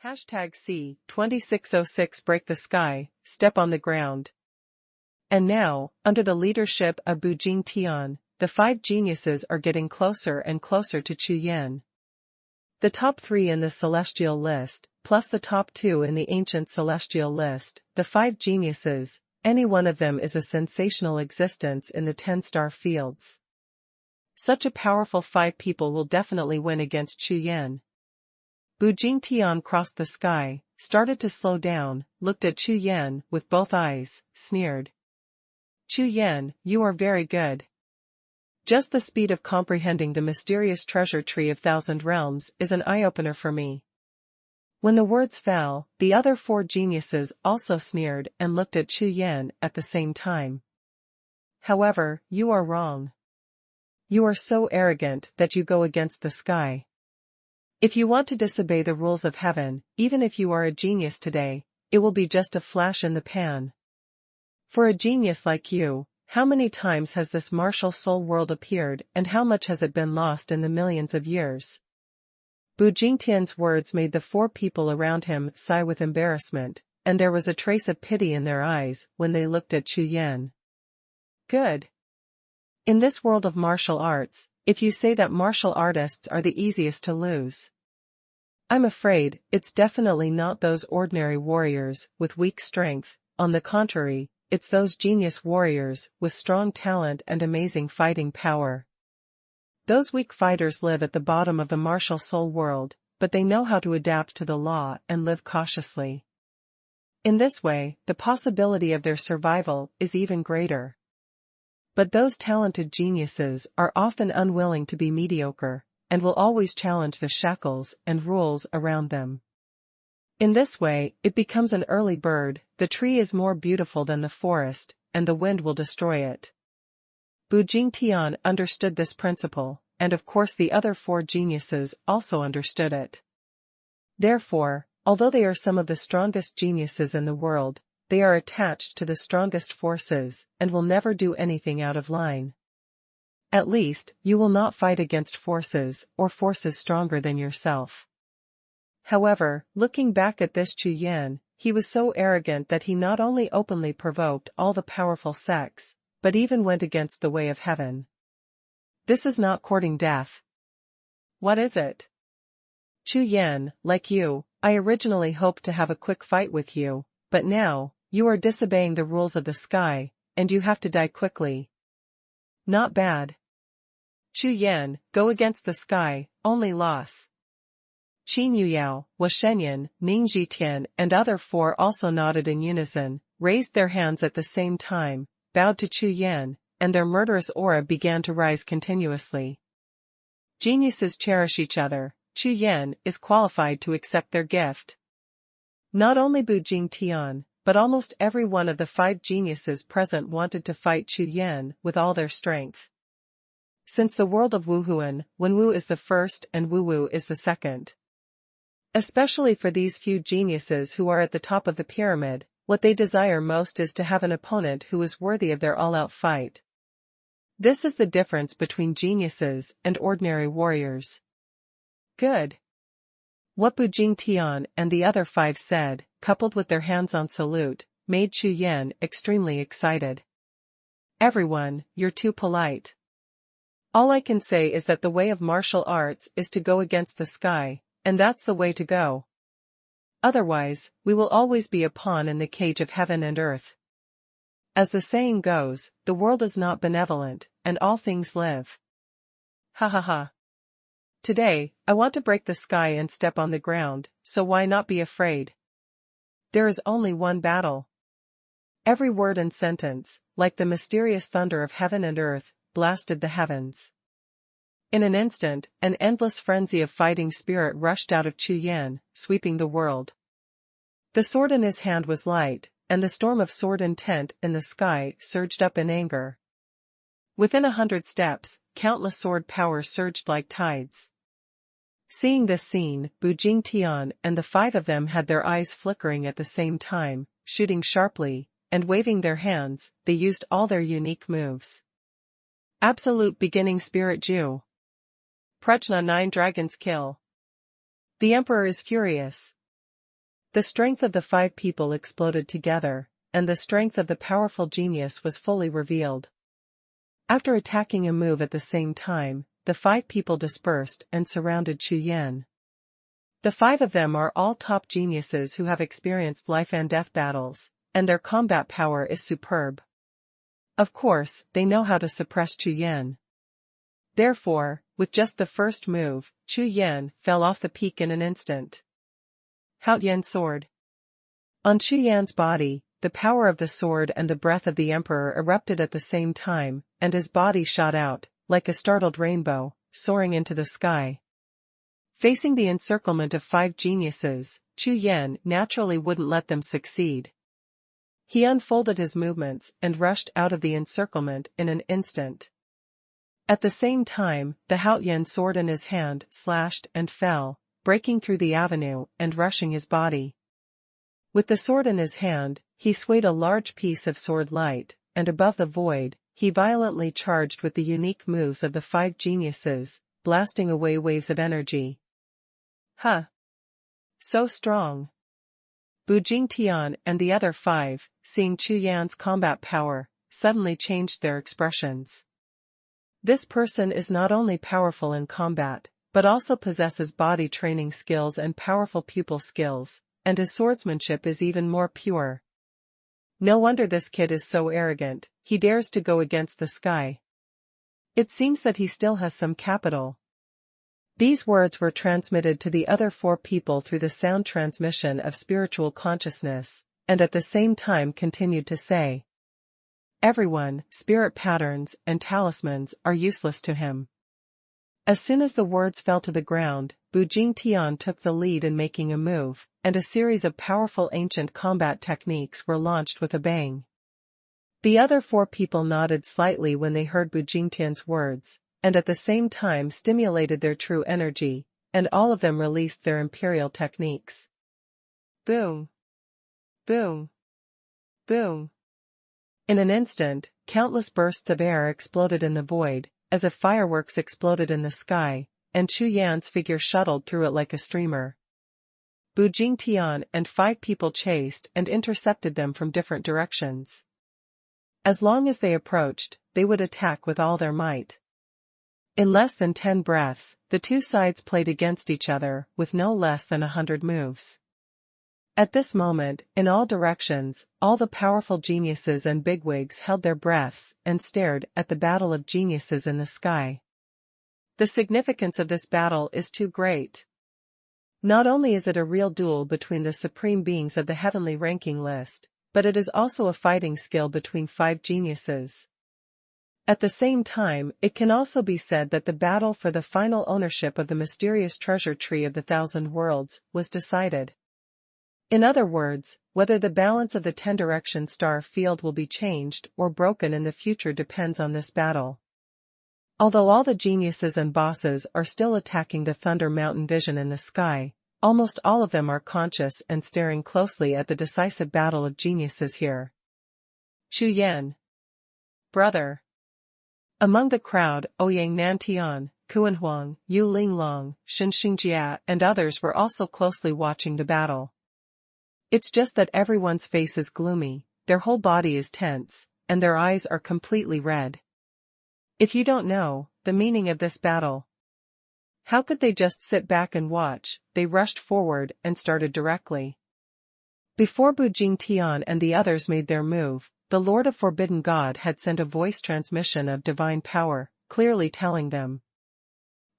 Hashtag C2606 break the sky, step on the ground. And now, under the leadership of Bu Jingtian, the five geniuses are getting closer and closer to Chu Yan. The top three in the celestial list, plus the top two in the ancient celestial list, the five geniuses, any one of them is a sensational existence in the 10-star fields. Such a powerful five people will definitely win against Chu Yan. Bu Jingtian crossed the sky, started to slow down, looked at Chu Yan with both eyes, sneered. Chu Yan, you are very good. Just the speed of comprehending the mysterious treasure tree of thousand realms is an eye-opener for me. When the words fell, the other four geniuses also sneered and looked at Chu Yan at the same time. However, you are wrong. You are so arrogant that you go against the sky. If you want to disobey the rules of heaven, even if you are a genius today, it will be just a flash in the pan. For a genius like you, how many times has this martial soul world appeared and how much has it been lost in the millions of years? Bu Jingtian's words made the four people around him sigh with embarrassment, and there was a trace of pity in their eyes when they looked at Chu Yan. Good. In this world of martial arts, if you say that martial artists are the easiest to lose, I'm afraid it's definitely not those ordinary warriors with weak strength. On the contrary, it's those genius warriors with strong talent and amazing fighting power. Those weak fighters live at the bottom of the martial soul world, but they know how to adapt to the law and live cautiously. In this way, the possibility of their survival is even greater. But those talented geniuses are often unwilling to be mediocre, and will always challenge the shackles and rules around them. In this way, it becomes an early bird, the tree is more beautiful than the forest, and the wind will destroy it. Bu Jingtian understood this principle, and of course the other four geniuses also understood it. Therefore, although they are some of the strongest geniuses in the world, they are attached to the strongest forces, and will never do anything out of line. At least, you will not fight against forces, or forces stronger than yourself. However, looking back at this Chu Yan, he was so arrogant that he not only openly provoked all the powerful sects, but even went against the way of heaven. This is not courting death. What is it? Chu Yan, like you, I originally hoped to have a quick fight with you, but now, you are disobeying the rules of the sky, and you have to die quickly. Not bad. Chu Yan, go against the sky, only loss. Qin Yuyao, Wu Shenyan, Ning Zhitian and other four also nodded in unison, raised their hands at the same time, bowed to Chu Yan, and their murderous aura began to rise continuously. Geniuses cherish each other, Chu Yan is qualified to accept their gift. Not only Bu Jingtian, but almost every one of the five geniuses present wanted to fight Chu Yan with all their strength. Since the world of Wuhun, Wenwu is the first and Wuwu is the second. Especially for these few geniuses who are at the top of the pyramid, what they desire most is to have an opponent who is worthy of their all-out fight. This is the difference between geniuses and ordinary warriors. Good. What Bu Jingtian and the other five said, coupled with their hands-on salute, made Chu Yan extremely excited. Everyone, you're too polite. All I can say is that the way of martial arts is to go against the sky, and that's the way to go. Otherwise, we will always be a pawn in the cage of heaven and earth. As the saying goes, the world is not benevolent, and all things live. Ha ha ha. Today, I want to break the sky and step on the ground, so why not be afraid? There is only one battle. Every word and sentence, like the mysterious thunder of heaven and earth, blasted the heavens. In an instant, an endless frenzy of fighting spirit rushed out of Chu Yan, sweeping the world. The sword in his hand was light, and the storm of sword intent in the sky surged up in anger. Within 100 steps, countless sword powers surged like tides. Seeing this scene, Bu Jingtian and the five of them had their eyes flickering at the same time, shooting sharply, and waving their hands, they used all their unique moves. Absolute beginning spirit Jiu. Prajna 9 dragons kill. The emperor is furious. The strength of the 5 people exploded together, and the strength of the powerful genius was fully revealed. After attacking a move at the same time, the 5 people dispersed and surrounded Chu Yan. The 5 of them are all top geniuses who have experienced life and death battles, and their combat power is superb. Of course, they know how to suppress Chu Yan. Therefore, with just the first move, Chu Yan fell off the peak in an instant. Haotian sword. On Chu Yan's body, the power of the sword and the breath of the emperor erupted at the same time, and his body shot out, like a startled rainbow, soaring into the sky. Facing the encirclement of 5 geniuses, Chu Yan naturally wouldn't let them succeed. He unfolded his movements and rushed out of the encirclement in an instant. At the same time, the Haotian sword in his hand slashed and fell, breaking through the avenue and rushing his body. With the sword in his hand, he swayed a large piece of sword light, and above the void, he violently charged with the unique moves of the 5 geniuses, blasting away waves of energy. Huh! So strong! Bu Jingtian and the other 5, seeing Chu Yan's combat power, suddenly changed their expressions. This person is not only powerful in combat, but also possesses body training skills and powerful pupil skills, and his swordsmanship is even more pure. No wonder this kid is so arrogant, he dares to go against the sky. It seems that he still has some capital. These words were transmitted to the other 4 people through the sound transmission of spiritual consciousness, and at the same time continued to say, "Everyone, spirit patterns and talismans are useless to him." As soon as the words fell to the ground, Bu Jingtian took the lead in making a move, and a series of powerful ancient combat techniques were launched with a bang. The other 4 people nodded slightly when they heard Bu Jingtian's words, and at the same time stimulated their true energy, and all of them released their imperial techniques. Boom! Boom! Boom! In an instant, countless bursts of air exploded in the void, as if fireworks exploded in the sky, and Chu Yan's figure shuttled through it like a streamer. Bu Jingtian and 5 people chased and intercepted them from different directions. As long as they approached, they would attack with all their might. In less than 10 breaths, the 2 sides played against each other with no less than 100 moves. At this moment, in all directions, all the powerful geniuses and bigwigs held their breaths and stared at the battle of geniuses in the sky. The significance of this battle is too great. Not only is it a real duel between the supreme beings of the heavenly ranking list, but it is also a fighting skill between 5 geniuses. At the same time, it can also be said that the battle for the final ownership of the mysterious treasure tree of the 1,000 worlds was decided. In other words, whether the balance of the 10-direction star field will be changed or broken in the future depends on this battle. Although all the geniuses and bosses are still attacking the Thunder Mountain vision in the sky, almost all of them are conscious and staring closely at the decisive battle of geniuses here. Chu Yan. Brother. Among the crowd, Ouyang Nantian, Xuanhuan, Yu Linglong, Xinxingjia and others were also closely watching the battle. It's just that everyone's face is gloomy, their whole body is tense, and their eyes are completely red. If you don't know the meaning of this battle, how could they just sit back and watch? They rushed forward and started directly. Before Bu Jingtian and the others made their move, the Lord of Forbidden God had sent a voice transmission of divine power, clearly telling them,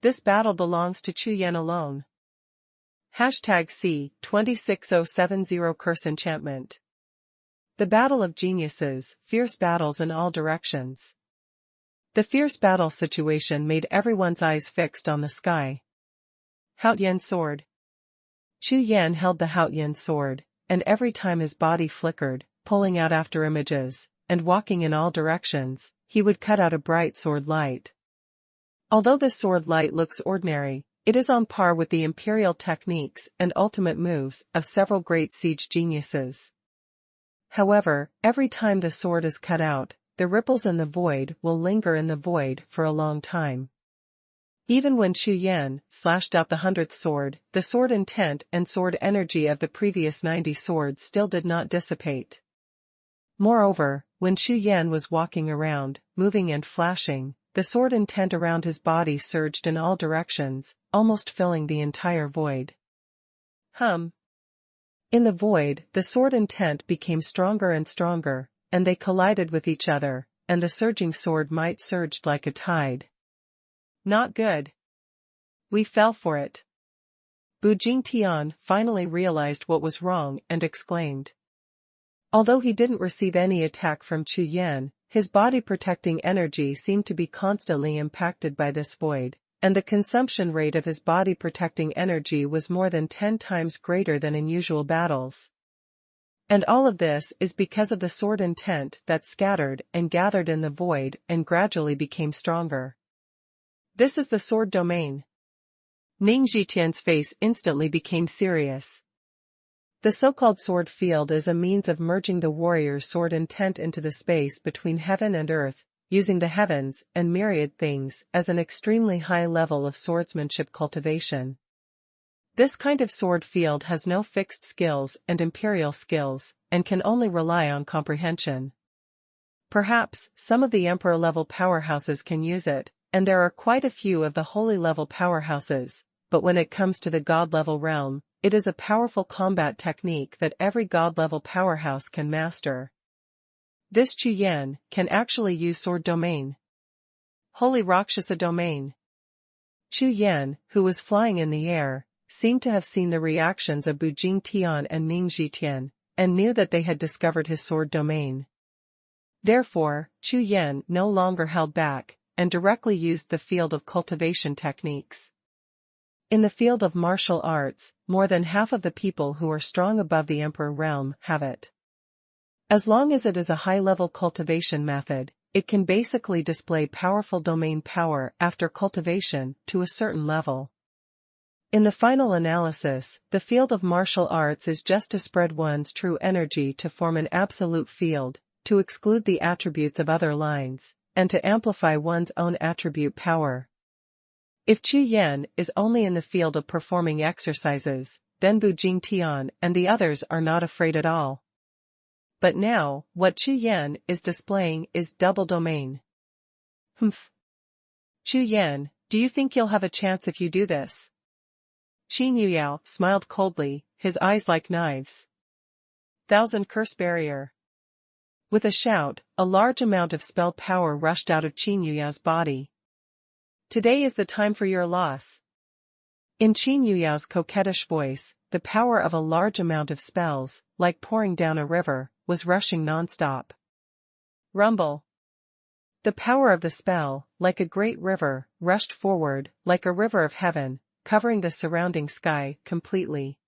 "This battle belongs to Chu Yan alone." #C26070 Curse Enchantment. The Battle of Geniuses, fierce battles in all directions. The fierce battle situation made everyone's eyes fixed on the sky. Haotian sword. Chu Yan held the Haotian sword, and every time his body flickered, pulling out after images, and walking in all directions, he would cut out a bright sword light. Although this sword light looks ordinary, it is on par with the imperial techniques and ultimate moves of several great siege geniuses. However, every time the sword is cut out, the ripples in the void will linger in the void for a long time. Even when Chu Yan slashed out the 100th sword, the sword intent and sword energy of the previous 90 swords still did not dissipate. Moreover, when Chu Yan was walking around, moving and flashing, the sword intent around his body surged in all directions, almost filling the entire void. In the void, the sword intent became stronger and stronger, and they collided with each other, and the surging sword might surged like a tide. Not good. We fell for it. Bu Jingtian finally realized what was wrong and exclaimed. Although he didn't receive any attack from Chu Yan, his body-protecting energy seemed to be constantly impacted by this void, and the consumption rate of his body-protecting energy was more than 10 times greater than in usual battles. And all of this is because of the sword intent that scattered and gathered in the void and gradually became stronger. This is the sword domain. Ning Zhitian's face instantly became serious. The so-called sword field is a means of merging the warrior's sword intent into the space between heaven and earth, using the heavens and myriad things as an extremely high level of swordsmanship cultivation. This kind of sword field has no fixed skills and imperial skills, and can only rely on comprehension. Perhaps some of the emperor-level powerhouses can use it, and there are quite a few of the holy-level powerhouses, but when it comes to the god-level realm, it is a powerful combat technique that every god-level powerhouse can master. This Chu Yan can actually use sword domain. Holy Rakshasa domain. Chu Yan, who was flying in the air, seemed to have seen the reactions of Bu Jingtian and Ning Zhitian, and knew that they had discovered his sword domain. Therefore, Chu Yan no longer held back, and directly used the field of cultivation techniques. In the field of martial arts, more than half of the people who are strong above the emperor realm have it. As long as it is a high-level cultivation method, it can basically display powerful domain power after cultivation to a certain level. In the final analysis, the field of martial arts is just to spread one's true energy to form an absolute field, to exclude the attributes of other lines, and to amplify one's own attribute power. If Chu Yan is only in the field of performing exercises, then Bu Jingtian and the others are not afraid at all. But now, what Chu Yan is displaying is double domain. Chu Yan, do you think you'll have a chance if you do this? Xuanhuan smiled coldly, his eyes like knives. 1,000 curse barrier. With a shout, a large amount of spell power rushed out of Xuanhuan's body. Today is the time for your loss. In Xuanhuan's coquettish voice, the power of a large amount of spells, like pouring down a river, was rushing non-stop. Rumble. The power of the spell, like a great river, rushed forward, like a river of heaven, covering the surrounding sky completely.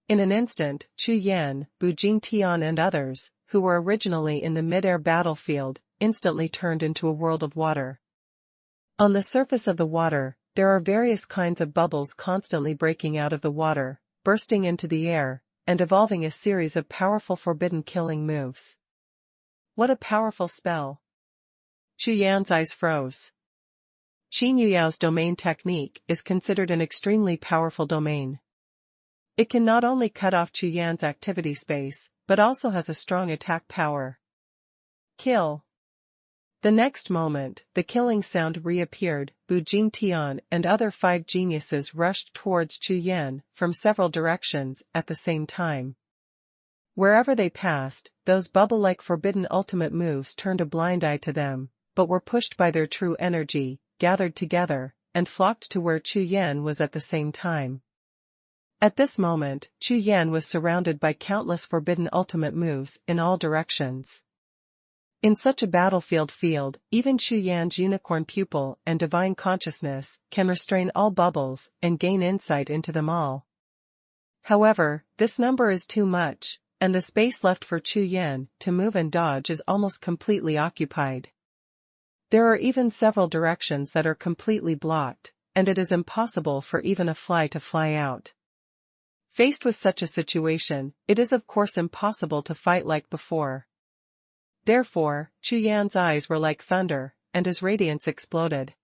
In an instant, Chu Yan, Bu Jingtian and others, who were originally in the mid-air battlefield, instantly turned into a world of water. On the surface of the water, there are various kinds of bubbles constantly breaking out of the water, bursting into the air, and evolving a series of powerful forbidden killing moves. What a powerful spell! Chu Yan's eyes froze. Xuanhuan's domain technique is considered an extremely powerful domain. It can not only cut off Chu Yan's activity space, but also has a strong attack power. Kill. The next moment, the killing sound reappeared. Bu Jingtian and other 5 geniuses rushed towards Chu Yan from several directions at the same time. Wherever they passed, those bubble-like forbidden ultimate moves turned a blind eye to them, but were pushed by their true energy, gathered together, and flocked to where Chu Yan was at the same time. At this moment, Chu Yan was surrounded by countless forbidden ultimate moves in all directions. In such a battlefield field, even Chu Yan's unicorn pupil and divine consciousness can restrain all bubbles and gain insight into them all. However, this number is too much, and the space left for Chu Yan to move and dodge is almost completely occupied. There are even several directions that are completely blocked, and it is impossible for even a fly to fly out. Faced with such a situation, it is of course impossible to fight like before. Therefore, Chu Yan's eyes were like thunder, and his radiance exploded.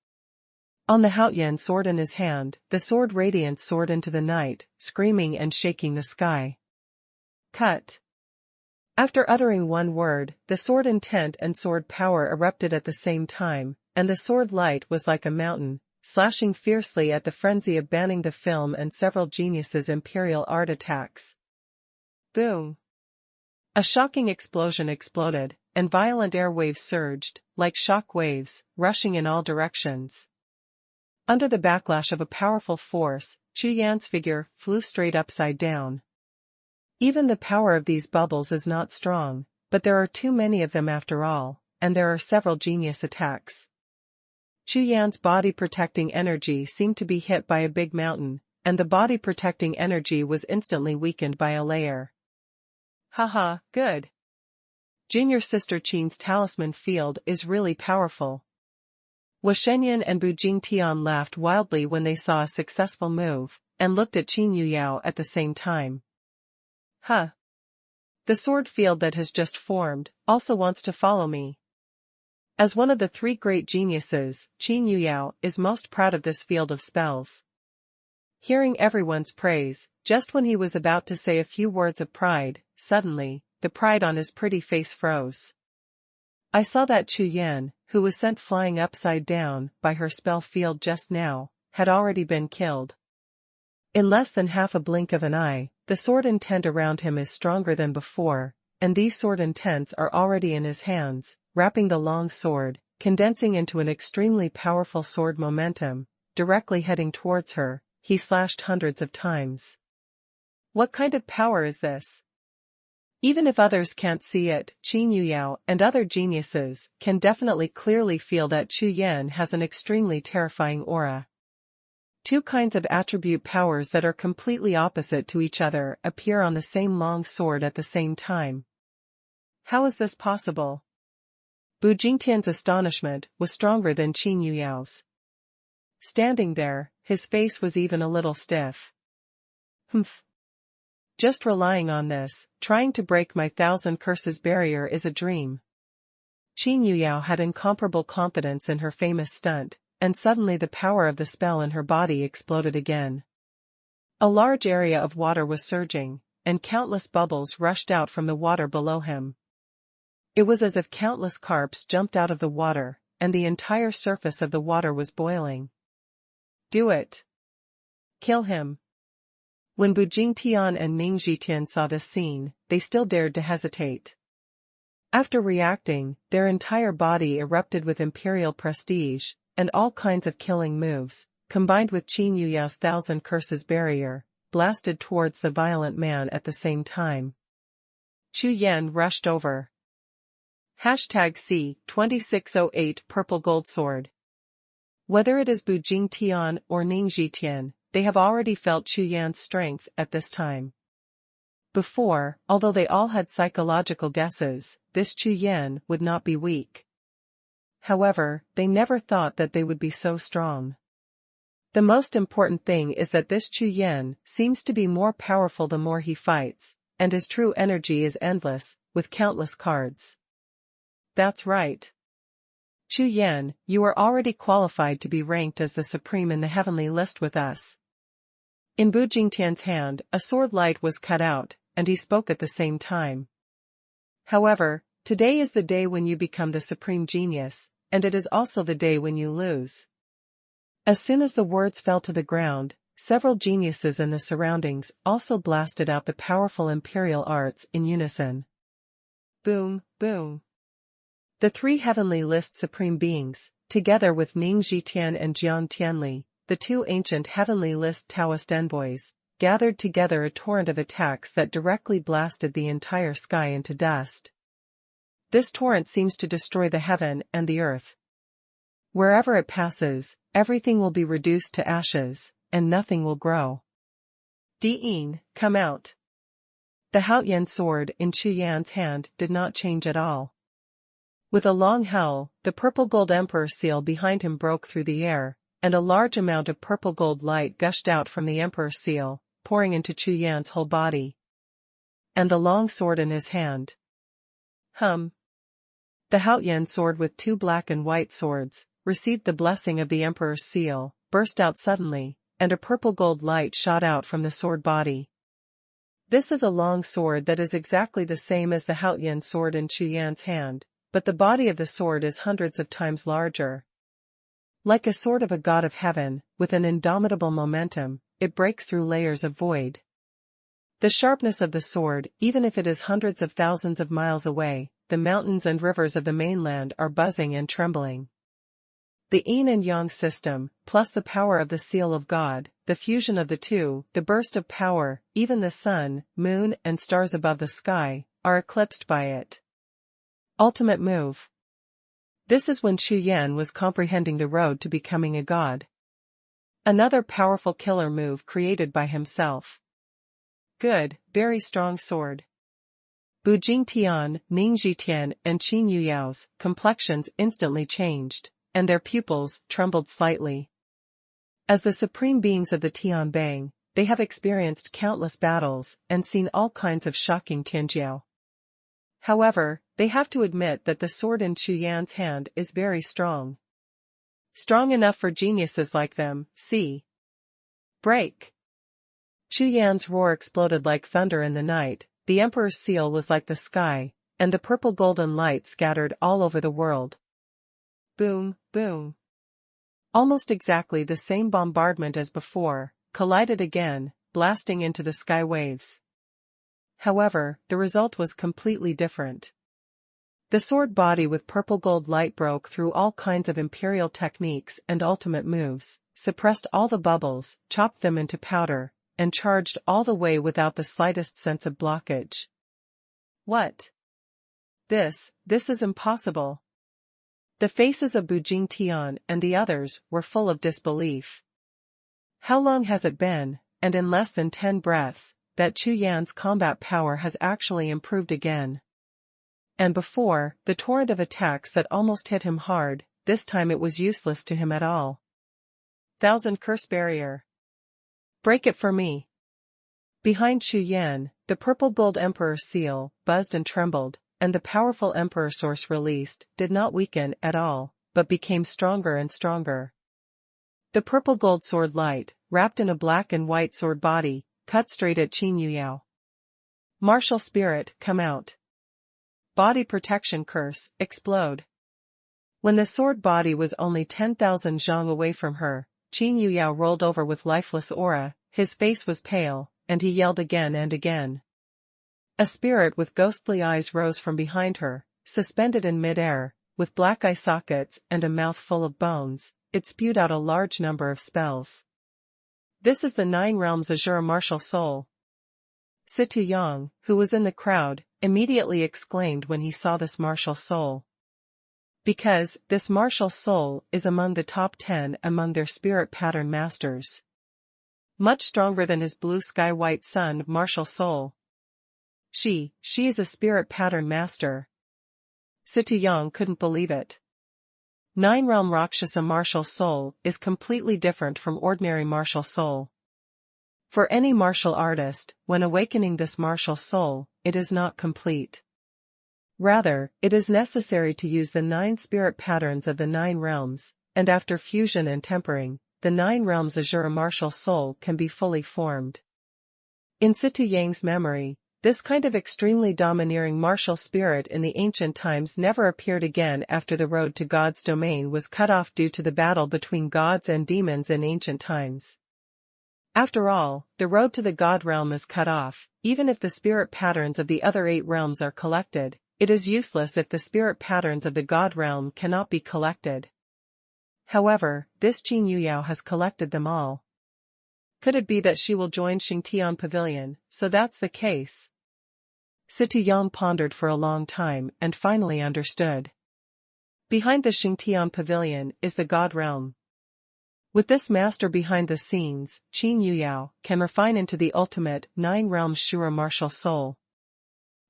On the Haoyan sword in his hand, the sword radiance soared into the night, screaming and shaking the sky. Cut. After uttering one word, the sword intent and sword power erupted at the same time, and the sword light was like a mountain, slashing fiercely at the frenzy of banning the film and several geniuses' imperial art attacks. Boom! A shocking explosion exploded, and violent air waves surged, like shock waves, rushing in all directions. Under the backlash of a powerful force, Chu Yan's figure flew straight upside down. Even the power of these bubbles is not strong, but there are too many of them after all, and there are several genius attacks. Chu Yan's body-protecting energy seemed to be hit by a big mountain, and the body-protecting energy was instantly weakened by a layer. Haha, good. Junior sister Qin's talisman field is really powerful. Wuhun and Bujing Tian laughed wildly when they saw a successful move, and looked at Qin Yuyao at the same time. Huh. The sword field that has just formed also wants to follow me. As one of the three great geniuses, Qin Yuyao is most proud of this field of spells. Hearing everyone's praise, just when he was about to say a few words of pride, suddenly, the pride on his pretty face froze. I saw that Chu Yan, who was sent flying upside down by her spell field just now, had already been killed. In less than half a blink of an eye, the sword intent around him is stronger than before, and these sword intents are already in his hands, wrapping the long sword, condensing into an extremely powerful sword momentum, directly heading towards her. He slashed hundreds of times. What kind of power is this? Even if others can't see it, Qin Yuyao and other geniuses can definitely clearly feel that Chu Yan has an extremely terrifying aura. Two kinds of attribute powers that are completely opposite to each other appear on the same long sword at the same time. How is this possible? Bu Jingtian's astonishment was stronger than Qin Yuyao's. Standing there, his face was even a little stiff. Humph. Just relying on this, trying to break my 1,000 curses barrier is a dream. Qin Yuyao had incomparable confidence in her famous stunt, and suddenly the power of the spell in her body exploded again. A large area of water was surging, and countless bubbles rushed out from the water below him. It was as if countless carps jumped out of the water, and the entire surface of the water was boiling. Do it. Kill him. When Bujing Tian and Ning Zhitian saw this scene, they still dared to hesitate. After reacting, their entire body erupted with imperial prestige, and all kinds of killing moves, combined with Qin Yuyao's 1,000 curses barrier, blasted towards the violent man at the same time. Chu Yan rushed over. #C2608 Purple Gold Sword. Whether it is Bujing Tian or Ning Zhitian, they have already felt Chu Yan's strength at this time. Before, although they all had psychological guesses, this Chu Yan would not be weak. However, they never thought that they would be so strong. The most important thing is that this Chu Yan seems to be more powerful the more he fights, and his true energy is endless, with countless cards. That's right. Chu Yan, you are already qualified to be ranked as the supreme in the heavenly list with us. In Bu Jingtian's hand, a sword light was cut out, and he spoke at the same time. However, today is the day when you become the supreme genius, and it is also the day when you lose. As soon as the words fell to the ground, several geniuses in the surroundings also blasted out the powerful imperial arts in unison. Boom, boom. The three heavenly list supreme beings, together with Ning Zhitian and Jiang Tianli, the two ancient heavenly list Taoist envoys, gathered together a torrent of attacks that directly blasted the entire sky into dust. This torrent seems to destroy the heaven and the earth. Wherever it passes, everything will be reduced to ashes, and nothing will grow. Di'in, come out. The Haoyan sword in Chu Yan's hand did not change at all. With a long howl, the purple gold emperor seal behind him broke through the air, and a large amount of purple gold light gushed out from the emperor seal, pouring into Chu Yan's whole body. And the long sword in his hand. The Haoyan sword with two black and white swords, received the blessing of the Emperor's seal, burst out suddenly, and a purple gold light shot out from the sword body. This is a long sword that is exactly the same as the Haotian sword in Chu Yan's hand, but the body of the sword is hundreds of times larger. Like a sword of a god of heaven, with an indomitable momentum, it breaks through layers of void. The sharpness of the sword, even if it is hundreds of thousands of miles away, the mountains and rivers of the mainland are buzzing and trembling. The yin and yang system, plus the power of the seal of God, the fusion of the two, the burst of power, even the sun, moon, and stars above the sky, are eclipsed by it. Ultimate move. This is when Chu Yan was comprehending the road to becoming a god. Another powerful killer move created by himself. Good, very strong sword. Bu Jingtian, Ning Jitian, and Qin Yuyao's complexions instantly changed, and their pupils trembled slightly. As the supreme beings of the Tianbang, they have experienced countless battles and seen all kinds of shocking tianjiao. However, they have to admit that the sword in Chu Yan's hand is very strong. Strong enough for geniuses like them. See. Break. Chu Yan's roar exploded like thunder in the night, the Emperor's seal was like the sky, and the purple golden light scattered all over the world. Boom, boom. Almost exactly the same bombardment as before, collided again, blasting into the sky waves. However, the result was completely different. The sword body with purple gold light broke through all kinds of imperial techniques and ultimate moves, suppressed all the bubbles, chopped them into powder, and charged all the way without the slightest sense of blockage. What? This is impossible. The faces of Bu Jingtian and the others were full of disbelief. How long has it been, and in less than 10 breaths, that Chu Yan's combat power has actually improved again? And before, the torrent of attacks that almost hit him hard, this time it was useless to him at all. 1000 curse barrier. Break it for me. Behind Chu Yan, the purple gold Emperor seal buzzed and trembled, and the powerful Emperor source released did not weaken at all, but became stronger and stronger. The purple gold sword light, wrapped in a black and white sword body, cut straight at Qin Yuxiao. Martial spirit, come out. Body protection curse, explode. When the sword body was only 10,000 zhang away from her, Qin Yuxiao rolled over with lifeless aura, his face was pale, and he yelled again and again. A spirit with ghostly eyes rose from behind her, suspended in mid-air, with black eye sockets and a mouth full of bones, it spewed out a large number of spells. This is the 9 realms azure martial soul. Situ Yang, who was in the crowd, immediately exclaimed when he saw this martial soul. Because this martial soul is among the top 10 among their spirit pattern masters. Much stronger than his blue sky white sun martial soul. She is a spirit pattern master. Situ Yang couldn't believe it. 9 realm Rakshasa martial soul is completely different from ordinary martial soul. For any martial artist, when awakening this martial soul, it is not complete. Rather, it is necessary to use the 9 spirit patterns of the 9 realms, and after fusion and tempering, the 9 realms azure martial soul can be fully formed. In Situ Yang's memory, this kind of extremely domineering martial spirit in the ancient times never appeared again after the road to God's domain was cut off due to the battle between gods and demons in ancient times. After all, the road to the God realm is cut off, even if the spirit patterns of the other 8 realms are collected. It is useless if the spirit patterns of the God realm cannot be collected. However, this Qin Yuxiao has collected them all. Could it be that she will join Xingtian Pavilion? So that's the case. Situ Yang pondered for a long time and finally understood. Behind the Xingtian Pavilion is the God realm. With this master behind the scenes, Qin Yuxiao can refine into the ultimate 9 realms Shura martial soul.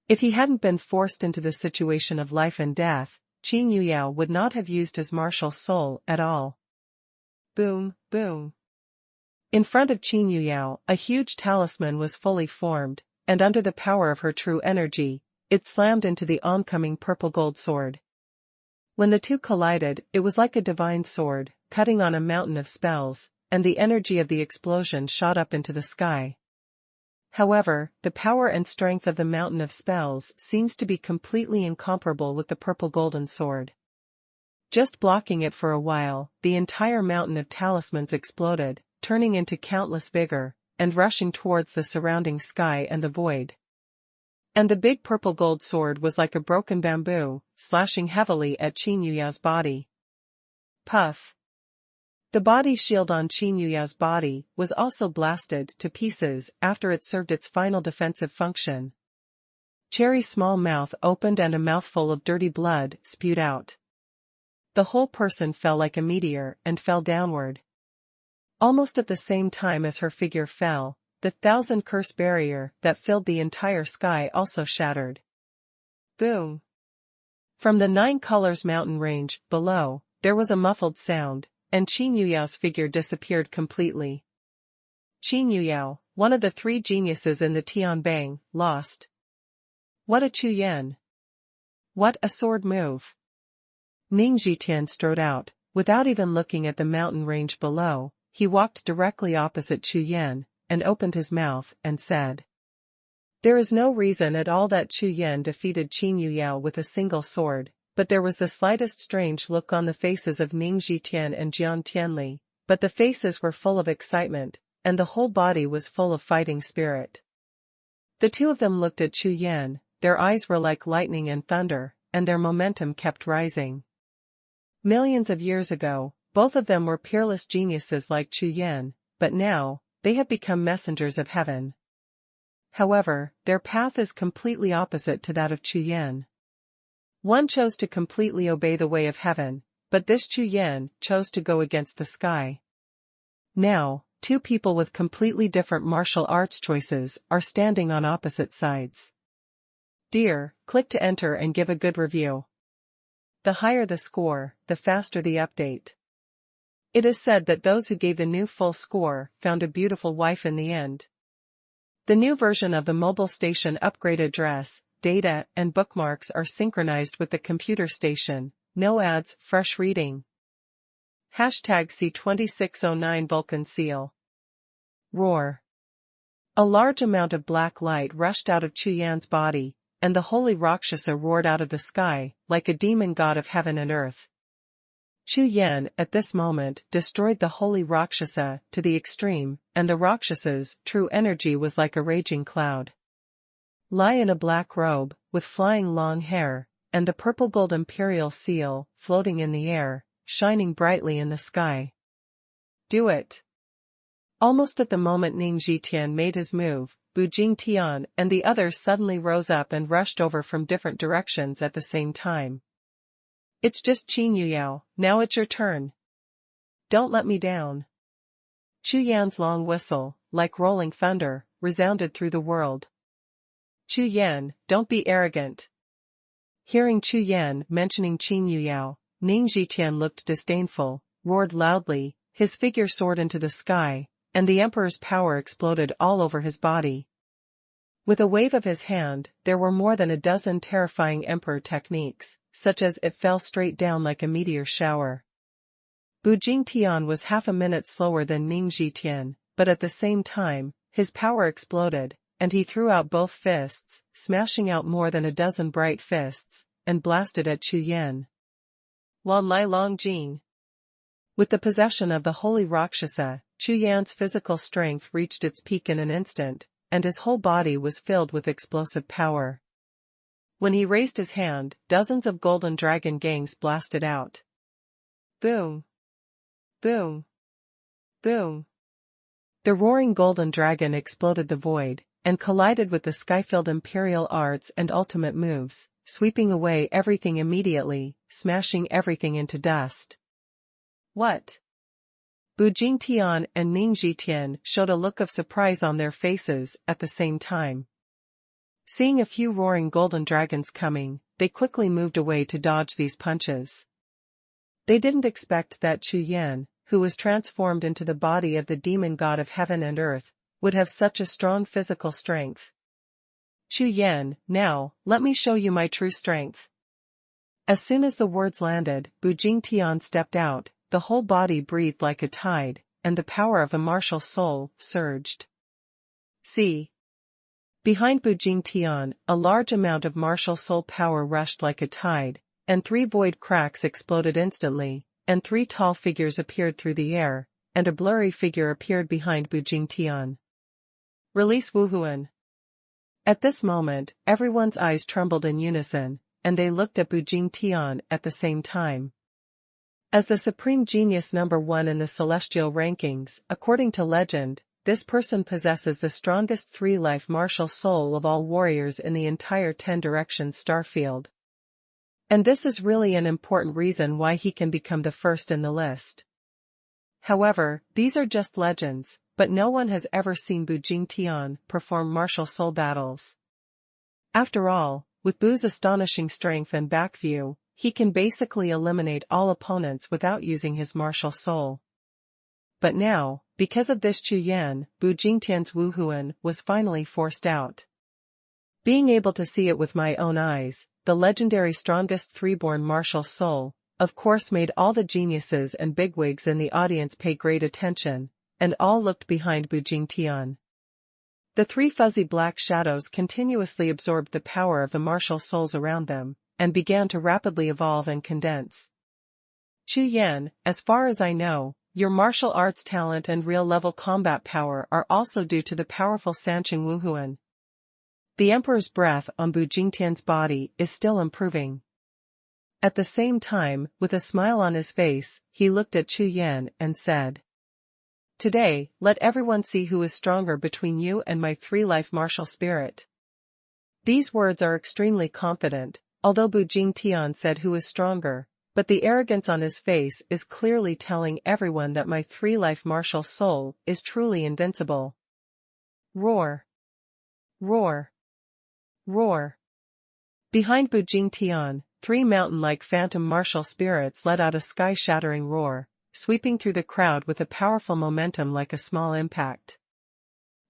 If he hadn't been forced into the situation of life and death, Qin Yuxiao would not have used his martial soul at all. Boom, boom. In front of Qin Yuxiao, a huge talisman was fully formed, and under the power of her true energy, it slammed into the oncoming purple gold sword. When the two collided, it was like a divine sword, cutting on a mountain of spells, and the energy of the explosion shot up into the sky. However, the power and strength of the mountain of spells seems to be completely incomparable with the purple golden sword. Just blocking it for a while, the entire mountain of talismans exploded, turning into countless vigor, and rushing towards the surrounding sky and the void. And the big purple gold sword was like a broken bamboo, slashing heavily at Qin Yuyao's body. Puff. The body shield on Qin Yuyao's body was also blasted to pieces after it served its final defensive function. Cherry's small mouth opened and a mouthful of dirty blood spewed out. The whole person fell like a meteor and fell downward. Almost at the same time as her figure fell, the 1,000-curse barrier that filled the entire sky also shattered. Boom! From the 9 Colors mountain range below, there was a muffled sound, and Qin Yuyao's figure disappeared completely. Qin Yuyao, one of the 3 geniuses in the Tianbang, lost. What a Chu Yan! What a sword move! Ning Zhitian strode out, without even looking at the mountain range below. He walked directly opposite Chu Yan, and opened his mouth, and said. There is no reason at all that Chu Yan defeated Qin Yuyao with a single sword, but there was the slightest strange look on the faces of Ning Zhitian and Jian Tianli, but the faces were full of excitement, and the whole body was full of fighting spirit. The two of them looked at Chu Yan, their eyes were like lightning and thunder, and their momentum kept rising. Millions of years ago, both of them were peerless geniuses like Chu Yan, but now, they have become messengers of heaven. However, their path is completely opposite to that of Chu Yan. One chose to completely obey the way of heaven, but this Chu Yan chose to go against the sky. Now, 2 people with completely different martial arts choices are standing on opposite sides. Dear, click to enter and give a good review. The higher the score, the faster the update. It is said that those who gave the new full score found a beautiful wife in the end. The new version of the mobile station upgrade address, data, and bookmarks are synchronized with the computer station. No ads, fresh reading. Hashtag C2609 Vulcan Seal. Roar. A large amount of black light rushed out of Chu Yan's body, and the holy Rakshasa roared out of the sky, like a demon god of heaven and earth. Chu Yan, at this moment, destroyed the holy Rakshasa to the extreme, and the Rakshasa's true energy was like a raging cloud. Lie in a black robe, with flying long hair, and the purple gold imperial seal, floating in the air, shining brightly in the sky. Do it! Almost at the moment Ning Zhitian made his move, Bu Jingtian and the others suddenly rose up and rushed over from different directions at the same time. It's just Qin Yuyao, now it's your turn. Don't let me down. Chu Yan's long whistle, like rolling thunder, resounded through the world. Chu Yan, don't be arrogant. Hearing Chu Yan mentioning Qin Yuyao, Ning Zhitian looked disdainful, roared loudly, his figure soared into the sky, and the emperor's power exploded all over his body. With a wave of his hand, there were more than a dozen terrifying emperor techniques, such as it fell straight down like a meteor shower. Bu Jingtian was half a minute slower than Ning Zhitian, but at the same time, his power exploded, and he threw out both fists, smashing out more than a dozen bright fists, and blasted at Chu Yan. Wan Lai Long Jing. With the possession of the holy Rakshasa, Chu Yan's physical strength reached its peak in an instant, and his whole body was filled with explosive power. When he raised his hand, dozens of golden dragon gangs blasted out. Boom! Boom! Boom! The roaring golden dragon exploded the void, and collided with the sky-filled imperial arts and ultimate moves, sweeping away everything immediately, smashing everything into dust. What? Bu Jingtian and Ning Zhitian showed a look of surprise on their faces at the same time. Seeing a few roaring golden dragons coming, they quickly moved away to dodge these punches. They didn't expect that Chu Yan, who was transformed into the body of the demon god of heaven and earth, would have such a strong physical strength. Chu Yan, now, let me show you my true strength. As soon as the words landed, Bu Jingtian stepped out, the whole body breathed like a tide, and the power of a martial soul surged. See. Behind Bu Jingtian, a large amount of martial soul power rushed like a tide, and 3 void cracks exploded instantly, and 3 tall figures appeared through the air, and a blurry figure appeared behind Bu Jingtian. Release Wuhun. At this moment, everyone's eyes trembled in unison, and they looked at Bu Jingtian at the same time. As the supreme genius number 1 in the celestial rankings, according to legend, this person possesses the strongest 3-life martial soul of all warriors in the entire 10 directions starfield. And this is really an important reason why he can become the first in the list. However, these are just legends, but no one has ever seen Bu Jingtian perform martial soul battles. After all, with Bu's astonishing strength and back view, he can basically eliminate all opponents without using his martial soul. But now, because of this Chu Yan, Bu Jingtian's Wuhun was finally forced out. Being able to see it with my own eyes, the legendary strongest 3-born martial soul, of course made all the geniuses and bigwigs in the audience pay great attention, and all looked behind Bu Jingtian. The 3 fuzzy black shadows continuously absorbed the power of the martial souls around them, and began to rapidly evolve and condense. Chu Yan, as far as I know, your martial arts talent and real-level combat power are also due to the powerful Sanqing Wuhun. The Emperor's breath on Bu Jingtian's body is still improving. At the same time, with a smile on his face, he looked at Chu Yan and said, "Today, let everyone see who is stronger between you and my 3-life martial spirit." These words are extremely confident, although Bu Jingtian said who is stronger, but the arrogance on his face is clearly telling everyone that my 3-life martial soul is truly invincible. Roar! Roar! Roar! Behind Bu Jingtian, 3 mountain-like phantom martial spirits let out a sky-shattering roar, sweeping through the crowd with a powerful momentum like a small impact.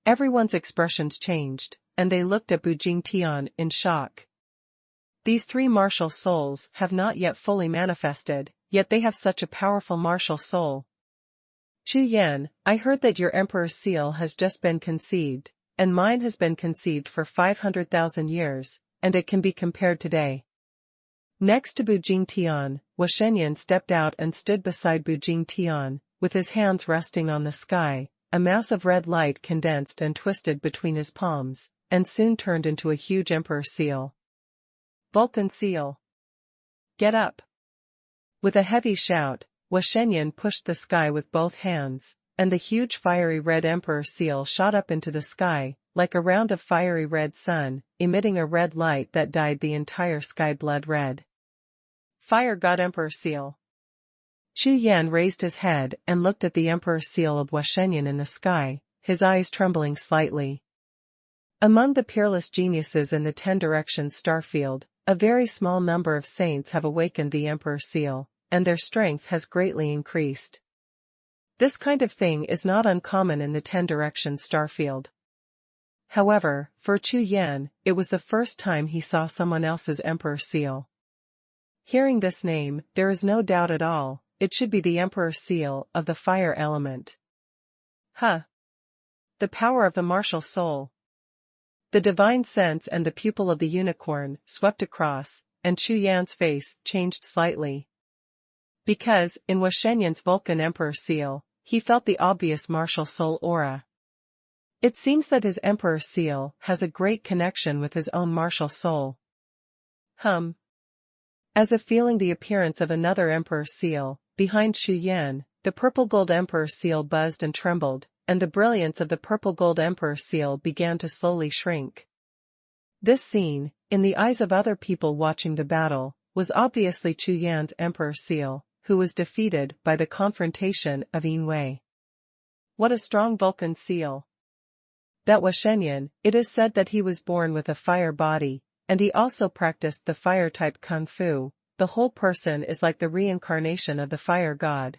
Everyone's expressions changed, and they looked at Bu Jingtian in shock. These 3 martial souls have not yet fully manifested, yet they have such a powerful martial soul. Chu Yan, I heard that your Emperor's seal has just been conceived, and mine has been conceived for 500,000 years, and it can be compared today. Next to Bu Jingtian, Wushengyan stepped out and stood beside Bu Jingtian, with his hands resting on the sky. A mass of red light condensed and twisted between his palms, and soon turned into a huge emperor seal. Vulcan seal! Get up! With a heavy shout, Wushengyan pushed the sky with both hands, and the huge fiery red emperor seal shot up into the sky, like a round of fiery red sun, emitting a red light that dyed the entire sky blood red. Fire God Emperor Seal! Chu Yan raised his head and looked at the Emperor Seal of Wushengyan in the sky, his eyes trembling slightly. Among the peerless geniuses in the 10 directions starfield, a very small number of saints have awakened the Emperor Seal, and their strength has greatly increased. This kind of thing is not uncommon in the 10 directions starfield. However, for Chu Yan, it was the first time he saw someone else's Emperor Seal. Hearing this name, there is no doubt at all, it should be the Emperor Seal of the fire element. Huh! The power of the martial soul. The divine sense and the pupil of the unicorn swept across, and Chu Yan's face changed slightly. Because, in Wushengyan's Vulcan Emperor Seal, he felt the obvious martial soul aura. It seems that his Emperor Seal has a great connection with his own martial soul. As if feeling the appearance of another Emperor Seal, behind Chu Yan, the purple gold Emperor Seal buzzed and trembled, and the brilliance of the purple gold Emperor Seal began to slowly shrink. This scene, in the eyes of other people watching the battle, was obviously Chu Yan's Emperor Seal, who was defeated by the confrontation of Yin Wei. What a strong Vulcan seal! That Wushengyan, it is said that he was born with a fire body, and he also practiced the fire-type kung fu. The whole person is like the reincarnation of the fire god.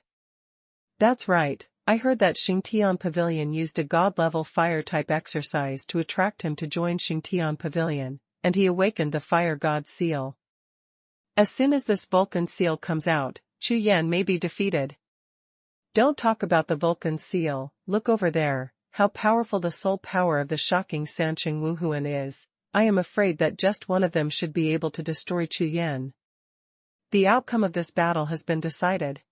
That's right, I heard that Xingtian Pavilion used a god-level fire-type exercise to attract him to join Xingtian Pavilion, and he awakened the fire god seal. As soon as this Vulcan seal comes out, Chu Yan may be defeated. Don't talk about the Vulcan seal, look over there, how powerful the soul power of the shocking Sanqing Wuhun is. I am afraid that just one of them should be able to destroy Chu Yan. The outcome of this battle has been decided.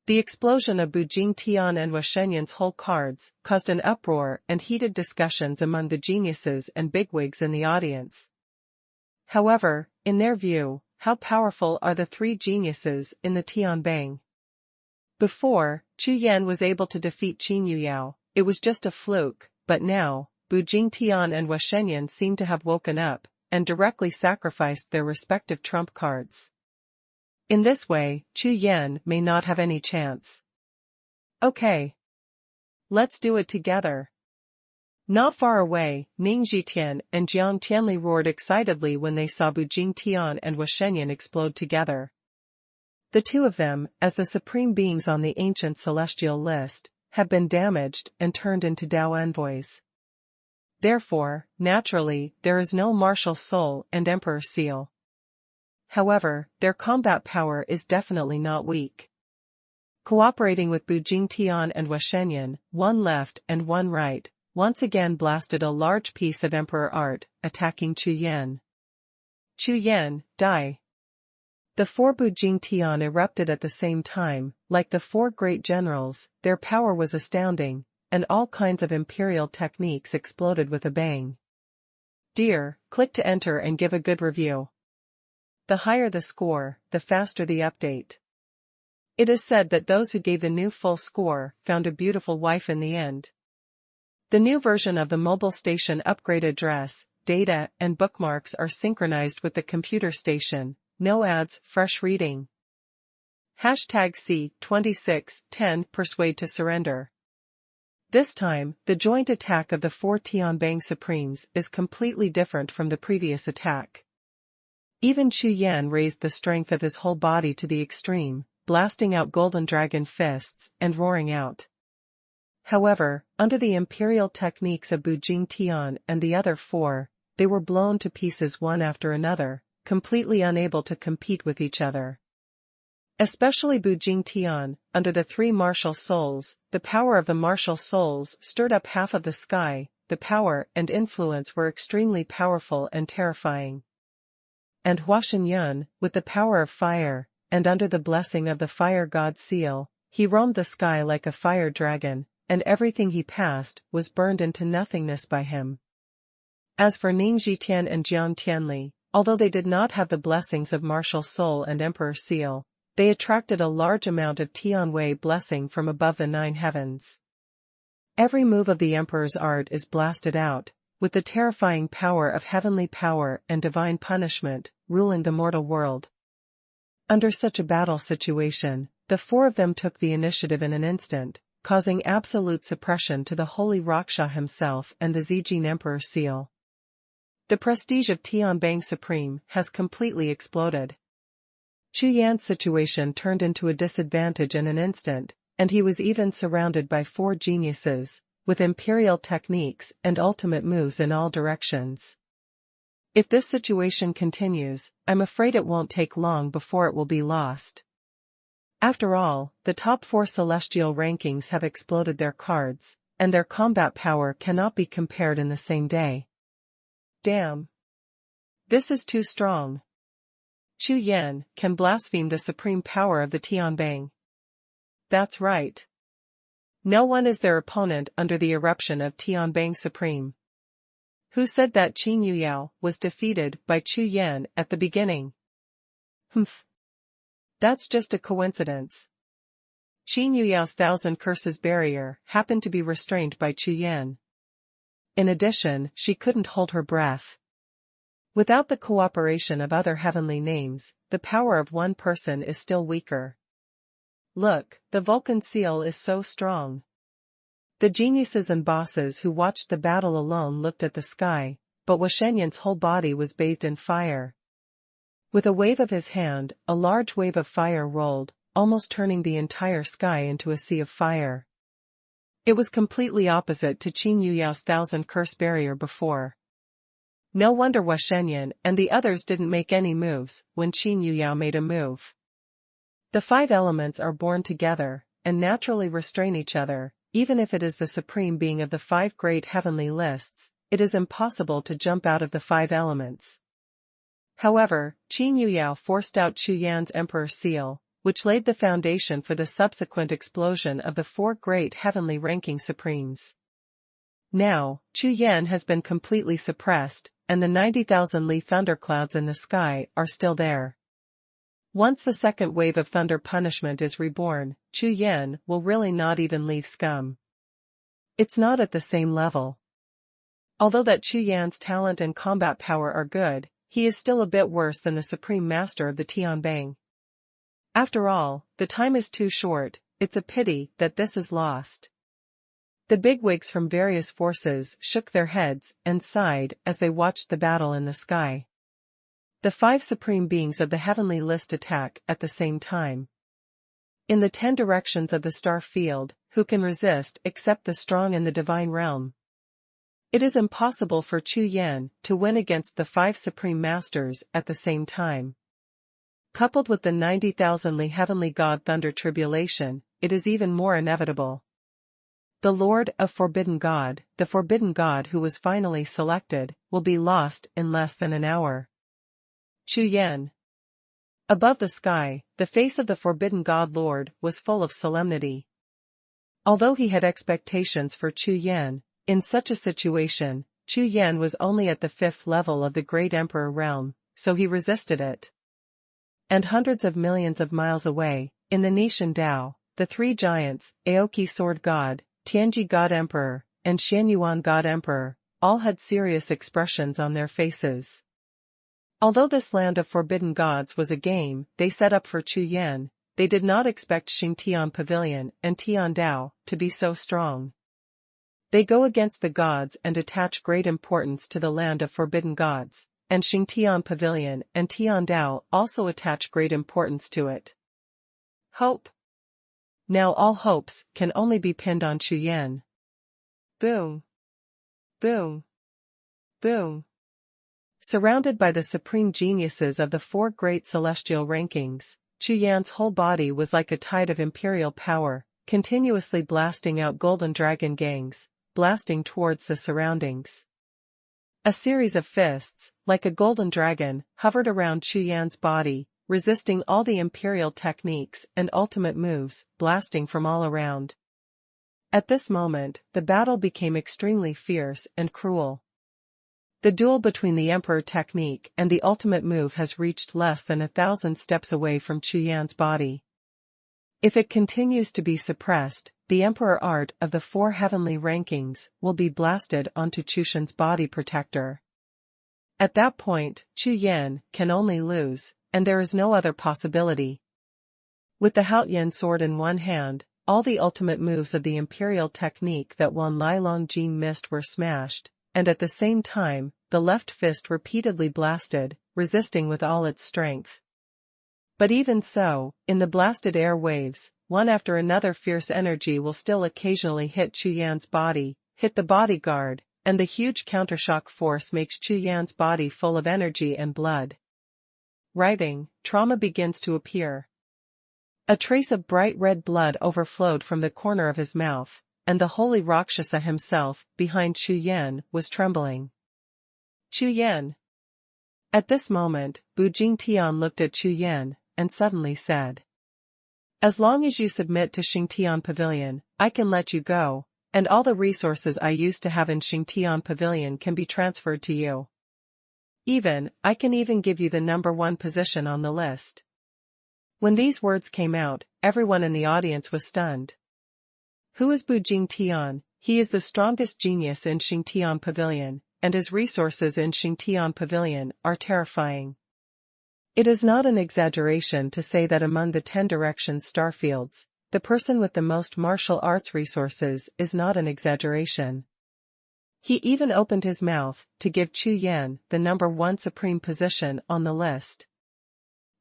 The explosion of Bu Jingtian and Wuxianyan's whole cards caused an uproar and heated discussions among the geniuses and bigwigs in the audience. However, in their view, how powerful are the three geniuses in the Tianbang? Before, Chu Yan was able to defeat Qin Yuyao, it was just a fluke, but now, Bu Jingtian and Wuxianyan seem to have woken up, and directly sacrificed their respective trump cards. In this way, Chu Yan may not have any chance. Okay. Let's do it together. Not far away, Ning Zhitian and Jiang Tianli roared excitedly when they saw Bu Jingtian and Wuxianyan explode together. The two of them, as the supreme beings on the ancient celestial list, have been damaged and turned into Dao envoys. Therefore, naturally, there is no martial soul and emperor seal. However, their combat power is definitely not weak. Cooperating with Bu Jingtian and Wuxianyan, one left and one right, once again blasted a large piece of emperor art, attacking Chu Yan. Chu Yan, die! The four Bu Jingtian erupted at the same time, like the four great generals, their power was astounding, and all kinds of imperial techniques exploded with a bang. Dear, click to enter and give a good review. The higher the score, the faster the update. It is said that those who gave the new full score found a beautiful wife in the end. The new version of the mobile station upgrade address, data, and bookmarks are synchronized with the computer station. No ads, fresh reading. #C2610 Persuade to surrender. This time, the joint attack of the four Tianbang Supremes is completely different from the previous attack. Even Chu Yan raised the strength of his whole body to the extreme, blasting out golden dragon fists and roaring out. However, under the imperial techniques of Bu Jingtian and the other four, they were blown to pieces one after another, completely unable to compete with each other. Especially Bu Jingtian, under the three martial souls, the power of the martial souls stirred up half of the sky, the power and influence were extremely powerful and terrifying. And Wuxianyan, with the power of fire, and under the blessing of the fire god seal, he roamed the sky like a fire dragon, and everything he passed was burned into nothingness by him. As for Ning Zhitian and Jiang Tianli, although they did not have the blessings of martial soul and emperor seal, they attracted a large amount of Tianwei blessing from above the 9 heavens. Every move of the emperor's art is blasted out, with the terrifying power of heavenly power and divine punishment, ruling the mortal world. Under such a battle situation, the four of them took the initiative in an instant, causing absolute suppression to the holy Raksha himself and the Zijin emperor seal. The prestige of Tianbang Supreme has completely exploded. Chu Yan's situation turned into a disadvantage in an instant, and he was even surrounded by four geniuses, with imperial techniques and ultimate moves in all directions. If this situation continues, I'm afraid it won't take long before it will be lost. After all, the top four celestial rankings have exploded their cards, and their combat power cannot be compared in the same day. Damn. This is too strong. Chu Yan can blaspheme the supreme power of the Tianbang. That's right. No one is their opponent under the eruption of Tianbang Supreme. Who said that Qin Yuyao was defeated by Chu Yan at the beginning? Humph. That's just a coincidence. Qin Yuyao's 1,000 curses barrier happened to be restrained by Chu Yan. In addition, she couldn't hold her breath. Without the cooperation of other heavenly names, the power of one person is still weaker. Look, the Vulcan seal is so strong. The geniuses and bosses who watched the battle alone looked at the sky, but Wuxianyan's whole body was bathed in fire. With a wave of his hand, a large wave of fire rolled, almost turning the entire sky into a sea of fire. It was completely opposite to Qin Yuyao's 1,000 curse barrier before. No wonder Shenyan and the others didn't make any moves when Qin Yuyao made a move. The five elements are born together, and naturally restrain each other. Even if it is the supreme being of the five great heavenly lists, it is impossible to jump out of the five elements. However, Qin Yuyao forced out Chu Yan's emperor seal, which laid the foundation for the subsequent explosion of the four great heavenly ranking supremes. Now, Chu Yan has been completely suppressed, and the 90,000 Li thunderclouds in the sky are still there. Once the second wave of thunder punishment is reborn, Chu Yan will really not even leave scum. It's not at the same level. Although that Chu Yan's talent and combat power are good, he is still a bit worse than the supreme master of the Tianbang. After all, the time is too short. It's a pity that this is lost. The bigwigs from various forces shook their heads and sighed as they watched the battle in the sky. The five supreme beings of the heavenly list attack at the same time. In the 10 directions of the star field, who can resist except the strong in the divine realm? It is impossible for Chu Yan to win against the five supreme masters at the same time. Coupled with the 90,000 Li heavenly god thunder tribulation, it is even more inevitable. The Lord of Forbidden God, the Forbidden God who was finally selected, will be lost in less than an hour. Chu Yan. Above the sky, the face of the Forbidden God Lord was full of solemnity. Although he had expectations for Chu Yan, in such a situation, Chu Yan was only at the 5th level of the Great Emperor realm, so he resisted it. And hundreds of millions of miles away, in the Nishan Dao, the three giants, Aoki Sword God, Tianji God Emperor, and Xuanhuan God Emperor, all had serious expressions on their faces. Although this land of forbidden gods was a game they set up for Chu Yan, they did not expect Xingtian Pavilion and Tian Dao to be so strong. They go against the gods and attach great importance to the land of forbidden gods, and Xingtian Pavilion and Tian Dao also attach great importance to it. Hope. Now all hopes can only be pinned on Chu Yan. Boom. Boom. Boom. Surrounded by the supreme geniuses of the four great celestial rankings, Chu Yan's whole body was like a tide of imperial power, continuously blasting out golden dragon gangs, blasting towards the surroundings. A series of fists, like a golden dragon, hovered around Chu Yan's body, resisting all the imperial techniques and ultimate moves, blasting from all around. At this moment, the battle became extremely fierce and cruel. The duel between the Emperor technique and the ultimate move has reached less than 1,000 steps away from Chu Yan's body. If it continues to be suppressed, the Emperor art of the four heavenly rankings will be blasted onto Chu Shan's body protector. At that point, Chu Yan can only lose, and there is no other possibility. With the Haotian sword in one hand, all the ultimate moves of the imperial technique that Wan Lilong Jin missed were smashed, and at the same time, the left fist repeatedly blasted, resisting with all its strength. But even so, in the blasted air waves, one after another fierce energy will still occasionally hit Chu Yan's body, hit the bodyguard, and the huge countershock force makes Chu Yan's body full of energy and blood. Writhing, trauma begins to appear. A trace of bright red blood overflowed from the corner of his mouth, and the holy Rakshasa himself, behind Chu Yan, was trembling. Chu Yan. At this moment, Bu Jingtian looked at Chu Yan, and suddenly said, "As long as you submit to Xingtian Pavilion, I can let you go, and all the resources I used to have in Xingtian Pavilion can be transferred to you. I can even give you the #1 position on the list." When these words came out, everyone in the audience was stunned. Who is Bu Jingtian? He is the strongest genius in Xingtian Pavilion, and his resources in Xingtian Pavilion are terrifying. It is not an exaggeration to say that among the 10 directions starfields, the person with the most martial arts resources is not an exaggeration. He even opened his mouth to give Chu Yan the #1 supreme position on the list.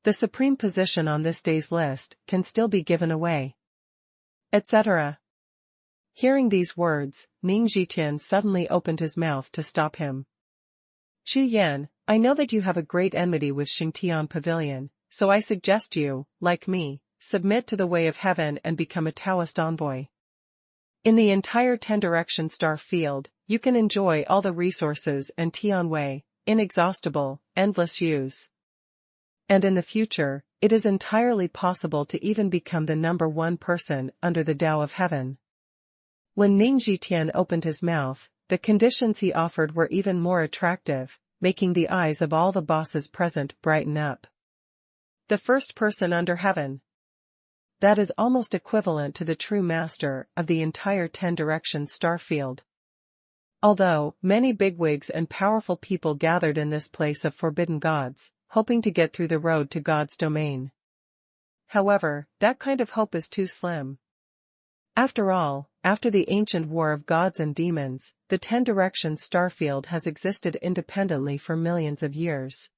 The supreme position on this day's list can still be given away, etc. Hearing these words, Ning Zhitian suddenly opened his mouth to stop him. Chu Yan, I know that you have a great enmity with Xingtian Pavilion, so I suggest you, like me, submit to the way of heaven and become a Taoist envoy. In the entire 10-direction star field, you can enjoy all the resources and Tianwei, inexhaustible, endless use. And in the future, it is entirely possible to even become the #1 person under the Tao of Heaven. When Ning Zhitian opened his mouth, the conditions he offered were even more attractive, making the eyes of all the bosses present brighten up. The first person under heaven. That is almost equivalent to the true master of the entire 10-direction star field. Although, many bigwigs and powerful people gathered in this place of forbidden gods, hoping to get through the road to God's domain. However, that kind of hope is too slim. After all, after the ancient war of gods and demons, the 10-direction starfield has existed independently for millions of years.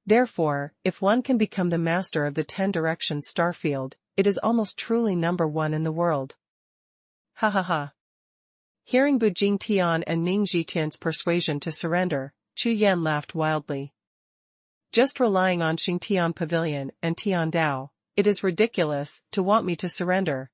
Therefore, if one can become the master of the 10-direction starfield, it is almost truly #1 in the world. Ha ha ha. Hearing Bu Jingtian and Ning Zhitian's persuasion to surrender, Chu Yan laughed wildly. Just relying on Xingtian Pavilion and Tian Dao, it is ridiculous to want me to surrender.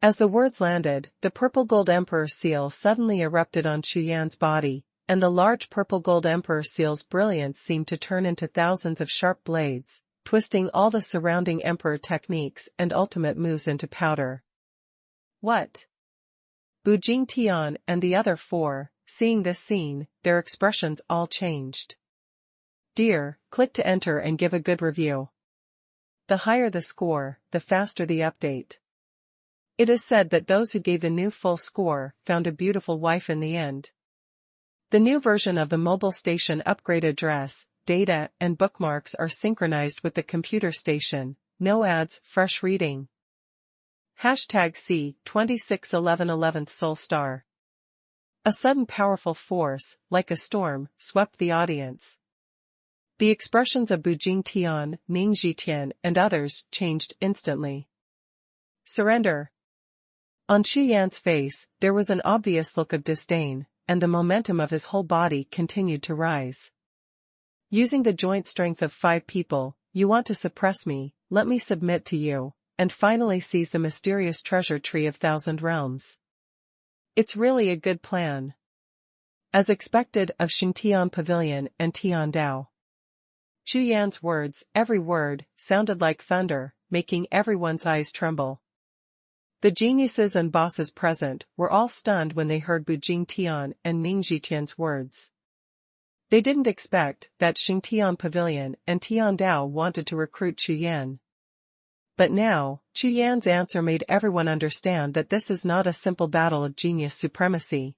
As the words landed, the purple gold emperor seal suddenly erupted on Chu Yan's body, and the large purple gold emperor seal's brilliance seemed to turn into thousands of sharp blades, twisting all the surrounding emperor techniques and ultimate moves into powder. What? Bu Jingtian and the other 4, seeing this scene, their expressions all changed. Dear, click to enter and give a good review. The higher the score, the faster the update. It is said that those who gave the new full score found a beautiful wife in the end. The new version of the mobile station upgrade address, data, and bookmarks are synchronized with the computer station. No ads, fresh reading. #C 261111th Soul Star. A sudden powerful force, like a storm, swept the audience. The expressions of Bu Jingtian, Ning Zhitian, and others changed instantly. Surrender. On Chu Yan's face, there was an obvious look of disdain, and the momentum of his whole body continued to rise. Using the joint strength of 5 people, you want to suppress me, let me submit to you, and finally seize the mysterious treasure tree of 1,000 realms. It's really a good plan. As expected of Xingtian Pavilion and Tian Dao. Chu Yan's words, every word, sounded like thunder, making everyone's eyes tremble. The geniuses and bosses present were all stunned when they heard Bu Jingtian and Ning Zhitian's words. They didn't expect that Xingtian Pavilion and Tian Dao wanted to recruit Chu Yan. But now, Chu Yan's answer made everyone understand that this is not a simple battle of genius supremacy.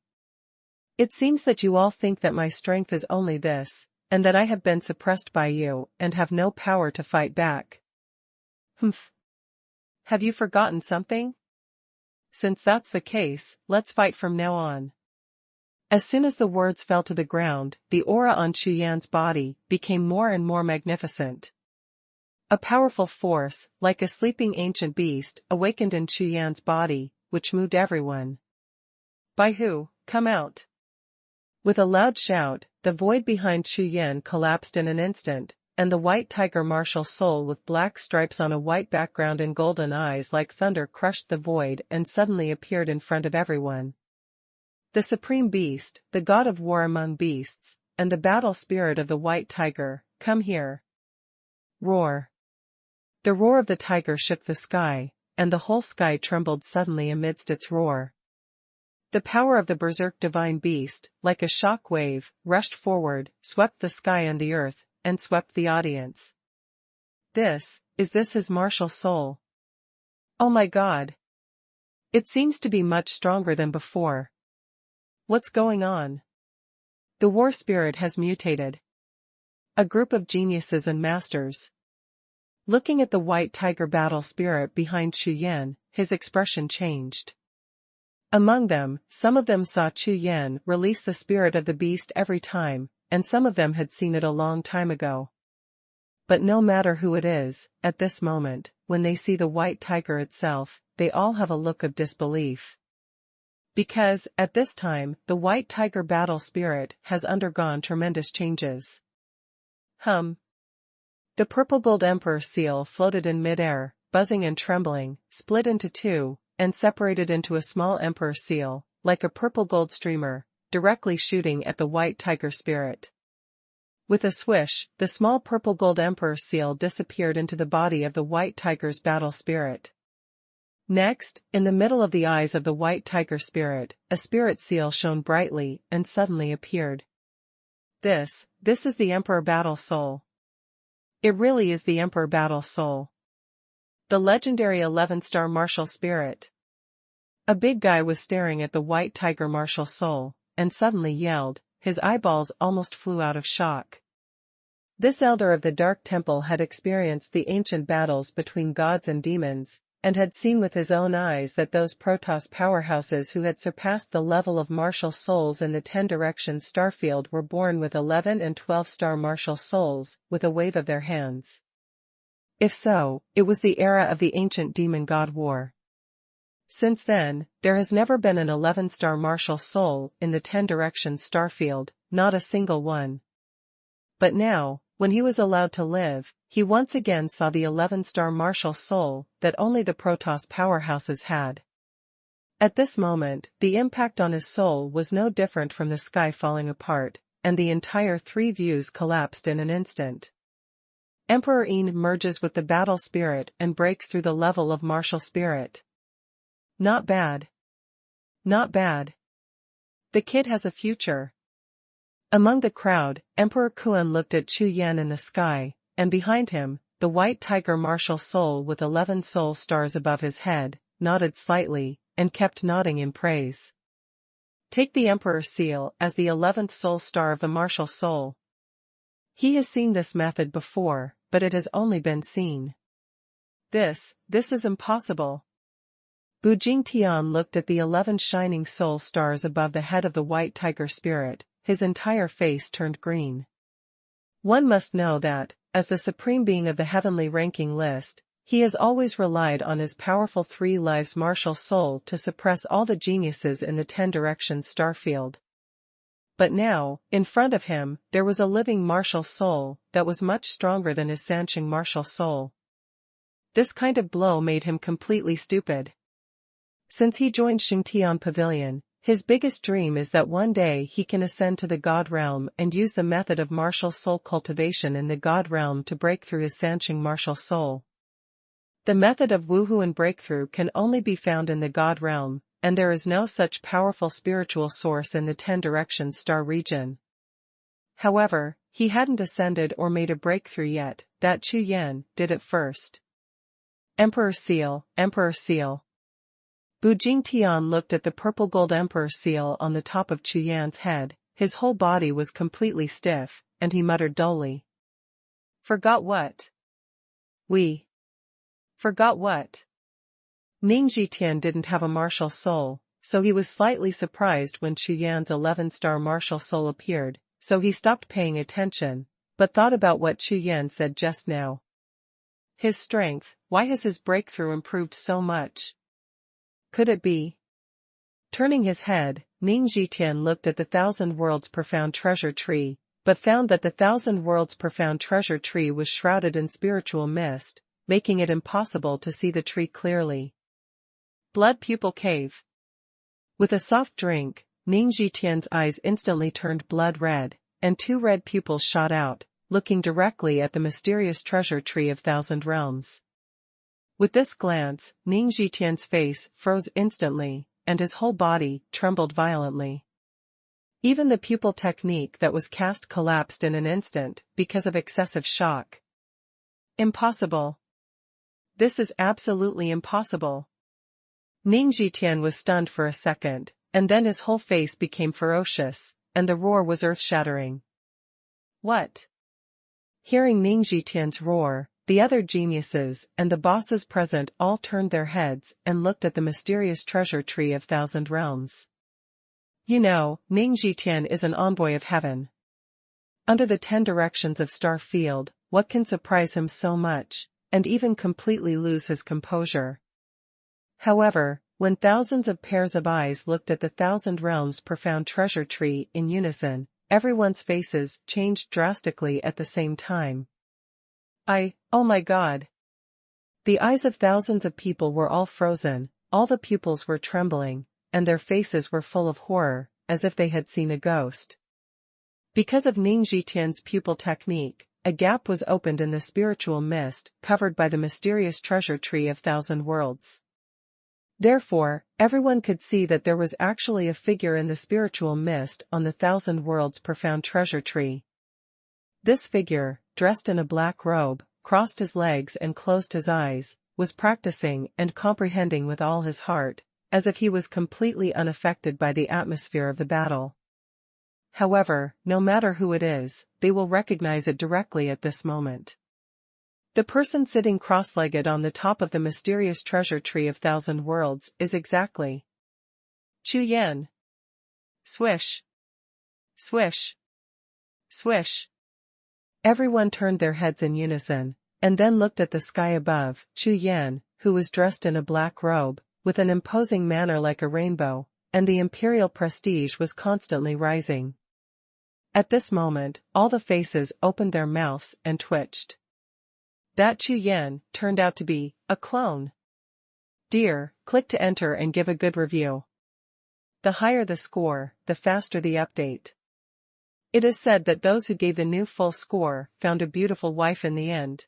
It seems that you all think that my strength is only this, and that I have been suppressed by you and have no power to fight back. Humph. Have you forgotten something? Since that's the case, let's fight from now on. As soon as the words fell to the ground, the aura on Chu Yan's body became more and more magnificent. A powerful force, like a sleeping ancient beast, awakened in Chu Yan's body, which moved everyone. By who? Come out. With a loud shout, the void behind Chu Yan collapsed in an instant, and the white tiger martial soul with black stripes on a white background and golden eyes like thunder crushed the void and suddenly appeared in front of everyone. The supreme beast, the god of war among beasts, and the battle spirit of the white tiger, come here. Roar. The roar of the tiger shook the sky, and the whole sky trembled suddenly amidst its roar. The power of the berserk divine beast, like a shock wave, rushed forward, swept the sky and the earth, and swept the audience. Is this his martial soul? Oh my God! It seems to be much stronger than before. What's going on? The war spirit has mutated. A group of geniuses and masters. Looking at the white tiger battle spirit behind Chu Yan, his expression changed. Among them, some of them saw Chu Yan release the spirit of the beast every time, and some of them had seen it a long time ago. But no matter who it is, at this moment, when they see the white tiger itself, they all have a look of disbelief. Because, at this time, the white tiger battle spirit has undergone tremendous changes. The purple gold emperor seal floated in midair, buzzing and trembling, split into two, and separated into a small emperor seal, like a purple gold streamer, directly shooting at the white tiger spirit. With a swish, the small purple gold emperor seal disappeared into the body of the white tiger's battle spirit. Next, in the middle of the eyes of the white tiger spirit, a spirit seal shone brightly and suddenly appeared. This is the Emperor Battle Soul. It really is the Emperor Battle Soul. The legendary 11-star martial spirit. A big guy was staring at the white tiger martial soul, and suddenly yelled, his eyeballs almost flew out of shock. This elder of the Dark Temple had experienced the ancient battles between gods and demons, and had seen with his own eyes that those Protoss powerhouses who had surpassed the level of martial souls in the 10 Directions starfield were born with 11 and 12-star martial souls, with a wave of their hands. If so, it was the era of the ancient demon god war. Since then, there has never been an 11-star martial soul in the 10 Directions starfield, not a single one. But now, when he was allowed to live, he once again saw the 11-star martial soul that only the Protoss powerhouses had. At this moment, the impact on his soul was no different from the sky falling apart, and the entire 3 views collapsed in an instant. Emperor Een merges with the battle spirit and breaks through the level of martial spirit. Not bad. Not bad. The kid has a future. Among the crowd, Emperor Xuan looked at Chu Yan in the sky, and behind him, the white tiger martial soul with 11 soul stars above his head, nodded slightly, and kept nodding in praise. Take the Emperor seal as the 11th soul star of the martial soul. He has seen this method before, but it has only been seen. This is impossible. Jiuxiao looked at the 11 shining soul stars above the head of the white tiger spirit, his entire face turned green. One must know that, as the supreme being of the heavenly ranking list, he has always relied on his powerful 3 lives martial soul to suppress all the geniuses in the 10 Directions starfield. But now, in front of him, there was a living martial soul that was much stronger than his Sanqing martial soul. This kind of blow made him completely stupid. Since he joined Xingtian Pavilion, his biggest dream is that one day he can ascend to the God realm and use the method of martial soul cultivation in the God realm to break through his Sanqing martial soul. The method of Wuhun breakthrough can only be found in the God realm, and there is no such powerful spiritual source in the 10 Directions star region. However, he hadn't ascended or made a breakthrough yet, that Chu Yan did it first. Emperor Seal, Emperor Seal. Jiuxiao looked at the purple gold emperor seal on the top of Chu Yan's head, his whole body was completely stiff, and he muttered dully. Forgot what? We. Forgot what? Jiuxiao didn't have a martial soul, so he was slightly surprised when Chu Yan's 11-star martial soul appeared, so he stopped paying attention, but thought about what Chu Yan said just now. His strength, why has his breakthrough improved so much? Could it be? Turning his head, Jiuxiao looked at the 1,000 Worlds Profound Treasure Tree, but found that the 1,000 Worlds Profound Treasure Tree was shrouded in spiritual mist, making it impossible to see the tree clearly. Blood Pupil Cave. With a soft drink, Jiuxiao's eyes instantly turned blood red, and 2 red pupils shot out, looking directly at the mysterious treasure tree of 1,000 realms. With this glance, Jiuxiao's face froze instantly, and his whole body trembled violently. Even the pupil technique that was cast collapsed in an instant because of excessive shock. Impossible. This is absolutely impossible. Jiuxiao was stunned for a second, and then his whole face became ferocious, and the roar was earth-shattering. What? Hearing Jiuxiao's roar, the other geniuses and the bosses present all turned their heads and looked at the mysterious treasure tree of 1,000 realms. You know, Jiuxiao is an envoy of heaven. Under the 10 Directions of Starfield, what can surprise him so much, and even completely lose his composure? However, when thousands of pairs of eyes looked at the Thousand Realms profound treasure tree in unison, everyone's faces changed drastically at the same time. Oh my God! The eyes of thousands of people were all frozen, all the pupils were trembling, and their faces were full of horror, as if they had seen a ghost. Because of Ning Zhitian's pupil technique, a gap was opened in the spiritual mist covered by the mysterious treasure tree of Thousand Worlds. Therefore, everyone could see that there was actually a figure in the spiritual mist on the Thousand Worlds profound treasure tree. This figure, dressed in a black robe, crossed his legs and closed his eyes, was practicing and comprehending with all his heart, as if he was completely unaffected by the atmosphere of the battle. However, no matter who it is, they will recognize it directly at this moment. The person sitting cross-legged on the top of the mysterious treasure tree of Thousand Worlds is exactly Chu Yan. Swish! Swish! Swish! Everyone turned their heads in unison, and then looked at the sky above. Chu Yan, who was dressed in a black robe, with an imposing manner like a rainbow, and the imperial prestige was constantly rising. At this moment, all the faces opened their mouths and twitched. That Chu Yan turned out to be a clone. Dear, click to enter and give a good review. The higher the score, the faster the update. It is said that those who gave the new full score found a beautiful wife in the end.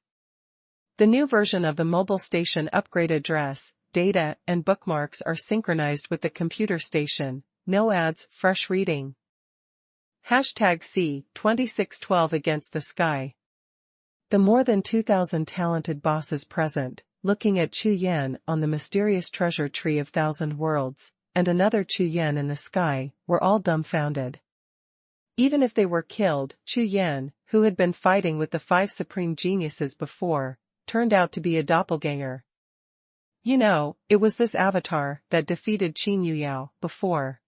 The new version of the mobile station upgrade address, data, and bookmarks are synchronized with the computer station. No ads, fresh reading. #C2612 Against the Sky. The more than 2,000 talented bosses present, looking at Chu Yan on the mysterious treasure tree of Thousand Worlds, and another Chu Yan in the sky, were all dumbfounded. Even if they were killed, Chu Yan, who had been fighting with the 5 supreme geniuses before, turned out to be a doppelganger. You know, it was this avatar that defeated Qin Yuyao before.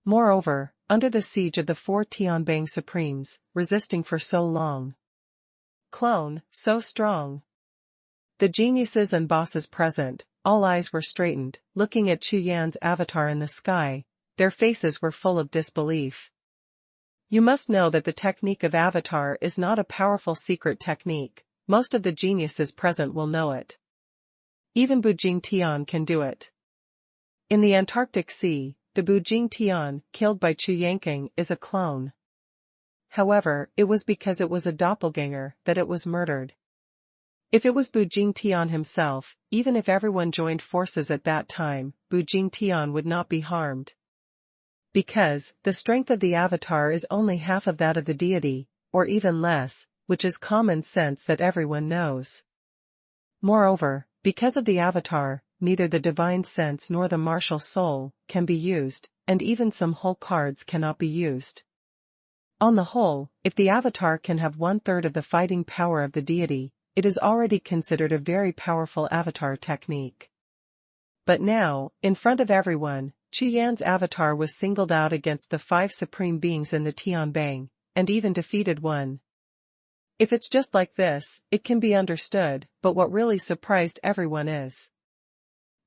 Moreover, under the siege of the 4 Tianbang Supremes, resisting for so long. Clone, so strong. The geniuses and bosses present, all eyes were straightened, looking at Chu Yan's avatar in the sky, their faces were full of disbelief. You must know that the technique of avatar is not a powerful secret technique, most of the geniuses present will know it. Even Bujing Tian can do it. In the Antarctic Sea, the Bujing Tian, killed by Chu Yanking, is a clone. However, it was because it was a doppelganger that it was murdered. If it was Bujing Tian himself, even if everyone joined forces at that time, Bujing Tian would not be harmed. Because, the strength of the avatar is only half of that of the deity, or even less, which is common sense that everyone knows. Moreover, because of the avatar, neither the divine sense nor the martial soul can be used, and even some whole cards cannot be used. On the whole, if the avatar can have 1/3 of the fighting power of the deity, it is already considered a very powerful avatar technique. But now, in front of everyone, Chu Yan's avatar was singled out against the 5 supreme beings in the Tianbang, and even defeated one. If it's just like this, it can be understood, but what really surprised everyone is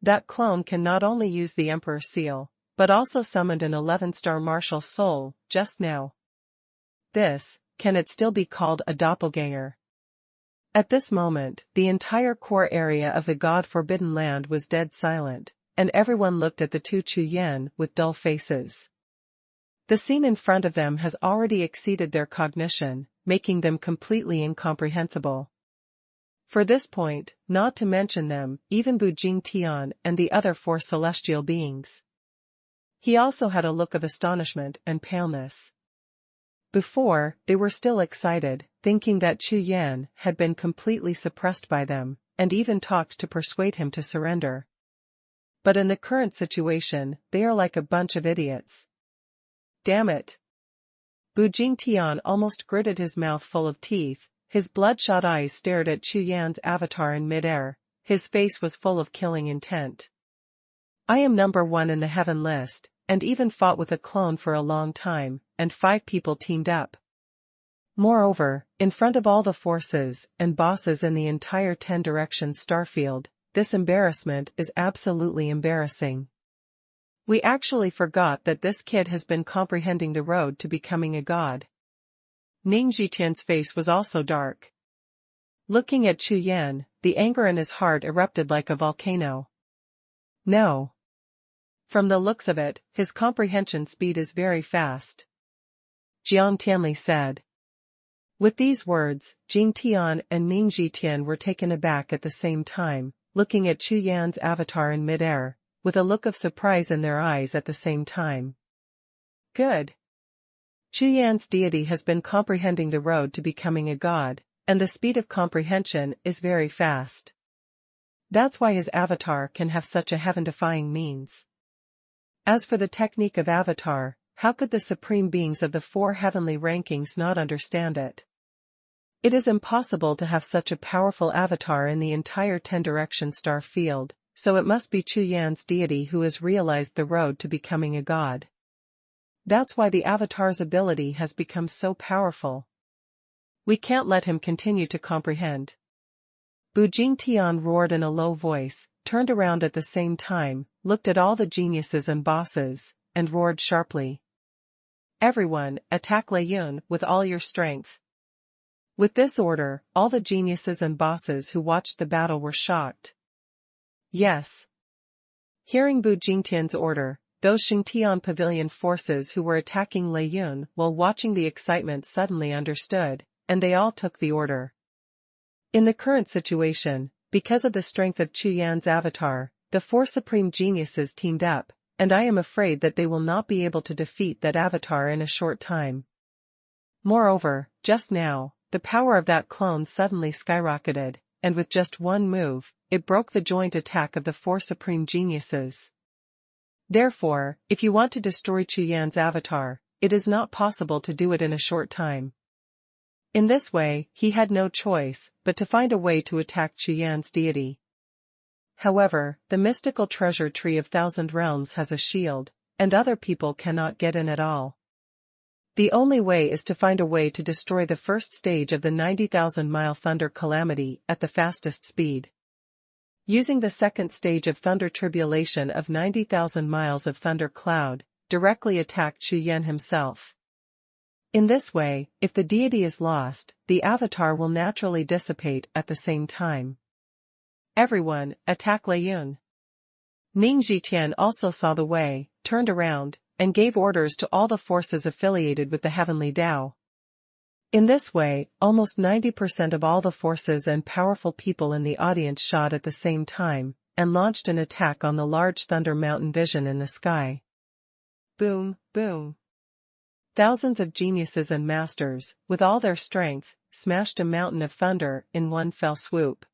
that clone can not only use the Emperor Seal, but also summoned an 11-star martial soul, just now. Can it still be called a doppelganger? At this moment, the entire core area of the God-forbidden land was dead silent, and everyone looked at the 2 Chu Yan with dull faces. The scene in front of them has already exceeded their cognition, making them completely incomprehensible. For this point, not to mention them, even Bujing Tian and the other 4 celestial beings. He also had a look of astonishment and paleness. Before, they were still excited, thinking that Chu Yan had been completely suppressed by them, and even talked to persuade him to surrender. But in the current situation, they are like a bunch of idiots. Damn it! Bujing Tian almost gritted his mouth full of teeth, his bloodshot eyes stared at Chu Yan's avatar in midair, his face was full of killing intent. I am number 1 in the heaven list, and even fought with a clone for a long time, and 5 people teamed up. Moreover, in front of all the forces and bosses in the entire 10 directions starfield, this embarrassment is absolutely embarrassing. We actually forgot that this kid has been comprehending the road to becoming a god. Ning Zhitian's face was also dark. Looking at Chu Yan, the anger in his heart erupted like a volcano. No. From the looks of it, his comprehension speed is very fast. Jiang Tianli said. With these words, Jing Tian and Ning Zhitian were taken aback at the same time, looking at Chu Yan's avatar in midair, with a look of surprise in their eyes at the same time. Good. Chu Yan's deity has been comprehending the road to becoming a god, and the speed of comprehension is very fast. That's why his avatar can have such a heaven-defying means. As for the technique of avatar, how could the supreme beings of the 4 heavenly rankings not understand it? It is impossible to have such a powerful avatar in the entire 10-direction star field, so it must be Chu Yan's deity who has realized the road to becoming a god. That's why the avatar's ability has become so powerful. We can't let him continue to comprehend. Bu Jingtian roared in a low voice, turned around at the same time, looked at all the geniuses and bosses, and roared sharply. Everyone, attack Lei Yun with all your strength. With this order, all the geniuses and bosses who watched the battle were shocked. Yes. Hearing Bu Jingtian's order, those Xingtian Pavilion forces who were attacking Lei Yun while watching the excitement suddenly understood, and they all took the order. In the current situation, because of the strength of Chu Yan's avatar, the 4 supreme geniuses teamed up, and I am afraid that they will not be able to defeat that avatar in a short time. Moreover, just now, the power of that clone suddenly skyrocketed, and with just one move, it broke the joint attack of the 4 supreme geniuses. Therefore, if you want to destroy Chu Yan's avatar, it is not possible to do it in a short time. In this way, he had no choice but to find a way to attack Chu Yan's deity. However, the mystical treasure tree of 1,000 realms has a shield, and other people cannot get in at all. The only way is to find a way to destroy the first stage of the 90,000-mile thunder calamity at the fastest speed. Using the second stage of thunder tribulation of 90,000 miles of thunder cloud, directly attack Chu Yan himself. In this way, if the deity is lost, the avatar will naturally dissipate at the same time. Everyone, attack Lei Yun. Ning Zhitian also saw the way, turned around, and gave orders to all the forces affiliated with the heavenly Tao. In this way, almost 90% of all the forces and powerful people in the audience shot at the same time, and launched an attack on the large thunder mountain vision in the sky. Boom, boom. Thousands of geniuses and masters, with all their strength, smashed a mountain of thunder in one fell swoop.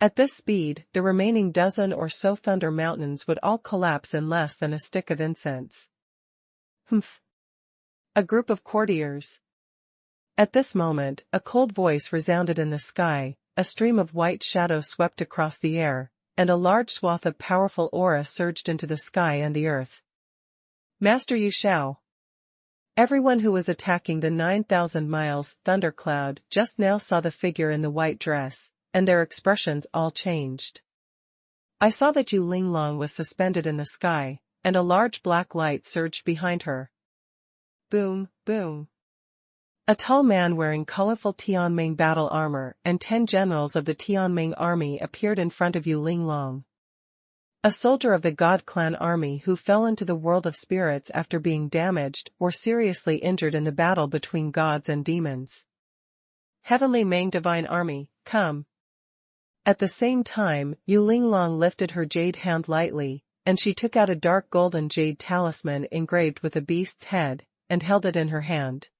At this speed, the remaining dozen or so thunder mountains would all collapse in less than a stick of incense. Humph. A group of courtiers. At this moment, a cold voice resounded in the sky, a stream of white shadow swept across the air, and a large swath of powerful aura surged into the sky and the earth. Master Jiuxiao. Everyone who was attacking the 9,000 miles thundercloud just now saw the figure in the white dress, and their expressions all changed. I saw that Yu Linglong was suspended in the sky, and a large black light surged behind her. Boom, boom. A tall man wearing colorful Tianming battle armor and 10 generals of the Tianming army appeared in front of Yu Linglong. A soldier of the God Clan army who fell into the world of spirits after being damaged or seriously injured in the battle between gods and demons. Heavenly Ming Divine Army, come. At the same time, Yu Linglong lifted her jade hand lightly, and she took out a dark golden jade talisman engraved with a beast's head, and held it in her hand.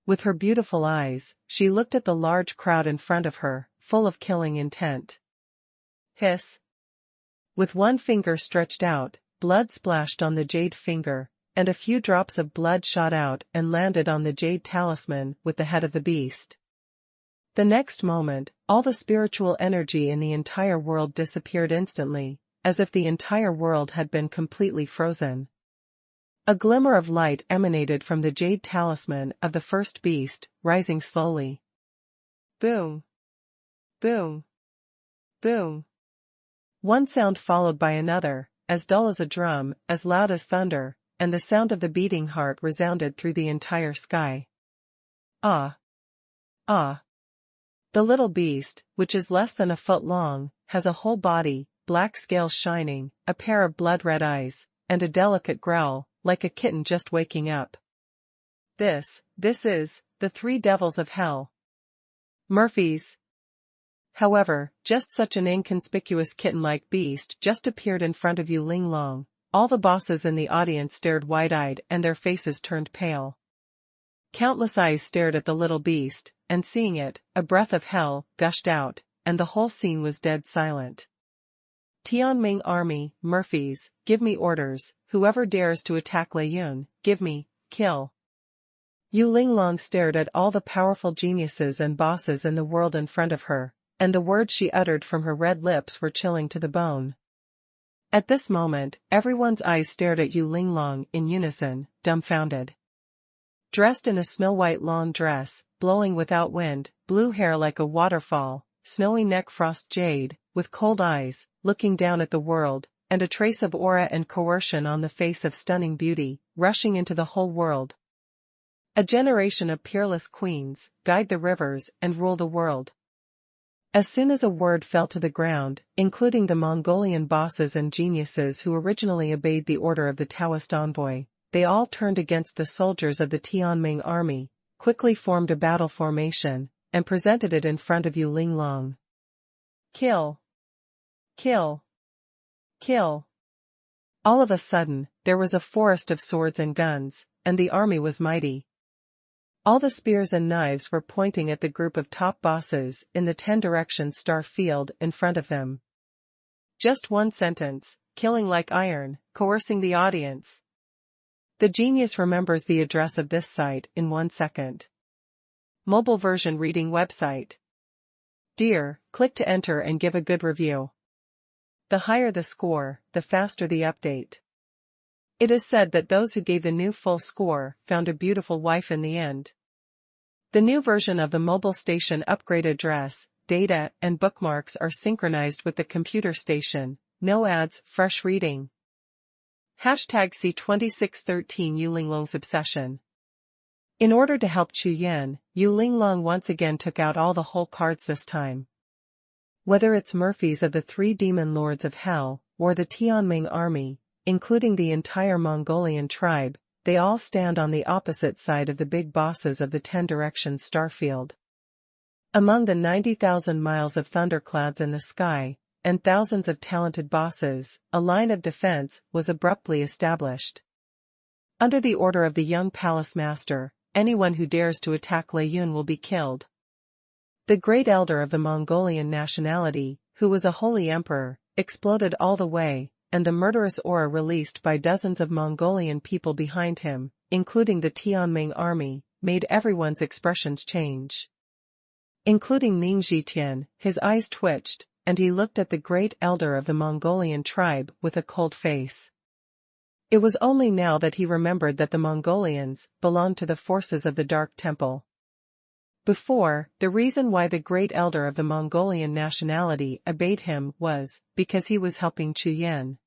With her beautiful eyes, she looked at the large crowd in front of her, full of killing intent. Hiss. With one finger stretched out, blood splashed on the jade finger, and a few drops of blood shot out and landed on the jade talisman with the head of the beast. The next moment, all the spiritual energy in the entire world disappeared instantly, as if the entire world had been completely frozen. A glimmer of light emanated from the jade talisman of the first beast, rising slowly. Boom. Boom. Boom. One sound followed by another, as dull as a drum, as loud as thunder, and the sound of the beating heart resounded through the entire sky. Ah! Ah! The little beast, which is less than a foot long, has a whole body, black scales shining, a pair of blood-red eyes, and a delicate growl, like a kitten just waking up. This is, the three devils of hell. Murphy's. However, just such an inconspicuous kitten-like beast just appeared in front of Yu Linglong. All the bosses in the audience stared wide-eyed and their faces turned pale. Countless eyes stared at the little beast, and seeing it, a breath of hell gushed out, and the whole scene was dead silent. Tianming Army, Murphys, give me orders. Whoever dares to attack Lei Yun, give me, kill. Yu Linglong stared at all the powerful geniuses and bosses in the world in front of her, and the words she uttered from her red lips were chilling to the bone. At this moment, everyone's eyes stared at Yu Linglong in unison, dumbfounded. Dressed in a snow-white lawn dress, blowing without wind, blue hair like a waterfall, snowy neck frost jade, with cold eyes, looking down at the world, and a trace of aura and coercion on the face of stunning beauty, rushing into the whole world. A generation of peerless queens, guide the rivers and rule the world. As soon as a word fell to the ground, including the Mongolian bosses and geniuses who originally obeyed the order of the Taoist envoy, they all turned against the soldiers of the Tianming army, quickly formed a battle formation, and presented it in front of Yu Linglong. Kill! Kill! Kill! All of a sudden, there was a forest of swords and guns, and the army was mighty. All the spears and knives were pointing at the group of top bosses in the 10 directions star field in front of them. Just one sentence, killing like iron, coercing the audience. The genius remembers the address of this site in 1 second. Mobile version reading website. Dear, click to enter and give a good review. The higher the score, the faster the update. It is said that those who gave the new full score found a beautiful wife in the end. The new version of the mobile station upgrade address, data, and bookmarks are synchronized with the computer station. No ads, fresh reading. Hashtag C2613 Yu Linglong's obsession. In order to help Chu Yan, Yu Linglong once again took out all the whole cards this time. Whether it's Murphys of the 3 demon lords of hell, or the Tianming army, including the entire Mongolian tribe, they all stand on the opposite side of the big bosses of the 10 directions starfield. Among the 90,000 miles of thunderclouds in the sky, and thousands of talented bosses, a line of defense was abruptly established. Under the order of the young palace master, anyone who dares to attack Lei Yun will be killed. The great elder of the Mongolian nationality, who was a holy emperor, exploded all the way, and the murderous aura released by dozens of Mongolian people behind him, including the Tianming army, made everyone's expressions change. Including Ning Zhitian, his eyes twitched, and he looked at the great elder of the Mongolian tribe with a cold face. It was only now that he remembered that the Mongolians belonged to the forces of the Dark Temple. Before, the reason why the great elder of the Mongolian nationality obeyed him was because he was helping Chu Yan.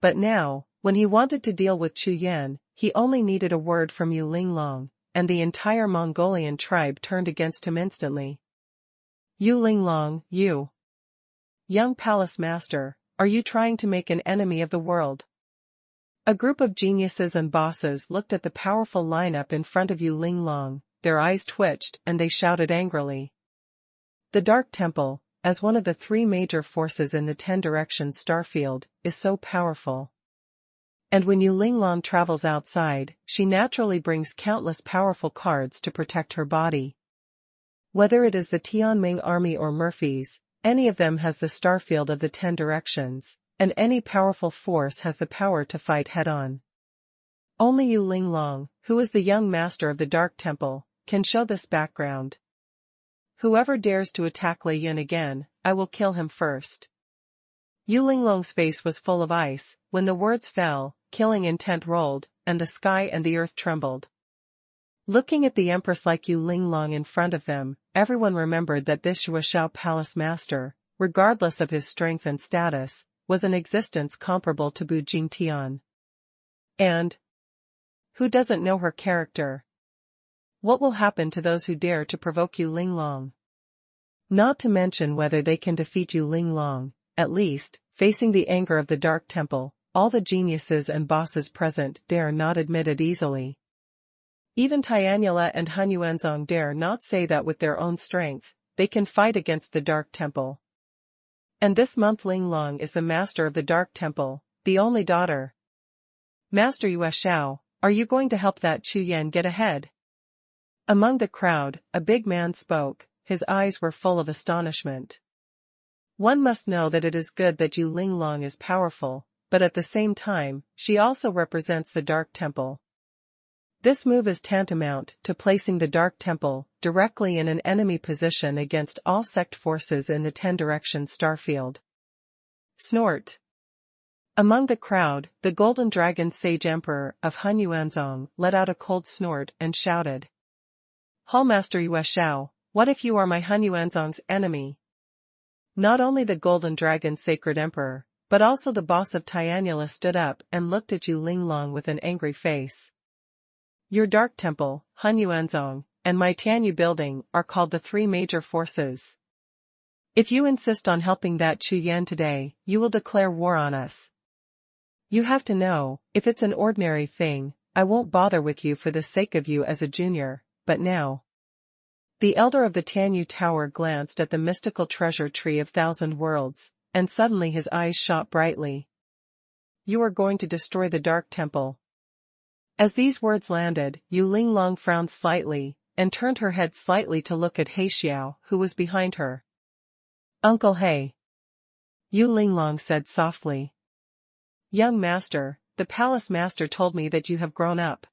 But now, when he wanted to deal with Chu Yan, he only needed a word from Yu Linglong, and the entire Mongolian tribe turned against him instantly. Yu Linglong, you. Young palace master, are you trying to make an enemy of the world? A group of geniuses and bosses looked at the powerful lineup in front of Yu Linglong, their eyes twitched and they shouted angrily. The Dark Temple, as one of the 3 major forces in the 10 directions starfield, is so powerful. And when Yu Linglong travels outside, she naturally brings countless powerful cards to protect her body. Whether it is the Tianming army or Murphys, any of them has the starfield of the 10 directions, and any powerful force has the power to fight head-on. Only Yu Linglong, who is the young master of the Dark Temple, can show this background. Whoever dares to attack Lei Yun again, I will kill him first. Yu Linglong's face was full of ice, when the words fell, killing intent rolled, and the sky and the earth trembled. Looking at the empress like Yu Linglong in front of them, everyone remembered that this Jiuxiao palace master, regardless of his strength and status, was an existence comparable to Bu Jingtian. And who doesn't know her character? What will happen to those who dare to provoke Yu Linglong? Not to mention whether they can defeat Yu Linglong, at least, facing the anger of the Dark Temple, all the geniuses and bosses present dare not admit it easily. Even Tianula and Han Yuanzong dare not say that with their own strength, they can fight against the Dark Temple. And this month Linglong is the master of the Dark Temple, the only daughter. Master Jiuxiao, are you going to help that Chu Yan get ahead? Among the crowd, a big man spoke, his eyes were full of astonishment. One must know that it is good that Yu Linglong is powerful, but at the same time, she also represents the Dark Temple. This move is tantamount to placing the Dark Temple directly in an enemy position against all sect forces in the 10-direction starfield. Snort. Among the crowd, the Golden Dragon Sage Emperor of Han Yuanzong let out a cold snort and shouted. Hallmaster Jiuxiao, what if you are my Han Yuanzong's enemy? Not only the Golden Dragon Sacred Emperor, but also the boss of Tianula stood up and looked at Yu Linglong with an angry face. Your Dark Temple, Han Yuanzong, and my Tianyu building are called the three major forces. If you insist on helping that Chu Yan today, you will declare war on us. You have to know, if it's an ordinary thing, I won't bother with you for the sake of you as a junior, but now. The elder of the Tianyu Tower glanced at the mystical treasure tree of Thousand Worlds, and suddenly his eyes shot brightly. You are going to destroy the Dark Temple. As these words landed, Yu Linglong frowned slightly, and turned her head slightly to look at Xiao, who was behind her. Uncle He. Yu Linglong said softly. Young master, the palace master told me that you have grown up.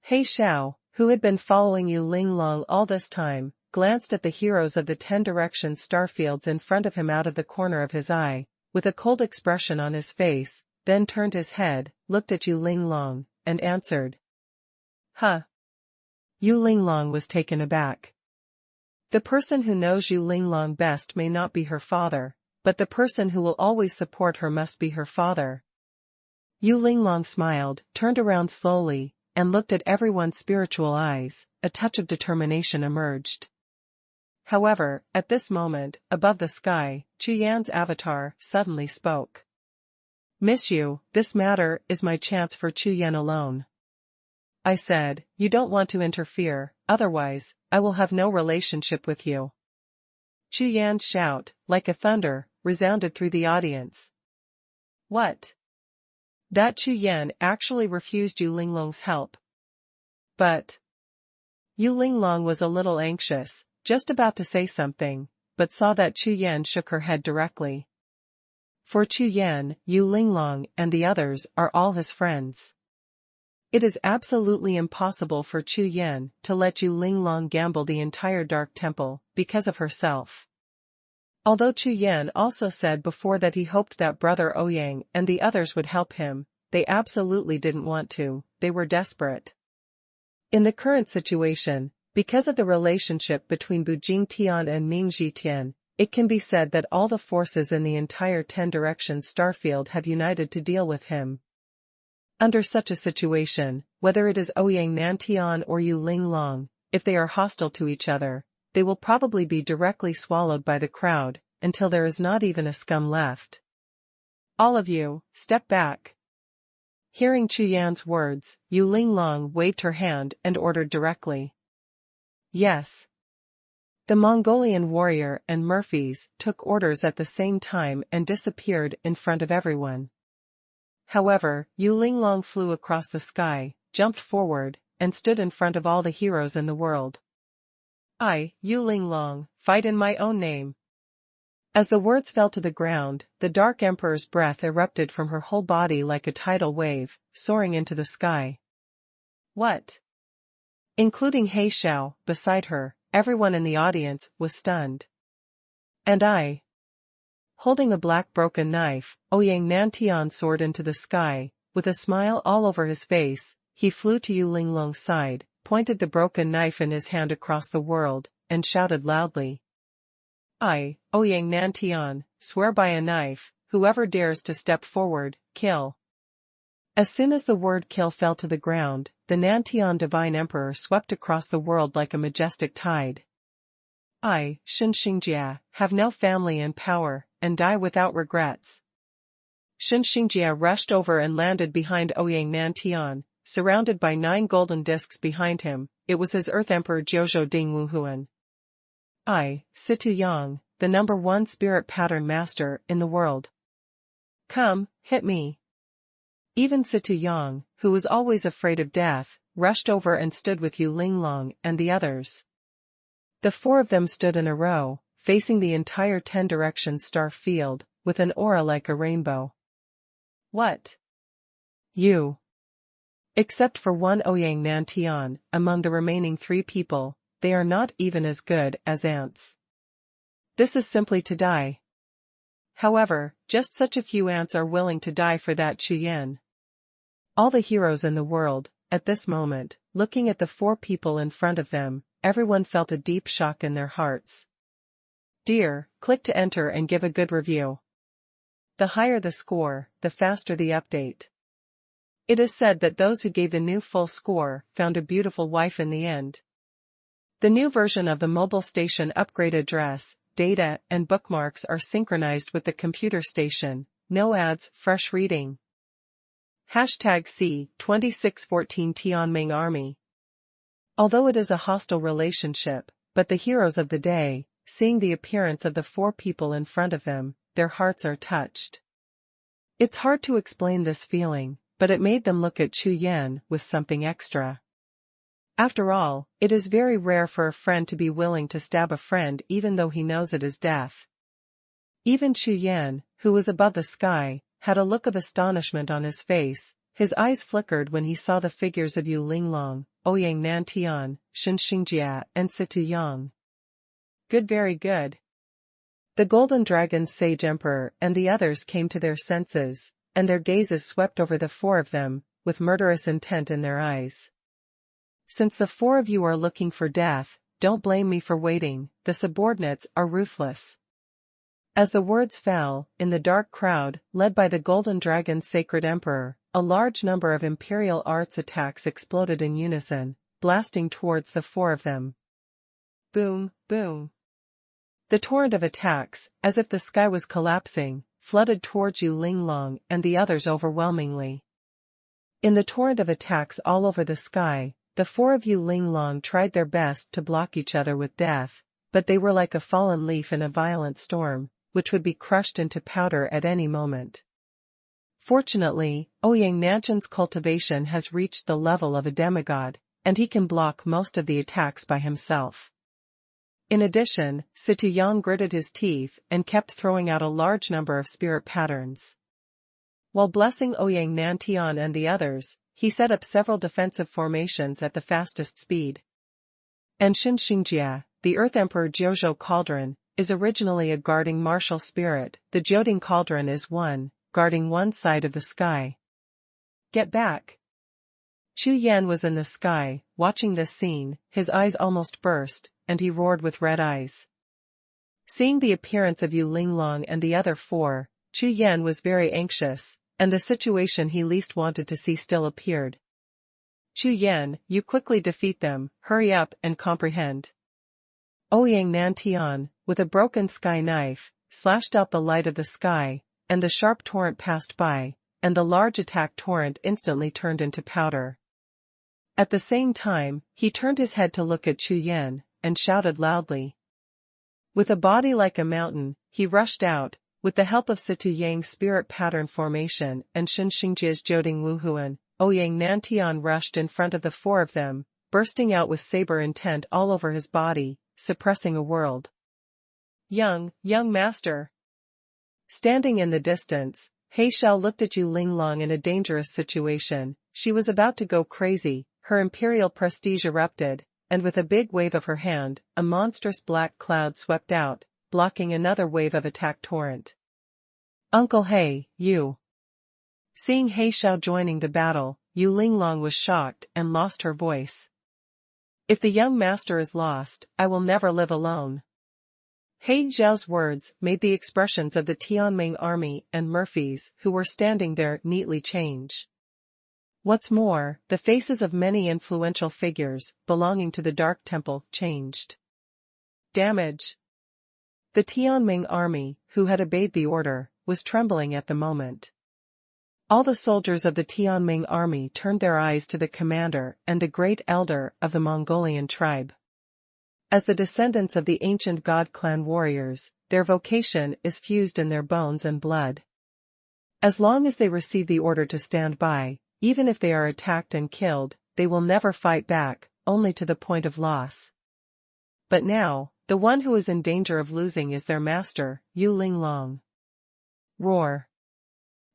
Xiao, who had been following Yu Linglong all this time, glanced at the heroes of the 10-direction starfields in front of him out of the corner of his eye, with a cold expression on his face, then turned his head, looked at Yu Linglong, and answered. Huh. Yu Linglong was taken aback. The person who knows Yu Linglong best may not be her father, but the person who will always support her must be her father. Yu Linglong smiled, turned around slowly, and looked at everyone's spiritual eyes. A touch of determination emerged. However, at this moment, above the sky, Chu Yan's avatar suddenly spoke. Miss Yu, this matter is my chance for Chu Yan alone. I said, you don't want to interfere, otherwise, I will have no relationship with you. Chu Yan's shout, like a thunder, resounded through the audience. What? That Chu Yan actually refused Yu Linglong's help. But Yu Linglong was a little anxious, just about to say something, but saw that Chu Yan shook her head directly. For Chu Yan, Yu Linglong and the others are all his friends. It is absolutely impossible for Chu Yan to let Yu Linglong gamble the entire Dark Temple because of herself. Although Chu Yan also said before that he hoped that Brother Ouyang and the others would help him, they absolutely didn't want to, they were desperate. In the current situation, because of the relationship between Bu Jingtian and Ming Zhitian, it can be said that all the forces in the entire 10-direction starfield have united to deal with him. Under such a situation, whether it is Ouyang Nantian or Yu Linglong, if they are hostile to each other, they will probably be directly swallowed by the crowd, until there is not even a scum left. All of you, step back. Hearing Chu Yan's words, Yu Linglong waved her hand and ordered directly. Yes. The Mongolian warrior and Murphys took orders at the same time and disappeared in front of everyone. However, Yu Linglong flew across the sky, jumped forward, and stood in front of all the heroes in the world. I, Yu Linglong, fight in my own name. As the words fell to the ground, the Dark Emperor's breath erupted from her whole body like a tidal wave, soaring into the sky. What? Including Xiao, beside her, everyone in the audience was stunned. And I. Holding a black broken knife, Ouyang Nantian soared into the sky, with a smile all over his face. He flew to Yu Linglong's side, pointed the broken knife in his hand across the world, and shouted loudly. I, Ouyang Nantian, swear by a knife, whoever dares to step forward, kill. As soon as the word kill fell to the ground, the Nantian Divine Emperor swept across the world like a majestic tide. I, Xinxingjia, have no family and power, and die without regrets. Xinxingjia rushed over and landed behind Ouyang Nantian, surrounded by 9 golden discs behind him. It was his Earth Emperor Jiuxiao Ding Wuhun. I, Situ Yang, the #1 spirit pattern master in the world. Come, hit me. Even Situ Yang, who was always afraid of death, rushed over and stood with Yu Linglong and the others. The 4 of them stood in a row, facing the entire 10-direction star field, with an aura like a rainbow. What? You. Except for one Ouyang Nantian, among the remaining 3 people, they are not even as good as ants. This is simply to die. However, just such a few ants are willing to die for that Chu Yan. All the heroes in the world, at this moment, looking at the 4 people in front of them, everyone felt a deep shock in their hearts. Dear, click to enter and give a good review. The higher the score, the faster the update. It is said that those who gave the new full score found a beautiful wife in the end. The new version of the mobile station upgrade address, data, and bookmarks are synchronized with the computer station. No ads, fresh reading. #C2614 Tianming Army. Although it is a hostile relationship, but the heroes of the day, seeing the appearance of the 4 people in front of them, their hearts are touched. It's hard to explain this feeling, but it made them look at Chu Yan with something extra. After all, it is very rare for a friend to be willing to stab a friend even though he knows it is death. Even Chu Yan, who was above the sky, had a look of astonishment on his face. His eyes flickered when he saw the figures of Yu Linglong, Ouyang Nantian, Xinxingjia, and Situ Yang. Good, very good. The Golden Dragon's Sage Emperor and the others came to their senses, and their gazes swept over the 4 of them, with murderous intent in their eyes. Since the 4 of you are looking for death, don't blame me for waiting, the subordinates are ruthless. As the words fell, in the dark crowd, led by the Golden Dragon's Sacred Emperor, a large number of Imperial Arts attacks exploded in unison, blasting towards the 4 of them. Boom, boom. The torrent of attacks, as if the sky was collapsing, flooded towards Yu Linglong and the others overwhelmingly. In the torrent of attacks all over the sky, the 4 of Yu Linglong tried their best to block each other with death, but they were like a fallen leaf in a violent storm, which would be crushed into powder at any moment. Fortunately, Ouyang Nantian's cultivation has reached the level of a demigod, and he can block most of the attacks by himself. In addition, Situ Yang gritted his teeth and kept throwing out a large number of spirit patterns. While blessing Ouyang Nantian and the others, he set up several defensive formations at the fastest speed. And Xinxingjia, the Earth Emperor Jiuxiao Cauldron, is originally a guarding martial spirit. The Jiuding Cauldron is one, guarding one side of the sky. Get back! Chu Yan was in the sky, watching this scene, his eyes almost burst, and he roared with red eyes. Seeing the appearance of Yu Linglong and the other 4, Chu Yan was very anxious, and the situation he least wanted to see still appeared. Chu Yan, you quickly defeat them, hurry up and comprehend. Ouyang Nantian, with a broken sky knife, slashed out the light of the sky, and the sharp torrent passed by, and the large attack torrent instantly turned into powder. At the same time, he turned his head to look at Chu Yan, and shouted loudly. With a body like a mountain, he rushed out, with the help of Situ Yang's spirit pattern formation and Xinxingjia's Jiuding Wuhun. Ouyang Nantian rushed in front of the 4 of them, bursting out with saber intent all over his body, suppressing a world. Young master. Standing in the distance, He Xiao looked at Yu Linglong in a dangerous situation. She was about to go crazy, her imperial prestige erupted, and with a big wave of her hand, a monstrous black cloud swept out, blocking another wave of attack torrent. Uncle He, you. Seeing He Xiao joining the battle, Yu Linglong was shocked and lost her voice. If the young master is lost, I will never live alone. He Jiao's words made the expressions of the Tianming army and Murphy's who were standing there neatly change. What's more, the faces of many influential figures belonging to the Dark Temple changed. Damage. The Tianming army, who had obeyed the order, was trembling at the moment. All the soldiers of the Tianming army turned their eyes to the commander and the great elder of the Mongolian tribe. As the descendants of the ancient God clan warriors, their vocation is fused in their bones and blood. As long as they receive the order to stand by, even if they are attacked and killed, they will never fight back, only to the point of loss. But now, the one who is in danger of losing is their master, Yu Linglong. Roar.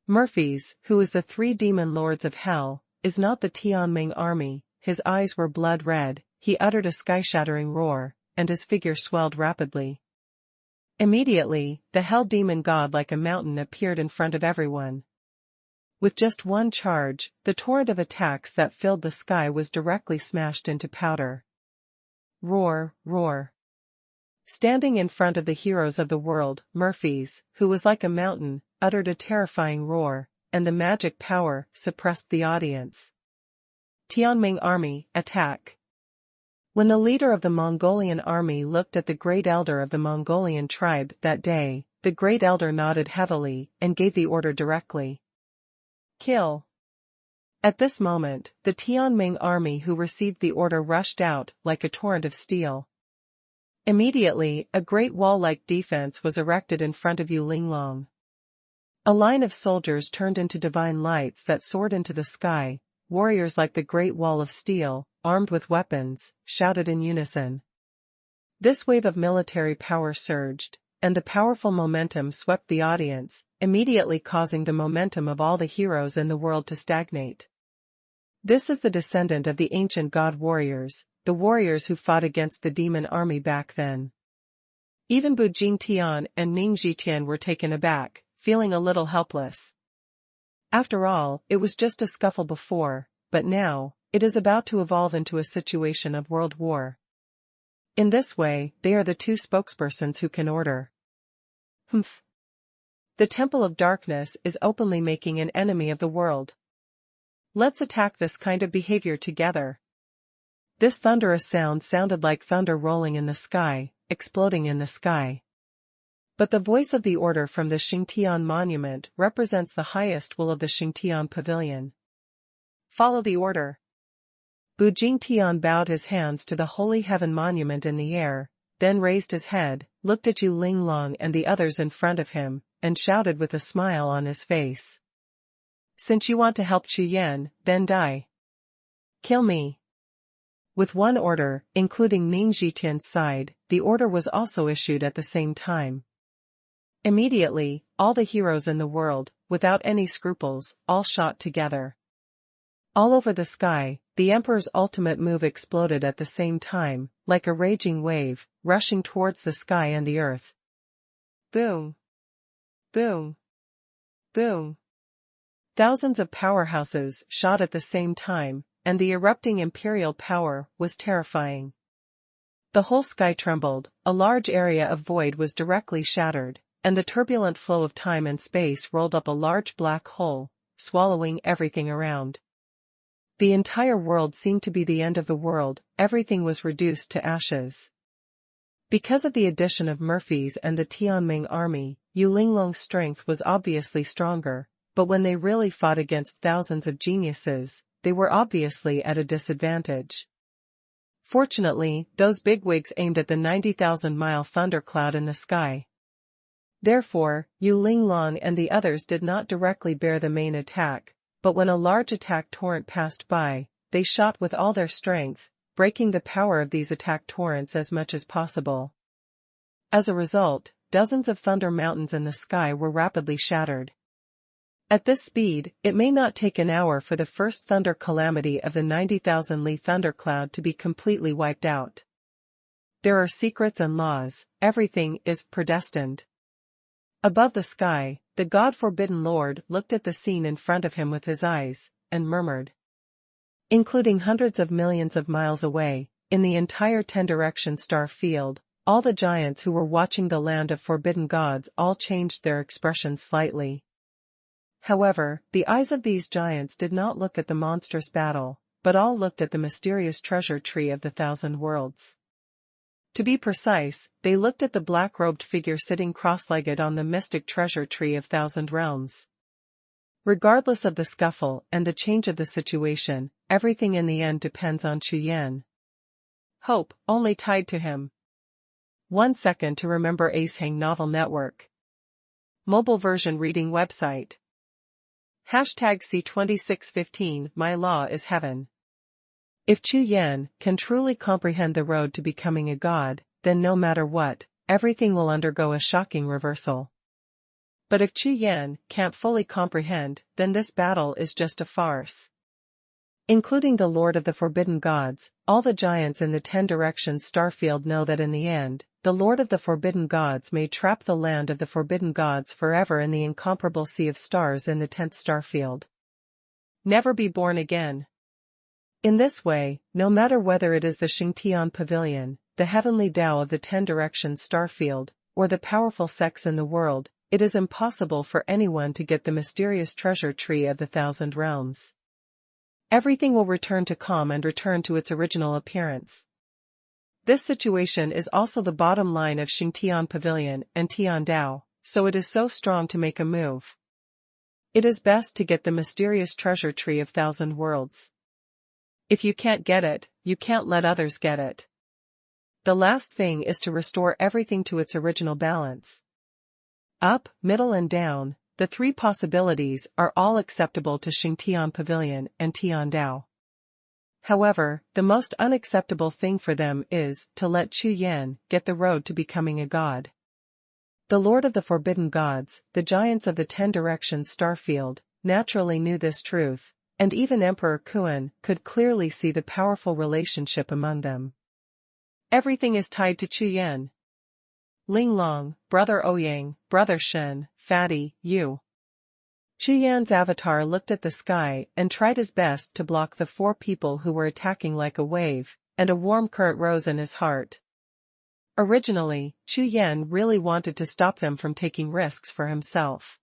Murphy's, who is the 3 demon lords of hell, is not the Tianming army. His eyes were blood red, he uttered a sky-shattering roar, and his figure swelled rapidly. Immediately, the hell demon god like a mountain appeared in front of everyone. With just one charge, the torrent of attacks that filled the sky was directly smashed into powder. Roar, roar. Standing in front of the heroes of the world, Murphy's, who was like a mountain, uttered a terrifying roar, and the magic power suppressed the audience. Tianming army, attack. When the leader of the Mongolian army looked at the great elder of the Mongolian tribe that day, the great elder nodded heavily and gave the order directly. Kill. At this moment, the Tianming army who received the order rushed out like a torrent of steel. Immediately, a great wall-like defense was erected in front of Yu Linglong. A line of soldiers turned into divine lights that soared into the sky. Warriors like the Great Wall of Steel, armed with weapons, shouted in unison. This wave of military power surged, and the powerful momentum swept the audience, immediately causing the momentum of all the heroes in the world to stagnate. This is the descendant of the ancient god warriors, the warriors who fought against the demon army back then. Even Bu Jingtian and Ning Zhitian were taken aback, feeling a little helpless. After all, it was just a scuffle before, but now, it is about to evolve into a situation of world war. In this way, they are the 2 spokespersons who can order. Humph. The Temple of Darkness is openly making an enemy of the world. Let's attack this kind of behavior together. This thunderous sound sounded like thunder rolling in the sky, exploding in the sky. But the voice of the order from the Xingtian monument represents the highest will of the Xingtian pavilion. Follow the order. Bu Jingtian bowed his hands to the holy heaven monument in the air, then raised his head, looked at Yu Linglong and the others in front of him, and shouted with a smile on his face. Since you want to help Chu Yan, then die. Kill me. With one order, including Ning Zhitian's side, the order was also issued at the same time. Immediately, all the heroes in the world, without any scruples, all shot together. All over the sky, the Emperor's ultimate move exploded at the same time, like a raging wave, rushing towards the sky and the earth. Boom! Boom! Boom! Thousands of powerhouses shot at the same time, and the erupting imperial power was terrifying. The whole sky trembled, a large area of void was directly shattered, and the turbulent flow of time and space rolled up a large black hole, swallowing everything around. The entire world seemed to be the end of the world, everything was reduced to ashes. Because of the addition of Murphy's and the Tianming army, Yu Linglong's strength was obviously stronger, but when they really fought against thousands of geniuses, they were obviously at a disadvantage. Fortunately, those bigwigs aimed at the 90,000-mile thundercloud in the sky. Therefore, Yu Linglong and the others did not directly bear the main attack, but when a large attack torrent passed by, they shot with all their strength, breaking the power of these attack torrents as much as possible. As a result, dozens of thunder mountains in the sky were rapidly shattered. At this speed, it may not take an hour for the first thunder calamity of the 90,000-li thundercloud to be completely wiped out. There are secrets and laws, everything is predestined. Above the sky, the God-forbidden Lord looked at the scene in front of him with his eyes, and murmured. Including hundreds of millions of miles away, in the entire 10-direction star field, all the giants who were watching the land of forbidden gods all changed their expression slightly. However, the eyes of these giants did not look at the monstrous battle, but all looked at the mysterious treasure tree of the Thousand Worlds. To be precise, they looked at the black-robed figure sitting cross-legged on the mystic treasure tree of Thousand Realms. Regardless of the scuffle and the change of the situation, everything in the end depends on Chu Yan. Hope, only tied to him. 1 second to remember. Acehang Novel Network. Mobile version reading website. #C2615 My law is heaven. If Chu Yan can truly comprehend the road to becoming a god, then no matter what, everything will undergo a shocking reversal. But if Chu Yan can't fully comprehend, then this battle is just a farce. Including the Lord of the Forbidden Gods, all the giants in the 10 Directions starfield know that in the end, the Lord of the Forbidden Gods may trap the land of the Forbidden Gods forever in the incomparable sea of stars in the 10th starfield. Never be born again. In this way, no matter whether it is the Xingtian Pavilion, the heavenly Tao of the 10 Directions starfield, or the powerful sex in the world, it is impossible for anyone to get the mysterious treasure tree of the Thousand Realms. Everything will return to calm and return to its original appearance. This situation is also the bottom line of Xingtian Pavilion and Tian Dao, so it is so strong to make a move. It is best to get the mysterious treasure tree of Thousand Worlds. If you can't get it, you can't let others get it. The last thing is to restore everything to its original balance. Up, middle and down, the 3 possibilities are all acceptable to Xingtian Pavilion and Tian Dao. However, the most unacceptable thing for them is to let Chu Yan get the road to becoming a god. The Lord of the Forbidden Gods, the giants of the 10 Directions starfield, naturally knew this truth, and even Emperor Kuan could clearly see the powerful relationship among them. Everything is tied to Chu Yan. Ling Long, Brother Ouyang, Brother Shen, Fatty, you. Chu Yan's avatar looked at the sky and tried his best to block the 4 people who were attacking like a wave, and a warm current rose in his heart. Originally, Chu Yan really wanted to stop them from taking risks for himself.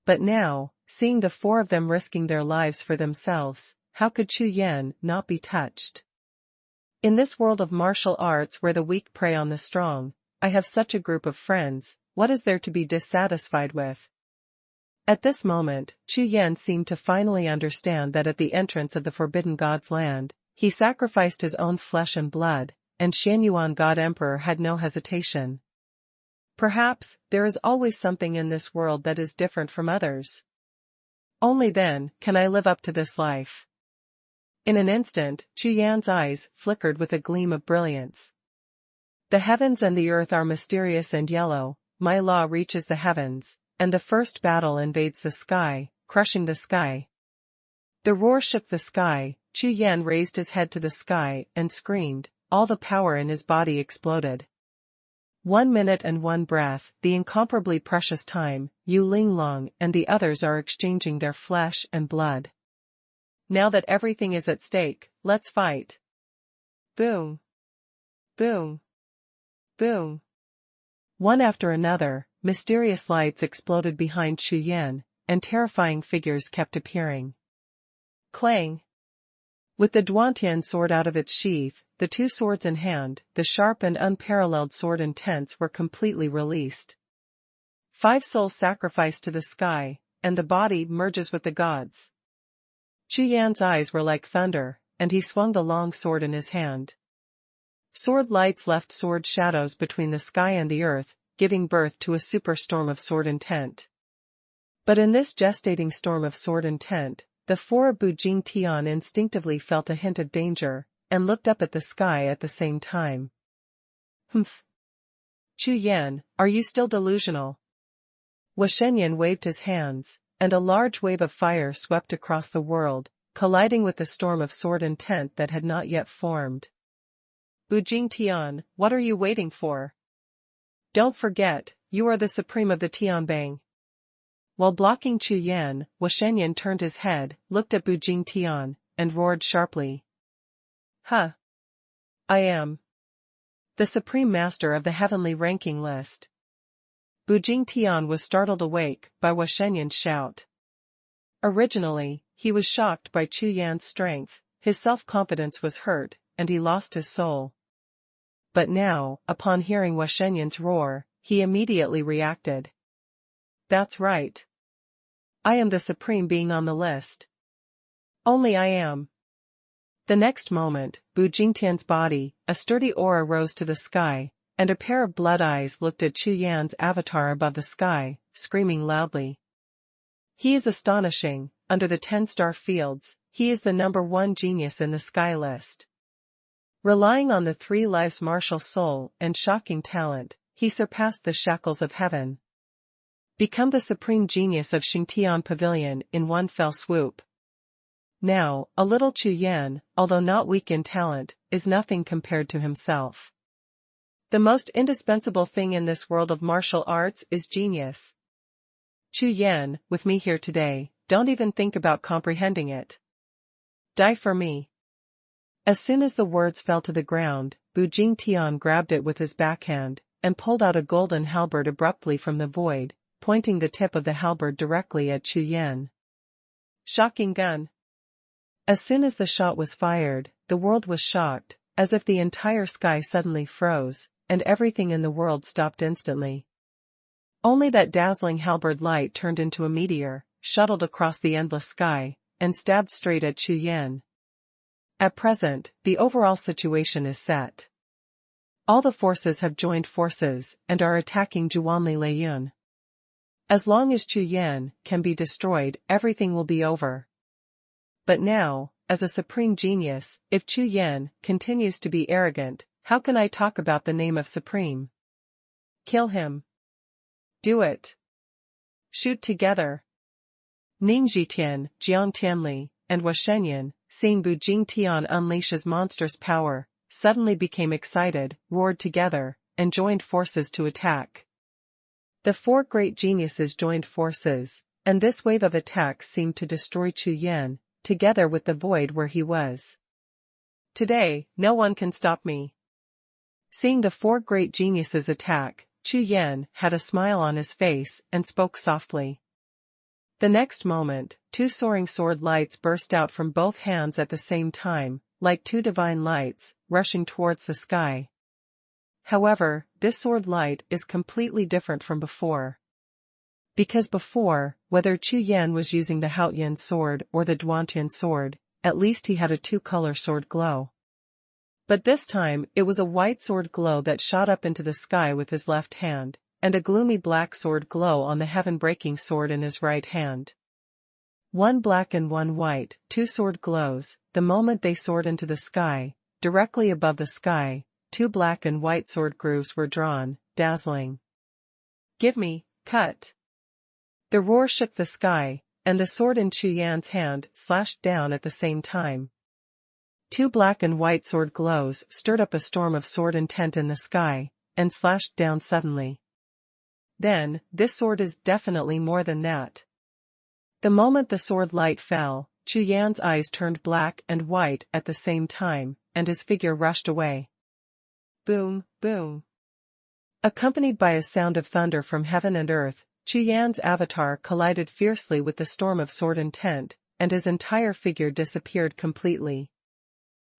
But now, seeing the 4 of them risking their lives for themselves, how could Chu Yan not be touched? In this world of martial arts where the weak prey on the strong, I have such a group of friends, what is there to be dissatisfied with? At this moment, Chu Yan seemed to finally understand that at the entrance of the Forbidden God's land, he sacrificed his own flesh and blood, and Xuanhuan God Emperor had no hesitation. Perhaps, there is always something in this world that is different from others. Only then can I live up to this life. In an instant, Chu Yan's eyes flickered with a gleam of brilliance. The heavens and the earth are mysterious and yellow, my law reaches the heavens, and the first battle invades the sky, crushing the sky. The roar shook the sky. Chu Yan raised his head to the sky and screamed, all the power in his body exploded. 1 minute and 1 breath, the incomparably precious time, Yu Ling Long and the others are exchanging their flesh and blood. Now that everything is at stake, let's fight. Boom. Boom. Boom. One after another, mysterious lights exploded behind Chu Yan, and terrifying figures kept appearing. Clang. With the Duantian sword out of its sheath, the 2 swords in hand, the sharp and unparalleled sword intents were completely released. 5 souls sacrificed to the sky, and the body merges with the gods. Chu Yan's eyes were like thunder, and he swung the long sword in his hand. Sword lights left sword shadows between the sky and the earth, giving birth to a superstorm of sword intent. But in this gestating storm of sword intent, the 4 Bujing Tian instinctively felt a hint of danger, and looked up at the sky at the same time. Humph. Chu Yan, are you still delusional? Wuhun waved his hands, and a large wave of fire swept across the world, colliding with the storm of sword intent that had not yet formed. Bujing Tian, what are you waiting for? Don't forget, you are the supreme of the Tianbang. While blocking Chu Yan, Wuhun turned his head, looked at Bujing Tian, and roared sharply. Huh. I am. the supreme master of the heavenly ranking list. Bujing Tian was startled awake by Wuhun shout. Originally, he was shocked by Chu Yan's strength, his self-confidence was hurt, and he lost his soul. But now, upon hearing Wuhun's roar, he immediately reacted. That's right. I am the supreme being on the list. Only I am. The next moment, Bujing Tian's body, a sturdy aura rose to the sky, and a pair of blood eyes looked at Chu Yan's avatar above the sky, screaming loudly. He is astonishing, under the 10-star fields, he is the #1 genius in the sky list. Relying on the 3 lives martial soul and shocking talent, he surpassed the shackles of heaven. Become the supreme genius of Xingtian Pavilion in one fell swoop. Now, a little Chu Yan, although not weak in talent, is nothing compared to himself. The most indispensable thing in this world of martial arts is genius. Chu Yan, with me here today, don't even think about comprehending it. Die for me. As soon as the words fell to the ground, Bujing Tian grabbed it with his backhand, and pulled out a golden halberd abruptly from the void, pointing the tip of the halberd directly at Chu Yan. Shocking gun. As soon as the shot was fired, the world was shocked, as if the entire sky suddenly froze, and everything in the world stopped instantly. Only that dazzling halberd light turned into a meteor, shuttled across the endless sky, and stabbed straight at Chu Yan. At present, the overall situation is set. All the forces have joined forces and are attacking Zhuanli Leiyun. As long as Chu Yan can be destroyed, everything will be over. But now, as a supreme genius, if Chu Yan continues to be arrogant, how can I talk about the name of supreme? Kill him. Do it. Shoot together. Ning Zhitian, Jiang Tianli, and Wuhun, seeing Bujing Tian unleash his monstrous power, suddenly became excited, roared together, and joined forces to attack. The 4 great geniuses joined forces, and this wave of attacks seemed to destroy Chu Yan, together with the void where he was. Today, no one can stop me. Seeing the 4 great geniuses attack, Chu Yan had a smile on his face and spoke softly. The next moment, 2 soaring sword lights burst out from both hands at the same time, like 2 divine lights, rushing towards the sky. However, this sword light is completely different from before. Because before, whether Chu Yan was using the Haoyan sword or the Duantian sword, at least he had a 2-color sword glow. But this time it was a white sword glow that shot up into the sky with his left hand, and a gloomy black sword glow on the heaven-breaking sword in his right hand. 1 black and 1 white, 2 sword glows, the moment they soared into the sky, directly above the sky, 2 black and white sword grooves were drawn, dazzling. Give me, cut. The roar shook the sky, and the sword in Chu Yan's hand slashed down at the same time. 2 black and white sword glows stirred up a storm of sword intent in the sky, and slashed down suddenly. Then, this sword is definitely more than that. The moment the sword light fell, Chu Yan's eyes turned black and white at the same time, and his figure rushed away. Boom, boom. Accompanied by a sound of thunder from heaven and earth, Chu Yan's avatar collided fiercely with the storm of sword intent, and his entire figure disappeared completely.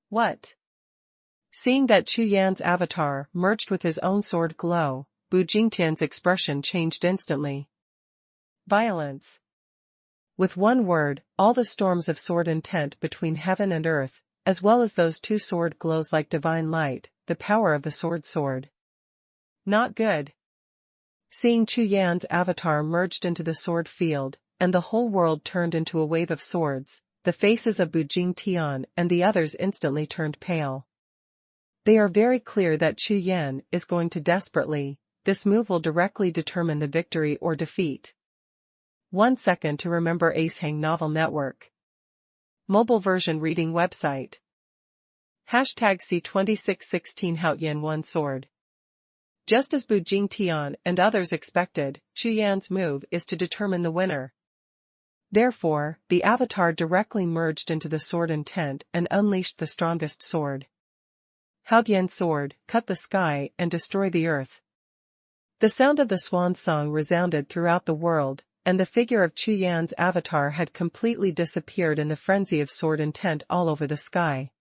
What? Seeing that Chu Yan's avatar merged with his own sword glow, Bujing Tian's expression changed instantly. Violence. With one word, all the storms of sword intent between heaven and earth, as well as those 2 sword glows like divine light, the power of the sword. Not good. Seeing Chu Yan's avatar merged into the sword field, and the whole world turned into a wave of swords, the faces of Bujing Tian and the others instantly turned pale. They are very clear that Chu Yan is going to desperately. This move will directly determine the victory or defeat. 1 second to remember. Acehang Novel Network. Mobile version reading website. #C2616 Haoyan 1 sword. Just as Bujing Tian and others expected, Chu Yan's move is to determine the winner. Therefore, the avatar directly merged into the sword intent and unleashed the strongest sword. Haodian sword, cut the sky and destroy the earth. The sound of the swan song resounded throughout the world, and the figure of Chu Yan's avatar had completely disappeared in the frenzy of sword intent all over the sky.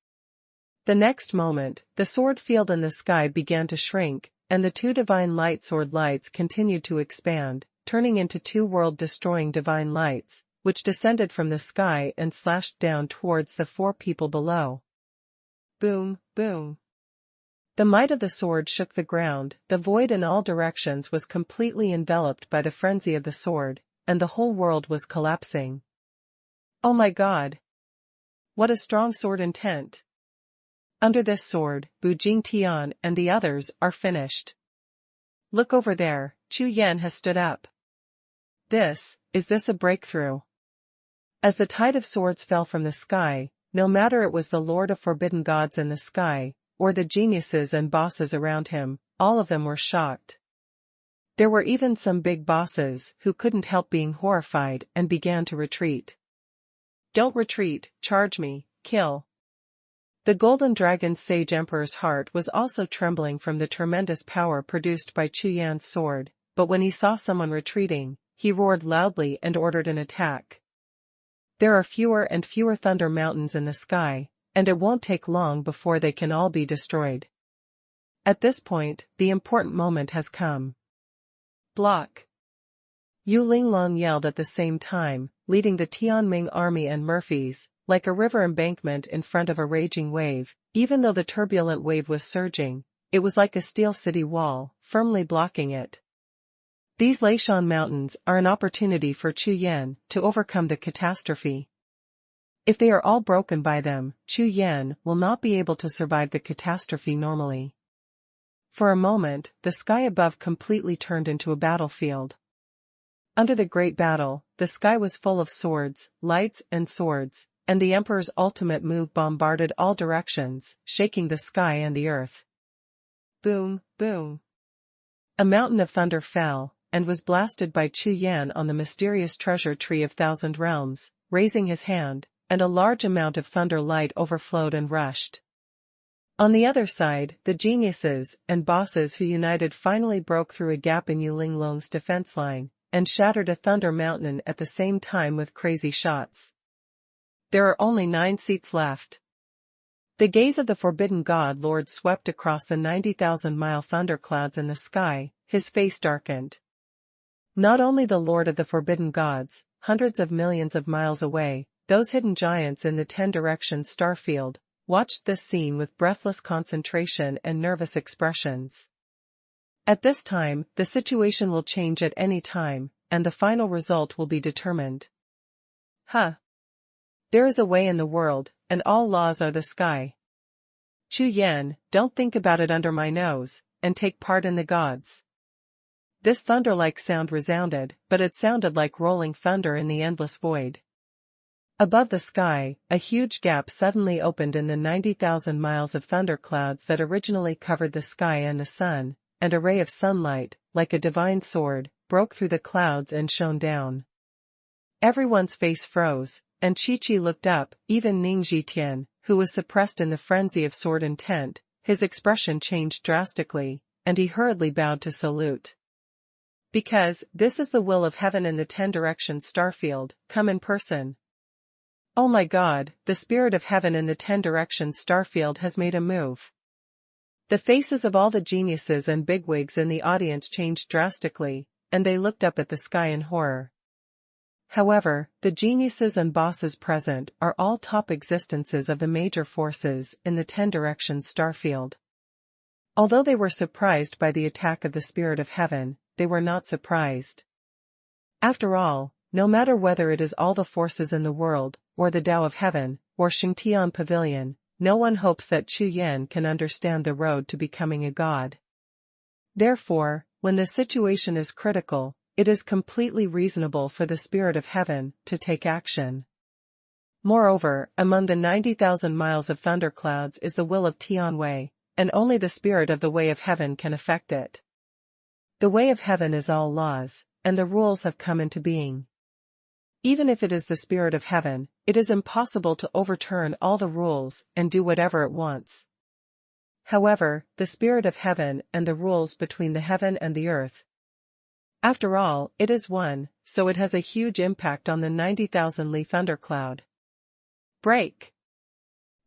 The next moment, the sword field in the sky began to shrink, and the two divine light sword lights continued to expand, turning into two world-destroying divine lights, which descended from the sky and slashed down towards the four people below. Boom, boom. The might of the sword shook the ground, the void in all directions was completely enveloped by the frenzy of the sword, and the whole world was collapsing. Oh my God! What a strong sword intent! Under this sword, Bu Jingtian and the others are finished. Look over there, Chu Yan has stood up. Is this a breakthrough? As the tide of swords fell from the sky, no matter it was the Lord of Forbidden Gods in the sky, or the geniuses and bosses around him, all of them were shocked. There were even some big bosses who couldn't help being horrified and began to retreat. Don't retreat, charge me, kill. The Golden Dragon's sage emperor's heart was also trembling from the tremendous power produced by Chu Yan's sword, but when he saw someone retreating, he roared loudly and ordered an attack. There are fewer and fewer thunder mountains in the sky, and it won't take long before they can all be destroyed. At this point, the important moment has come. Block! Yu Linglong yelled at the same time, leading the Tianming army and Murphy's, like a river embankment in front of a raging wave. Even though the turbulent wave was surging, it was like a steel city wall, firmly blocking it. These Leishan mountains are an opportunity for Chu Yan to overcome the catastrophe. If they are all broken by them, Chu Yan will not be able to survive the catastrophe normally. For a moment, the sky above completely turned into a battlefield. Under the great battle, the sky was full of swords, lights and swords, and the Emperor's ultimate move bombarded all directions, shaking the sky and the earth. Boom, boom. A mountain of thunder fell, and was blasted by Chu Yan on the mysterious treasure tree of Thousand Realms, raising his hand, and a large amount of thunder light overflowed and rushed. On the other side, the geniuses and bosses who united finally broke through a gap in Yu Linglong's defense line, and shattered a thunder mountain at the same time with crazy shots. There are only 9 seats left. The gaze of the Forbidden God Lord swept across the 90,000-mile thunderclouds in the sky, his face darkened. Not only the Lord of the Forbidden Gods, hundreds of millions of miles away, those hidden giants in the 10-direction starfield, watched this scene with breathless concentration and nervous expressions. At this time, the situation will change at any time, and the final result will be determined. There is a way in the world, and all laws are the sky. Chu Yan, don't think about it under my nose, and take part in the gods. This thunder-like sound resounded, but it sounded like rolling thunder in the endless void. Above the sky, a huge gap suddenly opened in the 90,000 miles of thunderclouds that originally covered the sky and the sun, and a ray of sunlight, like a divine sword, broke through the clouds and shone down. Everyone's face froze, and Chi-Chi looked up, even Ning Zhitian, who was suppressed in the frenzy of sword intent, his expression changed drastically, and he hurriedly bowed to salute. Because, this is the will of heaven in the 10-direction starfield, come in person. Oh my God, the spirit of heaven in the 10-direction starfield has made a move. The faces of all the geniuses and bigwigs in the audience changed drastically, and they looked up at the sky in horror. However, the geniuses and bosses present are all top existences of the major forces in the 10-direction starfield. Although they were surprised by the attack of the spirit of heaven, they were not surprised. After all, no matter whether it is all the forces in the world, or the Tao of Heaven, or Xingtian Pavilion, no one hopes that Chu Yan can understand the road to becoming a god. Therefore, when the situation is critical, it is completely reasonable for the spirit of heaven to take action. Moreover, among the 90,000 miles of thunderclouds is the will of Tianwei, and only the spirit of the way of heaven can affect it. The way of heaven is all laws, and the rules have come into being. Even if it is the spirit of heaven, it is impossible to overturn all the rules and do whatever it wants. However, the spirit of heaven and the rules between the heaven and the earth. After all, it is one, so it has a huge impact on the 90,000-li thundercloud. Break!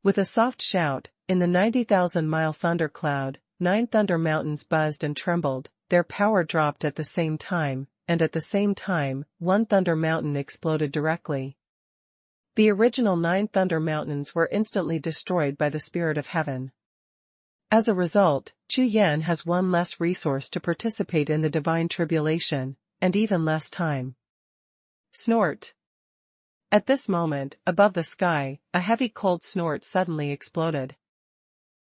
With a soft shout, in the 90,000-mile thundercloud, 9 thunder mountains buzzed and trembled, their power dropped at the same time, and at the same time, 1 thunder mountain exploded directly. The original 9 thunder mountains were instantly destroyed by the spirit of heaven. As a result, Chu Yan has 1 less resource to participate in the divine tribulation, and even less time. Snort. At this moment, above the sky, a heavy cold snort suddenly exploded.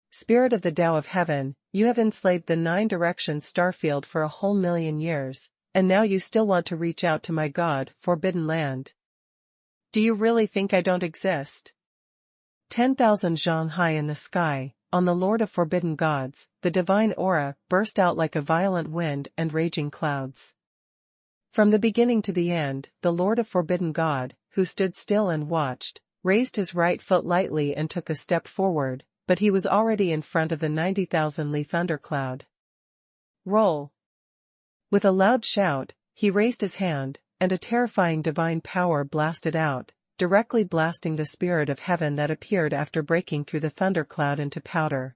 Spirit of the Tao of Heaven, you have enslaved the 9 directions starfield for a whole million years, and now you still want to reach out to my God, forbidden land. Do you really think I don't exist? 10,000 zhang high in the sky, on the Lord of Forbidden Gods, the divine aura burst out like a violent wind and raging clouds. From the beginning to the end, the Lord of Forbidden God, who stood still and watched, raised his right foot lightly and took a step forward, but he was already in front of the 90,000-li thundercloud. Roll! With a loud shout, he raised his hand, and a terrifying divine power blasted out, directly blasting the spirit of heaven that appeared after breaking through the thundercloud into powder.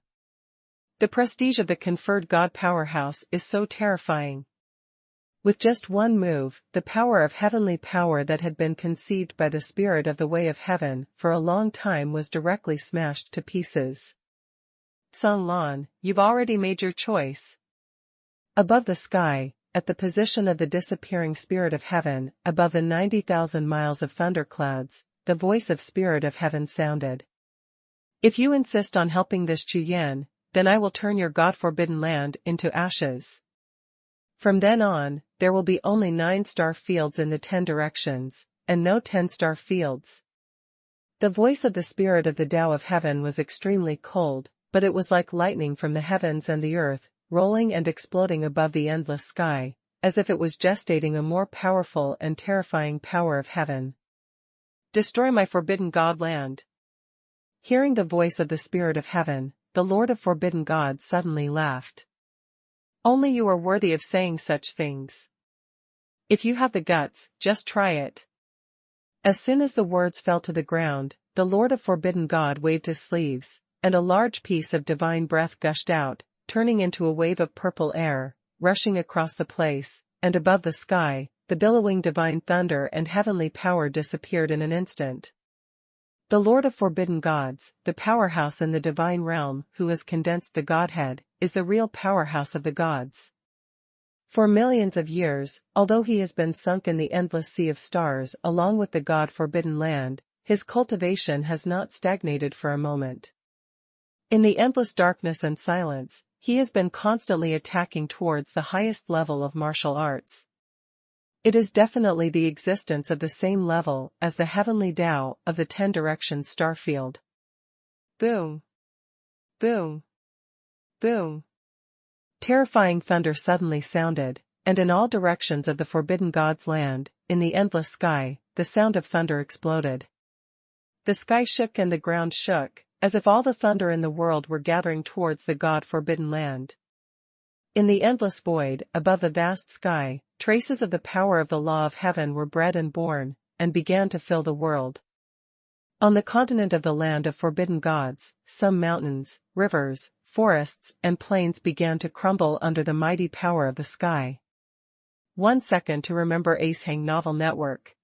The prestige of the conferred God powerhouse is so terrifying. With just 1 move, the power of heavenly power that had been conceived by the spirit of the way of heaven for a long time was directly smashed to pieces. Xuanhuan, you've already made your choice. Above the sky, at the position of the disappearing spirit of heaven, above the 90,000 miles of thunderclouds, the voice of spirit of heaven sounded. If you insist on helping this Chu Yan, then I will turn your God-forbidden land into ashes. From then on, there will be only 9 star fields in the 10 directions, and no 10 star fields. The voice of the spirit of the Tao of Heaven was extremely cold, but it was like lightning from the heavens and the earth, rolling and exploding above the endless sky, as if it was gestating a more powerful and terrifying power of heaven. Destroy my forbidden God land. Hearing the voice of the spirit of heaven, the Lord of Forbidden God suddenly laughed. Only you are worthy of saying such things. If you have the guts, just try it. As soon as the words fell to the ground, the Lord of Forbidden God waved his sleeves, and a large piece of divine breath gushed out, turning into a wave of purple air, rushing across the place, and above the sky, the billowing divine thunder and heavenly power disappeared in an instant. The Lord of Forbidden Gods, the powerhouse in the divine realm who has condensed the Godhead, is the real powerhouse of the gods. For millions of years, although he has been sunk in the endless sea of stars along with the God-forbidden land, his cultivation has not stagnated for a moment. In the endless darkness and silence, he has been constantly attacking towards the highest level of martial arts. It is definitely the existence of the same level as the heavenly Tao of the 10 directions starfield. Boom! Boom! Boom! Terrifying thunder suddenly sounded, and in all directions of the Forbidden God's land, in the endless sky, the sound of thunder exploded. The sky shook and the ground shook, as if all the thunder in the world were gathering towards the God-forbidden land. In the endless void, above the vast sky, traces of the power of the law of heaven were bred and born, and began to fill the world. On the continent of the land of forbidden gods, some mountains, rivers, forests, and plains began to crumble under the mighty power of the sky. 1 second to remember Acehang Novel Network.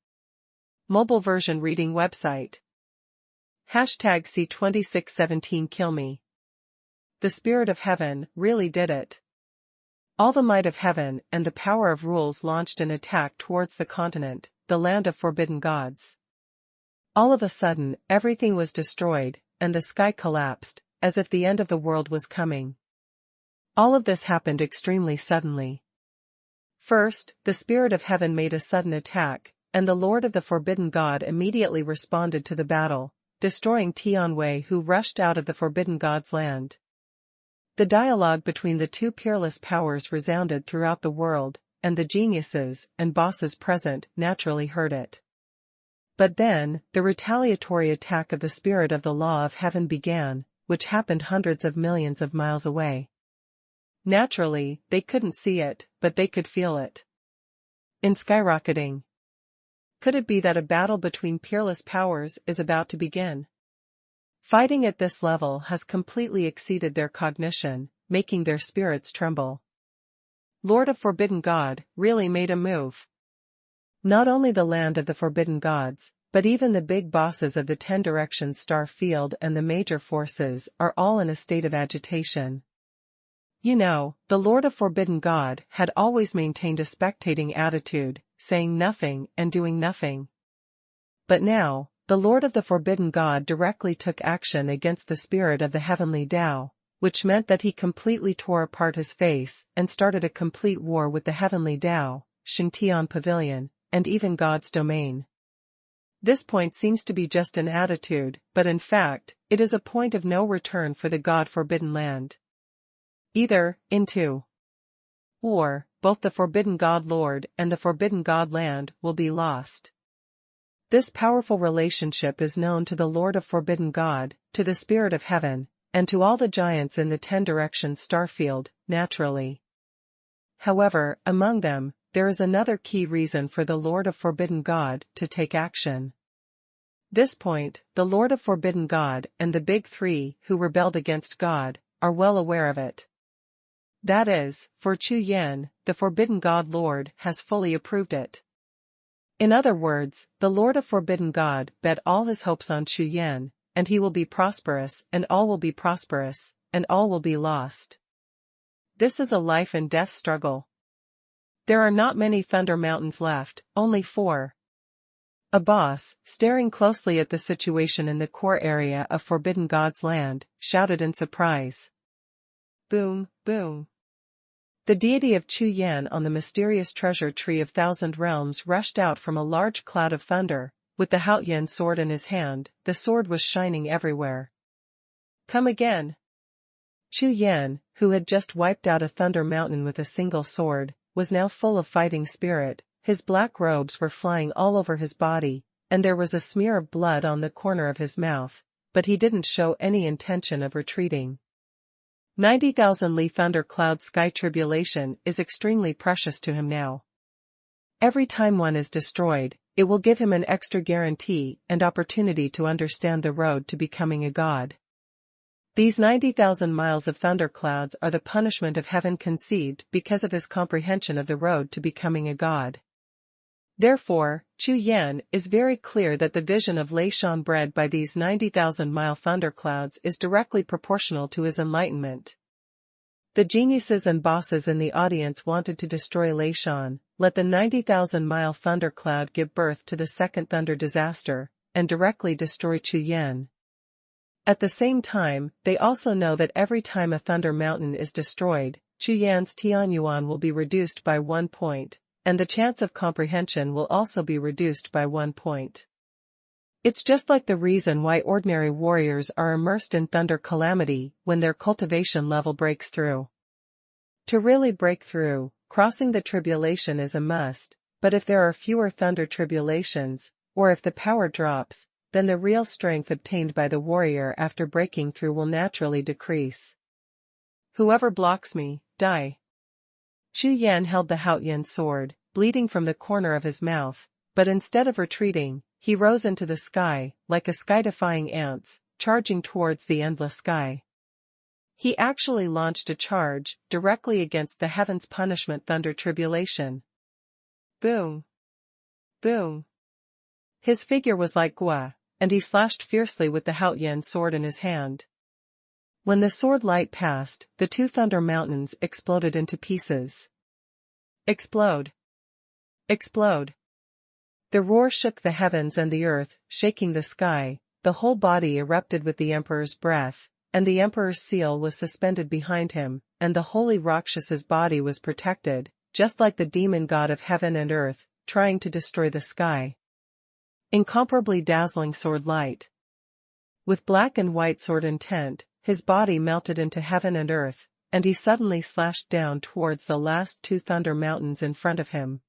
Mobile version reading website. #C2617 Kill me. The Spirit of Heaven really did it. All the might of heaven and the power of rules launched an attack towards the continent, the land of forbidden gods. All of a sudden, everything was destroyed, and the sky collapsed, as if the end of the world was coming. All of this happened extremely suddenly. First, the Spirit of Heaven made a sudden attack, and the Lord of the Forbidden God immediately responded to the battle, destroying Tianwei, who rushed out of the Forbidden God's land. The dialogue between the two peerless powers resounded throughout the world, and the geniuses and bosses present naturally heard it. But then, the retaliatory attack of the Spirit of the Law of Heaven began, which happened hundreds of millions of miles away. Naturally, they couldn't see it, but they could feel it. In skyrocketing. Could it be that a battle between peerless powers is about to begin? Fighting at this level has completely exceeded their cognition, making their spirits tremble. Lord of Forbidden God really made a move. Not only the land of the Forbidden Gods, but even the big bosses of the 10 Directions star field and the major forces are all in a state of agitation. You know, the Lord of Forbidden God had always maintained a spectating attitude, saying nothing and doing nothing. But now, the Lord of the Forbidden God directly took action against the spirit of the heavenly Tao, which meant that he completely tore apart his face and started a complete war with the heavenly Tao, Xingtian Pavilion, and even God's domain. This point seems to be just an attitude, but in fact, it is a point of no return for the God-forbidden land. Either, into or, both the Forbidden God Lord and the Forbidden God land will be lost. This powerful relationship is known to the Lord of Forbidden God, to the Spirit of Heaven, and to all the giants in the 10 Directions starfield, naturally. However, among them, there is another key reason for the Lord of Forbidden God to take action. This point, the Lord of Forbidden God and the Big Three who rebelled against God, are well aware of it. That is, for Chu Yan, the Forbidden God Lord has fully approved it. In other words, the Lord of Forbidden God bet all his hopes on Chu Yan, and he will be prosperous, and all will be prosperous, and all will be lost. This is a life and death struggle. There are not many Thunder Mountains left, only 4. A boss, staring closely at the situation in the core area of Forbidden God's land, shouted in surprise. Boom, boom. The deity of Chu Yan on the mysterious treasure tree of Thousand Realms rushed out from a large cloud of thunder, with the Haoyan sword in his hand. The sword was shining everywhere. Come again. Chu Yan, who had just wiped out a Thunder Mountain with a single sword, was now full of fighting spirit. His black robes were flying all over his body, and there was a smear of blood on the corner of his mouth, but he didn't show any intention of retreating. 90,000 Li Thundercloud Sky Tribulation is extremely precious to him now. Every time one is destroyed, it will give him an extra guarantee and opportunity to understand the road to becoming a god. These 90,000 miles of thunderclouds are the punishment of heaven conceived because of his comprehension of the road to becoming a god. Therefore, Chu Yan is very clear that the vision of Lei Shan bred by these 90,000-mile thunderclouds is directly proportional to his enlightenment. The geniuses and bosses in the audience wanted to destroy Lei Shan, let the 90,000-mile thundercloud give birth to the second thunder disaster, and directly destroy Chu Yan. At the same time, they also know that every time a thunder mountain is destroyed, Chu Yan's Tianyuan will be reduced by 1 point. And the chance of comprehension will also be reduced by 1 point. It's just like the reason why ordinary warriors are immersed in thunder calamity when their cultivation level breaks through. To really break through, crossing the tribulation is a must, but if there are fewer thunder tribulations, or if the power drops, then the real strength obtained by the warrior after breaking through will naturally decrease. Whoever blocks me, die. Chu Yan held the Haoyan sword, bleeding from the corner of his mouth, but instead of retreating, he rose into the sky, like a sky-defying ants, charging towards the endless sky. He actually launched a charge, directly against the heaven's punishment thunder tribulation. Boom! Boom! His figure was like Gua, and he slashed fiercely with the Haoyan sword in his hand. When the sword light passed, the 2 thunder mountains exploded into pieces. Explode! Explode! The roar shook the heavens and the earth, shaking the sky. The whole body erupted with the emperor's breath, and the emperor's seal was suspended behind him, and the holy Rakshas's body was protected, just like the demon god of heaven and earth, trying to destroy the sky. Incomparably dazzling sword light. With black and white sword intent, his body melted into heaven and earth, and he suddenly slashed down towards the last 2 thunder mountains in front of him.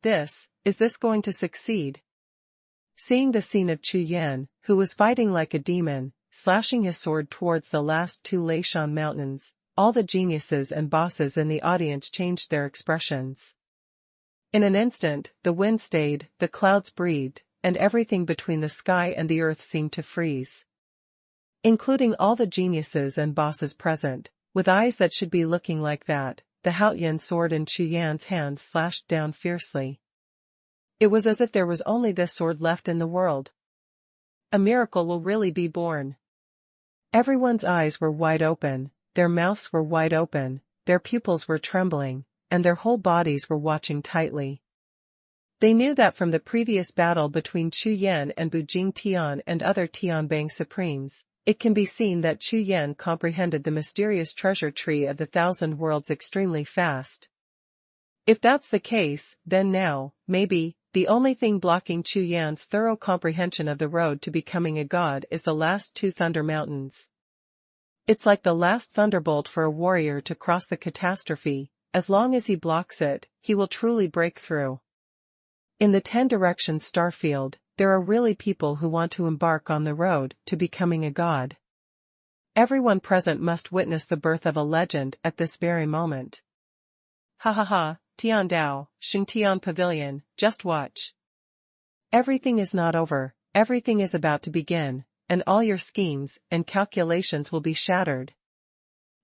Is this going to succeed? Seeing the scene of Chu Yan, who was fighting like a demon, slashing his sword towards the last two Leishan mountains. All the geniuses and bosses in the audience changed their expressions. In an instant, the wind stayed, the clouds breathed, and everything between the sky and the earth seemed to freeze. Including all the geniuses and bosses present, with eyes that should be looking like that, the Haoyan sword in Chu Yan's hand slashed down fiercely. It was as if there was only this sword left in the world. A miracle will really be born. Everyone's eyes were wide open, their mouths were wide open, their pupils were trembling, and their whole bodies were watching tightly. They knew that from the previous battle between Chu Yan and Bujing Tian and other Tianbang supremes, it can be seen that Chu Yan comprehended the mysterious treasure tree of the Thousand Worlds extremely fast. If that's the case, then now, maybe, the only thing blocking Chu Yan's thorough comprehension of the road to becoming a god is the last two Thunder Mountains. It's like the last thunderbolt for a warrior to cross the catastrophe. As long as he blocks it, he will truly break through. In the 10 Directions Starfield, there are really people who want to embark on the road to becoming a god. Everyone present must witness the birth of a legend at this very moment. Ha ha ha, Tiandao, Xingtian Pavilion, just watch. Everything is not over, everything is about to begin, and all your schemes and calculations will be shattered.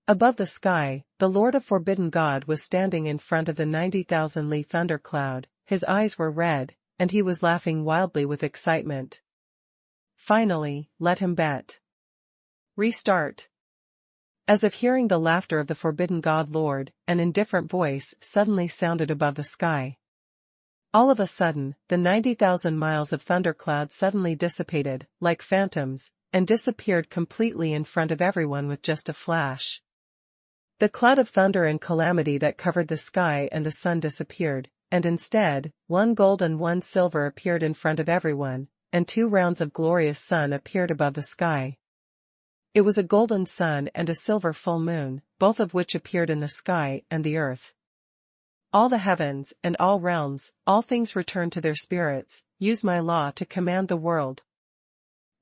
Above the sky, the Lord of Forbidden God was standing in front of the 90,000-li thundercloud. His eyes were red, and he was laughing wildly with excitement. Finally, let him bet. Restart. As if hearing the laughter of the Forbidden God Lord, an indifferent voice suddenly sounded above the sky. All of a sudden, the 90,000 miles of thundercloud suddenly dissipated, like phantoms, and disappeared completely in front of everyone with just a flash. The cloud of thunder and calamity that covered the sky and the sun disappeared, and instead, one gold and one silver appeared in front of everyone, and 2 rounds of glorious sun appeared above the sky. It was a golden sun and a silver full moon, both of which appeared in the sky and the earth. All the heavens and all realms, all things returned to their spirits. Use my law to command the world.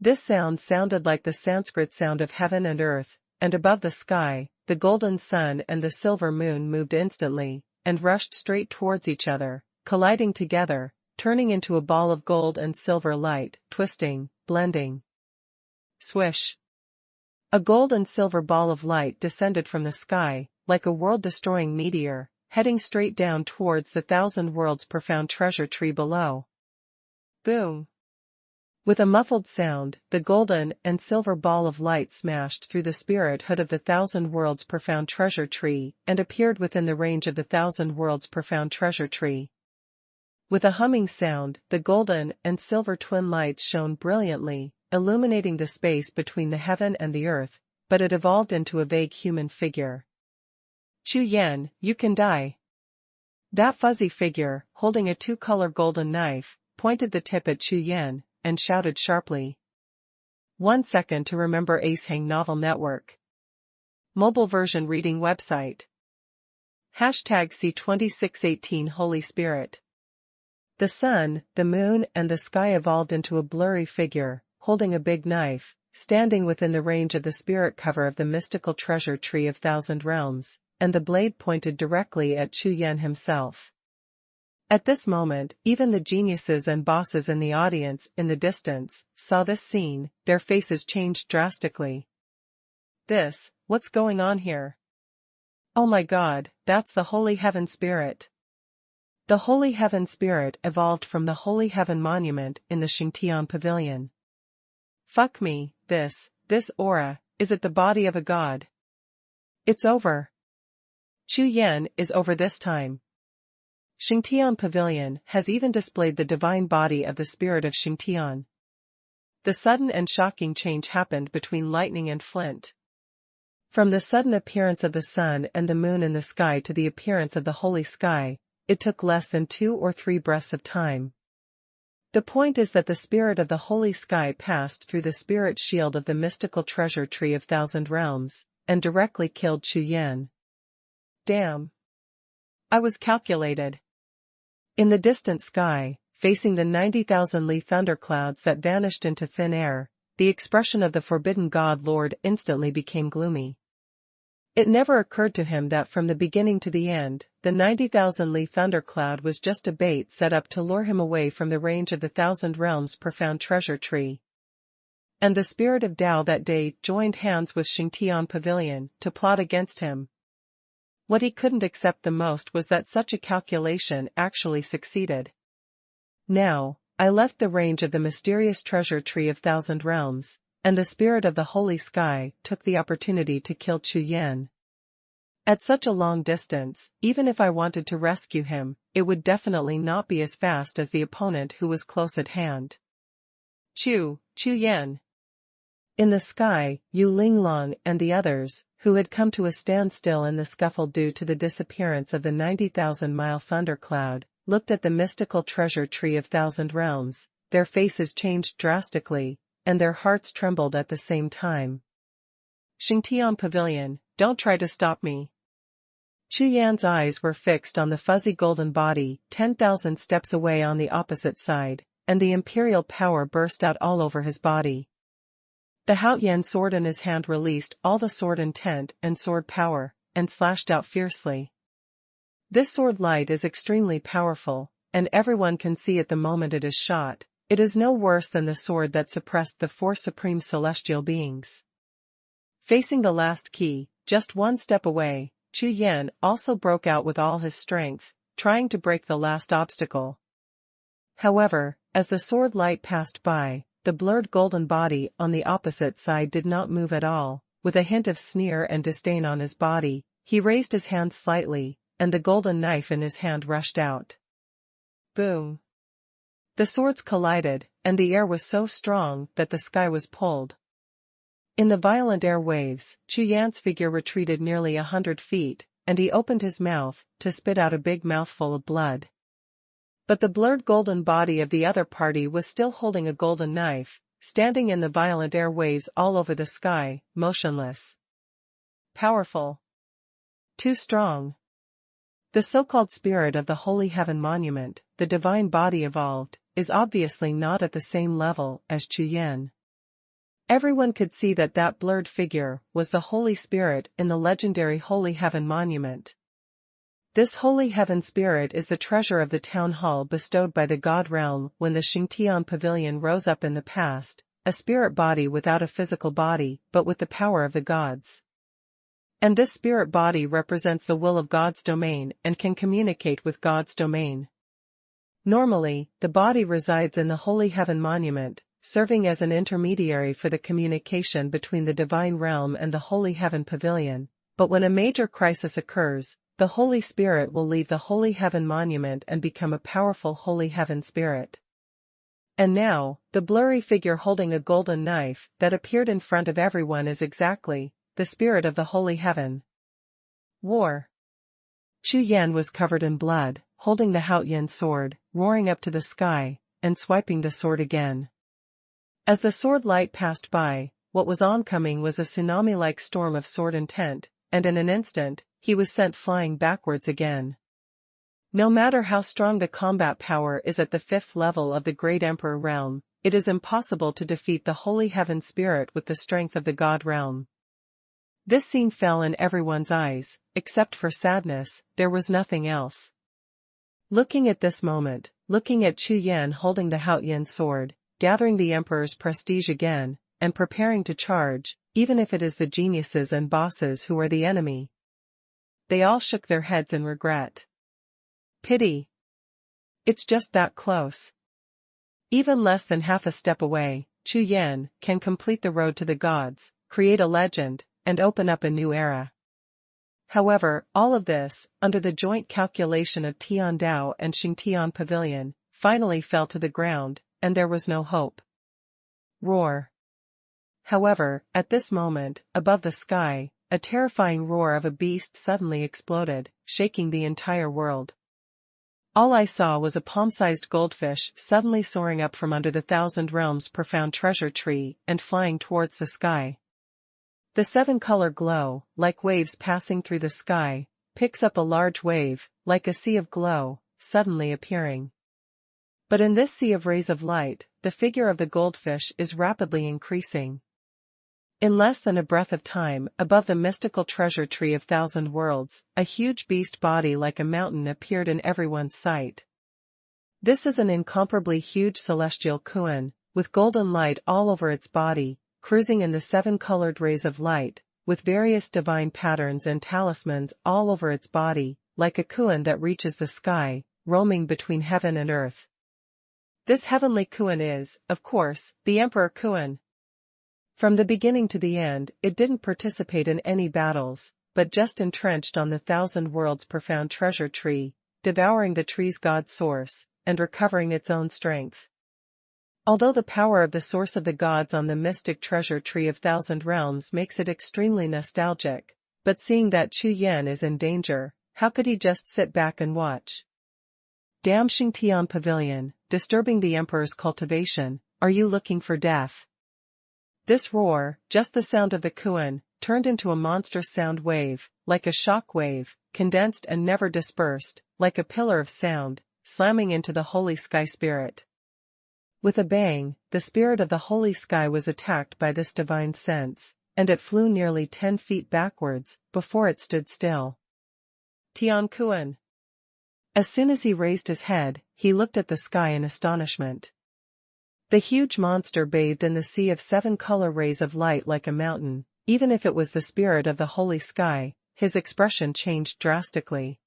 This sound sounded like the Sanskrit sound of heaven and earth, and above the sky, the golden sun and the silver moon moved instantly, and rushed straight towards each other, colliding together, turning into a ball of gold and silver light, twisting, blending. Swish! A gold and silver ball of light descended from the sky, like a world-destroying meteor, heading straight down towards the Thousand Worlds profound treasure tree below. Boom! With a muffled sound, the golden and silver ball of light smashed through the spirit hood of the Thousand Worlds profound treasure tree and appeared within the range of the Thousand Worlds profound treasure tree. With a humming sound, the golden and silver twin lights shone brilliantly, illuminating the space between the heaven and the earth, but it evolved into a vague human figure. Chu Yan, you can die. That fuzzy figure, holding a 2-color golden knife, pointed the tip at Chu Yan, and shouted sharply. 1 second to remember Acehang Novel Network. Mobile version reading website. #C2618 Holy Spirit. The sun, the moon and the sky evolved into a blurry figure, holding a big knife, standing within the range of the spirit cover of the mystical treasure tree of Thousand Realms, and the blade pointed directly at Chu Yan himself. At this moment, even the geniuses and bosses in the audience in the distance saw this scene, their faces changed drastically. What's going on here? Oh my God, that's the Holy Heaven Spirit. The Holy Heaven Spirit evolved from the Holy Heaven Monument in the Xingtian Pavilion. Fuck me, this aura, is it the body of a god? It's over. Chu Yan is over this time. Xingtian Pavilion has even displayed the divine body of the spirit of Xingtian. The sudden and shocking change happened between lightning and flint. From the sudden appearance of the sun and the moon in the sky to the appearance of the holy sky, it took less than 2 or 3 breaths of time. The point is that the spirit of the holy sky passed through the spirit shield of the mystical treasure tree of Thousand Realms, and directly killed Chu Yan. Damn. I was calculated. In the distant sky, facing the 90,000-li thunderclouds that vanished into thin air, the expression of the forbidden god lord instantly became gloomy. It never occurred to him that from the beginning to the end, the 90,000 li thundercloud was just a bait set up to lure him away from the range of the Thousand Realms' profound treasure tree. And the spirit of Tao that day joined hands with Xingtian Pavilion to plot against him. What he couldn't accept the most was that such a calculation actually succeeded. Now, I left the range of the mysterious treasure tree of Thousand Realms, and the spirit of the holy sky took the opportunity to kill Chu Yan. At such a long distance, even if I wanted to rescue him, it would definitely not be as fast as the opponent who was close at hand. Chu Yan. In the sky, Yu Linglong and the others, who had come to a standstill in the scuffle due to the disappearance of the 90,000-mile thundercloud, looked at the mystical treasure tree of Thousand Realms. Their faces changed drastically, and their hearts trembled at the same time. Xingtian Pavilion, don't try to stop me. Chu Yan's eyes were fixed on the fuzzy golden body 10,000 steps away on the opposite side, and the imperial power burst out all over his body. The Haoyan sword in his hand released all the sword intent and sword power, and slashed out fiercely. This sword light is extremely powerful, and everyone can see it the moment it is shot. It is no worse than the sword that suppressed the four supreme celestial beings. Facing the last key, just one step away, Chu Yan also broke out with all his strength, trying to break the last obstacle. However, as the sword light passed by, the blurred golden body on the opposite side did not move at all. With a hint of sneer and disdain on his body, he raised his hand slightly, and the golden knife in his hand rushed out. Boom! The swords collided, and the air was so strong that the sky was pulled. In the violent air waves, Chu Yan's figure retreated nearly 100 feet, and he opened his mouth to spit out a big mouthful of blood. But the blurred golden body of the other party was still holding a golden knife, standing in the violent air waves all over the sky, motionless. Powerful. Too strong. The so-called spirit of the Holy Heaven Monument, the divine body evolved, is obviously not at the same level as Chu Yan. Everyone could see that that blurred figure was the Holy Spirit in the legendary Holy Heaven Monument. This Holy Heaven Spirit is the treasure of the town hall bestowed by the God Realm when the Xingtian Pavilion rose up in the past, a spirit body without a physical body but with the power of the gods. And this spirit body represents the will of God's domain and can communicate with God's domain. Normally, the body resides in the Holy Heaven Monument, serving as an intermediary for the communication between the Divine Realm and the Holy Heaven Pavilion, but when a major crisis occurs, the Holy Spirit will leave the Holy Heaven Monument and become a powerful Holy Heaven Spirit. And now, the blurry figure holding a golden knife that appeared in front of everyone is exactly the spirit of the Holy Heaven. War. Chu Yan was covered in blood, holding the Haoyan sword, roaring up to the sky, and swiping the sword again. As the sword light passed by, what was oncoming was a tsunami-like storm of sword intent, and in an instant, he was sent flying backwards again. No matter how strong the combat power is at the 5th level of the Great Emperor Realm, it is impossible to defeat the Holy Heaven Spirit with the strength of the God Realm. This scene fell in everyone's eyes, except for sadness. There was nothing else. Looking at this moment, looking at Chu Yan holding the Haoyan sword, gathering the Emperor's prestige again, and preparing to charge, even if it is the geniuses and bosses who are the enemy. They all shook their heads in regret. Pity. It's just that close. Even less than half a step away, Chu Yan can complete the road to the gods, create a legend, and open up a new era. However, all of this, under the joint calculation of Tian Dao and Xingtian Pavilion, finally fell to the ground, and there was no hope. Roar. However, at this moment, above the sky, a terrifying roar of a beast suddenly exploded, shaking the entire world. All I saw was a palm-sized goldfish suddenly soaring up from under the Thousand Realms' profound treasure tree and flying towards the sky. The 7-color glow, like waves passing through the sky, picks up a large wave, like a sea of glow, suddenly appearing. But in this sea of rays of light, the figure of the goldfish is rapidly increasing. In less than a breath of time, above the mystical treasure tree of thousand worlds, a huge beast body like a mountain appeared in everyone's sight. This is an incomparably huge celestial Kuan, with golden light all over its body, cruising in the 7-colored rays of light, with various divine patterns and talismans all over its body, like a Kuan that reaches the sky, roaming between heaven and earth. This heavenly Kuan is, of course, the Emperor Kuan. From the beginning to the end, it didn't participate in any battles, but just entrenched on the thousand worlds' profound treasure tree, devouring the tree's god source, and recovering its own strength. Although the power of the source of the gods on the mystic treasure tree of thousand realms makes it extremely nostalgic, but seeing that Chu Yan is in danger, how could he just sit back and watch? Damn Xingtian Pavilion, disturbing the Emperor's cultivation, are you looking for death? This roar, just the sound of the Kuan, turned into a monstrous sound wave, like a shock wave, condensed and never dispersed, like a pillar of sound, slamming into the holy sky spirit. With a bang, the spirit of the holy sky was attacked by this divine sense, and it flew nearly 10 feet backwards, before it stood still. Tian Kuan. As soon as he raised his head, he looked at the sky in astonishment. The huge monster bathed in the sea of 7-color rays of light like a mountain. Even if it was the spirit of the holy sky, his expression changed drastically.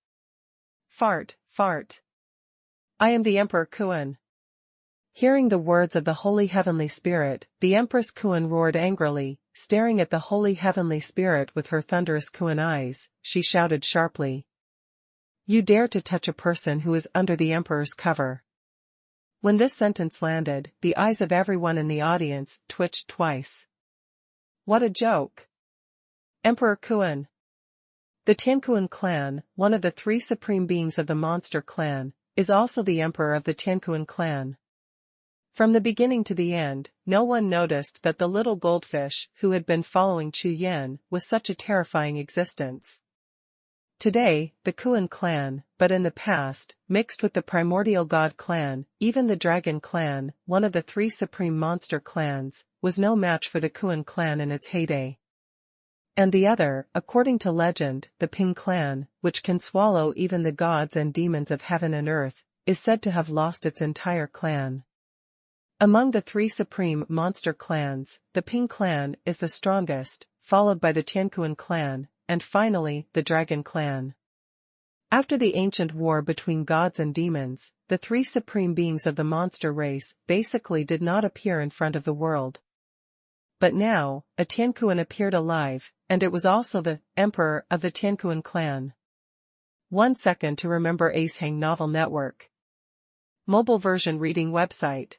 Fart, fart. I am the Emperor Kuan. Hearing the words of the holy heavenly spirit, the Empress Kuan roared angrily, staring at the holy heavenly spirit with her thunderous Kuan eyes. She shouted sharply. You dare to touch a person who is under the Emperor's cover. When this sentence landed, the eyes of everyone in the audience twitched twice. What a joke! Emperor Kuan. The Tiankuan clan, one of the 3 supreme beings of the monster clan, is also the emperor of the Tiankuan clan. From the beginning to the end, no one noticed that the little goldfish who had been following Chu Yan was such a terrifying existence. Today, the Kuan clan, but in the past, mixed with the primordial god clan, even the dragon clan, one of the 3 supreme monster clans, was no match for the Kuan clan in its heyday. And the other, according to legend, the Ping clan, which can swallow even the gods and demons of heaven and earth, is said to have lost its entire clan. Among the 3 supreme monster clans, the Ping clan is the strongest, followed by the Tiankuan clan, and finally, the Dragon clan. After the ancient war between gods and demons, the 3 supreme beings of the monster race basically did not appear in front of the world. But now, a Tiankuan appeared alive, and it was also the emperor of the Tiankuan clan. 1 second to remember Ace Hang Novel Network. Mobile version reading website.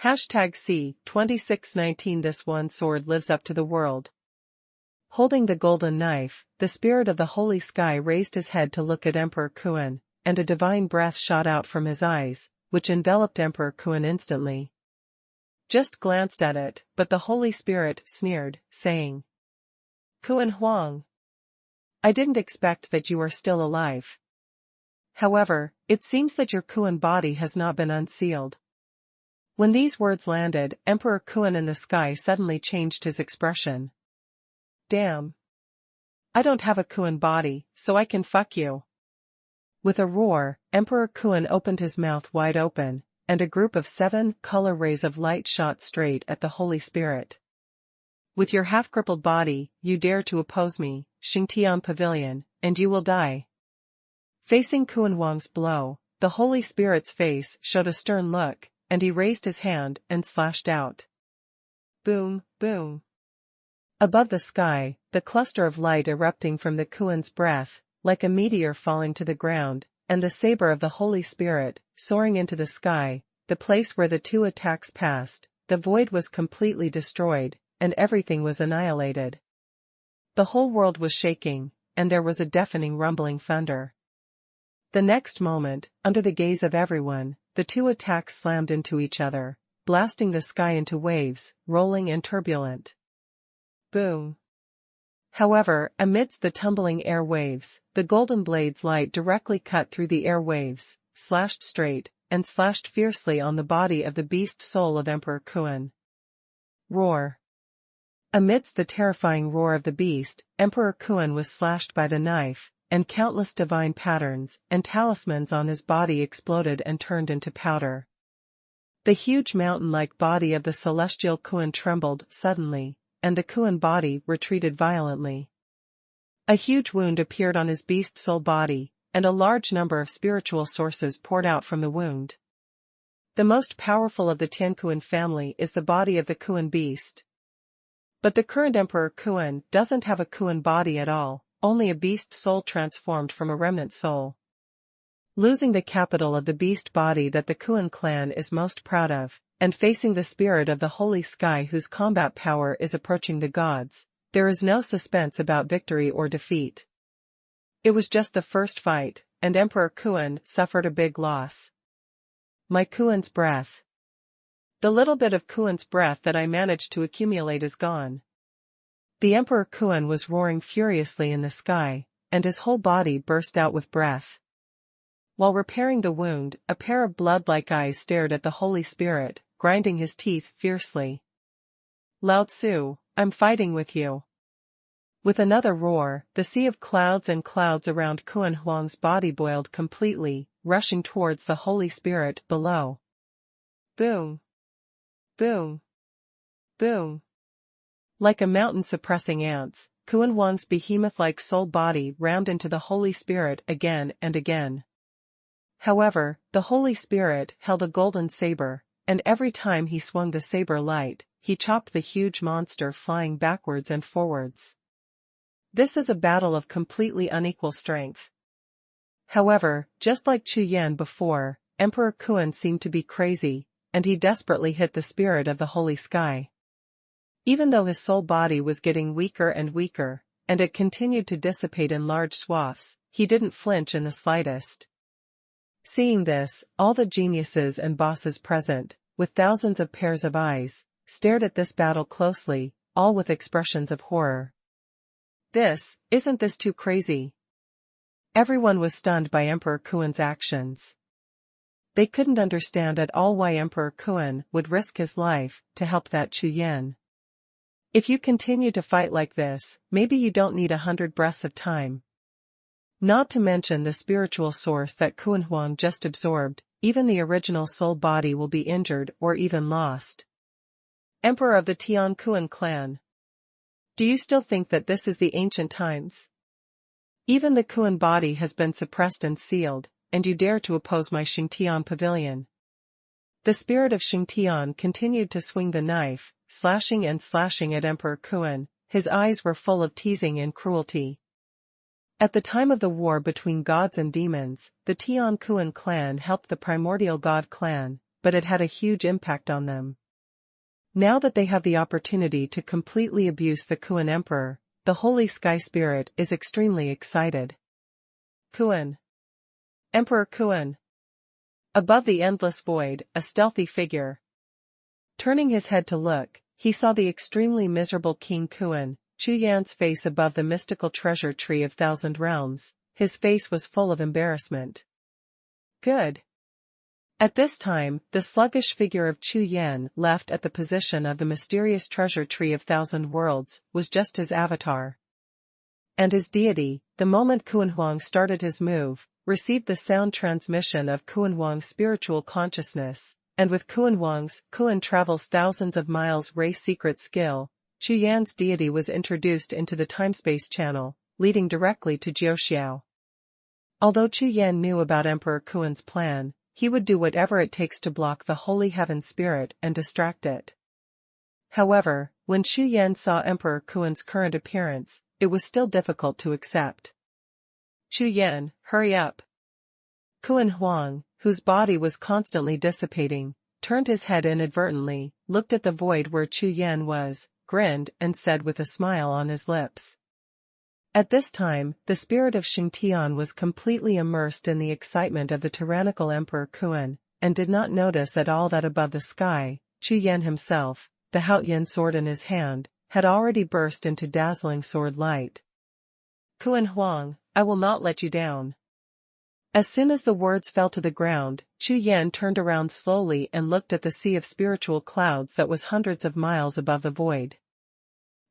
#C2619 This one sword lives up to the world. Holding the golden knife, the spirit of the holy sky raised his head to look at Emperor Kuan, and a divine breath shot out from his eyes, which enveloped Emperor Kuan instantly. Just glanced at it, but the holy spirit sneered, saying, Kuan Huang. I didn't expect that you are still alive. However, it seems that your Kuan body has not been unsealed. When these words landed, Emperor Kuan in the sky suddenly changed his expression. Damn. I don't have a Kuan body, so I can fuck you. With a roar, Emperor Kuan opened his mouth wide open, and a group of 7-color rays of light shot straight at the Holy Spirit. With your half-crippled body, you dare to oppose me, Xingtian Pavilion, and you will die. Facing Kuan Huang's blow, the Holy Spirit's face showed a stern look, and he raised his hand and slashed out. Boom, boom. Above the sky, the cluster of light erupting from the Kuan's breath, like a meteor falling to the ground, and the saber of the Holy Spirit, soaring into the sky, the place where the 2 attacks passed, the void was completely destroyed, and everything was annihilated. The whole world was shaking, and there was a deafening rumbling thunder. The next moment, under the gaze of everyone, the 2 attacks slammed into each other, blasting the sky into waves, rolling and turbulent. Boom. However, amidst the tumbling air waves, the golden blade's light directly cut through the air waves, slashed straight, and slashed fiercely on the body of the beast soul of Emperor Kuan. Roar. Amidst the terrifying roar of the beast, Emperor Kuan was slashed by the knife, and countless divine patterns and talismans on his body exploded and turned into powder. The huge mountain-like body of the celestial Kuan trembled suddenly, and the Kuan body retreated violently. A huge wound appeared on his beast soul body, and a large number of spiritual sources poured out from the wound. The most powerful of the Tiankuan family is the body of the Kuan beast. But the current Emperor Kuan doesn't have a Kuan body at all, only a beast soul transformed from a remnant soul. Losing the capital of the beast body that the Kuan clan is most proud of, and facing the spirit of the holy sky whose combat power is approaching the gods, there is no suspense about victory or defeat. It was just the first fight, and Emperor Kuan suffered a big loss. My Kuan's breath. The little bit of Kuan's breath that I managed to accumulate is gone. The Emperor Kuan was roaring furiously in the sky, and his whole body burst out with breath. While repairing the wound, a pair of blood-like eyes stared at the Holy Spirit, grinding his teeth fiercely. Lao Tzu, I'm fighting with you. With another roar, the sea of clouds and clouds around Kuan Huang's body boiled completely, rushing towards the Holy Spirit below. Boom! Boom! Boom! Like a mountain suppressing ants, Kuan Huang's behemoth-like soul body rammed into the Holy Spirit again and again. However, the Holy Spirit held a golden saber, and every time he swung the saber light, he chopped the huge monster flying backwards and forwards. This is a battle of completely unequal strength. However, just like Chu Yan before, Emperor Kuan seemed to be crazy, and he desperately hit the spirit of the holy sky. Even though his soul body was getting weaker and weaker, and it continued to dissipate in large swaths, he didn't flinch in the slightest. Seeing this, all the geniuses and bosses present, with thousands of pairs of eyes, stared at this battle closely, all with expressions of horror. Isn't this too crazy? Everyone was stunned by Emperor Kuan's actions. They couldn't understand at all why Emperor Kuan would risk his life to help that Chu Yan. If you continue to fight like this, maybe you don't need 100 breaths of time. Not to mention the spiritual source that Kuan Huang just absorbed, even the original soul body will be injured or even lost. Emperor of the Tian Kuan clan. Do you still think that this is the ancient times? Even the Kuan body has been suppressed and sealed, and you dare to oppose my Xingtian pavilion. The spirit of Xingtian continued to swing the knife, slashing and slashing at Emperor Kuan. His eyes were full of teasing and cruelty. At the time of the war between gods and demons, the Tian Kuan clan helped the primordial god clan, but it had a huge impact on them. Now that they have the opportunity to completely abuse the Kuan emperor, the holy sky spirit is extremely excited. Kuan. Emperor Kuan. Above the endless void, a stealthy figure. Turning his head to look, he saw the extremely miserable King Kuan, Chu Yan's face above the mystical treasure tree of thousand realms. His face was full of embarrassment. Good. At this time, the sluggish figure of Chu Yan left at the position of the mysterious treasure tree of thousand worlds, was just his avatar. And his deity, the moment Kuan Huang started his move, received the sound transmission of Kuan Huang's spiritual consciousness, and with Kuan Huang's Kuan travels thousands of miles race secret skill, Chu Yan's deity was introduced into the time-space channel, leading directly to Jiuxiao. Although Chu Yan knew about Emperor Kuan's plan, he would do whatever it takes to block the holy heaven spirit and distract it. However, when Chu Yan saw Emperor Kuan's current appearance, it was still difficult to accept. Chu Yan, hurry up. Kuan Huang, whose body was constantly dissipating, turned his head inadvertently, looked at the void where Chu Yan was, grinned and said with a smile on his lips. At this time, the spirit of Xingtian was completely immersed in the excitement of the tyrannical Emperor Kuan, and did not notice at all that above the sky, Chu Yan himself, the Haotian sword in his hand, had already burst into dazzling sword light. Kuan Huang, I will not let you down. As soon as the words fell to the ground, Chu Yan turned around slowly and looked at the sea of spiritual clouds that was hundreds of miles above the void.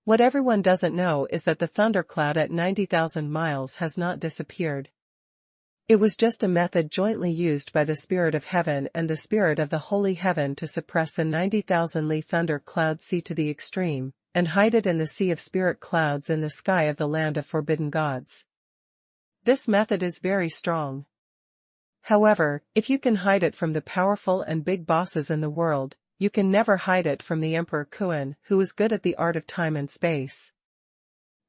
What everyone doesn't know is that the thundercloud at 90,000 miles has not disappeared. It was just a method jointly used by the Spirit of Heaven and the Spirit of the Holy Heaven to suppress the 90,000 Li thunder cloud sea to the extreme, and hide it in the sea of spirit clouds in the sky of the land of forbidden gods. This method is very strong. However, if you can hide it from the powerful and big bosses in the world, you can never hide it from the Emperor Kuan, who is good at the art of time and space.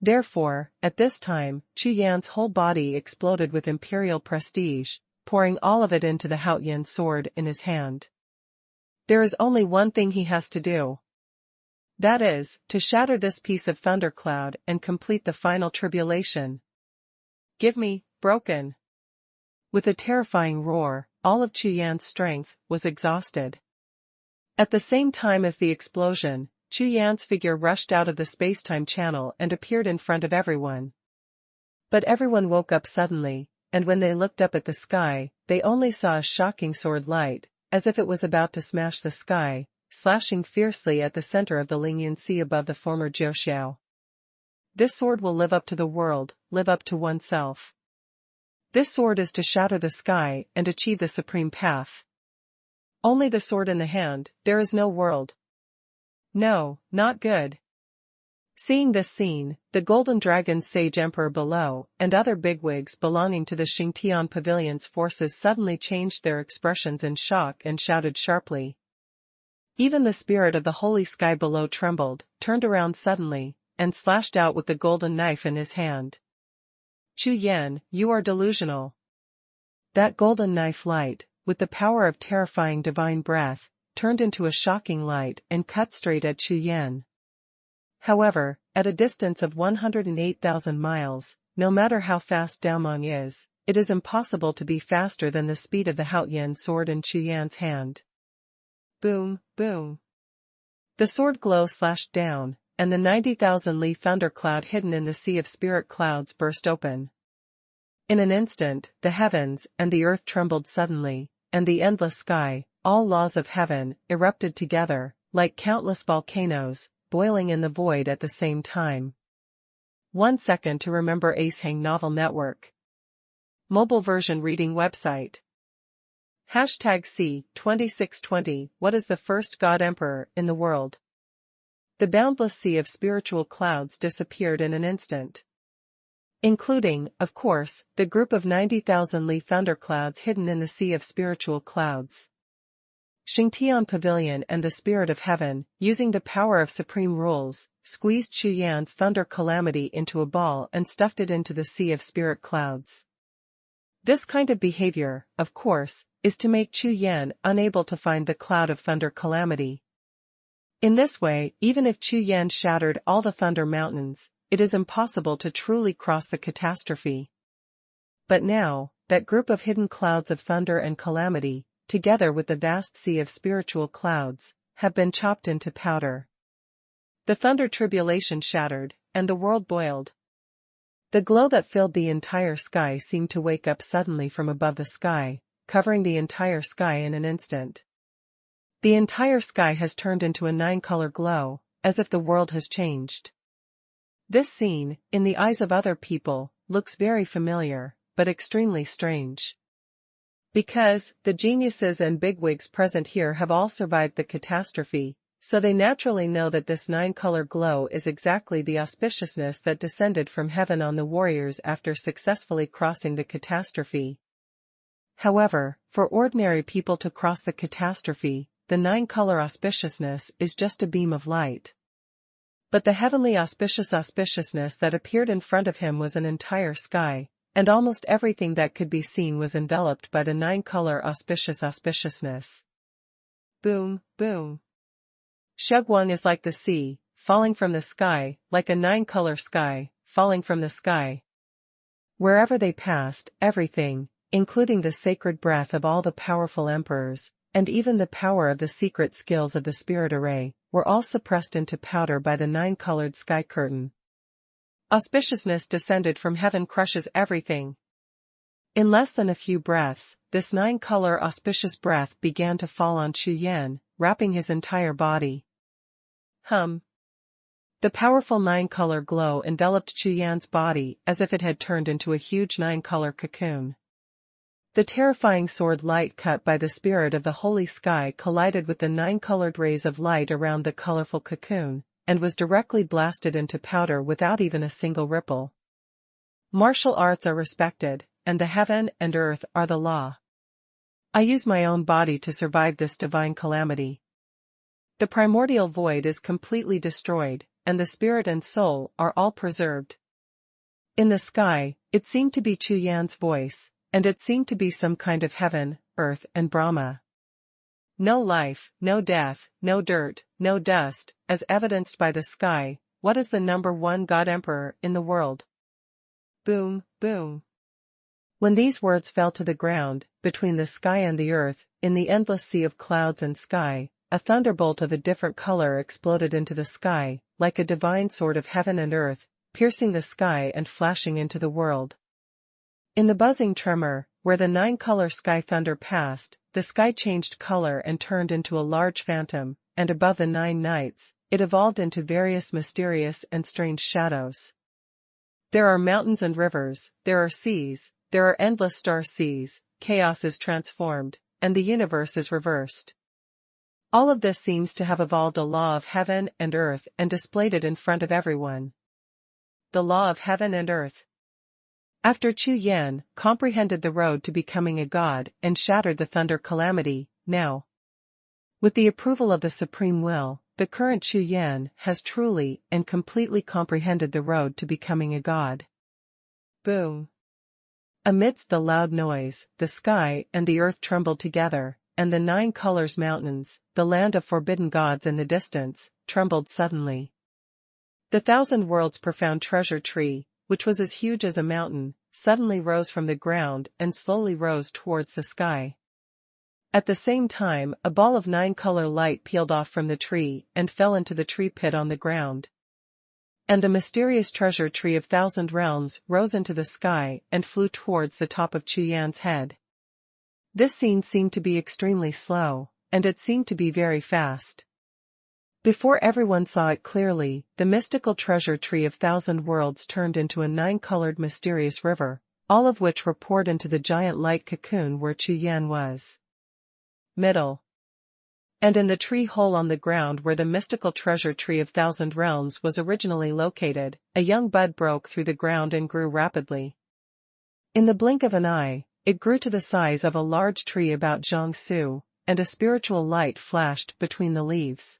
Therefore, at this time, Chu Yan's whole body exploded with imperial prestige, pouring all of it into the Haoyan sword in his hand. There is only one thing he has to do. That is, to shatter this piece of thundercloud and complete the final tribulation. Give me, broken. With a terrifying roar, all of Chu Yan's strength was exhausted. At the same time as the explosion, Chu Yan's figure rushed out of the space-time channel and appeared in front of everyone. But everyone woke up suddenly, and when they looked up at the sky, they only saw a shocking sword light, as if it was about to smash the sky, slashing fiercely at the center of the Lingyuan Sea above the former Jiuxiao. This sword will live up to the world, live up to oneself. This sword is to shatter the sky and achieve the supreme path. Only the sword in the hand, there is no world. No, not good. Seeing this scene, the Golden Dragon's sage emperor below and other bigwigs belonging to the Xingtian Pavilion's forces suddenly changed their expressions in shock and shouted sharply. Even the spirit of the holy sky below trembled, turned around suddenly, and slashed out with the golden knife in his hand. Chu Yan, you are delusional. That golden knife light, with the power of terrifying divine breath, turned into a shocking light and cut straight at Chu Yan. However, at a distance of 108,000 miles, no matter how fast Daomong is, it is impossible to be faster than the speed of the Haoyan sword in Chu Yan's hand. Boom, boom. The sword glow slashed down, and the 90,000 Li thundercloud hidden in the sea of spirit clouds burst open. In an instant, the heavens and the earth trembled suddenly, and the endless sky, all laws of heaven, erupted together, like countless volcanoes, boiling in the void at the same time. 1 second to remember Acehang Novel Network. Mobile version reading website. #C2620 What is the first God Emperor in the world? The boundless sea of spiritual clouds disappeared in an instant. Including, of course, the group of 90,000 Li thunderclouds hidden in the sea of spiritual clouds. Xingtian Pavilion and the Spirit of Heaven, using the power of supreme rules, squeezed Chu Yan's thunder calamity into a ball and stuffed it into the sea of spirit clouds. This kind of behavior, of course, is to make Chu Yan unable to find the cloud of thunder calamity. In this way, even if Chu Yan shattered all the thunder mountains, it is impossible to truly cross the catastrophe. But now, that group of hidden clouds of thunder and calamity, together with the vast sea of spiritual clouds, have been chopped into powder. The thunder tribulation shattered, and the world boiled. The glow that filled the entire sky seemed to wake up suddenly from above the sky, covering the entire sky in an instant. The entire sky has turned into a 9-color glow, as if the world has changed. This scene, in the eyes of other people, looks very familiar, but extremely strange. Because, the geniuses and bigwigs present here have all survived the catastrophe, so they naturally know that this 9-color glow is exactly the auspiciousness that descended from heaven on the warriors after successfully crossing the catastrophe. However, for ordinary people to cross the catastrophe, the 9-color auspiciousness is just a beam of light. But the heavenly auspiciousness that appeared in front of him was an entire sky, and almost everything that could be seen was enveloped by the 9-color auspiciousness. Boom, boom. Xuanhuan is like the sea, falling from the sky, like a 9-color sky, falling from the sky. Wherever they passed, everything, including the sacred breath of all the powerful emperors, and even the power of the secret skills of the spirit array, were all suppressed into powder by the 9-colored sky curtain. Auspiciousness descended from heaven crushes everything. In less than a few breaths, this 9-color auspicious breath began to fall on Chu Yan, wrapping his entire body. The powerful 9-color glow enveloped Chu Yan's body as if it had turned into a huge 9-color cocoon. The terrifying sword light cut by the spirit of the holy sky collided with the 9-colored rays of light around the colorful cocoon, and was directly blasted into powder without even a single ripple. Martial arts are respected, and the heaven and earth are the law. I use my own body to survive this divine calamity. The primordial void is completely destroyed, and the spirit and soul are all preserved. In the sky, it seemed to be Chu Yan's voice, and it seemed to be some kind of heaven, earth and Brahma. No life, no death, no dirt, no dust, as evidenced by the sky. What is the number one God Emperor in the world? Boom, boom. When these words fell to the ground, between the sky and the earth, in the endless sea of clouds and sky, a thunderbolt of a different color exploded into the sky, like a divine sword of heaven and earth, piercing the sky and flashing into the world. In the buzzing tremor, where the 9-color sky thunder passed, the sky changed color and turned into a large phantom, and above the 9 nights, it evolved into various mysterious and strange shadows. There are mountains and rivers, there are seas, there are endless star seas, chaos is transformed, and the universe is reversed. All of this seems to have evolved a law of heaven and earth and displayed it in front of everyone. The law of heaven and earth. After Chu Yan comprehended the road to becoming a god and shattered the thunder calamity, now, with the approval of the supreme will, the current Chu Yan has truly and completely comprehended the road to becoming a god. Boom. Amidst the loud noise, the sky and the earth trembled together, and the 9 colors mountains, the land of forbidden gods in the distance, trembled suddenly. The 1,000 worlds profound treasure tree, which was as huge as a mountain, suddenly rose from the ground and slowly rose towards the sky. At the same time, a ball of 9-color light peeled off from the tree and fell into the tree pit on the ground. And the mysterious treasure tree of 1,000 realms rose into the sky and flew towards the top of Chu Yan's head. This scene seemed to be extremely slow, and it seemed to be very fast. Before everyone saw it clearly, the mystical treasure tree of 1,000 worlds turned into a 9-colored mysterious river, all of which were poured into the giant light cocoon where Chu Yan was. Middle. And in the tree hole on the ground where the mystical treasure tree of 1,000 realms was originally located, a young bud broke through the ground and grew rapidly. In the blink of an eye, it grew to the size of a large tree about Jiuxiao, and a spiritual light flashed between the leaves.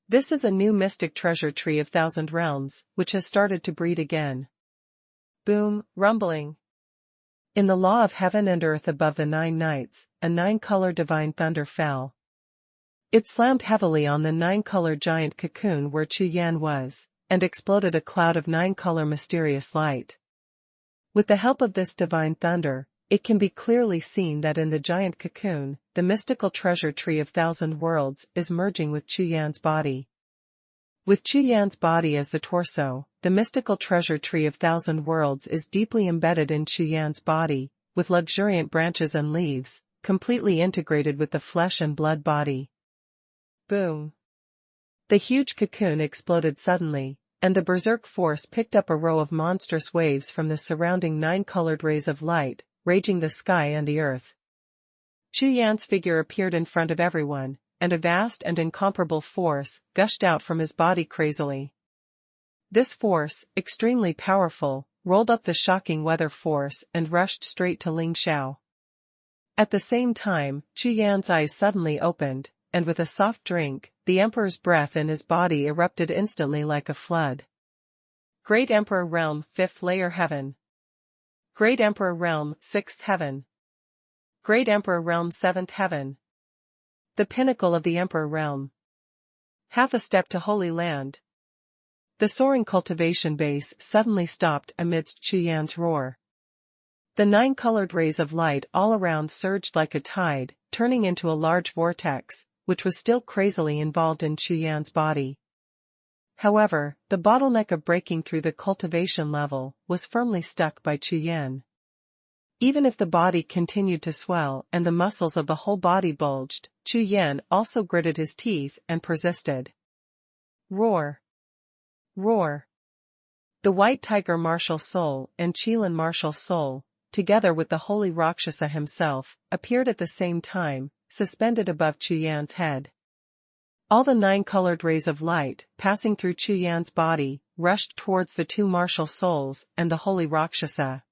This is a new mystic treasure tree of 1,000 realms, which has started to breed again. Boom, rumbling. In the law of heaven and earth above the 9 nights, a 9-color divine thunder fell. It slammed heavily on the 9-color giant cocoon where Chu Yan was, and exploded a cloud of 9-color mysterious light. With the help of this divine thunder, it can be clearly seen that in the giant cocoon, the mystical treasure tree of 1,000 worlds is merging with Chu Yan's body. With Chu Yan's body as the torso, the mystical treasure tree of 1,000 worlds is deeply embedded in Chu Yan's body, with luxuriant branches and leaves, completely integrated with the flesh and blood body. Boom. The huge cocoon exploded suddenly, and the berserk force picked up a row of monstrous waves from the surrounding 9-colored rays of light, raging the sky and the earth. Chu Yan's figure appeared in front of everyone, and a vast and incomparable force gushed out from his body crazily. This force, extremely powerful, rolled up the shocking weather force and rushed straight to Ling Xiao. At the same time, Chu Yan's eyes suddenly opened, and with a soft drink, the Emperor's breath in his body erupted instantly like a flood. Great Emperor Realm 5th Layer Heaven. Great Emperor Realm 6th Heaven. Great Emperor Realm 7th Heaven. The pinnacle of the Emperor Realm. Half a step to Holy Land. The soaring cultivation base suddenly stopped amidst Chu Yan's roar. The 9-colored rays of light all around surged like a tide, turning into a large vortex, which was still crazily involved in Chu Yan's body. However, the bottleneck of breaking through the cultivation level was firmly stuck by Chu Yan. Even if the body continued to swell and the muscles of the whole body bulged, Chu Yan also gritted his teeth and persisted. Roar! Roar! The White Tiger martial soul and Qilan martial soul, together with the holy Rakshasa himself, appeared at the same time, suspended above Chu Yan's head. All the 9 colored rays of light, passing through Chu Yan's body, rushed towards the 2 martial souls and the holy Rakshasa.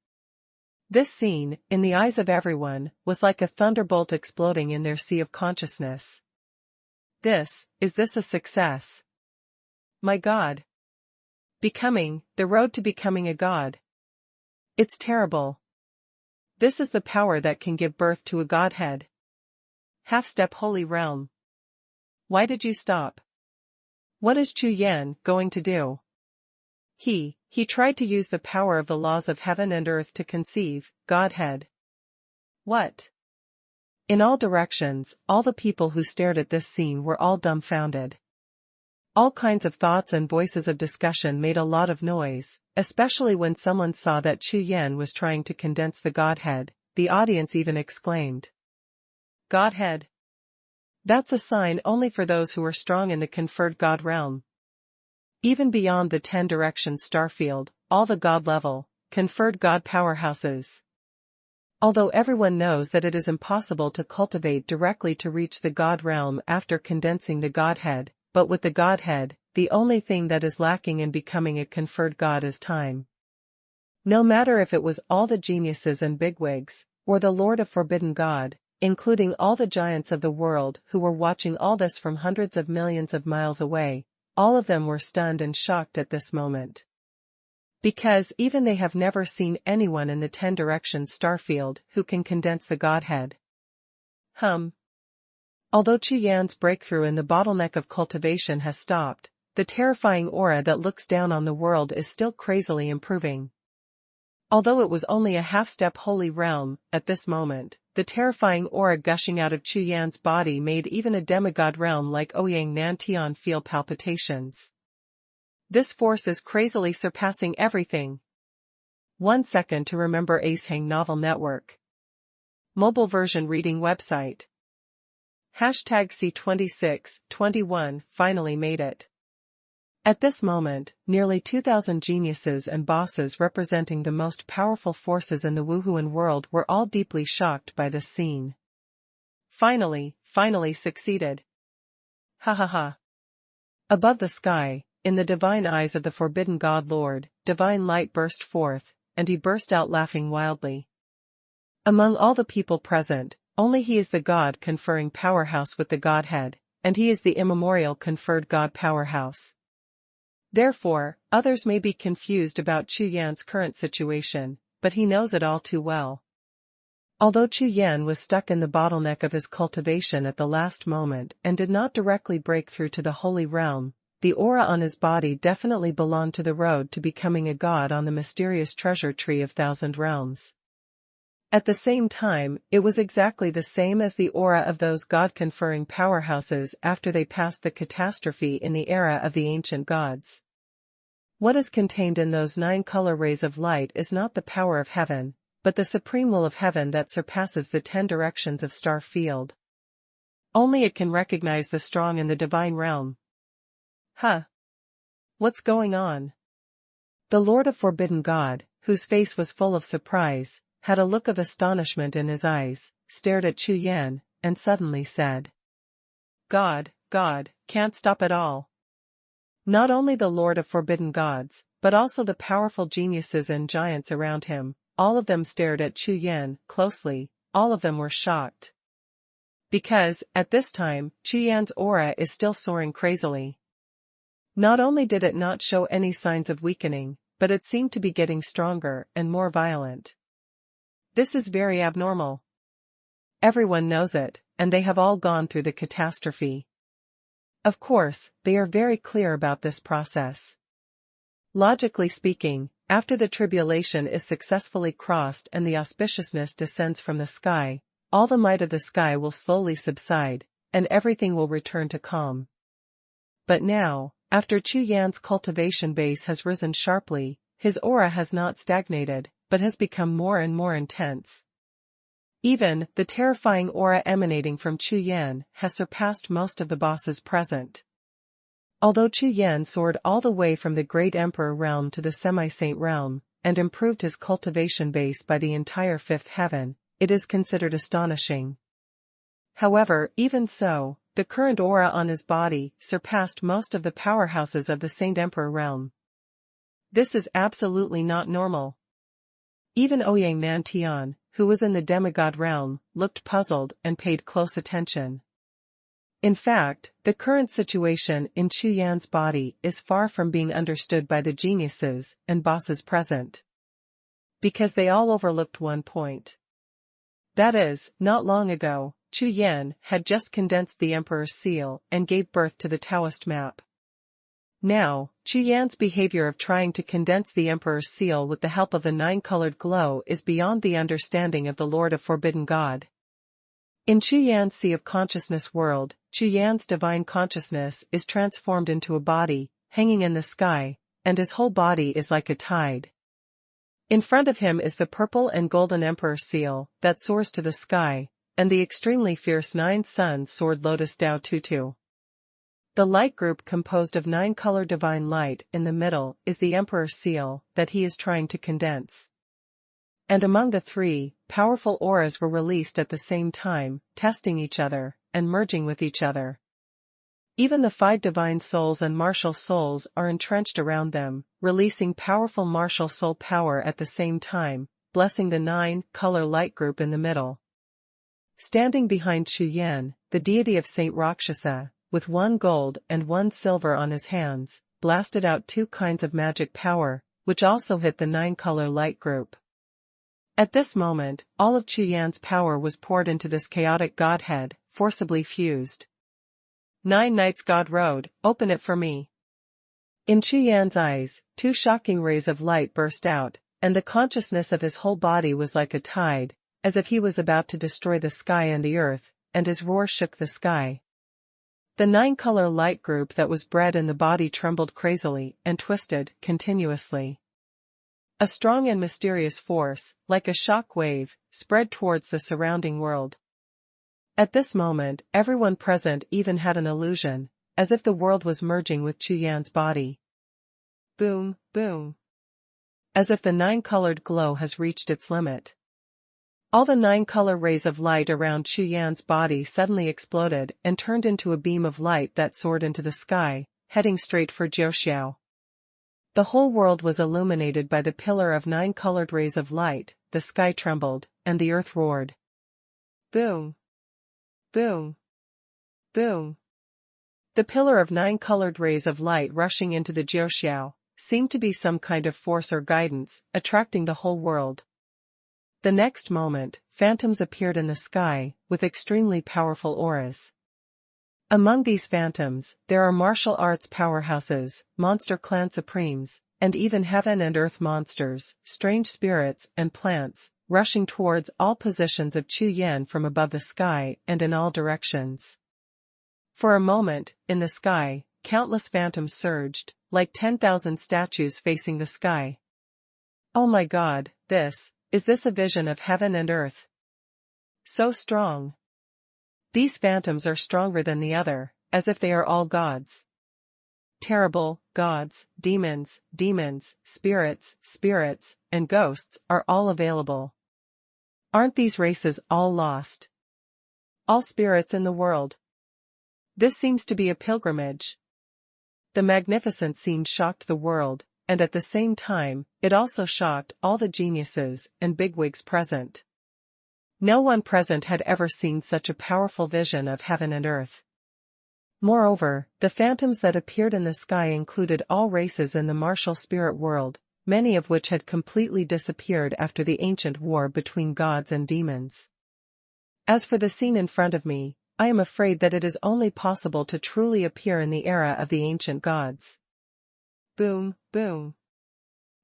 This scene, in the eyes of everyone, was like a thunderbolt exploding in their sea of consciousness. Is this a success? My God! The road to becoming a god. It's terrible. This is the power that can give birth to a godhead. Half-step holy realm. Why did you stop? What is Chu Yan going to do? He tried to use the power of the laws of heaven and earth to conceive Godhead. What? In all directions, all the people who stared at this scene were all dumbfounded. All kinds of thoughts and voices of discussion made a lot of noise, especially when someone saw that Chu Yan was trying to condense the Godhead. The audience even exclaimed, Godhead? That's a sign only for those who are strong in the conferred God realm. Even beyond the 10 directions starfield, all the God-level, conferred God powerhouses. Although everyone knows that it is impossible to cultivate directly to reach the God realm after condensing the Godhead, but with the Godhead, the only thing that is lacking in becoming a conferred God is time. No matter if it was all the geniuses and bigwigs, or the Lord of Forbidden God, including all the giants of the world who were watching all this from hundreds of millions of miles away, all of them were stunned and shocked at this moment. Because even they have never seen anyone in the 10 directions starfield who can condense the Godhead. Although Chu Yan's breakthrough in the bottleneck of cultivation has stopped, the terrifying aura that looks down on the world is still crazily improving. Although it was only a half-step holy realm, at this moment, the terrifying aura gushing out of Chu Yan's body made even a demigod realm like Ouyang Nantian feel palpitations. This force is crazily surpassing everything. 1 second to remember Acehang Novel Network. Mobile version reading website. #C2621 finally made it. At this moment, nearly 2,000 geniuses and bosses representing the most powerful forces in the Wuhun world were all deeply shocked by this scene. Finally succeeded. Ha ha ha. Above the sky, in the divine eyes of the forbidden God Lord, divine light burst forth, and he burst out laughing wildly. Among all the people present, only he is the God conferring powerhouse with the Godhead, and he is the immemorial conferred God powerhouse. Therefore, others may be confused about Chu Yan's current situation, but he knows it all too well. Although Chu Yan was stuck in the bottleneck of his cultivation at the last moment and did not directly break through to the holy realm, the aura on his body definitely belonged to the road to becoming a god on the mysterious treasure tree of 1,000 realms. At the same time, it was exactly the same as the aura of those god-conferring powerhouses after they passed the catastrophe in the era of the ancient gods. What is contained in those 9 color rays of light is not the power of heaven, but the supreme will of heaven that surpasses the 10 directions of star field. Only it can recognize the strong in the divine realm. What's going on? The Lord of Forbidden God, whose face was full of surprise, had a look of astonishment in his eyes, stared at Chu Yan, and suddenly said, God, can't stop at all. Not only the Lord of Forbidden Gods, but also the powerful geniuses and giants around him, all of them stared at Chu Yan closely, all of them were shocked. Because, at this time, Chu Yan's aura is still soaring crazily. Not only did it not show any signs of weakening, but it seemed to be getting stronger and more violent. This is very abnormal. Everyone knows it, and they have all gone through the catastrophe. Of course, they are very clear about this process. Logically speaking, after the tribulation is successfully crossed and the auspiciousness descends from the sky, all the might of the sky will slowly subside, and everything will return to calm. But now, after Chu Yan's cultivation base has risen sharply, his aura has not stagnated, but has become more and more intense. Even, the terrifying aura emanating from Chu Yan has surpassed most of the bosses present. Although Chu Yan soared all the way from the Great Emperor realm to the Semi-Saint realm, and improved his cultivation base by the entire fifth heaven, it is considered astonishing. However, even so, the current aura on his body surpassed most of the powerhouses of the Saint Emperor realm. This is absolutely not normal. Even Ouyang Nantian, who was in the demigod realm, looked puzzled and paid close attention. In fact, the current situation in Chu Yan's body is far from being understood by the geniuses and bosses present. Because they all overlooked one point. That is, not long ago, Chu Yan had just condensed the Emperor's seal and gave birth to the Taoist map. Now, Chu Yan's behavior of trying to condense the Emperor's seal with the help of the nine-colored glow is beyond the understanding of the Lord of Forbidden God. In Chu Yan's Sea of Consciousness world, Chu Yan's divine consciousness is transformed into a body, hanging in the sky, and his whole body is like a tide. In front of him is the purple and golden Emperor seal that soars to the sky, and the extremely fierce nine sun sword Lotus Dao Tutu. The light group composed of nine-color divine light in the middle is the Emperor's seal that he is trying to condense. And among the three, powerful auras were released at the same time, testing each other, and merging with each other. Even the five divine souls and martial souls are entrenched around them, releasing powerful martial soul power at the same time, blessing the nine-color light group in the middle. Standing behind Chu Yan, the deity of Saint Rakshasa, with one gold and one silver on his hands, blasted out two kinds of magic power, which also hit the nine-color light group. At this moment, all of Chu Yan's power was poured into this chaotic godhead, forcibly fused. Nine Nights God Road, open it for me. In Chu Yan's eyes, two shocking rays of light burst out, and the consciousness of his whole body was like a tide, as if he was about to destroy the sky and the earth, and his roar shook the sky. The nine-color light group that was bred in the body trembled crazily and twisted continuously. A strong and mysterious force, like a shock wave, spread towards the surrounding world. At this moment, everyone present even had an illusion, as if the world was merging with Chu Yan's body. Boom, boom. As if the nine-colored glow has reached its limit. All the nine-color rays of light around Chu Yan's body suddenly exploded and turned into a beam of light that soared into the sky, heading straight for Jiuxiao. The whole world was illuminated by the pillar of nine-colored rays of light, the sky trembled, and the earth roared. Boom! Boom! Boom! The pillar of nine-colored rays of light rushing into the Jiuxiao seemed to be some kind of force or guidance, attracting the whole world. The next moment, phantoms appeared in the sky, with extremely powerful auras. Among these phantoms, there are martial arts powerhouses, monster clan supremes, and even heaven and earth monsters, strange spirits and plants, rushing towards all positions of Chu Yan from above the sky and in all directions. For a moment, in the sky, countless phantoms surged, like 10,000 statues facing the sky. Oh my God, is this a vision of heaven and earth? So strong. These phantoms are stronger than the other, as if they are all gods. Terrible, gods, demons, spirits, and ghosts are all available. Aren't these races all lost? All spirits in the world. This seems to be a pilgrimage. The magnificent scene shocked the world, and at the same time, it also shocked all the geniuses and bigwigs present. No one present had ever seen such a powerful vision of heaven and earth. Moreover, the phantoms that appeared in the sky included all races in the martial spirit world, many of which had completely disappeared after the ancient war between gods and demons. As for the scene in front of me, I am afraid that it is only possible to truly appear in the era of the ancient gods. Boom, boom.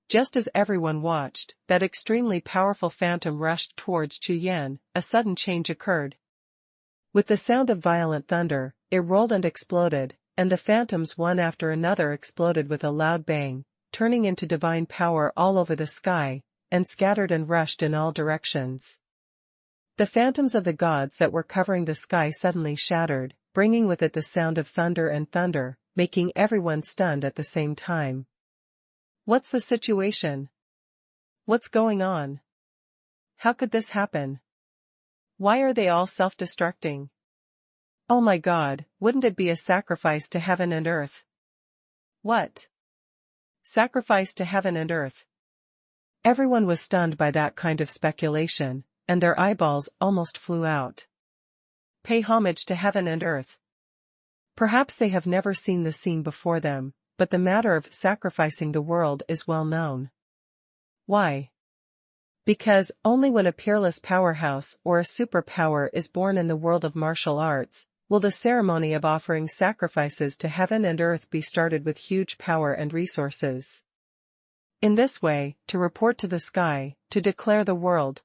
Just as everyone watched, that extremely powerful phantom rushed towards Chu Yan, a sudden change occurred. With the sound of violent thunder, it rolled and exploded, and the phantoms one after another exploded with a loud bang, turning into divine power all over the sky, and scattered and rushed in all directions. The phantoms of the gods that were covering the sky suddenly shattered, bringing with it the sound of thunder and thunder, making everyone stunned at the same time. What's the situation? What's going on? How could this happen? Why are they all self-destructing? Oh my God, wouldn't it be a sacrifice to heaven and earth? What? Sacrifice to heaven and earth? Everyone was stunned by that kind of speculation, and their eyeballs almost flew out. Pay homage to heaven and earth. Perhaps they have never seen the scene before them, but the matter of sacrificing the world is well known. Why? Because only when a peerless powerhouse or a superpower is born in the world of martial arts, will the ceremony of offering sacrifices to heaven and earth be started with huge power and resources. In this way, to report to the sky, to declare the world.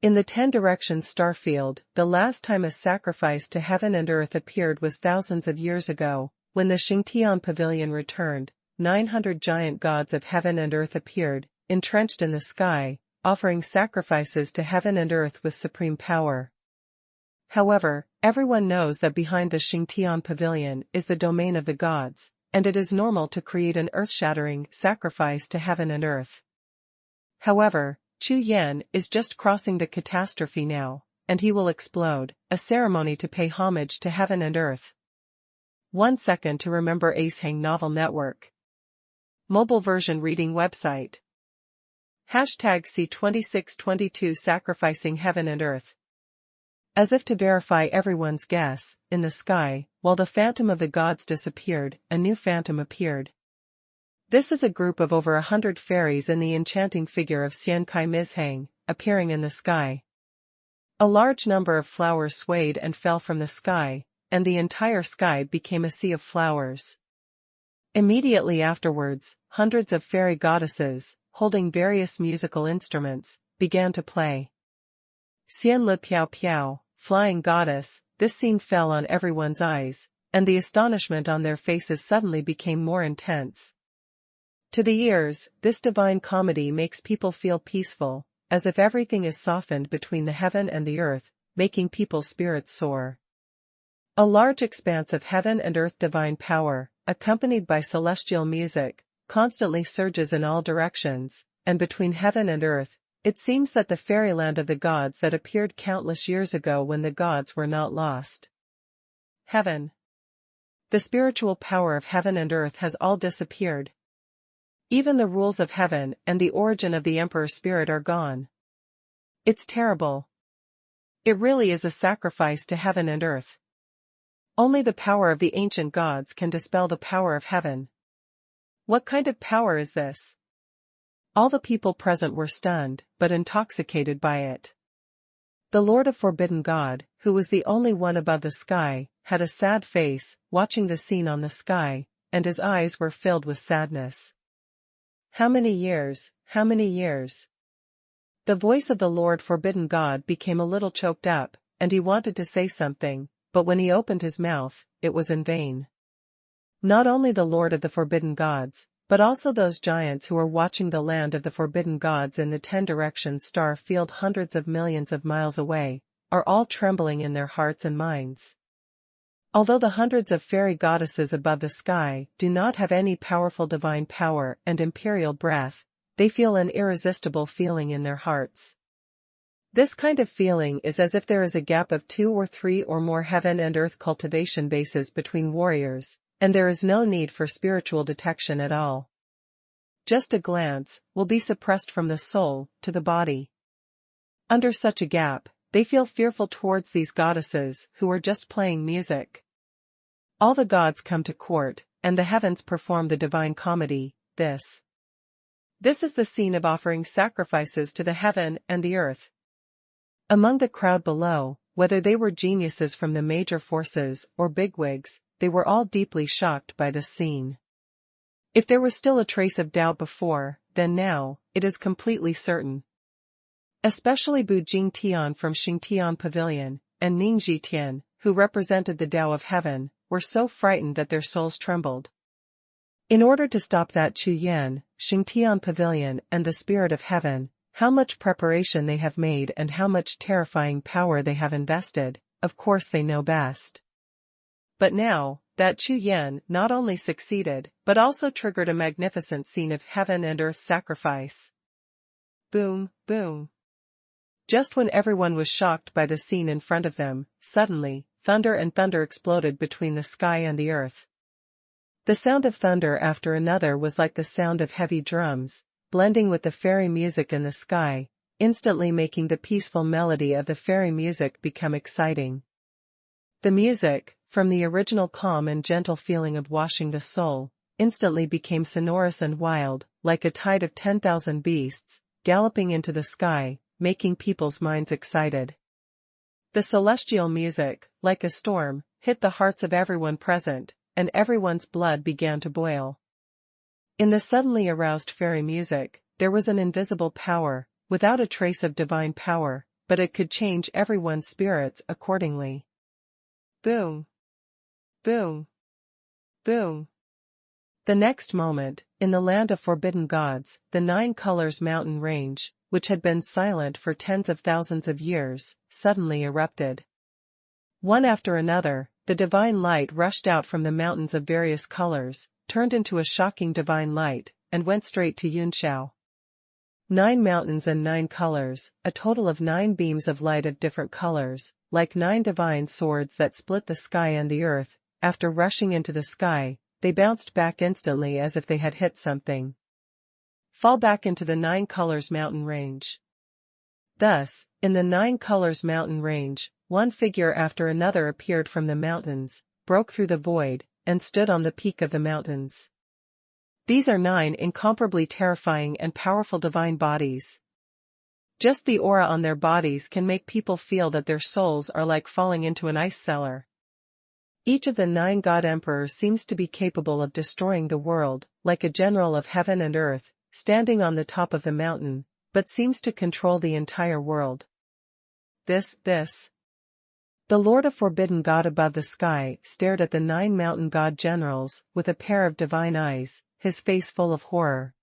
In the 10 Directions star field, the last time a sacrifice to heaven and earth appeared was thousands of years ago, when the Xingtian pavilion returned. 900 giant gods of heaven and earth appeared, entrenched in the sky, offering sacrifices to heaven and earth with supreme power. However, everyone knows that behind the Xingtian pavilion is the domain of the gods, and it is normal to create an earth-shattering sacrifice to heaven and earth. However, Chu Yan is just crossing the catastrophe now, and he will explode, a ceremony to pay homage to heaven and earth. 1 second to remember Acehang Novel Network. Mobile version reading website. #C2622 Sacrificing Heaven and Earth. As if to verify everyone's guess, in the sky, while the phantom of the gods disappeared, a new phantom appeared. This is a group of over 100 fairies in the enchanting figure of Xian Kai Mizhang, appearing in the sky. A large number of flowers swayed and fell from the sky, and the entire sky became a sea of flowers. Immediately afterwards, hundreds of fairy goddesses, holding various musical instruments, began to play. Xian La Jiao, flying goddess, this scene fell on everyone's eyes, and the astonishment on their faces suddenly became more intense. To the ears, this divine comedy makes people feel peaceful, as if everything is softened between the heaven and the earth, making people's spirits soar. A large expanse of heaven and earth divine power, accompanied by celestial music, constantly surges in all directions, and between heaven and earth, it seems that the fairyland of the gods that appeared countless years ago when the gods were not lost. Heaven. The spiritual power of heaven and earth has all disappeared. Even the rules of heaven and the origin of the emperor spirit are gone. It's terrible. It really is a sacrifice to heaven and earth. Only the power of the ancient gods can dispel the power of heaven. What kind of power is this? All the people present were stunned, but intoxicated by it. The Lord of Forbidden God, who was the only one above the sky, had a sad face, watching the scene on the sky, and his eyes were filled with sadness. How many years, how many years? The voice of the Lord Forbidden God became a little choked up, and he wanted to say something, but when he opened his mouth, it was in vain. Not only the Lord of the Forbidden Gods, but also those giants who are watching the land of the Forbidden Gods in the 10 Directions star field hundreds of millions of miles away, are all trembling in their hearts and minds. Although the hundreds of fairy goddesses above the sky do not have any powerful divine power and imperial breath, they feel an irresistible feeling in their hearts. This kind of feeling is as if there is a gap of 2 or 3 or more heaven and earth cultivation bases between warriors, and there is no need for spiritual detection at all. Just a glance will be suppressed from the soul to the body. Under such a gap, they feel fearful towards these goddesses who are just playing music. All the gods come to court, and the heavens perform the divine comedy. This is the scene of offering sacrifices to the heaven and the earth. Among the crowd below, whether they were geniuses from the major forces or bigwigs, they were all deeply shocked by this scene. If there was still a trace of doubt before, then now, it is completely certain. Especially Bu Jingtian from Xingtian Pavilion, and Ning Jitian, who represented the Tao of Heaven, were so frightened that their souls trembled. In order to stop that Chu Yan, Xingtian pavilion and the spirit of heaven, how much preparation they have made and how much terrifying power they have invested, of course they know best. But now, that Chu Yan not only succeeded, but also triggered a magnificent scene of heaven and earth sacrifice. Boom, boom. Just when everyone was shocked by the scene in front of them, suddenly, thunder and thunder exploded between the sky and the earth. The sound of thunder after another was like the sound of heavy drums, blending with the fairy music in the sky, instantly making the peaceful melody of the fairy music become exciting. The music, from the original calm and gentle feeling of washing the soul, instantly became sonorous and wild, like a tide of 10,000 beasts, galloping into the sky, making people's minds excited. The celestial music, like a storm, hit the hearts of everyone present, and everyone's blood began to boil. In the suddenly aroused fairy music, there was an invisible power, without a trace of divine power, but it could change everyone's spirits accordingly. Boom. Boom. Boom. The next moment, in the land of forbidden gods, the 9 colors mountain range, which had been silent for tens of thousands of years, suddenly erupted. One after another, the divine light rushed out from the mountains of various colors, turned into a shocking divine light, and went straight to Jiuxiao. 9 mountains and 9 colors, a total of 9 beams of light of different colors, like 9 divine swords that split the sky and the earth. After rushing into the sky, they bounced back instantly as if they had hit something. Fall back into the 9 colors mountain range. Thus, in the 9 colors mountain range, one figure after another appeared from the mountains, broke through the void, and stood on the peak of the mountains. These are 9 incomparably terrifying and powerful divine bodies. Just the aura on their bodies can make people feel that their souls are like falling into an ice cellar. Each of the 9 god emperors seems to be capable of destroying the world, like a general of heaven and earth, standing on the top of the mountain, but seems to control the entire world. This. The Lord of Forbidden God above the sky stared at the 9 mountain god generals with a pair of divine eyes, his face full of horror.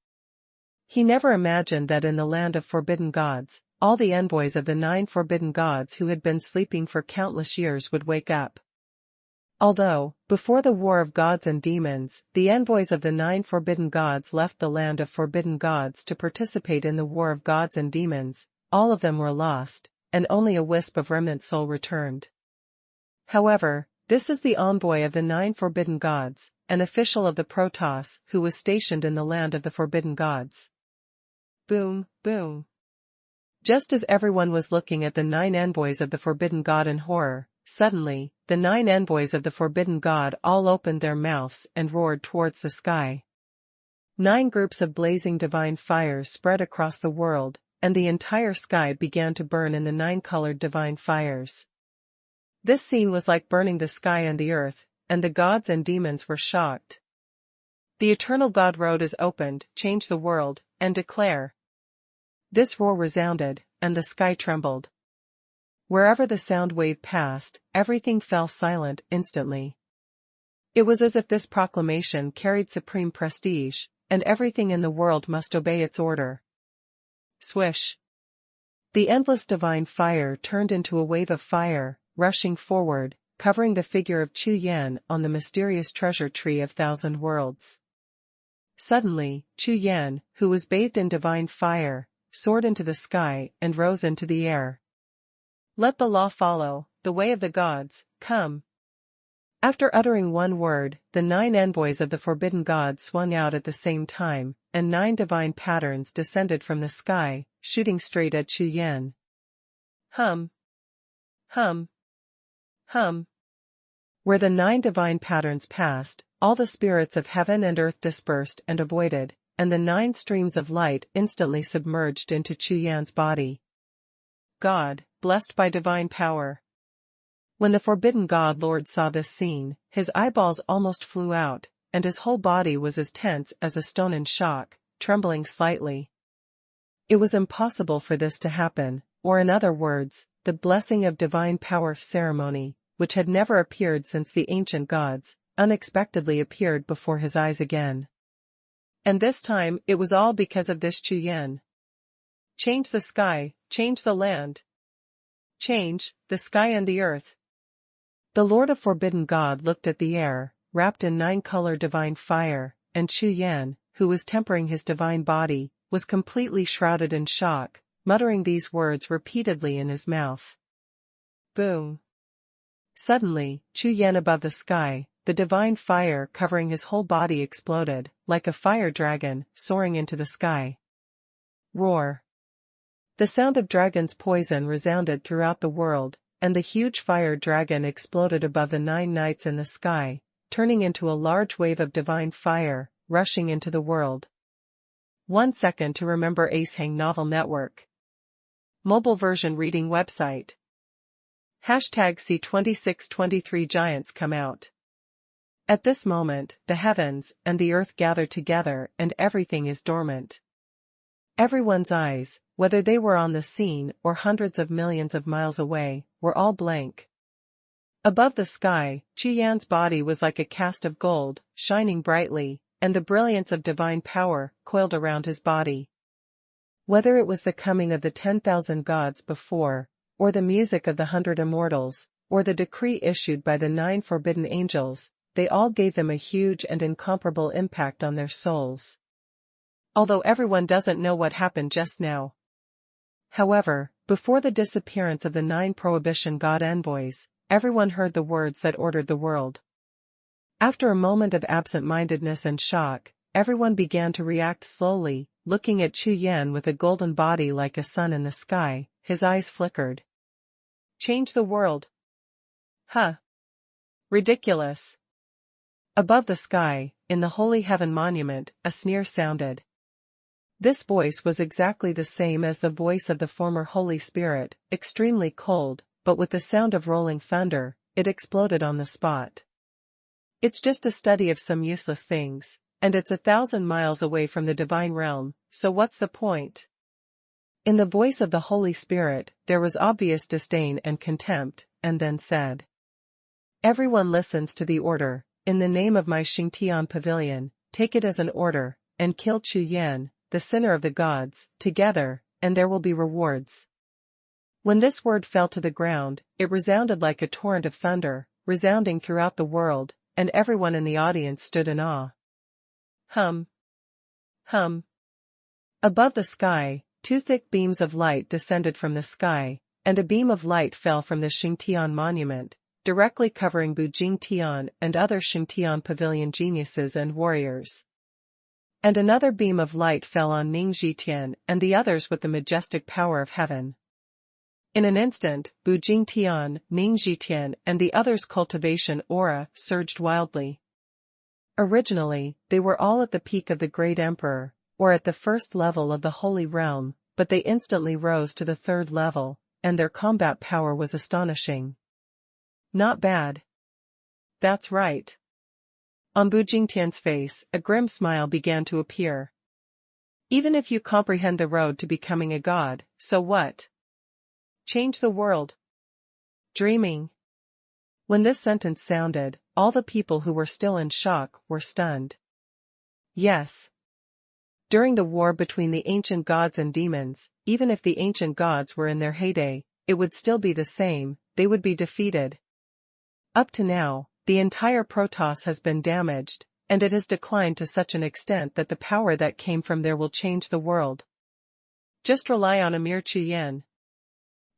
He never imagined that in the land of forbidden gods, all the envoys of the 9 forbidden gods who had been sleeping for countless years would wake up. Although, before the war of gods and demons, the envoys of the 9 forbidden gods left the land of forbidden gods to participate in the war of gods and demons, all of them were lost, and only a wisp of remnant soul returned. However, this is the envoy of the 9 forbidden gods, an official of the Protoss who was stationed in the land of the forbidden gods. Boom, boom. Just as everyone was looking at the 9 envoys of the forbidden god in horror, suddenly, the 9 envoys of the forbidden god all opened their mouths and roared towards the sky. 9 groups of blazing divine fires spread across the world, and the entire sky began to burn in the 9-colored divine fires. This scene was like burning the sky and the earth, and the gods and demons were shocked. The eternal God road is opened, change the world, and declare. This roar resounded, and the sky trembled. Wherever the sound wave passed, everything fell silent instantly. It was as if this proclamation carried supreme prestige, and everything in the world must obey its order. Swish. The endless divine fire turned into a wave of fire, rushing forward, covering the figure of Chu Yan on the mysterious treasure tree of 1,000 worlds. Suddenly, Chu Yan, who was bathed in divine fire, soared into the sky and rose into the air. Let the law follow, the way of the gods, come. After uttering one word, the 9 envoys of the forbidden god swung out at the same time, and 9 divine patterns descended from the sky, shooting straight at Chu Yan. Hum. Hum. Hum. Where the 9 divine patterns passed, all the spirits of heaven and earth dispersed and avoided, and the 9 streams of light instantly submerged into Chu Yan's body. God, blessed by divine power. When the forbidden god lord saw this scene, his eyeballs almost flew out, and his whole body was as tense as a stone in shock, trembling slightly. It was impossible for this to happen, or in other words, the blessing of divine power ceremony, which had never appeared since the ancient gods, unexpectedly appeared before his eyes again. And this time, it was all because of this Chu Yan. Change the sky, change the land. Change, the sky and the earth. The Lord of Forbidden God looked at the air, wrapped in 9-color divine fire, and Chu Yan, who was tempering his divine body, was completely shrouded in shock, muttering these words repeatedly in his mouth. Boom. Suddenly, Chu Yan above the sky, the divine fire covering his whole body exploded, like a fire dragon, soaring into the sky. Roar. The sound of dragon's poison resounded throughout the world, and the huge fire dragon exploded above the 9 knights in the sky, turning into a large wave of divine fire, rushing into the world. 1 second to remember. Acehang Novel Network. Mobile version reading website. #C2623 Giants come out. At this moment, the heavens and the earth gather together and everything is dormant. Everyone's eyes, whether they were on the scene or hundreds of millions of miles away, were all blank. Above the sky, Chu Yan's body was like a cast of gold, shining brightly, and the brilliance of divine power coiled around his body. Whether it was the coming of the 10,000 gods before, or the music of the 100 immortals, or the decree issued by the 9 forbidden angels, they all gave them a huge and incomparable impact on their souls. Although everyone doesn't know what happened just now. However, before the disappearance of the 9 prohibition god envoys, everyone heard the words that ordered the world. After a moment of absent-mindedness and shock, everyone began to react slowly, looking at Chu Yan with a golden body like a sun in the sky. His eyes flickered. Change the world. Huh. Ridiculous. Above the sky, in the Holy Heaven Monument, a sneer sounded. This voice was exactly the same as the voice of the former Holy Spirit, extremely cold, but with the sound of rolling thunder, it exploded on the spot. It's just a study of some useless things, and it's 1,000 miles away from the divine realm, so what's the point? In the voice of the Holy Spirit, there was obvious disdain and contempt, and then said. Everyone listens to the order. In the name of my Xingtian pavilion, take it as an order, and kill Chu Yan, the sinner of the gods, together, and there will be rewards. When this word fell to the ground, it resounded like a torrent of thunder, resounding throughout the world, and everyone in the audience stood in awe. Hum. Hum. Above the sky, 2 thick beams of light descended from the sky, and a beam of light fell from the Xingtian monument, directly covering Bu Jingtian and other Xingtian pavilion geniuses and warriors. And another beam of light fell on Ning Zhitian and the others with the majestic power of heaven. In an instant, Bu Jingtian, Ning Zhitian and the others' cultivation aura surged wildly. Originally, they were all at the peak of the Great Emperor, or at the first level of the Holy Realm, but they instantly rose to the 3rd level, and their combat power was astonishing. Not bad. That's right. On Bu Jingtian's face, a grim smile began to appear. Even if you comprehend the road to becoming a god, so what? Change the world. Dreaming. When this sentence sounded, all the people who were still in shock were stunned. Yes. During the war between the ancient gods and demons, even if the ancient gods were in their heyday, it would still be the same, they would be defeated. Up to now, the entire Protoss has been damaged, and it has declined to such an extent that the power that came from there will change the world. Just rely on a mere Chu Yan.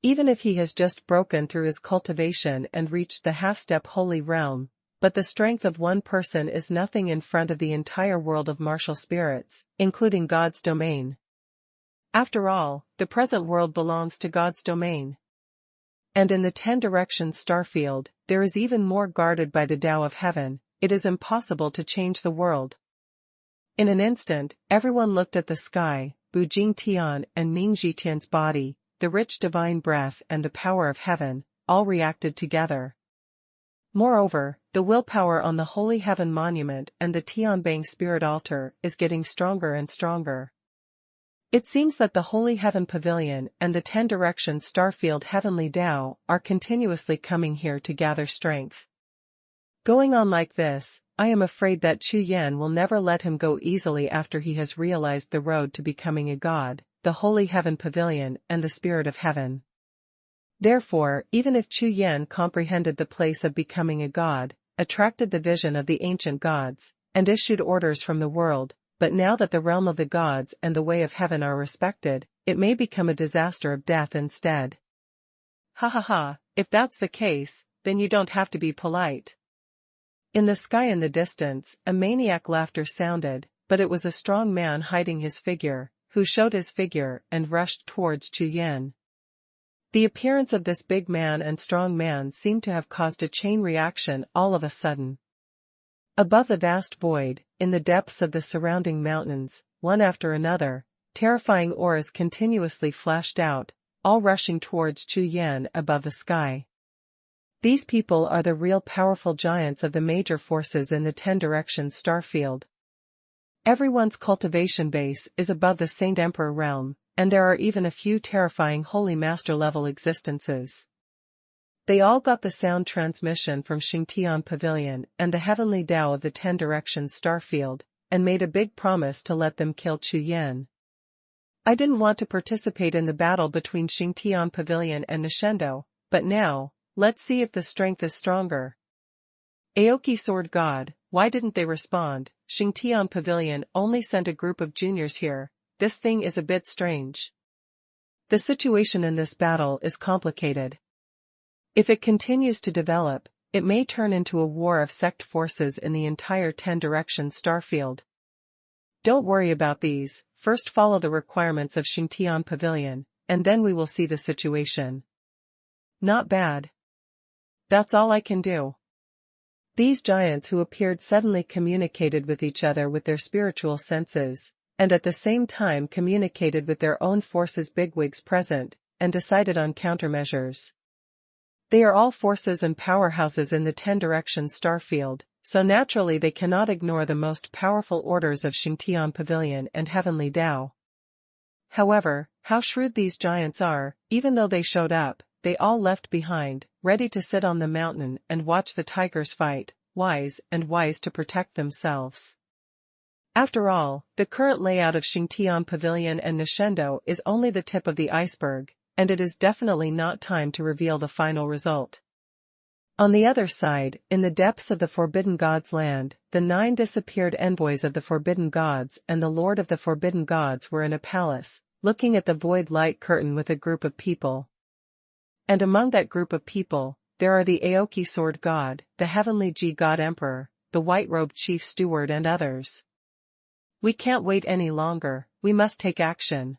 Even if he has just broken through his cultivation and reached the half-step holy realm, but the strength of one person is nothing in front of the entire world of martial spirits, including God's domain. After all, the present world belongs to God's domain. And in the 10 directions starfield, there is even more guarded by the Tao of Heaven. It is impossible to change the world. In an instant, everyone looked at the sky, Bu Jingtian and Ning Zhitian's body, the rich divine breath and the power of heaven, all reacted together. Moreover, the willpower on the Holy Heaven Monument and the Tianbang Spirit Altar is getting stronger and stronger. It seems that the Holy Heaven Pavilion and the 10 Directions Starfield Heavenly Tao are continuously coming here to gather strength. Going on like this, I am afraid that Chu Yan will never let him go easily after he has realized the road to becoming a god, the Holy Heaven Pavilion and the Spirit of Heaven. Therefore, even if Chu Yan comprehended the place of becoming a god, attracted the vision of the ancient gods, and issued orders from the world, but now that the realm of the gods and the way of heaven are respected, it may become a disaster of death instead. Ha ha ha, if that's the case, then you don't have to be polite. In the sky in the distance, a maniac laughter sounded, but it was a strong man hiding his figure, who showed his figure and rushed towards Chu Yan. The appearance of this big man and strong man seemed to have caused a chain reaction all of a sudden. Above the vast void, in the depths of the surrounding mountains, one after another, terrifying auras continuously flashed out, all rushing towards Chu Yan above the sky. These people are the real powerful giants of the major forces in the 10 Directions starfield. Everyone's cultivation base is above the Saint Emperor realm, and there are even a few terrifying Holy Master level existences. They all got the sound transmission from Xingtian Pavilion and the Heavenly Dao of the 10 Directions starfield, and made a big promise to let them kill Chu Yan. I didn't want to participate in the battle between Xingtian Pavilion and Nishendo, but now, let's see if the strength is stronger. Aoki Sword God, why didn't they respond? Xingtian Pavilion only sent a group of juniors here. This thing is a bit strange. The situation in this battle is complicated. If it continues to develop, it may turn into a war of sect forces in the entire 10 Directions starfield. Don't worry about these, first follow the requirements of Xingtian Pavilion, and then we will see the situation. Not bad. That's all I can do. These giants who appeared suddenly communicated with each other with their spiritual senses, and at the same time communicated with their own forces bigwigs present, and decided on countermeasures. They are all forces and powerhouses in the 10 Directions starfield, so naturally they cannot ignore the most powerful orders of Xingtian Pavilion and Heavenly Dao. However, how shrewd these giants are, even though they showed up, they all left behind, ready to sit on the mountain and watch the tigers fight, wise to protect themselves. After all, the current layout of Xingtian Pavilion and Nishendo is only the tip of the iceberg, and it is definitely not time to reveal the final result. On the other side, in the depths of the Forbidden Gods land, the 9 disappeared envoys of the Forbidden Gods and the Lord of the Forbidden Gods were in a palace, looking at the void light curtain with a group of people. And among that group of people, there are the Aoki Sword God, the Heavenly Ji God Emperor, the White-Robed Chief Steward and others. We can't wait any longer, we must take action.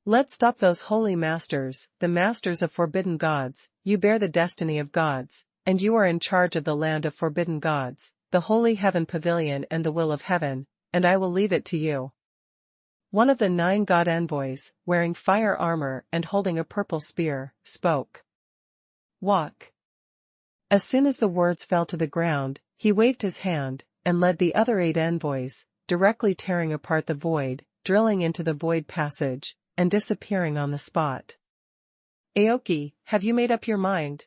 Let's stop those holy masters, the masters of forbidden gods. You bear the destiny of gods, and you are in charge of the land of forbidden gods, the Holy Heaven Pavilion and the will of heaven, and I will leave it to you. One of the 9 god envoys, wearing fire armor and holding a purple spear, spoke. Walk. As soon as the words fell to the ground, he waved his hand, and led the other 8 envoys, directly tearing apart the void, drilling into the void passage, and disappearing on the spot. Aoki, have you made up your mind?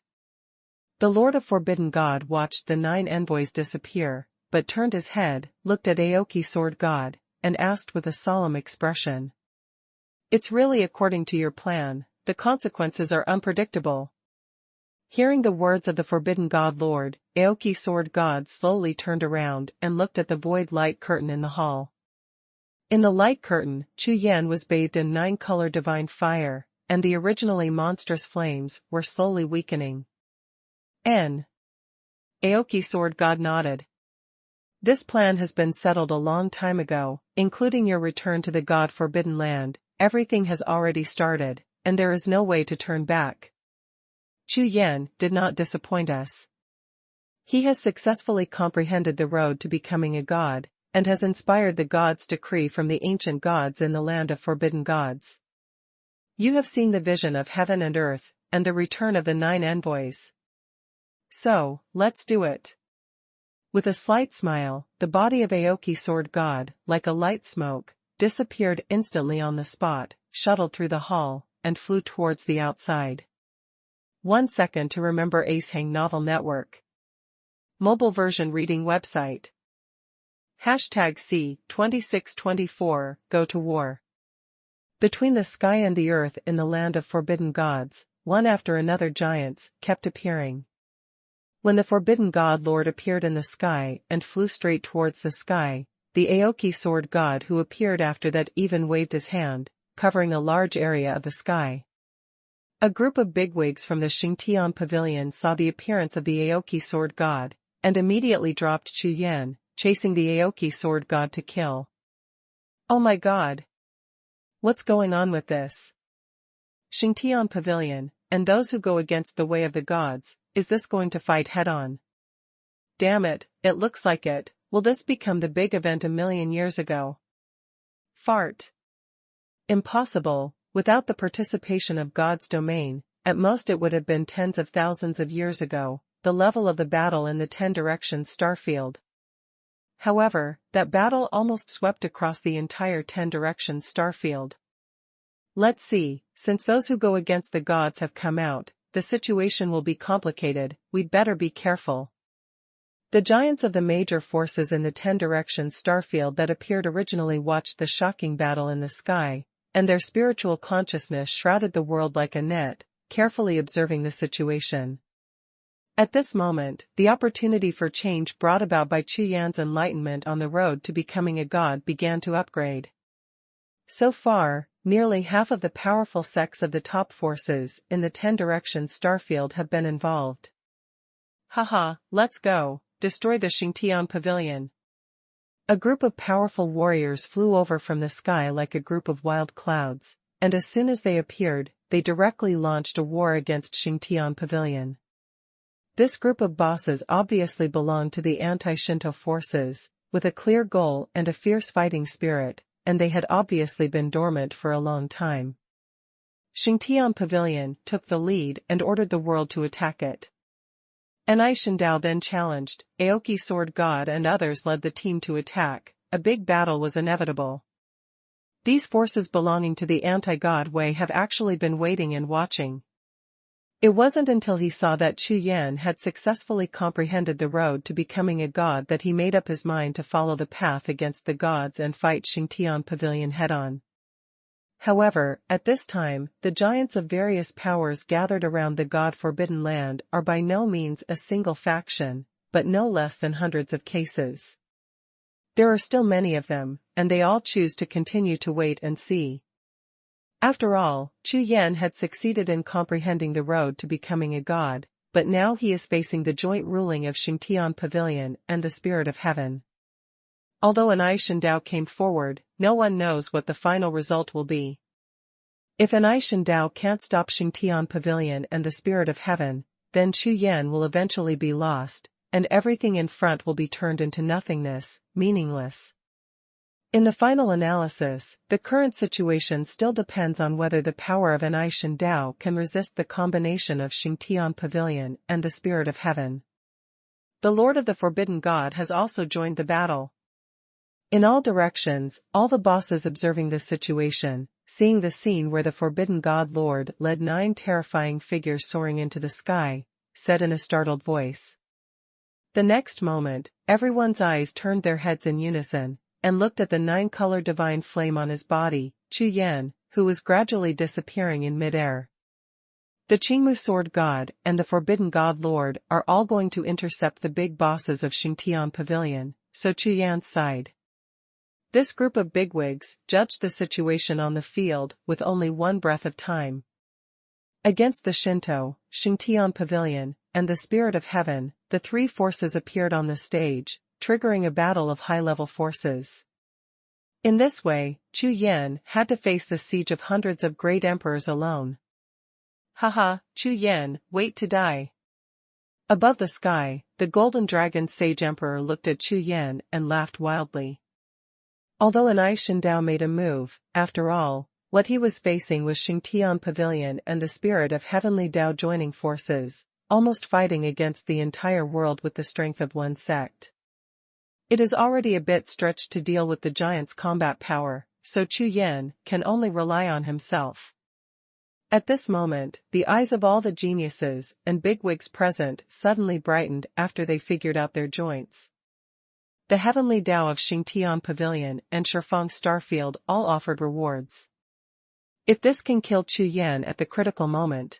The Lord of Forbidden God watched the 9 envoys disappear, but turned his head, looked at Aoki Sword God, and asked with a solemn expression. It's really according to your plan, the consequences are unpredictable. Hearing the words of the Forbidden God Lord, Aoki Sword God slowly turned around and looked at the void light curtain in the hall. In the light curtain, Chu Yan was bathed in 9-color divine fire, and the originally monstrous flames were slowly weakening. Aoki Sword God nodded. This plan has been settled a long time ago, including your return to the God Forbidden Land. Everything has already started, and there is no way to turn back. Chu Yan did not disappoint us. He has successfully comprehended the road to becoming a god, and has inspired the gods' decree from the ancient gods in the land of forbidden gods. You have seen the vision of heaven and earth, and the return of the 9 envoys. So, let's do it. With a slight smile, the body of Aoki Sword God, like a light smoke, disappeared instantly on the spot, shuttled through the hall, and flew towards the outside. 1 second to remember Acehang Novel Network. Mobile version reading website. #C2624, Go to War. Between the sky and the earth in the land of forbidden gods, one after another giants kept appearing. When the forbidden god lord appeared in the sky and flew straight towards the sky, the Aoki sword god who appeared after that even waved his hand, covering a large area of the sky. A group of bigwigs from the Xingtian pavilion saw the appearance of the Aoki sword god, and immediately dropped Chu Yan, chasing the Aoki sword god to kill. Oh my god! What's going on with this? Xingtian pavilion, and those who go against the way of the gods, is this going to fight head-on? Damn it, it looks like it. Will this become the big event a million years ago? Fart. Impossible, without the participation of God's domain, at most it would have been tens of thousands of years ago, the level of the battle in the 10 Directions starfield. However, that battle almost swept across the entire 10 Directions starfield. Let's see, since those who go against the gods have come out, the situation will be complicated, we'd better be careful. The giants of the major forces in the 10 Directions starfield that appeared originally watched the shocking battle in the sky, and their spiritual consciousness shrouded the world like a net, carefully observing the situation. At this moment, the opportunity for change brought about by Chu Yan's enlightenment on the road to becoming a god began to upgrade. So far, nearly half of the powerful sects of the top forces in the 10 Directions starfield have been involved. Haha, let's go, destroy the Xingtian pavilion. A group of powerful warriors flew over from the sky like a group of wild clouds, and as soon as they appeared, they directly launched a war against Xingtian pavilion. This group of bosses obviously belonged to the anti-Shinto forces, with a clear goal and a fierce fighting spirit, and they had obviously been dormant for a long time. Xingtian pavilion took the lead and ordered the world to attack it. Anai Shindao then challenged, Aoki sword god and others led the team to attack. A big battle was inevitable. These forces belonging to the anti-god way have actually been waiting and watching. It wasn't until he saw that Chu Yan had successfully comprehended the road to becoming a god that he made up his mind to follow the path against the gods and fight Xingtian pavilion head-on. However, at this time, the giants of various powers gathered around the god-forbidden land are by no means a single faction, but no less than hundreds of cases. There are still many of them, and they all choose to continue to wait and see. After all, Chu Yan had succeeded in comprehending the road to becoming a god, but now he is facing the joint ruling of Xingtian pavilion and the spirit of heaven. Although Anai Shindao came forward, no one knows what the final result will be. If Anai Shindao can't stop Xingtian pavilion and the spirit of heaven, then Chu Yan will eventually be lost, and everything in front will be turned into nothingness, meaningless. In the final analysis, the current situation still depends on whether the power of Anai Shindao can resist the combination of Xingtian pavilion and the spirit of heaven. The Lord of the Forbidden God has also joined the battle. In all directions, all the bosses observing this situation, seeing the scene where the Forbidden God Lord led 9 terrifying figures soaring into the sky, said in a startled voice. The next moment, everyone's eyes turned their heads in unison, and looked at the 9-color divine flame on his body, Chu Yan, who was gradually disappearing in midair. The Qingmu Sword God and the Forbidden God Lord are all going to intercept the big bosses of Xingtian Pavilion, so Chu Yan sighed. This group of bigwigs judged the situation on the field with only one breath of time. Against the Shinto, Xingtian Pavilion, and the Spirit of Heaven, the 3 forces appeared on the stage, triggering a battle of high-level forces. In this way, Chu Yan had to face the siege of hundreds of great emperors alone. Haha, Chu Yan, wait to die. Above the sky, the golden dragon sage emperor looked at Chu Yan and laughed wildly. Although Anai Shindao made a move, after all, what he was facing was Xingtian Pavilion and the spirit of heavenly Dao joining forces, almost fighting against the entire world with the strength of one sect. It is already a bit stretched to deal with the giant's combat power, so Chu Yan can only rely on himself. At this moment, the eyes of all the geniuses and bigwigs present suddenly brightened after they figured out their joints. The heavenly Dao of Xingtian Pavilion and Shifeng Starfield all offered rewards. If this can kill Chu Yan at the critical moment,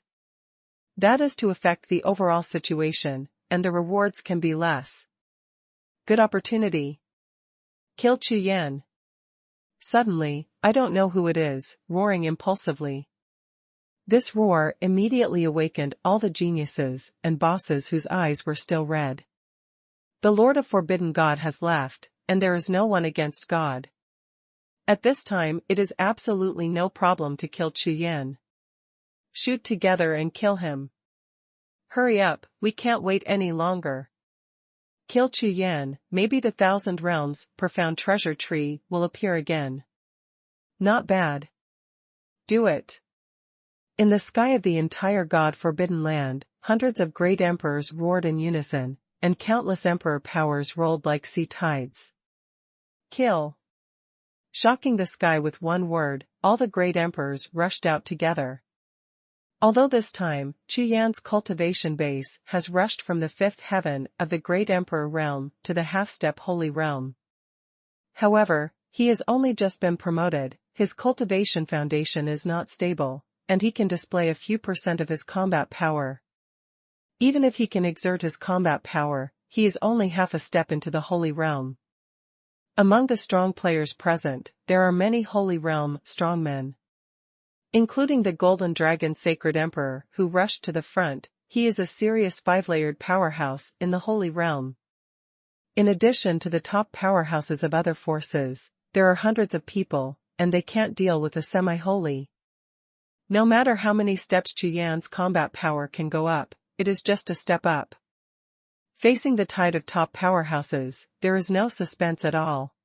that is to affect the overall situation, and the rewards can be less. Good opportunity. Kill Chu Yan. Suddenly, I don't know who it is, roaring impulsively. This roar immediately awakened all the geniuses and bosses whose eyes were still red. The Lord of Forbidden God has left, and there is no one against God. At this time it is absolutely no problem to kill Chu Yan. Shoot together and kill him. Hurry up, we can't wait any longer. Kill Chu Yan, maybe the 1,000 Realms profound treasure tree will appear again. Not bad. Do it. In the sky of the entire God-forbidden land, hundreds of great emperors roared in unison, and countless emperor powers rolled like sea tides. Kill. Shocking the sky with one word, all the great emperors rushed out together. Although this time, Chu Yan's cultivation base has rushed from the 5th heaven of the Great Emperor realm to the half-step Holy Realm. However, he has only just been promoted, his cultivation foundation is not stable, and he can display a few % of his combat power. Even if he can exert his combat power, he is only half a step into the Holy Realm. Among the strong players present, there are many Holy Realm strongmen. Including the Golden Dragon Sacred Emperor who rushed to the front, he is a serious 5-layered powerhouse in the Holy Realm. In addition to the top powerhouses of other forces, there are hundreds of people, and they can't deal with the semi-holy. No matter how many steps Chu Yan's combat power can go up, it is just a step up. Facing the tide of top powerhouses, there is no suspense at all.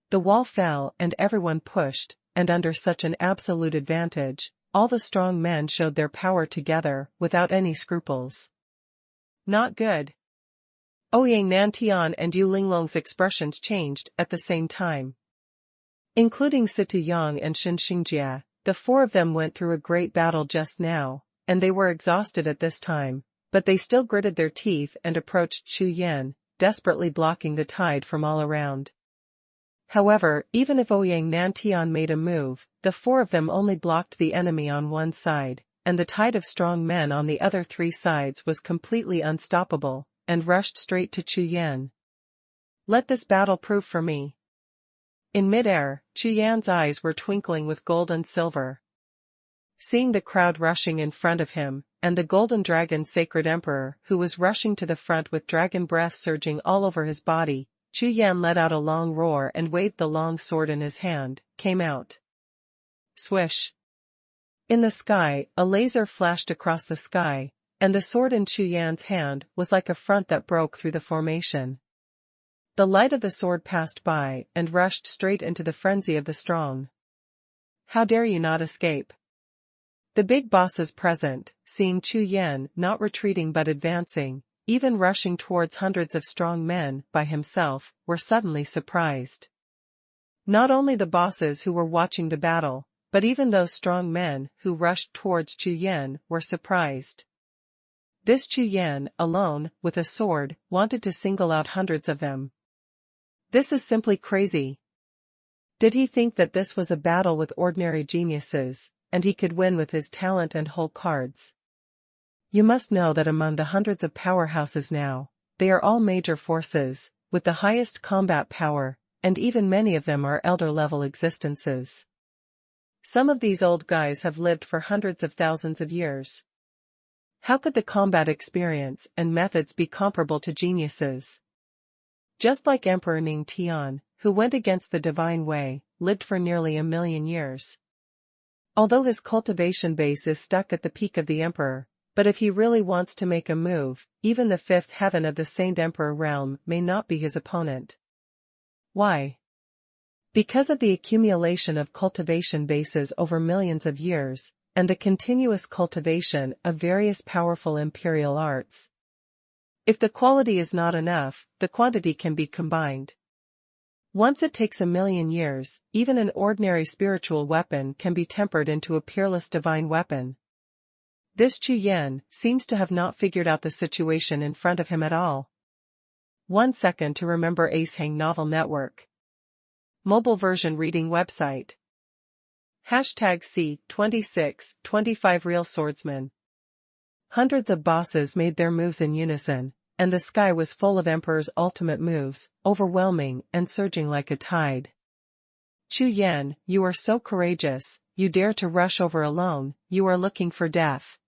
The wall fell and everyone pushed, and under such an absolute advantage, all the strong men showed their power together without any scruples. Not good. Ouyang Nantian and Yu Linglong's expressions changed at the same time. Including Situ Yang and Shin Xingjia, the 4 of them went through a great battle just now, and they were exhausted at this time, but they still gritted their teeth and approached Chu Yan, desperately blocking the tide from all around. However, even if Ouyang Nantian made a move, the 4 of them only blocked the enemy on one side, and the tide of strong men on the other 3 sides was completely unstoppable, and rushed straight to Chu Yan. Let this battle prove for me. In mid-air, Chu Yan's eyes were twinkling with gold and silver. Seeing the crowd rushing in front of him, and the Golden Dragon Sacred Emperor who was rushing to the front with dragon breath surging all over his body, Chu Yan let out a long roar and waved the long sword in his hand, came out. Swish. In the sky, a laser flashed across the sky, and the sword in Chu Yan's hand was like a front that broke through the formation. The light of the sword passed by and rushed straight into the frenzy of the strong. How dare you not escape? The big bosses present, seeing Chu Yan not retreating but advancing, even rushing towards hundreds of strong men by himself, were suddenly surprised. Not only the bosses who were watching the battle, but even those strong men who rushed towards Chu Yan were surprised. This Chu Yan, alone, with a sword, wanted to single out hundreds of them. This is simply crazy. Did he think that this was a battle with ordinary geniuses, and he could win with his talent and whole cards? You must know that among the hundreds of powerhouses now, they are all major forces, with the highest combat power, and even many of them are elder-level existences. Some of these old guys have lived for hundreds of thousands of years. How could the combat experience and methods be comparable to geniuses? Just like Emperor Ning Tian, who went against the divine way, lived for nearly 1,000,000 years. Although his cultivation base is stuck at the peak of the emperor, but if he really wants to make a move, even the 5th heaven of the Saint Emperor realm may not be his opponent. Why? Because of the accumulation of cultivation bases over millions of years, and the continuous cultivation of various powerful imperial arts. If the quality is not enough, the quantity can be combined. Once it takes 1,000,000 years, even an ordinary spiritual weapon can be tempered into a peerless divine weapon. This Chu Yan seems to have not figured out the situation in front of him at all. 1 second to remember Acehang Novel Network. Mobile version reading website. #C2625 Real Swordsman. Hundreds of bosses made their moves in unison, and the sky was full of Emperor's ultimate moves, overwhelming and surging like a tide. Chu Yan, you are so courageous, you dare to rush over alone, you are looking for death.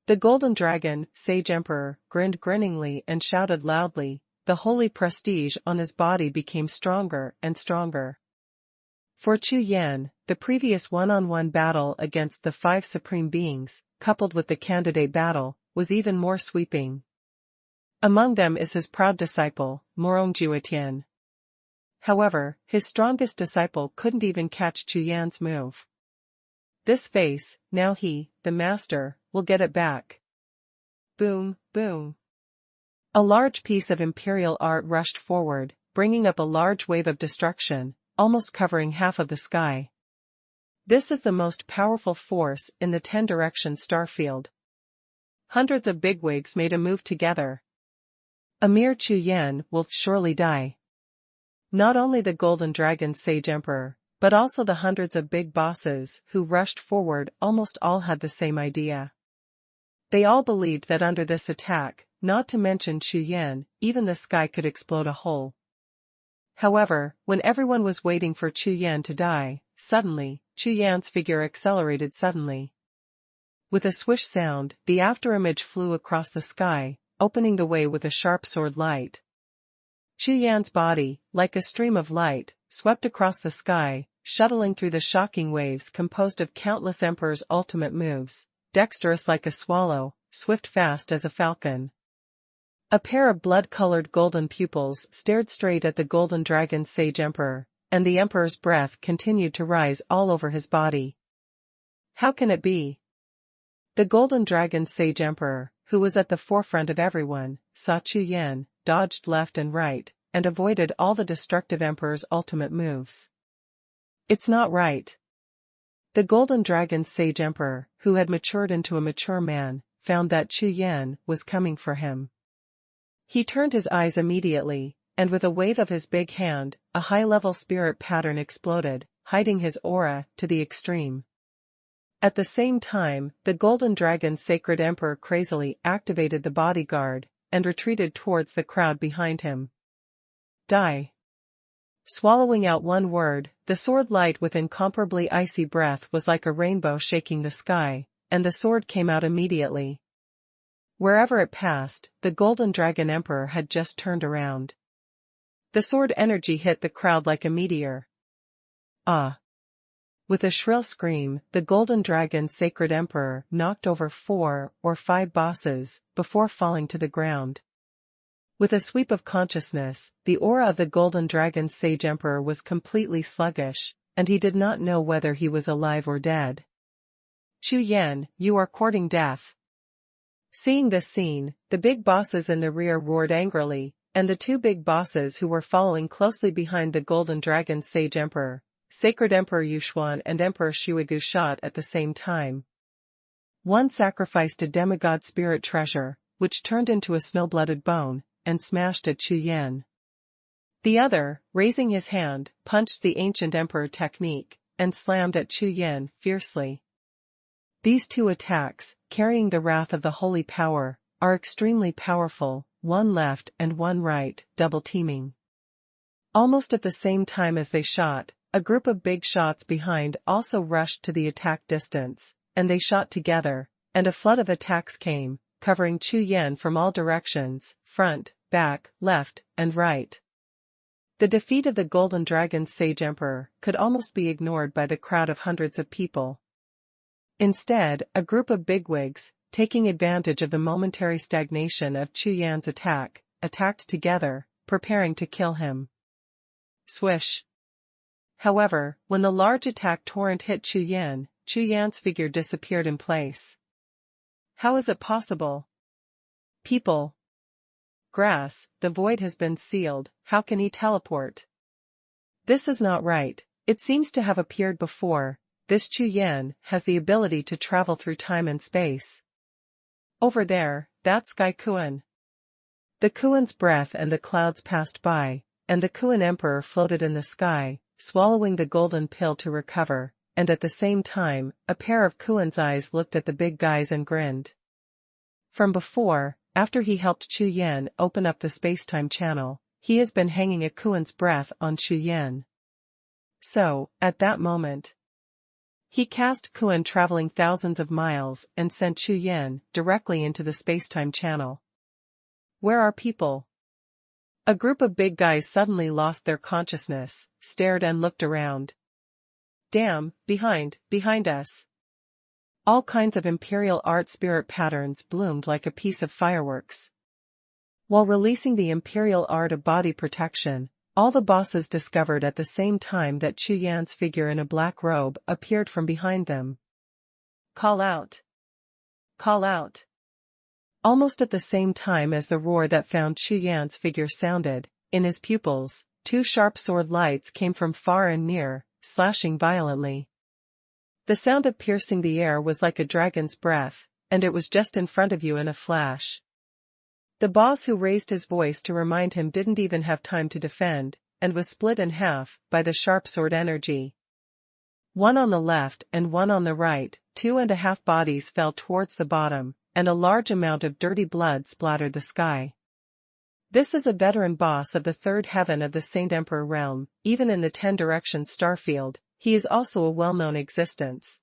The Golden Dragon, Sage Emperor, grinned grinningly and shouted loudly. The holy prestige on his body became stronger and stronger. For Chu Yan, the previous one-on-one battle against the 5 supreme beings, coupled with the candidate battle, was even more sweeping. Among them is his proud disciple, Morong Jiuxiao. However, his strongest disciple couldn't even catch Chu Yan's move. This face, now he, the master, will get it back. Boom, boom. A large piece of imperial art rushed forward, bringing up a large wave of destruction, almost covering half of the sky. This is the most powerful force in the 10-direction starfield. Hundreds of bigwigs made a move together. A mere Chu Yan will surely die. Not only the Golden Dragon Sage Emperor, but also the hundreds of big bosses who rushed forward almost all had the same idea. They all believed that under this attack, not to mention Chu Yan, even the sky could explode a hole. However, when everyone was waiting for Chu Yan to die, suddenly, Chu Yan's figure accelerated suddenly. With a swish sound, the afterimage flew across the sky, opening the way with a sharp sword light. Chu Yan's body, like a stream of light, swept across the sky, shuttling through the shocking waves composed of countless Emperor's ultimate moves, dexterous like a swallow, swift fast as a falcon. A pair of blood-colored golden pupils stared straight at the Golden Dragon Sage Emperor, and the Emperor's breath continued to rise all over his body. How can it be? The Golden Dragon Sage Emperor, who was at the forefront of everyone, saw Chu Yan, dodged left and right, and avoided all the destructive Emperor's ultimate moves. It's not right. The Golden Dragon Sage Emperor, who had matured into a mature man, found that Chu Yan was coming for him. He turned his eyes immediately, and with a wave of his big hand, a high-level spirit pattern exploded, hiding his aura to the extreme. At the same time, the Golden Dragon Sacred Emperor crazily activated the bodyguard, and retreated towards the crowd behind him. Die. Swallowing out one word, the sword light with incomparably icy breath was like a rainbow shaking the sky, and the sword came out immediately. Wherever it passed, the Golden Dragon Emperor had just turned around. The sword energy hit the crowd like a meteor. Ah! With a shrill scream, the Golden Dragon Sacred Emperor knocked over 4 or 5 bosses, before falling to the ground. With a sweep of consciousness, the aura of the Golden Dragon Sage Emperor was completely sluggish, and he did not know whether he was alive or dead. Chu Yan, you are courting death. Seeing this scene, the big bosses in the rear roared angrily, and the 2 big bosses who were following closely behind the Golden Dragon Sage Emperor, Sacred Emperor Xuanhuan and Emperor Xuegu shot at the same time. One sacrificed a demigod spirit treasure, which turned into a snow-blooded bone, and smashed at Chu Yan. The other, raising his hand, punched the ancient emperor technique, and slammed at Chu Yan fiercely. These 2 attacks, carrying the wrath of the holy power, are extremely powerful, one left and one right, double-teaming. Almost at the same time as they shot, a group of big shots behind also rushed to the attack distance, and they shot together, and a flood of attacks came, covering Chu Yan from all directions, front, back, left, and right. The defeat of the Golden Dragon Sage Emperor could almost be ignored by the crowd of hundreds of people. Instead, a group of bigwigs, taking advantage of the momentary stagnation of Chu Yan's attack, attacked together, preparing to kill him. Swish. However, when the large attack torrent hit Chu Yan's figure disappeared in place. How is it possible? People. Grass, the void has been sealed, how can he teleport? This is not right. It seems to have appeared before. This Chu Yan has the ability to travel through time and space. Over there, that's Sky Kuan. The Kuan's breath and the clouds passed by, and the Kuan Emperor floated in the sky, swallowing the golden pill to recover, and at the same time, a pair of Kuan's eyes looked at the big guys and grinned. From before, after he helped Chu Yan open up the space-time channel, he has been hanging a Kuan's breath on Chu Yan. So, at that moment, he cast Kuan traveling thousands of miles and sent Chu Yan directly into the space-time channel. Where are people? A group of big guys suddenly lost their consciousness, stared and looked around. Damn, behind us. All kinds of imperial art spirit patterns bloomed like a piece of fireworks. While releasing the imperial art of body protection, all the bosses discovered at the same time that Chu Yan's figure in a black robe appeared from behind them. Call out! Call out! Almost at the same time as the roar that found Chu Yan's figure sounded, in his pupils, two sharp sword lights came from far and near, slashing violently. The sound of piercing the air was like a dragon's breath, and it was just in front of you in a flash. The boss who raised his voice to remind him didn't even have time to defend, and was split in half by the sharp sword energy. One on the left and one on the right, 2.5 bodies fell towards the bottom, and a large amount of dirty blood splattered the sky. This is a veteran boss of the third heaven of the Saint Emperor realm. Even in the 10 Directions starfield, he is also a well-known existence.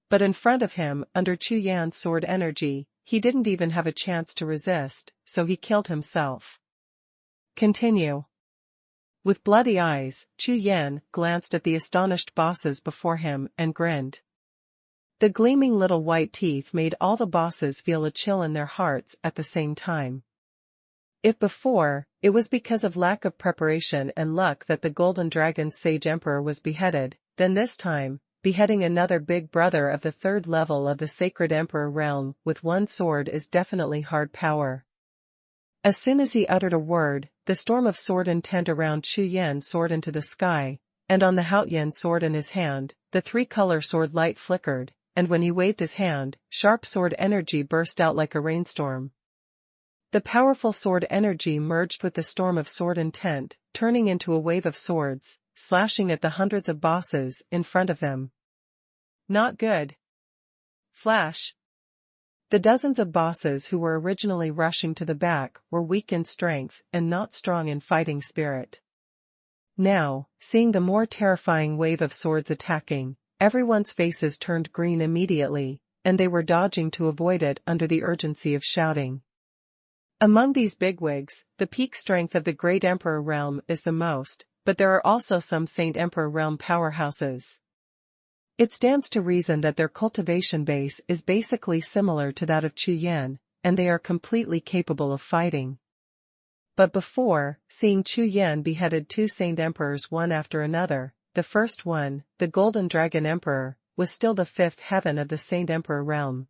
But in front of him, under Chu Yan's sword energy, he didn't even have a chance to resist, so he killed himself. Continue. With bloody eyes, Chu Yan glanced at the astonished bosses before him and grinned. The gleaming little white teeth made all the bosses feel a chill in their hearts at the same time. If before, it was because of lack of preparation and luck that the Golden Dragon's Sage Emperor was beheaded, then this time, beheading another big brother of the third level of the Sacred Emperor realm with one sword is definitely hard power. As soon as he uttered a word, the storm of sword intent around Chu Yan soared into the sky, and on the Haoyan sword in his hand, the 3-color sword light flickered, and when he waved his hand, sharp sword energy burst out like a rainstorm. The powerful sword energy merged with the storm of sword intent, turning into a wave of swords, slashing at the hundreds of bosses in front of them. Not good. Flash. The dozens of bosses who were originally rushing to the back were weak in strength and not strong in fighting spirit. Now, seeing the more terrifying wave of swords attacking, everyone's faces turned green immediately, and they were dodging to avoid it under the urgency of shouting. Among these bigwigs, the peak strength of the Great Emperor realm is the most, but there are also some Saint Emperor realm powerhouses. It stands to reason that their cultivation base is basically similar to that of Chu Yan, and they are completely capable of fighting. But before, seeing Chu Yan beheaded 2 Saint Emperors one after another, the first one, the Golden Dragon Emperor, was still the 5th heaven of the Saint Emperor realm.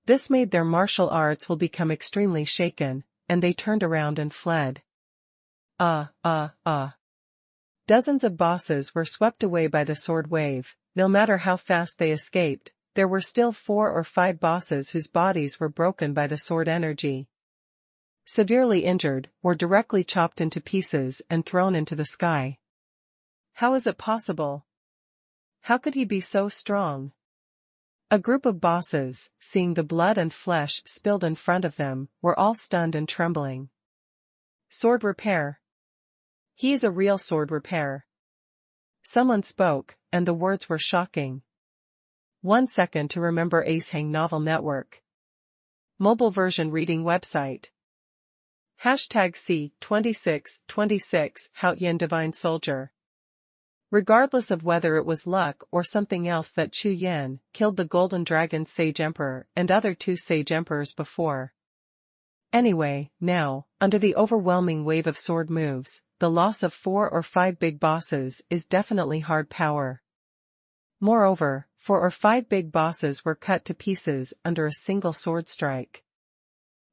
This made their martial arts will become extremely shaken, and they turned around and fled. Dozens of bosses were swept away by the sword wave. No matter how fast they escaped, there were still 4 or 5 bosses whose bodies were broken by the sword energy. Severely injured, or directly chopped into pieces and thrown into the sky. How is it possible? How could he be so strong? A group of bosses, seeing the blood and flesh spilled in front of them, were all stunned and trembling. Sword repair. He is a real sword repair. Someone spoke, and the words were shocking. 1 second to remember Acehang Novel Network. Mobile version reading website. #C2626 Haoyan Divine Soldier. Regardless of whether it was luck or something else that Chu Yan killed the Golden Dragon's Sage Emperor and other 2 Sage Emperors before. Anyway, now, under the overwhelming wave of sword moves, the loss of 4 or 5 big bosses is definitely hard power. Moreover, 4 or 5 big bosses were cut to pieces under a single sword strike.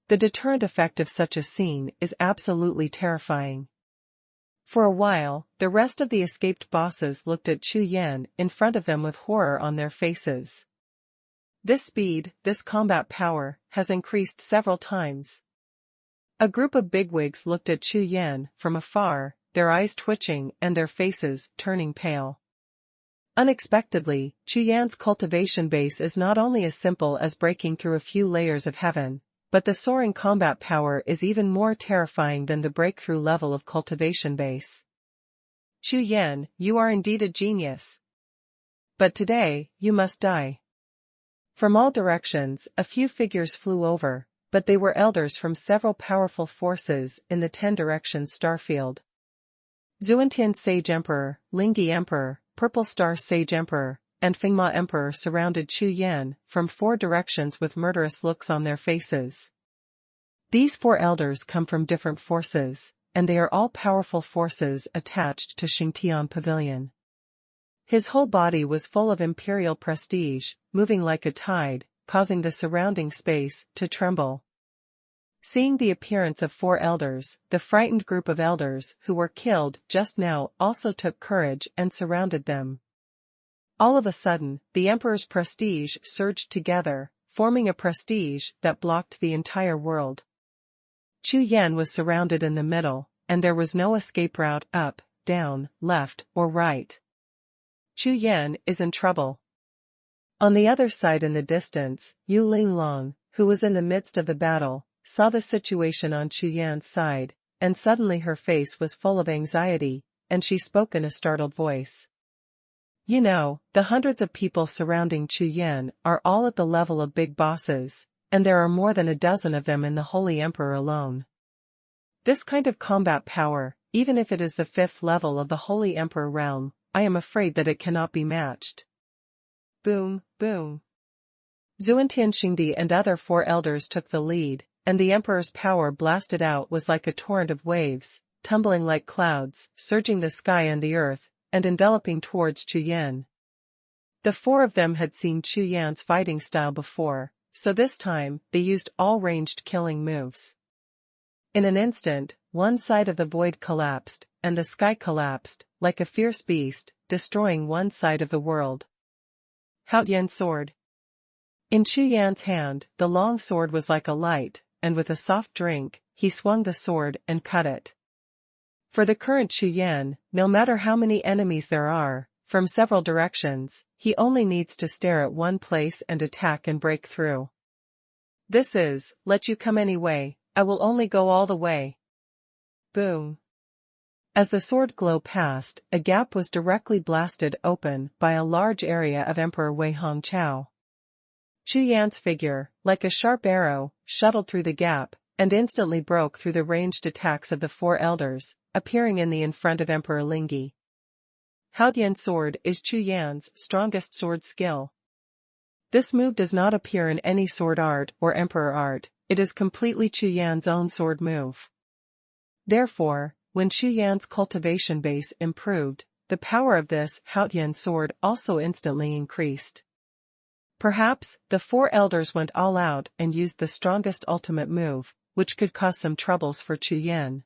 The deterrent effect of such a scene is absolutely terrifying. For a while, the rest of the escaped bosses looked at Chu Yan in front of them with horror on their faces. This speed, this combat power, has increased several times. A group of bigwigs looked at Chu Yan from afar, their eyes twitching and their faces turning pale. Unexpectedly, Chu Yan's cultivation base is not only as simple as breaking through a few layers of heaven, but the soaring combat power is even more terrifying than the breakthrough level of cultivation base. Chu Yan, you are indeed a genius. But today, you must die. From all directions, a few figures flew over, but they were elders from several powerful forces in the 10 Directions starfield. Xuantian Sage Emperor, Lingyi Emperor, Purple Star Sage Emperor, and Fengma Emperor surrounded Chu Yan from 4 directions with murderous looks on their faces. These 4 elders come from different forces, and they are all powerful forces attached to Xingtian Pavilion. His whole body was full of imperial prestige, moving like a tide, causing the surrounding space to tremble. Seeing the appearance of 4 elders, the frightened group of elders who were killed just now also took courage and surrounded them. All of a sudden, the emperor's prestige surged together, forming a prestige that blocked the entire world. Chu Yan was surrounded in the middle, and there was no escape route up, down, left, or right. Chu Yan is in trouble. On the other side in the distance, Yu Linglong, who was in the midst of the battle, saw the situation on Chu Yan's side, and suddenly her face was full of anxiety, and she spoke in a startled voice. You know, the hundreds of people surrounding Chu Yan are all at the level of big bosses, and there are more than a dozen of them in the Holy Emperor alone. This kind of combat power, even if it is the 5th level of the Holy Emperor realm, I am afraid that it cannot be matched. Boom, boom. Xuantian Xingdi and other 4 elders took the lead, and the Emperor's power blasted out was like a torrent of waves, tumbling like clouds, surging the sky and the earth, and enveloping towards Chu Yan. The 4 of them had seen Chu Yan's fighting style before, so this time, they used all ranged killing moves. In an instant, one side of the void collapsed, and the sky collapsed, like a fierce beast, destroying one side of the world. Haotian Sword. In Chu Yan's hand, the long sword was like a light, and with a soft drink, he swung the sword and cut it. For the current Chu Yan, no matter how many enemies there are, from several directions, he only needs to stare at one place and attack and break through. This is, let you come anyway, I will only go all the way. Boom. As the sword glow passed, a gap was directly blasted open by a large area of Emperor Wei Hongqiao. Chu Yan's figure, like a sharp arrow, shuttled through the gap, and instantly broke through the ranged attacks of the 4 elders, appearing in front of Emperor Lingyi. Haotian Sword is Chu Yan's strongest sword skill. This move does not appear in any sword art or emperor art, it is completely Chu Yan's own sword move. Therefore, when Chu Yan's cultivation base improved, the power of this Haotian sword also instantly increased. Perhaps, the 4 elders went all out and used the strongest ultimate move, which could cause some troubles for Chu Yan.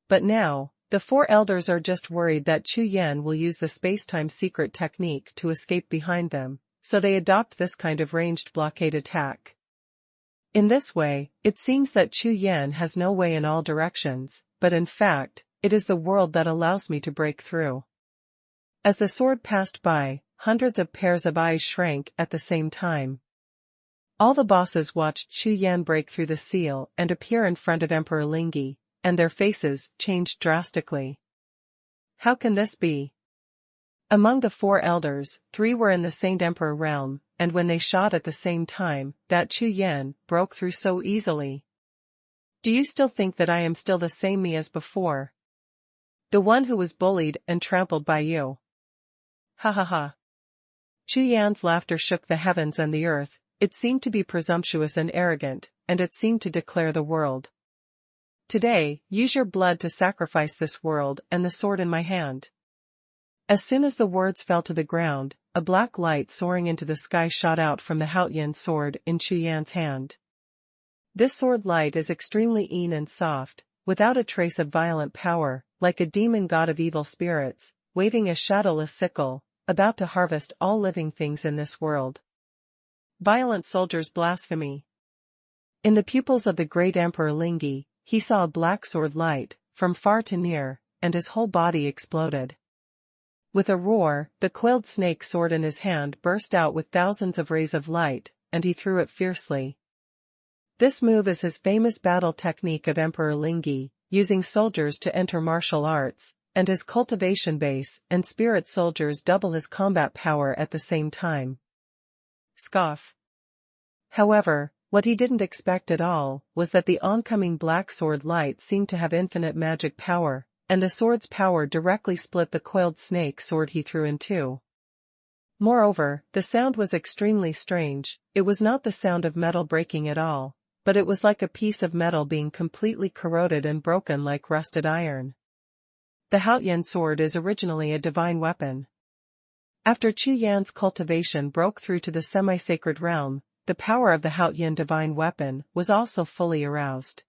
But now, the 4 elders are just worried that Chu Yan will use the space-time secret technique to escape behind them, so they adopt this kind of ranged blockade attack. In this way, it seems that Chu Yan has no way in all directions, but in fact, it is the world that allows me to break through. As the sword passed by, hundreds of pairs of eyes shrank at the same time. All the bosses watched Chu Yan break through the seal and appear in front of Emperor Lingyi, and their faces changed drastically. How can this be? Among the 4 elders, 3 were in the Saint Emperor realm, and when they shot at the same time, that Chu Yan broke through so easily. Do you still think that I am still the same me as before? The one who was bullied and trampled by you. Ha ha ha. Chu Yan's laughter shook the heavens and the earth, it seemed to be presumptuous and arrogant, and it seemed to declare the world. Today, use your blood to sacrifice this world and the sword in my hand. As soon as the words fell to the ground, a black light soaring into the sky shot out from the Haotian sword in Chu Yan's hand. This sword light is extremely keen and soft, without a trace of violent power, like a demon god of evil spirits, waving a shadowless sickle, about to harvest all living things in this world. Violent soldiers' blasphemy. In the pupils of the great Emperor Lingyi, he saw a black sword light, from far to near, and his whole body exploded. With a roar, the coiled snake sword in his hand burst out with thousands of rays of light, and he threw it fiercely. This move is his famous battle technique of Emperor Lingyi, using soldiers to enter martial arts, and his cultivation base and spirit soldiers double his combat power at the same time. Scoff. However, what he didn't expect at all was that the oncoming black sword light seemed to have infinite magic power, and the sword's power directly split the coiled snake sword he threw in two. Moreover, the sound was extremely strange. It was not the sound of metal breaking at all, but it was like a piece of metal being completely corroded and broken like rusted iron. The Haoyan sword is originally a divine weapon. After Chu Yan's cultivation broke through to the semi-sacred realm, the power of the Haoyan divine weapon was also fully aroused.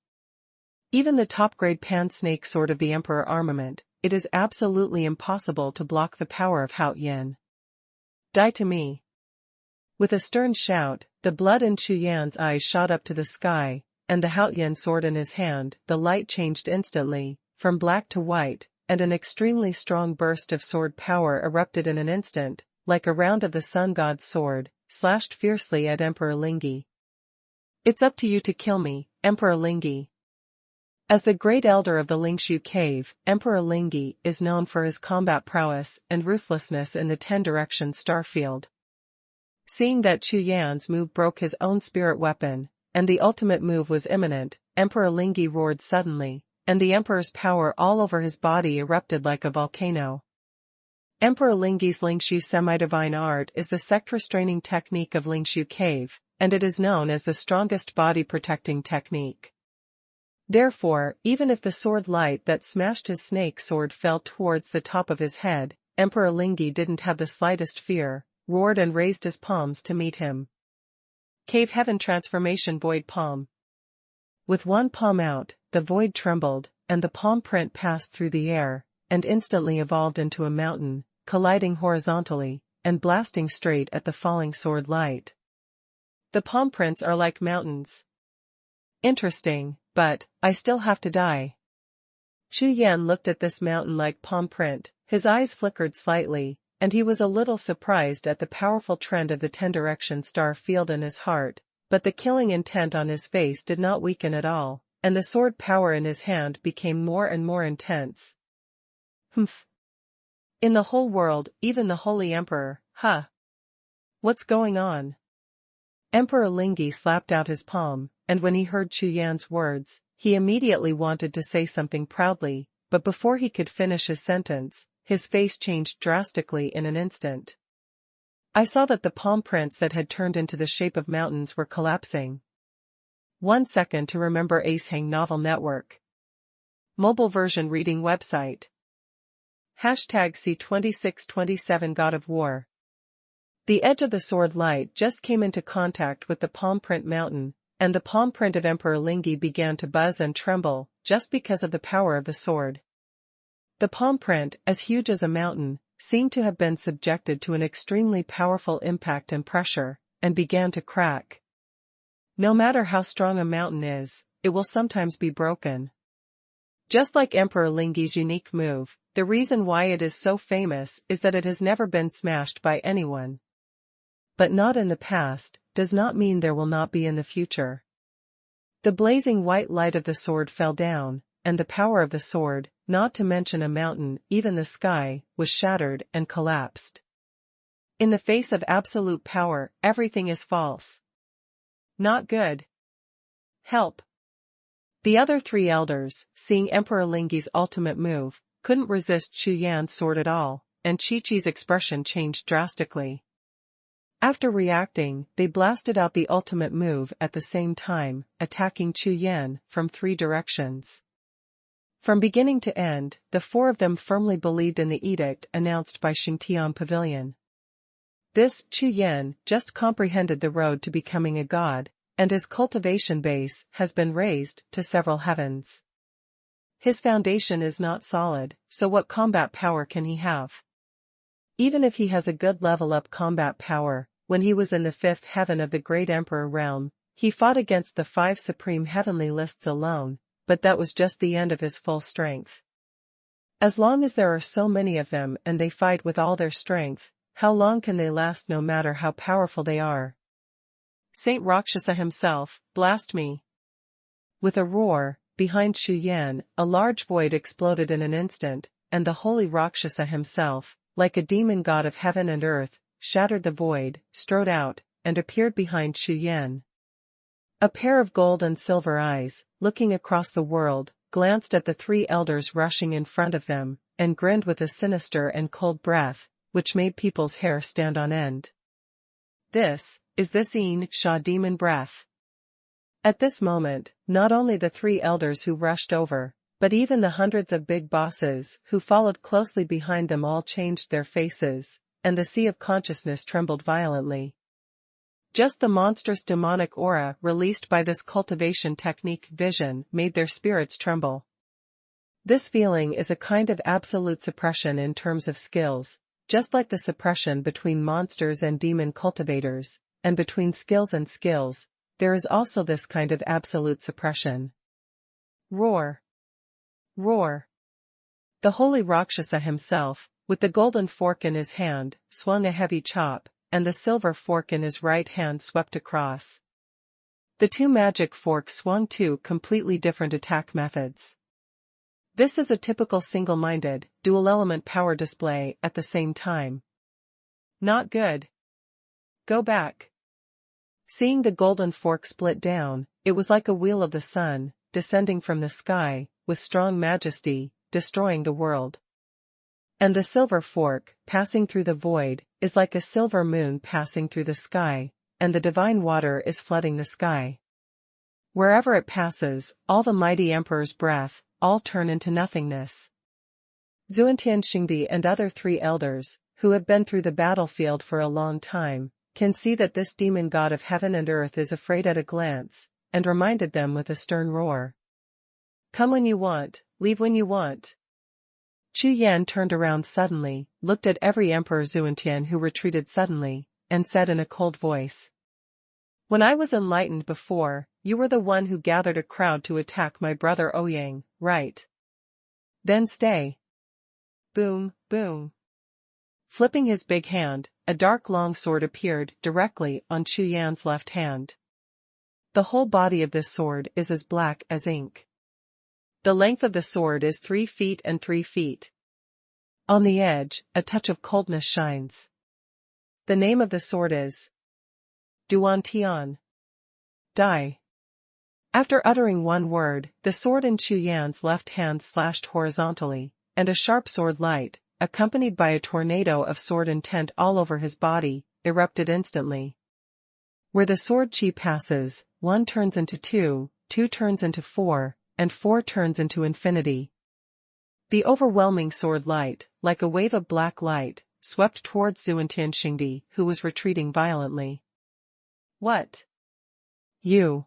Even the top-grade pan-snake sword of the Emperor armament, it is absolutely impossible to block the power of Haoyan. Die to me. With a stern shout, the blood in Chu Yan's eyes shot up to the sky, and the Haoyan sword in his hand, the light changed instantly, from black to white, and an extremely strong burst of sword power erupted in an instant, like a round of the sun god's sword, slashed fiercely at Emperor Lingyi. It's up to you to kill me, Emperor Lingyi. As the great elder of the Lingshu cave, Emperor Lingyi is known for his combat prowess and ruthlessness in the 10-direction starfield. Seeing that Chu Yan's move broke his own spirit weapon, and the ultimate move was imminent, Emperor Lingyi roared suddenly, and the Emperor's power all over his body erupted like a volcano. Emperor Lingyi's Lingshu semi-divine art is the sect-restraining technique of Lingshu cave, and it is known as the strongest body-protecting technique. Therefore, even if the sword light that smashed his snake sword fell towards the top of his head, Emperor Lingyi didn't have the slightest fear, roared and raised his palms to meet him. Cave Heaven Transformation Void Palm. With one palm out, the void trembled, and the palm print passed through the air, and instantly evolved into a mountain, colliding horizontally, and blasting straight at the falling sword light. The palm prints are like mountains. Interesting, but I still have to die. Chu Yan looked at this mountain-like palm print, his eyes flickered slightly, and he was a little surprised at the powerful trend of the 10-direction star field in his heart, but the killing intent on his face did not weaken at all, and the sword power in his hand became more and more intense. Humph. In the whole world, even the Holy Emperor, huh? What's going on? Emperor Lingyi slapped out his palm, and when he heard Chu Yan's words, he immediately wanted to say something proudly, but before he could finish his sentence, his face changed drastically in an instant. I saw that the palm prints that had turned into the shape of mountains were collapsing. 1 second to remember Acehang Novel Network. Mobile version reading website. #C2627 God of War. The edge of the sword light just came into contact with the palm print mountain, and the palm print of Emperor Lingyi began to buzz and tremble, just because of the power of the sword. The palm print, as huge as a mountain, seemed to have been subjected to an extremely powerful impact and pressure, and began to crack. No matter how strong a mountain is, it will sometimes be broken. Just like Emperor Lingyi's unique move, the reason why it is so famous is that it has never been smashed by anyone. But not in the past, does not mean there will not be in the future. The blazing white light of the sword fell down, and the power of the sword, not to mention a mountain, even the sky, was shattered and collapsed. In the face of absolute power, everything is false. Not good. Help. The other 3 elders, seeing Emperor Lingyi's ultimate move, couldn't resist Chu Yan's sword at all, and Chi-Chi's expression changed drastically. After reacting, they blasted out the ultimate move at the same time, attacking Chu Yan from 3 directions. From beginning to end, the 4 of them firmly believed in the edict announced by Xingtian Pavilion. This Chu Yan just comprehended the road to becoming a god, and his cultivation base has been raised to several heavens. His foundation is not solid, so what combat power can he have? Even if he has a good level-up combat power, when he was in the fifth heaven of the Great Emperor realm, he fought against the 5 supreme heavenly lists alone, but that was just the end of his full strength. As long as there are so many of them and they fight with all their strength, how long can they last no matter how powerful they are? Saint Rakshasa himself, blast me! With a roar, behind Chu Yan, a large void exploded in an instant, and the holy Rakshasa himself, like a demon god of heaven and earth, shattered the void, strode out, and appeared behind Chu Yan. A pair of gold and silver eyes, looking across the world, glanced at the 3 elders rushing in front of them, and grinned with a sinister and cold breath, which made people's hair stand on end. Is this Xie La demon breath? At this moment, not only the 3 elders who rushed over, but even the hundreds of big bosses who followed closely behind them all changed their faces, and the sea of consciousness trembled violently. Just the monstrous demonic aura released by this cultivation technique vision made their spirits tremble. This feeling is a kind of absolute suppression in terms of skills, just like the suppression between monsters and demon cultivators, and between skills and skills, there is also this kind of absolute suppression. Roar! Roar! The holy Rakshasa himself, with the golden fork in his hand, swung a heavy chop, and the silver fork in his right hand swept across. The 2 magic forks swung 2 completely different attack methods. This is a typical single-minded, dual-element power display at the same time. Not good. Go back. Seeing the golden fork split down, it was like a wheel of the sun, descending from the sky, with strong majesty, destroying the world. And the silver fork, passing through the void, is like a silver moon passing through the sky, and the divine water is flooding the sky. Wherever it passes, all the mighty emperor's breath, all turn into nothingness. Xuanhuan and other 3 elders, who have been through the battlefield for a long time, can see that this demon god of heaven and earth is afraid at a glance, and reminded them with a stern roar. Come when you want, leave when you want. Chu Yan turned around suddenly, looked at every Emperor Xuantian who retreated suddenly, and said in a cold voice. When I was enlightened before, you were the one who gathered a crowd to attack my brother Ouyang, right? Then stay. Boom, boom. Flipping his big hand, a dark long sword appeared directly on Chu Yan's left hand. The whole body of this sword is as black as ink. The length of the sword is 3 feet and 3 feet. On the edge, a touch of coldness shines. The name of the sword is Duan Tian. Die. After uttering one word, the sword in Chu Yan's left hand slashed horizontally, and a sharp sword light, accompanied by a tornado of sword intent all over his body, erupted instantly. Where the sword chi passes, 1 turns into 2, 2 turns into 4, and 4 turns into infinity. The overwhelming sword light, like a wave of black light, swept towards Xuantian, who was retreating violently. What? You.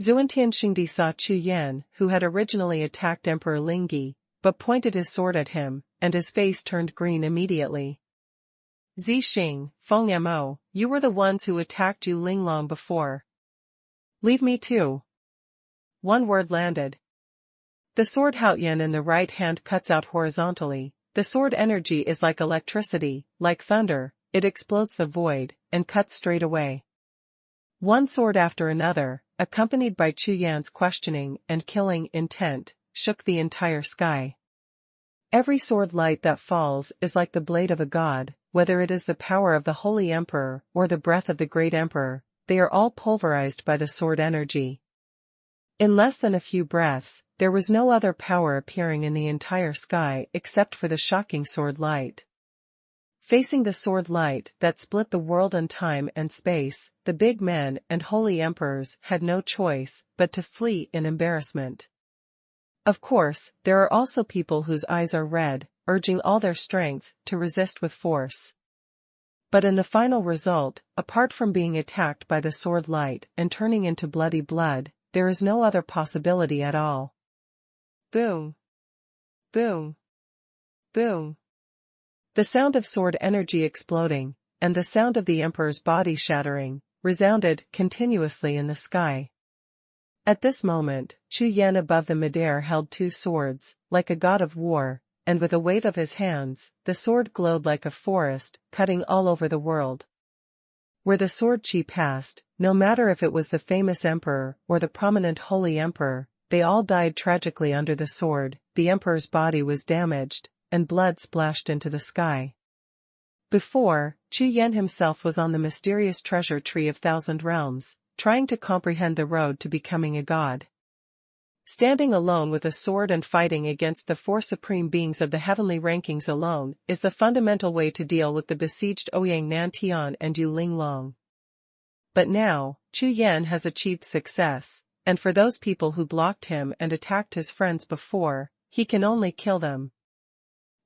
Xuantian saw Chu Yan, who had originally attacked Emperor Lingyi, but pointed his sword at him, and his face turned green immediately. Zixing, Feng Mo, you were the ones who attacked Yu Linglong before. Leave me too. One word landed. The sword Haoyan in the right hand cuts out horizontally. The sword energy is like electricity, like thunder, it explodes the void, and cuts straight away. One sword after another, accompanied by Chu Yan's questioning and killing intent, shook the entire sky. Every sword light that falls is like the blade of a god, whether it is the power of the Holy Emperor or the breath of the Great Emperor, they are all pulverized by the sword energy. In less than a few breaths, there was no other power appearing in the entire sky except for the shocking sword light. Facing the sword light that split the world and time and space, the big men and holy emperors had no choice but to flee in embarrassment. Of course, there are also people whose eyes are red, urging all their strength to resist with force. But in the final result, apart from being attacked by the sword light and turning into bloody blood, there is no other possibility at all. Boom. Boom. Boom. The sound of sword energy exploding, and the sound of the emperor's body shattering, resounded continuously in the sky. At this moment, Chu Yan above the midair held two swords, like a god of war, and with a wave of his hands, the sword glowed like a forest, cutting all over the world. Where the sword chi passed, no matter if it was the famous emperor or the prominent holy emperor, they all died tragically under the sword. The emperor's body was damaged, and blood splashed into the sky. Before, Chu Yan himself was on the mysterious treasure tree of Thousand Realms, trying to comprehend the road to becoming a god. Standing alone with a sword and fighting against the four supreme beings of the heavenly rankings alone is the fundamental way to deal with the besieged Ouyang Nantian and Yu Linglong. But now, Chu Yan has achieved success, and for those people who blocked him and attacked his friends before, he can only kill them.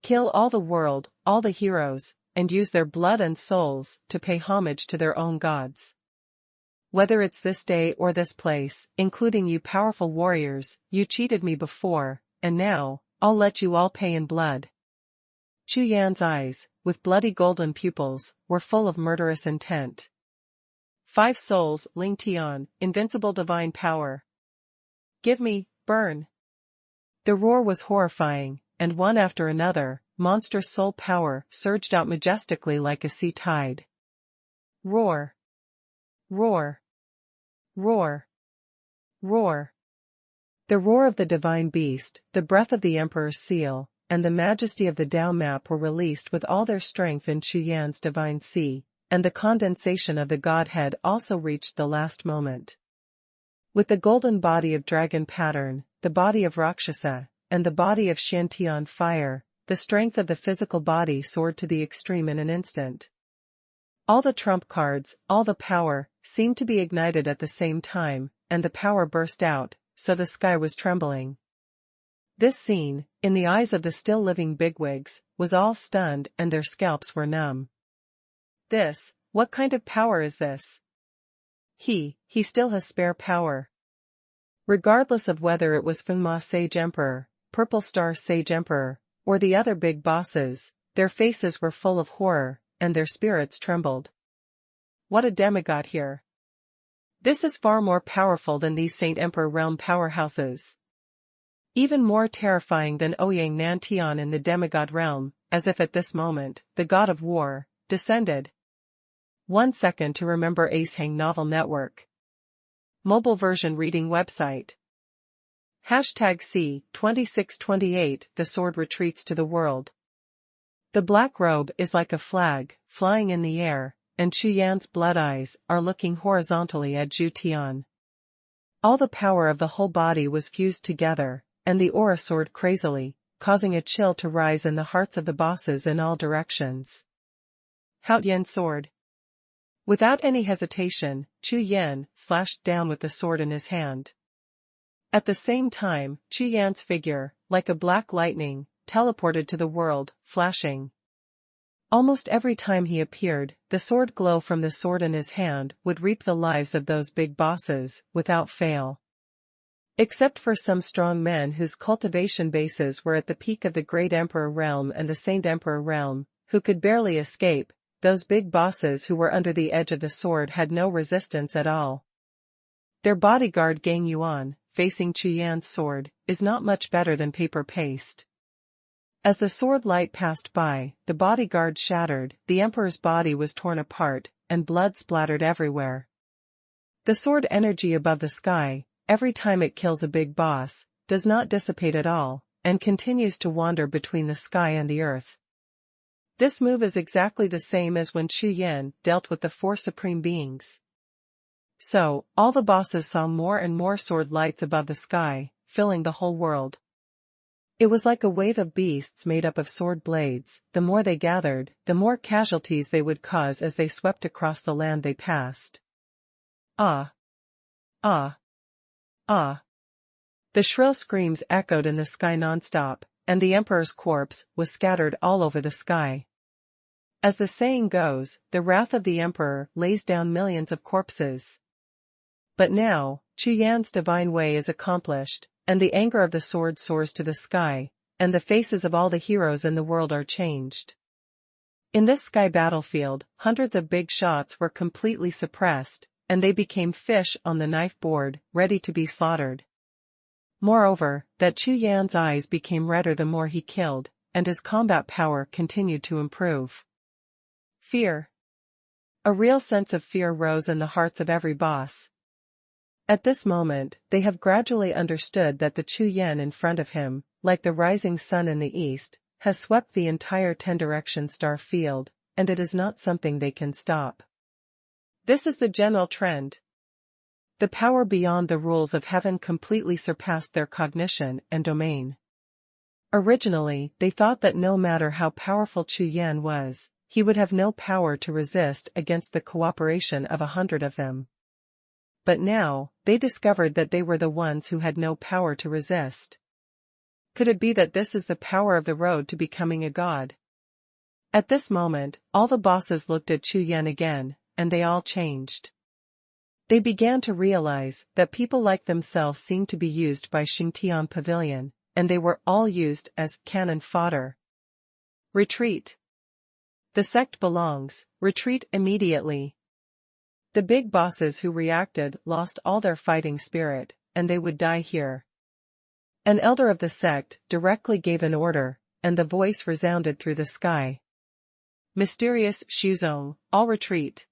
Kill all the world, all the heroes, and use their blood and souls to pay homage to their own gods. Whether it's this day or this place, including you powerful warriors, you cheated me before, and now, I'll let you all pay in blood. Chu Yan's eyes, with bloody golden pupils, were full of murderous intent. 5 souls, Ling Tian, invincible divine power. Give me, burn. The roar was horrifying, and one after another, monstrous soul power surged out majestically like a sea tide. Roar. Roar. Roar. Roar. The roar of the divine beast, the breath of the emperor's seal, and the majesty of the Dao map were released with all their strength in Chu Yan's divine sea, and the condensation of the godhead also reached the last moment. With the golden body of dragon pattern, the body of Rakshasa, and the body of Shantian fire, the strength of the physical body soared to the extreme in an instant. All the trump cards, all the power, seemed to be ignited at the same time, and the power burst out, so the sky was trembling. This scene, in the eyes of the still-living bigwigs, was all stunned and their scalps were numb. What kind of power is this? He still has spare power. Regardless of whether it was Funma Sage Emperor, Purple Star Sage Emperor, or the other big bosses, their faces were full of horror, and their spirits trembled. What a demigod here! This is far more powerful than these Saint Emperor realm powerhouses. Even more terrifying than Ouyang Nantian in the demigod realm, as if at this moment, the god of war, descended. 1 second to remember Acehang Novel Network. Mobile version reading website. #C2628 The sword retreats to the world. The black robe is like a flag, flying in the air, and Chu Yan's blood eyes are looking horizontally at Zhu Tian. All the power of the whole body was fused together, and the aura soared crazily, causing a chill to rise in the hearts of the bosses in all directions. Hao Yan sword. Without any hesitation, Chu Yan slashed down with the sword in his hand. At the same time, Chu Yan's figure, like a black lightning, teleported to the world, flashing. Almost every time he appeared, the sword glow from the sword in his hand would reap the lives of those big bosses, without fail. Except for some strong men whose cultivation bases were at the peak of the Great Emperor realm and the Saint Emperor realm, who could barely escape, those big bosses who were under the edge of the sword had no resistance at all. Their bodyguard Gang Yuan, facing Chu Yan's sword, is not much better than paper paste. As the sword light passed by, the bodyguard shattered, the emperor's body was torn apart, and blood splattered everywhere. The sword energy above the sky, every time it kills a big boss, does not dissipate at all, and continues to wander between the sky and the earth. This move is exactly the same as when Chu Yan dealt with the 4 supreme beings. So, all the bosses saw more and more sword lights above the sky, filling the whole world. It was like a wave of beasts made up of sword blades. The more they gathered, the more casualties they would cause as they swept across the land they passed. Ah! Ah! Ah! The shrill screams echoed in the sky nonstop, and the emperor's corpse was scattered all over the sky. As the saying goes, the wrath of the emperor lays down millions of corpses. But now, Chu Yan's divine way is accomplished, and the anger of the sword soars to the sky, and the faces of all the heroes in the world are changed. In this sky battlefield, hundreds of big shots were completely suppressed, and they became fish on the knife board, ready to be slaughtered. Moreover, that Chu Yan's eyes became redder the more he killed, and his combat power continued to improve. Fear. A real sense of fear rose in the hearts of every boss. At this moment, they have gradually understood that the Chu Yan in front of him, like the rising sun in the east, has swept the entire 10-direction star field, and it is not something they can stop. This is the general trend. The power beyond the rules of heaven completely surpassed their cognition and domain. Originally, they thought that no matter how powerful Chu Yan was, he would have no power to resist against the cooperation of 100 of them. But now, they discovered that they were the ones who had no power to resist. Could it be that this is the power of the road to becoming a god? At this moment, all the bosses looked at Chu Yan again, and they all changed. They began to realize that people like themselves seemed to be used by Xingtian Pavilion, and they were all used as cannon fodder. Retreat. The sect belongs, retreat immediately. The big bosses who reacted lost all their fighting spirit, and they would die here. An elder of the sect directly gave an order, and the voice resounded through the sky. Mysterious Shuzong, all retreat.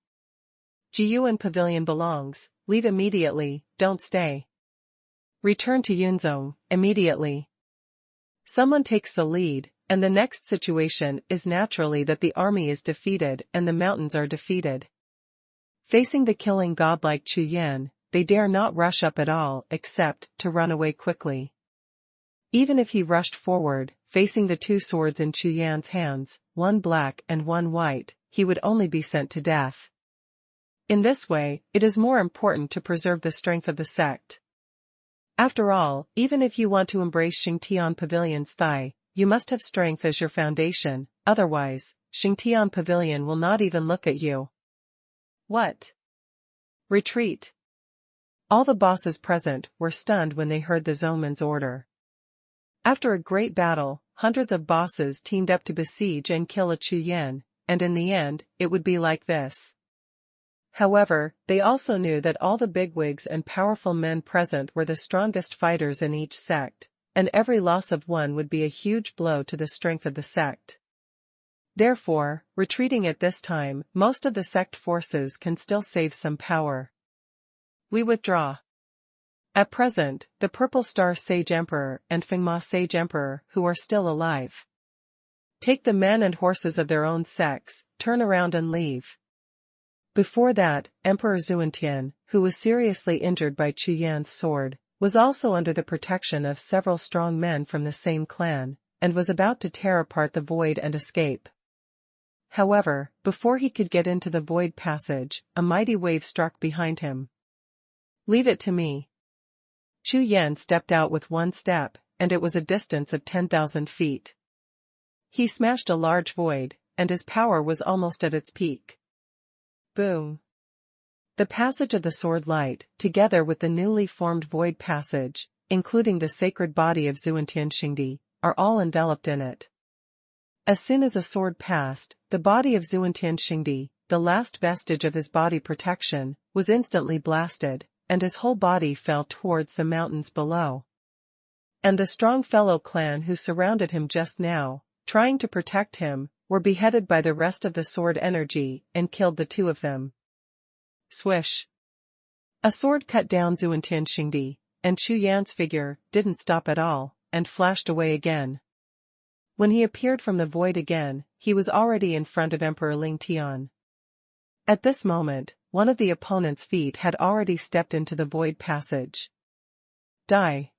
Jiuxiao Pavilion belongs, leave immediately, don't stay. Return to Yunzong, immediately. Someone takes the lead, and the next situation is naturally that the army is defeated and the mountains are defeated. Facing the killing godlike Chu Yan, they dare not rush up at all except to run away quickly. Even if he rushed forward, facing the two swords in Chu Yan's hands, one black and one white, he would only be sent to death. In this way, it is more important to preserve the strength of the sect. After all, even if you want to embrace Xingtian Pavilion's thigh, you must have strength as your foundation, otherwise, Xingtian Pavilion will not even look at you. What? Retreat. All the bosses present were stunned when they heard the Zongman's order. After a great battle, hundreds of bosses teamed up to besiege and kill a Chu Yan, and in the end, it would be like this. However, they also knew that all the bigwigs and powerful men present were the strongest fighters in each sect, and every loss of one would be a huge blow to the strength of the sect. Therefore, retreating at this time, most of the sect forces can still save some power. We withdraw. At present, the Purple Star Sage Emperor and Fengma Sage Emperor, who are still alive, take the men and horses of their own sects, turn around and leave. Before that, Emperor Xuanhuan, who was seriously injured by Chu Yan's sword, was also under the protection of several strong men from the same clan, and was about to tear apart the void and escape. However, before he could get into the void passage, a mighty wave struck behind him. Leave it to me. Chu Yan stepped out with one step, and it was a distance of 10,000 feet. He smashed a large void, and his power was almost at its peak. Boom. The passage of the sword light, together with the newly formed void passage, including the sacred body of Xuantian Xingdi, are all enveloped in it. As soon as a sword passed, the body of Xuantian Xingdi, the last vestige of his body protection, was instantly blasted, and his whole body fell towards the mountains below. And the strong fellow clan who surrounded him just now, trying to protect him, were beheaded by the rest of the sword energy and killed the two of them. Swish. A sword cut down Xuantian Xingdi, and Chu Yan's figure didn't stop at all, and flashed away again. When he appeared from the void again, he was already in front of Emperor Ling Tian. At this moment, one of the opponent's feet had already stepped into the void passage. Die.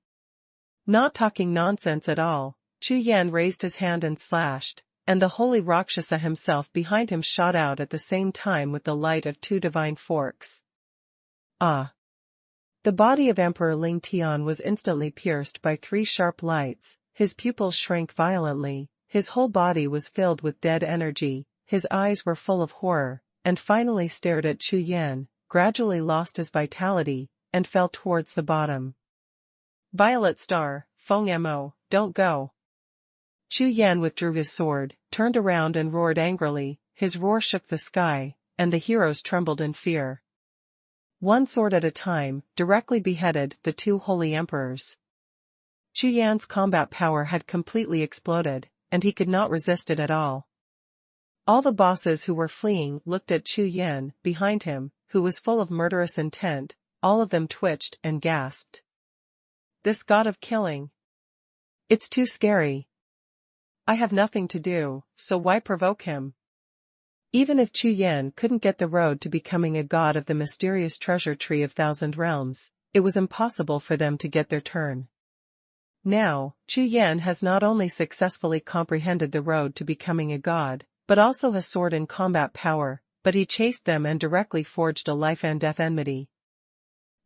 Not talking nonsense at all, Chu Yan raised his hand and slashed, and the holy Rakshasa himself behind him shot out at the same time with the light of two divine forks. Ah! The body of Emperor Ling Tian was instantly pierced by 3 sharp lights, his pupils shrank violently, his whole body was filled with dead energy, his eyes were full of horror, and finally stared at Chu Yan, gradually lost his vitality, and fell towards the bottom. Violet Star, Feng Mo, don't go. Chu Yan withdrew his sword, turned around and roared angrily. His roar shook the sky, and the heroes trembled in fear. One sword at a time, directly beheaded the two holy emperors. Chu Yan's combat power had completely exploded, and he could not resist it at all. All the bosses who were fleeing looked at Chu Yan, behind him, who was full of murderous intent. All of them twitched and gasped. This god of killing. It's too scary. I have nothing to do, so why provoke him? Even if Chu Yan couldn't get the road to becoming a god of the mysterious treasure tree of thousand realms, it was impossible for them to get their turn. Now, Chu Yan has not only successfully comprehended the road to becoming a god, but also has sword and combat power, but he chased them and directly forged a life and death enmity.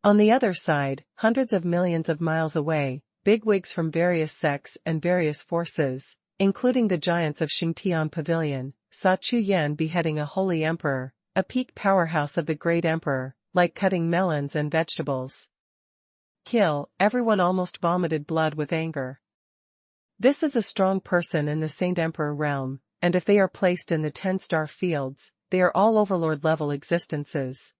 On the other side, hundreds of millions of miles away, bigwigs from various sects and various forces, including the giants of Xingtian Pavilion, saw Chu Yan beheading a holy emperor, a peak powerhouse of the great emperor, like cutting melons and vegetables. Kill, everyone almost vomited blood with anger. This is a strong person in the Saint Emperor realm, and if they are placed in the 10-star fields, they are all overlord-level existences.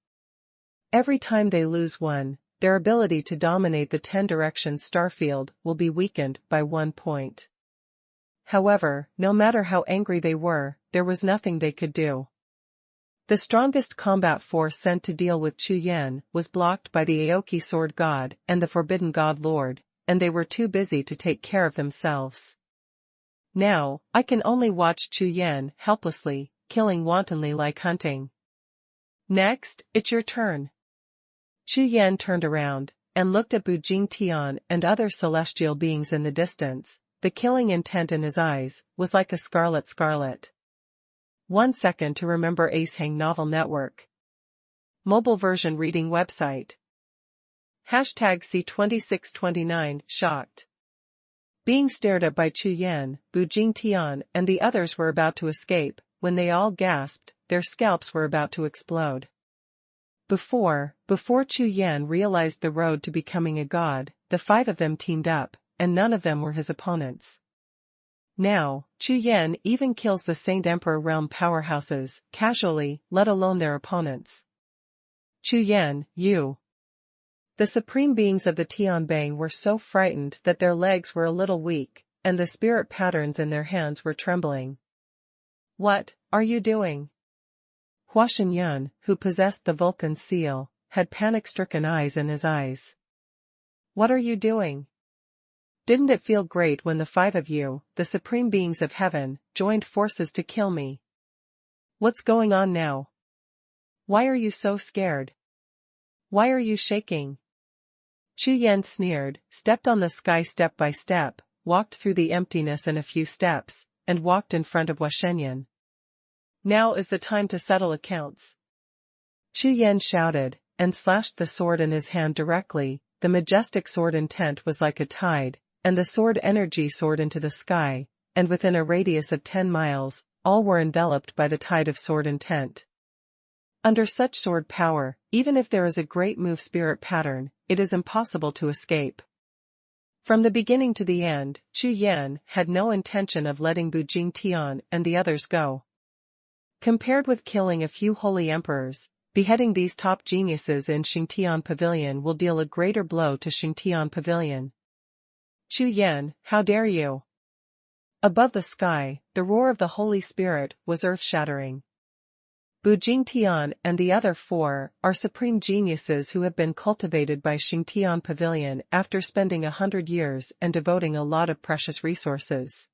Every time they lose one, their ability to dominate the 10-direction starfield will be weakened by 1 point. However, no matter how angry they were, there was nothing they could do. The strongest combat force sent to deal with Chu Yan was blocked by the Aoki Sword God and the Forbidden God Lord, and they were too busy to take care of themselves. Now, I can only watch Chu Yan helplessly, killing wantonly like hunting. Next, it's your turn. Chu Yan turned around, and looked at Bujing Tian and other celestial beings in the distance. The killing intent in his eyes was like a scarlet. 1 second to remember Ace Hang Novel Network. Mobile version reading website. #C2629 shocked. Being stared at by Chu Yan, Bujing Tian and the others were about to escape, when they all gasped, their scalps were about to explode. Before Chu Yan realized the road to becoming a god, the 5 of them teamed up, and none of them were his opponents. Now, Chu Yan even kills the Saint Emperor realm powerhouses, casually, let alone their opponents. Chu Yan, you. The supreme beings of the Tianbang were so frightened that their legs were a little weak, and the spirit patterns in their hands were trembling. What are you doing? Xuanhuan, who possessed the Vulcan seal, had panic-stricken eyes in his eyes. What are you doing? Didn't it feel great when the 5 of you, the supreme beings of heaven, joined forces to kill me? What's going on now? Why are you so scared? Why are you shaking? Chu Yan sneered, stepped on the sky step by step, walked through the emptiness in a few steps, and walked in front of Xuanhuan. Now is the time to settle accounts. Chu Yan shouted, and slashed the sword in his hand directly. The majestic sword intent was like a tide, and the sword energy soared into the sky, and within a radius of 10 miles, all were enveloped by the tide of sword intent. Under such sword power, even if there is a great move spirit pattern, it is impossible to escape. From the beginning to the end, Chu Yan had no intention of letting Bujing Tian and the others go. Compared with killing a few holy emperors, beheading these top geniuses in Xingtian Pavilion will deal a greater blow to Xingtian Pavilion. Chu Yan, how dare you? Above the sky, the roar of the Holy Spirit was earth-shattering. Bujing Tian and the other 4 are supreme geniuses who have been cultivated by Xingtian Pavilion after spending 100 years and devoting a lot of precious resources.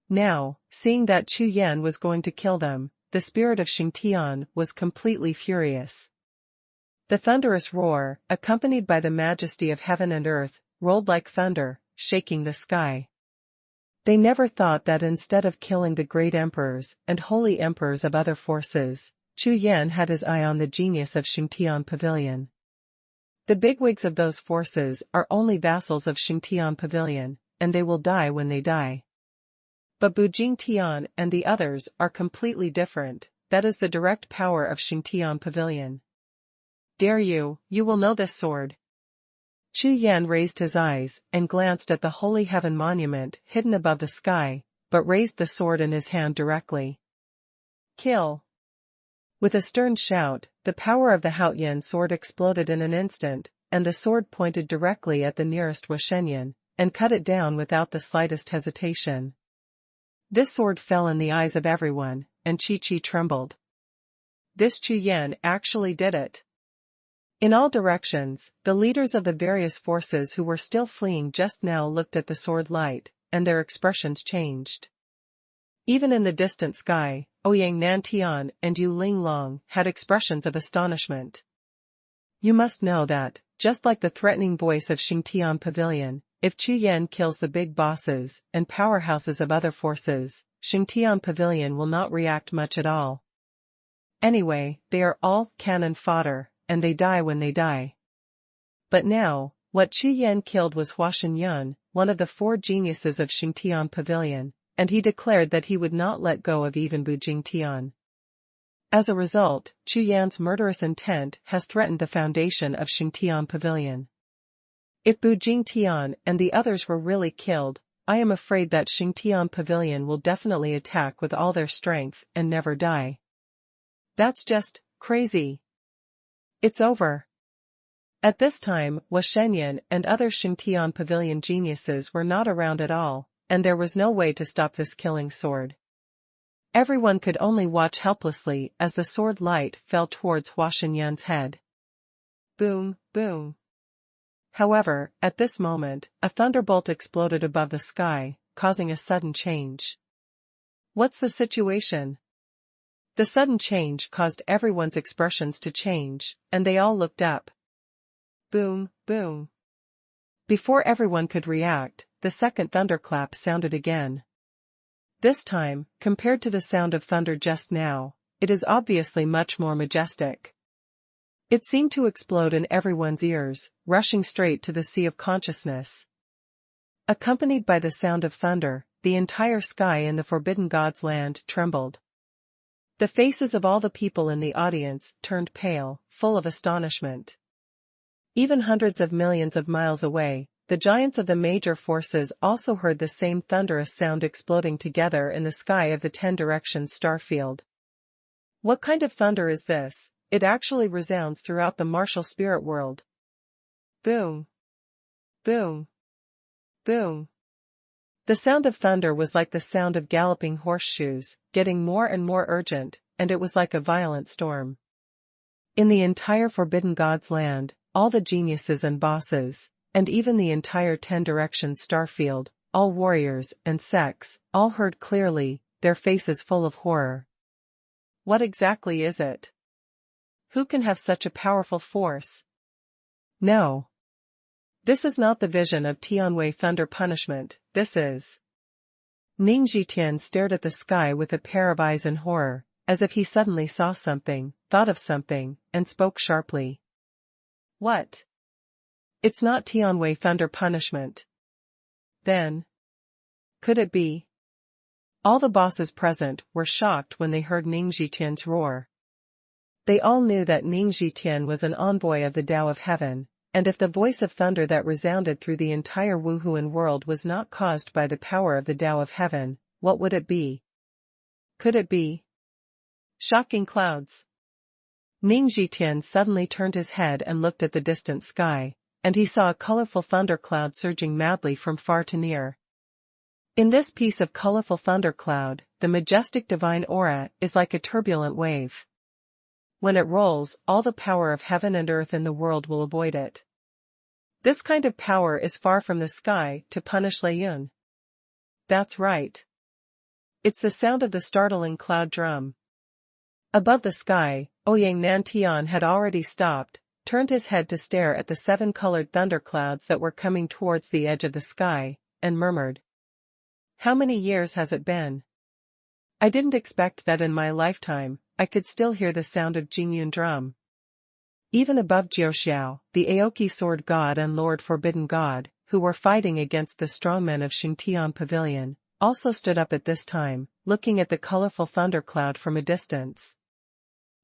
Now, seeing that Chu Yan was going to kill them, the spirit of Xingtian was completely furious. The thunderous roar, accompanied by the majesty of heaven and earth, rolled like thunder, shaking the sky. They never thought that instead of killing the great emperors and holy emperors of other forces, Chu Yan had his eye on the genius of Xingtian Pavilion. The bigwigs of those forces are only vassals of Xingtian Pavilion, and they will die when they die. But Bujing Tian and the others are completely different. That is the direct power of Xingtian Pavilion. Dare you, you will know this sword. Chu Yan raised his eyes and glanced at the holy heaven monument hidden above the sky, but raised the sword in his hand directly. Kill! With a stern shout, the power of the Haotian sword exploded in an instant, and the sword pointed directly at the nearest Wushenian, and cut it down without the slightest hesitation. This sword fell in the eyes of everyone, and Chi trembled. This Chu Yan actually did it. In all directions, the leaders of the various forces who were still fleeing just now looked at the sword light, and their expressions changed. Even in the distant sky, Ouyang Nantian and Yu Linglong had expressions of astonishment. You must know that, just like the threatening voice of Xingtian Pavilion, if Chu Yan kills the big bosses and powerhouses of other forces, Xingtian Pavilion will not react much at all. Anyway, they are all cannon fodder, and they die when they die. But now, what Chu Yan killed was Huashen, one of the 4 geniuses of Xingtian Pavilion, and he declared that he would not let go of even Bu Jingtian. As a result, Chu Yan's murderous intent has threatened the foundation of Xingtian Pavilion. If Bu Jingtian and the others were really killed, I am afraid that Xingtian Pavilion will definitely attack with all their strength and never die. That's just crazy. It's over. At this time, Wushenian and other Xingtian Pavilion geniuses were not around at all, and there was no way to stop this killing sword. Everyone could only watch helplessly as the sword light fell towards Huashenyan's head. Boom, boom. However, at this moment, a thunderbolt exploded above the sky, causing a sudden change. What's the situation? The sudden change caused everyone's expressions to change, and they all looked up. Boom, boom. Before everyone could react, the second thunderclap sounded again. This time, compared to the sound of thunder just now, it is obviously much more majestic. It seemed to explode in everyone's ears, rushing straight to the sea of consciousness. Accompanied by the sound of thunder, the entire sky in the Forbidden Gods land trembled. The faces of all the people in the audience turned pale, full of astonishment. Even hundreds of millions of miles away, the giants of the major forces also heard the same thunderous sound exploding together in the sky of the 10 Directions starfield. What kind of thunder is this? It actually resounds throughout the martial spirit world. Boom. Boom. Boom. The sound of thunder was like the sound of galloping horseshoes, getting more and more urgent, and it was like a violent storm. In the entire Forbidden Gods land, all the geniuses and bosses, and even the entire 10 Directions starfield, all warriors and sects, all heard clearly, their faces full of horror. What exactly is it? Who can have such a powerful force? No. This is not the vision of Tianwei thunder punishment, this is. Ning Zhitian stared at the sky with a pair of eyes in horror, as if he suddenly saw something, thought of something, and spoke sharply. What? It's not Tianwei thunder punishment. Then? Could it be? All the bosses present were shocked when they heard Ning Zhitian's roar. They all knew that Ning Zhitian was an envoy of the Tao of Heaven, and if the voice of thunder that resounded through the entire Wuhun world was not caused by the power of the Tao of Heaven, what would it be? Could it be? Shocking clouds. Ning Zhitian suddenly turned his head and looked at the distant sky, and he saw a colorful thundercloud surging madly from far to near. In this piece of colorful thundercloud, the majestic divine aura is like a turbulent wave. When it rolls, all the power of heaven and earth in the world will avoid it. This kind of power is far from the sky to punish Leiyun. That's right. It's the sound of the startling cloud drum. Above the sky, Ouyang Nantian had already stopped, turned his head to stare at the 7-colored thunderclouds that were coming towards the edge of the sky, and murmured. How many years has it been? I didn't expect that in my lifetime, I could still hear the sound of Jingyun drum. Even above Jiuxiao, the Aoki sword god and Lord Forbidden God, who were fighting against the strongmen of Xingtian Pavilion, also stood up at this time, looking at the colorful thundercloud from a distance.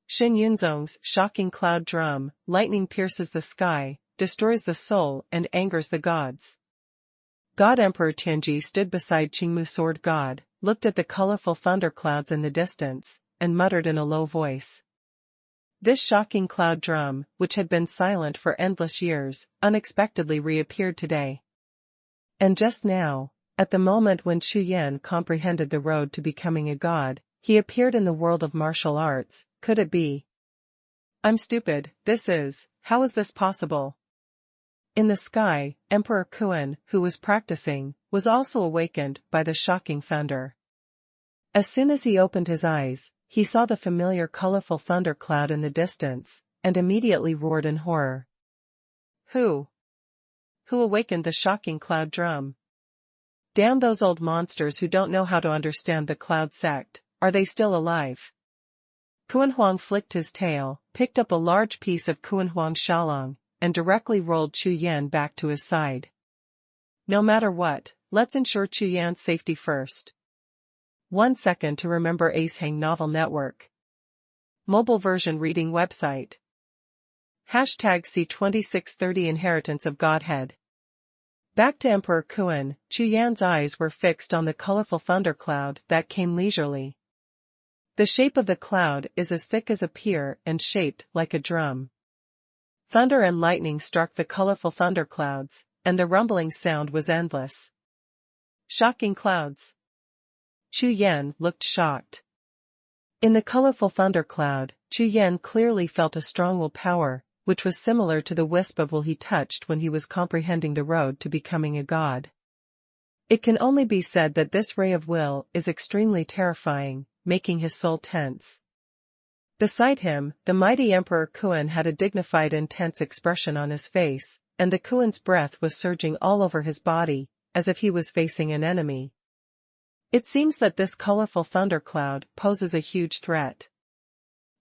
Shen Yunzong's shocking cloud drum, lightning pierces the sky, destroys the soul and angers the gods. God Emperor Tianji stood beside Qingmu Sword God, looked at the colorful thunderclouds in the distance, and muttered in a low voice. This shocking cloud drum, which had been silent for endless years, unexpectedly reappeared today. And just now, at the moment when Chu Yan comprehended the road to becoming a god, he appeared in the world of martial arts. Could it be? I'm stupid, how is this possible? In the sky, Emperor Kuan, who was practicing, was also awakened by the shocking thunder. As soon as he opened his eyes, he saw the familiar colorful thundercloud in the distance, and immediately roared in horror. Who awakened the shocking cloud drum? Damn those old monsters who don't know how to understand the cloud sect, are they still alive? Xuanhuan flicked his tail, picked up a large piece of Xuanhuan Shalong, and directly rolled Chu Yan back to his side. No matter what, let's ensure Chu Yan's safety first. 1 second to remember Acehang Novel Network. Mobile version reading website. Hashtag C2630 Inheritance of Godhead. Back to Emperor Kuan, Chu Yan's eyes were fixed on the colorful thundercloud that came leisurely. The shape of the cloud is as thick as a pier and shaped like a drum. Thunder and lightning struck the colorful thunderclouds, and the rumbling sound was endless. Shocking clouds. Chu Yan looked shocked. In the colorful thundercloud, Chu Yan clearly felt a strong will power, which was similar to the wisp of will he touched when he was comprehending the road to becoming a god. It can only be said that this ray of will is extremely terrifying, making his soul tense. Beside him, the mighty Emperor Kuan had a dignified intense expression on his face, and the Kuan's breath was surging all over his body, as if he was facing an enemy. It seems that this colorful thundercloud poses a huge threat.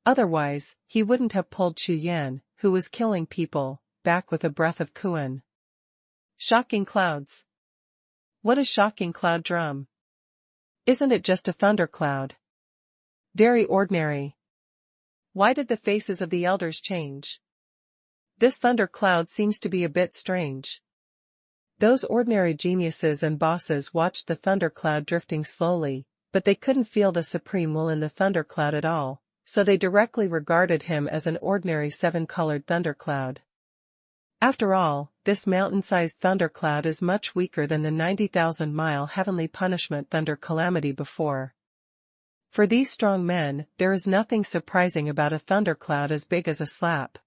Otherwise, he wouldn't have pulled Chu Yan, who was killing people, back with a breath of Kuan. Shocking clouds. What a shocking cloud drum. Isn't it just a thundercloud? Very ordinary. Why did the faces of the elders change? This thundercloud seems to be a bit strange. Those ordinary geniuses and bosses watched the thundercloud drifting slowly, but they couldn't feel the supreme will in the thundercloud at all, so they directly regarded him as an ordinary 7-colored thundercloud. After all, this mountain-sized thundercloud is much weaker than the 90,000-mile heavenly punishment thunder calamity before. For these strong men, there is nothing surprising about a thundercloud as big as a slap.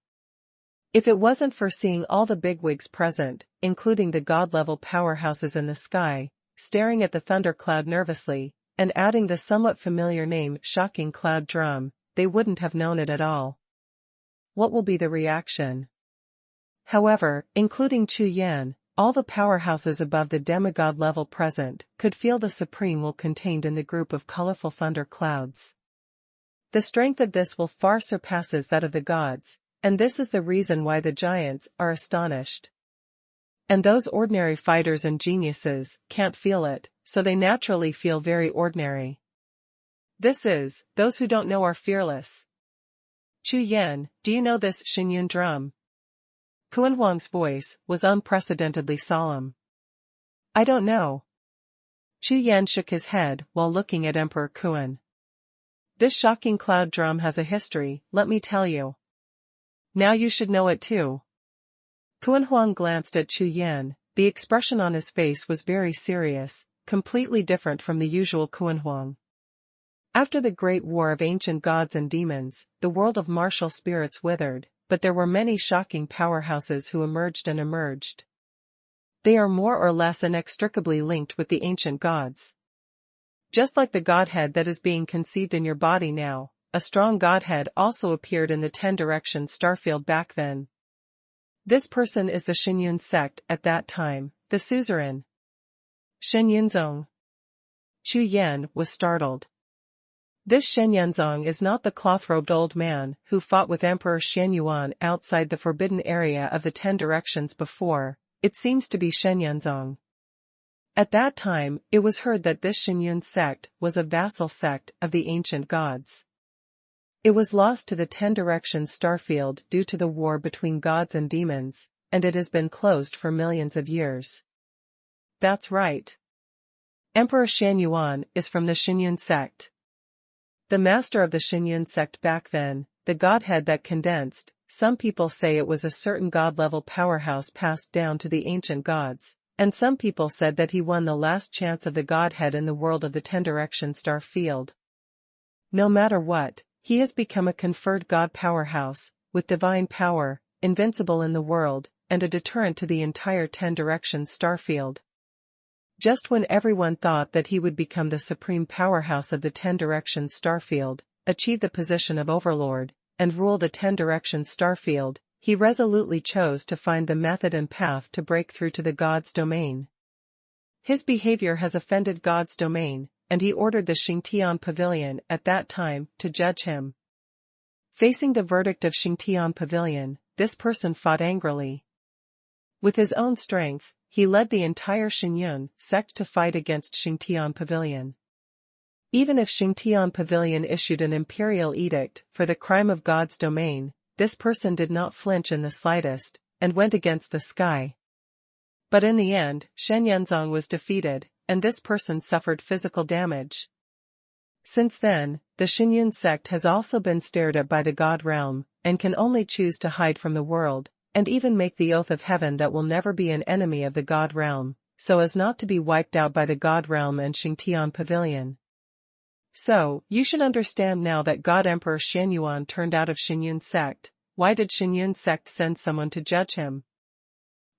If it wasn't for seeing all the bigwigs present, including the god-level powerhouses in the sky, staring at the thundercloud nervously, and adding the somewhat familiar name Shocking Cloud Drum, they wouldn't have known it at all. What will be the reaction? However, including Chu Yan, all the powerhouses above the demigod level present could feel the supreme will contained in the group of colorful thunder clouds. The strength of this will far surpasses that of the gods, and this is the reason why the giants are astonished. And those ordinary fighters and geniuses can't feel it, so they naturally feel very ordinary. Those who don't know are fearless. Chu Yan, do you know this Xinyun drum? Xuanhuang's voice was unprecedentedly solemn. I don't know. Chu Yan shook his head while looking at Emperor Kuan. This shocking cloud drum has a history, let me tell you. Now you should know it too. Xuanhuang glanced at Chu Yan. The expression on his face was very serious, completely different from the usual Xuanhuang. After the great war of ancient gods and demons, the world of martial spirits withered, but there were many shocking powerhouses who emerged and emerged. They are more or less inextricably linked with the ancient gods. Just like the godhead that is being conceived in your body now, a strong godhead also appeared in the 10 Directions starfield back then. This person is the Xinyun sect at that time, the suzerain. Shenyunzong. Chu Yan was startled. This Shenyunzong is not the cloth-robed old man who fought with Emperor Xuanhuan outside the forbidden area of the 10 Directions before, it seems to be Shenyunzong. At that time, it was heard that this Xinyun sect was a vassal sect of the ancient gods. It was lost to the 10 Directions starfield due to the war between gods and demons, and it has been closed for millions of years. That's right. Emperor Xuanhuan is from the Xinyan sect. The master of the Xinyan sect back then, the godhead that condensed, some people say it was a certain god-level powerhouse passed down to the ancient gods, and some people said that he won the last chance of the godhead in the world of the 10-direction star field. No matter what, he has become a conferred god powerhouse, with divine power, invincible in the world, and a deterrent to the entire 10-direction star field. Just when everyone thought that he would become the supreme powerhouse of the 10-direction starfield, achieve the position of overlord, and rule the 10-direction starfield, he resolutely chose to find the method and path to break through to the god's domain. His behavior has offended God's domain, and he ordered the Xingtian Pavilion at that time to judge him. Facing the verdict of Xingtian Pavilion, this person fought angrily. With his own strength, he led the entire Xinyan sect to fight against Xingtian Pavilion. Even if Xingtian Pavilion issued an imperial edict for the crime of God's domain, this person did not flinch in the slightest, and went against the sky. But in the end, Shen Yanzong was defeated, and this person suffered physical damage. Since then, the Xinyan sect has also been stared at by the God realm, and can only choose to hide from the world, and even make the oath of heaven that will never be an enemy of the God realm, so as not to be wiped out by the God realm and Xingtian Pavilion. So, you should understand now that God Emperor Xuanhuan turned out of Xinyan sect. Why did Xinyan sect send someone to judge him?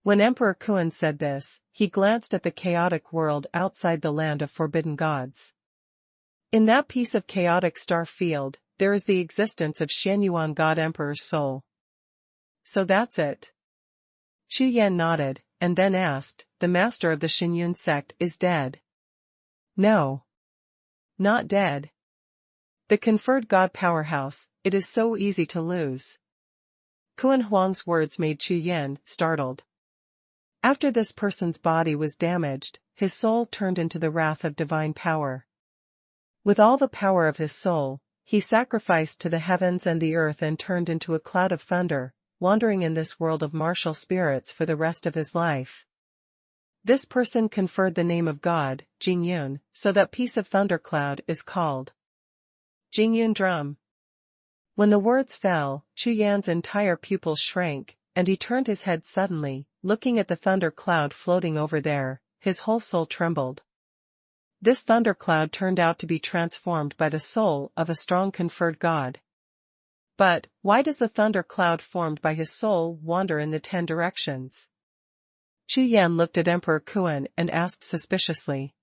When Emperor Kuan said this, he glanced at the chaotic world outside the land of forbidden gods. In that piece of chaotic star field, there is the existence of Xuanhuan God Emperor's soul. So that's it. Chu Yan nodded, and then asked, the master of the Xinyan sect is dead? No. Not dead. The conferred god powerhouse, it is so easy to lose. Kuan Huang's words made Chu Yan startled. After this person's body was damaged, his soul turned into the wrath of divine power. With all the power of his soul, he sacrificed to the heavens and the earth and turned into a cloud of thunder, wandering in this world of martial spirits for the rest of his life. This person conferred the name of God, Jingyun, so that piece of thundercloud is called Jingyun drum. When the words fell, Chu Yan's entire pupil shrank, and he turned his head suddenly, looking at the thunder cloud floating over there, his whole soul trembled. This thundercloud turned out to be transformed by the soul of a strong conferred god. But, why does the thunder cloud formed by his soul wander in the 10 directions? Chu Yan looked at Emperor Kuan and asked suspiciously.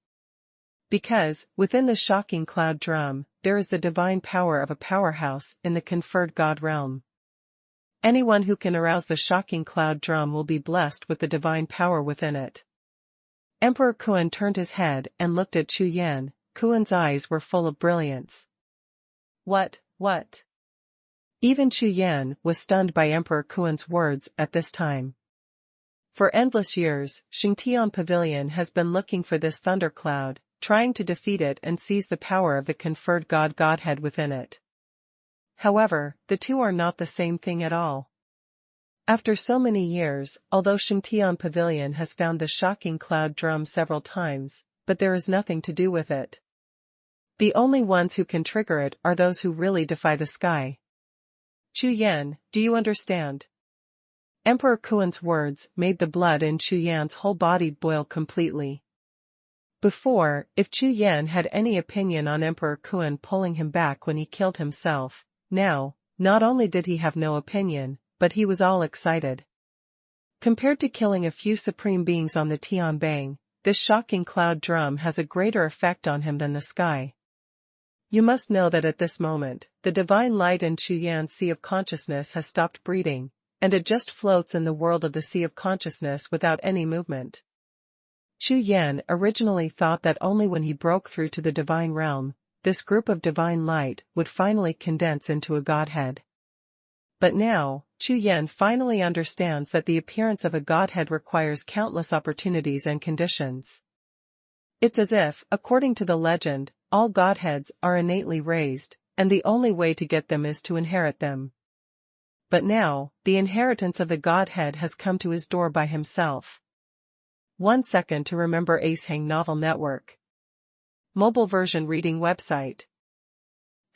Because, within the shocking cloud drum, there is the divine power of a powerhouse in the conferred god realm. Anyone who can arouse the shocking cloud drum will be blessed with the divine power within it. Emperor Kuan turned his head and looked at Chu Yan. Kuan's eyes were full of brilliance. What? Even Chu Yan was stunned by Emperor Kuan's words at this time. For endless years, Xingtian Pavilion has been looking for this thundercloud, trying to defeat it and seize the power of the conferred godhead within it. However, the two are not the same thing at all. After so many years, although Xingtian Pavilion has found the shocking cloud drum several times, but there is nothing to do with it. The only ones who can trigger it are those who really defy the sky. Chu Yan, do you understand? Emperor Kuan's words made the blood in Chu Yan's whole body boil completely. Before, if Chu Yan had any opinion on Emperor Kuan pulling him back when he killed himself, now, not only did he have no opinion, but he was all excited. Compared to killing a few supreme beings on the Tianbang, this shocking cloud drum has a greater effect on him than the sky. You must know that at this moment, the divine light in Chu Yan's sea of consciousness has stopped breathing, and it just floats in the world of the sea of consciousness without any movement. Chu Yan originally thought that only when he broke through to the divine realm, this group of divine light would finally condense into a godhead. But now, Chu Yan finally understands that the appearance of a godhead requires countless opportunities and conditions. It's as if, according to the legend, all godheads are innately raised, and the only way to get them is to inherit them. But now, the inheritance of the Godhead has come to his door by himself. 1 second to remember Acehang Novel Network. Mobile version reading website.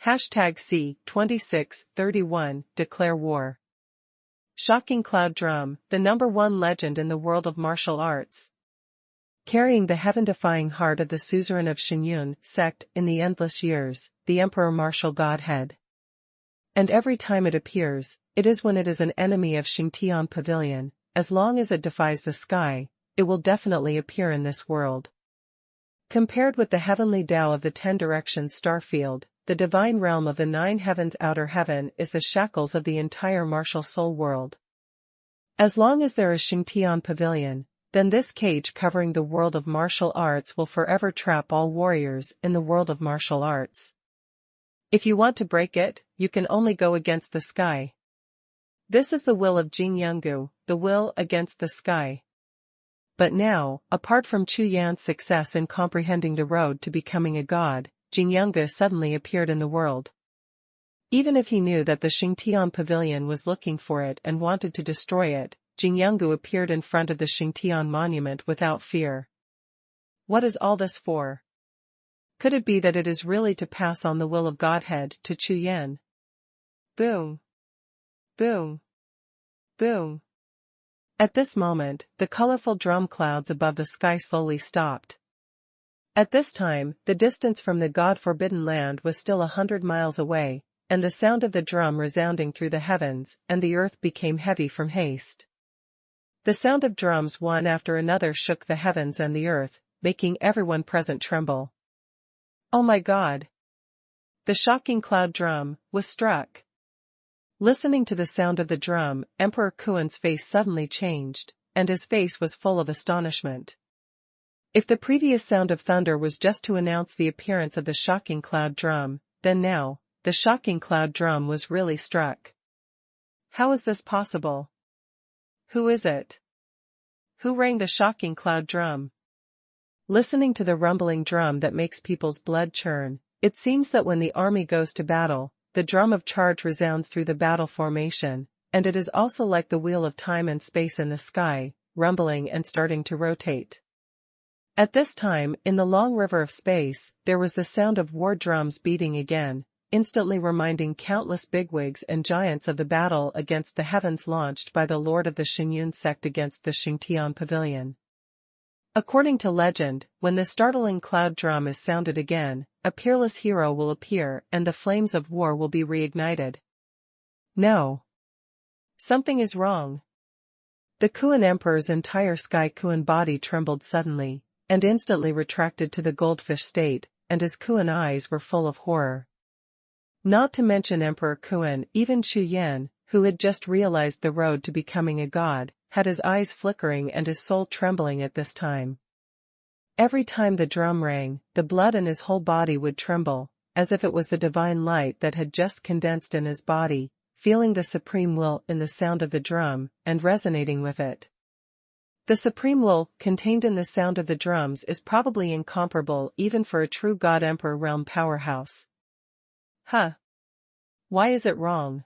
#C2631, declare war. Shocking Cloud Drum, the #1 legend in the world of martial arts. Carrying the heaven-defying heart of the suzerain of Xuanhuan sect in the endless years, the Emperor Martial Godhead. And every time it appears, it is when it is an enemy of Xingtian Pavilion. As long as it defies the sky, it will definitely appear in this world. Compared with the heavenly Tao of the 10 directions starfield, the divine realm of the 9 heavens outer heaven is the shackles of the entire martial soul world. As long as there is Xingtian Pavilion, then this cage covering the world of martial arts will forever trap all warriors in the world of martial arts. If you want to break it, you can only go against the sky. This is the will of Jing Yungu, the will against the sky. But now, apart from Chu Yan's success in comprehending the road to becoming a god, Jing Yungu suddenly appeared in the world. Even if he knew that the Xingtian Pavilion was looking for it and wanted to destroy it, Jing Yungu appeared in front of the Xingtian monument without fear. What is all this for? Could it be that it is really to pass on the will of Godhead to Chu Yan? Boom. Boom. Boom. At this moment, the colorful drum clouds above the sky slowly stopped. At this time, the distance from the God-forbidden land was still 100 miles away, and the sound of the drum resounding through the heavens, and the earth became heavy from haste. The sound of drums one after another shook the heavens and the earth, making everyone present tremble. Oh my God! The shocking cloud drum was struck. Listening to the sound of the drum, Emperor Kuan's face suddenly changed, and his face was full of astonishment. If the previous sound of thunder was just to announce the appearance of the shocking cloud drum, then now, the shocking cloud drum was really struck. How is this possible? Who is it? Who rang the shocking cloud drum? Listening to the rumbling drum that makes people's blood churn, it seems that when the army goes to battle, the drum of charge resounds through the battle formation, and it is also like the wheel of time and space in the sky, rumbling and starting to rotate. At this time, in the long river of space, there was the sound of war drums beating again, instantly reminding countless bigwigs and giants of the battle against the heavens launched by the Lord of the Xuanhuan sect against the Xingtian Pavilion. According to legend, when the startling cloud drum is sounded again, a peerless hero will appear and the flames of war will be reignited. No. Something is wrong. The Kuan Emperor's entire Sky Kuan body trembled suddenly, and instantly retracted to the goldfish state, and his Kuan eyes were full of horror. Not to mention Emperor Kuan, even Chu Yan, who had just realized the road to becoming a god, had his eyes flickering and his soul trembling at this time. Every time the drum rang, the blood in his whole body would tremble, as if it was the divine light that had just condensed in his body, feeling the supreme will in the sound of the drum, and resonating with it. The supreme will, contained in the sound of the drums, is probably incomparable even for a true God Emperor realm powerhouse. Huh. Why is it wrong?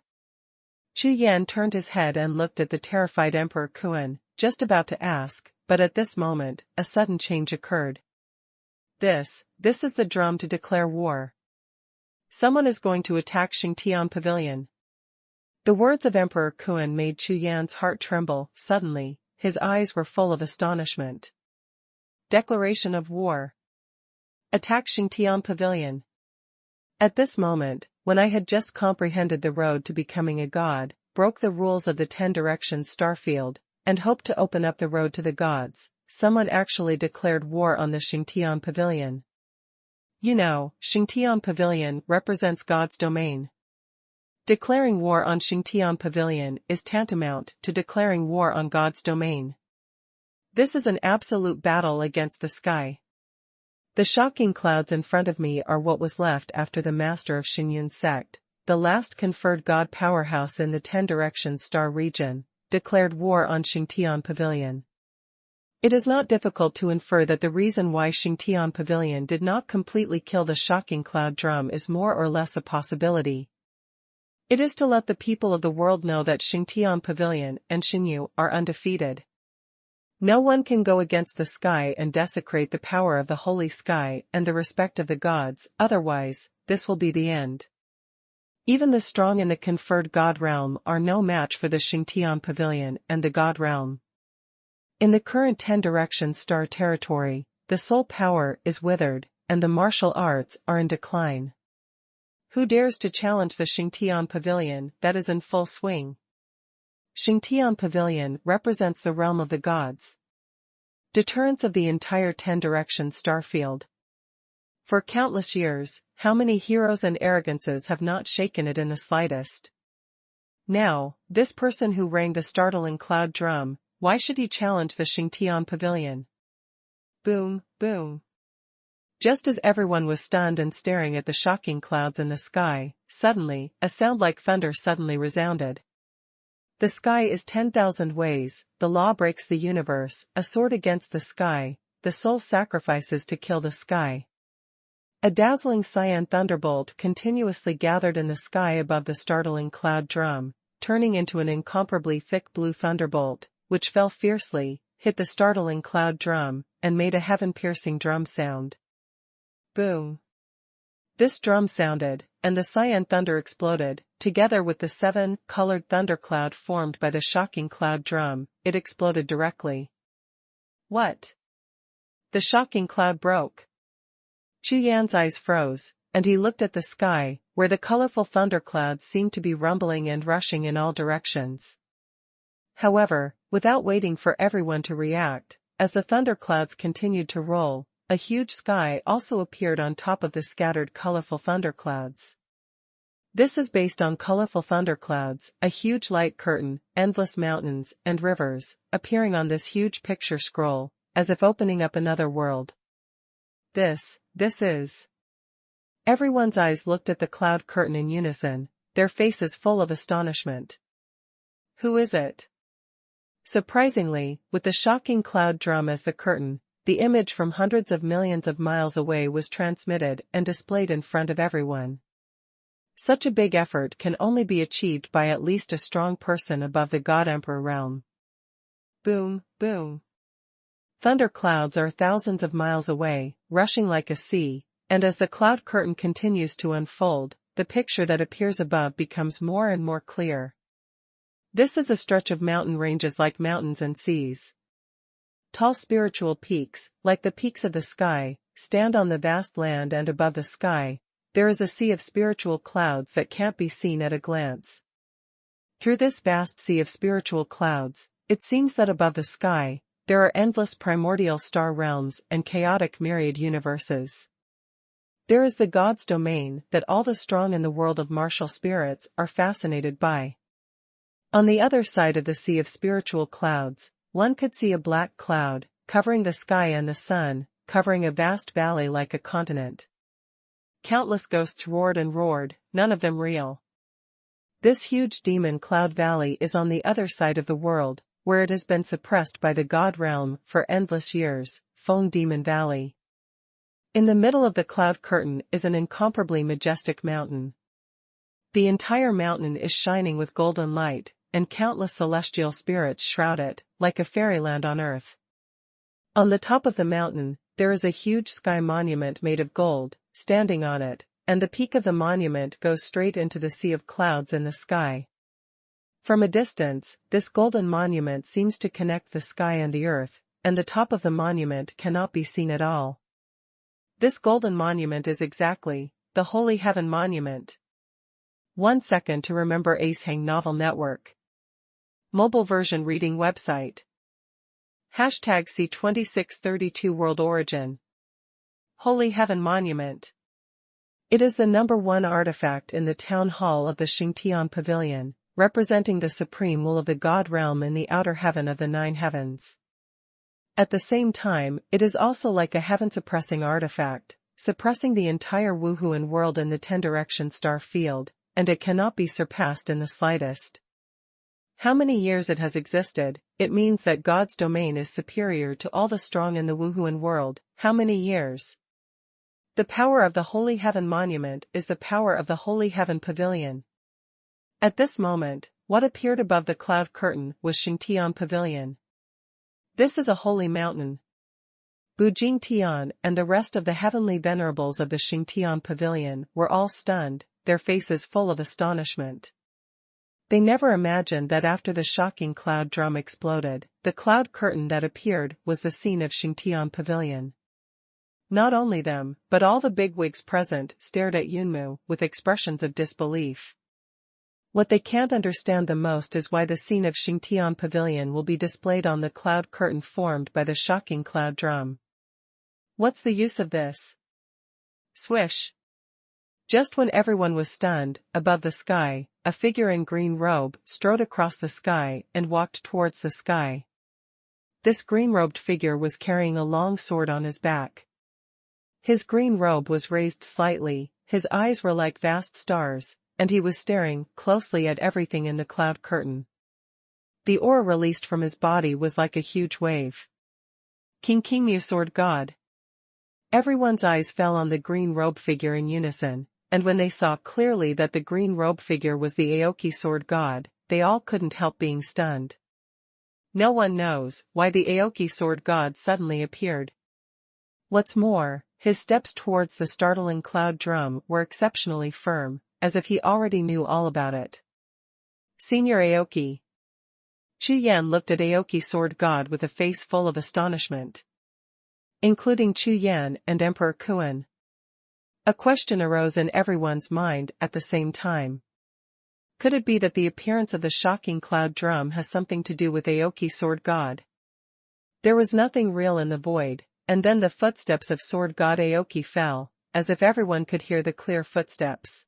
Chu Yan turned his head and looked at the terrified Emperor Kuan, just about to ask, but at this moment, a sudden change occurred. This is the drum to declare war. Someone is going to attack Xingtian Pavilion. The words of Emperor Kuan made Chu Yan's heart tremble. Suddenly, his eyes were full of astonishment. Declaration of war. Attack Xingtian Pavilion. At this moment, when I had just comprehended the road to becoming a god, broke the rules of the 10 directions starfield, and hoped to open up the road to the gods, someone actually declared war on the Xingtian Pavilion. You know, Xingtian Pavilion represents God's domain. Declaring war on Xingtian Pavilion is tantamount to declaring war on God's domain. This is an absolute battle against the sky. The shocking clouds in front of me are what was left after the master of Xuanhuan sect, the last conferred god powerhouse in the 10 directions star region, declared war on Xingtian Pavilion. It is not difficult to infer that the reason why Xingtian Pavilion did not completely kill the shocking cloud drum is more or less a possibility. It is to let the people of the world know that Xingtian Pavilion and Xinyu are undefeated. No one can go against the sky and desecrate the power of the holy sky and the respect of the gods, otherwise, this will be the end. Even the strong in the conferred God realm are no match for the Xingtian Pavilion and the God realm. In the current 10 directions star territory, the soul power is withered, and the martial arts are in decline. Who dares to challenge the Xingtian Pavilion that is in full swing? Xingtian Pavilion represents the realm of the gods. Deterrence of the entire 10 directions star field. For countless years, how many heroes and arrogances have not shaken it in the slightest? Now, this person who rang the startling cloud drum, why should he challenge the Xingtian Pavilion? Boom, boom. Just as everyone was stunned and staring at the shocking clouds in the sky, suddenly, a sound like thunder suddenly resounded. The sky is 10,000 ways, the law breaks the universe, a sword against the sky, the soul sacrifices to kill the sky. A dazzling cyan thunderbolt continuously gathered in the sky above the startling cloud drum, turning into an incomparably thick blue thunderbolt, which fell fiercely, hit the startling cloud drum, and made a heaven-piercing drum sound. Boom. This drum sounded, and the cyan thunder exploded, together with the 7-colored thundercloud formed by the shocking cloud drum, it exploded directly. What? The shocking cloud broke. Chu Yan's eyes froze, and he looked at the sky, where the colorful thunderclouds seemed to be rumbling and rushing in all directions. However, without waiting for everyone to react, as the thunderclouds continued to roll, a huge sky also appeared on top of the scattered colorful thunderclouds. This is based on colorful thunderclouds, a huge light curtain, endless mountains, and rivers, appearing on this huge picture scroll, as if opening up another world. This is. Everyone's eyes looked at the cloud curtain in unison, their faces full of astonishment. Who is it? Surprisingly, with the shocking cloud drum as the curtain, the image from hundreds of millions of miles away was transmitted and displayed in front of everyone. Such a big effort can only be achieved by at least a strong person above the God Emperor realm. Boom, boom. Thunder clouds are thousands of miles away, rushing like a sea, and as the cloud curtain continues to unfold, the picture that appears above becomes more and more clear. This is a stretch of mountain ranges like mountains and seas. Tall spiritual peaks, like the peaks of the sky, stand on the vast land, and above the sky, there is a sea of spiritual clouds that can't be seen at a glance. Through this vast sea of spiritual clouds, it seems that above the sky, there are endless primordial star realms and chaotic myriad universes. There is the God's domain that all the strong in the world of martial spirits are fascinated by. On the other side of the sea of spiritual clouds, one could see a black cloud, covering the sky and the sun, covering a vast valley like a continent. Countless ghosts roared and roared, none of them real. This huge demon cloud valley is on the other side of the world, where it has been suppressed by the God realm for endless years, Feng Demon Valley. In the middle of the cloud curtain is an incomparably majestic mountain. The entire mountain is shining with golden light, and countless celestial spirits shroud it, like a fairyland on earth. On the top of the mountain, there is a huge sky monument made of gold, standing on it, and the peak of the monument goes straight into the sea of clouds in the sky. From a distance, this golden monument seems to connect the sky and the earth, and the top of the monument cannot be seen at all. This golden monument is exactly the Holy Heaven Monument. 1 second to remember. Acehang Novel Network. Mobile version reading website. Hashtag C2632 World Origin. Holy Heaven Monument. It is the #1 artifact in the town hall of the Xingtian Pavilion, representing the supreme will of the God realm in the outer heaven of the 9 heavens. At the same time, it is also like a heaven-suppressing artifact, suppressing the entire Wuhun world in the 10 direction star field, and it cannot be surpassed in the slightest. How many years it has existed, it means that God's domain is superior to all the strong in the Wuhun world. How many years? The power of the Holy Heaven Monument is the power of the Holy Heaven Pavilion. At this moment, what appeared above the cloud curtain was Xingtian Pavilion. This is a holy mountain. Bujingtian and the rest of the heavenly venerables of the Xingtian Pavilion were all stunned, their faces full of astonishment. They never imagined that after the shocking cloud drum exploded, the cloud curtain that appeared was the scene of Xingtian Pavilion. Not only them, but all the bigwigs present stared at Yunmu with expressions of disbelief. What they can't understand the most is why the scene of Xingtian Pavilion will be displayed on the cloud curtain formed by the shocking cloud drum. What's the use of this? Swish! Just when everyone was stunned, above the sky, a figure in green robe strode across the sky and walked towards the sky. This green-robed figure was carrying a long sword on his back. His green robe was raised slightly, his eyes were like vast stars, and he was staring closely at everything in the cloud curtain. The aura released from his body was like a huge wave. King Mu Sword God. Everyone's eyes fell on the green robe figure in unison, and when they saw clearly that the green robe figure was the Aoki Sword God, they all couldn't help being stunned. No one knows why the Aoki Sword God suddenly appeared. What's more, his steps towards the startling cloud drum were exceptionally firm, as if he already knew all about it. Senior Aoki. Chu Yan looked at Aoki Sword God with a face full of astonishment. Including Chu Yan and Emperor Kuan. A question arose in everyone's mind at the same time. Could it be that the appearance of the shocking cloud drum has something to do with Aoki Sword God? There was nothing real in the void, and then the footsteps of Sword God Aoki fell, as if everyone could hear the clear footsteps.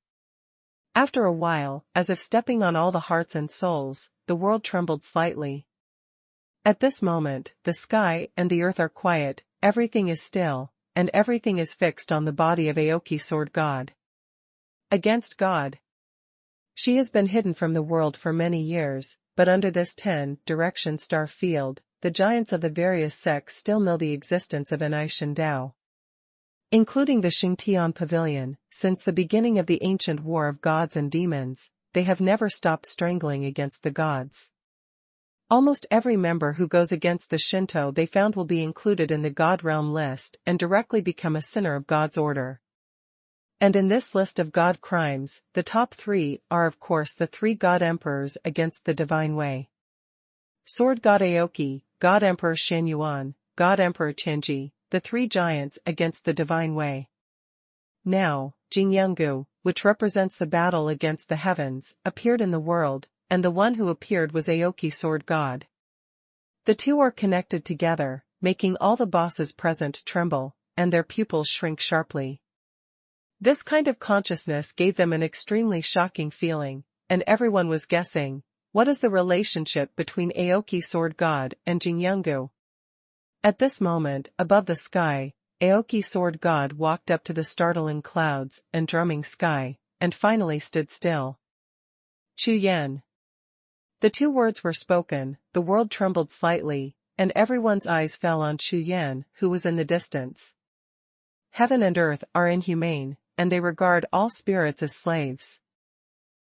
After a while, as if stepping on all the hearts and souls, the world trembled slightly. At this moment, the sky and the earth are quiet, everything is still, and everything is fixed on the body of Aoki Sword God. Against God. She has been hidden from the world for many years, but under this 10-direction star field, the giants of the various sects still know the existence of Anai Dao. Including the Xingtian Pavilion, since the beginning of the ancient war of gods and demons, they have never stopped strangling against the gods. Almost every member who goes against the Shinto they found will be included in the God Realm list and directly become a sinner of God's order. And in this list of God crimes, the top 3 are of course the 3 God Emperors against the Divine Way. Sword God Aoki, God Emperor Xuanhuan, God Emperor Qianji, the 3 giants against the Divine Way. Now, Jingyungu, which represents the battle against the heavens, appeared in the world, and the one who appeared was Aoki Sword God. The two are connected together, making all the bosses present tremble, and their pupils shrink sharply. This kind of consciousness gave them an extremely shocking feeling, and everyone was guessing, what is the relationship between Aoki Sword God and Jingyungu? At this moment, above the sky, Aoki Sword God walked up to the startling clouds and drumming sky, and finally stood still. Chu Yan. The 2 words were spoken, the world trembled slightly, and everyone's eyes fell on Chu Yan, who was in the distance. Heaven and earth are inhumane, and they regard all spirits as slaves.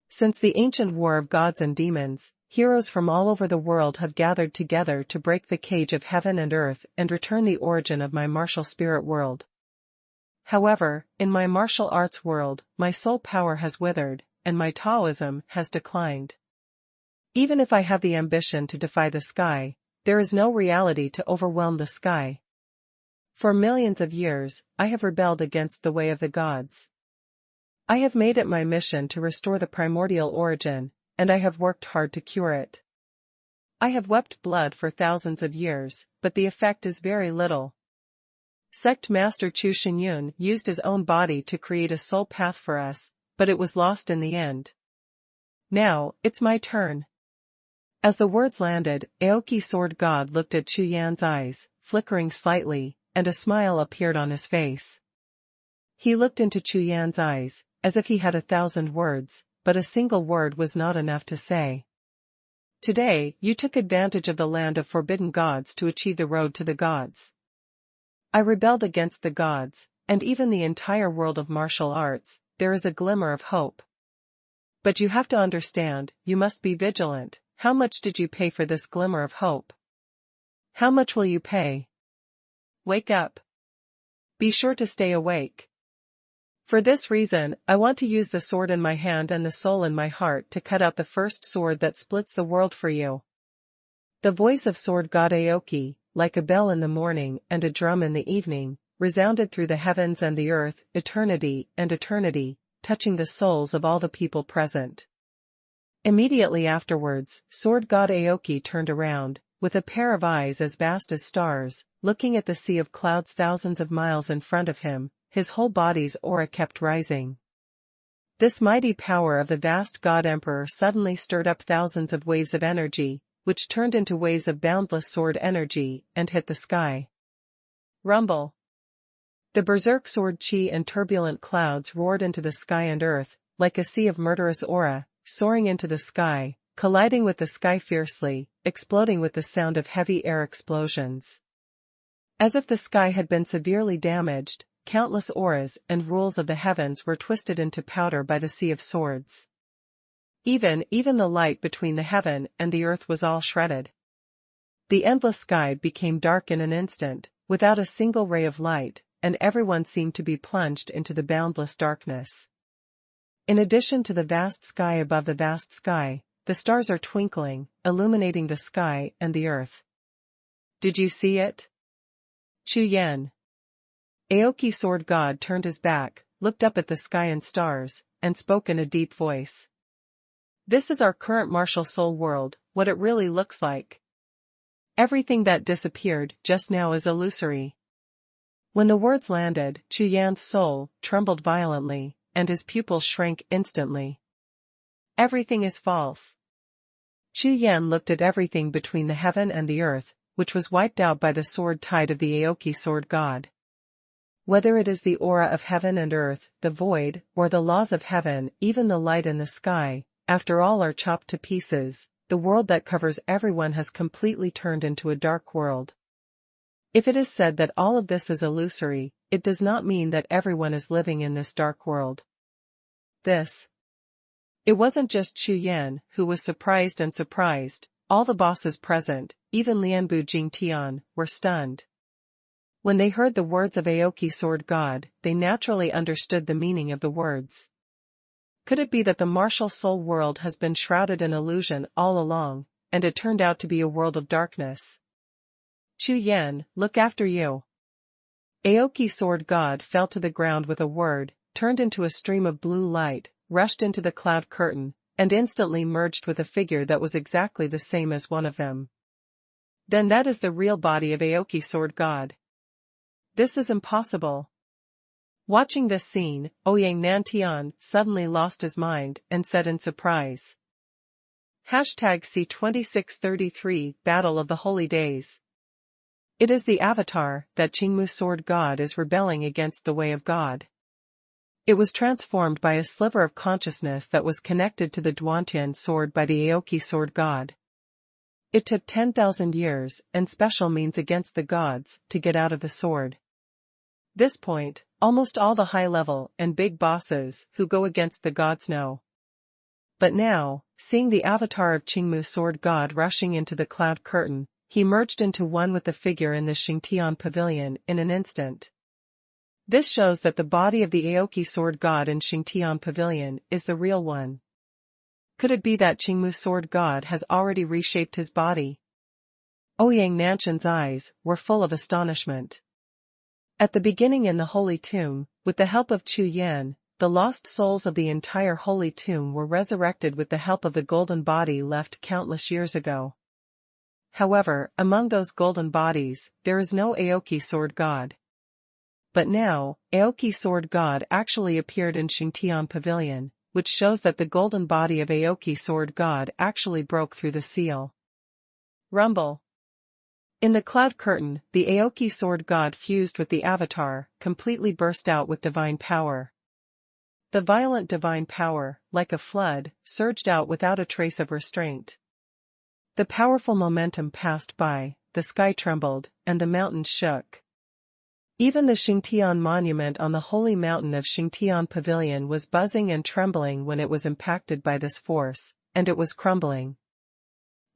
Since the ancient war of gods and demons, heroes from all over the world have gathered together to break the cage of heaven and earth and return the origin of my martial spirit world. However, in my martial arts world, my soul power has withered, and my Taoism has declined. Even if I have the ambition to defy the sky, there is no reality to overwhelm the sky. For millions of years, I have rebelled against the way of the gods. I have made it my mission to restore the primordial origin, and I have worked hard to cure it. I have wept blood for thousands of years, but the effect is very little. Sect Master Chu Shinyun used his own body to create a soul path for us, but it was lost in the end. Now, it's my turn. As the words landed, Aoki Sword God looked at Chu Yan's eyes, flickering slightly, and a smile appeared on his face. He looked into Chu Yan's eyes, as if he had 1,000 words, but a single word was not enough to say. Today, you took advantage of the land of forbidden gods to achieve the road to the gods. I rebelled against the gods, and even the entire world of martial arts, there is a glimmer of hope. But you have to understand, you must be vigilant. How much did you pay for this glimmer of hope? How much will you pay? Wake up. Be sure to stay awake. For this reason, I want to use the sword in my hand and the soul in my heart to cut out the first sword that splits the world for you. The voice of sword god Aoki, like a bell in the morning and a drum in the evening, resounded through the heavens and the earth, eternity and eternity, touching the souls of all the people present. Immediately afterwards, sword god Aoki turned around, with a pair of eyes as vast as stars, looking at the sea of clouds thousands of miles in front of him, his whole body's aura kept rising. This mighty power of the vast god emperor suddenly stirred up thousands of waves of energy, which turned into waves of boundless sword energy, and hit the sky. Rumble. The berserk sword chi and turbulent clouds roared into the sky and earth, like a sea of murderous aura, soaring into the sky, colliding with the sky fiercely, exploding with the sound of heavy air explosions. As if the sky had been severely damaged, countless auras and rules of the heavens were twisted into powder by the sea of swords. Even the light between the heaven and the earth was all shredded. The endless sky became dark in an instant, without a single ray of light, and everyone seemed to be plunged into the boundless darkness. In addition to the vast sky above the vast sky, the stars are twinkling, illuminating the sky and the earth. Did you see it? Chu Yan. Aoki sword god turned his back, looked up at the sky and stars, and spoke in a deep voice. This is our current martial soul world, what it really looks like. Everything that disappeared just now is illusory. When the words landed, Chu Yan's soul trembled violently, and his pupils shrank instantly. Everything is false. Chu Yan looked at everything between the heaven and the earth, which was wiped out by the sword tide of the Aoki sword god. Whether it is the aura of heaven and earth, the void, or the laws of heaven, even the light in the sky, after all are chopped to pieces, the world that covers everyone has completely turned into a dark world. If it is said that all of this is illusory, it does not mean that everyone is living in this dark world. It wasn't just Chu Yan who was surprised, all the bosses present, even Lianbu Jingtian, were stunned. When they heard the words of Aoki sword god, they naturally understood the meaning of the words. Could it be that the martial soul world has been shrouded in illusion all along, and it turned out to be a world of darkness? Chu Yan, look after you. Aoki sword god fell to the ground with a word, turned into a stream of blue light, rushed into the cloud curtain, and instantly merged with a figure that was exactly the same as one of them. Then that is the real body of Aoki sword god. This is impossible. Watching this scene, Ouyang Nantian suddenly lost his mind and said in surprise. #C2633 Battle of the Holy Days. It is the avatar that Qingmu sword god is rebelling against the way of God. It was transformed by a sliver of consciousness that was connected to the Duantian sword by the Aoki sword god. It took 10,000 years and special means against the gods to get out of the sword. This point, almost all the high-level and big bosses who go against the gods know. But now, seeing the avatar of Qingmu sword god rushing into the cloud curtain, he merged into one with the figure in the Xingtian pavilion in an instant. This shows that the body of the Aoki sword god in Xingtian pavilion is the real one. Could it be that Qingmu sword god has already reshaped his body? Ouyang Nanshan's eyes were full of astonishment. At the beginning in the Holy Tomb, with the help of Chu Yan, the lost souls of the entire Holy Tomb were resurrected with the help of the golden body left countless years ago. However, among those golden bodies, there is no Aoki sword god. But now, Aoki sword god actually appeared in Xingtian pavilion, which shows that the golden body of Aoki sword god actually broke through the seal. Rumble. In the cloud curtain, the Aoki sword god fused with the avatar, completely burst out with divine power. The violent divine power, like a flood, surged out without a trace of restraint. The powerful momentum passed by, the sky trembled, and the mountains shook. Even the Xingtian monument on the holy mountain of Xingtian Pavilion was buzzing and trembling when it was impacted by this force, and it was crumbling.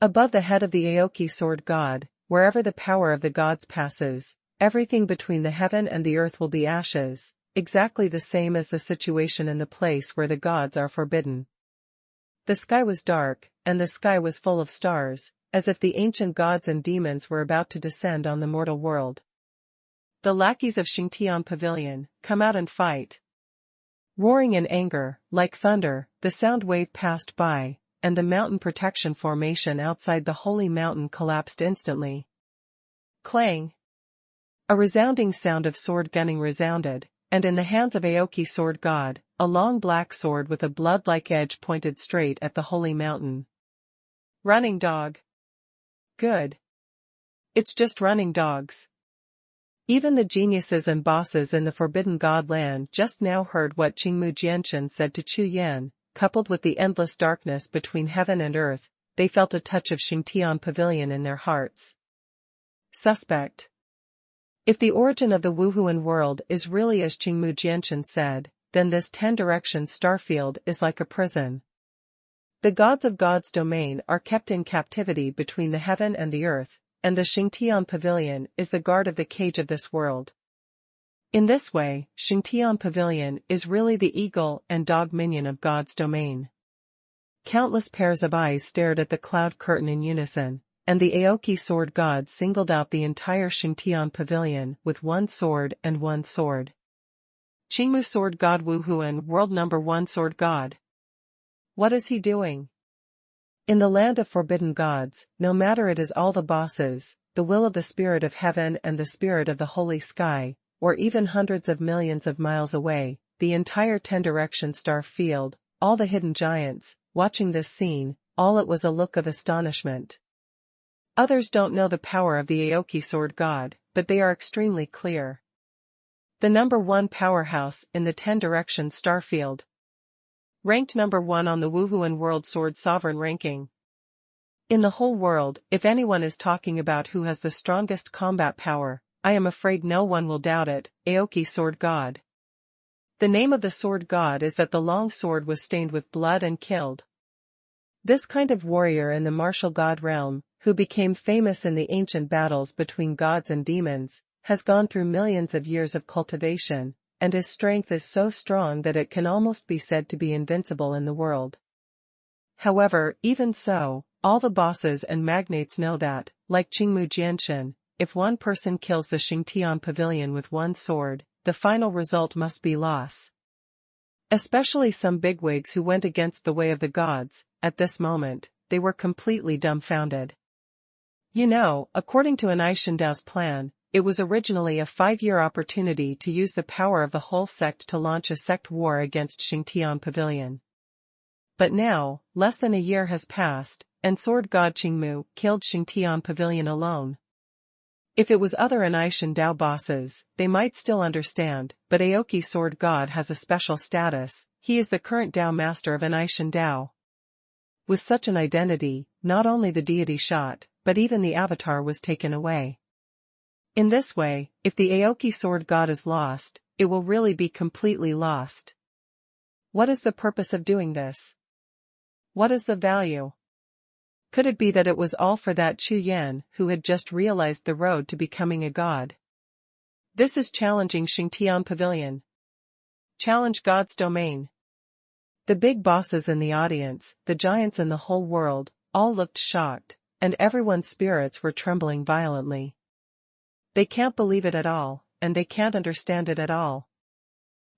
Above the head of the Aoki sword god, wherever the power of the gods passes, everything between the heaven and the earth will be ashes, exactly the same as the situation in the place where the gods are forbidden. The sky was dark, and the sky was full of stars, as if the ancient gods and demons were about to descend on the mortal world. The lackeys of Xingtian Pavilion, come out and fight. Roaring in anger, like thunder, the sound wave passed by, and the mountain protection formation outside the holy mountain collapsed instantly. Clang! A resounding sound of sword gunning resounded, and in the hands of Aoki sword god, a long black sword with a blood-like edge pointed straight at the holy mountain. Running dog. Good. It's just running dogs. Even the geniuses and bosses in the Forbidden God land just now heard what Qingmu Jianshan said to Chu Yan. Coupled with the endless darkness between heaven and earth, they felt a touch of Xingtian Pavilion in their hearts. Suspect. If the origin of the Wuhun world is really as Qingmu Jianshan said, then this 10-direction starfield is like a prison. The gods of God's domain are kept in captivity between the heaven and the earth, and the Xingtian Pavilion is the guard of the cage of this world. In this way, Xingtian Pavilion is really the eagle and dog minion of God's domain. Countless pairs of eyes stared at the cloud curtain in unison, and the Aoki sword god singled out the entire Xingtian Pavilion with one sword and one sword. Qingmu sword god Wuhun world number 1 sword god. What is he doing? In the land of forbidden gods, no matter it is all the bosses, the will of the spirit of heaven and the spirit of the holy sky, or even hundreds of millions of miles away, the entire 10-direction star field, all the hidden giants, watching this scene, all it was a look of astonishment. Others don't know the power of the Aoki sword god, but they are extremely clear. The number 1 powerhouse in the 10-direction star field. Ranked number 1 on the Wuhun World Sword Sovereign ranking. In the whole world, if anyone is talking about who has the strongest combat power, I am afraid no one will doubt it, Aoki sword god. The name of the sword god is that the long sword was stained with blood and killed. This kind of warrior in the martial god realm, who became famous in the ancient battles between gods and demons, has gone through millions of years of cultivation, and his strength is so strong that it can almost be said to be invincible in the world. However, even so, all the bosses and magnates know that, like Qingmu Jianshan, if one person kills the Xingtian Pavilion with one sword, the final result must be loss. Especially some bigwigs who went against the way of the gods, at this moment, they were completely dumbfounded. You know, according to Anai Shindao's plan, it was originally a 5-year opportunity to use the power of the whole sect to launch a sect war against Xingtian Pavilion. But now, less than a year has passed, and sword god Qingmu killed Xingtian Pavilion alone. If it was other Anai Shindao bosses, they might still understand, but Aoki sword god has a special status, he is the current Dao master of Anai Shindao. With such an identity, not only the deity shot, but even the avatar was taken away. In this way, if the Aoki sword god is lost, it will really be completely lost. What is the purpose of doing this? What is the value? Could it be that it was all for that Chu Yan who had just realized the road to becoming a god? This is challenging Xingtian Pavilion. Challenge God's domain. The big bosses in the audience, the giants in the whole world, all looked shocked, and everyone's spirits were trembling violently. They can't believe it at all, and they can't understand it at all.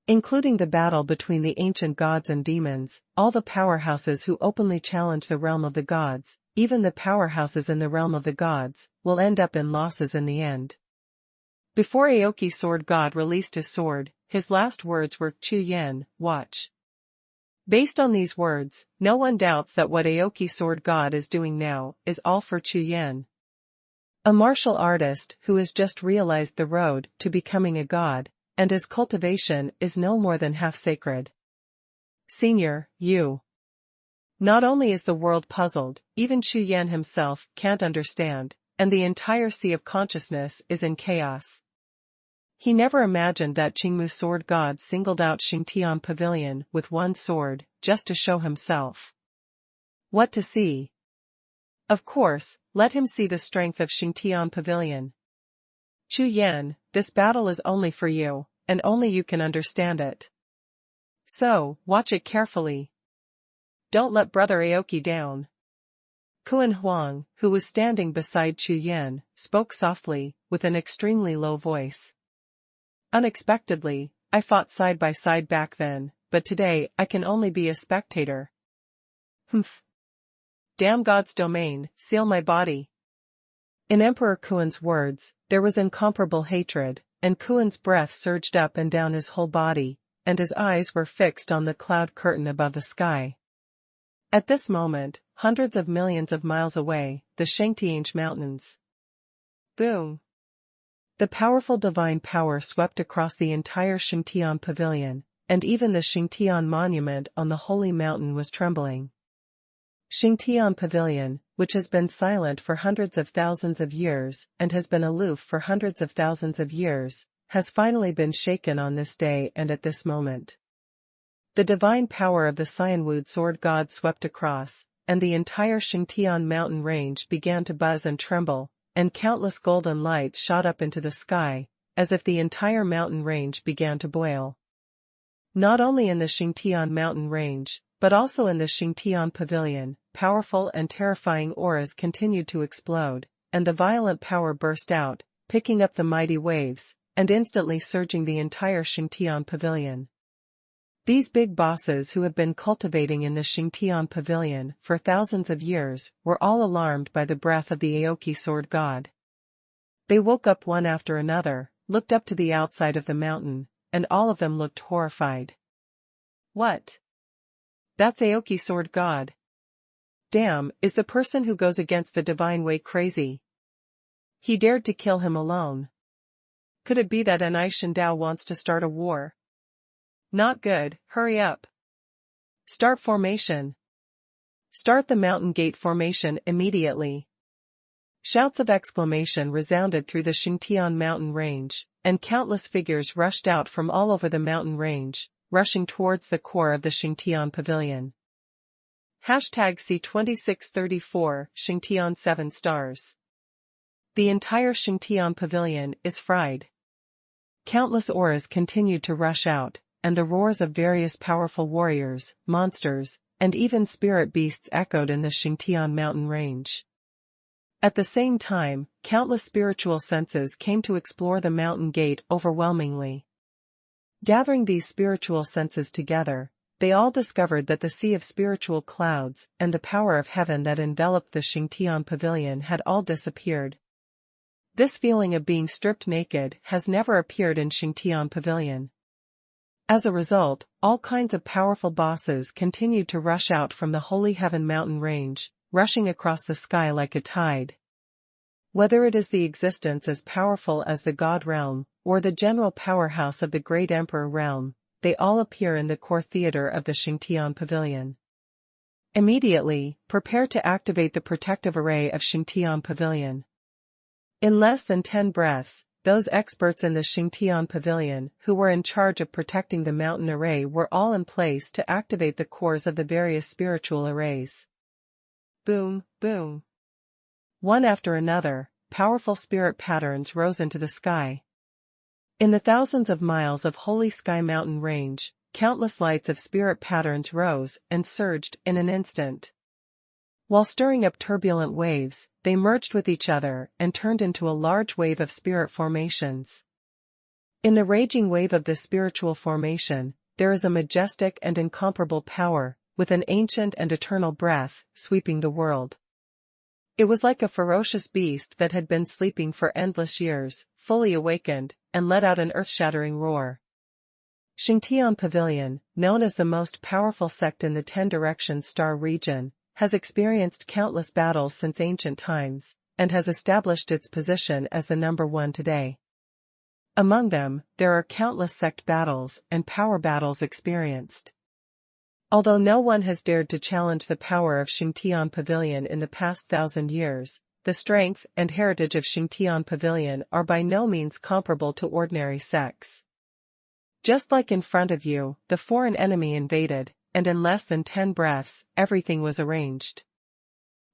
Including the battle between the ancient gods and demons, all the powerhouses who openly challenge the realm of the gods, even the powerhouses in the realm of the gods, will end up in losses in the end. Before Aoki sword god released his sword, his last words were, "Chu Yan, watch." Based on these words, no one doubts that what Aoki sword god is doing now is all for Chu Yan. A martial artist who has just realized the road to becoming a god, and his cultivation is no more than half sacred. Senior, you. Not only is the world puzzled, even Chu Yan himself can't understand, and the entire sea of consciousness is in chaos. He never imagined that Qingmu sword god singled out Xingtian Pavilion with one sword, just to show himself. What to see? Of course, let him see the strength of Xingtian Pavilion. Chu Yan, this battle is only for you, and only you can understand it. So, watch it carefully. Don't let Brother Aoki down. Xuanhuan, who was standing beside Chu Yan, spoke softly, with an extremely low voice. Unexpectedly, I fought side by side back then, but today I can only be a spectator. Humph. Damn God's domain, seal my body. In Emperor Kuan's words, there was incomparable hatred, and Kuan's breath surged up and down his whole body, and his eyes were fixed on the cloud curtain above the sky. At this moment, hundreds of millions of miles away, the Shangtiange Mountains. Boom! The powerful divine power swept across the entire Xingtian Pavilion, and even the Xingtian monument on the holy mountain was trembling. Xingtian Pavilion, which has been silent for hundreds of thousands of years and has been aloof for hundreds of thousands of years, has finally been shaken on this day and at this moment. The divine power of the Xuanhuan sword god swept across, and the entire Xingtian mountain range began to buzz and tremble, and countless golden lights shot up into the sky, as if the entire mountain range began to boil. Not only in the Xingtian mountain range, but also in the Xingtian Pavilion, powerful and terrifying auras continued to explode, and the violent power burst out, picking up the mighty waves, and instantly surging the entire Xingtian Pavilion. These big bosses who have been cultivating in the Xingtian Pavilion for thousands of years were all alarmed by the breath of the Aoki sword god. They woke up one after another, looked up to the outside of the mountain, and all of them looked horrified. What? That's Aoki sword god. Damn, is the person who goes against the divine way crazy? He dared to kill him alone. Could it be that Anai Shindao wants to start a war? Not good, hurry up. Start formation. Start the mountain gate formation immediately. Shouts of exclamation resounded through the Xingtian mountain range, and countless figures rushed out from all over the mountain range, rushing towards the core of the Xingtian Pavilion. #C2634, Xingtian 7 stars. The entire Xingtian Pavilion is fried. Countless auras continued to rush out, and the roars of various powerful warriors, monsters, and even spirit beasts echoed in the Xingtian mountain range. At the same time, countless spiritual senses came to explore the mountain gate overwhelmingly. Gathering these spiritual senses together, they all discovered that the sea of spiritual clouds and the power of heaven that enveloped the Xingtian Pavilion had all disappeared. This feeling of being stripped naked has never appeared in Xingtian Pavilion. As a result, all kinds of powerful bosses continued to rush out from the Holy Heaven mountain range, rushing across the sky like a tide. Whether it is the existence as powerful as the God realm, or the general powerhouse of the Great Emperor realm, they all appear in the core theater of the Xingtian Pavilion. Immediately, prepare to activate the protective array of Xingtian Pavilion. In less than 10 breaths, those experts in the Xingtian Pavilion who were in charge of protecting the mountain array were all in place to activate the cores of the various spiritual arrays. Boom, boom. One after another, powerful spirit patterns rose into the sky. In the thousands of miles of Holy Sky Mountain range, countless lights of spirit patterns rose and surged in an instant. While stirring up turbulent waves, they merged with each other and turned into a large wave of spirit formations. In the raging wave of this spiritual formation, there is a majestic and incomparable power, with an ancient and eternal breath, sweeping the world. It was like a ferocious beast that had been sleeping for endless years, fully awakened, and let out an earth-shattering roar. Xingtian Pavilion, known as the most powerful sect in the 10 Directions star region, has experienced countless battles since ancient times, and has established its position as the #1 today. Among them, there are countless sect battles and power battles experienced. Although no one has dared to challenge the power of Xingtian Pavilion in the past 1,000 years, the strength and heritage of Xingtian Pavilion are by no means comparable to ordinary sects. Just like in front of you, the foreign enemy invaded, and in less than 10 breaths, everything was arranged.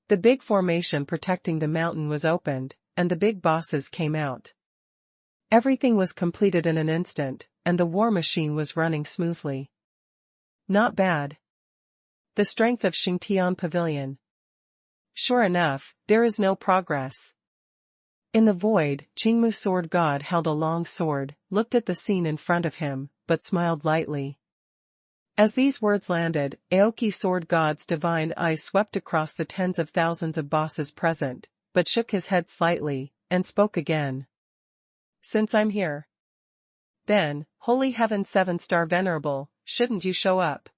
The big formation protecting the mountain was opened, and the big bosses came out. Everything was completed in an instant, and the war machine was running smoothly. Not bad. The strength of Xingtian Pavilion. Sure enough, there is no progress. In the void, Qingmu Sword God held a long sword, looked at the scene in front of him, but smiled lightly. As these words landed, Aoki Sword God's divine eyes swept across the tens of thousands of bosses present, but shook his head slightly, and spoke again. Since I'm here. Then, Holy Heaven 7-star Venerable, shouldn't you show up?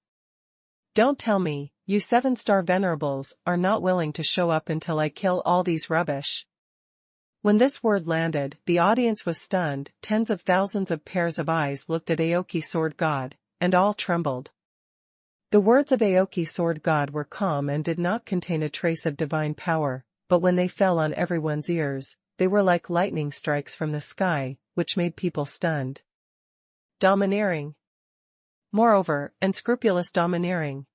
Don't tell me, you 7-star Venerables are not willing to show up until I kill all these rubbish. When this word landed, the audience was stunned, tens of thousands of pairs of eyes looked at Aoki Sword God, and all trembled. The words of Aoki Sword God were calm and did not contain a trace of divine power, but when they fell on everyone's ears, they were like lightning strikes from the sky, which made people stunned. Domineering. Moreover, unscrupulous domineering.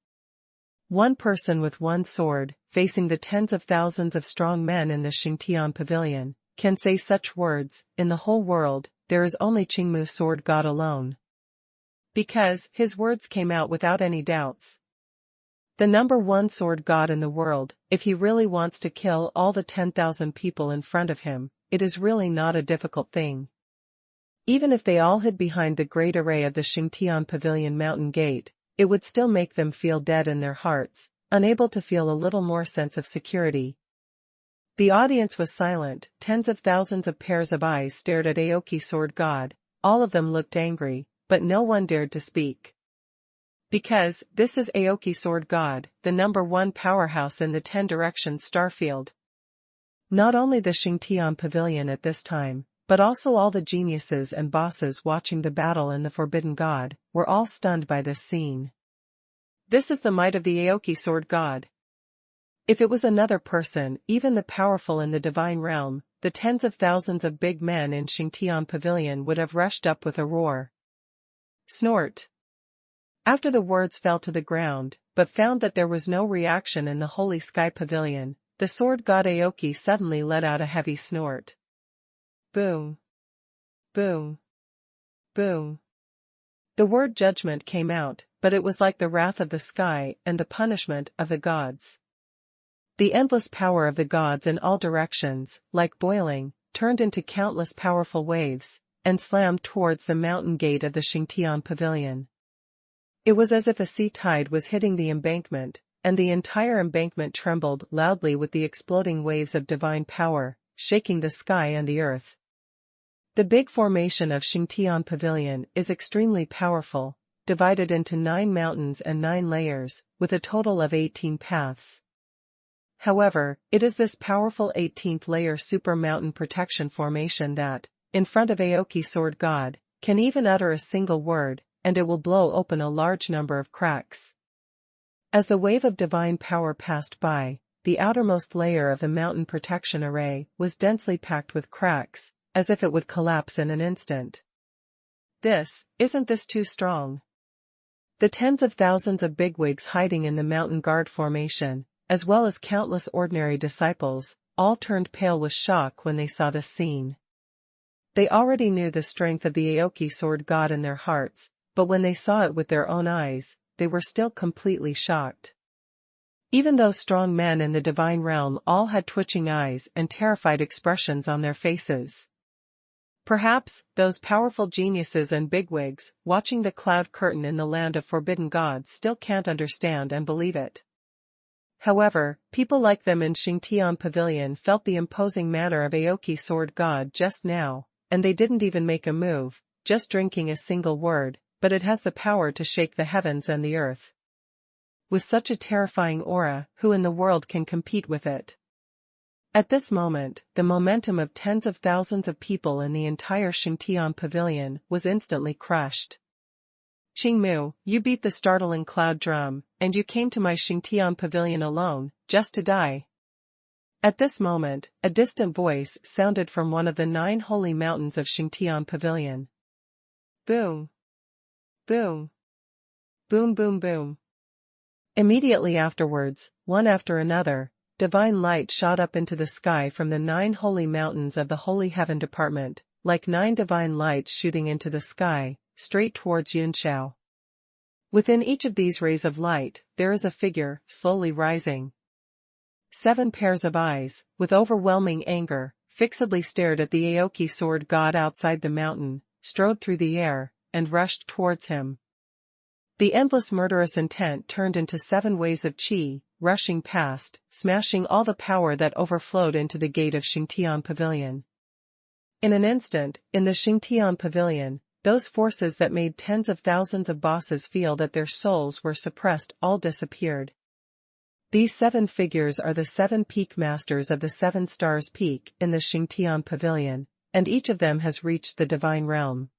One person with one sword, facing the tens of thousands of strong men in the Xingtian Pavilion, can say such words. In the whole world, there is only Qingmu Sword God alone. Because his words came out without any doubts. The number one sword god in the world, if he really wants to kill all the 10,000 people in front of him, it is really not a difficult thing. Even if they all hid behind the great array of the Xingtian Pavilion mountain gate, it would still make them feel dead in their hearts, unable to feel a little more sense of security. The audience was silent, tens of thousands of pairs of eyes stared at Aoki Sword God, all of them looked angry, but no one dared to speak. Because, this is Aoki Sword God, the number one powerhouse in the 10 Directions starfield. Not only the Xingtian Pavilion at this time, but also all the geniuses and bosses watching the battle in the Forbidden God, were all stunned by this scene. This is the might of the Aoki Sword God. If it was another person, even the powerful in the divine realm, the tens of thousands of big men in Xingtian Pavilion would have rushed up with a roar. Snort. After the words fell to the ground, but found that there was no reaction in the Holy Sky Pavilion, the sword god Aoki suddenly let out a heavy snort. Boom. Boom. Boom. The word judgment came out, but it was like the wrath of the sky and the punishment of the gods. The endless power of the gods in all directions, like boiling, turned into countless powerful waves, and slammed towards the mountain gate of the Xingtian Pavilion. It was as if a sea tide was hitting the embankment, and the entire embankment trembled loudly with the exploding waves of divine power, shaking the sky and the earth. The big formation of Xingtian Pavilion is extremely powerful, divided into 9 mountains and 9 layers, with a total of 18 paths. However, it is this powerful 18th layer super mountain protection formation that, in front of Aoki Sword God, can even utter a single word, and it will blow open a large number of cracks. As the wave of divine power passed by, the outermost layer of the mountain protection array was densely packed with cracks, as if it would collapse in an instant. Isn't this too strong? The tens of thousands of bigwigs hiding in the mountain guard formation, as well as countless ordinary disciples, all turned pale with shock when they saw this scene. They already knew the strength of the Aoki Sword God in their hearts, but when they saw it with their own eyes, they were still completely shocked. Even those strong men in the divine realm all had twitching eyes and terrified expressions on their faces. Perhaps, those powerful geniuses and bigwigs, watching the cloud curtain in the land of forbidden gods still can't understand and believe it. However, people like them in Xingtian Pavilion felt the imposing manner of Aoki Sword God just now, and they didn't even make a move, just drinking a single word, but it has the power to shake the heavens and the earth. With such a terrifying aura, who in the world can compete with it? At this moment, the momentum of tens of thousands of people in the entire Xingtian Pavilion was instantly crushed. Qingmu, you beat the startling cloud drum, and you came to my Xingtian Pavilion alone, just to die. At this moment, a distant voice sounded from one of the 9 holy mountains of Xingtian Pavilion. Boom! Boom! Boom boom boom. Immediately afterwards, one after another, divine light shot up into the sky from the 9 holy mountains of the Holy Heaven Department, like 9 divine lights shooting into the sky, straight towards Jiuxiao. Within each of these rays of light, there is a figure, slowly rising. 7 pairs of eyes, with overwhelming anger, fixedly stared at the Aoki sword god outside the mountain, strode through the air, and rushed towards him. The endless murderous intent turned into 7 waves of qi, rushing past, smashing all the power that overflowed into the gate of Xingtian Pavilion. In an instant, in the Xingtian Pavilion, those forces that made tens of thousands of bosses feel that their souls were suppressed all disappeared. These 7 figures are the 7 peak masters of the 7 stars peak in the Xingtian Pavilion, and each of them has reached the divine realm.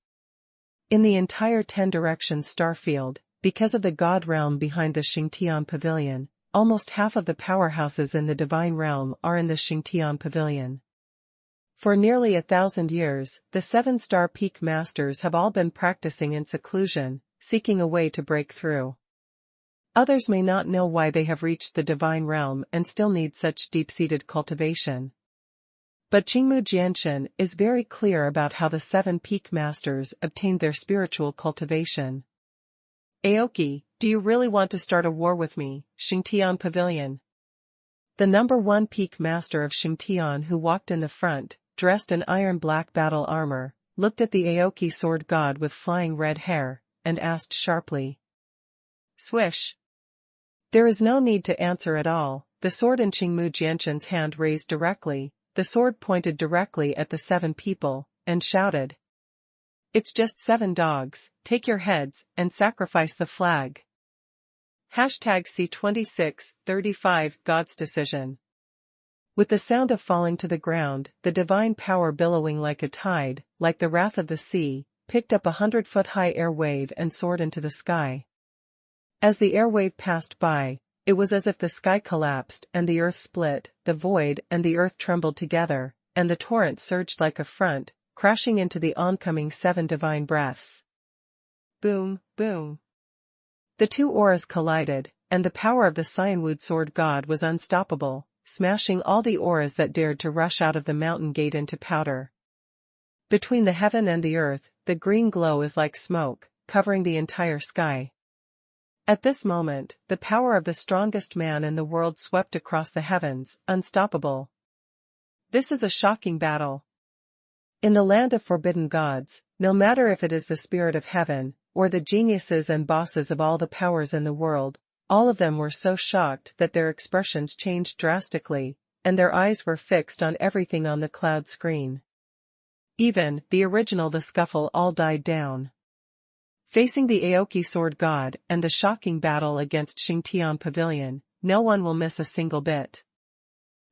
In the entire 10 directions star field, because of the God realm behind the Xingtian Pavilion, almost half of the powerhouses in the divine realm are in the Xingtian Pavilion. For nearly 1,000 years, the 7-star peak masters have all been practicing in seclusion, seeking a way to break through. Others may not know why they have reached the divine realm and still need such deep-seated cultivation. But Qingmu Jianshan is very clear about how the 7 peak masters obtained their spiritual cultivation. Aoki, do you really want to start a war with me, Xingtian Pavilion? The number 1 peak master of Xingtian, who walked in the front, dressed in iron black battle armor, looked at the Aoki sword god with flying red hair, and asked sharply. Swish. There is no need to answer at all, the sword in Qingmu Jianshan's hand raised directly, the sword pointed directly at the 7 people, and shouted. It's just 7 dogs, take your heads, and sacrifice the flag. #C2635 God's Decision. With the sound of falling to the ground, the divine power billowing like a tide, like the wrath of the sea, picked up a 100-foot-high air wave and soared into the sky. As the air wave passed by, it was as if the sky collapsed and the earth split, the void and the earth trembled together, and the torrent surged like a front, crashing into the oncoming 7 divine breaths. Boom, boom. The 2 auras collided, and the power of the Xuanhuan sword god was unstoppable, smashing all the auras that dared to rush out of the mountain gate into powder. Between the heaven and the earth, the green glow is like smoke, covering the entire sky. At this moment, the power of the strongest man in the world swept across the heavens, unstoppable. This is a shocking battle. In the land of forbidden gods, no matter if it is the spirit of heaven, or the geniuses and bosses of all the powers in the world, all of them were so shocked that their expressions changed drastically, and their eyes were fixed on everything on the cloud screen. Even the scuffle all died down. Facing the Aoki sword god and the shocking battle against Xingtian Pavilion, no one will miss a single bit.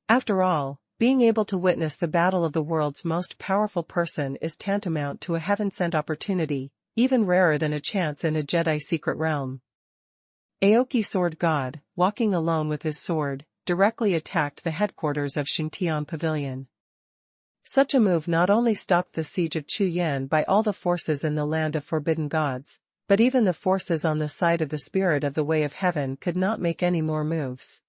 After all, being able to witness the battle of the world's most powerful person is tantamount to a heaven-sent opportunity, even rarer than a chance in a Jedi secret realm. Aoki sword god, walking alone with his sword, directly attacked the headquarters of Xingtian Pavilion. Such a move not only stopped the siege of Chu Yan by all the forces in the land of forbidden gods, but even the forces on the side of the spirit of the way of heaven could not make any more moves.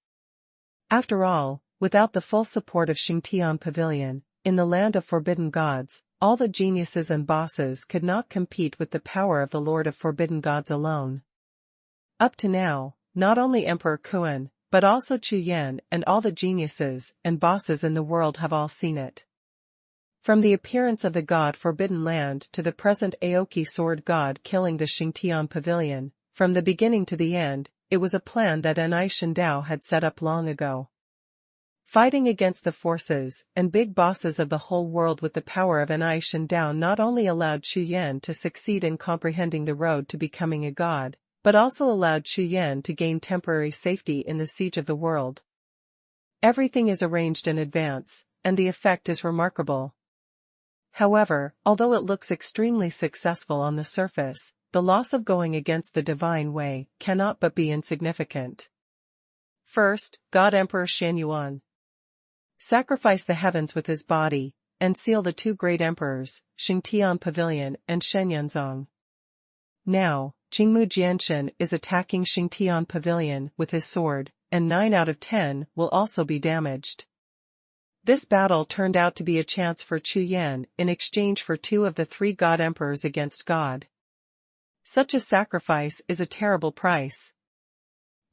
After all, without the full support of Xingtian Pavilion, in the land of forbidden gods, all the geniuses and bosses could not compete with the power of the Lord of Forbidden Gods alone. Up to now, not only Emperor Kuan, but also Chu Yan and all the geniuses and bosses in the world have all seen it. From the appearance of the god Forbidden Land to the present Aoki sword god killing the Xingtian Pavilion, from the beginning to the end, it was a plan that Enai Shindao had set up long ago. Fighting against the forces and big bosses of the whole world with the power of Enai Shindao not only allowed Chu Yan to succeed in comprehending the road to becoming a god, but also allowed Chu Yan to gain temporary safety in the siege of the world. Everything is arranged in advance, and the effect is remarkable. However, although it looks extremely successful on the surface, the loss of going against the divine way cannot but be insignificant. First, God Emperor Xuanhuan. sacrifice the heavens with his body, and seal the two great emperors, Xingtian Pavilion and Shenyanzong. Now, Qingmu Jianshan is attacking Xingtian Pavilion with his sword, and 9 out of 10 will also be damaged. This battle turned out to be a chance for Chu Yan in exchange for 2 of the 3 god emperors against God. Such a sacrifice is a terrible price.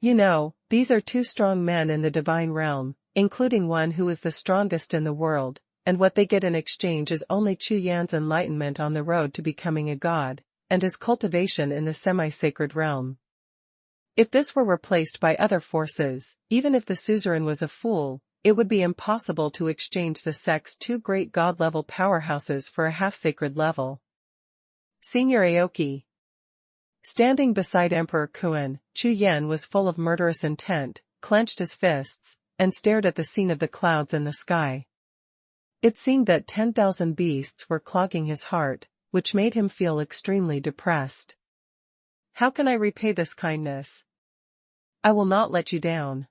You know, these are 2 strong men in the divine realm, including one who is the strongest in the world, and what they get in exchange is only Chu Yan's enlightenment on the road to becoming a god, and his cultivation in the semi-sacred realm. If this were replaced by other forces, even if the suzerain was a fool, it would be impossible to exchange the sect's 2 great god-level powerhouses for a half-sacred level. Senior Aoki. Standing beside Emperor Kuan, Chu Yan was full of murderous intent, clenched his fists, and stared at the scene of the clouds in the sky. It seemed that 10,000 beasts were clogging his heart, which made him feel extremely depressed. How can I repay this kindness? I will not let you down.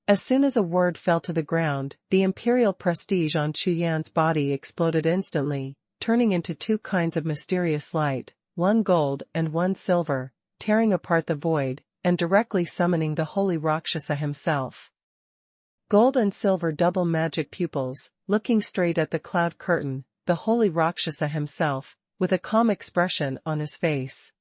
As soon as a word fell to the ground, the imperial prestige on Chu Yan's body exploded instantly, turning into 2 kinds of mysterious light, one gold and one silver, tearing apart the void, and directly summoning the holy Rakshasa himself. Gold and silver double magic pupils, looking straight at the cloud curtain, the holy Rakshasa himself, with a calm expression on his face.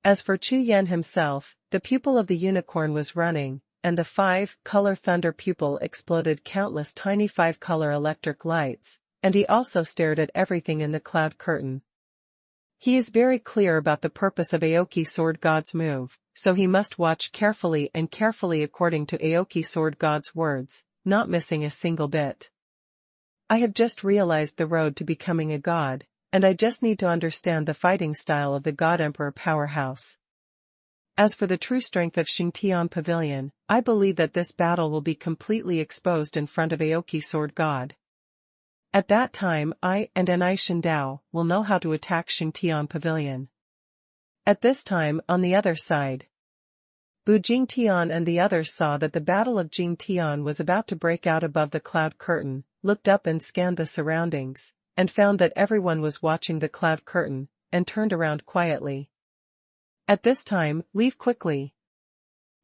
As for Chu Yan himself, the pupil of the unicorn was running, and the 5-color thunder pupil exploded countless tiny 5-color electric lights, and he also stared at everything in the cloud curtain. He is very clear about the purpose of Aoki Sword God's move, so he must watch carefully according to Aoki Sword God's words, not missing a single bit. I have just realized the road to becoming a god, and I just need to understand the fighting style of the God Emperor powerhouse. As for the true strength of Xingtian Pavilion, I believe that this battle will be completely exposed in front of Aoki Sword God. At that time I and Anai Shindao will know how to attack Xingtian Pavilion. At this time, on the other side, Bu Jingtian and the others saw that the Battle of Jingtian was about to break out above the cloud curtain, looked up and scanned the surroundings, and found that everyone was watching the cloud curtain, and turned around quietly. At this time, leave quickly.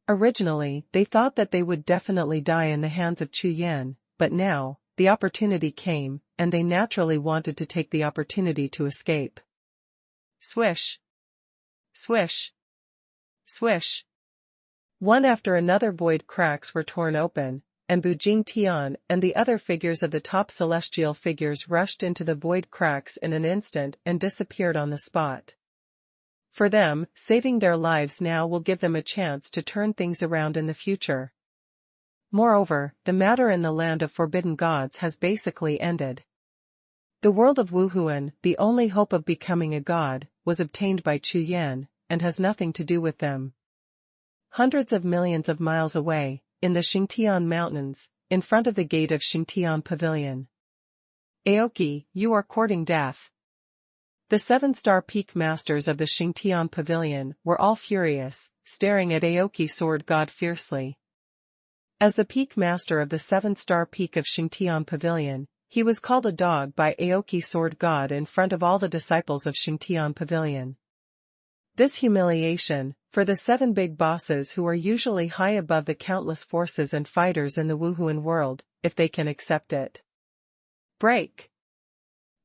Originally, they thought that they would definitely die in the hands of Chu Yan, but now, the opportunity came, and they naturally wanted to take the opportunity to escape. Swish. Swish. Swish. One after another void cracks were torn open, and Bu Jingtian and the other figures of the top celestial figures rushed into the void cracks in an instant and disappeared on the spot. For them, saving their lives now will give them a chance to turn things around in the future. Moreover, the matter in the land of forbidden gods has basically ended. The world of Wuhun, the only hope of becoming a god, was obtained by Chu Yan, and has nothing to do with them. Hundreds of millions of miles away, in the Xingtian Mountains, in front of the gate of Xingtian Pavilion. Aoki, you are courting death. The 7-star peak masters of the Xingtian Pavilion were all furious, staring at Aoki Sword God fiercely. As the peak master of the 7-star peak of Xingtian Pavilion, he was called a dog by Aoki Sword God in front of all the disciples of Xingtian Pavilion. This humiliation, for the 7 big bosses who are usually high above the countless forces and fighters in the Wuhun world, if they can accept it. Break!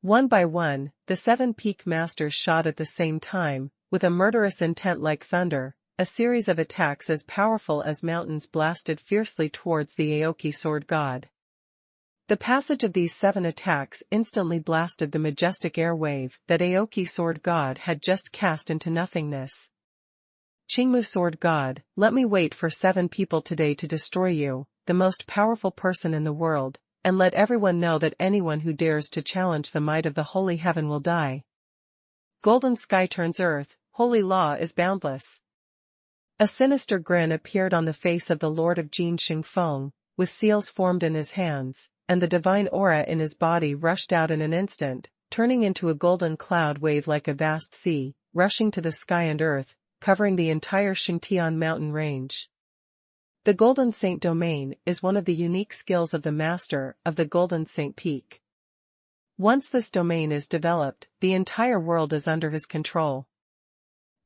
One by one, the 7 peak masters shot at the same time, with a murderous intent like thunder, a series of attacks as powerful as mountains blasted fiercely towards the Aoki Sword God. The passage of these 7 attacks instantly blasted the majestic air wave that Aoki Sword God had just cast into nothingness. Qingmu Sword God, let me wait for 7 people today to destroy you, the most powerful person in the world, and let everyone know that anyone who dares to challenge the might of the holy heaven will die. Golden sky turns earth, holy law is boundless. A sinister grin appeared on the face of the Lord of Jin Xingfeng, with seals formed in his hands, and the divine aura in his body rushed out in an instant, turning into a golden cloud wave like a vast sea, rushing to the sky and earth, covering the entire Xingtian mountain range. The Golden Saint domain is one of the unique skills of the master of the Golden Saint Peak. Once this domain is developed, the entire world is under his control.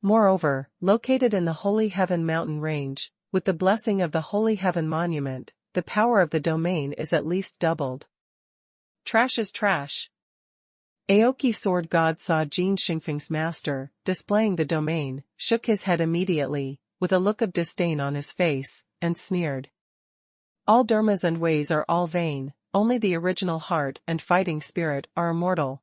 Moreover, located in the Holy Heaven mountain range, with the blessing of the Holy Heaven monument, the power of the domain is at least doubled. Trash is trash. Aoki Sword God saw Jin Xingfeng's master, displaying the domain, shook his head immediately, with a look of disdain on his face, and sneered. All dharmas and ways are all vain, only the original heart and fighting spirit are immortal.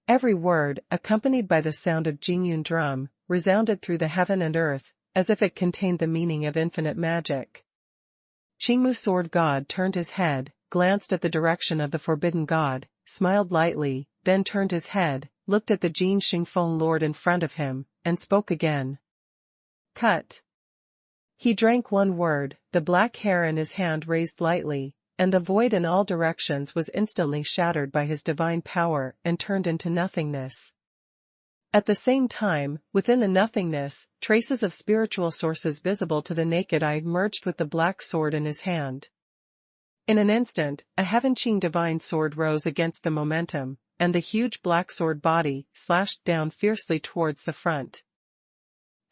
Every word, accompanied by the sound of Jingyun drum, resounded through the heaven and earth, as if it contained the meaning of infinite magic. Qingmu Sword God turned his head, glanced at the direction of the forbidden god, smiled lightly, then turned his head, looked at the Jin Xingfeng Lord in front of him, and spoke again. Cut. He drank one word, the black hair in his hand raised lightly, and the void in all directions was instantly shattered by his divine power and turned into nothingness. At the same time, within the nothingness, traces of spiritual sources visible to the naked eye merged with the black sword in his hand. In an instant, a Heaven-Qing divine sword rose against the momentum, and the huge black sword body slashed down fiercely towards the front.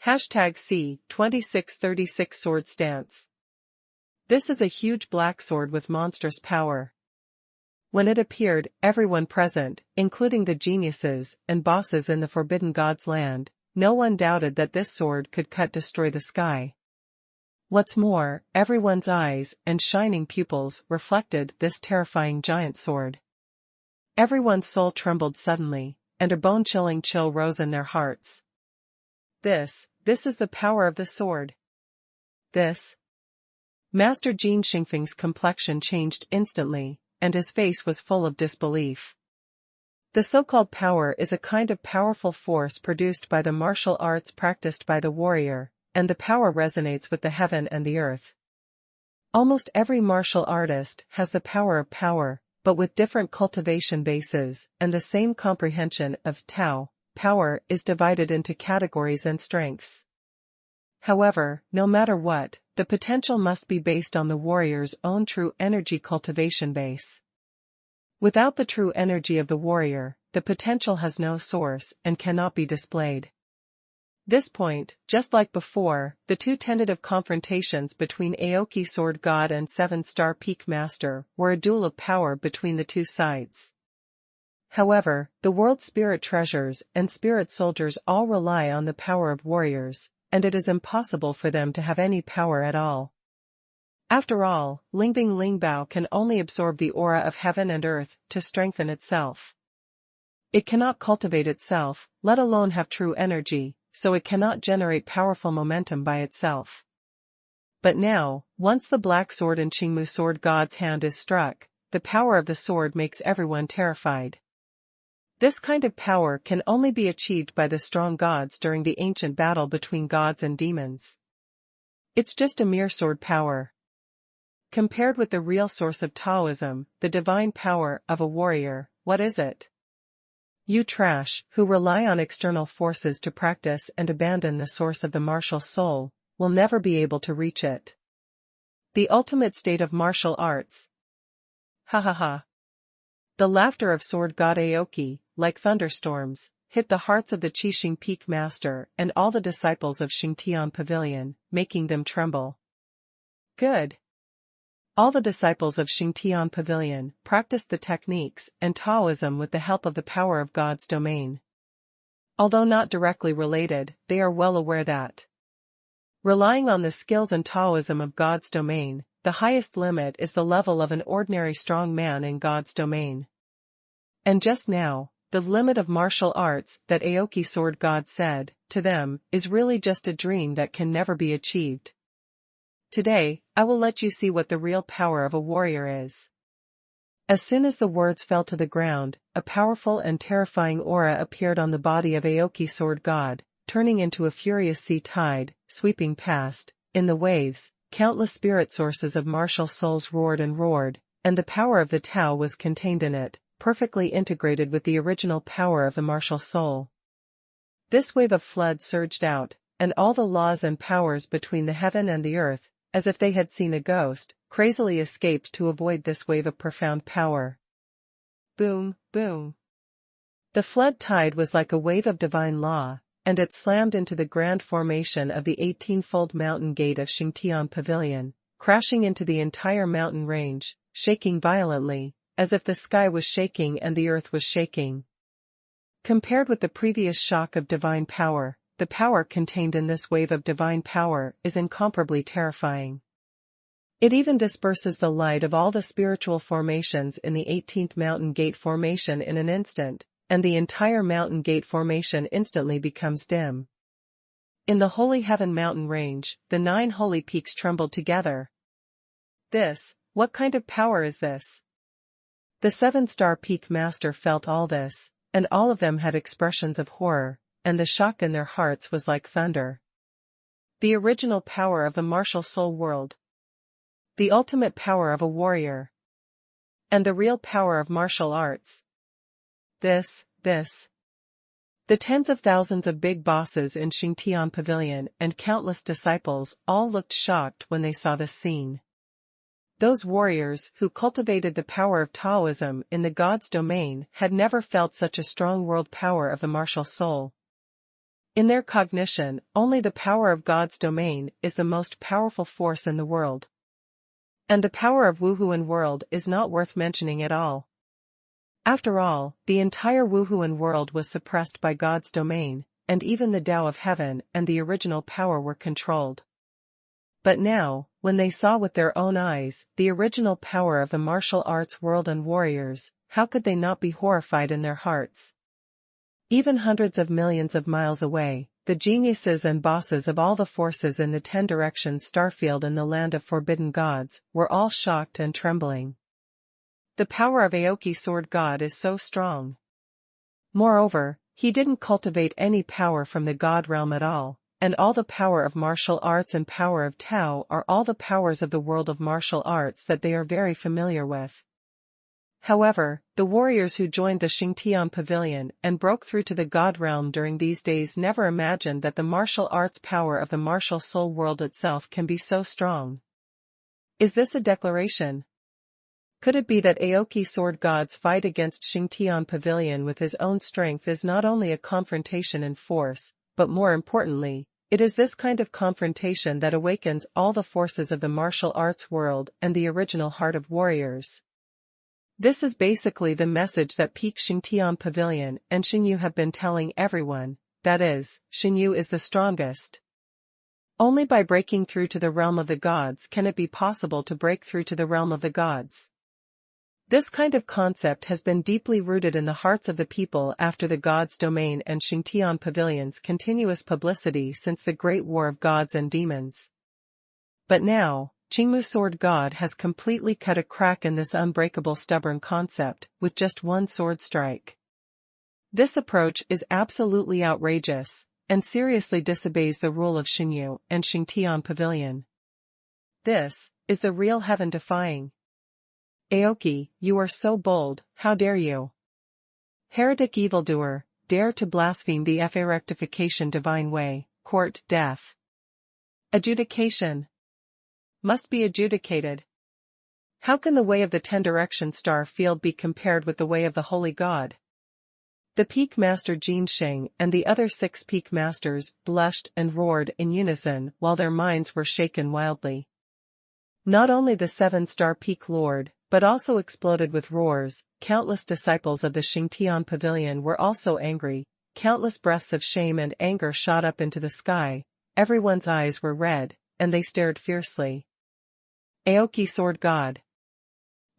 #C2636 Sword Stance. This is a huge black sword with monstrous power. When it appeared, everyone present, including the geniuses and bosses in the Forbidden God's land, no one doubted that this sword could destroy the sky. What's more, everyone's eyes and shining pupils reflected this terrifying giant sword. Everyone's soul trembled suddenly, and a bone-chilling chill rose in their hearts. This is the power of the sword. This. Master Jin Xingfeng's complexion changed instantly, and his face was full of disbelief. The so-called power is a kind of powerful force produced by the martial arts practiced by the warrior, and the power resonates with the heaven and the earth. Almost every martial artist has the power of power, but with different cultivation bases, and the same comprehension of Tao. Power is divided into categories and strengths. However, no matter what, the potential must be based on the warrior's own true energy cultivation base. Without the true energy of the warrior, the potential has no source and cannot be displayed. This point, just like before, the two tentative confrontations between Aoki Sword God and 7-star Peak Master were a duel of power between the two sides. However, the world's spirit treasures and spirit soldiers all rely on the power of warriors, and it is impossible for them to have any power at all. After all, Lingbing Lingbao can only absorb the aura of heaven and earth to strengthen itself. It cannot cultivate itself, let alone have true energy, so it cannot generate powerful momentum by itself. But now, once the black sword in Qingmu Sword God's hand is struck, the power of the sword makes everyone terrified. This kind of power can only be achieved by the strong gods during the ancient battle between gods and demons. It's just a mere sword power. Compared with the real source of Taoism, the divine power of a warrior, what is it? You trash, who rely on external forces to practice and abandon the source of the martial soul, will never be able to reach it. The ultimate state of martial arts. Ha ha ha. The laughter of Sword God Aoki, like thunderstorms, hit the hearts of the Qixing Peak Master and all the disciples of Xingtian Pavilion, making them tremble. Good. All the disciples of Xingtian Pavilion practiced the techniques and Taoism with the help of the power of God's domain. Although not directly related, they are well aware that, relying on the skills and Taoism of God's domain, the highest limit is the level of an ordinary strong man in God's domain. And just now, the limit of martial arts that Aoki Sword God said, to them, is really just a dream that can never be achieved. Today, I will let you see what the real power of a warrior is. As soon as the words fell to the ground, a powerful and terrifying aura appeared on the body of Aoki Sword God, turning into a furious sea tide, sweeping past. In the waves, countless spirit sources of martial souls roared, and the power of the Tao was contained in it, perfectly integrated with the original power of the martial soul. This wave of flood surged out, and all the laws and powers between the heaven and the earth, as if they had seen a ghost, crazily escaped to avoid this wave of profound power. Boom, boom. The flood tide was like a wave of divine law, and it slammed into the grand formation of the 18-fold mountain gate of Xingtian Pavilion, crashing into the entire mountain range, shaking violently, as if the sky was shaking and the earth was shaking. Compared with the previous shock of divine power, the power contained in this wave of divine power is incomparably terrifying. It even disperses the light of all the spiritual formations in the 18th mountain gate formation in an instant, and the entire mountain gate formation instantly becomes dim. In the Holy Heaven mountain range, the 9 holy peaks trembled together. What kind of power is this? The 7-star peak master felt all this, and all of them had expressions of horror, and the shock in their hearts was like thunder. The original power of the martial soul world. The ultimate power of a warrior. And the real power of martial arts. The tens of thousands of big bosses in Xingtian Pavilion and countless disciples all looked shocked when they saw this scene. Those warriors who cultivated the power of Taoism in the God's domain had never felt such a strong world power of the martial soul. In their cognition, only the power of God's domain is the most powerful force in the world. And the power of Wuhun world is not worth mentioning at all. After all, the entire Wuhun world was suppressed by God's domain, and even the Tao of heaven and the original power were controlled. But now, when they saw with their own eyes the original power of the martial arts world and warriors, how could they not be horrified in their hearts? Even hundreds of millions of miles away, the geniuses and bosses of all the forces in the 10 directions starfield in the land of forbidden gods were all shocked and trembling. The power of Aoki Sword God is so strong. Moreover, he didn't cultivate any power from the God realm at all. And all the power of martial arts and power of Tao are all the powers of the world of martial arts that they are very familiar with. However, the warriors who joined the Xingtian Pavilion and broke through to the God realm during these days never imagined that the martial arts power of the martial soul world itself can be so strong. Is this a declaration? Could it be that Aoki Sword God's fight against Xingtian Pavilion with his own strength is not only a confrontation in force, but more importantly, it is this kind of confrontation that awakens all the forces of the martial arts world and the original heart of warriors. This is basically the message that Peak Xingtian Pavilion and Xingyu have been telling everyone, that is, Xingyu is the strongest. Only by breaking through to the realm of the gods can it be possible to break through to the realm of the gods. This kind of concept has been deeply rooted in the hearts of the people after the God's domain and Xingtian Pavilion's continuous publicity since the Great War of Gods and Demons. But now, Qingmu Sword God has completely cut a crack in this unbreakable stubborn concept with just one sword strike. This approach is absolutely outrageous, and seriously disobeys the rule of Xingyu and Xingtian Pavilion. This is the real heaven-defying. Aoki, you are so bold, how dare you? Heretic evildoer, dare to blaspheme the Fa rectification divine way, court, death. Adjudication. Must be adjudicated. How can the way of the 10 direction star field be compared with the way of the holy God? The peak master Jinsheng and the other 6 peak masters blushed and roared in unison while their minds were shaken wildly. Not only the 7-star peak lord, but also exploded with roars. Countless disciples of the Xingtian Pavilion were also angry, countless breaths of shame and anger shot up into the sky, everyone's eyes were red, and they stared fiercely. Aoki Sword God.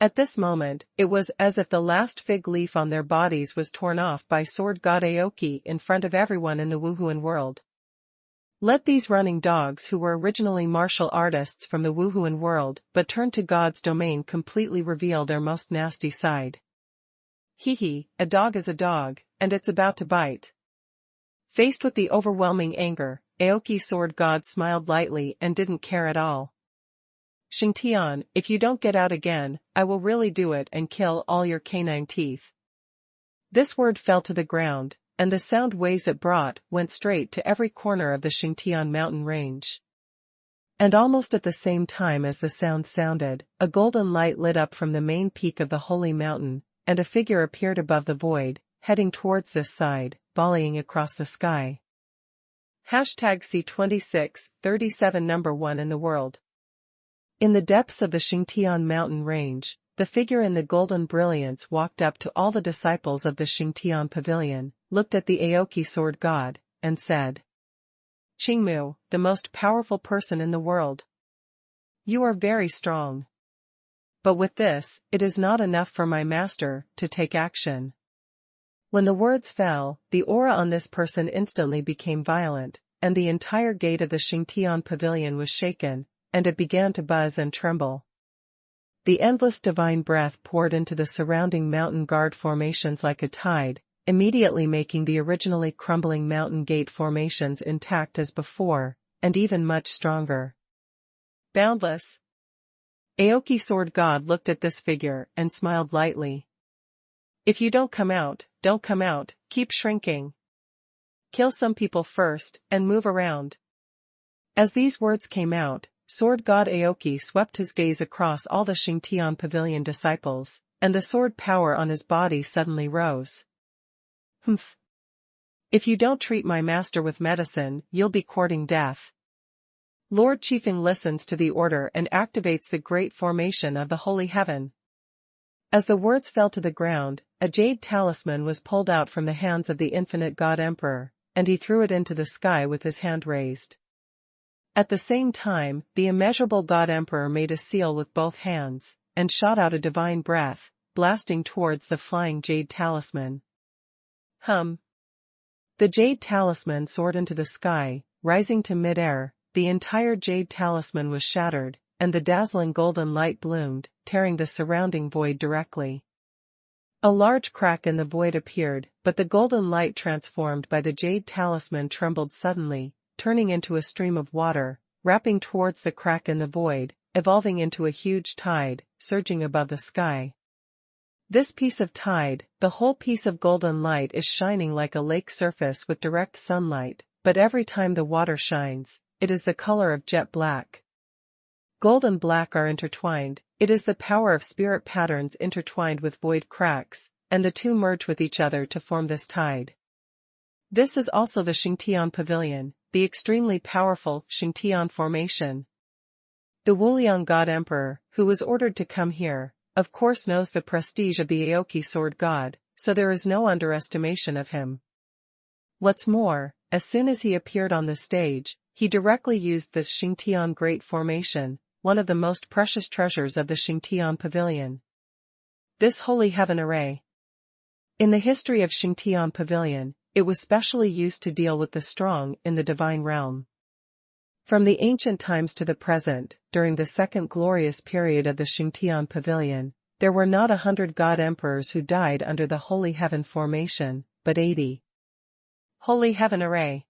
At this moment, it was as if the last fig leaf on their bodies was torn off by Sword God Aoki in front of everyone in the Wuhun world. Let these running dogs who were originally martial artists from the Wuhun world but turned to God's domain completely reveal their most nasty side. Hee, a dog is a dog, and it's about to bite. Faced with the overwhelming anger, Aoki Sword God smiled lightly and didn't care at all. Xingtian, if you don't get out again, I will really do it and kill all your canine teeth. This word fell to the ground, and the sound waves it brought went straight to every corner of the Xingtian mountain range. And almost at the same time as the sound sounded, a golden light lit up from the main peak of the holy mountain, and a figure appeared above the void, heading towards this side, volleying across the sky. #C2637 number 1 in the world. In the depths of the Xingtian mountain range, the figure in the golden brilliance walked up to all the disciples of the Xingtian pavilion, looked at the Aoki sword god, and said, "Qingmu, the most powerful person in the world. You are very strong. But with this, it is not enough for my master to take action." When the words fell, the aura on this person instantly became violent, and the entire gate of the Xingtian pavilion was shaken, and it began to buzz and tremble. The endless divine breath poured into the surrounding mountain guard formations like a tide, immediately making the originally crumbling mountain gate formations intact as before, and even much stronger. Boundless. Aoki sword god looked at this figure and smiled lightly. "If you don't come out, keep shrinking. Kill some people first, and move around." As these words came out, sword god Aoki swept his gaze across all the Xingtian pavilion disciples, and the sword power on his body suddenly rose. "Humph. If you don't treat my master with medicine, you'll be courting death." Lord Chiefing listens to the order and activates the great formation of the holy heaven. As the words fell to the ground, a jade talisman was pulled out from the hands of the infinite God Emperor, and he threw it into the sky with his hand raised. At the same time, the immeasurable God Emperor made a seal with both hands, and shot out a divine breath, blasting towards the flying jade talisman. Hum. The jade talisman soared into the sky, rising to mid-air. The entire jade talisman was shattered, and the dazzling golden light bloomed, tearing the surrounding void directly. A large crack in the void appeared, but the golden light transformed by the jade talisman trembled suddenly, turning into a stream of water, wrapping towards the crack in the void, evolving into a huge tide, surging above the sky. This piece of tide, the whole piece of golden light, is shining like a lake surface with direct sunlight, but every time the water shines, it is the color of jet black. Gold and black are intertwined. It is the power of spirit patterns intertwined with void cracks, and the two merge with each other to form this tide. This is also the Xingtian Pavilion, the extremely powerful Xingtian formation. The Wuliang God Emperor, who was ordered to come here, of course knows the prestige of the Aoki sword god, so there is no underestimation of him. What's more, as soon as he appeared on the stage, he directly used the Xingtian Great Formation, one of the most precious treasures of the Xingtian Pavilion. This holy heaven array. In the history of Xingtian Pavilion, it was specially used to deal with the strong in the divine realm. From the ancient times to the present, during the second glorious period of the Xingtian Pavilion, there were not 100 god emperors who died under the holy heaven formation, but 80. Holy heaven array.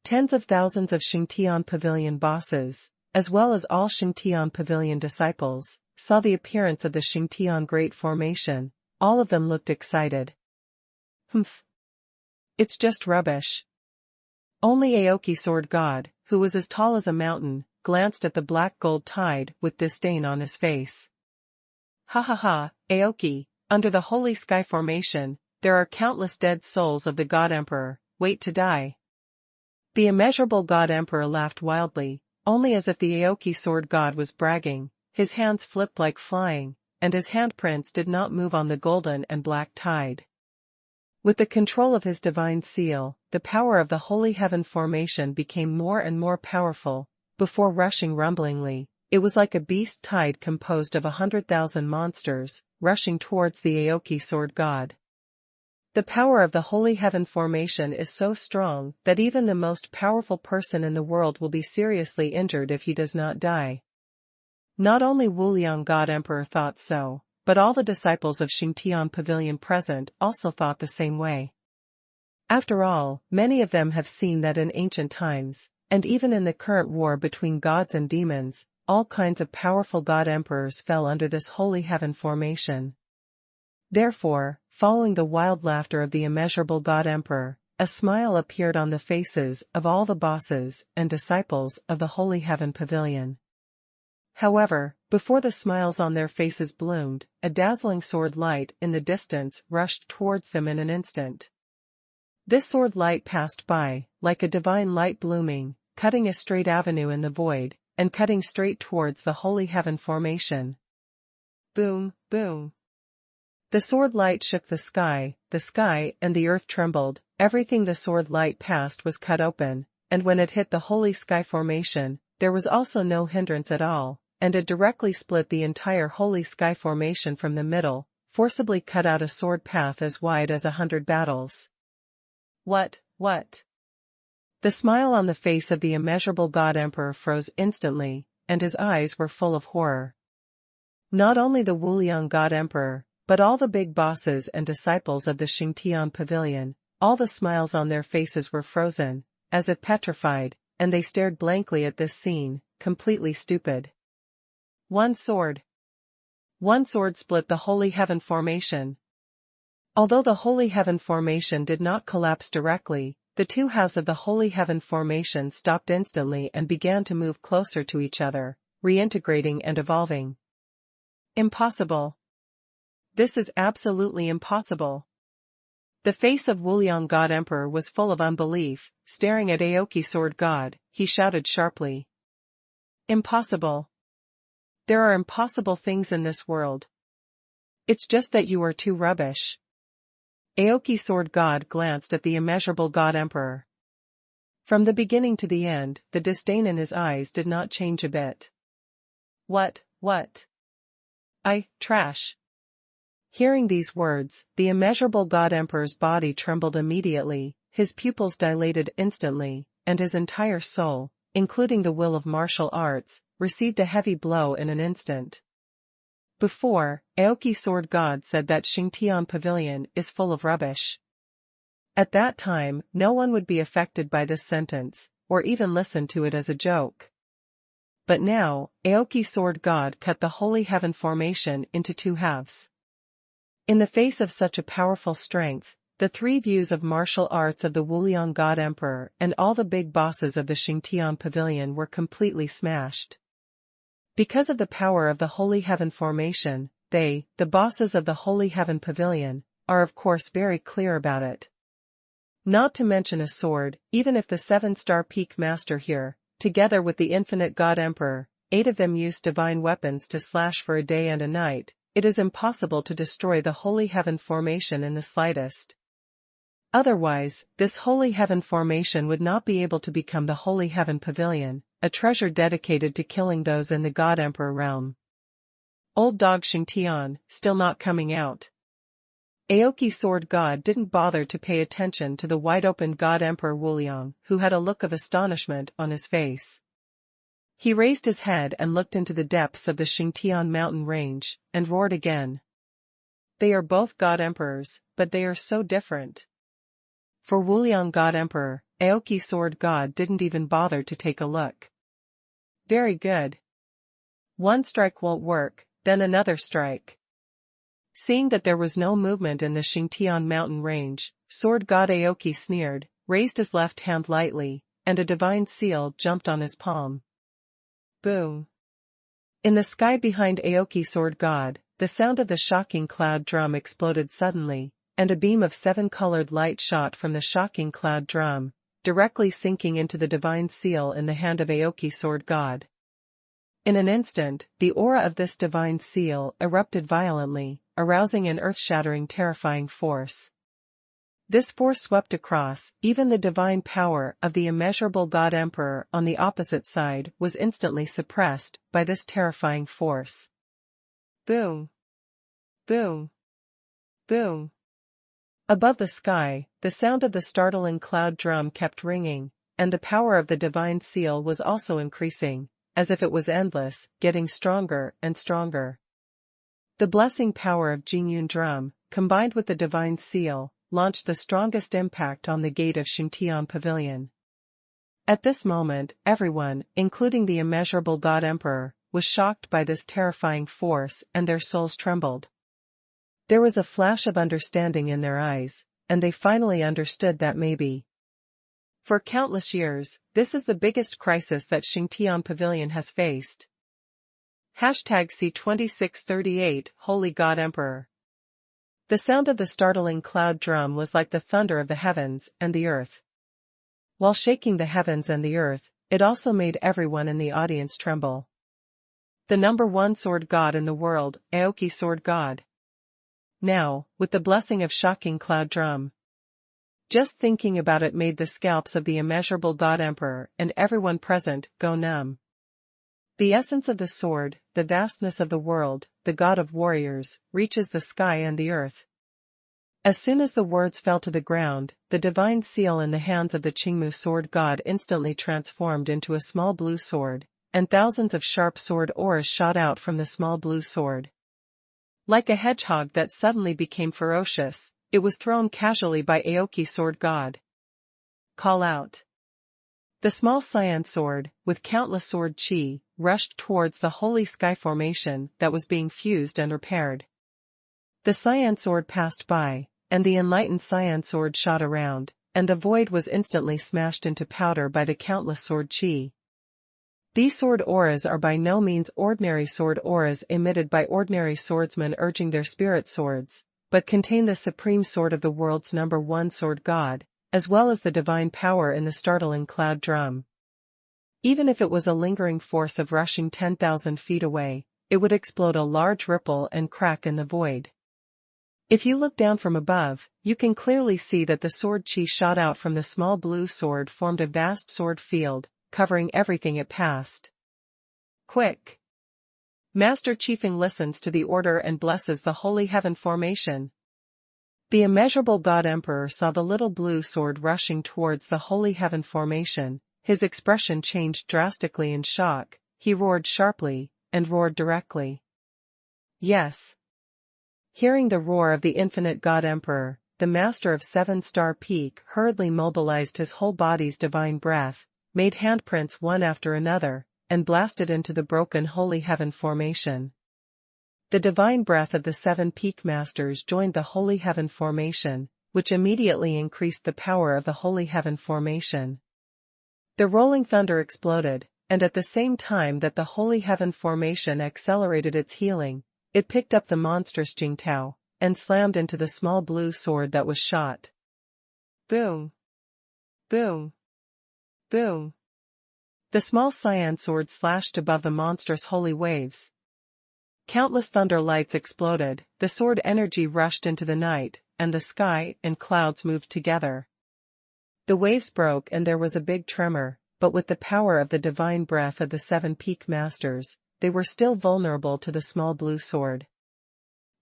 Tens of thousands of Xingtian Pavilion bosses, as well as all Xingtian Pavilion disciples, saw the appearance of the Xingtian Great Formation. All of them looked excited. Humph. It's just rubbish. Only Aoki sword god, who was as tall as a mountain, glanced at the black gold tide with disdain on his face. Ha ha ha, Aoki, under the holy sky formation, there are countless dead souls of the God Emperor, wait to die. The immeasurable God Emperor laughed wildly, only as if the Aoki sword god was bragging. His hands flipped like flying, and his handprints did not move on the golden and black tide. With the control of his divine seal, the power of the holy heaven formation became more and more powerful. Before rushing rumblingly, it was like a beast tide composed of 100,000 monsters, rushing towards the Aoki sword god. The power of the holy heaven formation is so strong that even the most powerful person in the world will be seriously injured if he does not die. Not only Wuliang God Emperor thought so, but all the disciples of Xingtian Pavilion present also thought the same way. After all, many of them have seen that in ancient times, and even in the current war between gods and demons, all kinds of powerful god emperors fell under this holy heaven formation. Therefore, following the wild laughter of the immeasurable God Emperor, a smile appeared on the faces of all the bosses and disciples of the Holy Heaven Pavilion. However, before the smiles on their faces bloomed, a dazzling sword light in the distance rushed towards them in an instant. This sword light passed by, like a divine light blooming, cutting a straight avenue in the void, and cutting straight towards the Holy Heaven formation. Boom, boom. The sword light shook the sky and the earth trembled. Everything the sword light passed was cut open, and when it hit the Holy Sky formation, there was also no hindrance at all, and it directly split the entire Holy Sky formation from the middle, forcibly cut out a sword path as wide as 100 battles. What? The smile on the face of the immeasurable God Emperor froze instantly, and his eyes were full of horror. Not only the Wuliang God Emperor, but all the big bosses and disciples of the Xingtian Pavilion, all the smiles on their faces were frozen, as if petrified, and they stared blankly at this scene, completely stupid. One sword split the Holy Heaven formation. Although the Holy Heaven formation did not collapse directly, the two halves of the Holy Heaven formation stopped instantly and began to move closer to each other, reintegrating and evolving. Impossible. This is absolutely impossible. The face of Wuliang God Emperor was full of unbelief. Staring at Aoki Sword God, he shouted sharply. Impossible. There are impossible things in this world. It's just that you are too rubbish. Aoki Sword God glanced at the immeasurable God Emperor. From the beginning to the end, the disdain in his eyes did not change a bit. What? Trash. Hearing these words, the immeasurable God Emperor's body trembled immediately, his pupils dilated instantly, and his entire soul, including the will of martial arts, received a heavy blow in an instant. Before, Aoki Sword God said that Xingtian Pavilion is full of rubbish. At that time, no one would be affected by this sentence, or even listen to it as a joke. But now, Aoki Sword God cut the Holy Heaven formation into two halves. In the face of such a powerful strength, the three views of martial arts of the Wuliang God Emperor and all the big bosses of the Xingtian Pavilion were completely smashed. Because of the power of the Holy Heaven formation, they, the bosses of the Holy Heaven Pavilion, are of course very clear about it. Not to mention a sword, even if the 7-star peak master here, together with the infinite God Emperor, 8 of them used divine weapons to slash for a day and a night, it is impossible to destroy the Holy Heaven formation in the slightest. Otherwise, this Holy Heaven formation would not be able to become the Holy Heaven Pavilion, a treasure dedicated to killing those in the God Emperor realm. Old dog Xingtian, still not coming out. Aoki Sword God didn't bother to pay attention to the wide-open God Emperor Wuliang, who had a look of astonishment on his face. He raised his head and looked into the depths of the Xingtian mountain range, and roared again. They are both God Emperors, but they are so different. For Wuliang God Emperor, Aoki Sword God didn't even bother to take a look. Very good. One strike won't work, then another strike. Seeing that there was no movement in the Xingtian mountain range, Sword God Aoki sneered, raised his left hand lightly, and a divine seal jumped on his palm. Boom. In the sky behind Aoki Sword God, the sound of the shocking cloud drum exploded suddenly, and a beam of 7-colored light shot from the shocking cloud drum, directly sinking into the divine seal in the hand of Aoki Sword God. In an instant, the aura of this divine seal erupted violently, arousing an earth-shattering terrifying force. This force swept across. Even the divine power of the immeasurable God Emperor on the opposite side was instantly suppressed by this terrifying force. Boom! Boom! Boom! Above the sky, the sound of the startling cloud drum kept ringing, and the power of the divine seal was also increasing, as if it was endless, getting stronger and stronger. The blessing power of Jingyun drum, combined with the divine seal, launched the strongest impact on the gate of Xingtian Pavilion. At this moment, everyone, including the immeasurable God Emperor, was shocked by this terrifying force and their souls trembled. There was a flash of understanding in their eyes, and they finally understood that maybe. For countless years, this is the biggest crisis that Xingtian Pavilion has faced. #C2638 Holy God Emperor. The sound of the startling cloud drum was like the thunder of the heavens and the earth. While shaking the heavens and the earth, it also made everyone in the audience tremble. The number one sword god in the world, Aoki sword god. Now, with the blessing of shocking cloud drum. Just thinking about it made the scalps of the immeasurable God Emperor and everyone present go numb. The essence of the sword, the vastness of the world, the God of warriors, reaches the sky and the earth. As soon as the words fell to the ground, the divine seal in the hands of the Qingmu sword god instantly transformed into a small blue sword, and thousands of sharp sword auras shot out from the small blue sword. Like a hedgehog that suddenly became ferocious, it was thrown casually by Aoki sword god. Call out. The small cyan sword, with countless sword chi, rushed towards the holy sky formation that was being fused and repaired. The cyan sword passed by, and the enlightened cyan sword shot around, and the void was instantly smashed into powder by the countless sword chi. These sword auras are by no means ordinary sword auras emitted by ordinary swordsmen urging their spirit swords, but contain the supreme sword of the world's number one sword god, as well as the divine power in the startling cloud drum. Even if it was a lingering force of rushing 10,000 feet away, it would explode a large ripple and crack in the void. If you look down from above, you can clearly see that the sword chi shot out from the small blue sword formed a vast sword field, covering everything it passed. Quick! Master Chiefing listens to the order and blesses the holy heaven formation. The immeasurable God Emperor saw the little blue sword rushing towards the holy heaven formation. His expression changed drastically in shock. He roared sharply, and roared directly. Yes. Hearing the roar of the infinite God Emperor, the master of Seven-Star Peak hurriedly mobilized his whole body's divine breath, made handprints one after another, and blasted into the broken holy heaven formation. The divine breath of the seven peak masters joined the holy heaven formation, which immediately increased the power of the holy heaven formation. The rolling thunder exploded, and at the same time that the holy heaven formation accelerated its healing, it picked up the monstrous Jingtao, and slammed into the small blue sword that was shot. Boom! Boom! Boom! The small cyan sword slashed above the monstrous holy waves. Countless thunder lights exploded, the sword energy rushed into the night, and the sky and clouds moved together. The waves broke and there was a big tremor, but with the power of the divine breath of the seven peak masters, they were still vulnerable to the small blue sword.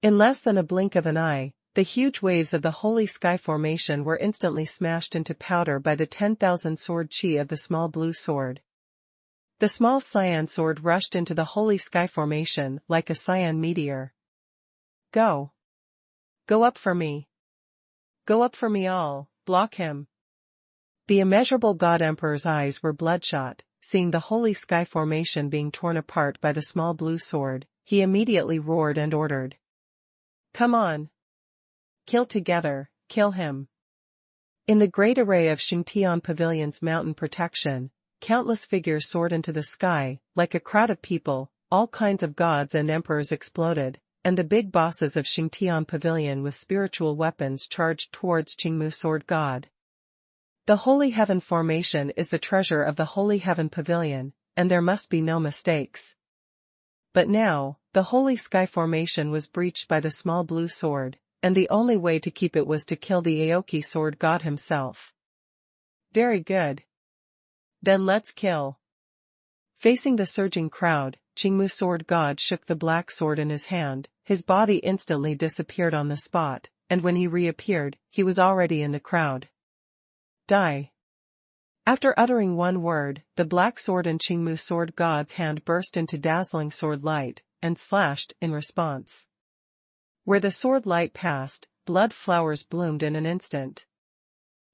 In less than a blink of an eye, the huge waves of the holy sky formation were instantly smashed into powder by the 10,000 sword chi of the small blue sword. The small cyan sword rushed into the holy sky formation like a cyan meteor. Go! Go up for me! Go up for me all, block him! The immeasurable God Emperor's eyes were bloodshot, seeing the holy sky formation being torn apart by the small blue sword. He immediately roared and ordered. Come on! Kill together, kill him! In the great array of Xingtian Pavilion's mountain protection, countless figures soared into the sky, like a crowd of people. All kinds of gods and emperors exploded, and the big bosses of Xingtian Pavilion with spiritual weapons charged towards Qingmu Sword God. The Holy Heaven formation is the treasure of the Holy Heaven Pavilion, and there must be no mistakes. But now, the Holy Sky formation was breached by the small blue sword, and the only way to keep it was to kill the Aoki Sword God himself. Very good. Then let's kill. Facing the surging crowd, Qingmu Sword God shook the black sword in his hand. His body instantly disappeared on the spot, and when he reappeared, he was already in the crowd. Die. After uttering one word, the black sword in Qingmu Sword God's hand burst into dazzling sword light, and slashed in response. Where the sword light passed, blood flowers bloomed in an instant.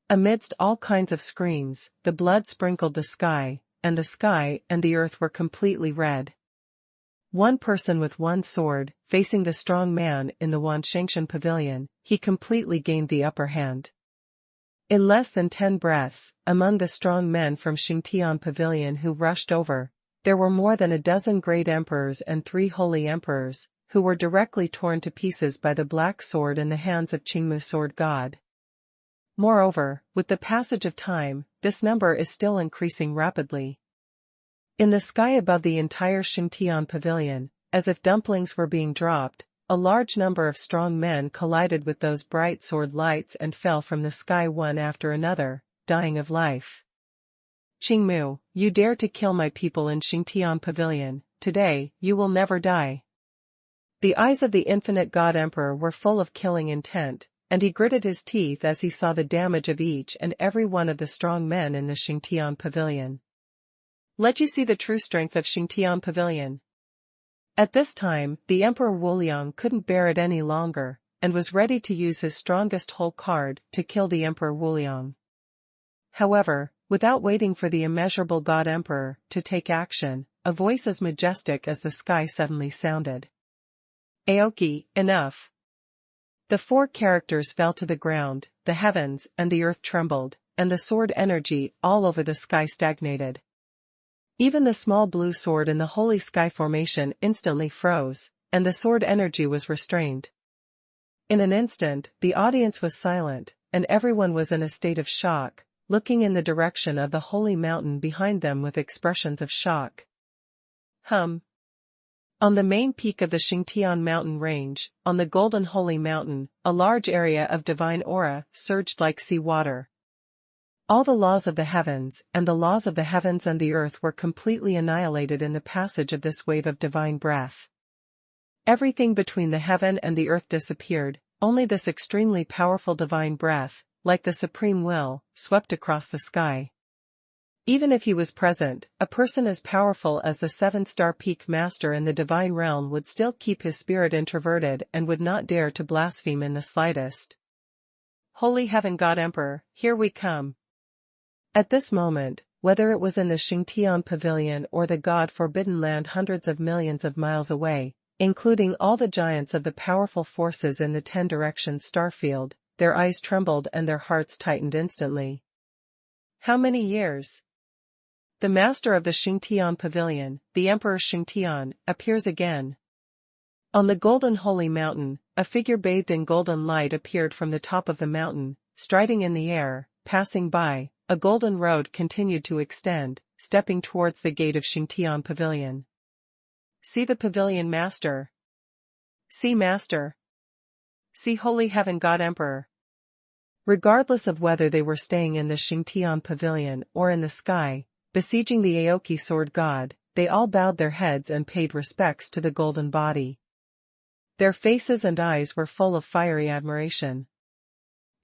Amidst all kinds of screams, the blood sprinkled the sky and the earth were completely red. One person with one sword, facing the strong man in the Wanshangshan pavilion, he completely gained the upper hand. In less than 10 breaths, among the strong men from Xingtian pavilion who rushed over, there were more than a dozen great emperors and 3 holy emperors, who were directly torn to pieces by the black sword in the hands of Qingmu sword god. Moreover, with the passage of time, this number is still increasing rapidly. In the sky above the entire Xingtian pavilion, as if dumplings were being dropped, a large number of strong men collided with those bright sword lights and fell from the sky one after another, dying of life. Qingmu, you dare to kill my people in Xingtian pavilion, today, you will never die. The eyes of the infinite God Emperor were full of killing intent, and he gritted his teeth as he saw the damage of each and every one of the strong men in the Xingtian pavilion. Let you see the true strength of Xingtian pavilion. At this time, the Emperor Wuliang couldn't bear it any longer, and was ready to use his strongest whole card to kill the Emperor Wuliang. However, without waiting for the immeasurable God Emperor to take action, a voice as majestic as the sky suddenly sounded. Aoki, enough. The 4 characters fell to the ground, the heavens and the earth trembled, and the sword energy all over the sky stagnated. Even the small blue sword in the holy sky formation instantly froze, and the sword energy was restrained. In an instant, the audience was silent, and everyone was in a state of shock, looking in the direction of the holy mountain behind them with expressions of shock. On the main peak of the Xingtian mountain range, on the golden holy mountain, a large area of divine aura surged like sea water. All the laws of the heavens and the laws of the heavens and the earth were completely annihilated in the passage of this wave of divine breath. Everything between the heaven and the earth disappeared, only this extremely powerful divine breath, like the supreme will, swept across the sky. Even if he was present, a person as powerful as the 7-star peak master in the divine realm would still keep his spirit introverted and would not dare to blaspheme in the slightest. Holy Heaven God Emperor, here we come. At this moment, whether it was in the Xingtian pavilion or the God-forbidden land hundreds of millions of miles away, including all the giants of the powerful forces in the 10 directions starfield, their eyes trembled and their hearts tightened instantly. How many years? The master of the Xingtian pavilion, the Emperor Xingtian, appears again. On the golden holy mountain, a figure bathed in golden light appeared from the top of the mountain, striding in the air, passing by. A golden road continued to extend, stepping towards the gate of Xingtian pavilion. See the pavilion master. See master. See Holy Heaven God Emperor. Regardless of whether they were staying in the Xingtian pavilion or in the sky, besieging the Aoki sword god, they all bowed their heads and paid respects to the golden body. Their faces and eyes were full of fiery admiration.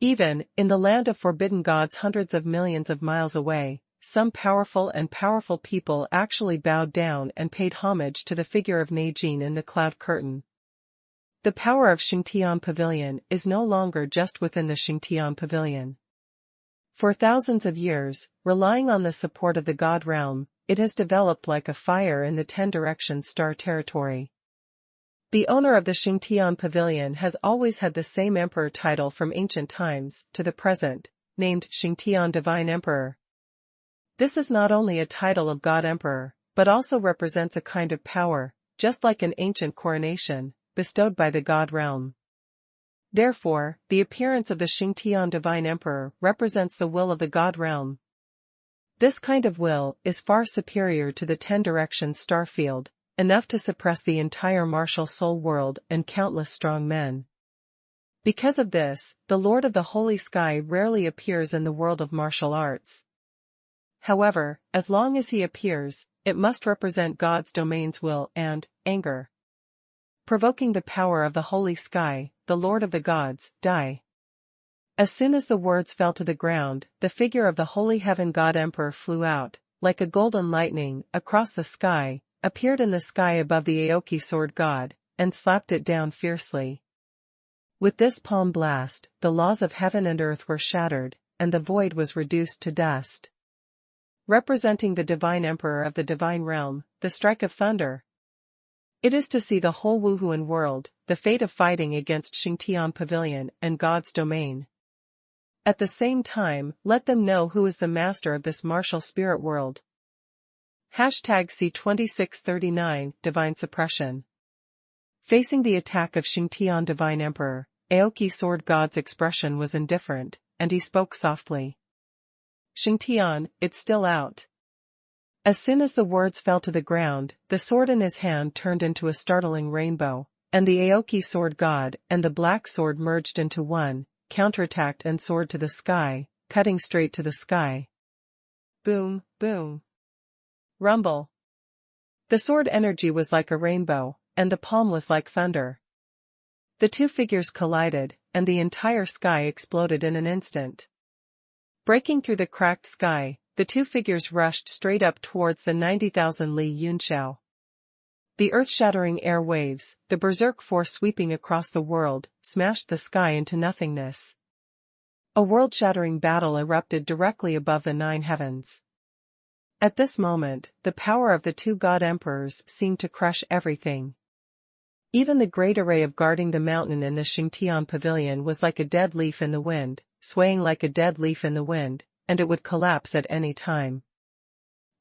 Even, in the land of forbidden gods hundreds of millions of miles away, some powerful people actually bowed down and paid homage to the figure of Neijin in the cloud curtain. The power of Xingtian pavilion is no longer just within the Xingtian pavilion. For thousands of years, relying on the support of the god realm, it has developed like a fire in the 10 directions star territory. The owner of the Xingtian pavilion has always had the same emperor title from ancient times to the present, named Xingtian Divine Emperor. This is not only a title of God Emperor, but also represents a kind of power, just like an ancient coronation, bestowed by the God realm. Therefore, the appearance of the Xingtian Divine Emperor represents the will of the God realm. This kind of will is far superior to the 10 directions star field, enough to suppress the entire martial soul world and countless strong men. Because of this, the Lord of the Holy Sky rarely appears in the world of martial arts. However, as long as he appears, it must represent God's domain's will and anger. Provoking the power of the Holy Sky, the Lord of the Gods, die. As soon as the words fell to the ground, the figure of the Holy Heaven God Emperor flew out, like a golden lightning, across the sky, appeared in the sky above the Aoki sword god, and slapped it down fiercely. With this palm blast, the laws of heaven and earth were shattered, and the void was reduced to dust. Representing the divine emperor of the divine realm, the strike of thunder. It is to see the whole Wuhun world, the fate of fighting against Xingtian Pavilion and God's domain. At the same time, let them know who is the master of this martial spirit world. #C2639 Divine Suppression. Facing the attack of Xingtian Divine Emperor, Aoki Sword God's expression was indifferent, and he spoke softly. Xingtian, it's still out. As soon as the words fell to the ground, the sword in his hand turned into a startling rainbow, and the Aoki Sword God and the black sword merged into one, counterattacked and soared to the sky, cutting straight to the sky. Boom, boom. Rumble. The sword energy was like a rainbow, and the palm was like thunder. The two figures collided, and the entire sky exploded in an instant. Breaking through the cracked sky, the two figures rushed straight up towards the 90,000 Li Yunxiao. The earth-shattering air waves, the berserk force sweeping across the world, smashed the sky into nothingness. A world-shattering battle erupted directly above the 9 heavens. At this moment, the power of the two god emperors seemed to crush everything. Even the great array of guarding the mountain in the Xingtian Pavilion was like a dead leaf in the wind, swaying like a dead leaf in the wind, and it would collapse at any time.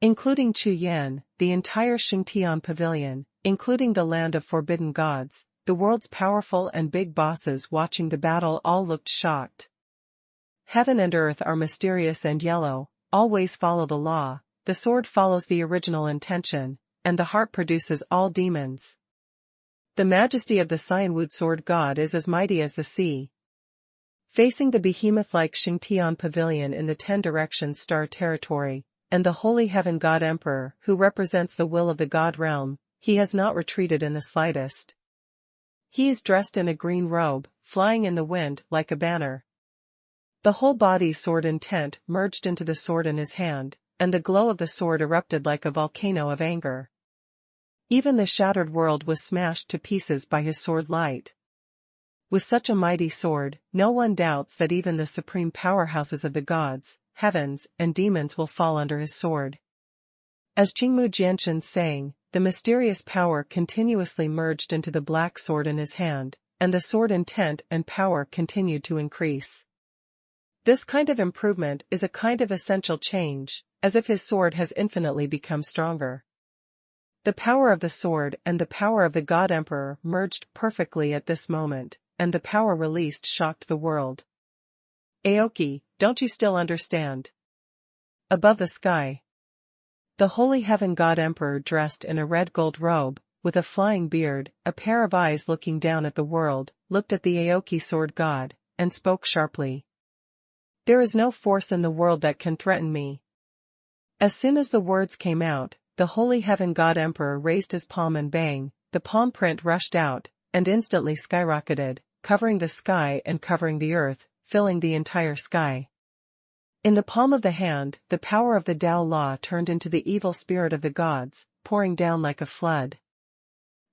Including Chu Yan, the entire Xingtian Pavilion, including the land of forbidden gods, the world's powerful and big bosses watching the battle all looked shocked. Heaven and earth are mysterious and yellow, always follow the law, the sword follows the original intention, and the heart produces all demons. The majesty of the Xuanhuan sword god is as mighty as the sea. Facing the behemoth-like Xingtian Pavilion in the 10 directions star territory, and the holy heaven god emperor who represents the will of the god realm, he has not retreated in the slightest. He is dressed in a green robe, flying in the wind like a banner. The whole body's sword intent merged into the sword in his hand, and the glow of the sword erupted like a volcano of anger. Even the shattered world was smashed to pieces by his sword light. With such a mighty sword, no one doubts that even the supreme powerhouses of the gods, heavens, and demons will fall under his sword. As Qingmu Jianshan sang, the mysterious power continuously merged into the black sword in his hand, and the sword intent and power continued to increase. This kind of improvement is a kind of essential change, as if his sword has infinitely become stronger. The power of the sword and the power of the God Emperor merged perfectly at this moment, and the power released shocked the world. Aoki, don't you still understand? Above the sky. The holy heaven God Emperor dressed in a red gold robe, with a flying beard, a pair of eyes looking down at the world, looked at the Aoki sword god, and spoke sharply. There is no force in the world that can threaten me. As soon as the words came out, the holy heaven god emperor raised his palm and bang, the palm print rushed out, and instantly skyrocketed, covering the sky and covering the earth, filling the entire sky. In the palm of the hand, the power of the Tao law turned into the evil spirit of the gods, pouring down like a flood.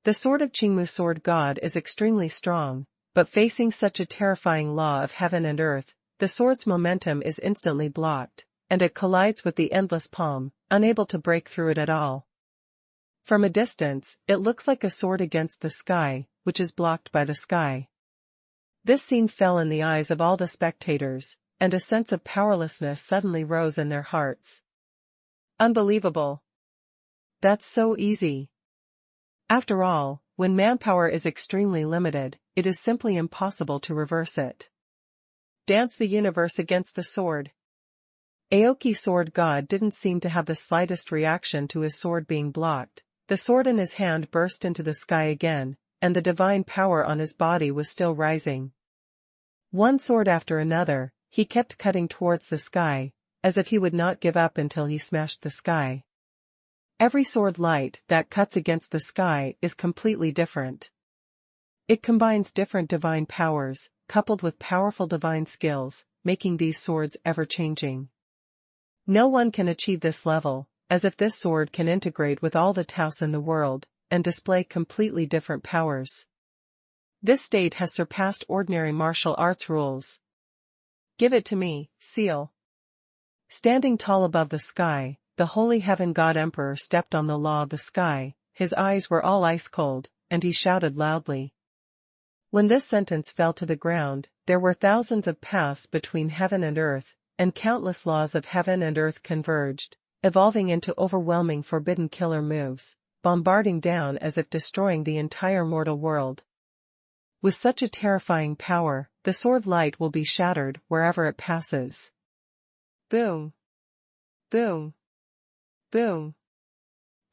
The sword of Qingmu sword god is extremely strong, but facing such a terrifying law of heaven and earth, the sword's momentum is instantly blocked, and it collides with the endless palm, unable to break through it at all. From a distance, it looks like a sword against the sky, which is blocked by the sky. This scene fell in the eyes of all the spectators, and a sense of powerlessness suddenly rose in their hearts. Unbelievable. That's so easy. After all, when manpower is extremely limited, it is simply impossible to reverse it. Dance the universe against the sword. Aoki sword god didn't seem to have the slightest reaction to his sword being blocked. The sword in his hand burst into the sky again, and the divine power on his body was still rising. One sword after another, he kept cutting towards the sky, as if he would not give up until he smashed the sky. Every sword light that cuts against the sky is completely different. It combines different divine powers, coupled with powerful divine skills, making these swords ever-changing. No one can achieve this level, as if this sword can integrate with all the Taos in the world, and display completely different powers. This state has surpassed ordinary martial arts rules. Give it to me, Seal. Standing tall above the sky, the holy heaven god emperor stepped on the law of the sky, his eyes were all ice cold, and he shouted loudly. When this sentence fell to the ground, there were thousands of paths between heaven and earth, and countless laws of heaven and earth converged, evolving into overwhelming forbidden killer moves, bombarding down as if destroying the entire mortal world. With such a terrifying power, the sword light will be shattered wherever it passes. Boom! Boom! Boom!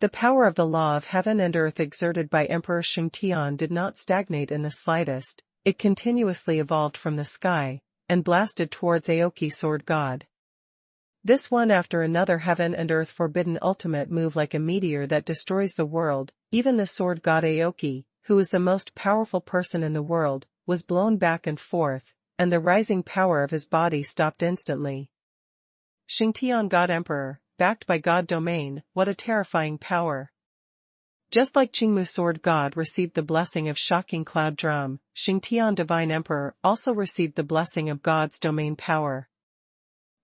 The power of the law of heaven and earth exerted by Emperor Xingtian did not stagnate in the slightest, it continuously evolved from the sky, and blasted towards Aoki sword god. This one after another heaven and earth forbidden ultimate move like a meteor that destroys the world, even the sword god Aoki, who is the most powerful person in the world, was blown back and forth, and the rising power of his body stopped instantly. Xingtian God Emperor, backed by God Domain, what a terrifying power. Just like Qingmu Sword God received the blessing of Shocking Cloud Drum, Xingtian Divine Emperor also received the blessing of God's domain power.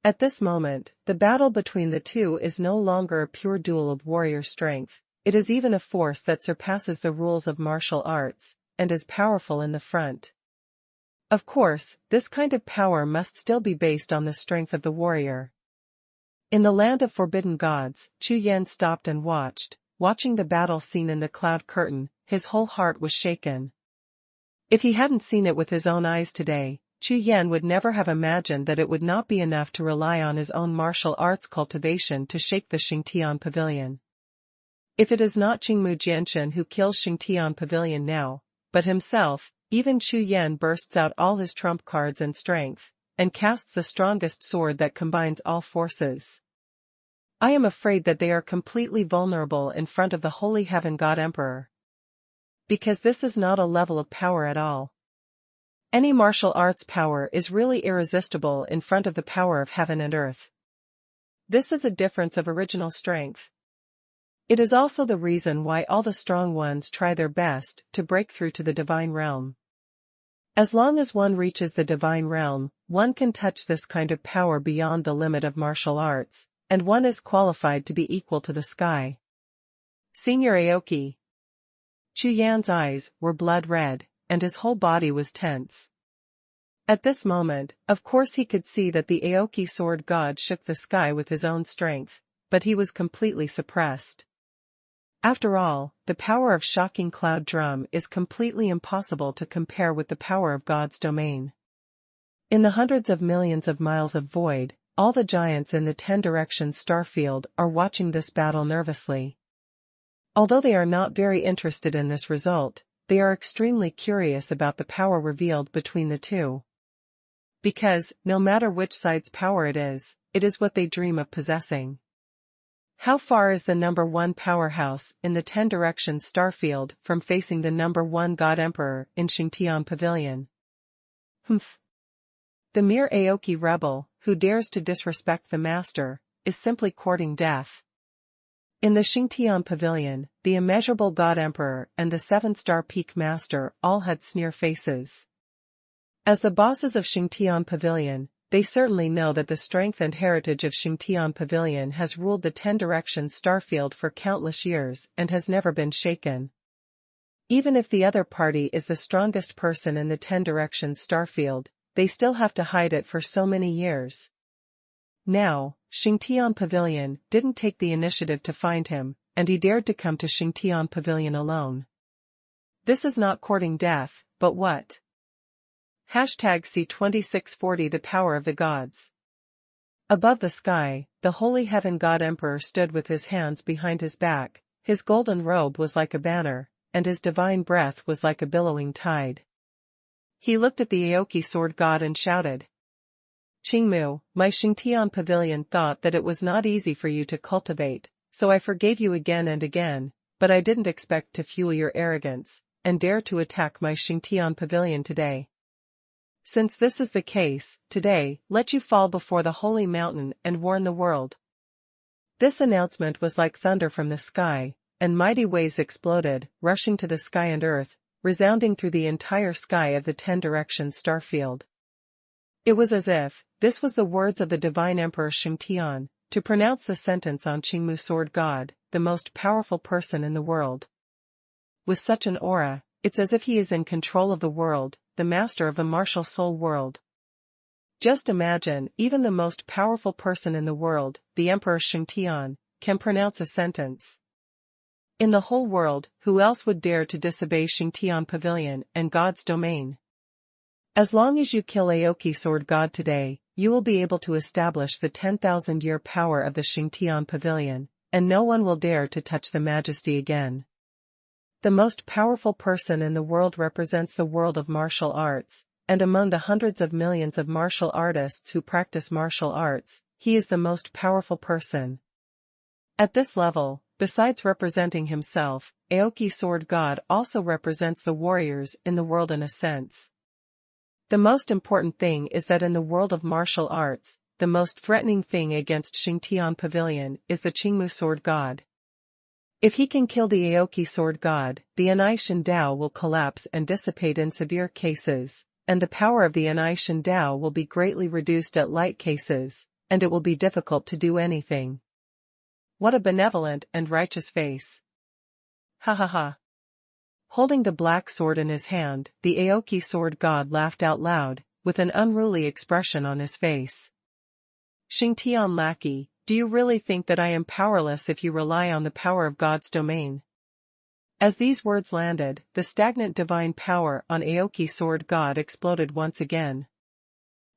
At this moment, the battle between the two is no longer a pure duel of warrior strength, it is even a force that surpasses the rules of martial arts, and is powerful in the front. Of course, this kind of power must still be based on the strength of the warrior. In the land of forbidden gods, Chu Yan stopped and watching the battle scene in the cloud curtain, his whole heart was shaken. If he hadn't seen it with his own eyes today, Chu Yan would never have imagined that it would not be enough to rely on his own martial arts cultivation to shake the Xingtian Pavilion. If it is not Qingmu Jianshan who kills Xingtian Pavilion now, but himself, even Chu Yan bursts out all his trump cards and strength, and casts the strongest sword that combines all forces. I am afraid that they are completely vulnerable in front of the Holy Heaven God Emperor. Because this is not a level of power at all. Any martial arts power is really irresistible in front of the power of heaven and earth. This is a difference of original strength. It is also the reason why all the strong ones try their best to break through to the divine realm. As long as one reaches the divine realm, one can touch this kind of power beyond the limit of martial arts, and one is qualified to be equal to the sky. Senior Aoki. Chu Yan's eyes were blood red, and his whole body was tense. At this moment, of course he could see that the Aoki sword god shook the sky with his own strength, but he was completely suppressed. After all, the power of Shocking Cloud Drum is completely impossible to compare with the power of God's domain. In the hundreds of millions of miles of void, all the giants in the 10 directions starfield are watching this battle nervously. Although they are not very interested in this result, they are extremely curious about the power revealed between the two. Because, no matter which side's power it is what they dream of possessing. How far is the number 1 powerhouse in the 10 directions starfield from facing the number 1 God Emperor in Xingtian Pavilion? Humph. The mere Aoki rebel, who dares to disrespect the master, is simply courting death. In the Xingtian Pavilion, the immeasurable God Emperor and the 7-star Peak Master all had sneer faces. As the bosses of Xingtian Pavilion, they certainly know that the strength and heritage of Xingtian Pavilion has ruled the 10 directions starfield for countless years and has never been shaken. Even if the other party is the strongest person in the 10 directions starfield, they still have to hide it for so many years. Now, Xingtian Pavilion didn't take the initiative to find him, and he dared to come to Xingtian Pavilion alone. This is not courting death, but what? #C2640 The Power of the Gods. Above the sky, the Holy Heaven God Emperor stood with his hands behind his back, his golden robe was like a banner, and his divine breath was like a billowing tide. He looked at the Aoki sword god and shouted. Qingmu, my Xingtian Pavilion thought that it was not easy for you to cultivate, so I forgave you again and again, but I didn't expect to fuel your arrogance, and dare to attack my Xingtian Pavilion today. Since this is the case, today, let you fall before the holy mountain and warn the world. This announcement was like thunder from the sky, and mighty waves exploded, rushing to the sky and earth, resounding through the entire sky of the 10 directions starfield. It was as if this was the words of the divine Emperor Xingtian, to pronounce the sentence on Qingmu sword god, the most powerful person in the world. With such an aura, it's as if he is in control of the world, the master of the martial soul world. Just imagine, even the most powerful person in the world, the Emperor Xingtian, can pronounce a sentence. In the whole world, who else would dare to disobey Xingtian Pavilion and God's domain? As long as you kill Aoki Sword God today, you will be able to establish the 10,000-year power of the Xingtian Pavilion, and no one will dare to touch the majesty again. The most powerful person in the world represents the world of martial arts, and among the hundreds of millions of martial artists who practice martial arts, he is the most powerful person. At this level, besides representing himself, Aoki Sword God also represents the warriors in the world in a sense. The most important thing is that in the world of martial arts, the most threatening thing against Xingtian Pavilion is the Qingmu Sword God. If he can kill the Aoki Sword God, the Anishin Dao will collapse and dissipate in severe cases, and the power of the Anishin Dao will be greatly reduced at light cases, and it will be difficult to do anything. What a benevolent and righteous face. Ha ha ha. Holding the black sword in his hand, the Aoki Sword God laughed out loud, with an unruly expression on his face. Xingtian lackey, do you really think that I am powerless if you rely on the power of God's domain? As these words landed, the stagnant divine power on Aoki Sword God exploded once again.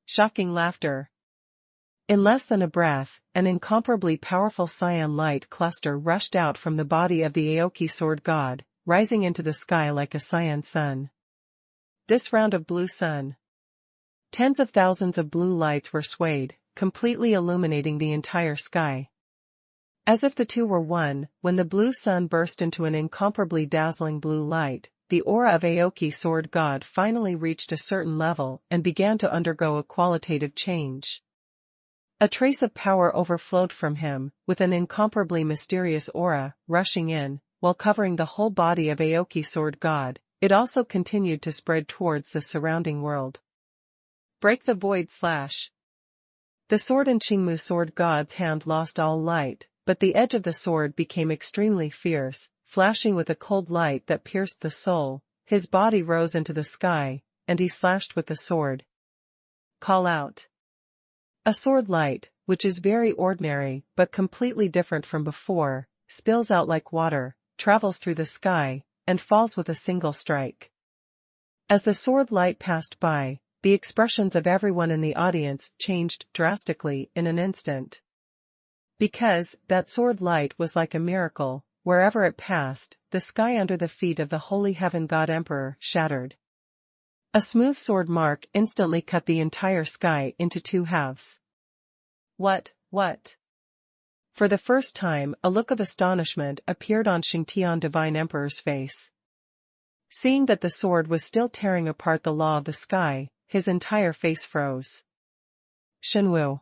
Shocking laughter. In less than a breath, an incomparably powerful cyan light cluster rushed out from the body of the Aoki Sword God, rising into the sky like a cyan sun. This round of blue sun. Tens of thousands of blue lights were swayed, completely illuminating the entire sky. As if the two were one, when the blue sun burst into an incomparably dazzling blue light, the aura of Aoki Sword God finally reached a certain level and began to undergo a qualitative change. A trace of power overflowed from him, with an incomparably mysterious aura, rushing in, while covering the whole body of Aoki Sword God. It also continued to spread towards the surrounding world. Break the void slash. The sword in Qingmu Sword God's hand lost all light, but the edge of the sword became extremely fierce, flashing with a cold light that pierced the soul. His body rose into the sky, and he slashed with the sword. Call out. A sword light, which is very ordinary but completely different from before, spills out like water, travels through the sky, and falls with a single strike. As the sword light passed by, the expressions of everyone in the audience changed drastically in an instant. Because that sword light was like a miracle, wherever it passed, the sky under the feet of the Holy Heaven God Emperor shattered. A smooth sword mark instantly cut the entire sky into two halves. What? For the first time, a look of astonishment appeared on Xingtian Divine Emperor's face. Seeing that the sword was still tearing apart the law of the sky, his entire face froze. Shenwu.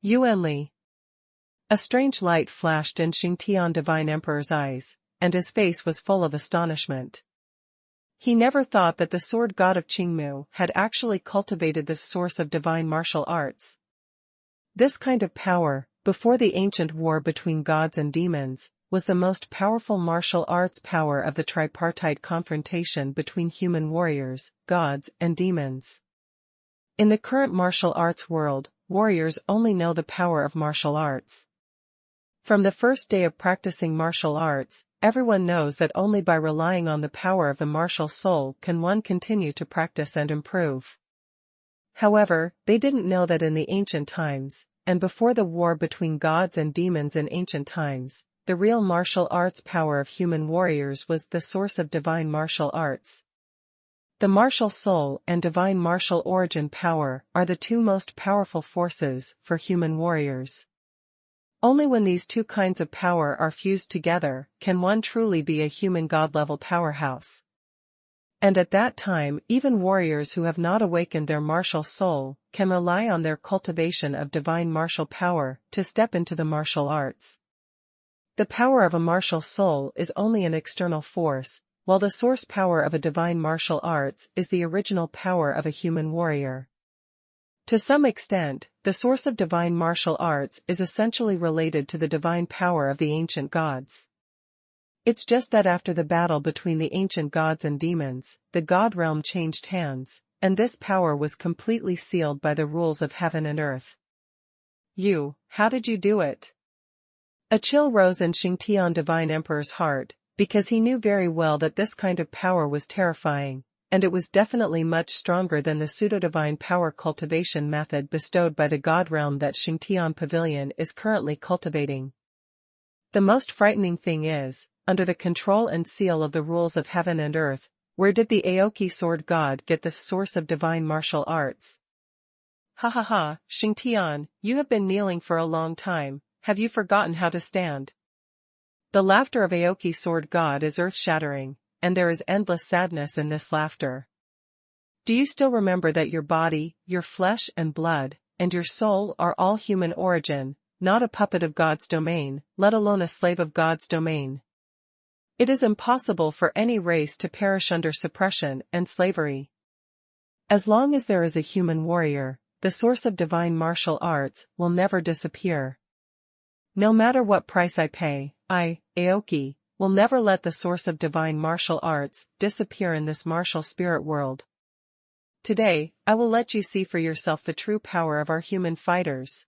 Yuanli. A strange light flashed in Xingtian Divine Emperor's eyes, and his face was full of astonishment. He never thought that the sword god of Qingmu had actually cultivated the source of divine martial arts. This kind of power, before the ancient war between gods and demons, was the most powerful martial arts power of the tripartite confrontation between human warriors, gods, and demons. In the current martial arts world, warriors only know the power of martial arts. From the first day of practicing martial arts, everyone knows that only by relying on the power of the martial soul can one continue to practice and improve. However, they didn't know that in the ancient times, and before the war between gods and demons in ancient times, the real martial arts power of human warriors was the source of divine martial arts. The martial soul and divine martial origin power are the two most powerful forces for human warriors. Only when these two kinds of power are fused together can one truly be a human god-level powerhouse. And at that time, even warriors who have not awakened their martial soul can rely on their cultivation of divine martial power to step into the martial arts. The power of a martial soul is only an external force, while the source power of a divine martial arts is the original power of a human warrior. To some extent, the source of divine martial arts is essentially related to the divine power of the ancient gods. It's just that after the battle between the ancient gods and demons, the god realm changed hands, and this power was completely sealed by the rules of heaven and earth. How did you do it? A chill rose in Xingtian Divine Emperor's heart, because he knew very well that this kind of power was terrifying, and it was definitely much stronger than the pseudo-divine power cultivation method bestowed by the god realm that Xingtian Pavilion is currently cultivating. The most frightening thing is, under the control and seal of the rules of heaven and earth, where did the Aoki sword god get the source of divine martial arts? Ha ha ha, Xingtian, you have been kneeling for a long time, have you forgotten how to stand? The laughter of Aoki sword god is earth-shattering, and there is endless sadness in this laughter. Do you still remember that your body, your flesh and blood, and your soul are all human origin, not a puppet of God's domain, let alone a slave of God's domain? It is impossible for any race to perish under suppression and slavery. As long as there is a human warrior, the source of divine martial arts will never disappear. No matter what price I pay, I, Aoki, will never let the source of divine martial arts disappear in this martial spirit world. Today, I will let you see for yourself the true power of our human fighters.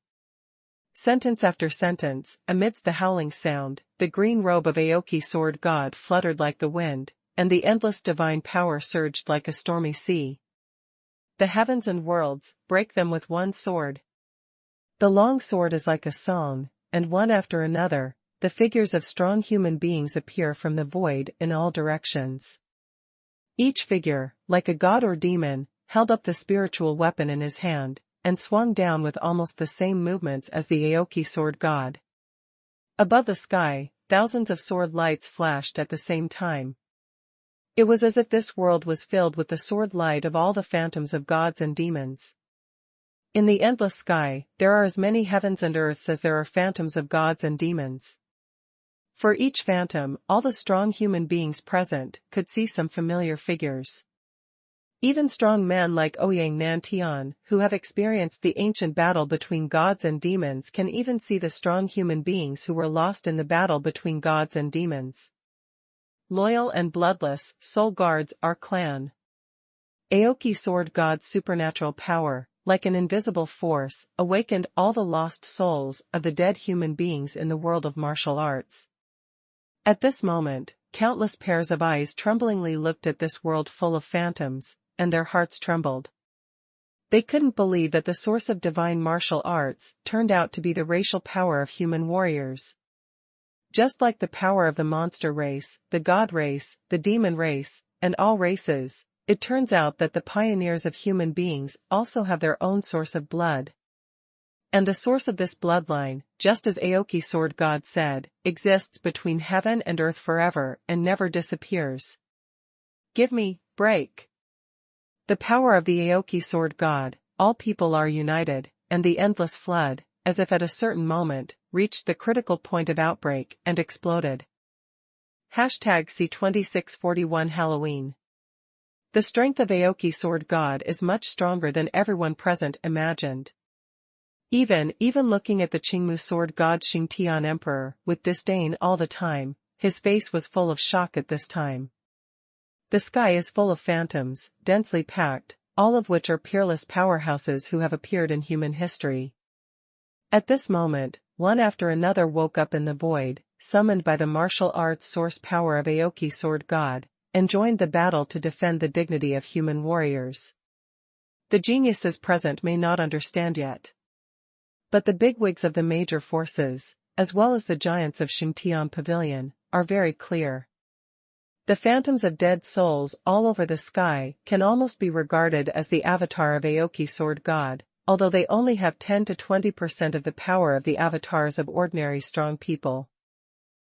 Sentence after sentence, amidst the howling sound, the green robe of Aoki sword god fluttered like the wind, and the endless divine power surged like a stormy sea. The heavens and worlds, break them with one sword. The long sword is like a song, and one after another, the figures of strong human beings appear from the void in all directions. Each figure, like a god or demon, held up the spiritual weapon in his hand, and swung down with almost the same movements as the Aoki sword god. Above the sky, thousands of sword lights flashed at the same time. It was as if this world was filled with the sword light of all the phantoms of gods and demons. In the endless sky, there are as many heavens and earths as there are phantoms of gods and demons. For each phantom, all the strong human beings present could see some familiar figures. Even strong men like Ouyang Nantian, who have experienced the ancient battle between gods and demons, can even see the strong human beings who were lost in the battle between gods and demons. Loyal and bloodless, soul guards our clan. Aoki sword god's supernatural power, like an invisible force, awakened all the lost souls of the dead human beings in the world of martial arts. At this moment, countless pairs of eyes tremblingly looked at this world full of phantoms, and their hearts trembled. They couldn't believe that the source of divine martial arts turned out to be the racial power of human warriors. Just like the power of the monster race, the god race, the demon race, and all races, it turns out that the pioneers of human beings also have their own source of blood. And the source of this bloodline, just as Aoki sword god said, exists between heaven and earth forever and never disappears. Give me, break. The power of the Aoki sword god, all people are united, and the endless flood, as if at a certain moment, reached the critical point of outbreak and exploded. #C2641 Halloween. The strength of Aoki sword god is much stronger than everyone present imagined. Even looking at the Qingmu sword god Xingtian Emperor with disdain all the time, his face was full of shock at this time. The sky is full of phantoms, densely packed, all of which are peerless powerhouses who have appeared in human history. At this moment, one after another woke up in the void, summoned by the martial arts source power of Aoki sword god, and joined the battle to defend the dignity of human warriors. The geniuses present may not understand yet. But the bigwigs of the major forces, as well as the giants of Xingtian Pavilion, are very clear. The phantoms of dead souls all over the sky can almost be regarded as the avatar of Aoki sword god, although they only have 10 to 20% of the power of the avatars of ordinary strong people.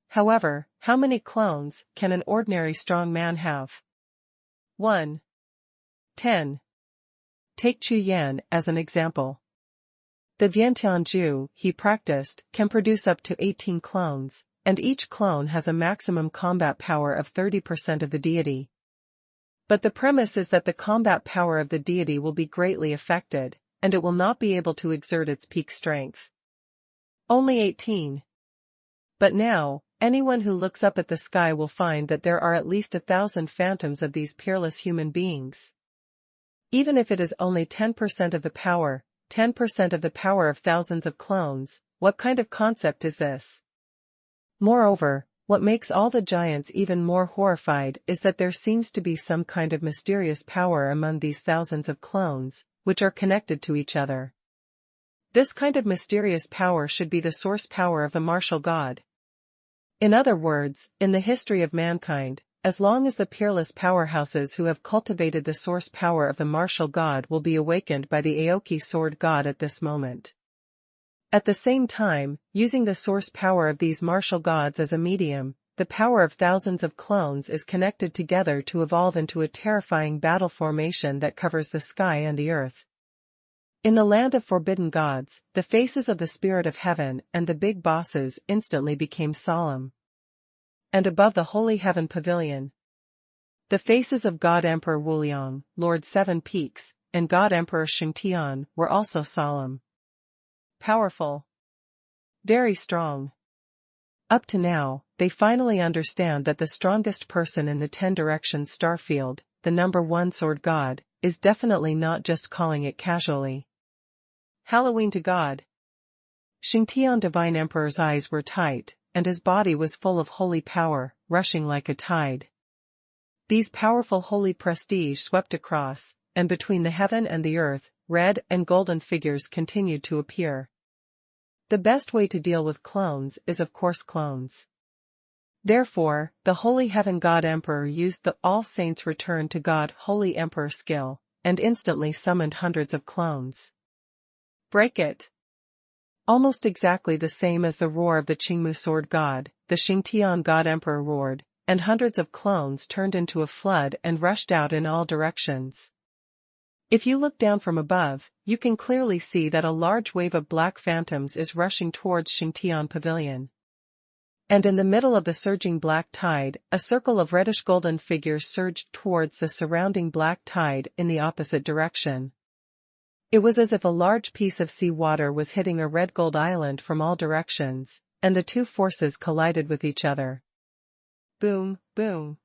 However, how many clones can an ordinary strong man have? 1. 10. Take Chu Yan as an example. The Vientianju he practiced can produce up to 18 clones, and each clone has a maximum combat power of 30% of the deity. But the premise is that the combat power of the deity will be greatly affected, and it will not be able to exert its peak strength. Only 18. But now, anyone who looks up at the sky will find that there are at least 1,000 phantoms of these peerless human beings. Even if it is only 10% of the power, 10% of the power of thousands of clones, what kind of concept is this? Moreover, what makes all the giants even more horrified is that there seems to be some kind of mysterious power among these thousands of clones, which are connected to each other. This kind of mysterious power should be the source power of the martial god. In other words, in the history of mankind, as long as the peerless powerhouses who have cultivated the source power of the martial god will be awakened by the Aoki sword god at this moment. At the same time, using the source power of these martial gods as a medium, the power of thousands of clones is connected together to evolve into a terrifying battle formation that covers the sky and the earth. In the land of forbidden gods, the faces of the spirit of heaven and the big bosses instantly became solemn. And above the holy heaven pavilion, the faces of God Emperor Wuliang, Lord Seven Peaks, and God Emperor Xingtian were also solemn. Powerful. Very strong. Up to now, they finally understand that the strongest person in the 10 Directions starfield, the number 1 sword god, is definitely not just calling it casually. Halloween to God. Xingtian Divine Emperor's eyes were tight, and his body was full of holy power, rushing like a tide. These powerful holy prestige swept across, and between the heaven and the earth, red and golden figures continued to appear. The best way to deal with clones is of course clones. Therefore, the Holy Heaven God Emperor used the All Saints Return to God Holy Emperor skill, and instantly summoned hundreds of clones. Break it. Almost exactly the same as the roar of the Qingmu sword god, the Xingtian God Emperor roared, and hundreds of clones turned into a flood and rushed out in all directions. If you look down from above, you can clearly see that a large wave of black phantoms is rushing towards Xingtian Pavilion. And in the middle of the surging black tide, a circle of reddish-golden figures surged towards the surrounding black tide in the opposite direction. It was as if a large piece of sea water was hitting a red-gold island from all directions, and the two forces collided with each other. Boom, boom.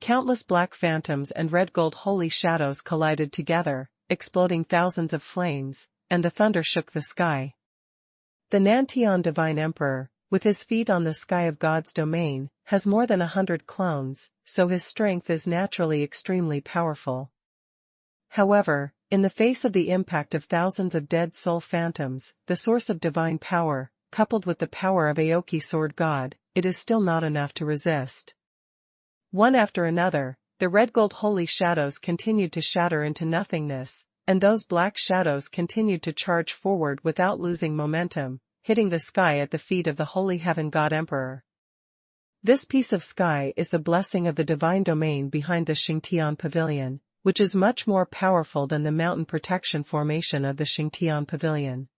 Countless black phantoms and red-gold holy shadows collided together, exploding thousands of flames, and the thunder shook the sky. The Nantian Divine Emperor, with his feet on the sky of God's domain, has more than 100 clones, so his strength is naturally extremely powerful. However, in the face of the impact of thousands of dead soul phantoms, the source of divine power, coupled with the power of Aoki sword god, it is still not enough to resist. One after another, the red-gold holy shadows continued to shatter into nothingness, and those black shadows continued to charge forward without losing momentum, hitting the sky at the feet of the Holy Heaven God Emperor. This piece of sky is the blessing of the divine domain behind the Xingtian Pavilion, which is much more powerful than the mountain protection formation of the Xingtian Pavilion.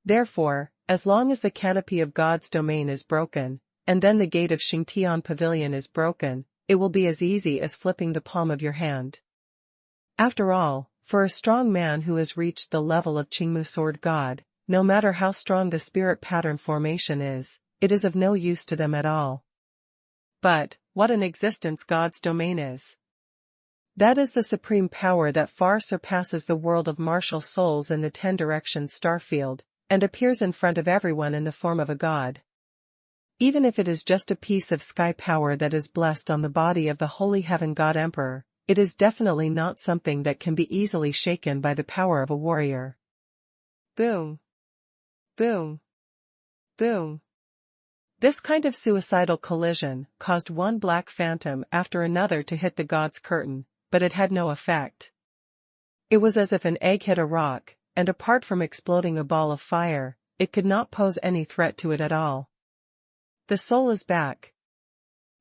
Therefore, as long as the canopy of God's domain is broken, and then the gate of Xingtian Pavilion is broken, it will be as easy as flipping the palm of your hand. After all, for a strong man who has reached the level of Qingmu sword god, no matter how strong the spirit pattern formation is, it is of no use to them at all. But, what an existence God's domain is! That is the supreme power that far surpasses the world of martial souls in the 10 Directions starfield, and appears in front of everyone in the form of a god. Even if it is just a piece of sky power that is blessed on the body of the Holy Heaven God Emperor, it is definitely not something that can be easily shaken by the power of a warrior. Boom. Boom. Boom. This kind of suicidal collision caused one black phantom after another to hit the god's curtain, but it had no effect. It was as if an egg hit a rock, and apart from exploding a ball of fire, it could not pose any threat to it at all. The soul is back.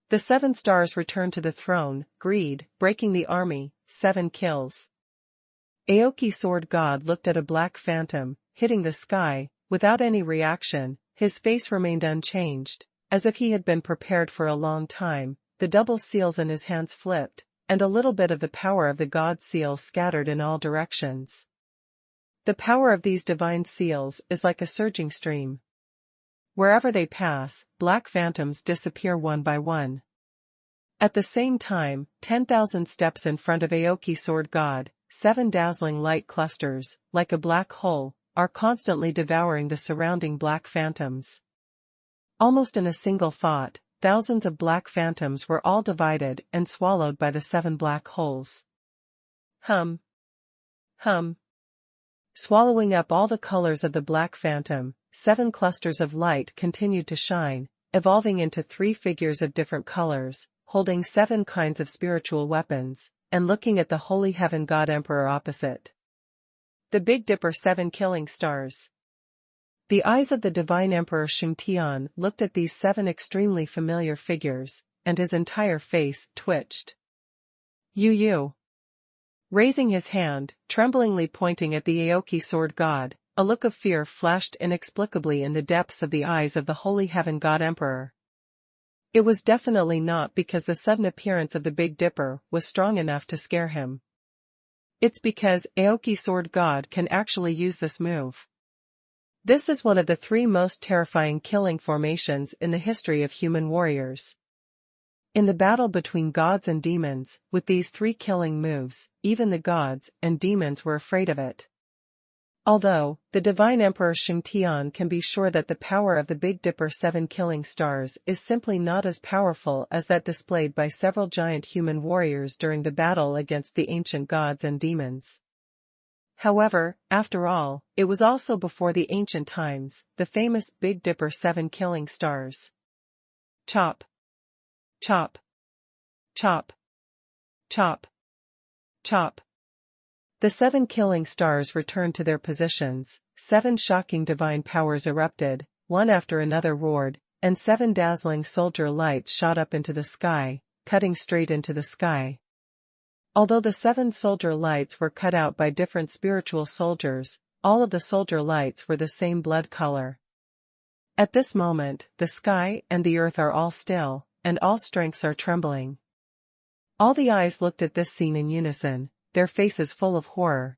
The 7 stars return to the throne, greed, breaking the army, 7 kills. Aoki sword god looked at a black phantom, hitting the sky, without any reaction. His face remained unchanged, as if he had been prepared for a long time. The double seals in his hands flipped, and a little bit of the power of the god seal scattered in all directions. The power of these divine seals is like a surging stream. Wherever they pass, black phantoms disappear one by one. At the same time, 10,000 steps in front of Aoki Sword God, 7 dazzling light clusters, like a black hole, are constantly devouring the surrounding black phantoms. Almost in a single thought, thousands of black phantoms were all divided and swallowed by the 7 black holes. Hum. Hum. Swallowing up all the colors of the black phantom, 7 clusters of light continued to shine, evolving into 3 figures of different colors, holding 7 kinds of spiritual weapons, and looking at the Holy Heaven God Emperor opposite. The Big Dipper 7 Killing Stars. The eyes of the Divine Emperor Xingtian looked at these 7 extremely familiar figures, and his entire face twitched. Yu. Raising his hand, tremblingly pointing at the Aoki Sword God, a look of fear flashed inexplicably in the depths of the eyes of the Holy Heaven God Emperor. It was definitely not because the sudden appearance of the Big Dipper was strong enough to scare him. It's because Aoki Sword God can actually use this move. This is one of the 3 most terrifying killing formations in the history of human warriors. In the battle between gods and demons, with these 3 killing moves, even the gods and demons were afraid of it. Although, the Divine Emperor Xingtian can be sure that the power of the Big Dipper 7 killing stars is simply not as powerful as that displayed by several giant human warriors during the battle against the ancient gods and demons. However, after all, it was also before the ancient times, the famous Big Dipper 7 killing stars. Chop. Chop. Chop. Chop. Chop. The 7 killing stars returned to their positions, 7 shocking divine powers erupted, one after another roared, and 7 dazzling soldier lights shot up into the sky, cutting straight into the sky. Although the 7 soldier lights were cut out by different spiritual soldiers, all of the soldier lights were the same blood color. At this moment, the sky and the earth are all still, and all strengths are trembling. All the eyes looked at this scene in unison, their faces full of horror.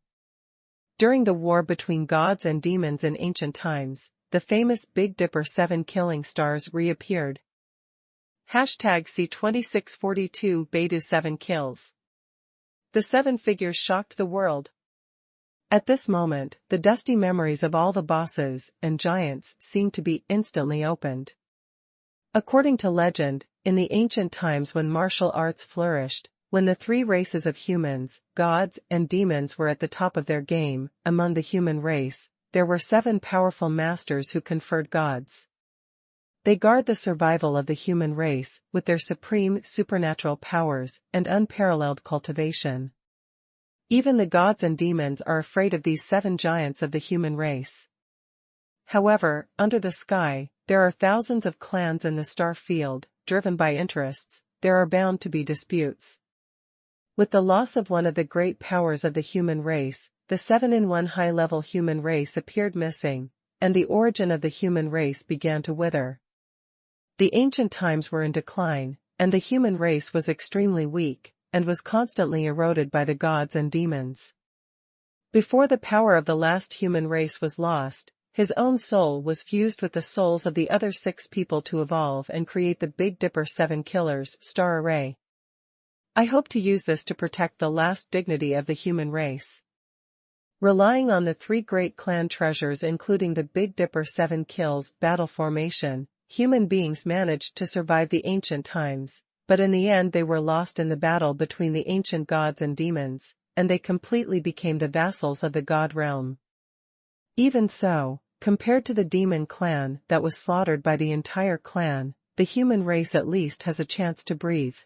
During the war between gods and demons in ancient times, the famous Big Dipper 7 killing stars reappeared. #C2642 Beidou 7 kills. The 7 figures shocked the world. At this moment, the dusty memories of all the bosses and giants seemed to be instantly opened. According to legend, in the ancient times when martial arts flourished, when the 3 races of humans, gods and demons were at the top of their game, among the human race, there were 7 powerful masters who conferred gods. They guard the survival of the human race with their supreme supernatural powers and unparalleled cultivation. Even the gods and demons are afraid of these 7 giants of the human race. However, under the sky, there are thousands of clans in the star field, driven by interests, there are bound to be disputes. With the loss of one of the great powers of the human race, the 7-in-1 high-level human race appeared missing, and the origin of the human race began to wither. The ancient times were in decline, and the human race was extremely weak, and was constantly eroded by the gods and demons. Before the power of the last human race was lost, his own soul was fused with the souls of the other 6 people to evolve and create the Big Dipper 7 Killers star array. I hope to use this to protect the last dignity of the human race. Relying on the 3 great clan treasures including the Big Dipper 7 Kills battle formation, human beings managed to survive the ancient times, but in the end they were lost in the battle between the ancient gods and demons, and they completely became the vassals of the god realm. Even so, compared to the demon clan that was slaughtered by the entire clan, the human race at least has a chance to breathe.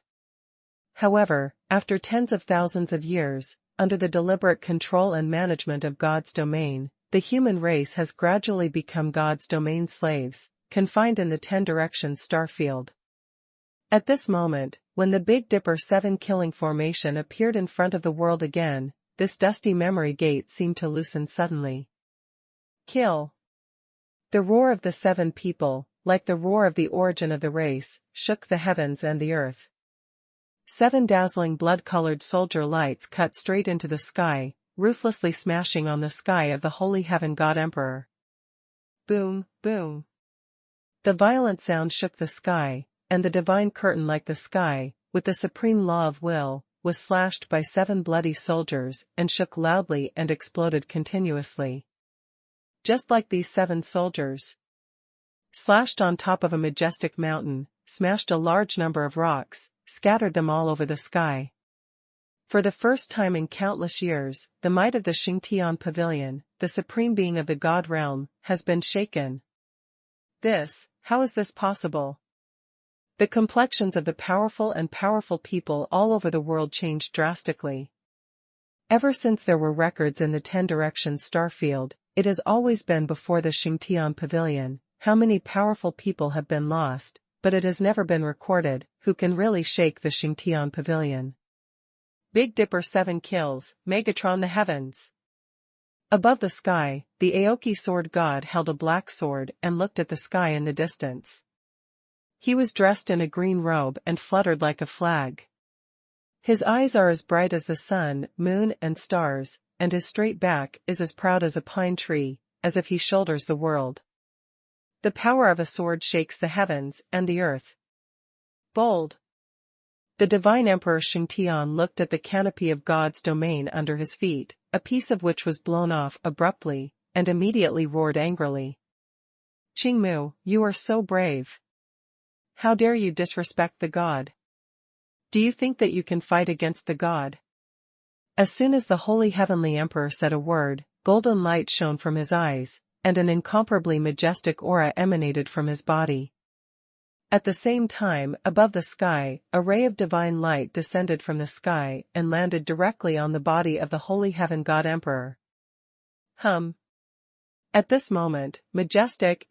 However, after tens of thousands of years, under the deliberate control and management of God's domain, the human race has gradually become God's domain slaves, confined in the 10 directions star field. At this moment, when the Big Dipper 7 killing formation appeared in front of the world again, this dusty memory gate seemed to loosen suddenly. Kill. The roar of the 7 people, like the roar of the origin of the race, shook the heavens and the earth. 7 dazzling blood-colored soldier lights cut straight into the sky, ruthlessly smashing on the sky of the Holy Heaven God Emperor. Boom, boom. The violent sound shook the sky, and the divine curtain like the sky, with the supreme law of will, was slashed by 7 bloody soldiers and shook loudly and exploded continuously. Just like these 7 soldiers slashed on top of a majestic mountain, smashed a large number of rocks, scattered them all over the sky. For the first time in countless years, the might of the Xingtian Pavilion, the supreme being of the God realm, has been shaken. How is this possible? The complexions of the powerful people all over the world changed drastically. Ever since there were records in the 10 Directions starfield, it has always been before the Xingtian Pavilion, how many powerful people have been lost, but it has never been recorded, who can really shake the Xingtian Pavilion. Big Dipper 7 kills, Megatron the heavens. Above the sky, the Aoki sword god held a black sword and looked at the sky in the distance. He was dressed in a green robe and fluttered like a flag. His eyes are as bright as the sun, moon and stars, and his straight back is as proud as a pine tree, as if he shoulders the world. The power of a sword shakes the heavens and the earth. Bold. The divine Emperor Xingtian looked at the canopy of God's domain under his feet, a piece of which was blown off abruptly, and immediately roared angrily. Qingmu, you are so brave. How dare you disrespect the god? Do you think that you can fight against the god? As soon as the Holy Heavenly Emperor said a word, golden light shone from his eyes, and an incomparably majestic aura emanated from his body. At the same time, above the sky, a ray of divine light descended from the sky and landed directly on the body of the Holy Heaven God Emperor. At this moment, majestic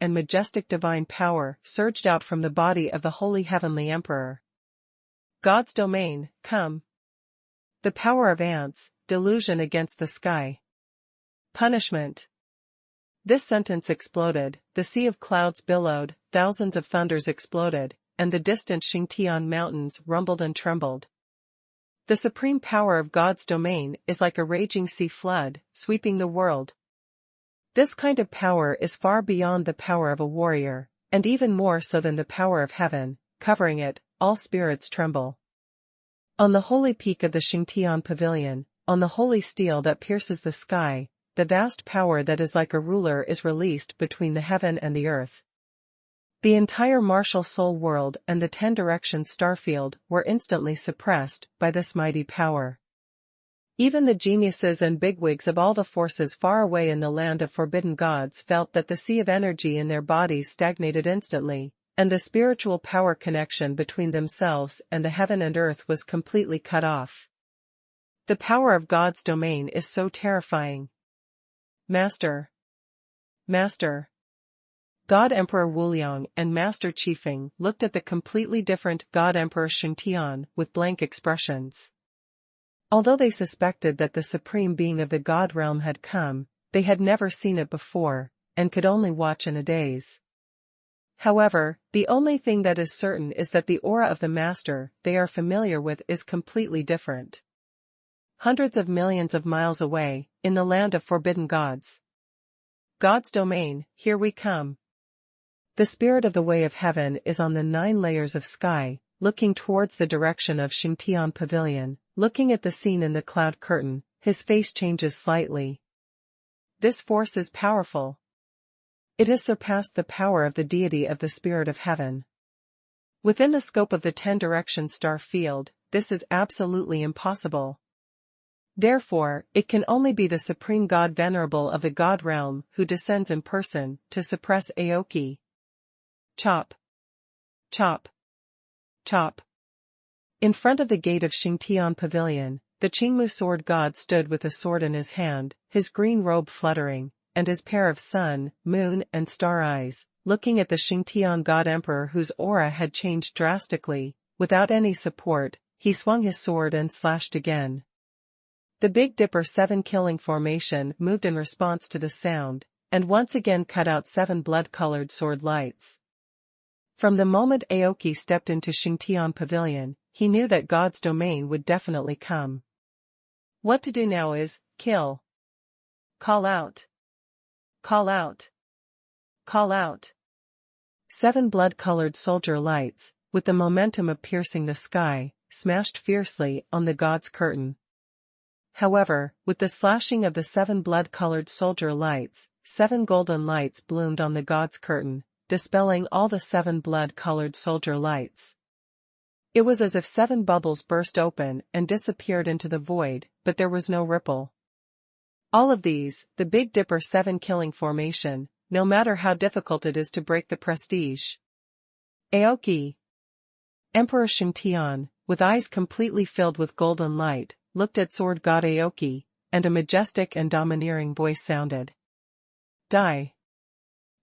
divine power surged out from the body of the Holy Heavenly Emperor. God's domain, come. The power of ants, delusion against the sky. Punishment. This sentence exploded, the sea of clouds billowed, thousands of thunders exploded, and the distant Xingtian mountains rumbled and trembled. The supreme power of God's domain is like a raging sea flood, sweeping the world. This kind of power is far beyond the power of a warrior, and even more so than the power of heaven, covering it, all spirits tremble. On the holy peak of the Xingtian Pavilion, on the holy steel that pierces the sky, the vast power that is like a ruler is released between the heaven and the earth. The entire martial soul world and the 10 Directions starfield were instantly suppressed by this mighty power. Even the geniuses and bigwigs of all the forces far away in the land of forbidden gods felt that the sea of energy in their bodies stagnated instantly, and the spiritual power connection between themselves and the heaven and earth was completely cut off. The power of God's domain is so terrifying. Master. God Emperor Wuliang and Master Qifeng looked at the completely different God Emperor Xingtian with blank expressions. Although they suspected that the supreme being of the God realm had come, they had never seen it before, and could only watch in a daze. However, the only thing that is certain is that the aura of the master they are familiar with is completely different. Hundreds of millions of miles away, in the land of forbidden gods. God's domain, here we come. The spirit of the way of heaven is on the 9 layers of sky, looking towards the direction of Xingtian Pavilion, looking at the scene in the cloud curtain, his face changes slightly. This force is powerful. It has surpassed the power of the deity of the spirit of heaven. Within the scope of the 10 Directions star field, this is absolutely impossible. Therefore, it can only be the supreme god venerable of the god realm who descends in person to suppress Aoki. Chop. Chop. Chop. In front of the gate of Xingtian Pavilion, the Qingmu sword god stood with a sword in his hand, his green robe fluttering, and his pair of sun, moon and star eyes, looking at the Xingtian god emperor whose aura had changed drastically. Without any support, he swung his sword and slashed again. The Big Dipper 7 killing formation moved in response to the sound, and once again cut out 7 blood-colored sword lights. From the moment Aoki stepped into Xingtian Pavilion, he knew that God's domain would definitely come. What to do now is, kill. Call out. Call out. Call out. 7 blood-colored soldier lights, with the momentum of piercing the sky, smashed fiercely on the god's curtain. However, with the slashing of the 7 blood-colored soldier lights, 7 golden lights bloomed on the god's curtain, dispelling all the 7 blood-colored soldier lights. It was as if 7 bubbles burst open and disappeared into the void, but there was no ripple. All of these, the Big Dipper 7 killing formation, no matter how difficult it is to break the prestige. Aoki. Emperor Xingtian, with eyes completely filled with golden light, looked at sword god Aoki, and a majestic and domineering voice sounded. Die.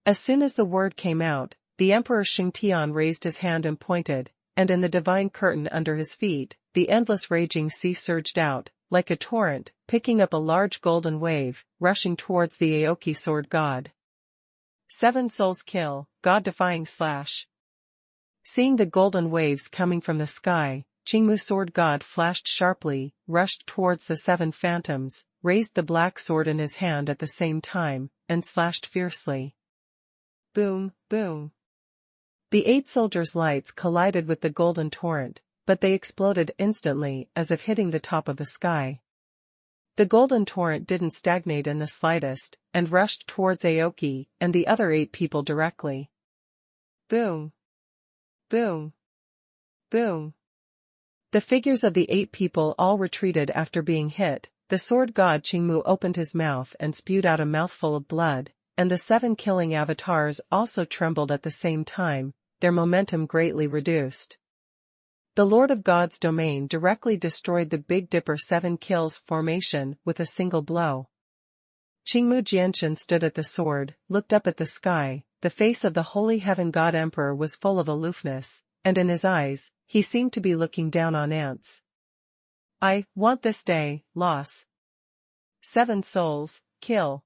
As soon as the word came out, the Emperor Xingtian raised his hand and pointed, and in the divine curtain under his feet, the endless raging sea surged out, like a torrent, picking up a large golden wave, rushing towards the Aoki sword god. 7 souls kill, God-defying slash. Seeing the golden waves coming from the sky, Qingmu sword god flashed sharply, rushed towards the 7 phantoms, raised the black sword in his hand at the same time, and slashed fiercely. Boom, boom. The 8 soldiers' lights collided with the golden torrent, but they exploded instantly as if hitting the top of the sky. The golden torrent didn't stagnate in the slightest, and rushed towards Aoki and the other 8 people directly. Boom. Boom. Boom. The figures of the 8 people all retreated after being hit. The sword god Qingmu opened his mouth and spewed out a mouthful of blood, and the 7 killing avatars also trembled at the same time, their momentum greatly reduced. The Lord of God's domain directly destroyed the Big Dipper 7 kills formation with a single blow. Qingmu Jianshan stood at the sword, looked up at the sky. The face of the Holy Heaven God Emperor was full of aloofness, and in his eyes, he seemed to be looking down on ants. I want this day, loss. 7 souls, kill.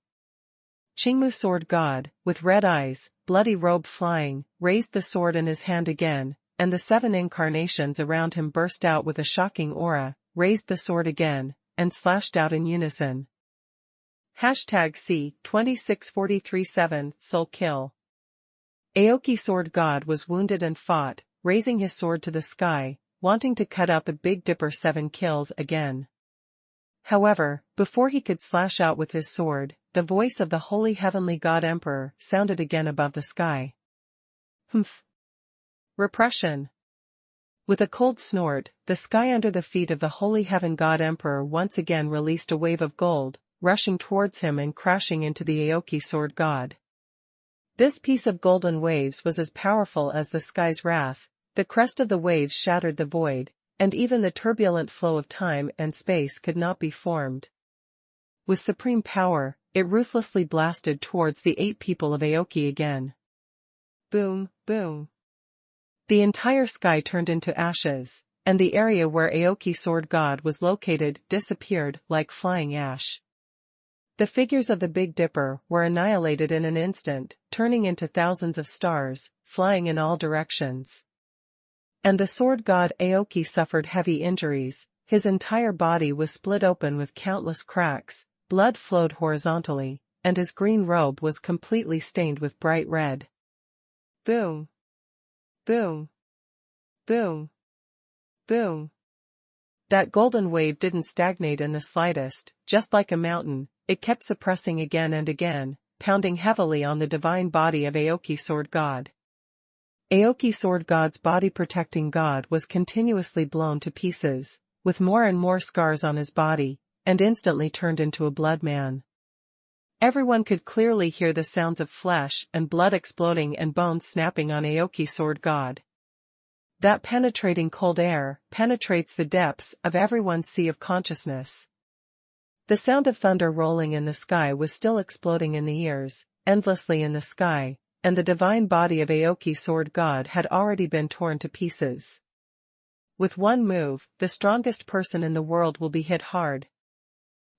Qingmu sword god, with red eyes, bloody robe flying, raised the sword in his hand again, and the 7 incarnations around him burst out with a shocking aura, raised the sword again, and slashed out in unison. #C26437 Soul Kill. Aoki sword god was wounded and fought, raising his sword to the sky, wanting to cut out the Big Dipper 7 kills again. However, before he could slash out with his sword, the voice of the Holy Heavenly God Emperor sounded again above the sky. Humph. Repression. With a cold snort, the sky under the feet of the Holy Heaven God Emperor once again released a wave of gold, rushing towards him and crashing into the Aoki sword god. This piece of golden waves was as powerful as the sky's wrath. The crest of the waves shattered the void, and even the turbulent flow of time and space could not be formed. With supreme power, it ruthlessly blasted towards the 8 people of Aoki again. Boom, boom. The entire sky turned into ashes, and the area where Aoki sword god was located disappeared like flying ash. The figures of the Big Dipper were annihilated in an instant, turning into thousands of stars, flying in all directions. And the sword god Aoki suffered heavy injuries. His entire body was split open with countless cracks, blood flowed horizontally, and his green robe was completely stained with bright red. Boom. Boom. Boom. Boom. That golden wave didn't stagnate in the slightest. Just like a mountain, it kept suppressing again and again, pounding heavily on the divine body of Aoki sword god. Aoki sword god's body protecting god was continuously blown to pieces, with more and more scars on his body, and instantly turned into a blood man. Everyone could clearly hear the sounds of flesh and blood exploding and bones snapping on Aoki sword god. That penetrating cold air penetrates the depths of everyone's sea of consciousness. The sound of thunder rolling in the sky was still exploding in the ears, endlessly in the sky, and the divine body of Aoki sword god had already been torn to pieces. With one move, the strongest person in the world will be hit hard.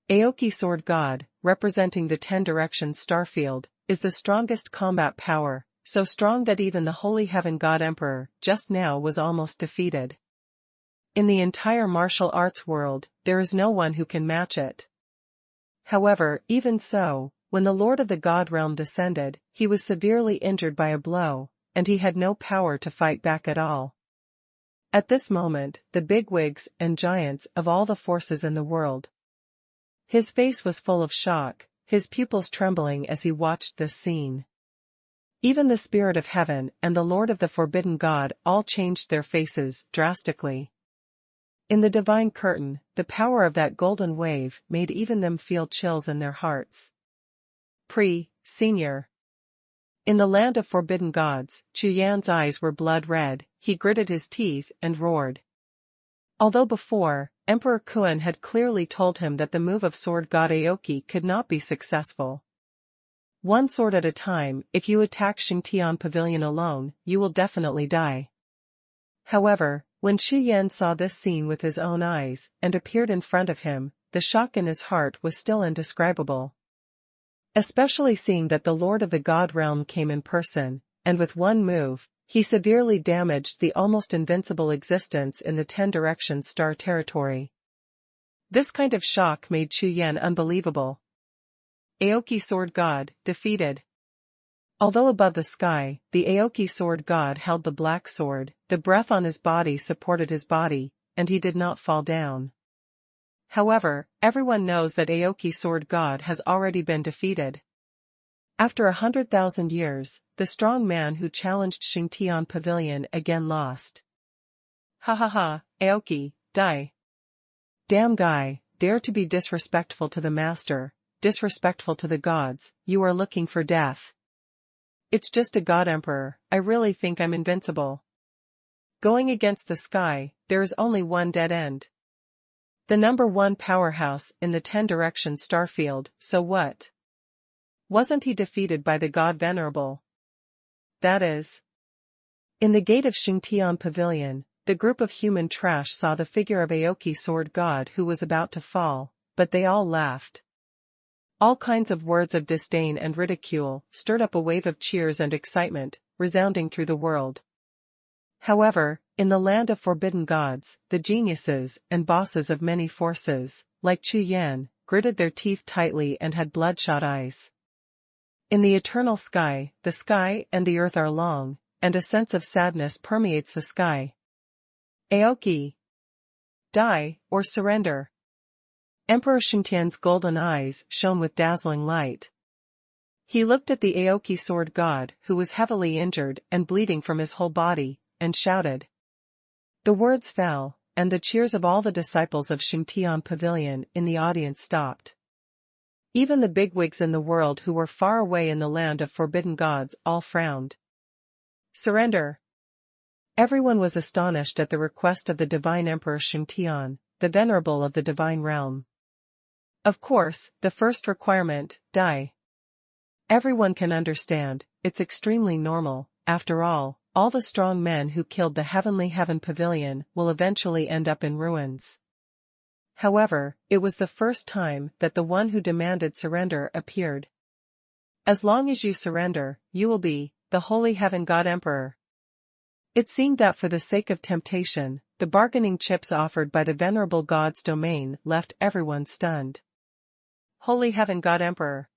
Aoki sword god, representing the 10 directions starfield, is the strongest combat power, so strong that even the Holy Heaven God Emperor, just now was almost defeated. In the entire martial arts world, there is no one who can match it. However, even so, when the Lord of the God Realm descended, he was severely injured by a blow, and he had no power to fight back at all. At this moment, the bigwigs and giants of all the forces in the world. His face was full of shock, his pupils trembling as he watched this scene. Even the Spirit of Heaven and the Lord of the Forbidden God all changed their faces drastically. In the divine curtain, the power of that golden wave made even them feel chills in their hearts. Senior. In the land of forbidden gods, Chu Yan's eyes were blood red, he gritted his teeth and roared. Although before, Emperor Kuan had clearly told him that the move of sword god Aoki could not be successful. One sword at a time, if you attack Xingtian Pavilion alone, you will definitely die. However, when Chu Yan saw this scene with his own eyes, and appeared in front of him, the shock in his heart was still indescribable. Especially seeing that the Lord of the God Realm came in person, and with one move, he severely damaged the almost invincible existence in the 10 Directions star territory. This kind of shock made Chu Yan unbelievable. Aoki Sword God, defeated. Although above the sky, the Aoki Sword God held the black sword, the breath on his body supported his body, and he did not fall down. However, everyone knows that Aoki Sword God has already been defeated. After 100,000 years, the strong man who challenged Xingtian Pavilion again lost. Ha ha ha, Aoki, die. Damn guy, dare to be disrespectful to the master, disrespectful to the gods, you are looking for death. It's just a god emperor, I really think I'm invincible. Going against the sky, there is only one dead end. The number 1 powerhouse in the 10 Directions starfield, so what? Wasn't he defeated by the god Venerable? That is. In the gate of Xingtian Pavilion, the group of human trash saw the figure of Aoki Sword God who was about to fall, but they all laughed. All kinds of words of disdain and ridicule stirred up a wave of cheers and excitement, resounding through the world. However, in the land of forbidden gods, the geniuses and bosses of many forces, like Chu Yan, gritted their teeth tightly and had bloodshot eyes. In the eternal sky, the sky and the earth are long, and a sense of sadness permeates the sky. Aoki! Die, or surrender! Emperor Xingtian's golden eyes shone with dazzling light. He looked at the Aoki Sword God who was heavily injured and bleeding from his whole body, and shouted. The words fell, and the cheers of all the disciples of Xingtian Pavilion in the audience stopped. Even the bigwigs in the world who were far away in the land of forbidden gods all frowned. Surrender! Everyone was astonished at the request of the divine Emperor Xingtian, the venerable of the divine realm. Of course, the first requirement, die. Everyone can understand, it's extremely normal, after all the strong men who killed the heavenly heaven pavilion will eventually end up in ruins. However, it was the first time that the one who demanded surrender appeared. As long as you surrender, you will be the Holy Heaven God Emperor. It seemed that for the sake of temptation, the bargaining chips offered by the venerable god's domain left everyone stunned. Holy Heaven God Emperor.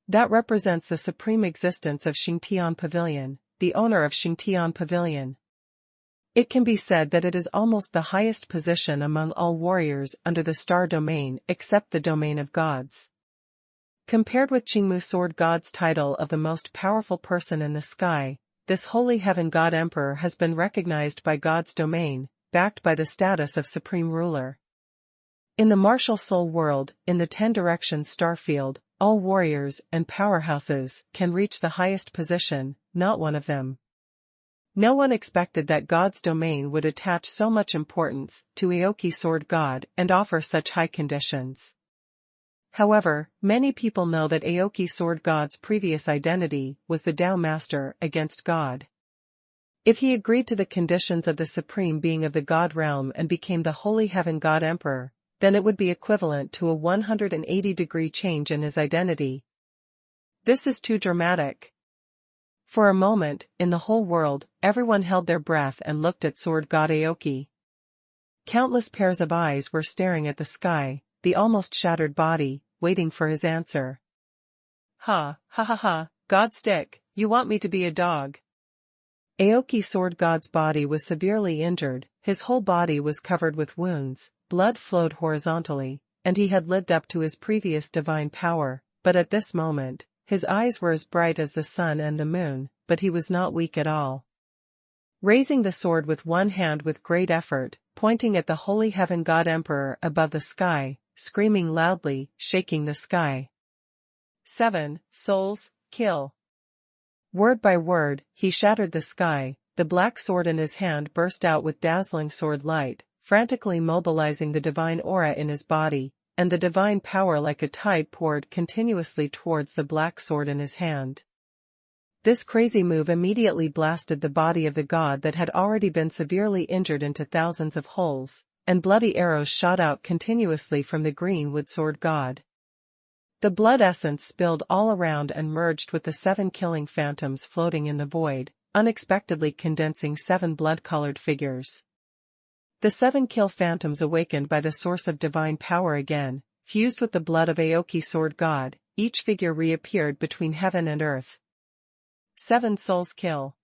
That represents the supreme existence of Xingtian Pavilion, the owner of Xingtian Pavilion. It can be said that it is almost the highest position among all warriors under the star domain except the domain of gods. Compared with Qingmu Sword God's title of the most powerful person in the sky, this Holy Heaven God Emperor has been recognized by God's domain, backed by the status of supreme ruler. In the martial soul world, in the 10 Directions starfield, all warriors and powerhouses can reach the highest position, not one of them. No one expected that God's domain would attach so much importance to Aoki Sword God and offer such high conditions. However, many people know that Aoki Sword God's previous identity was the Tao Master against God. If he agreed to the conditions of the supreme being of the God realm and became the Holy Heaven God Emperor, then it would be equivalent to a 180-degree change in his identity. This is too dramatic. For a moment, in the whole world, everyone held their breath and looked at Sword God Aoki. Countless pairs of eyes were staring at the sky, the almost shattered body, waiting for his answer. Ha, ha ha ha, God stick, you want me to be a dog? Aoki Sword God's body was severely injured, his whole body was covered with wounds, blood flowed horizontally, and he had lived up to his previous divine power, but at this moment, his eyes were as bright as the sun and the moon, but he was not weak at all. Raising the sword with one hand with great effort, pointing at the holy heaven god emperor above the sky, screaming loudly, shaking the sky. 7 souls, kill. Word by word, he shattered the sky, the black sword in his hand burst out with dazzling sword light, frantically mobilizing the divine aura in his body, and the divine power like a tide poured continuously towards the black sword in his hand. This crazy move immediately blasted the body of the god that had already been severely injured into thousands of holes, and bloody arrows shot out continuously from the green wood sword god. The blood essence spilled all around and merged with the 7 killing phantoms floating in the void, unexpectedly condensing 7 blood-colored figures. The 7 kill phantoms awakened by the source of divine power again, fused with the blood of Aoki Sword God, each figure reappeared between heaven and earth. 7 souls kill.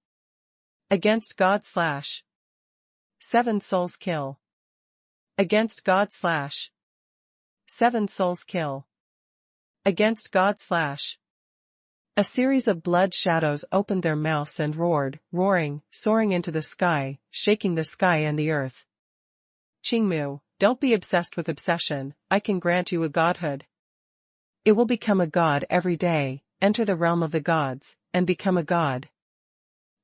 Against God / 7 souls kill. Against God / 7 souls kill. Against God / A series of blood shadows opened their mouths and roared, roaring, soaring into the sky, shaking the sky and the earth. Qingmu, don't be obsessed with obsession, I can grant you a godhood. It will become a god every day, enter the realm of the gods, and become a god.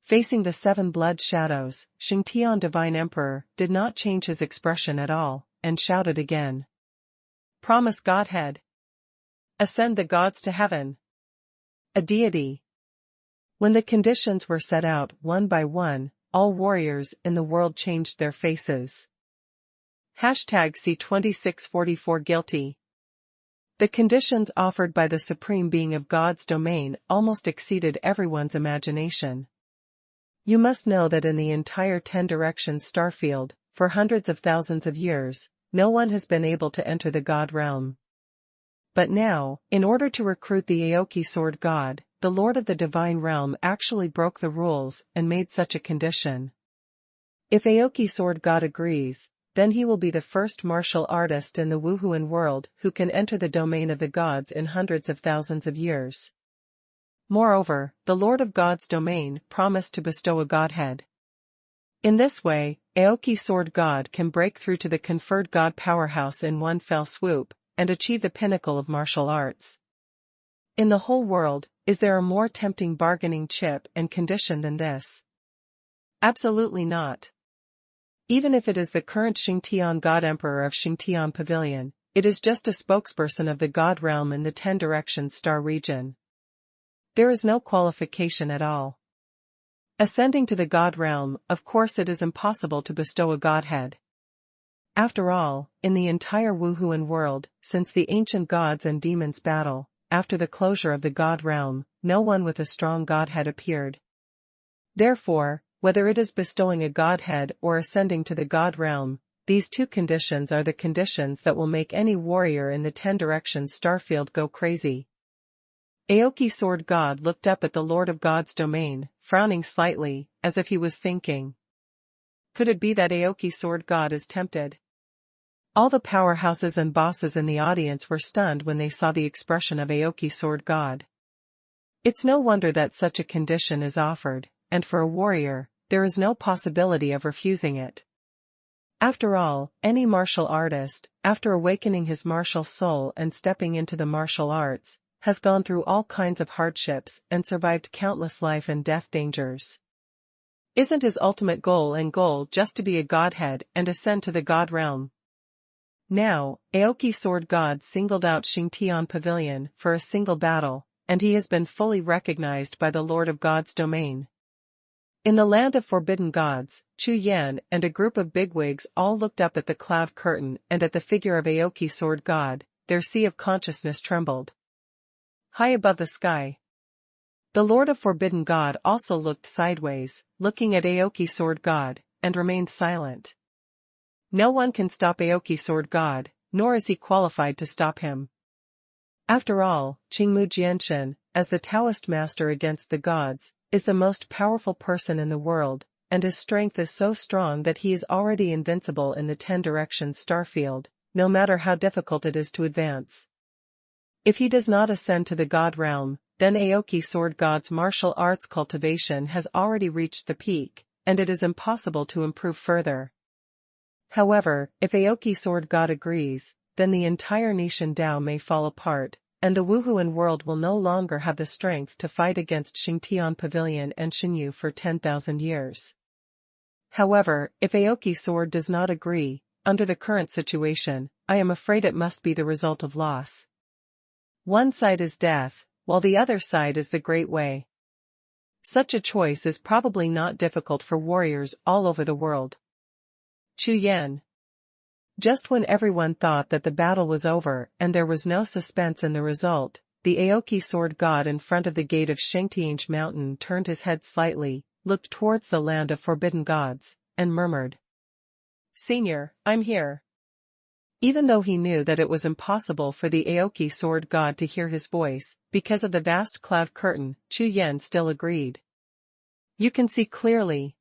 Facing the 7 blood shadows, Xingtian Divine Emperor did not change his expression at all, and shouted again. Promise Godhead. Ascend the gods to heaven. A deity. When the conditions were set out one by one, all warriors in the world changed their faces. #C2644 Guilty. The conditions offered by the Supreme Being of God's domain almost exceeded everyone's imagination. You must know that in the entire 10 directions starfield, for hundreds of thousands of years, no one has been able to enter the God realm. But now, in order to recruit the Aoki Sword God, the Lord of the Divine Realm actually broke the rules and made such a condition. If Aoki Sword God agrees, then he will be the first martial artist in the Wuhun world who can enter the domain of the gods in hundreds of thousands of years. Moreover, the Lord of God's domain promised to bestow a godhead. In this way, Aoki Sword God can break through to the conferred God powerhouse in one fell swoop, and achieve the pinnacle of martial arts. In the whole world, is there a more tempting bargaining chip and condition than this? Absolutely not. Even if it is the current Xingtian God Emperor of Xingtian Pavilion, it is just a spokesperson of the God realm in the 10 directions star region. There is no qualification at all. Ascending to the God realm, of course it is impossible to bestow a godhead. After all, in the entire Wuhun world, since the ancient gods and demons battle, after the closure of the God realm, no one with a strong godhead appeared. Therefore, whether it is bestowing a godhead or ascending to the God realm, these 2 conditions are the conditions that will make any warrior in the 10 directions starfield go crazy. Aoki Sword God looked up at the Lord of God's domain, frowning slightly, as if he was thinking. Could it be that Aoki Sword God is tempted? All the powerhouses and bosses in the audience were stunned when they saw the expression of Aoki Sword God. It's no wonder that such a condition is offered, and for a warrior, there is no possibility of refusing it. After all, any martial artist, after awakening his martial soul and stepping into the martial arts, has gone through all kinds of hardships and survived countless life and death dangers. Isn't his ultimate goal just to be a godhead and ascend to the God realm? Now, Aoki Sword God singled out Xingtian Pavilion for a single battle, and he has been fully recognized by the Lord of God's domain. In the land of forbidden gods, Chu Yan and a group of bigwigs all looked up at the cloud curtain and at the figure of Aoki Sword God, their sea of consciousness trembled. High above the sky. The Lord of Forbidden God also looked sideways, looking at Aoki Sword God, and remained silent. No one can stop Aoki Sword God, nor is he qualified to stop him. After all, Qingmu Jianshan, as the Taoist master against the gods, is the most powerful person in the world, and his strength is so strong that he is already invincible in the 10 directions starfield, no matter how difficult it is to advance. If he does not ascend to the God realm, then Aoki Sword God's martial arts cultivation has already reached the peak, and it is impossible to improve further. However, if Aoki Sword God agrees, then the entire Nishan Dao may fall apart, and the Wuhun world will no longer have the strength to fight against Xingtian Pavilion and Xinyu for 10,000 years. However, if Aoki Sword does not agree, under the current situation, I am afraid it must be the result of loss. One side is death, while the other side is the Great Way. Such a choice is probably not difficult for warriors all over the world. Chu Yan. Just when everyone thought that the battle was over and there was no suspense in the result, the Aoki Sword God in front of the gate of Shengtiange Mountain turned his head slightly, looked towards the land of forbidden gods, and murmured, "Senior, I'm here." Even though he knew that it was impossible for the Aoki Sword God to hear his voice, because of the vast cloud curtain, Chu Yan still agreed. "You can see clearly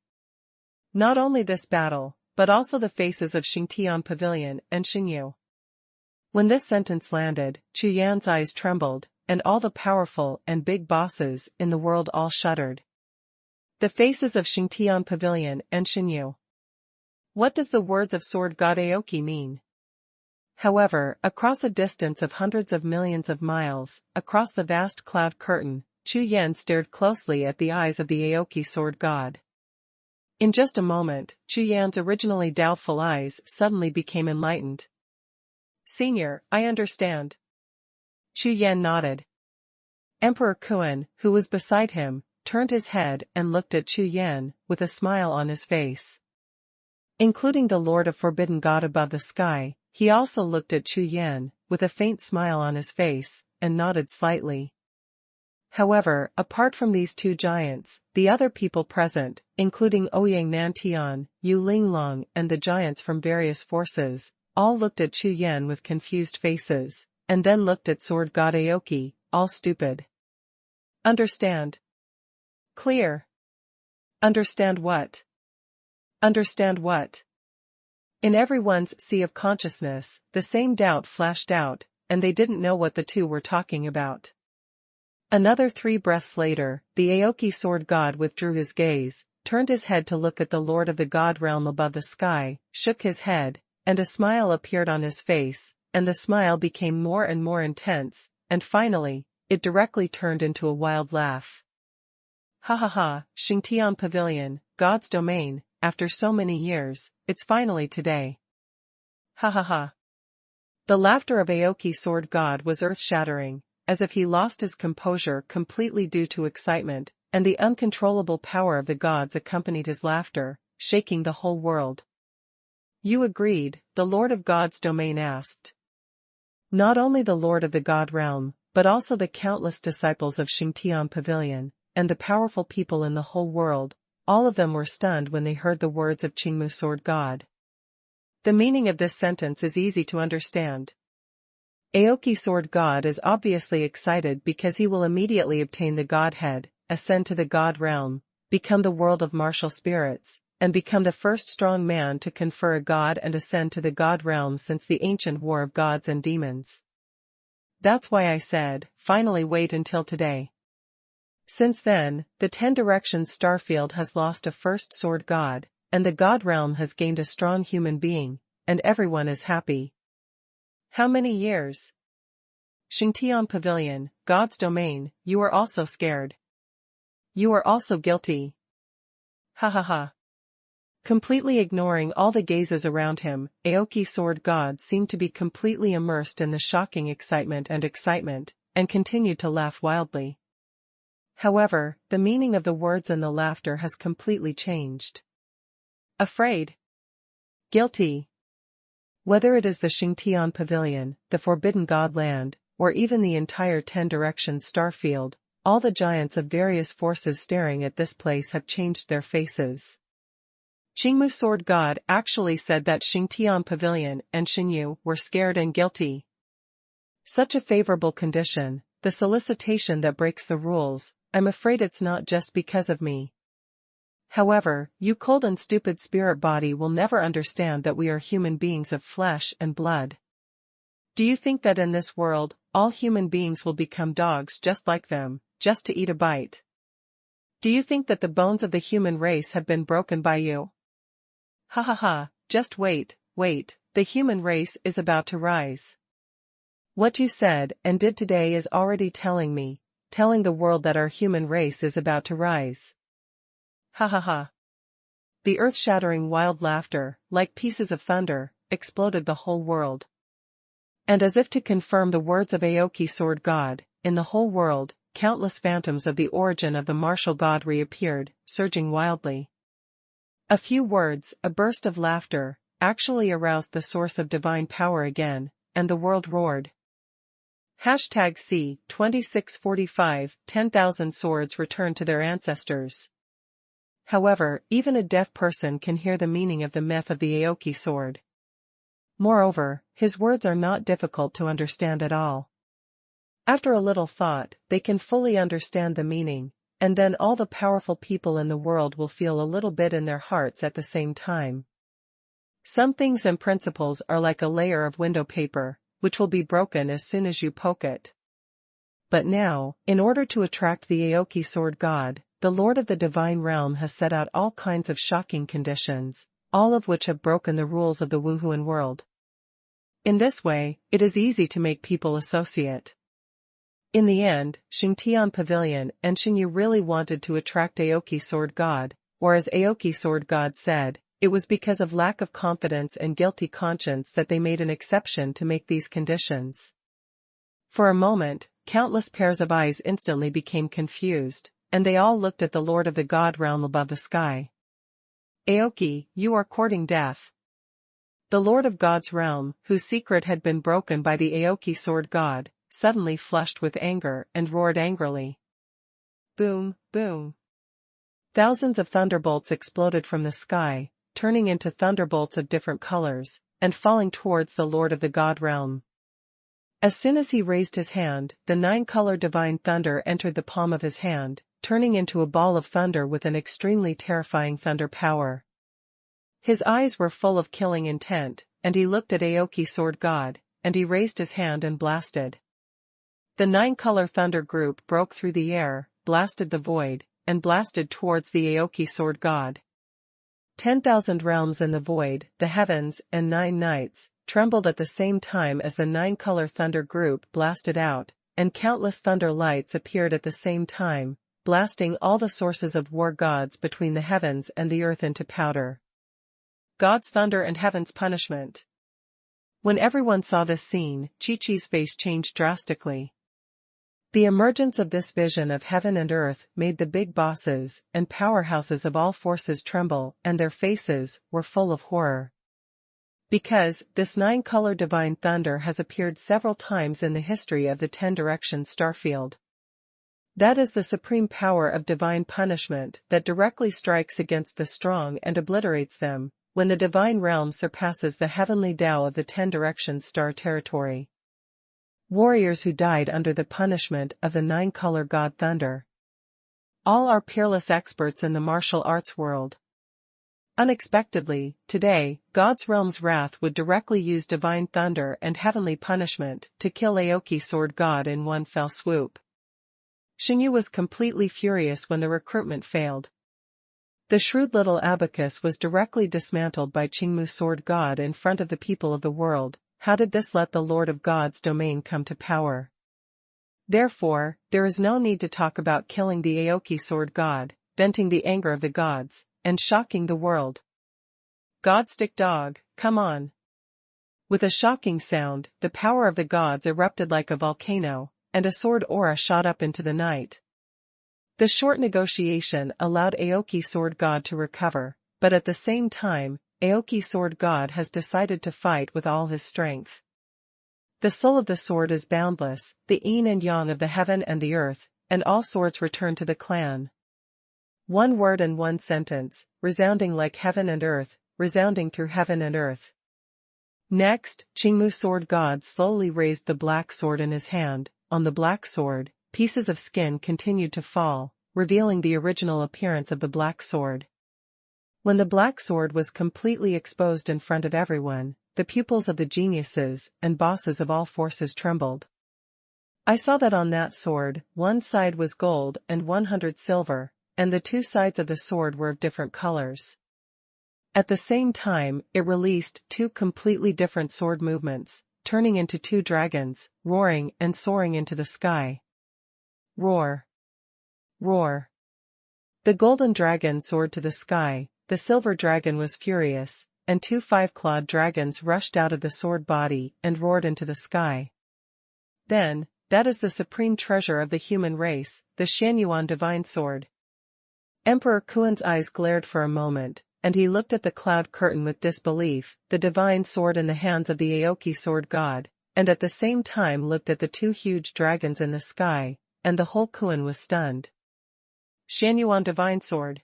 not only this battle, but also the faces of Xingtian Pavilion and Xinyu." When this sentence landed, Chu Yan's eyes trembled, and all the powerful and big bosses in the world all shuddered. The faces of Xingtian Pavilion and Xinyu. What does the words of Sword God Aoki mean? However, across a distance of hundreds of millions of miles, across the vast cloud curtain, Chu Yan stared closely at the eyes of the Aoki Sword God. In just a moment, Chu Yan's originally doubtful eyes suddenly became enlightened. "Senior, I understand." Chu Yan nodded. Emperor Kuan, who was beside him, turned his head and looked at Chu Yan, with a smile on his face. Including the Lord of Forbidden God above the sky, he also looked at Chu Yan, with a faint smile on his face, and nodded slightly. However, apart from these two giants, the other people present, including Ouyang Nantian, Yu Linglong and the giants from various forces, all looked at Chu Yan with confused faces, and then looked at Sword God Aoki, all stupid. "Understand." "Clear." "Understand what?" "Understand what?" In everyone's sea of consciousness, the same doubt flashed out, and they didn't know what the two were talking about. Another 3 breaths later, the Aoki Sword God withdrew his gaze, turned his head to look at the Lord of the God realm above the sky, shook his head, and a smile appeared on his face, and the smile became more and more intense, and finally, it directly turned into a wild laugh. "Ha ha ha, Xingtian Pavilion, God's domain, after so many years, it's finally today. Ha ha ha." The laughter of Aoki Sword God was earth-shattering, as if he lost his composure completely due to excitement, and the uncontrollable power of the gods accompanied his laughter, shaking the whole world. "You agreed?" the Lord of God's domain asked. Not only the Lord of the God realm, but also the countless disciples of Xingtian Pavilion, and the powerful people in the whole world, all of them were stunned when they heard the words of Qingmu Sword God. The meaning of this sentence is easy to understand. Aoki Sword God is obviously excited because he will immediately obtain the Godhead, ascend to the God realm, become the world of martial spirits, and become the first strong man to confer a god and ascend to the God realm since the ancient war of gods and demons. That's why I said, finally wait until today. Since then, the 10 directions starfield has lost a first sword god, and the God realm has gained a strong human being, and everyone is happy. How many years? Xingtian Pavilion, God's domain, you are also scared. You are also guilty. Ha ha ha. Completely ignoring all the gazes around him, Aoki Sword God seemed to be completely immersed in the shocking excitement, and continued to laugh wildly. However, the meaning of the words and the laughter has completely changed. Afraid. Guilty. Whether it is the Xingtian Pavilion, the Forbidden God Land, or even the entire 10 directions starfield, all the giants of various forces staring at this place have changed their faces. Qingmu Sword God actually said that Xingtian Pavilion and Xinyu were scared and guilty. Such a favorable condition, the solicitation that breaks the rules, I'm afraid it's not just because of me. However, you cold and stupid spirit body will never understand that we are human beings of flesh and blood. Do you think that in this world, all human beings will become dogs just like them, just to eat a bite? Do you think that the bones of the human race have been broken by you? Ha ha ha, just wait, the human race is about to rise. What you said and did today is already telling the world that our human race is about to rise. Ha ha ha. The earth-shattering wild laughter, like pieces of thunder, exploded the whole world. And as if to confirm the words of Aoki Sword God, in the whole world, countless phantoms of the origin of the martial god reappeared, surging wildly. A few words, a burst of laughter, actually aroused the source of divine power again, and the world roared. C 2645 10,000 swords returned to their ancestors. However, even a deaf person can hear the meaning of the myth of the Aoki sword. Moreover, his words are not difficult to understand at all. After a little thought, they can fully understand the meaning, and then all the powerful people in the world will feel a little bit in their hearts at the same time. Some things and principles are like a layer of window paper, which will be broken as soon as you poke it. But now, in order to attract the Aoki Sword God, the Lord of the Divine Realm has set out all kinds of shocking conditions, all of which have broken the rules of the Wuhun world. In this way, it is easy to make people associate. In the end, Xingtian Pavilion and Xinyu really wanted to attract Aoki Sword God, or as Aoki Sword God said, it was because of lack of confidence and guilty conscience that they made an exception to make these conditions. For a moment, countless pairs of eyes instantly became confused, and they all looked at the Lord of the God realm above the sky. Aoki, you are courting death. The Lord of God's realm, whose secret had been broken by the Aoki Sword God, suddenly flushed with anger and roared angrily. Boom, boom. Thousands of thunderbolts exploded from the sky, turning into thunderbolts of different colors, and falling towards the Lord of the God realm. As soon as he raised his hand, the 9-color divine thunder entered the palm of his hand, turning into a ball of thunder with an extremely terrifying thunder power. His eyes were full of killing intent, and he looked at Aoki Sword God, and he raised his hand and blasted. The 9-color thunder group broke through the air, blasted the void, and blasted towards the Aoki Sword God. 10,000 realms in the void, the heavens, and 9 nights, trembled at the same time as the 9-color thunder group blasted out, and countless thunder lights appeared at the same time, blasting all the sources of war gods between the heavens and the earth into powder. God's thunder and heaven's punishment. When everyone saw this scene, Chi-Chi's face changed drastically. The emergence of this vision of heaven and earth made the big bosses and powerhouses of all forces tremble, and their faces were full of horror. Because this 9-color divine thunder has appeared several times in the history of the 10 directions starfield. That is the supreme power of divine punishment that directly strikes against the strong and obliterates them, when the divine realm surpasses the heavenly Tao of the 10 directions star territory. Warriors who died under the punishment of the 9-color god thunder. All are peerless experts in the martial arts world. Unexpectedly, today, God's realm's wrath would directly use divine thunder and heavenly punishment to kill Aoki Sword God in one fell swoop. Xinyu was completely furious when the recruitment failed. The shrewd little abacus was directly dismantled by Qingmu Sword God in front of the people of the world. How did this let the Lord of God's domain come to power? Therefore, there is no need to talk about killing the Aoki Sword God, venting the anger of the gods, and shocking the world. Godstick dog, come on. With a shocking sound, the power of the gods erupted like a volcano, and a sword aura shot up into the night. The short negotiation allowed Aoki Sword God to recover, but at the same time, Aoki Sword God has decided to fight with all his strength. The soul of the sword is boundless, the yin and yang of the heaven and the earth, and all swords return to the clan. One word and one sentence, resounding like heaven and earth, resounding through heaven and earth. Next, Qingmu sword god slowly raised the black sword in his hand. On the black sword, pieces of skin continued to fall, revealing the original appearance of the black sword. When the black sword was completely exposed in front of everyone, the pupils of the geniuses and bosses of all forces trembled. I saw that on that sword, one side was gold and 100 silver, and the two sides of the sword were of different colors. At the same time, it released two completely different sword movements, turning into two dragons, roaring and soaring into the sky. Roar! Roar! The golden dragon soared to the sky, the silver dragon was furious, and two five-clawed dragons rushed out of the sword body and roared into the sky. Then, that is the supreme treasure of the human race, the Xuanhuan divine sword. Emperor Kuan's eyes glared for a moment, and he looked at the cloud curtain with disbelief, the divine sword in the hands of the Aoki sword god, and at the same time looked at the two huge dragons in the sky, and the whole Kuan was stunned. Xuanhuan divine sword.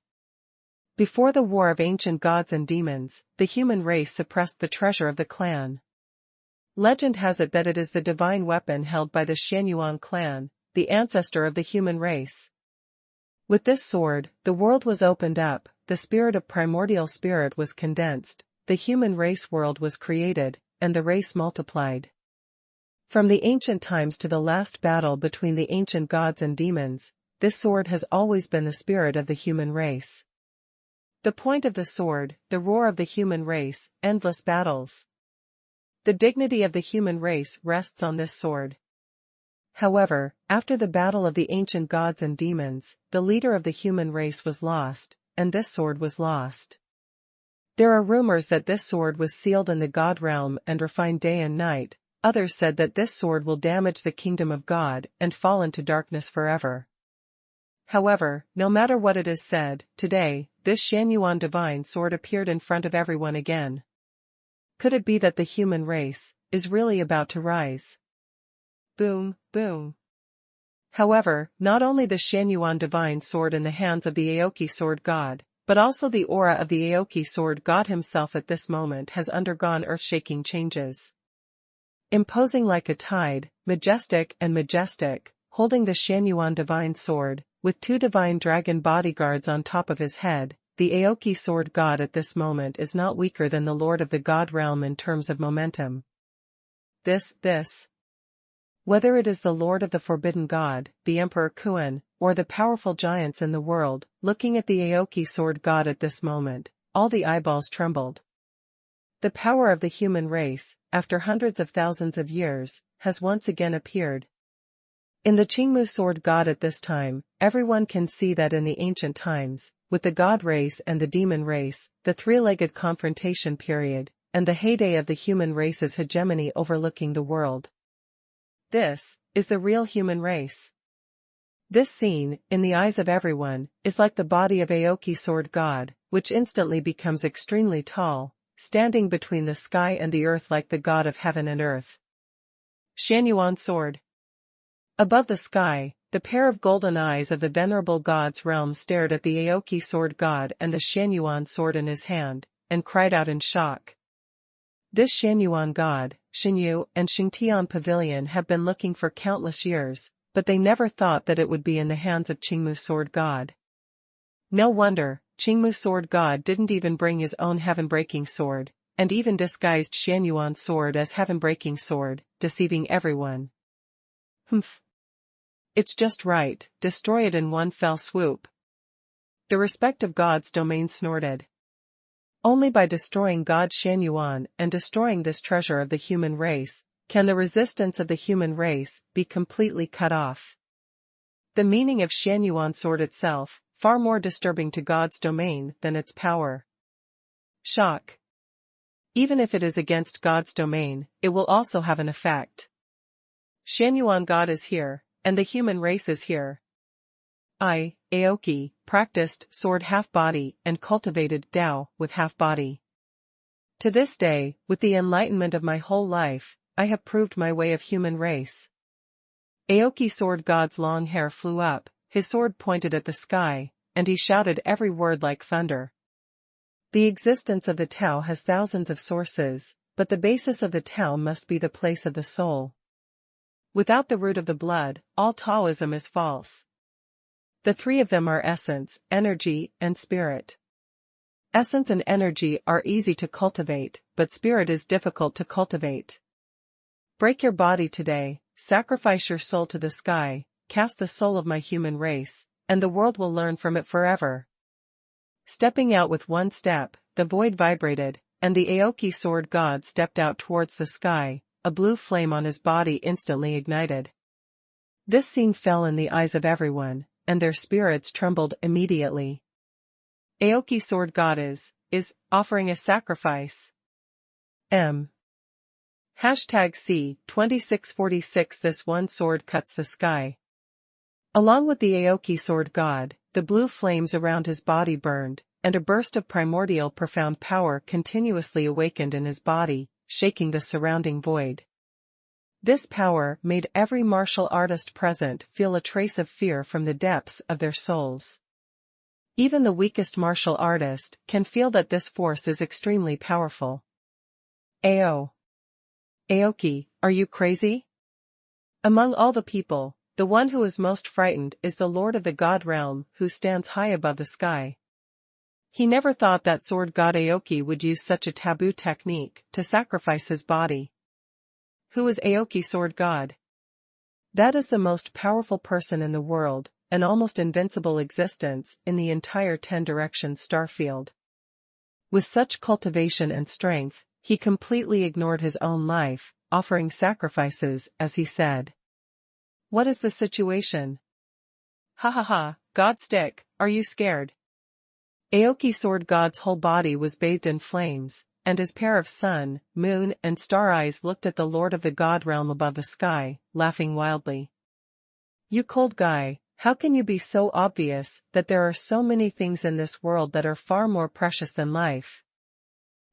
Before the war of ancient gods and demons, the human race suppressed the treasure of the clan. Legend has it that it is the divine weapon held by the Xuanhuan clan, the ancestor of the human race. With this sword, the world was opened up, the spirit of primordial spirit was condensed, the human race world was created, and the race multiplied. From the ancient times to the last battle between the ancient gods and demons, this sword has always been the spirit of the human race. The point of the sword, the roar of the human race, endless battles. The dignity of the human race rests on this sword. However, after the battle of the ancient gods and demons, the leader of the human race was lost, and this sword was lost. There are rumors that this sword was sealed in the God realm and refined day and night. Others said that this sword will damage the kingdom of God and fall into darkness forever. However, no matter what it is said, today, this Xuanhuan divine sword appeared in front of everyone again. Could it be that the human race is really about to rise? Boom, boom. However, not only the Xuanhuan divine sword in the hands of the Aoki sword god, but also the aura of the Aoki sword god himself at this moment has undergone earth-shaking changes. Imposing like a tide, majestic, holding the Xuanhuan divine sword, with two divine dragon bodyguards on top of his head, the Aoki sword god at this moment is not weaker than the lord of the god realm in terms of momentum. Whether it is the lord of the forbidden god, the Emperor Kuan, or the powerful giants in the world, looking at the Aoki sword god at this moment, all the eyeballs trembled. The power of the human race, after hundreds of thousands of years, has once again appeared. In the Qingmu sword god at this time, everyone can see that in the ancient times, with the god race and the demon race, the three-legged confrontation period, and the heyday of the human race's hegemony overlooking the world. This is the real human race. This scene, in the eyes of everyone, is like the body of Aoki sword god, which instantly becomes extremely tall, standing between the sky and the earth like the god of heaven and earth. Xuanhuan sword. Above the sky, the pair of golden eyes of the venerable god's realm stared at the Aoki sword god and the Xuanhuan sword in his hand, and cried out in shock. This Xuanhuan god, Xinyu and Xingtian Pavilion have been looking for countless years, but they never thought that it would be in the hands of Qingmu sword god. No wonder, Qingmu sword god didn't even bring his own heaven-breaking sword, and even disguised Xuanhuan sword as heaven-breaking sword, deceiving everyone. It's just right, destroy it in one fell swoop. The respective god's domain snorted. Only by destroying God Xuanhuan and destroying this treasure of the human race, can the resistance of the human race be completely cut off. The meaning of Xuanhuan sword itself, far more disturbing to God's domain than its power. Shock. Even if it is against God's domain, it will also have an effect. Xuanhuan God is here, and the human race is here. I, Aoki, practiced sword half-body and cultivated Tao with half-body. To this day, with the enlightenment of my whole life, I have proved my way of human race. Aoki sword god's long hair flew up, his sword pointed at the sky, and he shouted every word like thunder. The existence of the Tao has thousands of sources, but the basis of the Tao must be the place of the soul. Without the root of the blood, all Taoism is false. The three of them are essence, energy, and spirit. Essence and energy are easy to cultivate, but spirit is difficult to cultivate. Break your body today, sacrifice your soul to the sky, cast the soul of my human race, and the world will learn from it forever. Stepping out with one step, the void vibrated, and the Aoki sword god stepped out towards the sky, a blue flame on his body instantly ignited. This scene fell in the eyes of everyone, and their spirits trembled immediately. Aoki sword god is offering a sacrifice. #C 2646 This one sword cuts the sky. Along with the Aoki sword god, the blue flames around his body burned, and a burst of primordial profound power continuously awakened in his body, shaking the surrounding void. This power made every martial artist present feel a trace of fear from the depths of their souls. Even the weakest martial artist can feel that this force is extremely powerful. Aoki, are you crazy? Among all the people, the one who is most frightened is the Lord of the God realm, who stands high above the sky. He never thought that sword god Aoki would use such a taboo technique to sacrifice his body. Who is Aoki sword god? That is the most powerful person in the world, an almost invincible existence in the entire 10 directions star field. With such cultivation and strength, he completely ignored his own life, offering sacrifices, as he said. What is the situation? Ha ha ha, God stick, are you scared? Aoki sword god's whole body was bathed in flames, and his pair of sun, moon, and star eyes looked at the Lord of the God realm above the sky, laughing wildly. You cold guy, how can you be so obvious that there are so many things in this world that are far more precious than life?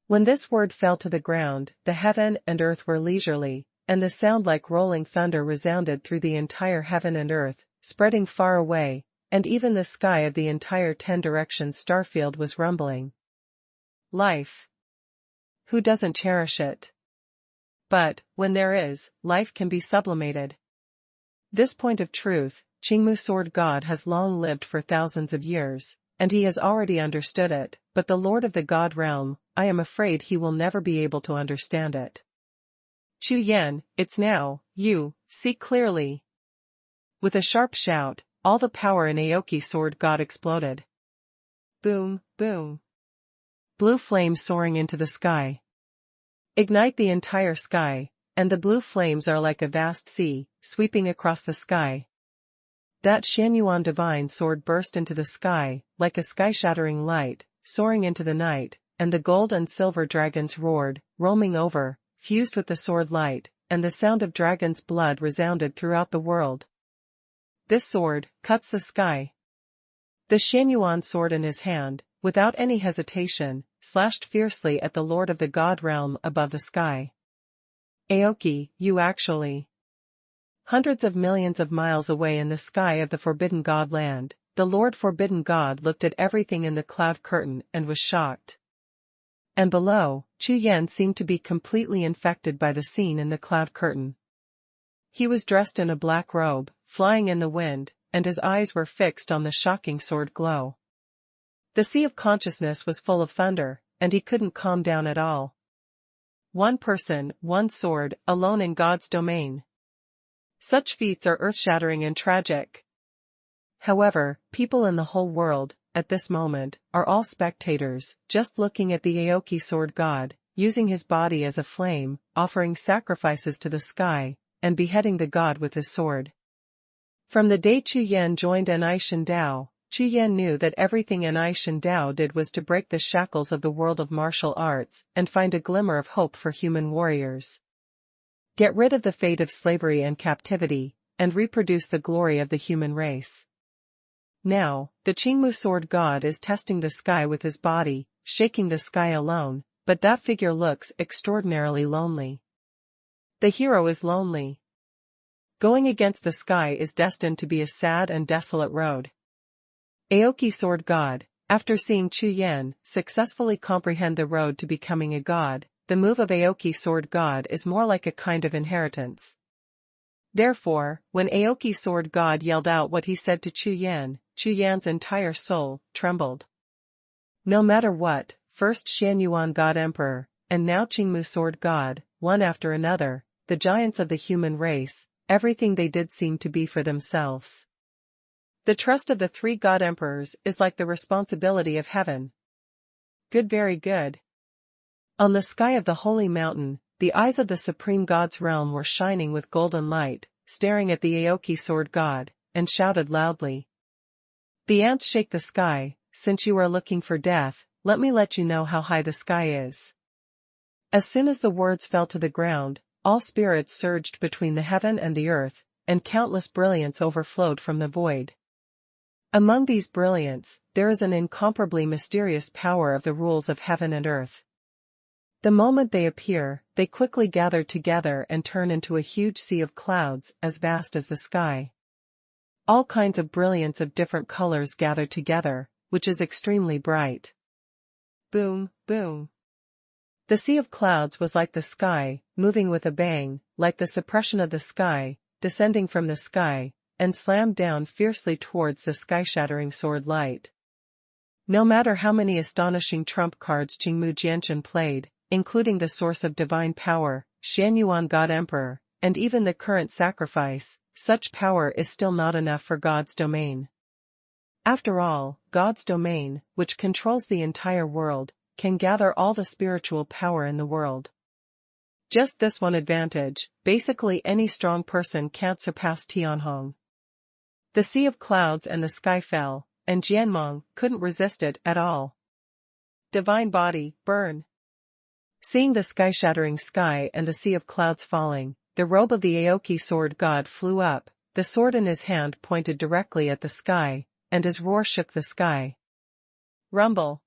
When this word fell to the ground, the heaven and earth were leisurely, and the sound like rolling thunder resounded through the entire heaven and earth, spreading far away, and even the sky of the entire 10 directions starfield was rumbling. Life. Who doesn't cherish it? But, when there is, life can be sublimated. This point of truth, Qingmu sword god has long lived for thousands of years, and he has already understood it, but the Lord of the God realm, I am afraid he will never be able to understand it. Chu Yan, it's now, you, see clearly. With a sharp shout, all the power in Aoki sword god exploded. Boom, boom. Blue flames soaring into the sky. Ignite the entire sky, and the blue flames are like a vast sea, sweeping across the sky. That Xuanhuan divine sword burst into the sky, like a sky-shattering light, soaring into the night, and the gold and silver dragons roared, roaming over, fused with the sword light, and the sound of dragon's blood resounded throughout the world. This sword cuts the sky. The Xuanhuan sword in his hand, without any hesitation, slashed fiercely at the Lord of the God realm above the sky. Aoki, you actually. Hundreds of millions of miles away in the sky of the Forbidden God land, the Lord Forbidden God looked at everything in the cloud curtain and was shocked. And below, Chu Yan seemed to be completely infected by the scene in the cloud curtain. He was dressed in a black robe, flying in the wind, and his eyes were fixed on the shocking sword glow. The sea of consciousness was full of thunder, and he couldn't calm down at all. One person, one sword, alone in God's domain. Such feats are earth-shattering and tragic. However, people in the whole world, at this moment, are all spectators, just looking at the Aoki sword god, using his body as a flame, offering sacrifices to the sky, and beheading the god with his sword. From the day Chu Yan joined Anai Shindao, Chu Yan knew that everything Anai Shindao did was to break the shackles of the world of martial arts and find a glimmer of hope for human warriors. Get rid of the fate of slavery and captivity, and reproduce the glory of the human race. Now, the Qingmu sword god is testing the sky with his body, shaking the sky alone, but that figure looks extraordinarily lonely. The hero is lonely. Going against the sky is destined to be a sad and desolate road. Aoki Sword God. After seeing Chu Yan successfully comprehend the road to becoming a god, the move of Aoki Sword God is more like a kind of inheritance. Therefore, when Aoki Sword God yelled out what he said to Chu Yan's entire soul trembled. No matter what, first Xuanhuan God Emperor, and now Qingmu Sword God, one after another, the giants of the human race, everything they did seemed to be for themselves. The trust of the three God Emperors is like the responsibility of heaven. Good, very good. On the sky of the holy mountain, the eyes of the supreme God's realm were shining with golden light, staring at the Aoki Sword God, and shouted loudly. The ants shake the sky. Since you are looking for death, let me let you know how high the sky is. As soon as the words fell to the ground, all spirits surged between the heaven and the earth, and countless brilliants overflowed from the void. Among these brilliants, there is an incomparably mysterious power of the rules of heaven and earth. The moment they appear, they quickly gather together and turn into a huge sea of clouds as vast as the sky. All kinds of brilliants of different colors gather together, which is extremely bright. Boom, boom. The sea of clouds was like the sky, moving with a bang, like the suppression of the sky, descending from the sky, and slammed down fiercely towards the sky-shattering sword light. No matter how many astonishing trump cards Qingmu Jianshan played, including the source of divine power, Xuanhuan God Emperor, and even the current sacrifice, such power is still not enough for God's domain. After all, God's domain, which controls the entire world, can gather all the spiritual power in the world. Just this one advantage, basically any strong person can't surpass Tianhong. The sea of clouds and the sky fell, and Jianmeng couldn't resist it at all. Divine body, burn. Seeing the sky-shattering sky and the sea of clouds falling, the robe of the Aoki Sword God flew up, the sword in his hand pointed directly at the sky, and his roar shook the sky. Rumble.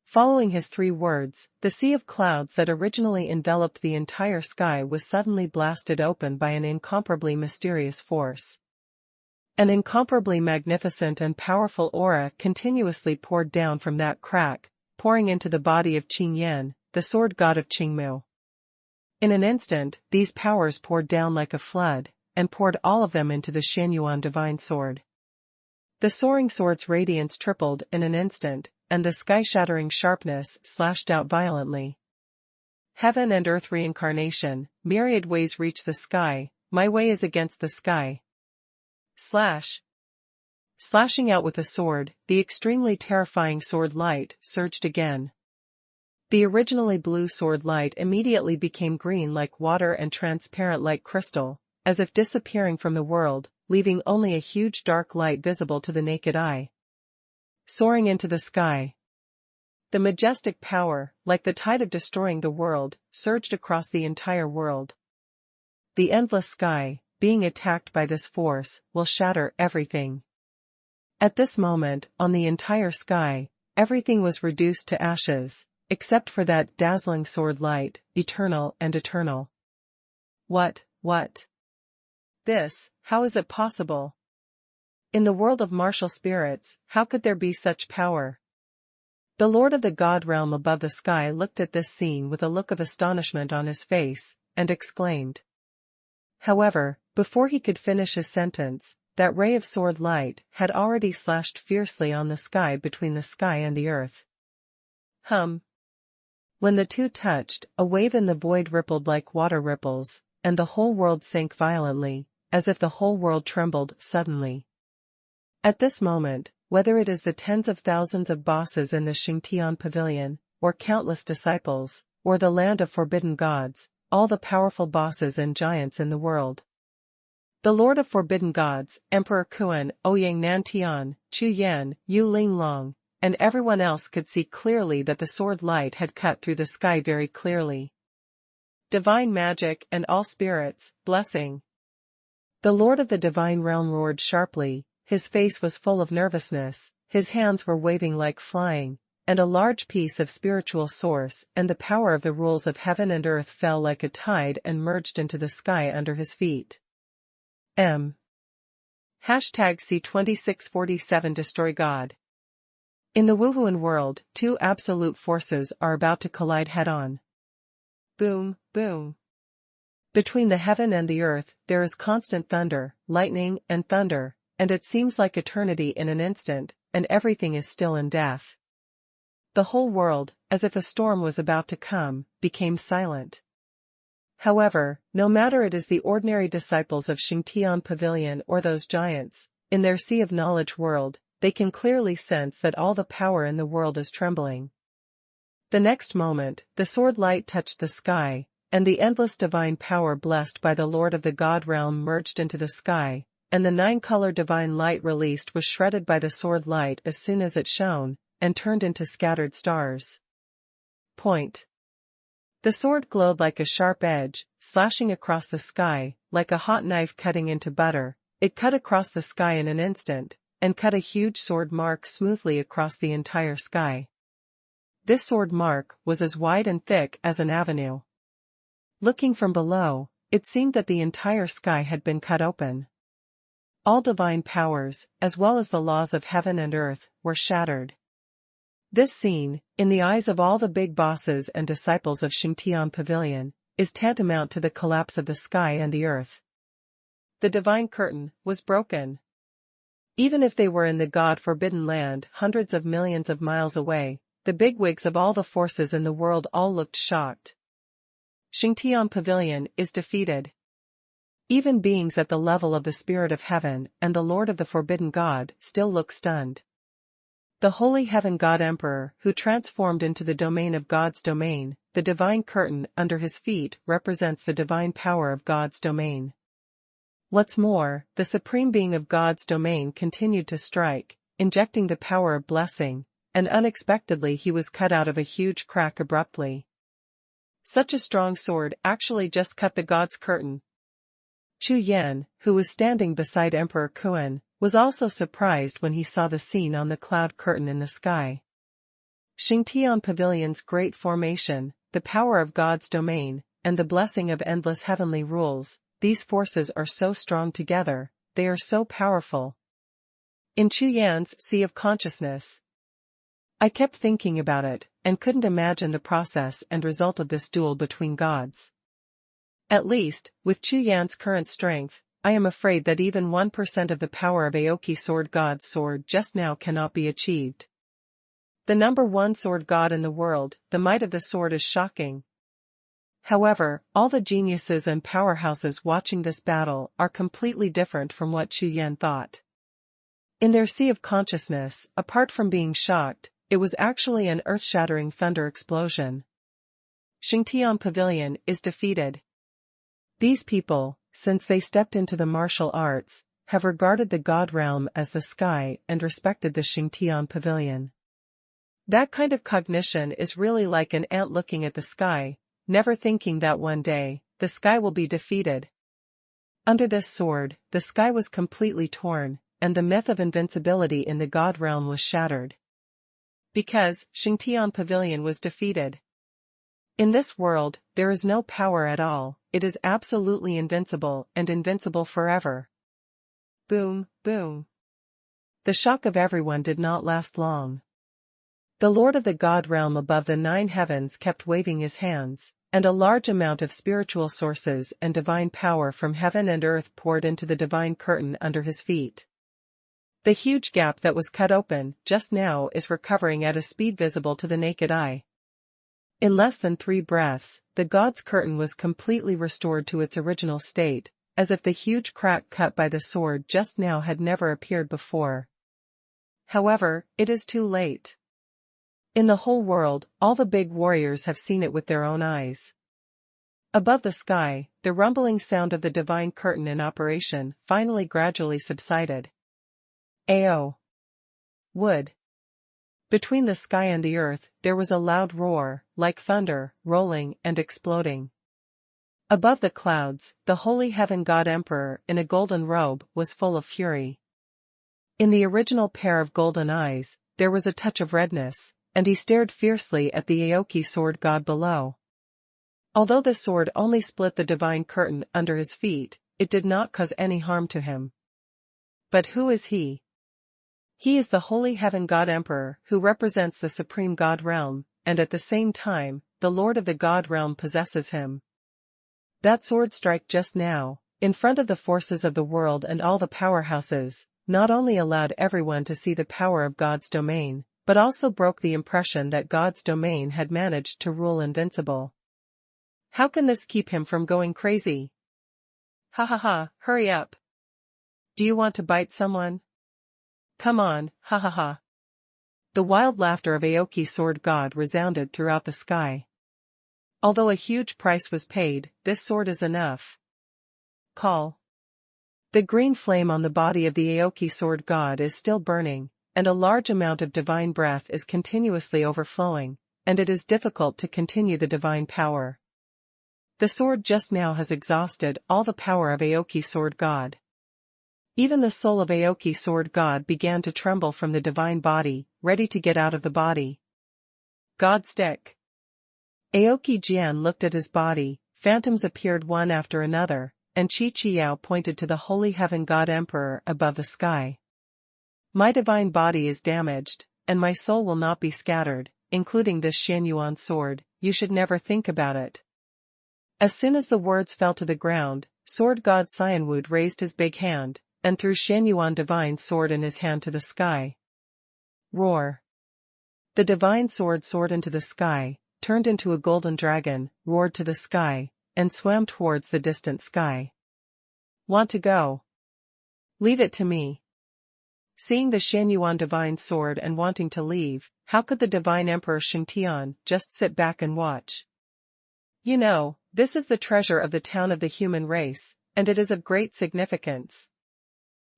Following his three words, the sea of clouds that originally enveloped the entire sky was suddenly blasted open by an incomparably mysterious force. An incomparably magnificent and powerful aura continuously poured down from that crack, pouring into the body of Qing Yan, the sword god of Qingmu. In an instant, these powers poured down like a flood, and poured all of them into the Xuanhuan divine sword. The soaring sword's radiance tripled in an instant, and the sky-shattering sharpness slashed out violently. Heaven and earth reincarnation, myriad ways reach the sky, my way is against the sky. Slash. Slashing out with the sword, the extremely terrifying sword light surged again. The originally blue sword light immediately became green like water and transparent like crystal, as if disappearing from the world, leaving only a huge dark light visible to the naked eye. Soaring into the sky. The majestic power, like the tide of destroying the world, surged across the entire world. The endless sky, being attacked by this force, will shatter everything. At this moment, on the entire sky, everything was reduced to ashes, except for that dazzling sword light, eternal and eternal. What? This, how is it possible? In the world of martial spirits, how could there be such power? The lord of the god realm above the sky looked at this scene with a look of astonishment on his face, and exclaimed. However, before he could finish his sentence, that ray of sword light had already slashed fiercely on the sky between the sky and the earth. When the two touched, a wave in the void rippled like water ripples, and the whole world sank violently, as if the whole world trembled suddenly. At this moment, whether it is the tens of thousands of bosses in the Xingtian pavilion, or countless disciples, or the land of forbidden gods, all the powerful bosses and giants in the world. The Lord of Forbidden Gods, Emperor Kuan, Ouyang Nantian, Chu Yan, Yu Linglong, and everyone else could see clearly that the sword light had cut through the sky very clearly. Divine magic and all spirits, blessing. The Lord of the Divine Realm roared sharply, his face was full of nervousness, his hands were waving like flying, and a large piece of spiritual source and the power of the rules of heaven and earth fell like a tide and merged into the sky under his feet. Hashtag C2647 Destroy God. In the Wuhun world, two absolute forces are about to collide head-on. Boom, boom. Between the heaven and the earth, there is constant thunder, lightning, and thunder, and it seems like eternity in an instant, and everything is still in death. The whole world, as if a storm was about to come, became silent. However, no matter it is the ordinary disciples of Xingtian Pavilion or those giants, in their sea of knowledge world, they can clearly sense that all the power in the world is trembling. The next moment, the sword light touched the sky, and the endless divine power blessed by the Lord of the God realm merged into the sky, and the nine-color divine light released was shredded by the sword light as soon as it shone, and turned into scattered stars. Point. The sword glowed like a sharp edge, slashing across the sky, like a hot knife cutting into butter. It cut across the sky in an instant, and cut a huge sword mark smoothly across the entire sky. This sword mark was as wide and thick as an avenue. Looking from below, it seemed that the entire sky had been cut open. All divine powers, as well as the laws of heaven and earth, were shattered. This scene, in the eyes of all the big bosses and disciples of Xingtian Pavilion, is tantamount to the collapse of the sky and the earth. The divine curtain was broken. Even if they were in the God-forbidden land hundreds of millions of miles away, the bigwigs of all the forces in the world all looked shocked. Xingtian Pavilion is defeated. Even beings at the level of the Spirit of Heaven and the Lord of the Forbidden God still look stunned. The Holy Heaven God Emperor, who transformed into the domain of God's domain, the divine curtain under his feet represents the divine power of God's domain. What's more, the supreme being of God's domain continued to strike, injecting the power of blessing, and unexpectedly he was cut out of a huge crack abruptly. Such a strong sword actually just cut the God's curtain. Chu Yan, who was standing beside Emperor Kuan, was also surprised when he saw the scene on the cloud curtain in the sky. Xingtian Pavilion's great formation, the power of God's domain, and the blessing of endless heavenly rules, these forces are so strong together, they are so powerful. In Chu Yan's sea of consciousness, I kept thinking about it, and couldn't imagine the process and result of this duel between gods. At least, with Chu Yan's current strength, I am afraid that even 1% of the power of Aoki Sword God's sword just now cannot be achieved. The number one sword god in the world, the might of the sword is shocking. However, all the geniuses and powerhouses watching this battle are completely different from what Chu Yan thought. In their sea of consciousness, apart from being shocked, it was actually an earth-shattering thunder explosion. Xingtian Pavilion is defeated. These people, since they stepped into the martial arts, have regarded the God realm as the sky and respected the Xingtian Pavilion. That kind of cognition is really like an ant looking at the sky, never thinking that one day, the sky will be defeated. Under this sword, the sky was completely torn, and the myth of invincibility in the God realm was shattered. Because Xingtian Pavilion was defeated. In this world, there is no power at all, it is absolutely invincible and invincible forever. Boom, boom. The shock of everyone did not last long. The Lord of the God realm above the 9 heavens kept waving his hands, and a large amount of spiritual sources and divine power from heaven and earth poured into the divine curtain under his feet. The huge gap that was cut open just now is recovering at a speed visible to the naked eye. In less than 3 breaths, the God's curtain was completely restored to its original state, as if the huge crack cut by the sword just now had never appeared before. However, it is too late. In the whole world, all the big warriors have seen it with their own eyes. Above the sky, the rumbling sound of the divine curtain in operation finally gradually subsided. Ao. Wood. Between the sky and the earth, there was a loud roar, like thunder, rolling and exploding. Above the clouds, the Holy Heaven God Emperor in a golden robe was full of fury. In the original pair of golden eyes, there was a touch of redness, and he stared fiercely at the Aoki sword god below. Although the sword only split the divine curtain under his feet, it did not cause any harm to him. But who is he? He is the Holy Heaven God Emperor who represents the Supreme God Realm, and at the same time, the Lord of the God Realm possesses him. That sword strike just now, in front of the forces of the world and all the powerhouses, not only allowed everyone to see the power of God's domain, but also broke the impression that God's domain had managed to rule invincible. How can this keep him from going crazy? Ha ha ha, hurry up. Do you want to bite someone? Come on, ha ha ha. The wild laughter of Aoki Sword God resounded throughout the sky. Although a huge price was paid, this sword is enough. Call. The green flame on the body of the Aoki Sword God is still burning, and a large amount of divine breath is continuously overflowing, and it is difficult to continue the divine power. The sword just now has exhausted all the power of Aoki Sword God. Even the soul of Aoki Sword God began to tremble from the divine body, ready to get out of the body. God stick. Aoki Jian looked at his body, phantoms appeared one after another, and Jiuxiao pointed to the Holy Heaven God Emperor above the sky. My divine body is damaged, and my soul will not be scattered, including this Xuanhuan sword, you should never think about it. As soon as the words fell to the ground, Sword God Xuanhuan raised his big hand, and threw Xuanhuan divine sword in his hand to the sky. Roar. The divine sword soared into the sky, turned into a golden dragon, roared to the sky, and swam towards the distant sky. Want to go? Leave it to me. Seeing the Xuanhuan divine sword and wanting to leave, how could the divine Emperor Xingtian just sit back and watch? You know, this is the treasure of the town of the human race, and it is of great significance.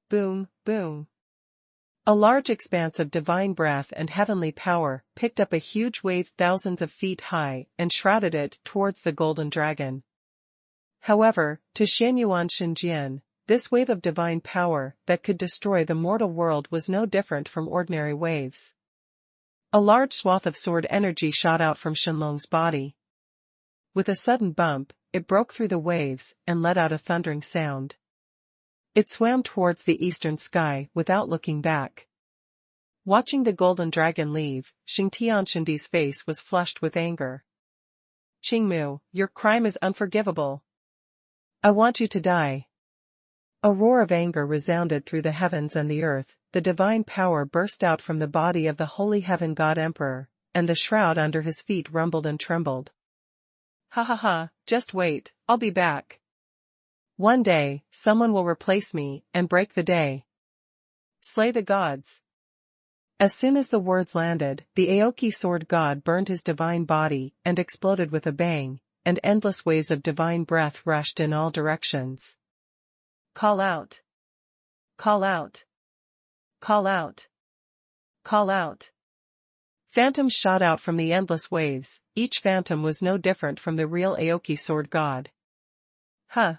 Boom, boom. A large expanse of divine breath and heavenly power picked up a huge wave thousands of feet high and shrouded it towards the golden dragon. However, to Xuanhuan Xinjian, this wave of divine power that could destroy the mortal world was no different from ordinary waves. A large swath of sword energy shot out from Shenlong's body. With a sudden bump, it broke through the waves and let out a thundering sound. It swam towards the eastern sky without looking back. Watching the golden dragon leave, Xingtian Shindi's face was flushed with anger. Qingmu, your crime is unforgivable. I want you to die. A roar of anger resounded through the heavens and the earth, the divine power burst out from the body of the Holy Heaven God Emperor, and the shroud under his feet rumbled and trembled. Ha ha ha, just wait, I'll be back. One day, someone will replace me and break the day. Slay the gods. As soon as the words landed, the Aoki Sword God burned his divine body and exploded with a bang, and endless waves of divine breath rushed in all directions. Call out. Call out. Call out. Call out. Phantoms shot out from the endless waves, each phantom was no different from the real Aoki Sword God. Huh.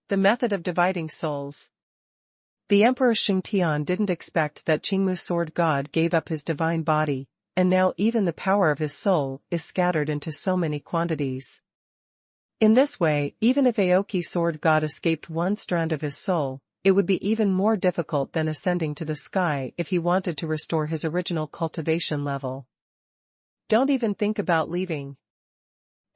The method of dividing souls. The Emperor Xingtian didn't expect that Qingmu Sword God gave up his divine body, and now even the power of his soul is scattered into so many quantities. In this way, even if Aoki Sword God escaped one strand of his soul, it would be even more difficult than ascending to the sky if he wanted to restore his original cultivation level. Don't even think about leaving.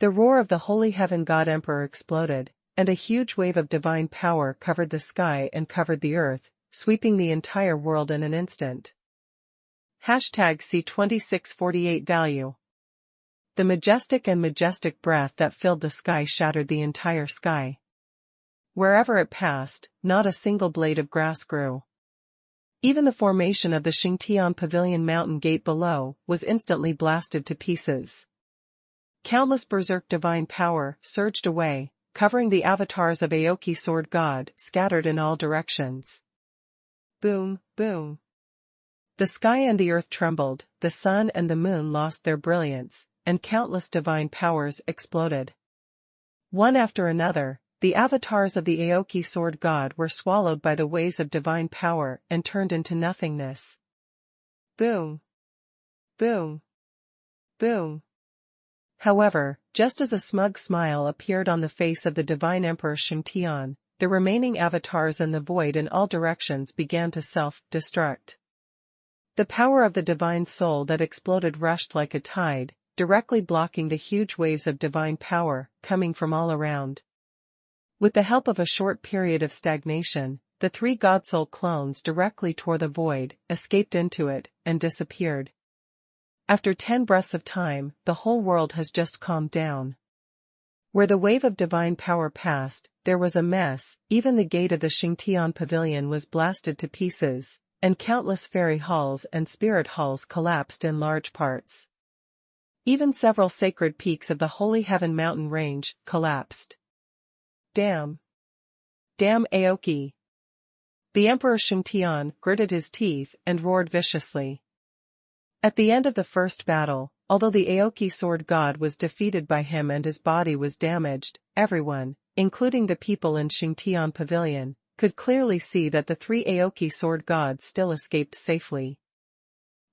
The roar of the Holy Heaven God Emperor exploded, and a huge wave of divine power covered the sky and covered the earth, sweeping the entire world in an instant. #C2648 value. The majestic breath that filled the sky shattered the entire sky. Wherever it passed, not a single blade of grass grew. Even the formation of the Xingtian Pavilion mountain gate below was instantly blasted to pieces. Countless berserk divine power surged away, covering the avatars of Aoki Sword God scattered in all directions. Boom, boom. The sky and the earth trembled, the sun and the moon lost their brilliance, and countless divine powers exploded. One after another, the avatars of the Aoki Sword God were swallowed by the waves of divine power and turned into nothingness. Boom. Boom. Boom. However, just as a smug smile appeared on the face of the divine Emperor Xingtian, the remaining avatars in the void in all directions began to self-destruct. The power of the divine soul that exploded rushed like a tide, directly blocking the huge waves of divine power coming from all around. With the help of a short period of stagnation, the three Godsoul clones directly tore the void, escaped into it, and disappeared. After 10 breaths of time, the whole world has just calmed down. Where the wave of divine power passed, there was a mess. Even the gate of the Xingtian pavilion was blasted to pieces, and countless fairy halls and spirit halls collapsed in large parts. Even several sacred peaks of the Holy Heaven mountain range collapsed. Damn! Damn Aoki! The Emperor Xingtian gritted his teeth and roared viciously. At the end of the first battle, although the Aoki sword god was defeated by him and his body was damaged, everyone, including the people in Xingtian pavilion, could clearly see that the 3 Aoki sword gods still escaped safely.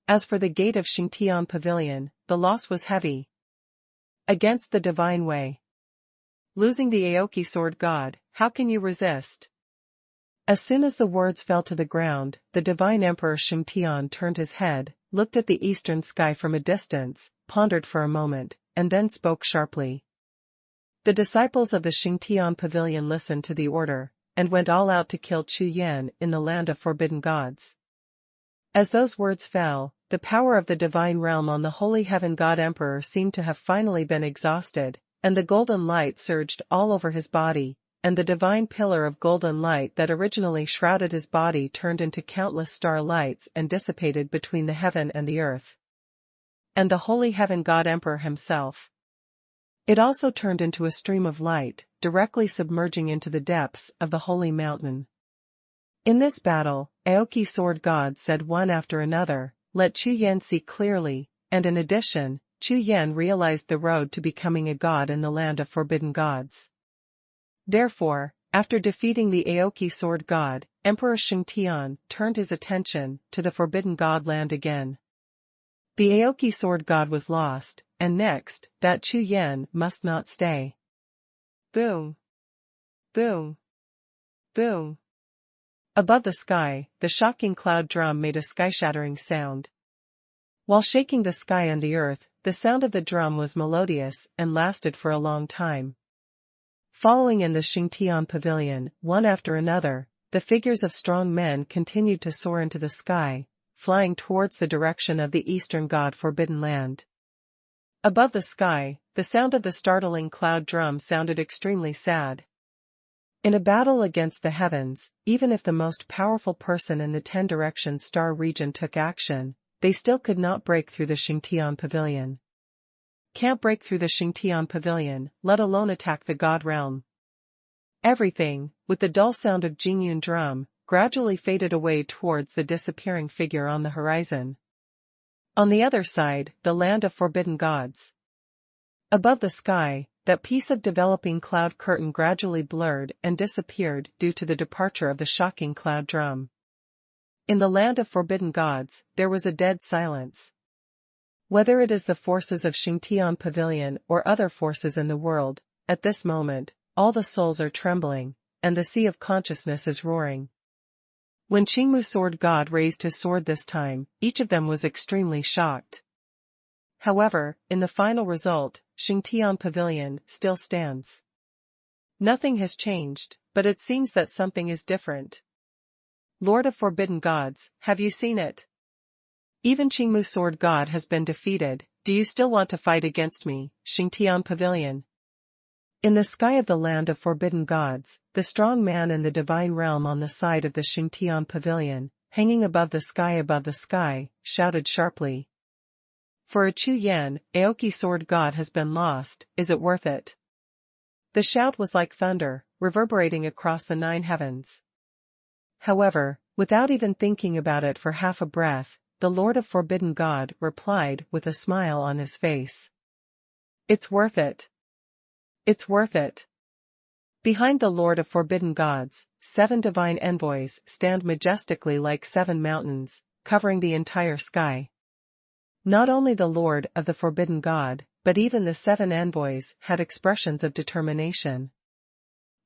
As for the gate of Xingtian pavilion, the loss was heavy. Against the divine way. Losing the Aoki sword god, how can you resist? As soon as the words fell to the ground, the divine Emperor Xingtian turned his head, looked at the eastern sky from a distance, pondered for a moment, and then spoke sharply. The disciples of the Xingtian pavilion listened to the order, and went all out to kill Chu Yan in the land of forbidden gods. As those words fell, the power of the divine realm on the Holy Heaven God Emperor seemed to have finally been exhausted, and the golden light surged all over his body, and the divine pillar of golden light that originally shrouded his body turned into countless star lights and dissipated between the heaven and the earth. And the Holy Heaven God Emperor himself. It also turned into a stream of light, directly submerging into the depths of the holy mountain. In this battle, Aoki sword gods said one after another, "Let Chu Yan see clearly," and in addition, Chu Yan realized the road to becoming a god in the land of forbidden gods. Therefore, after defeating the Aoki sword god, Emperor Xingtian turned his attention to the forbidden god land again. The Aoki sword god was lost, and next, that Chu Yan must not stay. Boom! Boom! Boom! Above the sky, the shocking cloud drum made a sky-shattering sound. While shaking the sky and the earth, the sound of the drum was melodious and lasted for a long time. Following in the Xingtian pavilion, one after another, the figures of strong men continued to soar into the sky, flying towards the direction of the eastern god forbidden land. Above the sky, the sound of the startling cloud drum sounded extremely sad. In a battle against the heavens, even if the most powerful person in the 10 Directions star region took action, they still could not break through the Xingtian pavilion. Can't break through the Xingtian pavilion, let alone attack the god realm. Everything, with the dull sound of Jingyun drum, gradually faded away towards the disappearing figure on the horizon. On the other side, the land of forbidden gods. Above the sky, that piece of developing cloud curtain gradually blurred and disappeared due to the departure of the shocking cloud drum. In the land of forbidden gods, there was a dead silence. Whether it is the forces of Xingtian pavilion or other forces in the world, at this moment, all the souls are trembling, and the sea of consciousness is roaring. When Qingmu sword god raised his sword this time, each of them was extremely shocked. However, in the final result, Xingtian pavilion still stands. Nothing has changed, but it seems that something is different. Lord of forbidden gods, have you seen it? Even Qingmu sword god has been defeated, do you still want to fight against me, Xingtian pavilion? In the sky of the land of forbidden gods, the strong man in the divine realm on the side of the Xingtian pavilion, hanging above the sky, shouted sharply. For a Chu Yan, Aoki sword god has been lost, is it worth it? The shout was like thunder, reverberating across the 9 heavens. However, without even thinking about it for half a breath, the Lord of Forbidden God replied with a smile on his face. It's worth it. It's worth it. Behind the Lord of Forbidden Gods, 7 divine envoys stand majestically like 7 mountains, covering the entire sky. Not only the Lord of the Forbidden God, but even the 7 envoys had expressions of determination.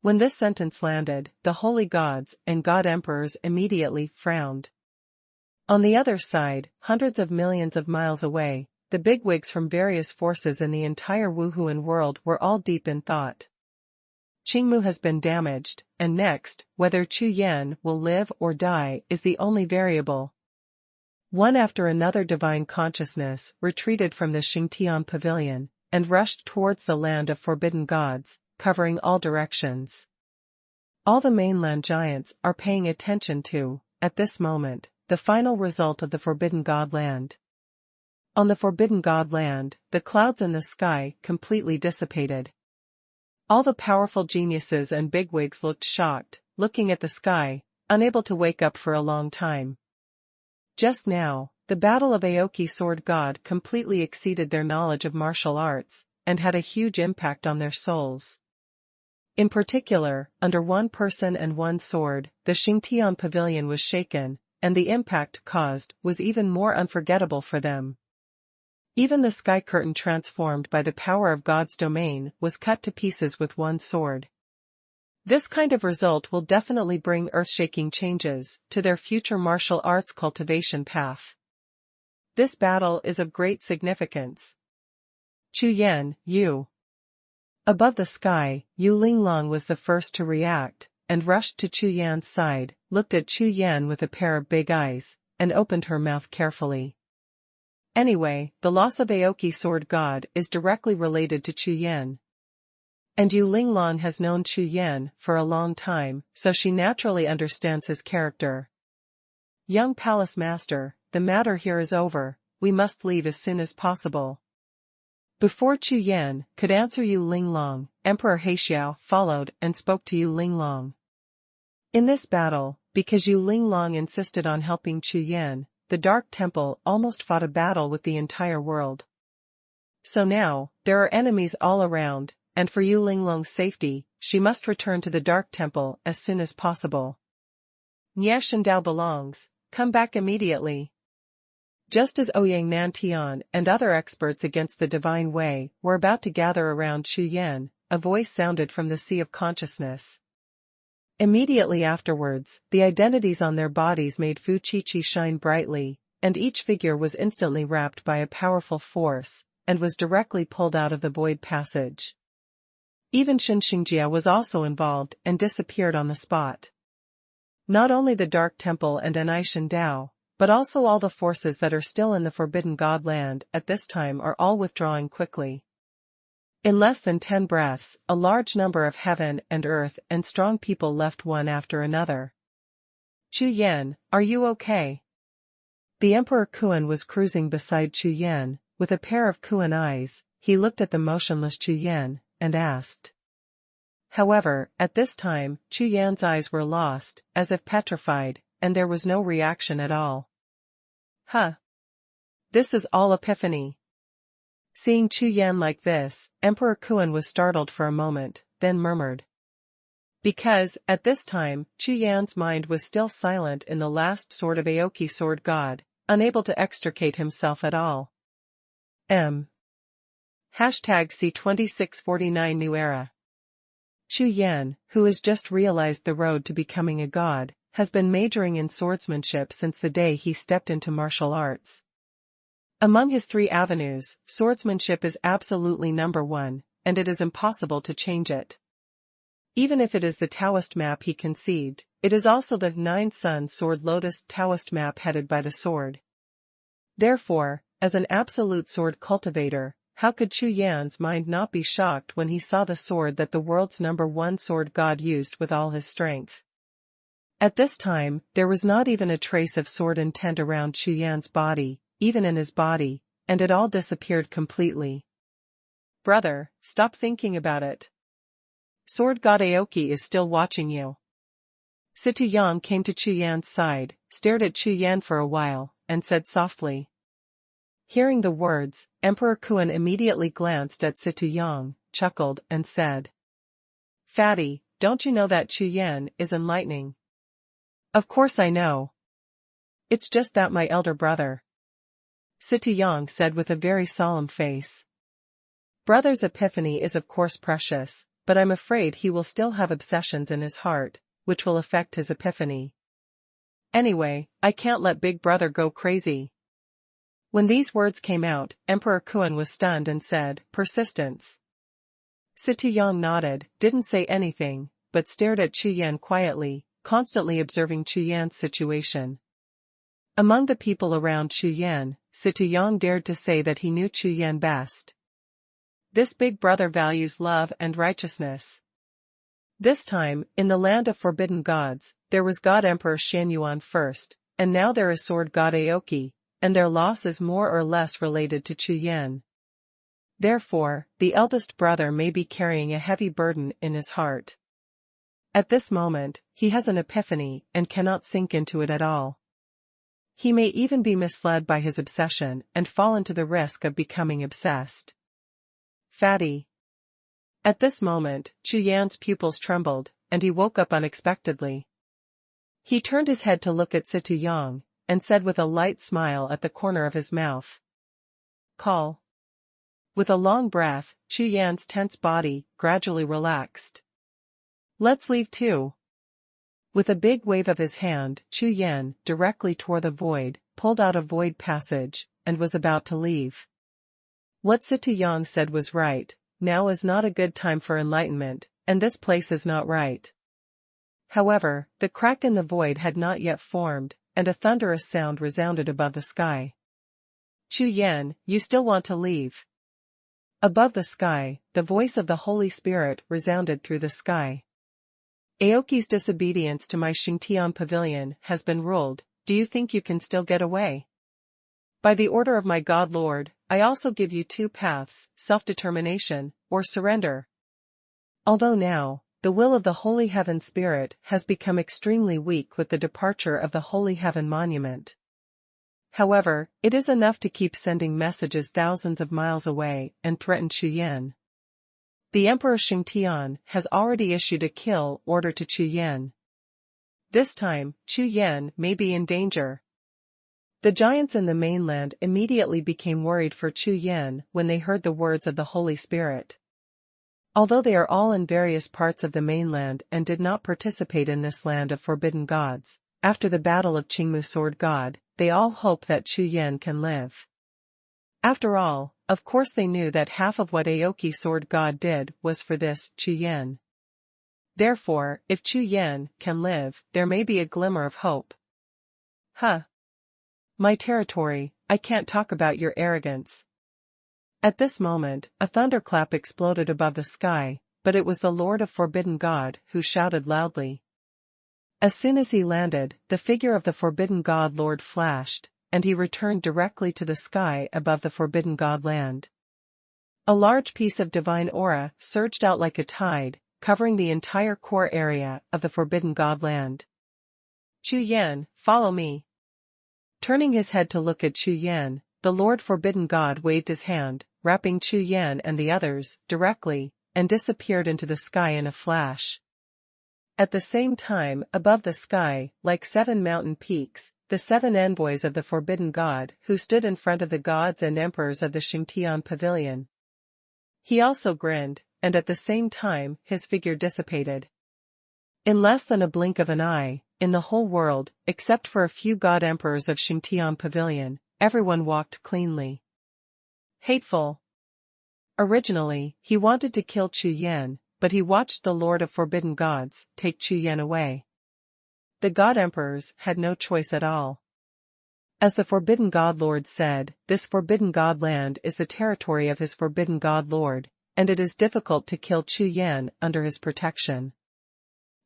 When this sentence landed, the holy gods and god emperors immediately frowned. On the other side, hundreds of millions of miles away, the bigwigs from various forces in the entire Wuhun world were all deep in thought. Qingmu has been damaged, and next, whether Chu Yan will live or die is the only variable. One after another divine consciousness retreated from the Xingtian pavilion, and rushed towards the land of forbidden gods, covering all directions. All the mainland giants are paying attention to, at this moment, the final result of the Forbidden God land. On the Forbidden God land, the clouds in the sky completely dissipated. All the powerful geniuses and bigwigs looked shocked, looking at the sky, unable to wake up for a long time. Just now, the battle of Aoki Sword God completely exceeded their knowledge of martial arts, and had a huge impact on their souls. In particular, under one person and one sword, the Xingtian pavilion was shaken, and the impact caused was even more unforgettable for them. Even the sky curtain transformed by the power of God's domain was cut to pieces with one sword. This kind of result will definitely bring earth-shaking changes to their future martial arts cultivation path. This battle is of great significance. Chu Yan, you. Above the sky, Yu Linglong was the first to react, and rushed to Chu Yan's side, looked at Chu Yan with a pair of big eyes, and opened her mouth carefully. Anyway, the loss of Aoki Sword God is directly related to Chu Yan. And Yu Linglong has known Chu Yan for a long time, so she naturally understands his character. Young Palace Master, the matter here is over, we must leave as soon as possible. Before Chu Yan could answer Yu Linglong, Emperor Jiuxiao followed and spoke to Yu Linglong. In this battle, because Yu Linglong insisted on helping Chu Yan, the Dark Temple almost fought a battle with the entire world. So now, there are enemies all around, and for Yu Linglong's safety, she must return to the Dark Temple as soon as possible. Nie Shendao belongs, come back immediately. Just as Ouyang Nantian and other experts against the Divine Way were about to gather around Chu Yan, a voice sounded from the sea of consciousness. Immediately afterwards, the identities on their bodies made Fu Qiqi shine brightly, and each figure was instantly wrapped by a powerful force, and was directly pulled out of the void passage. Even Shen Xingjia was also involved and disappeared on the spot. Not only the Dark Temple and Anai Shendao, but also all the forces that are still in the Forbidden God land at this time are all withdrawing quickly. In less than 10 breaths, a large number of heaven and earth and strong people left one after another. Chu Yan, are you okay? The Emperor Kuan was cruising beside Chu Yan, with a pair of Kuan eyes. He looked at the motionless Chu Yan, and asked. However, at this time, Chu Yan's eyes were lost, as if petrified, and there was no reaction at all. Huh. This is all epiphany. Seeing Chu Yan like this, Emperor Kuan was startled for a moment, then murmured. Because, at this time, Chu Yan's mind was still silent in the last sword of Aoki Sword God, unable to extricate himself at all. #C2649 New Era. Chu Yan, who has just realized the road to becoming a god, has been majoring in swordsmanship since the day he stepped into martial arts. Among his 3 avenues, swordsmanship is absolutely number 1, and it is impossible to change it. Even if it is the Taoist map he conceived, it is also the 9-Sun Sword Lotus Taoist map headed by the sword. Therefore, as an absolute sword cultivator, how could Chu Yan's mind not be shocked when he saw the sword that the world's number 1 sword god used with all his strength? At this time, there was not even a trace of sword intent around Chu Yan's body, even in his body, and it all disappeared completely. Brother, stop thinking about it. Sword God Aoki is still watching you. Situ Yang came to Chu Yan's side, stared at Chu Yan for a while, and said softly. Hearing the words, Emperor Kuan immediately glanced at Situ Yang, chuckled, and said. Fatty, don't you know that Chu Yan is enlightening? Of course I know. It's just that my elder brother. Situ Yang said with a very solemn face. Brother's epiphany is of course precious, but I'm afraid he will still have obsessions in his heart, which will affect his epiphany. Anyway, I can't let Big Brother go crazy. When these words came out, Emperor Xuan was stunned and said, "Persistence." Xie La Jiao nodded, didn't say anything, but stared at Chu Yan quietly, constantly observing Chu Yan's situation. Among the people around Chu Yan, Xie La Jiao dared to say that he knew Chu Yan best. This Big Brother values love and righteousness. This time, in the land of forbidden gods, there was God Emperor Xuanhuan first, and now there is Sword God Aoki, and their loss is more or less related to Chu Yan. Therefore, the eldest brother may be carrying a heavy burden in his heart. At this moment, he has an epiphany and cannot sink into it at all. He may even be misled by his obsession and fall into the risk of becoming obsessed. Fatty. At this moment, Chu Yan's pupils trembled, and he woke up unexpectedly. He turned his head to look at Xie La Jiao, and said with a light smile at the corner of his mouth, "Call." With a long breath, Chu Yan's tense body gradually relaxed. "Let's leave too." With a big wave of his hand, Chu Yan directly toward the void, pulled out a void passage, and was about to leave. What Xie La Jiao said was right. Now is not a good time for enlightenment, and this place is not right. However, the crack in the void had not yet formed, and a thunderous sound resounded above the sky. "Chu Yan, you still want to leave?" Above the sky, the voice of the Holy Spirit resounded through the sky. "Aoki's disobedience to my Xingtian pavilion has been ruled. Do you think you can still get away? By the order of my God Lord, I also give you two paths, self-determination, or surrender." Although now, the will of the Holy Heaven Spirit has become extremely weak with the departure of the Holy Heaven Monument. However, it is enough to keep sending messages thousands of miles away and threaten Chu Yan. The Emperor Xingtian has already issued a kill order to Chu Yan. This time, Chu Yan may be in danger. The giants in the mainland immediately became worried for Chu Yan when they heard the words of the Holy Spirit. Although they are all in various parts of the mainland and did not participate in this land of forbidden gods, after the battle of Qingmu Sword God, they all hope that Chu Yan can live. After all, of course they knew that half of what Aoki Sword God did was for this Chu Yan. Therefore, if Chu Yan can live, there may be a glimmer of hope. "Huh. My territory, I can't talk about your arrogance." At this moment, a thunderclap exploded above the sky, but it was the Lord of Forbidden God who shouted loudly. As soon as he landed, the figure of the Forbidden God Lord flashed, and he returned directly to the sky above the Forbidden God land. A large piece of divine aura surged out like a tide, covering the entire core area of the Forbidden God land. "Chu Yan, follow me." Turning his head to look at Chu Yan, the Lord Forbidden God waved his hand, wrapping Chu Yan and the others directly, and disappeared into the sky in a flash. At the same time, above the sky, like 7 mountain peaks, the 7 envoys of the Forbidden God who stood in front of the gods and emperors of the Xingtian pavilion. He also grinned, and at the same time his figure dissipated. In less than a blink of an eye, in the whole world, except for a few god emperors of Xingtian pavilion, everyone walked cleanly. Hateful. Originally, he wanted to kill Chu Yan, but he watched the Lord of Forbidden Gods take Chu Yan away. The god emperors had no choice at all. As the Forbidden God Lord said, this Forbidden God land is the territory of his Forbidden God Lord, and it is difficult to kill Chu Yan under his protection.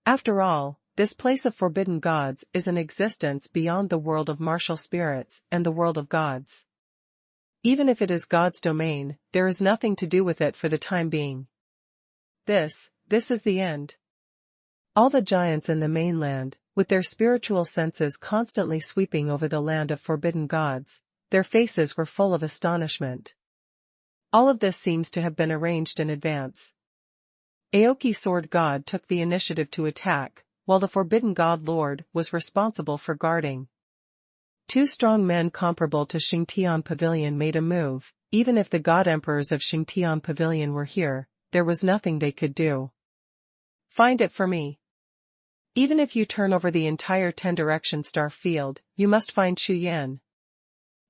After all, this place of forbidden gods is an existence beyond the world of martial spirits and the world of gods. Even if it is God's domain, there is nothing to do with it for the time being. This is the end. All the giants in the mainland, with their spiritual senses constantly sweeping over the land of forbidden gods, their faces were full of astonishment. All of this seems to have been arranged in advance. Aoki Sword God took the initiative to attack, while the Forbidden God Lord was responsible for guarding. 2 strong men comparable to Xingtian Pavilion made a move. Even if the god emperors of Xingtian Pavilion were here, there was nothing they could do. Find it for me. Even if you turn over the entire 10-direction star field, you must find Chu Yan.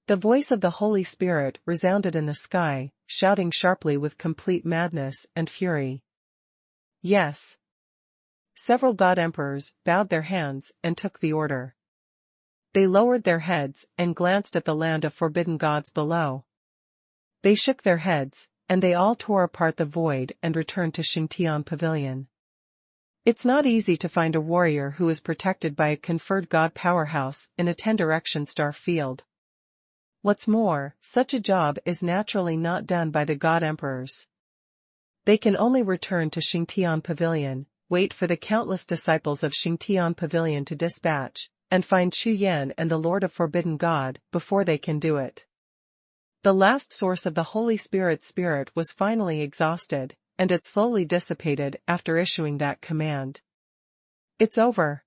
The voice of the Holy Spirit resounded in the sky, shouting sharply with complete madness and fury. Yes. Several god emperors bowed their hands and took the order. They lowered their heads and glanced at the land of forbidden gods below. They shook their heads, and they all tore apart the void and returned to Xingtian Pavilion. It's not easy to find a warrior who is protected by a conferred god powerhouse in a 10-direction star field. What's more, such a job is naturally not done by the god emperors. They can only return to Xingtian Pavilion, wait for the countless disciples of Xingtian Pavilion to dispatch, and find Chu Yan and the Lord of Forbidden God before they can do it. The last source of the Holy Spirit's spirit was finally exhausted, and it slowly dissipated after issuing that command. It's over.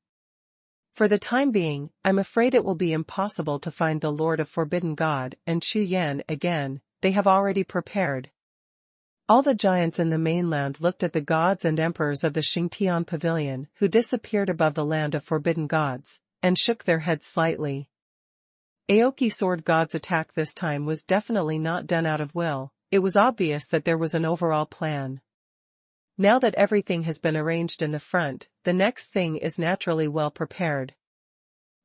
For the time being, I'm afraid it will be impossible to find the Lord of Forbidden God and Chu Yan again. They have already prepared. All the giants in the mainland looked at the gods and emperors of the Xingtian Pavilion who disappeared above the land of forbidden gods, and shook their heads slightly. Aoki Sword God's attack this time was definitely not done out of will. It was obvious that there was an overall plan. Now that everything has been arranged in the front, the next thing is naturally well prepared.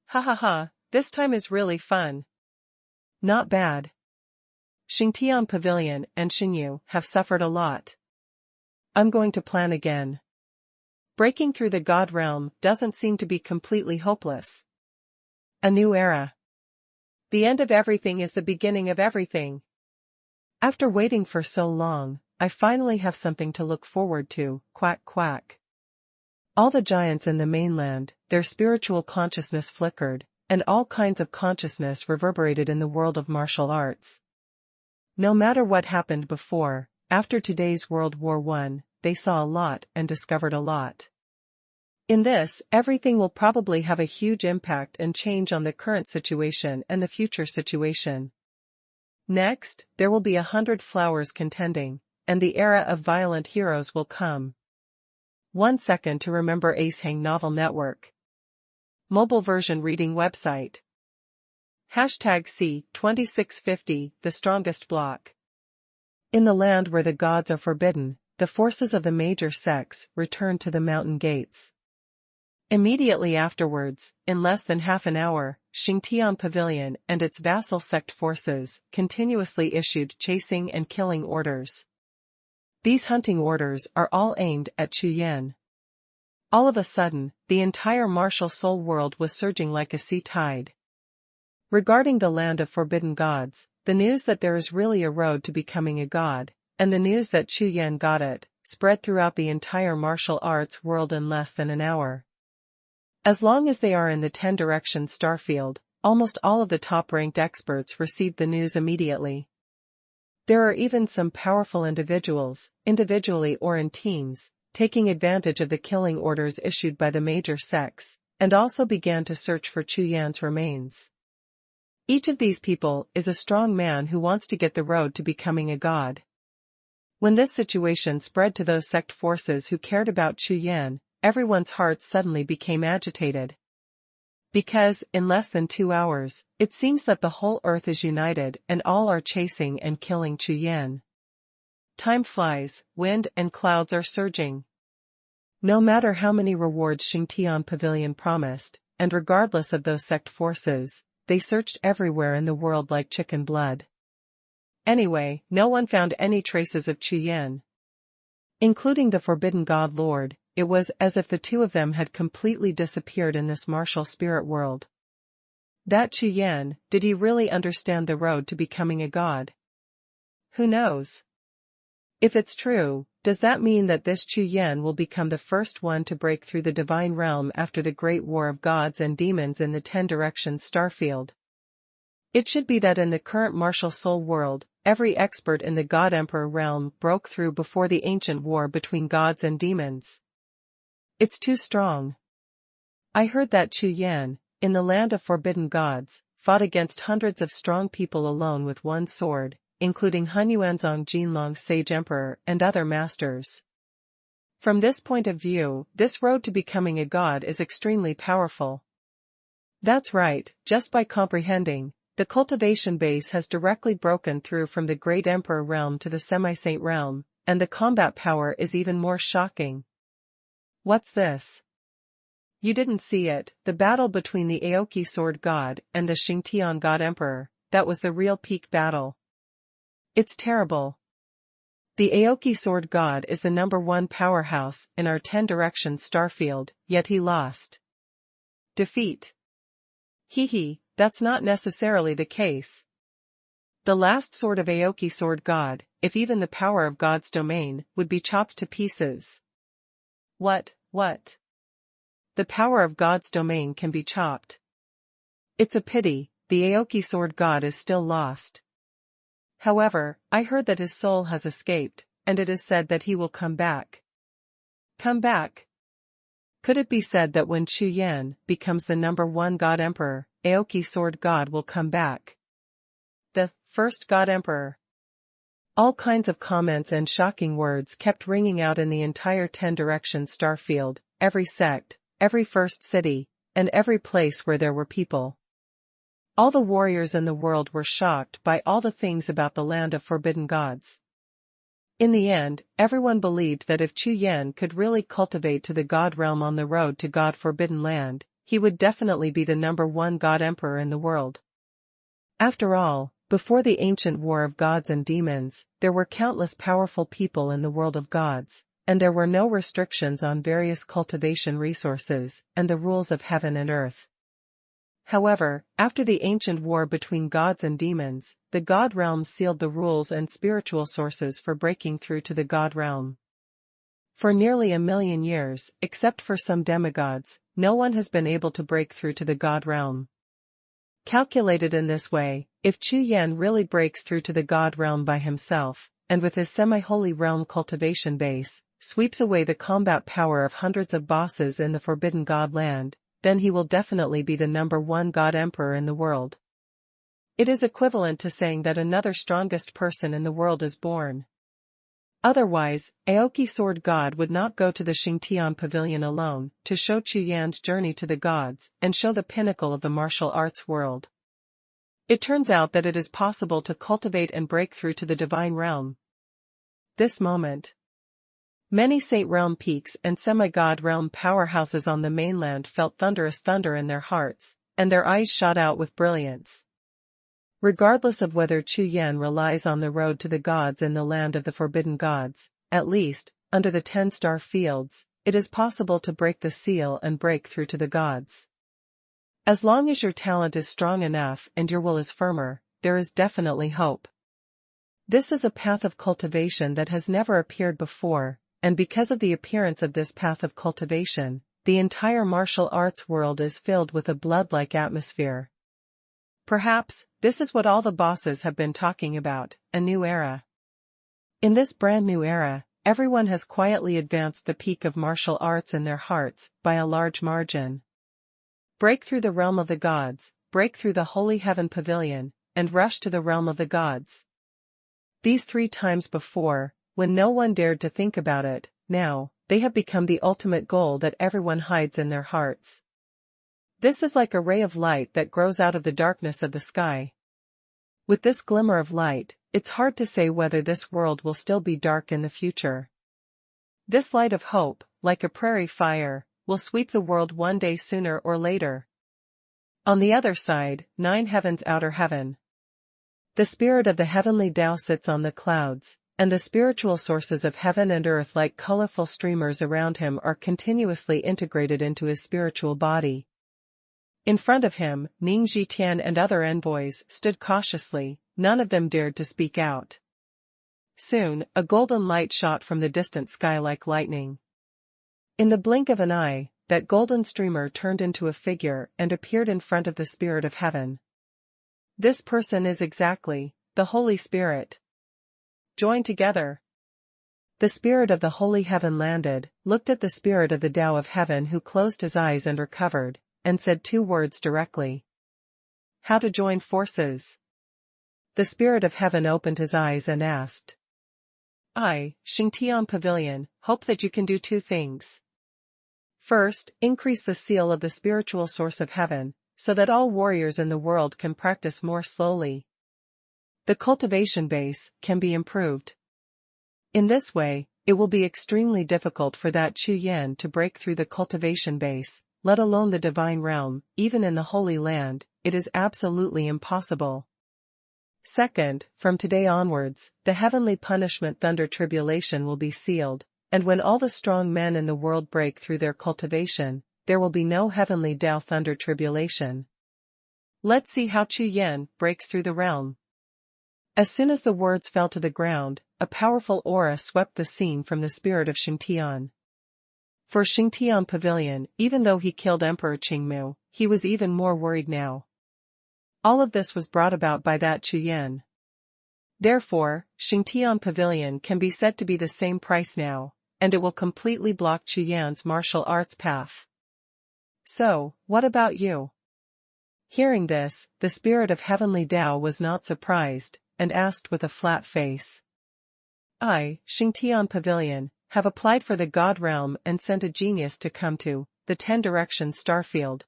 Ha ha ha, this time is really fun. Not bad. Xingtian Pavilion and Xinyu have suffered a lot. I'm going to plan again. Breaking through the god realm doesn't seem to be completely hopeless. A new era. The end of everything is the beginning of everything. After waiting for so long, I finally have something to look forward to, quack quack. All the giants in the mainland, their spiritual consciousness flickered, and all kinds of consciousness reverberated in the world of martial arts. No matter what happened before, after today's World War I, they saw a lot and discovered a lot. In this, everything will probably have a huge impact and change on the current situation and the future situation. Next, there will be 100 flowers contending, and the era of violent heroes will come. 1 second to remember Acehang Novel Network. Mobile version reading website. #C2650, the strongest block. In the land where the gods are forbidden, the forces of the major sects returned to the mountain gates. Immediately afterwards, in less than half an hour, Xingtian Pavilion and its vassal sect forces continuously issued chasing and killing orders. These hunting orders are all aimed at Chu Yan. All of a sudden, the entire martial soul world was surging like a sea tide. Regarding the land of forbidden gods, the news that there is really a road to becoming a god, and the news that Chu Yan got it, spread throughout the entire martial arts world in less than an hour. As long as they are in the 10-direction starfield, almost all of the top-ranked experts received the news immediately. There are even some powerful individuals, individually or in teams, taking advantage of the killing orders issued by the major sects, and also began to search for Chu Yan's remains. Each of these people is a strong man who wants to get the road to becoming a god. When this situation spread to those sect forces who cared about Chu Yan, everyone's hearts suddenly became agitated. Because, in less than 2 hours, it seems that the whole earth is united and all are chasing and killing Chu Yan. Time flies, wind and clouds are surging. No matter how many rewards Xingtian Pavilion promised, and regardless of those sect forces, they searched everywhere in the world like chicken blood. Anyway, no one found any traces of Chu Yan. Including the Forbidden God Lord, it was as if the two of them had completely disappeared in this martial spirit world. That Chu Yan, did he really understand the road to becoming a god? Who knows? If it's true, does that mean that this Chu Yan will become the first one to break through the divine realm after the great war of gods and demons in the 10-direction starfield? It should be that in the current martial soul world, every expert in the God Emperor realm broke through before the ancient war between gods and demons. It's too strong. I heard that Chu Yan, in the land of forbidden gods, fought against hundreds of strong people alone with one sword, including Hunyuanzong Jinlong Sage Emperor and other masters. From this point of view, this road to becoming a god is extremely powerful. That's right, just by comprehending, the cultivation base has directly broken through from the Great Emperor realm to the Semi-Saint realm, and the combat power is even more shocking. What's this? You didn't see it, the battle between the Aoki Sword God and the Xingtian God Emperor, that was the real peak battle. It's terrible. The Aoki Sword God is the #1 powerhouse in our 10 Directions starfield, yet he lost. Defeat. That's not necessarily the case. The last sword of Aoki Sword God, if even the power of God's domain, would be chopped to pieces. What? The power of God's domain can be chopped. It's a pity, the Aoki Sword God is still lost. However, I heard that his soul has escaped, and it is said that he will come back. Come back? Could it be said that when Chu Yan becomes the #1 God Emperor, Aoki Sword God will come back? The first God Emperor. All kinds of comments and shocking words kept ringing out in the entire 10 Directions starfield, every sect, every first city, and every place where there were people. All the warriors in the world were shocked by all the things about the land of forbidden gods. In the end, everyone believed that if Chu Yan could really cultivate to the god realm on the road to God Forbidden Land, he would definitely be the #1 God Emperor in the world. After all, before the ancient war of gods and demons, there were countless powerful people in the world of gods, and there were no restrictions on various cultivation resources and the rules of heaven and earth. However, after the ancient war between gods and demons, the god realm sealed the rules and spiritual sources for breaking through to the god realm. For nearly 1,000,000 years, except for some demigods, no one has been able to break through to the god realm. Calculated in this way, if Chu Yan really breaks through to the god realm by himself, and with his semi-holy realm cultivation base, sweeps away the combat power of hundreds of bosses in the forbidden god land, then he will definitely be the #1 God Emperor in the world. It is equivalent to saying that another strongest person in the world is born. Otherwise, Aoki Sword God would not go to the Xingtian Pavilion alone to show Chu Yan's journey to the gods and show the pinnacle of the martial arts world. It turns out that it is possible to cultivate and break through to the divine realm. This moment. Many Saint Realm peaks and semi-god realm powerhouses on the mainland felt thunderous thunder in their hearts, and their eyes shot out with brilliance. Regardless of whether Chu Yan relies on the road to the gods in the land of the forbidden gods, at least, under the 10-star fields, it is possible to break the seal and break through to the gods. As long as your talent is strong enough and your will is firmer, there is definitely hope. This is a path of cultivation that has never appeared before, and because of the appearance of this path of cultivation, the entire martial arts world is filled with a blood-like atmosphere. Perhaps, this is what all the bosses have been talking about, a new era. In this brand new era, everyone has quietly advanced the peak of martial arts in their hearts, by a large margin. Break through the realm of the gods, break through the holy heaven pavilion, and rush to the realm of the gods. These 3 times before, when no one dared to think about it, now, they have become the ultimate goal that everyone hides in their hearts. This is like a ray of light that grows out of the darkness of the sky. With this glimmer of light, it's hard to say whether this world will still be dark in the future. This light of hope, like a prairie fire, will sweep the world one day sooner or later. On the other side, 9 heavens outer heaven. The spirit of the heavenly Tao sits on the clouds, and the spiritual sources of heaven and earth like colorful streamers around him are continuously integrated into his spiritual body. In front of him, Ning Zhitian and other envoys stood cautiously, none of them dared to speak out. Soon, a golden light shot from the distant sky like lightning. In the blink of an eye, that golden streamer turned into a figure and appeared in front of the Spirit of Heaven. This person is exactly the Holy Spirit. Join together. The Spirit of the Holy Heaven landed, looked at the Spirit of the Tao of Heaven who closed his eyes and recovered, and said 2 words directly. How to join forces? The Spirit of Heaven opened his eyes and asked. I, Xingtian Pavilion, hope that you can do two things. First, increase the seal of the spiritual source of heaven, so that all warriors in the world can practice more slowly. The cultivation base can be improved. In this way, it will be extremely difficult for that Chu Yan to break through the cultivation base, let alone the divine realm. Even in the Holy Land, it is absolutely impossible. Second, from today onwards, the heavenly punishment thunder tribulation will be sealed, and when all the strong men in the world break through their cultivation, there will be no heavenly Tao thunder tribulation. Let's see how Chu Yan breaks through the realm. As soon as the words fell to the ground, a powerful aura swept the scene from the spirit of Xingtian. For Xingtian Pavilion, even though he killed Emperor Qingmu, he was even more worried now. All of this was brought about by that Chu Yan. Therefore, Xingtian Pavilion can be said to be the same price now, and it will completely block Chu Yan's martial arts path. So, what about you? Hearing this, the spirit of heavenly Tao was not surprised, and asked with a flat face. I, Xingtian Pavilion, have applied for the God realm and sent a genius to come to the 10 directions starfield.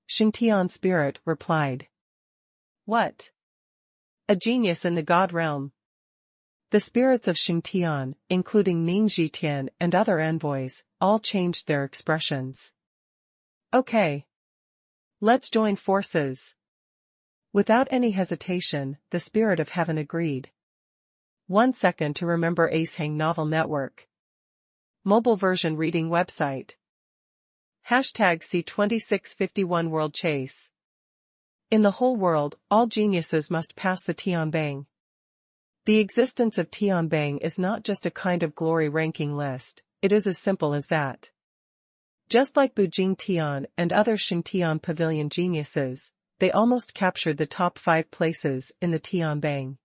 Xingtian spirit replied. What? A genius in the God realm? The spirits of Xingtian, including Ning Zhitian and other envoys, all changed their expressions. Okay. Let's join forces. Without any hesitation, the spirit of heaven agreed. 1 second to remember Acehang Novel Network. Mobile version reading website. Hashtag C2651 World Chase. In the whole world, all geniuses must pass the Tianbang. The existence of Tianbang is not just a kind of glory ranking list, it is as simple as that. Just like Bujing Tian and other Xingtian Pavilion geniuses, they almost captured the top 5 places in the Tianbang.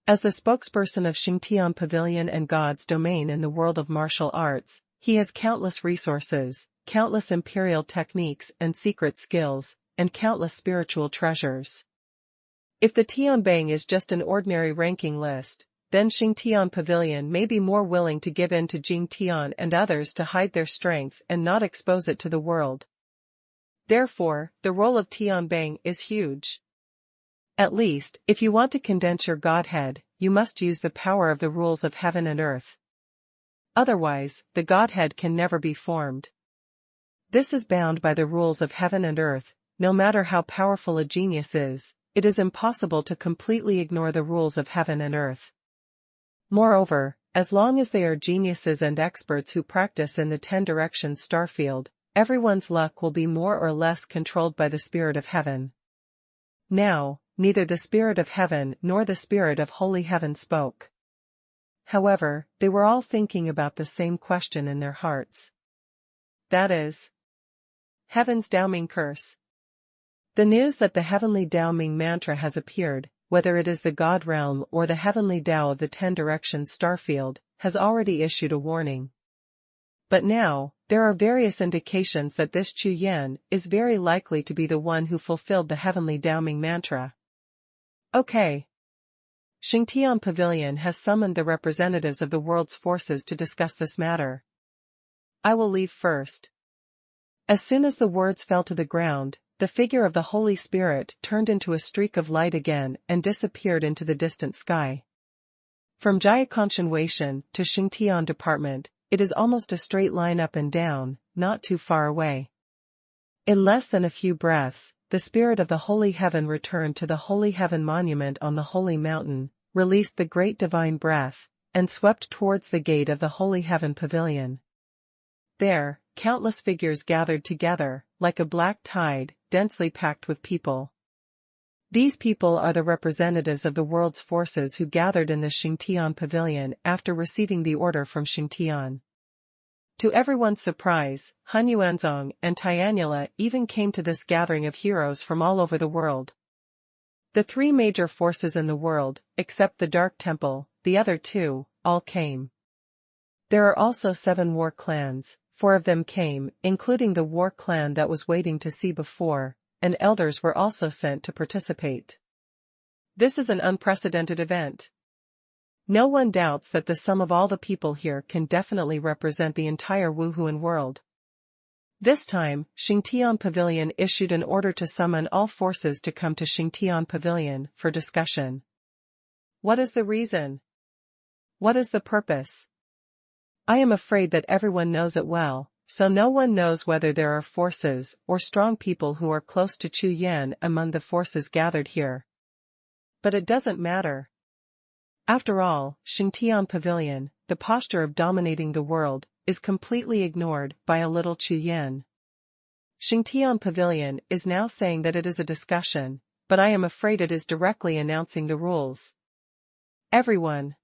As the spokesperson of Xingtian Pavilion and God's domain in the world of martial arts, he has countless resources, countless imperial techniques and secret skills, and countless spiritual treasures. If the Tianbang is just an ordinary ranking list, then Xingtian Pavilion may be more willing to give in to Jing Tian and others to hide their strength and not expose it to the world. Therefore, the role of Tianbang is huge. At least, if you want to condense your Godhead, you must use the power of the rules of heaven and earth. Otherwise, the Godhead can never be formed. This is bound by the rules of heaven and earth. No matter how powerful a genius is, it is impossible to completely ignore the rules of heaven and earth. Moreover, as long as they are geniuses and experts who practice in the 10 directions starfield, everyone's luck will be more or less controlled by the spirit of heaven. Now, neither the spirit of heaven nor the spirit of holy heaven spoke. However, they were all thinking about the same question in their hearts. That is, heaven's Daoming curse. The news that the heavenly Daoming mantra has appeared, whether it is the God realm or the heavenly Tao of the 10 directions starfield, has already issued a warning. But now, there are various indications that this Chu Yan is very likely to be the one who fulfilled the heavenly Daoming mantra. Okay. Xingtian Pavilion has summoned the representatives of the world's forces to discuss this matter. I will leave first. As soon as the words fell to the ground, the figure of the Holy Spirit turned into a streak of light again and disappeared into the distant sky. From Jiuxiao to Xingtian Department, it is almost a straight line up and down, not too far away. In less than a few breaths, the spirit of the Holy Heaven returned to the Holy Heaven Monument on the Holy Mountain, released the great divine breath, and swept towards the gate of the Holy Heaven Pavilion. There, countless figures gathered together, like a black tide, densely packed with people. These people are the representatives of the world's forces who gathered in the Xingtian Pavilion after receiving the order from Xingtian. To everyone's surprise, Han Yuanzong and Tianula even came to this gathering of heroes from all over the world. The 3 major forces in the world, except the Dark Temple, the other 2, all came. There are also 7 war clans. 4 of them came, including the war clan that was waiting to see before, and elders were also sent to participate. This is an unprecedented event. No one doubts that the sum of all the people here can definitely represent the entire Wuhun world. This time, Xingtian Pavilion issued an order to summon all forces to come to Xingtian Pavilion for discussion. What is the reason? What is the purpose? I am afraid that everyone knows it well, so no one knows whether there are forces or strong people who are close to Chu Yan among the forces gathered here. But it doesn't matter. After all, Xingtian Pavilion, the posture of dominating the world, is completely ignored by a little Chu Yan. Xingtian Pavilion is now saying that it is a discussion, but I am afraid it is directly announcing the rules. Everyone.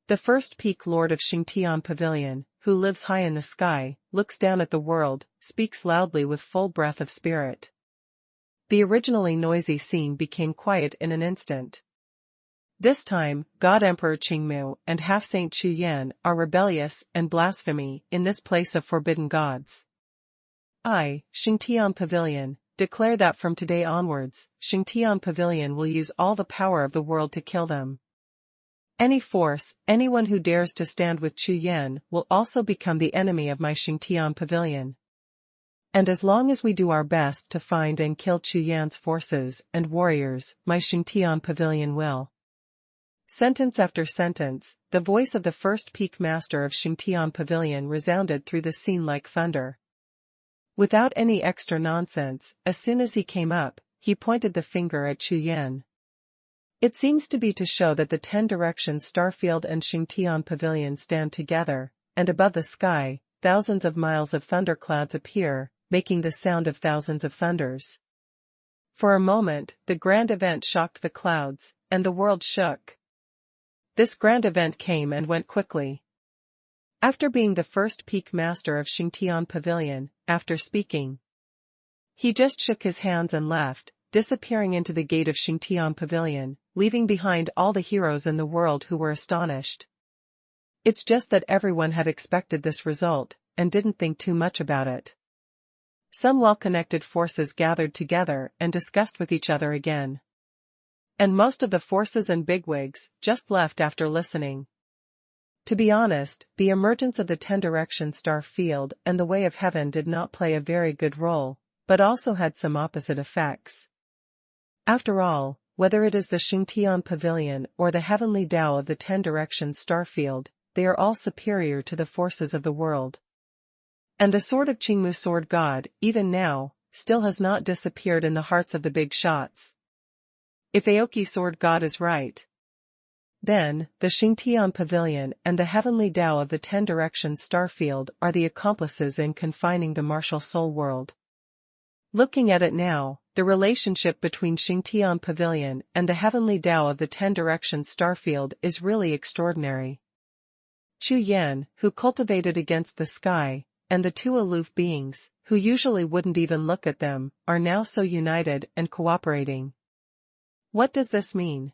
The first peak lord of Xingtian Pavilion, who lives high in the sky, looks down at the world, speaks loudly with full breath of spirit. The originally noisy scene became quiet in an instant. This time, God Emperor Qingmu and half-Saint Chu Yan are rebellious and blasphemy in this place of forbidden gods. I, Xingtian Pavilion, declare that from today onwards, Xingtian Pavilion will use all the power of the world to kill them. Any force, anyone who dares to stand with Chu Yan will also become the enemy of my Xingtian Pavilion. And as long as we do our best to find and kill Chu Yan's forces and warriors, my Xingtian Pavilion will. Sentence after sentence, the voice of the first peak master of Xingtian Pavilion resounded through the scene like thunder. Without any extra nonsense, as soon as he came up, he pointed the finger at Chu Yan. It seems to be to show that the 10 directions Starfield and Xingtian Pavilion stand together, and above the sky, thousands of miles of thunderclouds appear, making the sound of thousands of thunders. For a moment, the grand event shocked the clouds, and the world shook. This grand event came and went quickly. After being the first peak master of Xingtian Pavilion, after speaking, he just shook his hands and left, disappearing into the gate of Xingtian Pavilion, leaving behind all the heroes in the world who were astonished. It's just that everyone had expected this result, and didn't think too much about it. Some well-connected forces gathered together and discussed with each other again. And most of the forces and bigwigs just left after listening. To be honest, the emergence of the 10 direction star field and the way of heaven did not play a very good role, but also had some opposite effects. After all, whether it is the Xingtian Pavilion or the heavenly Tao of the 10 direction star field, they are all superior to the forces of the world. And the sword of Qingmu Sword God, even now, still has not disappeared in the hearts of the big shots. If Aoki Sword God is right, then, the Xingtian Pavilion and the heavenly Tao of the 10 directions starfield are the accomplices in confining the martial soul world. Looking at it now, the relationship between Xingtian Pavilion and the heavenly Tao of the 10 directions starfield is really extraordinary. Chu Yan, who cultivated against the sky, and the 2 aloof beings, who usually wouldn't even look at them, are now so united and cooperating. What does this mean?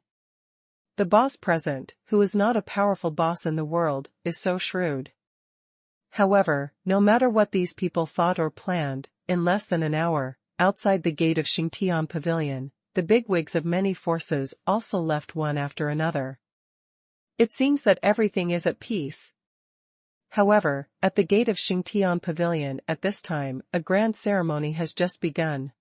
The boss present, who is not a powerful boss in the world, is so shrewd. However, no matter what these people thought or planned, in less than an hour, outside the gate of Xingtian Pavilion, the bigwigs of many forces also left one after another. It seems that everything is at peace. However, at the gate of Xingtian Pavilion at this time, a grand ceremony has just begun.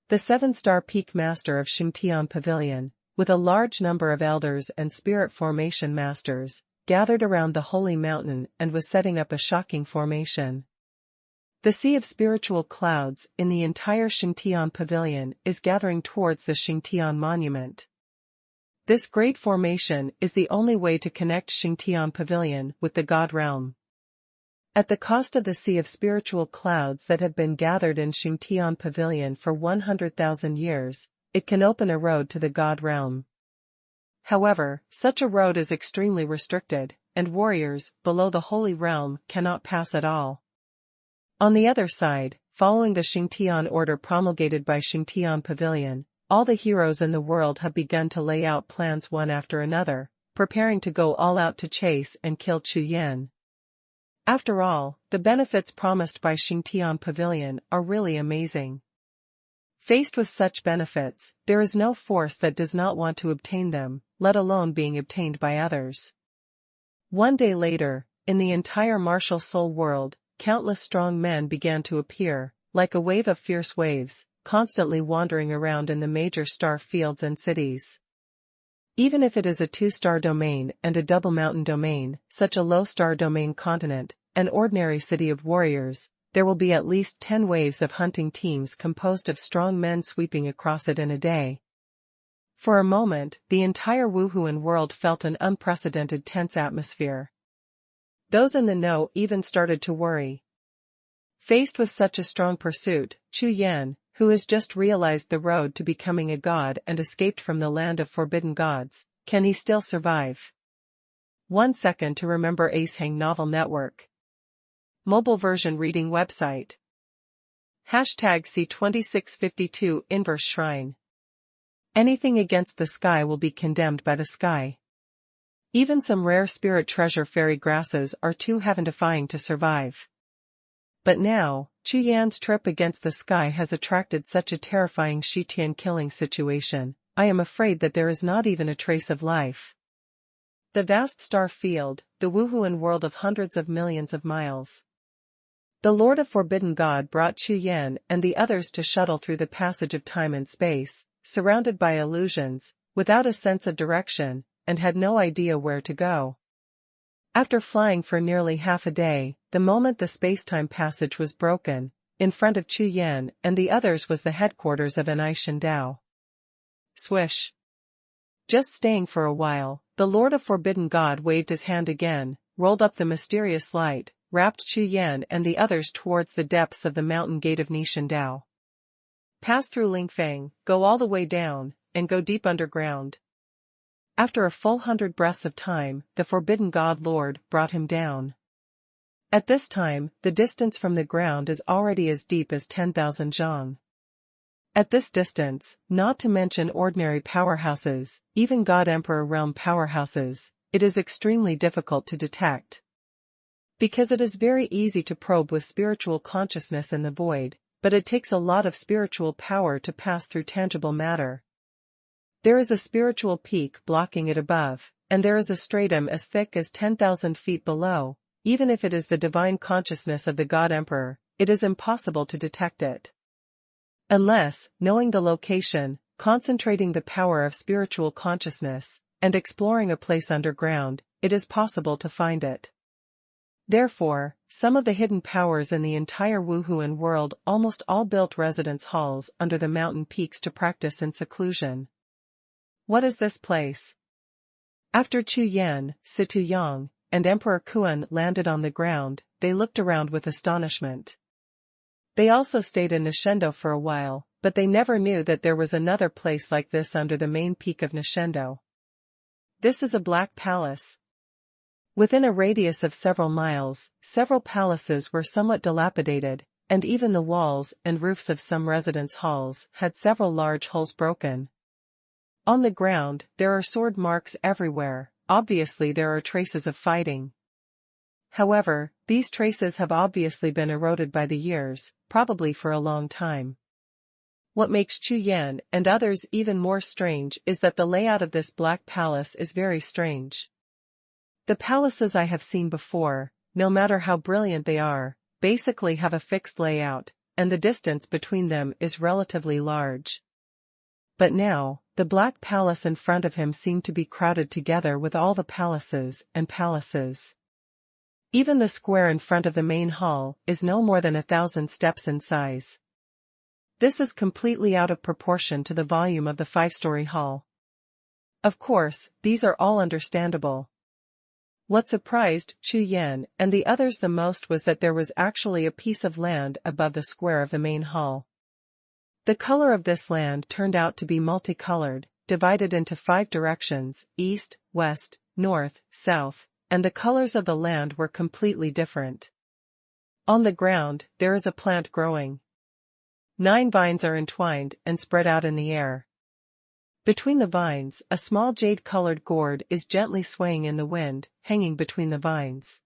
The 7-star peak master of Xingtian Pavilion, with a large number of elders and spirit formation masters, gathered around the holy mountain and was setting up a shocking formation. The sea of spiritual clouds in the entire Xingtian Pavilion is gathering towards the Xingtian monument. This great formation is the only way to connect Xingtian Pavilion with the God realm. At the cost of the sea of spiritual clouds that have been gathered in Xingtian Pavilion for 100,000 years, it can open a road to the God realm. However, such a road is extremely restricted, and warriors below the holy realm cannot pass at all. On the other side, following the Xingtian order promulgated by Xingtian Pavilion, all the heroes in the world have begun to lay out plans one after another, preparing to go all out to chase and kill Chu Yan. After all, the benefits promised by Xingtian Pavilion are really amazing. Faced with such benefits, there is no force that does not want to obtain them, let alone being obtained by others. One day later, in the entire martial soul world, countless strong men began to appear, like a wave of fierce waves, constantly wandering around in the major star fields and cities. Even if it is a 2-star domain and a double mountain domain, such a low-star domain continent, an ordinary city of warriors, there will be at least 10 waves of hunting teams composed of strong men sweeping across it in a day. For a moment, the entire Wuhun world felt an unprecedented tense atmosphere. Those in the know even started to worry. Faced with such a strong pursuit, Chu Yan, who has just realized the road to becoming a god and escaped from the land of forbidden gods, can he still survive? 1 second to remember. Acehang Novel Network. Mobile version reading website. #C2652 Inverse Shrine. Anything against the sky will be condemned by the sky. Even some rare spirit treasure fairy grasses are too heaven-defying to survive. But now, Chu Yan's trip against the sky has attracted such a terrifying Shitian killing situation. I am afraid that there is not even a trace of life. The vast star field, the Wuhun world of hundreds of millions of miles. The Lord of Forbidden God brought Chu Yan and the others to shuttle through the passage of time and space, surrounded by illusions, without a sense of direction, and had no idea where to go. After flying for nearly half a day, the moment the space-time passage was broken, in front of Chu Yan and the others was the headquarters of Anai Shindao. Swish. Just staying for a while, the Lord of Forbidden God waved his hand again, rolled up the mysterious light, wrapped Chu Yan and the others towards the depths of the mountain gate of Nishindao. Pass through Lingfang, go all the way down, and go deep underground. After a full 100 breaths of time, the Forbidden God Lord brought him down. At this time, the distance from the ground is already as deep as 10,000 zhang. At this distance, not to mention ordinary powerhouses, even God Emperor realm powerhouses, it is extremely difficult to detect. Because it is very easy to probe with spiritual consciousness in the void, but it takes a lot of spiritual power to pass through tangible matter. There is a spiritual peak blocking it above, and there is a stratum as thick as 10,000 feet below. Even if it is the divine consciousness of the God Emperor, it is impossible to detect it. Unless, knowing the location, concentrating the power of spiritual consciousness, and exploring a place underground, it is possible to find it. Therefore, some of the hidden powers in the entire Wuhun world almost all built residence halls under the mountain peaks to practice in seclusion. What is this place? After Chu Yan, Situ Yang, and Emperor Kuan landed on the ground, they looked around with astonishment. They also stayed in Nishendo for a while, but they never knew that there was another place like this under the main peak of Nishendo. This is a black palace. Within a radius of several miles, several palaces were somewhat dilapidated, and even the walls and roofs of some residence halls had several large holes broken. On the ground, there are sword marks everywhere. Obviously there are traces of fighting. However, these traces have obviously been eroded by the years, probably for a long time. What makes Chu Yan and others even more strange is that the layout of this black palace is very strange. The palaces I have seen before, no matter how brilliant they are, basically have a fixed layout, and the distance between them is relatively large. But now, the black palace in front of him seemed to be crowded together with all the palaces and palaces. Even the square in front of the main hall is no more than 1,000 steps in size. This is completely out of proportion to the volume of the 5-story hall. Of course, these are all understandable. What surprised Chu Yan and the others the most was that there was actually a piece of land above the square of the main hall. The color of this land turned out to be multicolored, divided into 5 directions, east, west, north, south, and the colors of the land were completely different. On the ground, there is a plant growing. 9 vines are entwined and spread out in the air. Between the vines, a small jade-colored gourd is gently swaying in the wind, hanging between the vines.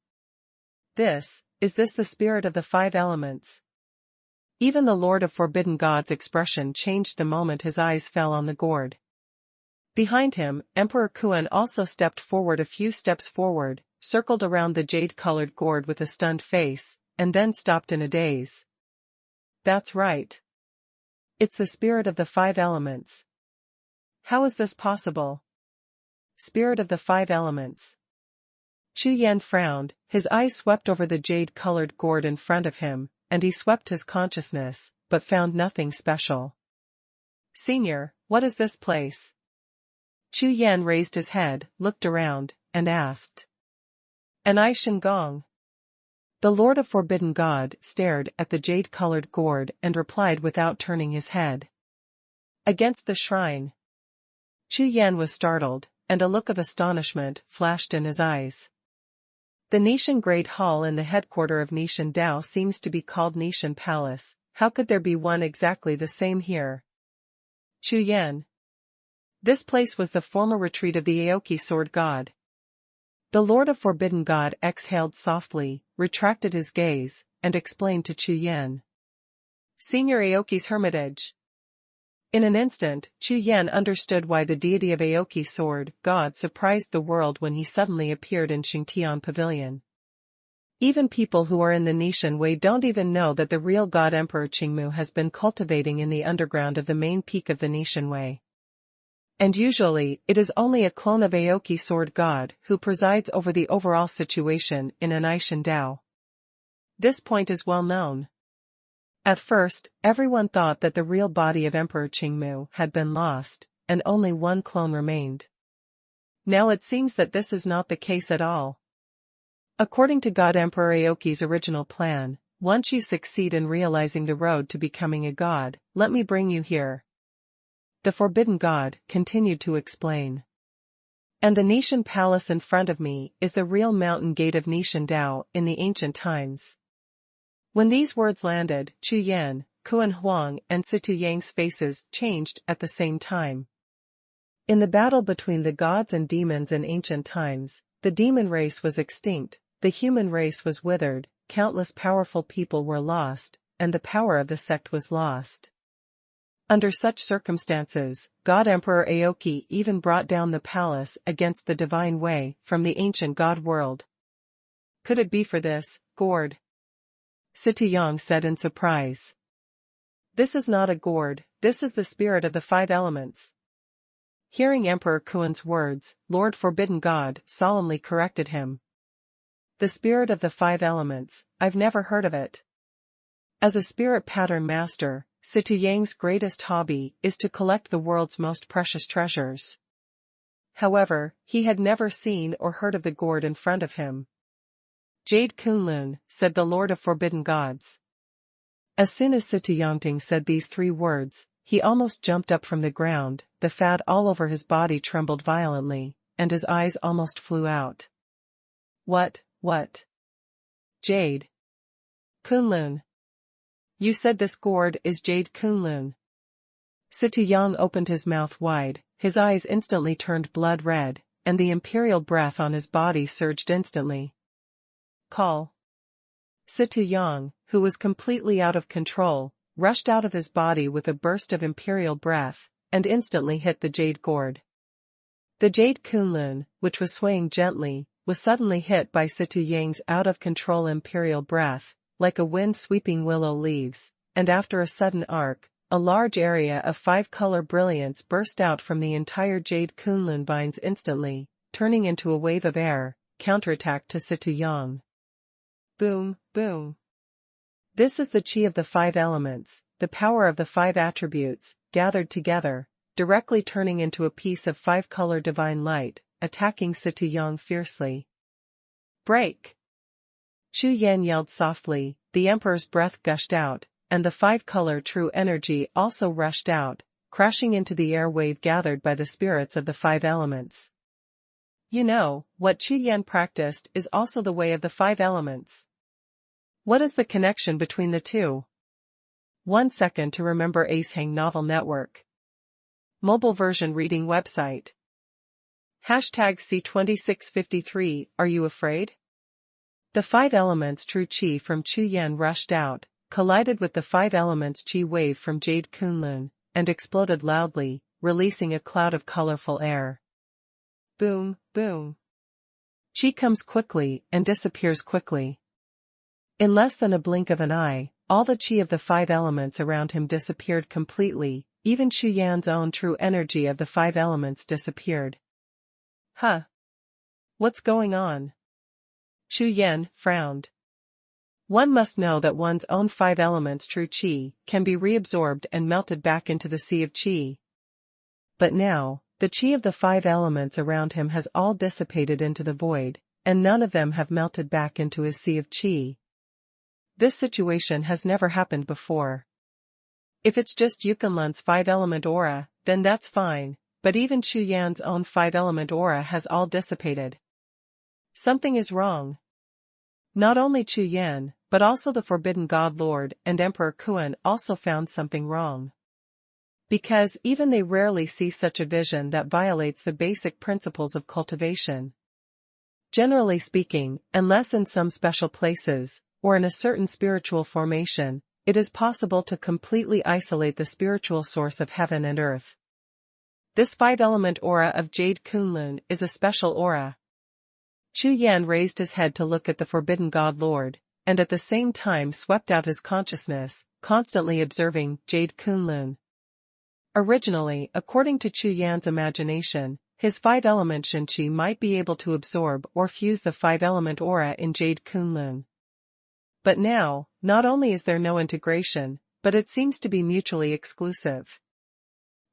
Is this the spirit of the 5 elements? Even the Lord of Forbidden God's expression changed the moment his eyes fell on the gourd. Behind him, Emperor Kuan also stepped forward a few steps forward, circled around the jade-colored gourd with a stunned face, and then stopped in a daze. That's right. It's the spirit of the five elements. How is this possible? Spirit of the five elements. Chu Yan frowned, his eyes swept over the jade-colored gourd in front of him, and he swept his consciousness, but found nothing special. Senior, what is this place? Chu Yan raised his head, looked around, and asked. An Ai Gong. The Lord of Forbidden God stared at the jade-colored gourd and replied without turning his head. Against the shrine. Chu Yan was startled, and a look of astonishment flashed in his eyes. The Nishan Great Hall in the headquarters of Nishan Dao seems to be called Nishan Palace. How could there be one exactly the same here? Chu Yan. This place was the former retreat of the Aoki Sword God. The Lord of Forbidden God exhaled softly, retracted his gaze, and explained to Chu Yan. Senior Aoki's Hermitage. In an instant, Chu Yan understood why the deity of Aoki Sword God surprised the world when he suddenly appeared in Xingtian Pavilion. Even people who are in the Nishan Way don't even know that the real God Emperor Qingmu has been cultivating in the underground of the main peak of the Nishan Way. And usually, it is only a clone of Aoki Sword God who presides over the overall situation in an Aishan Dao. This point is well known. At first, everyone thought that the real body of Emperor Qingmu had been lost, and only one clone remained. Now it seems that this is not the case at all. According to God Emperor Aoki's original plan, once you succeed in realizing the road to becoming a god, let me bring you here. The Forbidden God continued to explain. And the Nishan Palace in front of me is the real mountain gate of Nishan Dao in the ancient times. When these words landed, Chu Yan, Kuan Huang and Situ Yang's faces changed at the same time. In the battle between the gods and demons in ancient times, the demon race was extinct, the human race was withered, countless powerful people were lost, and the power of the sect was lost. Under such circumstances, God Emperor Aoki even brought down the palace against the divine way from the ancient god world. Could it be for this, gourd? Situ Yang said in surprise. This is not a gourd, this is the spirit of the five elements. Hearing Emperor Kuan's words, Lord Forbidden God solemnly corrected him. The spirit of the five elements, I've never heard of it. As a spirit pattern master, Situ Yang's greatest hobby is to collect the world's most precious treasures. However, he had never seen or heard of the gourd in front of him. Jade Kunlun, said the Lord of Forbidden Gods. As soon as Situ Yangting said these three words, he almost jumped up from the ground, the fat all over his body trembled violently, and his eyes almost flew out. What? Jade Kunlun. You said this gourd is Jade Kunlun. Situ Yang opened his mouth wide, his eyes instantly turned blood red, and the imperial breath on his body surged instantly. Call. Situ Yang, who was completely out of control, rushed out of his body with a burst of imperial breath, and instantly hit the jade gourd. The jade Kunlun, which was swaying gently, was suddenly hit by Situ Yang's out-of-control imperial breath, like a wind sweeping willow leaves, and after a sudden arc, a large area of five-color brilliance burst out from the entire jade Kunlun vines instantly, turning into a wave of air, counterattack to Situ Yang. Boom, boom. This is the chi of the five elements, the power of the five attributes, gathered together, directly turning into a piece of five-color divine light, attacking Situ Yang fiercely. Break! Chu Yan yelled softly, the emperor's breath gushed out, and the five-color true energy also rushed out, crashing into the air wave gathered by the spirits of the five elements. You know, what Chu Yan practiced is also the way of the five elements. What is the connection between the two? 1 second to remember Acehang Novel Network. Mobile version reading website. #C2653, are you afraid? The five elements true chi from Chu Yan rushed out, collided with the 5 elements Qi wave from Jade Kunlun, and exploded loudly, releasing a cloud of colorful air. Boom, boom. Qi comes quickly and disappears quickly. In less than a blink of an eye, all the Qi of the 5 elements around him disappeared completely, even Chu Yan's own true energy of the 5 elements disappeared. Huh? What's going on? Chu Yan frowned. One must know that one's own 5 elements true Qi can be reabsorbed and melted back into the sea of Qi. But now, the Qi of the 5 elements around him has all dissipated into the void, and none of them have melted back into his sea of Qi. This situation has never happened before. If it's just Yukonlun's 5-element aura, then that's fine, but even Chu Yan's own 5-element aura has all dissipated. Something is wrong. Not only Chu Yan, but also the Forbidden God Lord and Emperor Kuan also found something wrong. Because even they rarely see such a vision that violates the basic principles of cultivation. Generally speaking, unless in some special places, or in a certain spiritual formation, it is possible to completely isolate the spiritual source of heaven and earth. This 5-element aura of Jade Kunlun is a special aura. Chu Yan raised his head to look at the Forbidden God Lord, and at the same time swept out his consciousness, constantly observing Jade Kunlun. Originally, according to Chu Yan's imagination, his 5-element Shinchi might be able to absorb or fuse the 5-element aura in Jade Kunlun. But now, not only is there no integration, but it seems to be mutually exclusive.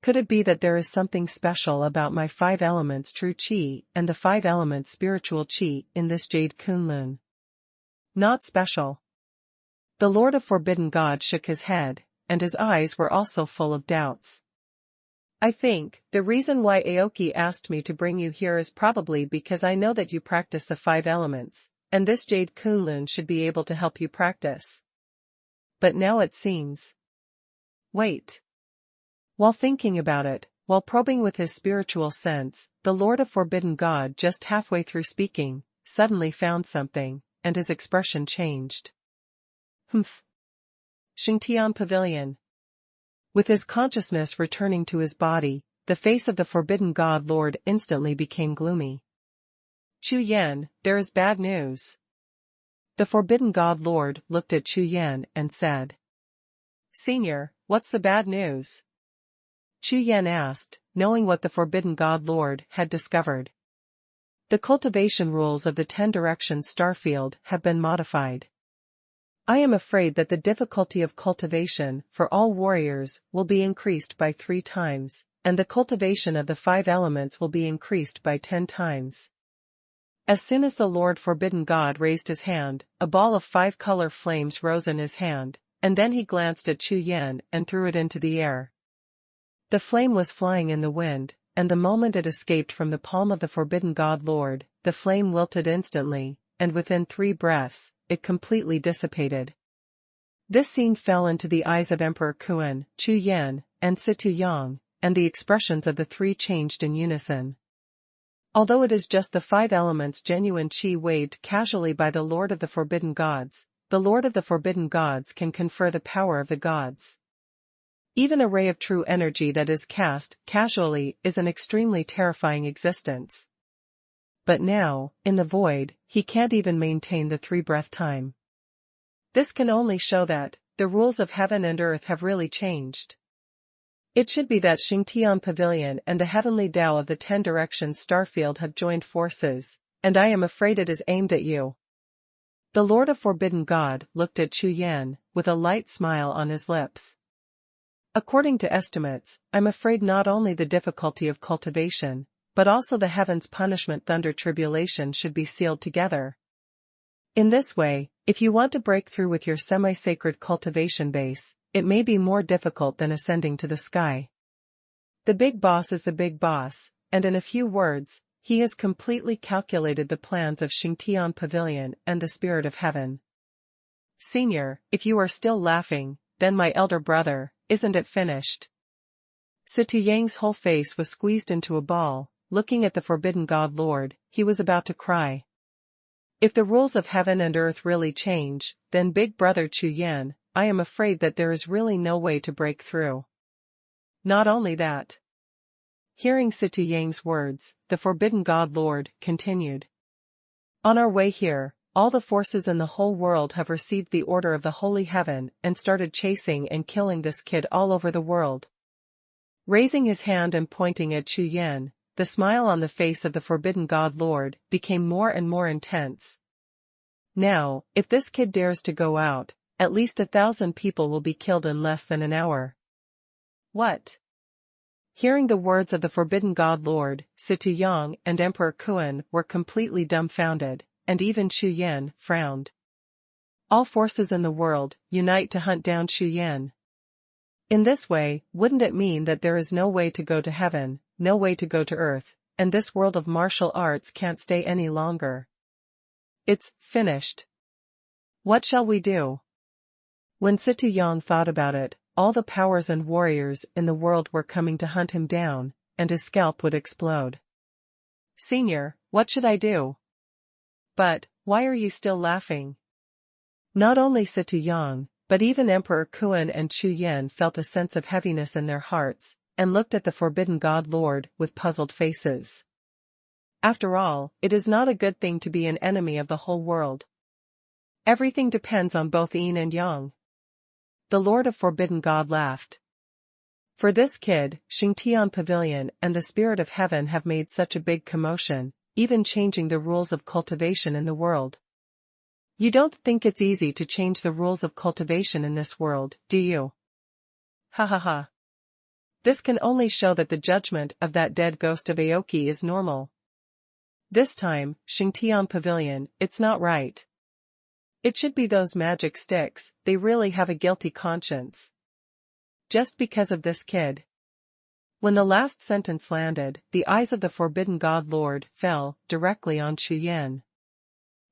Could it be that there is something special about my 5 elements true Qi and the 5 elements spiritual Qi in this Jade Kunlun? Not special. The Lord of Forbidden God shook his head, and his eyes were also full of doubts. I think, the reason why Aoki asked me to bring you here is probably because I know that you practice the 5 elements, and this Jade Kunlun should be able to help you practice. But now it seems. Wait. While thinking about it, while probing with his spiritual sense, the Lord of Forbidden God just halfway through speaking, suddenly found something, and his expression changed. Humph. Xingtian Pavilion. With his consciousness returning to his body, the face of the Forbidden God Lord instantly became gloomy. Chu Yan, there is bad news. The Forbidden God Lord looked at Chu Yan and said. Senior, what's the bad news? Chu Yan asked, knowing what the Forbidden God Lord had discovered. The cultivation rules of the 10 Directions Starfield have been modified. I am afraid that the difficulty of cultivation for all warriors will be increased by 3 times, and the cultivation of the 5 elements will be increased by 10 times. As soon as the Lord Forbidden God raised his hand, a ball of 5 color flames rose in his hand, and then he glanced at Chu Yan and threw it into the air. The flame was flying in the wind, and the moment it escaped from the palm of the Forbidden God Lord, the flame wilted instantly, and within 3 breaths, it completely dissipated. This scene fell into the eyes of Emperor Kuan, Chu Yan, and Situ Yang, and the expressions of the 3 changed in unison. Although it is just the 5 elements genuine Qi waved casually by the Lord of the Forbidden Gods, the Lord of the Forbidden Gods can confer the power of the gods. Even a ray of true energy that is cast casually is an extremely terrifying existence. But now, in the void, he can't even maintain the 3-breath time. This can only show that the rules of heaven and earth have really changed. It should be that Xingtian Pavilion and the heavenly Tao of the 10 Directions Starfield have joined forces, and I am afraid it is aimed at you. The Lord of Forbidden God looked at Chu Yan, with a light smile on his lips. According to estimates, I'm afraid not only the difficulty of cultivation, but also the heaven's punishment thunder tribulation should be sealed together. In this way, if you want to break through with your semi-sacred cultivation base, it may be more difficult than ascending to the sky. The big boss is the big boss, and in a few words, he has completely calculated the plans of Xingtian Pavilion and the Spirit of Heaven. Senior, if you are still laughing, then my elder brother, isn't it finished? Situ Yang's whole face was squeezed into a ball, looking at the Forbidden God Lord, he was about to cry. If the rules of heaven and earth really change, then Big Brother Chu Yan, I am afraid that there is really no way to break through. Not only that. Hearing Situ Yang's words, the Forbidden God Lord continued. On our way here, all the forces in the whole world have received the order of the Holy Heaven and started chasing and killing this kid all over the world. Raising his hand and pointing at Chu Yan, the smile on the face of the Forbidden God Lord became more and more intense. Now, if this kid dares to go out, at least 1,000 people will be killed in less than an hour. What? Hearing the words of the Forbidden God Lord, Situ Yang and Emperor Kuan were completely dumbfounded, and even Chu Yan frowned. All forces in the world unite to hunt down Chu Yan. In this way, wouldn't it mean that there is no way to go to heaven, no way to go to earth, and this world of martial arts can't stay any longer? It's finished. What shall we do? When Situ Yang thought about it, all the powers and warriors in the world were coming to hunt him down, and his scalp would explode. Senior, what should I do? But, why are you still laughing? Not only Situ Yang, but even Emperor Kuan and Chu Yan felt a sense of heaviness in their hearts, and looked at the Forbidden God Lord with puzzled faces. After all, it is not a good thing to be an enemy of the whole world. Everything depends on both yin and yang. The Lord of Forbidden God laughed. For this kid, Xingtian Pavilion and the Spirit of Heaven have made such a big commotion, even changing the rules of cultivation in the world. You don't think it's easy to change the rules of cultivation in this world, do you? Ha ha ha. This can only show that the judgment of that dead ghost of Aoki is normal. This time, Xingtian Pavilion, it's not right. It should be those magic sticks, they really have a guilty conscience. Just because of this kid. When the last sentence landed, the eyes of the Forbidden God Lord fell directly on Chu Yan.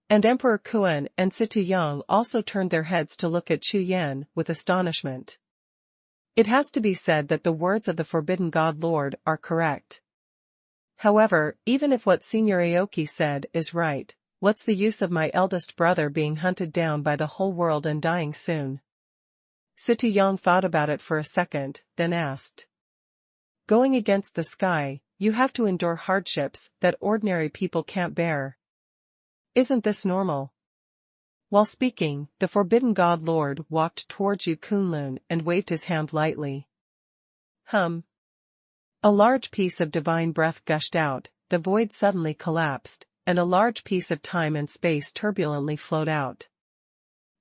And Emperor Kuan and Situ Yang also turned their heads to look at Chu Yan with astonishment. It has to be said that the words of the Forbidden God Lord are correct. However, even if what Senior Aoki said is right, what's the use of my eldest brother being hunted down by the whole world and dying soon? Situ Yang thought about it for a second, then asked. Going against the sky, you have to endure hardships that ordinary people can't bear. Isn't this normal? While speaking, the Forbidden God Lord walked towards Yu Kunlun and waved his hand lightly. A large piece of divine breath gushed out, the void suddenly collapsed, and a large piece of time and space turbulently flowed out.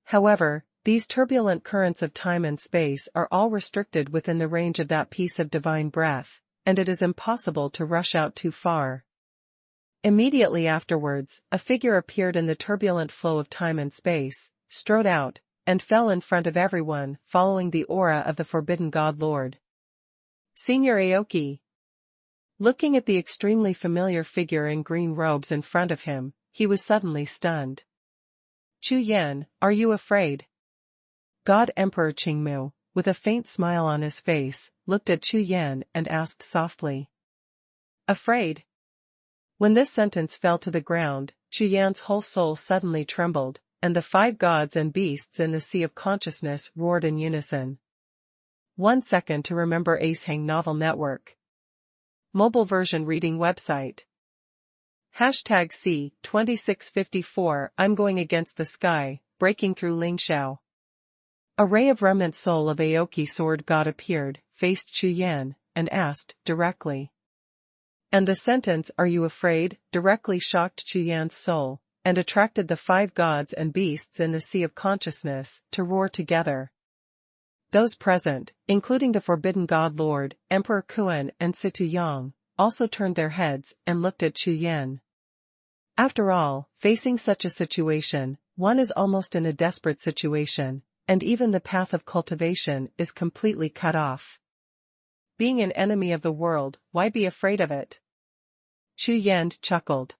However, these turbulent currents of time and space are all restricted within the range of that piece of divine breath, and it is impossible to rush out too far. Immediately afterwards, a figure appeared in the turbulent flow of time and space, strode out, and fell in front of everyone, following the aura of the Forbidden God Lord. Senior Aoki. Looking at the extremely familiar figure in green robes in front of him, he was suddenly stunned. Chu Yan, are you afraid? God Emperor Qingmu, with a faint smile on his face, looked at Chu Yan and asked softly. Afraid? When this sentence fell to the ground, Chu Yan's whole soul suddenly trembled, and the 5 gods and beasts in the sea of consciousness roared in unison. 1 second to remember Acehang Novel Network. Mobile version reading website. #C2654 I'm going against the sky, breaking through Lingxiao. A ray of remnant soul of Aoki Sword God appeared, faced Chu Yan, and asked, directly. And the sentence, are you afraid, directly shocked Chu Yan's soul, and attracted the 5 gods and beasts in the sea of consciousness, to roar together. Those present, including the Forbidden God Lord, Emperor Kuan and Situ Yang, also turned their heads and looked at Chu Yan. After all, facing such a situation, one is almost in a desperate situation, and even the path of cultivation is completely cut off. Being an enemy of the world, why be afraid of it? Chu Yan chuckled.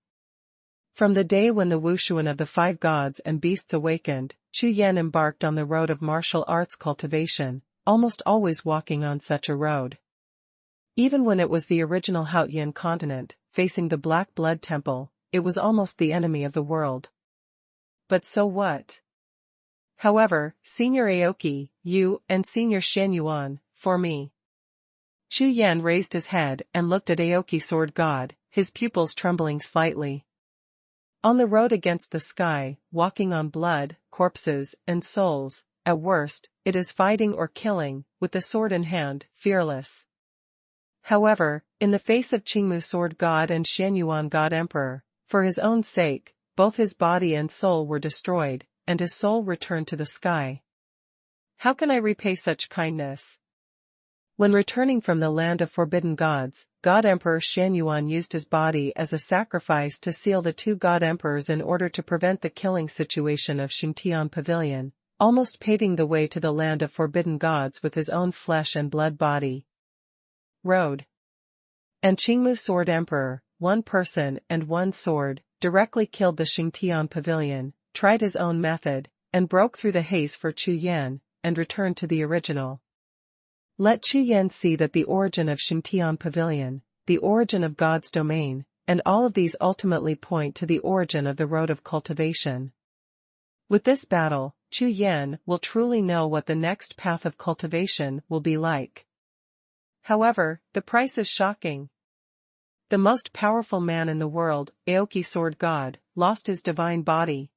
From the day when the Wuxuan of the 5 gods and beasts awakened, Chu Yan embarked on the road of martial arts cultivation, almost always walking on such a road. Even when it was the original Haotian continent, facing the Black Blood Temple, it was almost the enemy of the world. But so what? However, Senior Aoki, you, and Senior Xuanhuan, for me. Chu Yan raised his head and looked at Aoki Sword God, his pupils trembling slightly. On the road against the sky, walking on blood, corpses, and souls, at worst, it is fighting or killing, with the sword in hand, fearless. However, in the face of Qingmu Sword God and Xuanhuan God Emperor, for his own sake, both his body and soul were destroyed, and his soul returned to the sky. How can I repay such kindness? When returning from the land of forbidden gods, God Emperor Xuanhuan used his body as a sacrifice to seal the two God Emperors in order to prevent the killing situation of Xingtian Pavilion, almost paving the way to the land of forbidden gods with his own flesh and blood body. Road. And Qingmu Sword Emperor, one person and one sword, directly killed the Xingtian Pavilion, tried his own method, and broke through the haze for Chu Yan, and returned to the original. Let Chu Yan see that the origin of Xingtian Pavilion, the origin of God's domain, and all of these ultimately point to the origin of the road of cultivation. With this battle, Chu Yan will truly know what the next path of cultivation will be like. However, the price is shocking. The most powerful man in the world, Aoki Sword God, lost his divine body.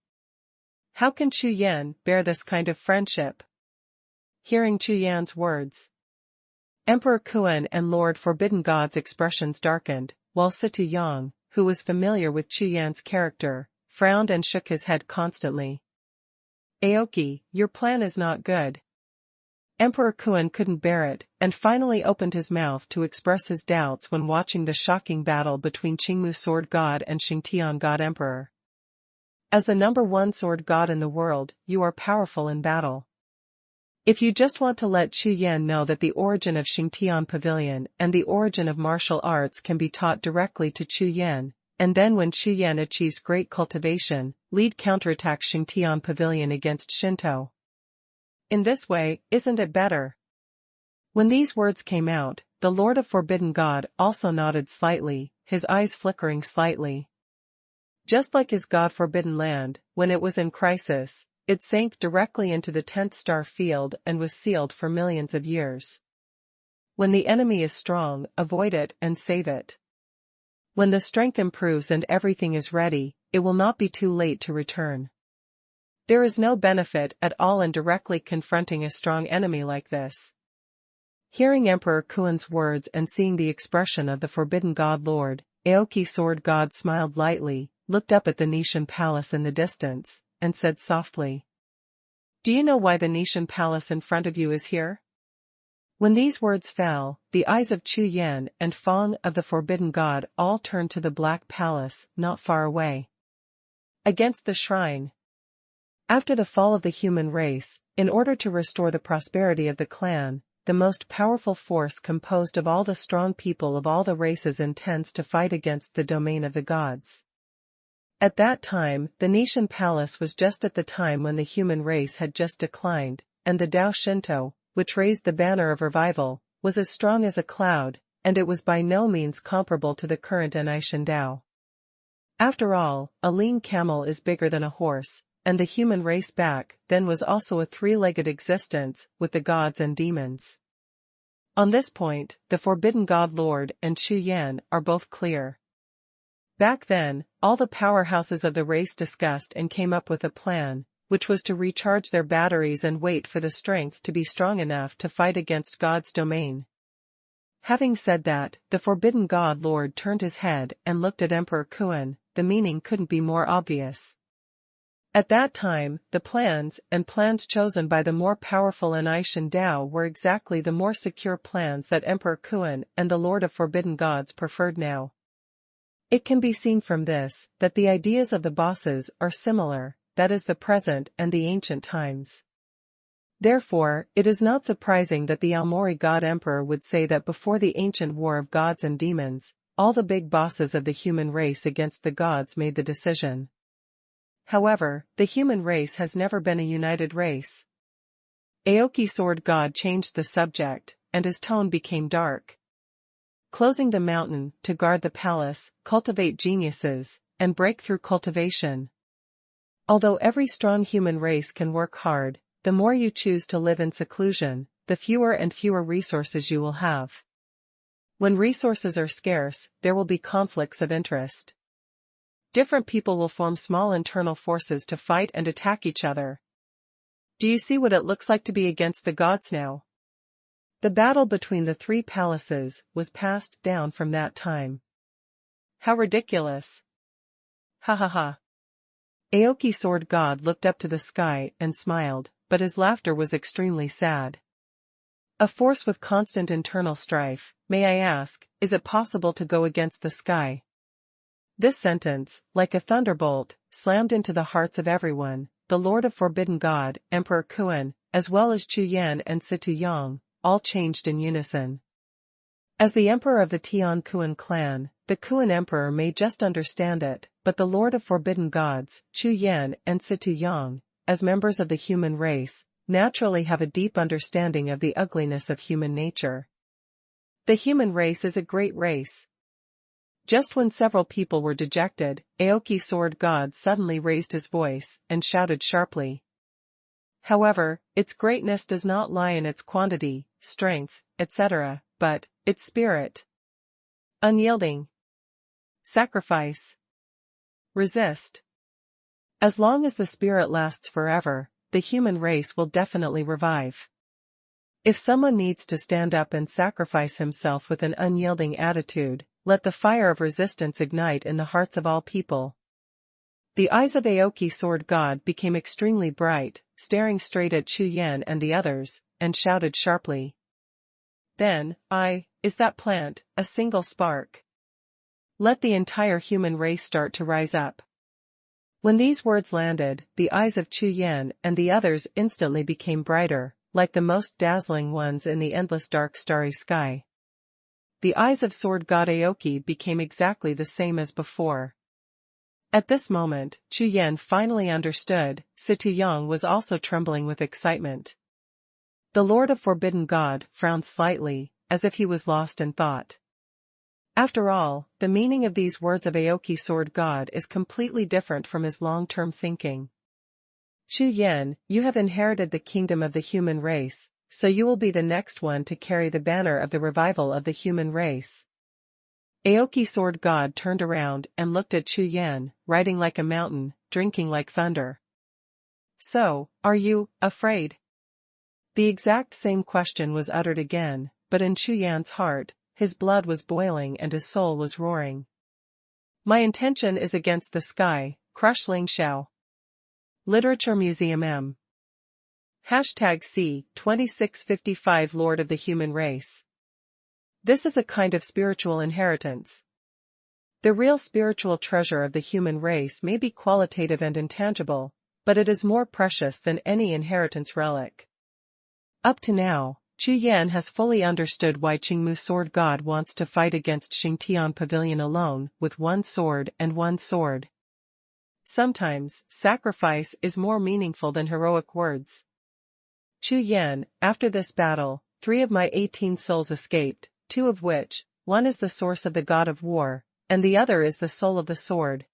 How can Chu Yan bear this kind of friendship? Hearing Chu Yan's words, Emperor Kuan and Lord Forbidden God's expressions darkened, while Situ Yang, who was familiar with Chu Yan's character, frowned and shook his head constantly. Aoki, your plan is not good. Emperor Kuan couldn't bear it, and finally opened his mouth to express his doubts when watching the shocking battle between Qingmu Sword God and Xingtian God Emperor. As the number one sword god in the world, you are powerful in battle. If you just want to let Chu Yan know that the origin of Xingtian Pavilion and the origin of martial arts can be taught directly to Chu Yan, and then when Chu Yan achieves great cultivation, lead counterattack Xingtian Pavilion against Shinto. In this way, isn't it better? When these words came out, the Lord of Forbidden God also nodded slightly, his eyes flickering slightly. Just like his God Forbidden Land, when it was in crisis, it sank directly into the 10th star field and was sealed for millions of years. When the enemy is strong, avoid it and save it. When the strength improves and everything is ready, it will not be too late to return. There is no benefit at all in directly confronting a strong enemy like this. Hearing Emperor Kuan's words and seeing the expression of the Forbidden God Lord, Aoki Sword God smiled lightly, looked up at the Nishan Palace in the distance, and said softly, "Do you know why the Nishan Palace in front of you is here?" When these words fell, the eyes of Chu Yan and Fang of the Forbidden God all turned to the Black Palace, not far away. Against the shrine. After the fall of the human race, in order to restore the prosperity of the clan, the most powerful force composed of all the strong people of all the races intends to fight against the domain of the gods. At that time, the Nishan Palace was just at the time when the human race had just declined, and the Tao Shinto, which raised the banner of revival, was as strong as a cloud, and it was by no means comparable to the current Anishan Tao. After all, a lean camel is bigger than a horse, and the human race back then was also a three-legged existence, with the gods and demons. On this point, the Forbidden God Lord and Chu Yan are both clear. Back then, all the powerhouses of the race discussed and came up with a plan, which was to recharge their batteries and wait for the strength to be strong enough to fight against God's domain. Having said that, the Forbidden God Lord turned his head and looked at Emperor Kuan. The meaning couldn't be more obvious. At that time, the plans chosen by the more powerful Anishan Tao were exactly the more secure plans that Emperor Kuan and the Lord of Forbidden Gods preferred now. It can be seen from this, that the ideas of the bosses are similar, that is the present and the ancient times. Therefore, it is not surprising that the Aomori God Emperor would say that before the ancient war of gods and demons, all the big bosses of the human race against the gods made the decision. However, the human race has never been a united race. Aoki Sword God changed the subject, and his tone became dark. Closing the mountain, to guard the palace, cultivate geniuses, and break through cultivation. Although every strong human race can work hard, the more you choose to live in seclusion, the fewer and fewer resources you will have. When resources are scarce, there will be conflicts of interest. Different people will form small internal forces to fight and attack each other. Do you see what it looks like to be against the gods now? The battle between the three palaces was passed down from that time. How ridiculous! Ha ha ha. Aoki Sword God looked up to the sky and smiled, but his laughter was extremely sad. A force with constant internal strife, may I ask, is it possible to go against the sky? This sentence, like a thunderbolt, slammed into the hearts of everyone. The Lord of Forbidden God, Emperor Xuan, as well as Chu Yan and Situ Yang, all changed in unison. As the Emperor of the Tian Xuan clan, the Xuan Emperor may just understand it, but the Lord of Forbidden Gods, Chu Yan and Situ Yang, as members of the human race, naturally have a deep understanding of the ugliness of human nature. The human race is a great race. Just when several people were dejected, Aoki Sword God suddenly raised his voice and shouted sharply. However, its greatness does not lie in its quantity, strength, etc., but its spirit. Unyielding. Sacrifice. Resist. As long as the spirit lasts forever, the human race will definitely revive. If someone needs to stand up and sacrifice himself with an unyielding attitude, let the fire of resistance ignite in the hearts of all people. The eyes of Aoki Sword God became extremely bright, staring straight at Chu Yan and the others, and shouted sharply. Then, is that plant, a single spark. Let the entire human race start to rise up. When these words landed, the eyes of Chu Yan and the others instantly became brighter, like the most dazzling ones in the endless dark starry sky. The eyes of Sword God Aoki became exactly the same as before. At this moment, Chu Yan finally understood. Situ Yang was also trembling with excitement. The Lord of Forbidden God frowned slightly, as if he was lost in thought. After all, the meaning of these words of Aoki Sword God is completely different from his long-term thinking. Chu Yan, you have inherited the kingdom of the human race, so you will be the next one to carry the banner of the revival of the human race. Aoki Sword God turned around and looked at Chu Yan, riding like a mountain, drinking like thunder. So, are you afraid? The exact same question was uttered again, but in Chu Yan's heart, his blood was boiling and his soul was roaring. My intention is against the sky, crush Ling Xiao. Literature Museum M. #C2655 Lord of the Human Race. This is a kind of spiritual inheritance. The real spiritual treasure of the human race may be qualitative and intangible, but it is more precious than any inheritance relic. Up to now, Chu Yan has fully understood why Qingmu Sword God wants to fight against Xingtian Pavilion alone, with one sword and one sword. Sometimes, sacrifice is more meaningful than heroic words. Chu Yan, after this battle, 3 of my 18 souls escaped, 2 of which, one is the source of the god of war, and the other is the soul of the sword.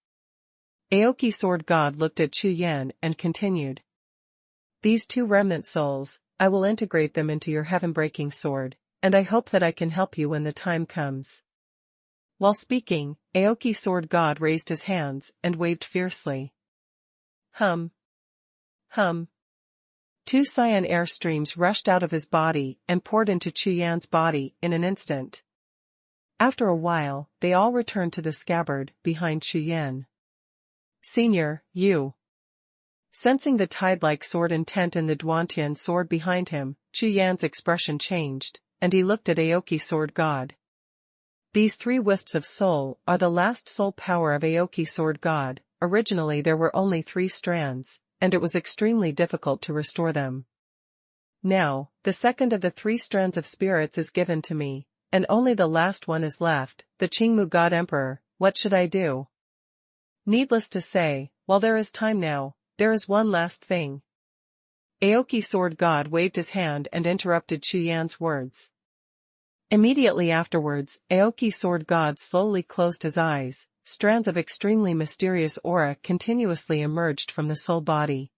Aoki Sword God looked at Chu Yan and continued. These 2 remnant souls, I will integrate them into your heaven-breaking sword, and I hope that I can help you when the time comes. While speaking, Aoki Sword God raised his hands and waved fiercely. Hum. Hum. 2 cyan air streams rushed out of his body and poured into Chu Yan's body in an instant. After a while, they all returned to the scabbard behind Chu Yan. Senior, you. Sensing the tide-like sword intent in the Duantian sword behind him, Chu Yan's expression changed, and he looked at Aoki Sword God. These 3 wisps of soul are the last soul power of Aoki Sword God. Originally there were only 3 strands, and it was extremely difficult to restore them. Now, the second of the 3 strands of spirits is given to me, and only the last one is left, the Qingmu God Emperor. What should I do? Needless to say, while there is time now, there is one last thing. Aoki Sword God waved his hand and interrupted Chu Yan's words. Immediately afterwards, Aoki Sword God slowly closed his eyes. Strands of extremely mysterious aura continuously emerged from the soul body.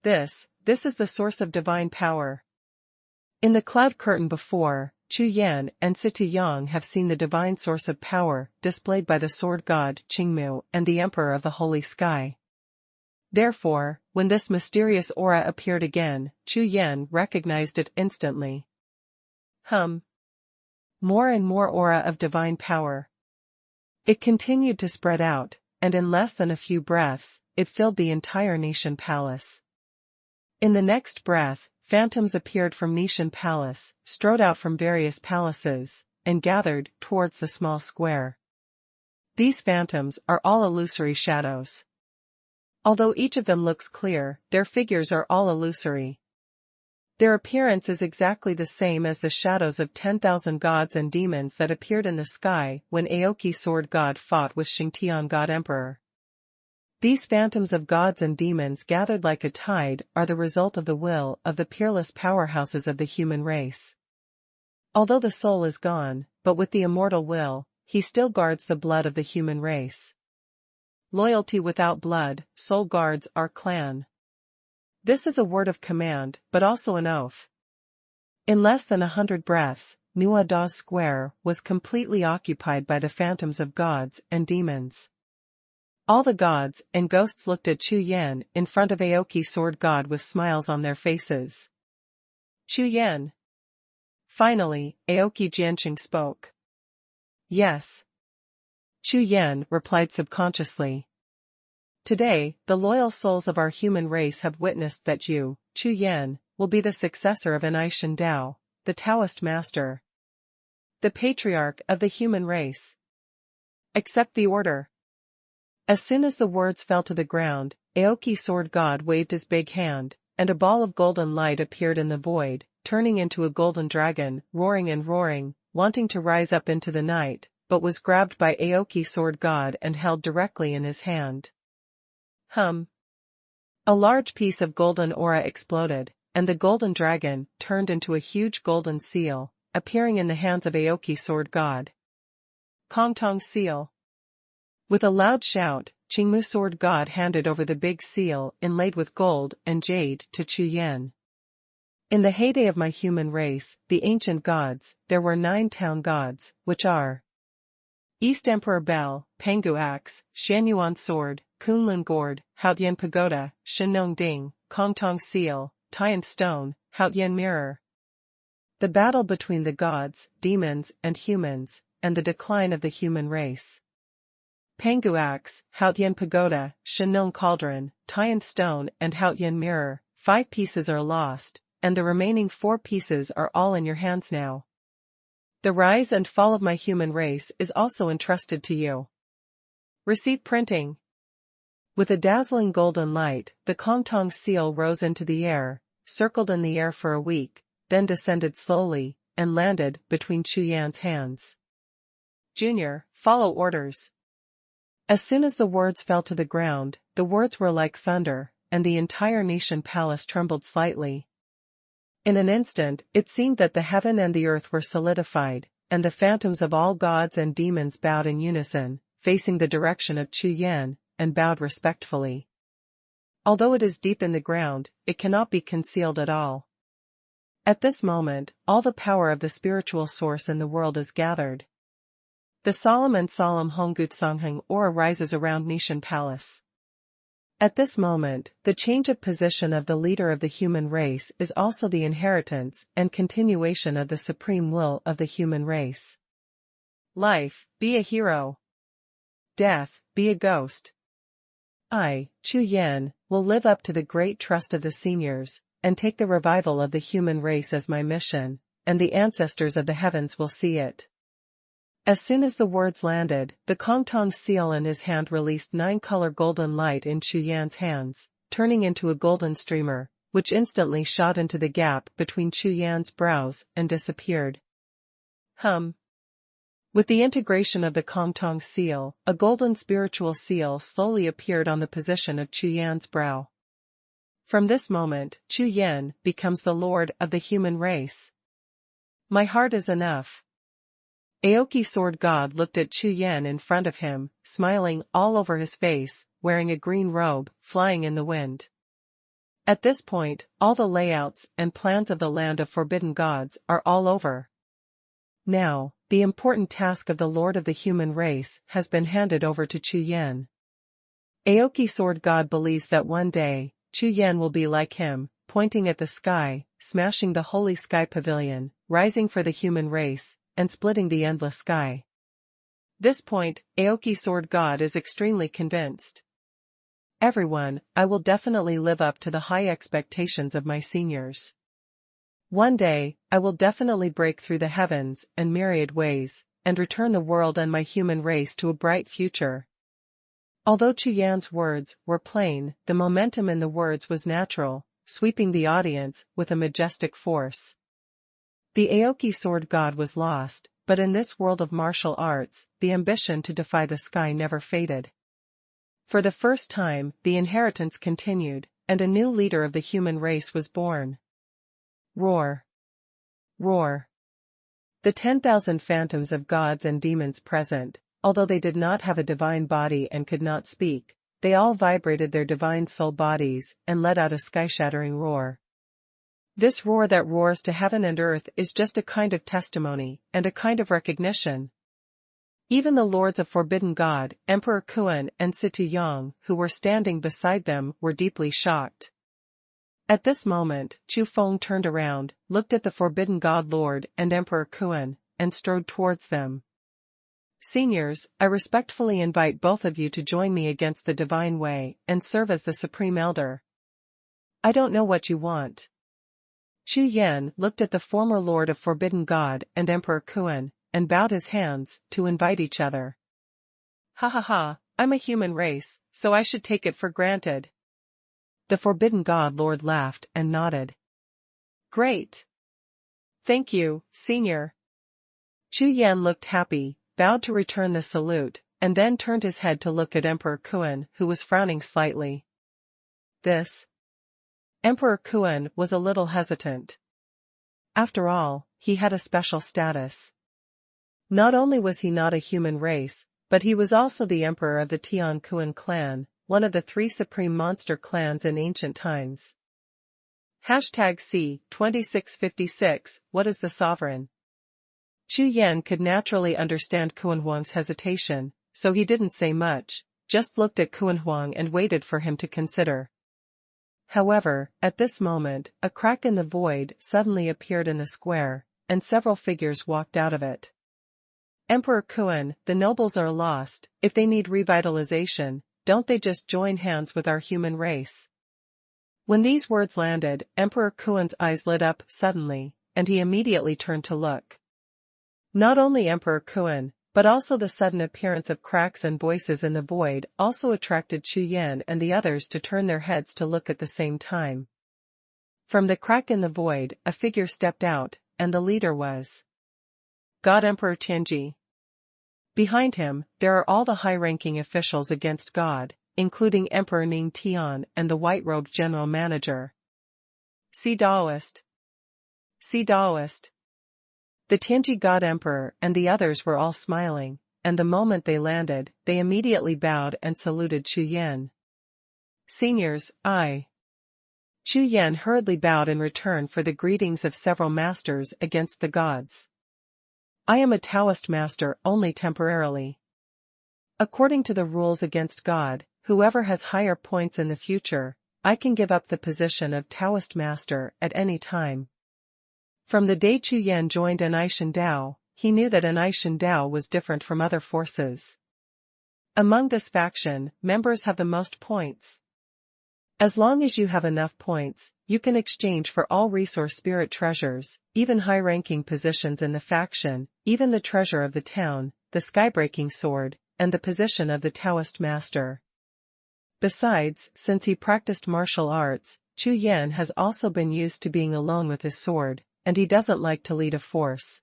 This is the source of divine power. In the cloud curtain before, Chu Yan and Xie Yang have seen the divine source of power displayed by the sword god Qingmu and the Emperor of the Holy Sky. Therefore, when this mysterious aura appeared again, Chu Yan recognized it instantly. More and more aura of divine power. It continued to spread out, and in less than a few breaths, it filled the entire Nishan Palace. In the next breath, phantoms appeared from Nishan Palace, strode out from various palaces, and gathered towards the small square. These phantoms are all illusory shadows. Although each of them looks clear, their figures are all illusory. Their appearance is exactly the same as the shadows of 10,000 gods and demons that appeared in the sky when Aoki Sword God fought with Xingtian God Emperor. These phantoms of gods and demons gathered like a tide are the result of the will of the peerless powerhouses of the human race. Although the soul is gone, but with the immortal will, he still guards the blood of the human race. Loyalty without blood, soul guards our clan. This is a word of command, but also an oath. In less than 100 breaths, Nuwa Da's square was completely occupied by the phantoms of gods and demons. All the gods and ghosts looked at Chu Yan in front of Aoki Sword God with smiles on their faces. Chu Yan. Finally, Aoki Jianqing spoke. Yes. Chu Yan replied subconsciously. Today, the loyal souls of our human race have witnessed that you, Chu Yan, will be the successor of Anishan Dao, the Taoist master. The patriarch of the human race. Accept the order. As soon as the words fell to the ground, Aoki Sword God waved his big hand, and a ball of golden light appeared in the void, turning into a golden dragon, roaring and roaring, wanting to rise up into the night, but was grabbed by Aoki Sword God and held directly in his hand. A large piece of golden aura exploded, and the golden dragon turned into a huge golden seal, appearing in the hands of Aoki Sword God. Kongtong seal. With a loud shout, Qingmu Sword God handed over the big seal inlaid with gold and jade to Chu Yan. In the heyday of my human race, the ancient gods, there were 9 town gods, which are East Emperor Bell, Pangu Axe, Xuanhuan Sword, Kunlun Gourd, Haotian Pagoda, Shenong Ding, Kongtong Seal, Tian Stone, Haotian Mirror. The battle between the gods, demons, and humans, and the decline of the human race. Pangu Axe, Haotian Pagoda, Shenong Cauldron, Tian Stone and Haotian Mirror, 5 pieces are lost, and the remaining 4 pieces are all in your hands now. The rise and fall of my human race is also entrusted to you. Receive printing. With a dazzling golden light, the Kongtong seal rose into the air, circled in the air for a week, then descended slowly, and landed between Chu Yan's hands. Junior, follow orders. As soon as the words fell to the ground, the words were like thunder, and the entire Nishan Palace trembled slightly. In an instant, it seemed that the heaven and the earth were solidified, and the phantoms of all gods and demons bowed in unison, facing the direction of Chu Yan, and bowed respectfully. Although it is deep in the ground, it cannot be concealed at all. At this moment, all the power of the spiritual source in the world is gathered. The solemn Honggutsongheng aura rises around Nishan Palace. At this moment, the change of position of the leader of the human race is also the inheritance and continuation of the supreme will of the human race. Life, be a hero. Death, be a ghost. I, Chu Yan, will live up to the great trust of the seniors, and take the revival of the human race as my mission, and the ancestors of the heavens will see it. As soon as the words landed, the Kongtong seal in his hand released 9-color golden light in Chu Yan's hands, turning into a golden streamer, which instantly shot into the gap between Chu Yan's brows and disappeared. With the integration of the Kongtong seal, a golden spiritual seal slowly appeared on the position of Chu Yan's brow. From this moment, Chu Yan becomes the lord of the human race. My heart is enough. Aoki Sword God looked at Chu Yan in front of him, smiling all over his face, wearing a green robe, flying in the wind. At this point, all the layouts and plans of the land of forbidden gods are all over. Now, the important task of the Lord of the human race has been handed over to Chu Yan. Aoki Sword God believes that one day, Chu Yan will be like him, pointing at the sky, smashing the holy sky pavilion, rising for the human race, and splitting the endless sky. This point, Aoki Sword God is extremely convinced. Everyone, I will definitely live up to the high expectations of my seniors. One day, I will definitely break through the heavens in myriad ways, and return the world and my human race to a bright future. Although Chu Yan's words were plain, the momentum in the words was natural, sweeping the audience with a majestic force. The Aoki Sword God was lost, but in this world of martial arts, the ambition to defy the sky never faded. For the first time, the inheritance continued, and a new leader of the human race was born. Roar! Roar! The 10,000 phantoms of gods and demons present, although they did not have a divine body and could not speak, they all vibrated their divine soul bodies and let out a sky-shattering roar. This roar that roars to heaven and earth is just a kind of testimony and a kind of recognition. Even the lords of Forbidden God, Emperor Xuanhuan and Xie La Jiao, who were standing beside them, were deeply shocked. At this moment, Chu Feng turned around, looked at the Forbidden God Lord and Emperor Xuanhuan, and strode towards them. Seniors, I respectfully invite both of you to join me against the divine way and serve as the Supreme Elder. I don't know what you want. Chu Yan looked at the former Lord of Forbidden God and Emperor Xuanhuan, and bowed his hands to invite each other. Ha ha ha, I'm a human race, so I should take it for granted. The Forbidden God Lord laughed and nodded. Great. Thank you, Senior. Chu Yan looked happy, bowed to return the salute, and then turned his head to look at Emperor Xuanhuan, who was frowning slightly. This? Emperor Xuanhuan was a little hesitant. After all, he had a special status. Not only was he not a human race, but he was also the emperor of the Tian Xuan clan, one of the 3 supreme monster clans in ancient times. #C2656, what is the sovereign? Chu Yan could naturally understand Xuanhuang's hesitation, so he didn't say much, just looked at Xuanhuang and waited for him to consider. However, at this moment, a crack in the void suddenly appeared in the square, and several figures walked out of it. Emperor Xuanhuan, the nobles are lost. If they need revitalization, don't they just join hands with our human race? When these words landed, Emperor Xuanhuan's eyes lit up suddenly, and he immediately turned to look. Not only Emperor Xuanhuan, but also the sudden appearance of cracks and voices in the void also attracted Chu Yan and the others to turn their heads to look at the same time. From the crack in the void, a figure stepped out, and the leader was God Emperor Tianji. Behind him, there are all the high-ranking officials against God, including Emperor Ning Tian and the white-robed general manager. See Daoist. See Daoist. The Tianji God Emperor and the others were all smiling, and the moment they landed, they immediately bowed and saluted Chu Yan. Seniors, I. Chu Yan hurriedly bowed in return for the greetings of several masters against the gods. I am a Taoist master only temporarily. According to the rules against God, whoever has higher points in the future, I can give up the position of Taoist master at any time. From the day Chu Yan joined Anishan Dao, he knew that Anishan Dao was different from other forces. Among this faction, members have the most points. As long as you have enough points, you can exchange for all resource spirit treasures, even high-ranking positions in the faction, even the treasure of the town, the skybreaking sword, and the position of the Taoist master. Besides, since he practiced martial arts, Chu Yan has also been used to being alone with his sword, and he doesn't like to lead a force.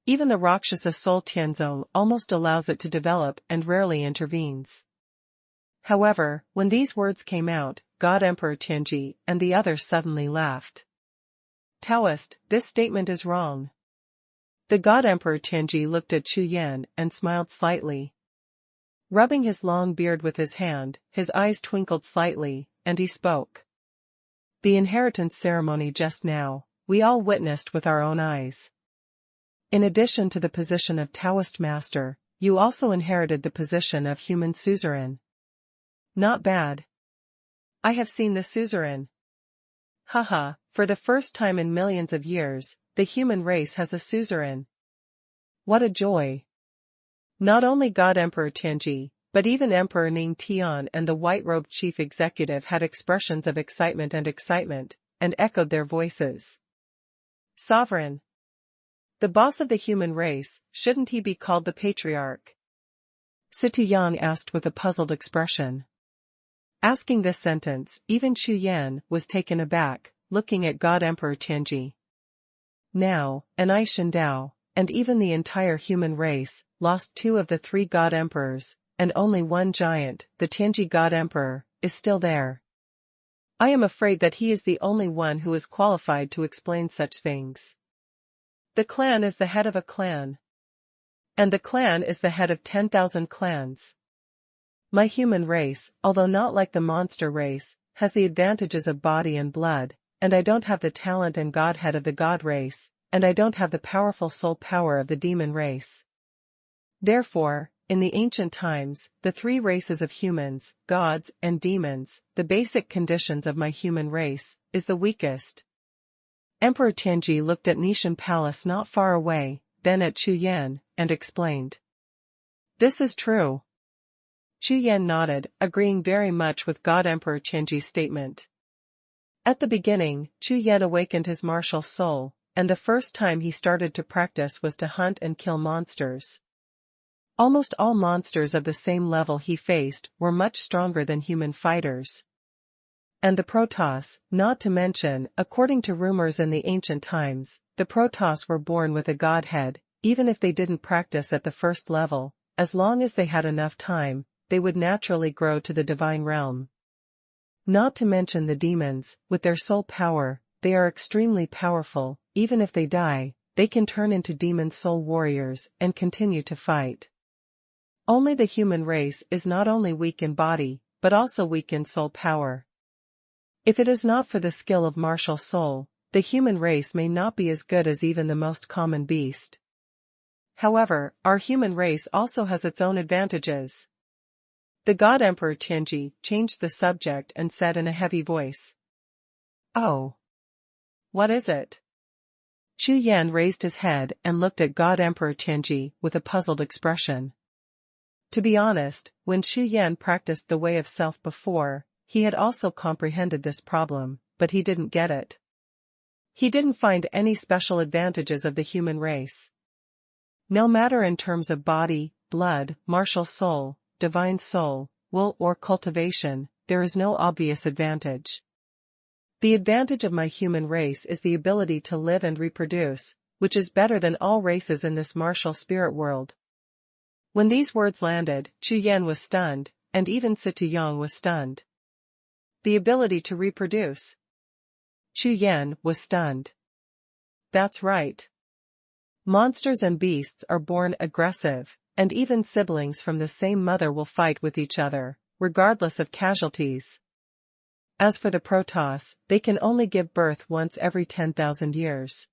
Even the Rakshasa soul Tianzong almost allows it to develop and rarely intervenes. However, when these words came out, God Emperor Tianji and the others suddenly laughed. Taoist, this statement is wrong. The God Emperor Tianji looked at Chu Yan and smiled slightly. Rubbing his long beard with his hand, his eyes twinkled slightly, and he spoke. The inheritance ceremony just now, we all witnessed with our own eyes. In addition to the position of Taoist master, you also inherited the position of human suzerain. Not bad. I have seen the suzerain. Haha, for the first time in millions of years, the human race has a suzerain. What a joy. Not only God Emperor Tianji, but even Emperor Ning Tian and the white-robed chief executive had expressions of excitement, and echoed their voices. Sovereign. The boss of the human race, shouldn't he be called the patriarch? Xie La Jiao asked with a puzzled expression. Asking this sentence, even Chu Yan was taken aback, looking at God Emperor Tianji. Now, Anai Shindao, and even the entire human race, lost 2 of the 3 God Emperors, and only one giant, the Tianji God Emperor, is still there. I am afraid that he is the only one who is qualified to explain such things. The clan is the head of a clan. And the clan is the head of 10,000 clans. My human race, although not like the monster race, has the advantages of body and blood, and I don't have the talent and godhead of the god race, and I don't have the powerful soul power of the demon race. Therefore, in the ancient times, the 3 races of humans, gods, and demons, the basic conditions of my human race, is the weakest. Emperor Tianji looked at Nishan Palace not far away, then at Chu Yan, and explained. This is true. Chu Yan nodded, agreeing very much with God Emperor Tianji's statement. At the beginning, Chu Yan awakened his martial soul, and the first time he started to practice was to hunt and kill monsters. Almost all monsters of the same level he faced were much stronger than human fighters. And the Protoss, not to mention, according to rumors in the ancient times, the Protoss were born with a godhead, even if they didn't practice at the first level, as long as they had enough time, they would naturally grow to the divine realm. Not to mention the demons, with their soul power, they are extremely powerful, even if they die, they can turn into demon soul warriors and continue to fight. Only the human race is not only weak in body, but also weak in soul power. If it is not for the skill of martial soul, the human race may not be as good as even the most common beast. However, our human race also has its own advantages. The God Emperor Tianji changed the subject and said in a heavy voice. Oh. What is it? Chu Yan raised his head and looked at God Emperor Tianji with a puzzled expression. To be honest, when Chu Yan practiced the way of self before, he had also comprehended this problem, but he didn't get it. He didn't find any special advantages of the human race. No matter in terms of body, blood, martial soul, divine soul, will or cultivation, there is no obvious advantage. The advantage of my human race is the ability to live and reproduce, which is better than all races in this martial spirit world. When these words landed, Chu Yan was stunned, and even Xie La Jiao was stunned. The ability to reproduce. Chu Yan was stunned. That's right. Monsters and beasts are born aggressive, and even siblings from the same mother will fight with each other, regardless of casualties. As for the Protoss, they can only give birth once every 10,000 years.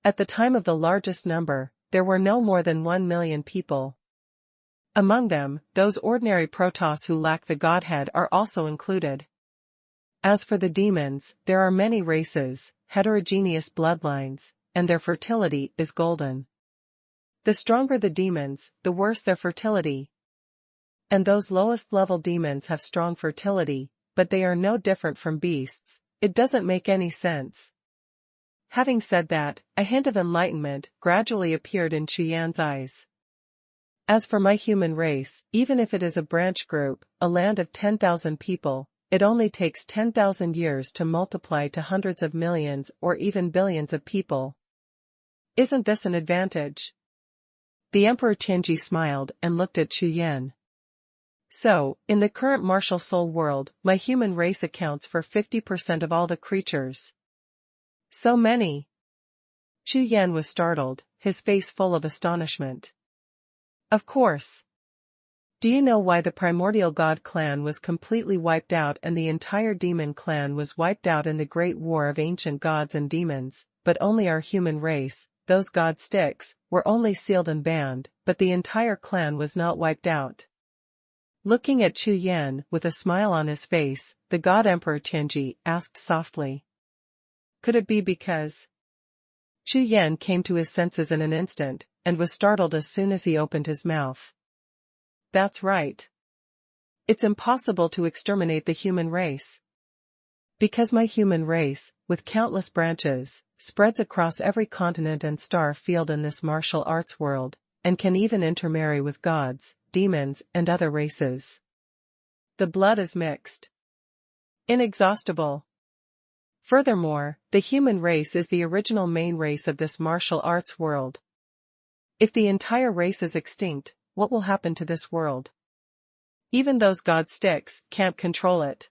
At the time of the largest number, there were no more than 1 million people. Among them, those ordinary Protoss who lack the godhead are also included. As for the demons, there are many races, heterogeneous bloodlines, and their fertility is golden. The stronger the demons, the worse their fertility. And those lowest level demons have strong fertility, but they are no different from beasts. It doesn't make any sense. Having said that, a hint of enlightenment gradually appeared in Chu Yan's eyes. As for my human race, even if it is a branch group, a land of 10,000 people, it only takes 10,000 years to multiply to hundreds of millions or even billions of people. Isn't this an advantage? The Emperor Tianji smiled and looked at Chu Yan. So, in the current martial soul world, my human race accounts for 50% of all the creatures. So many. Chu Yan was startled, his face full of astonishment. Of course. Do you know why the primordial god clan was completely wiped out and the entire demon clan was wiped out in the great war of ancient gods and demons, but only our human race, those god sticks, were only sealed and banned, but the entire clan was not wiped out? Looking at Chu Yan with a smile on his face, the God Emperor Tianji asked softly. Could it be because? Chu Yan came to his senses in an instant, and was startled as soon as he opened his mouth. That's right. It's impossible to exterminate the human race. Because my human race, with countless branches, spreads across every continent and star field in this martial arts world, and can even intermarry with gods, demons, and other races. The blood is mixed. Inexhaustible. Furthermore, the human race is the original main race of this martial arts world. If the entire race is extinct, what will happen to this world? Even those god sticks can't control it.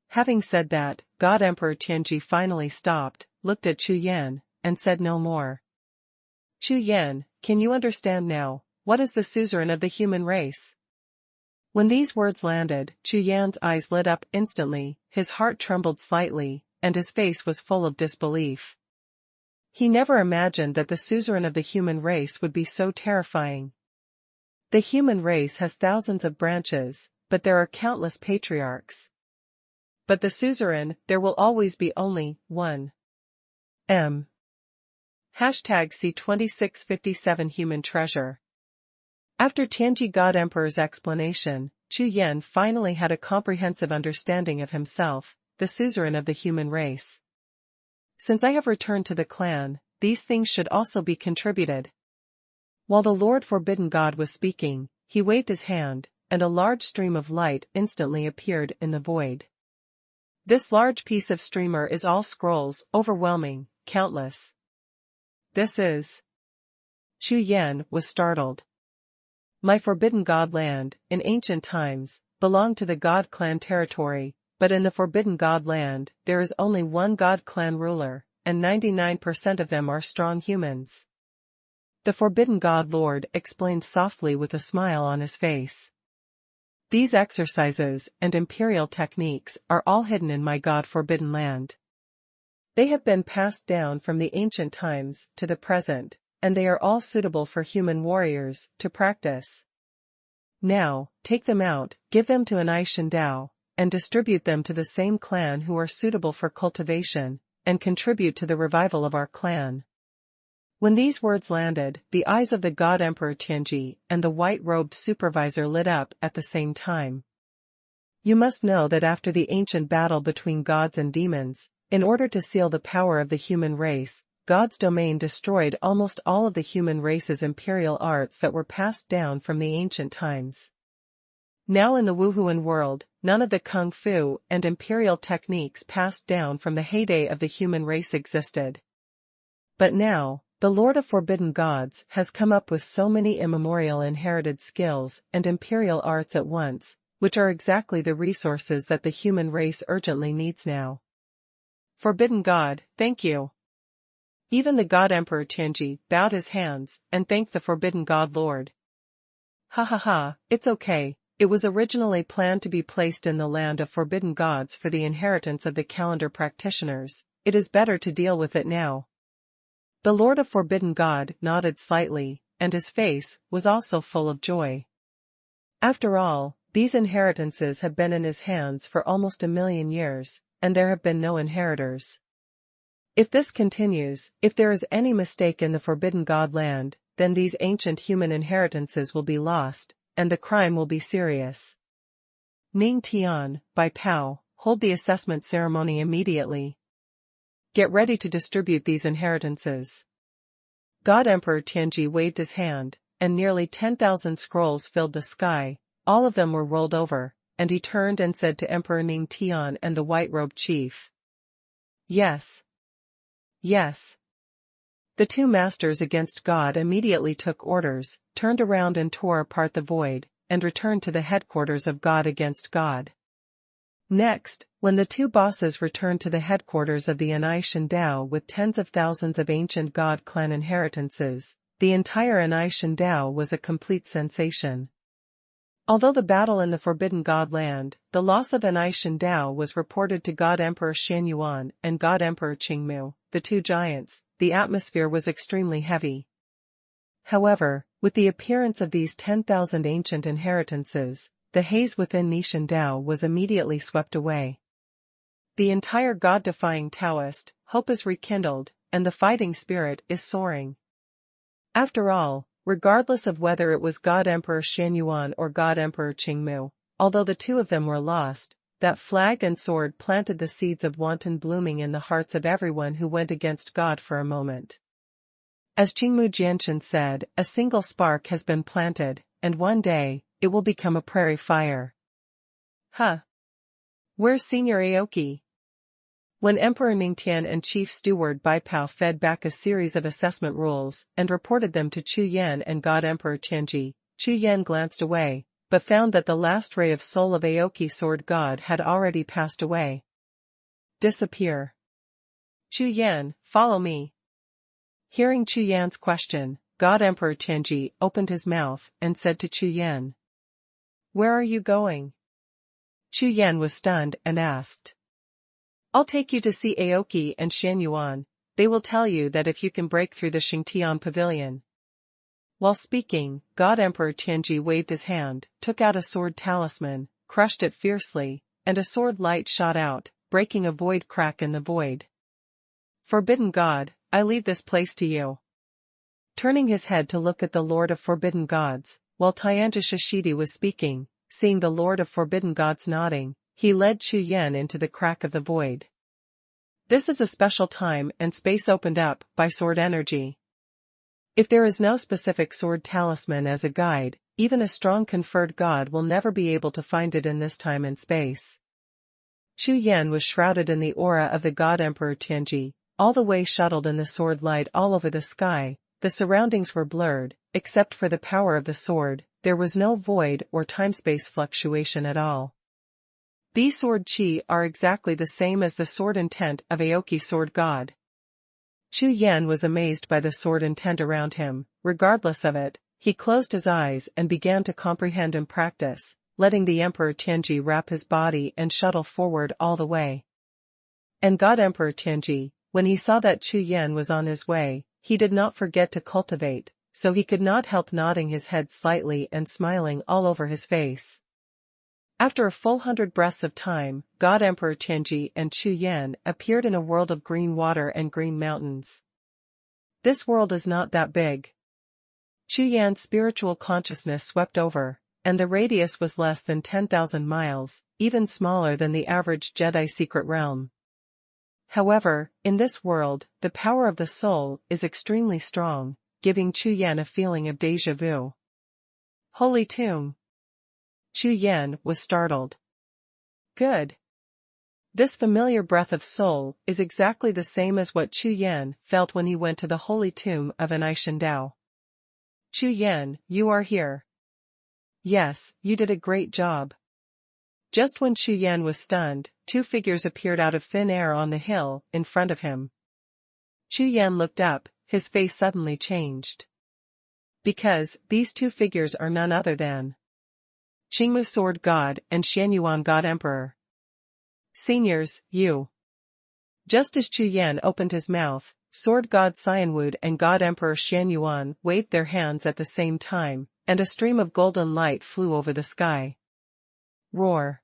Having said that, God Emperor Tianji finally stopped, looked at Chu Yan, and said no more. Chu Yan, can you understand now, what is the suzerain of the human race? When these words landed, Chu Yan's eyes lit up instantly, his heart trembled slightly, and his face was full of disbelief. He never imagined that the suzerain of the human race would be so terrifying. The human race has thousands of branches, but there are countless patriarchs. But the suzerain, there will always be only one. #C2657 Human Treasure. After Tianji God Emperor's explanation, Chu Yan finally had a comprehensive understanding of himself, the suzerain of the human race. Since I have returned to the clan, these things should also be contributed. While the Lord Forbidden God was speaking, he waved his hand, and a large stream of light instantly appeared in the void. This large piece of streamer is all scrolls, overwhelming, countless. This is. Chu Yan was startled. My Forbidden God land, in ancient times, belonged to the God clan territory, but in the Forbidden God land, there is only one God clan ruler, and 99% of them are strong humans. The Forbidden God Lord explained softly with a smile on his face. These exercises and imperial techniques are all hidden in my God Forbidden land. They have been passed down from the ancient times to the present, and they are all suitable for human warriors to practice. Now, take them out, give them to an Aishan Dao, and distribute them to the same clan who are suitable for cultivation, and contribute to the revival of our clan. When these words landed, the eyes of the God Emperor Tianji and the white-robed supervisor lit up at the same time. You must know that after the ancient battle between gods and demons, in order to seal the power of the human race, God's domain destroyed almost all of the human race's imperial arts that were passed down from the ancient times. Now in the Wuhun world, none of the kung fu and imperial techniques passed down from the heyday of the human race existed. But now, the Lord of Forbidden Gods has come up with so many immemorial inherited skills and imperial arts at once, which are exactly the resources that the human race urgently needs now. Forbidden God, thank you. Even the God Emperor Tianji bowed his hands and thanked the Forbidden God Lord. Ha ha ha, it's okay, it was originally planned to be placed in the land of Forbidden Gods for the inheritance of the calendar practitioners, it is better to deal with it now. The Lord of Forbidden God nodded slightly, and his face was also full of joy. After all, these inheritances have been in his hands for almost 1,000,000 years, and there have been no inheritors. If this continues, if there is any mistake in the Forbidden God land, then these ancient human inheritances will be lost, and the crime will be serious. Ning Tian, by Pao, hold the assessment ceremony immediately. Get ready to distribute these inheritances. God Emperor Tianji waved his hand, and nearly 10,000 scrolls filled the sky, all of them were rolled over, and he turned and said to Emperor Ning Tian and the white-robed chief. Yes. Yes. The two masters against God immediately took orders, turned around and tore apart the void, and returned to the headquarters of God against God. Next, when the two bosses returned to the headquarters of the Anai Shandao with tens of thousands of ancient god clan inheritances, the entire Anai Shandao was a complete sensation. Although the battle in the Forbidden God Land, the loss of Anai Shandao was reported to God Emperor Xuanhuan and God Emperor Qingmu, the two giants, the atmosphere was extremely heavy. However, with the appearance of these 10,000 ancient inheritances, the haze within Nishandao was immediately swept away. The entire God-defying Taoist, hope is rekindled, and the fighting spirit is soaring. After all, regardless of whether it was God Emperor Xuanhuan or God Emperor Qingmu, although the two of them were lost, that flag and sword planted the seeds of wanton blooming in the hearts of everyone who went against God for a moment. As Qingmu Jianshan said, a single spark has been planted, and one day, it will become a prairie fire. Huh. Where's Senior Aoki? When Emperor Ningtian and Chief Steward Baipao fed back a series of assessment rules and reported them to Chu Yan and God Emperor Tianji, Chu Yan glanced away, but found that the last ray of soul of Aoki Sword God had already passed away. Disappear. Chu Yan, follow me. Hearing Chu Yan's question, God Emperor Tianji opened his mouth and said to Chu Yan, "Where are you going?" Chu Yan was stunned and asked, "I'll take you to see Aoki and Xuanhuan. They will tell you that if you can break through the Xingtian pavilion." While speaking, God Emperor Tianji waved his hand, took out a sword talisman, crushed it fiercely, and a sword light shot out, breaking a void crack in the void. "Forbidden God, I leave this place to you." Turning his head to look at the Lord of Forbidden Gods, while Tianji Shishidi was speaking, seeing the Lord of Forbidden Gods nodding, he led Chu Yan into the crack of the void. This is a special time and space opened up by sword energy. If there is no specific sword talisman as a guide, even a strong conferred god will never be able to find it in this time and space. Chu Yan was shrouded in the aura of the God Emperor Tianji, all the way shuttled in the sword light all over the sky. The surroundings were blurred, except for the power of the sword, there was no void or time-space fluctuation at all. These sword chi are exactly the same as the sword intent of Aoki Sword God. Chu Yan was amazed by the sword intent around him. Regardless of it, he closed his eyes and began to comprehend and practice, letting the Emperor Tianji wrap his body and shuttle forward all the way. And God Emperor Tianji, when he saw that Chu Yan was on his way, he did not forget to cultivate, so he could not help nodding his head slightly and smiling all over his face. After a full 100 breaths of time, God Emperor Tianji and Chu Yan appeared in a world of green water and green mountains. This world is not that big. Chu Yan's spiritual consciousness swept over, and the radius was less than 10,000 miles, even smaller than the average Jedi secret realm. However, in this world, the power of the soul is extremely strong, giving Chu Yan a feeling of déjà vu. Holy tomb. Chu Yan was startled. Good. This familiar breath of soul is exactly the same as what Chu Yan felt when he went to the holy tomb of Anai Shandao. Chu Yan, you are here. Yes, you did a great job. Just when Chu Yan was stunned, two figures appeared out of thin air on the hill in front of him. Chu Yan looked up, his face suddenly changed. Because these two figures are none other than Qingmu Sword God and Xuanhuan God Emperor. Seniors, you. Just as Chu Yan opened his mouth, Sword God Xuanhuan and God Emperor Xuanhuan waved their hands at the same time, and a stream of golden light flew over the sky. Roar.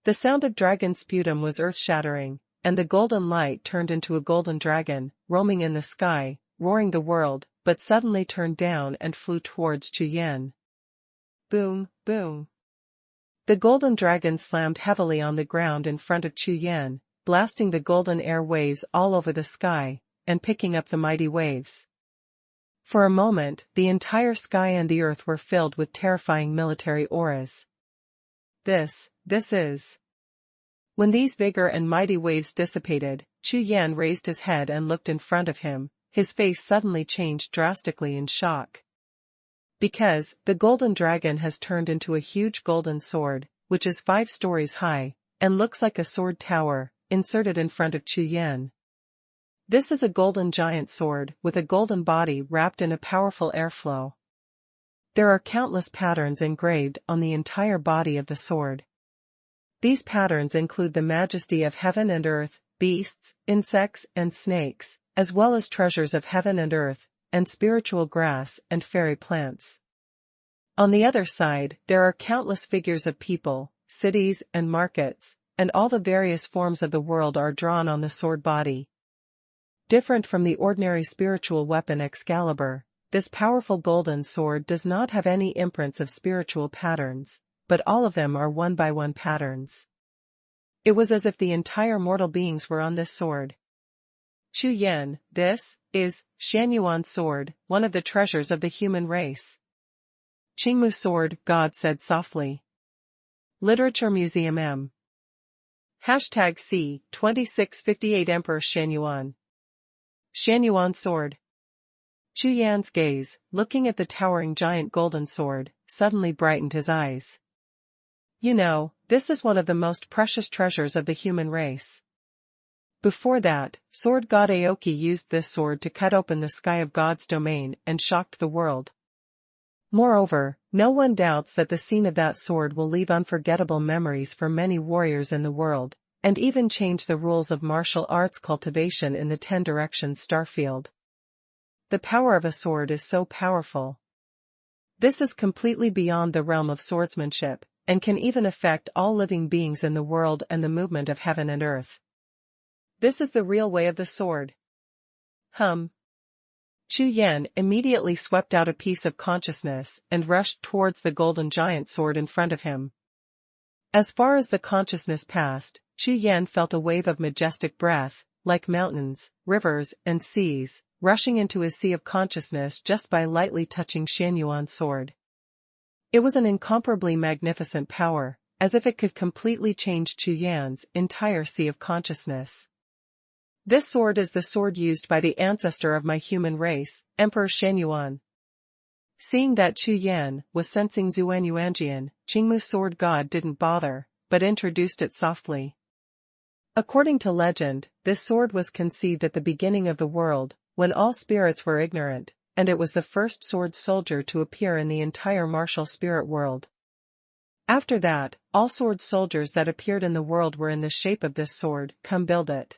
The sound of dragon sputum was earth-shattering, and the golden light turned into a golden dragon, roaming in the sky, roaring the world, but suddenly turned down and flew towards Chu Yan. Boom, boom. The golden dragon slammed heavily on the ground in front of Chu Yan, blasting the golden air waves all over the sky, and picking up the mighty waves. For a moment, the entire sky and the earth were filled with terrifying military auras. This is. When these vigor and mighty waves dissipated, Chu Yan raised his head and looked in front of him, his face suddenly changed drastically in shock. Because, the golden dragon has turned into a huge golden sword, which is 5 stories high, and looks like a sword tower, inserted in front of Chu Yan. This is a golden giant sword, with a golden body wrapped in a powerful airflow. There are countless patterns engraved on the entire body of the sword. These patterns include the majesty of heaven and earth, beasts, insects and snakes, as well as treasures of heaven and earth, and spiritual grass and fairy plants. On the other side, there are countless figures of people, cities and markets, and all the various forms of the world are drawn on the sword body. Different from the ordinary spiritual weapon Excalibur, this powerful golden sword does not have any imprints of spiritual patterns, but all of them are one-by-one patterns. It was as if the entire mortal beings were on this sword. Chu Yan, this is Xuanhuan's sword, one of the treasures of the human race. Qingmu sword, God said softly. Literature Museum M. #C 2658 Emperor Xuanhuan. Xuanhuan sword. Chu Yan's gaze, looking at the towering giant golden sword, suddenly brightened his eyes. You know, this is one of the most precious treasures of the human race. Before that, sword god Aoki used this sword to cut open the sky of God's domain and shocked the world. Moreover, no one doubts that the scene of that sword will leave unforgettable memories for many warriors in the world, and even change the rules of martial arts cultivation in the 10 Directions starfield. The power of a sword is so powerful. This is completely beyond the realm of swordsmanship, and can even affect all living beings in the world and the movement of heaven and earth. This is the real way of the sword. Chu Yan immediately swept out a piece of consciousness and rushed towards the golden giant sword in front of him. As far as the consciousness passed, Chu Yan felt a wave of majestic breath, like mountains, rivers, and seas, rushing into his sea of consciousness just by lightly touching Xuanhuan's sword. It was an incomparably magnificent power, as if it could completely change Chu Yan's entire sea of consciousness. This sword is the sword used by the ancestor of my human race, Emperor Xuanhuan. Seeing that Chu Yan was sensing Xuanhuanjian, Qingmu's sword god didn't bother, but introduced it softly. According to legend, this sword was conceived at the beginning of the world, when all spirits were ignorant, and it was the first sword soldier to appear in the entire martial spirit world. After that, all sword soldiers that appeared in the world were in the shape of this sword. Come build it.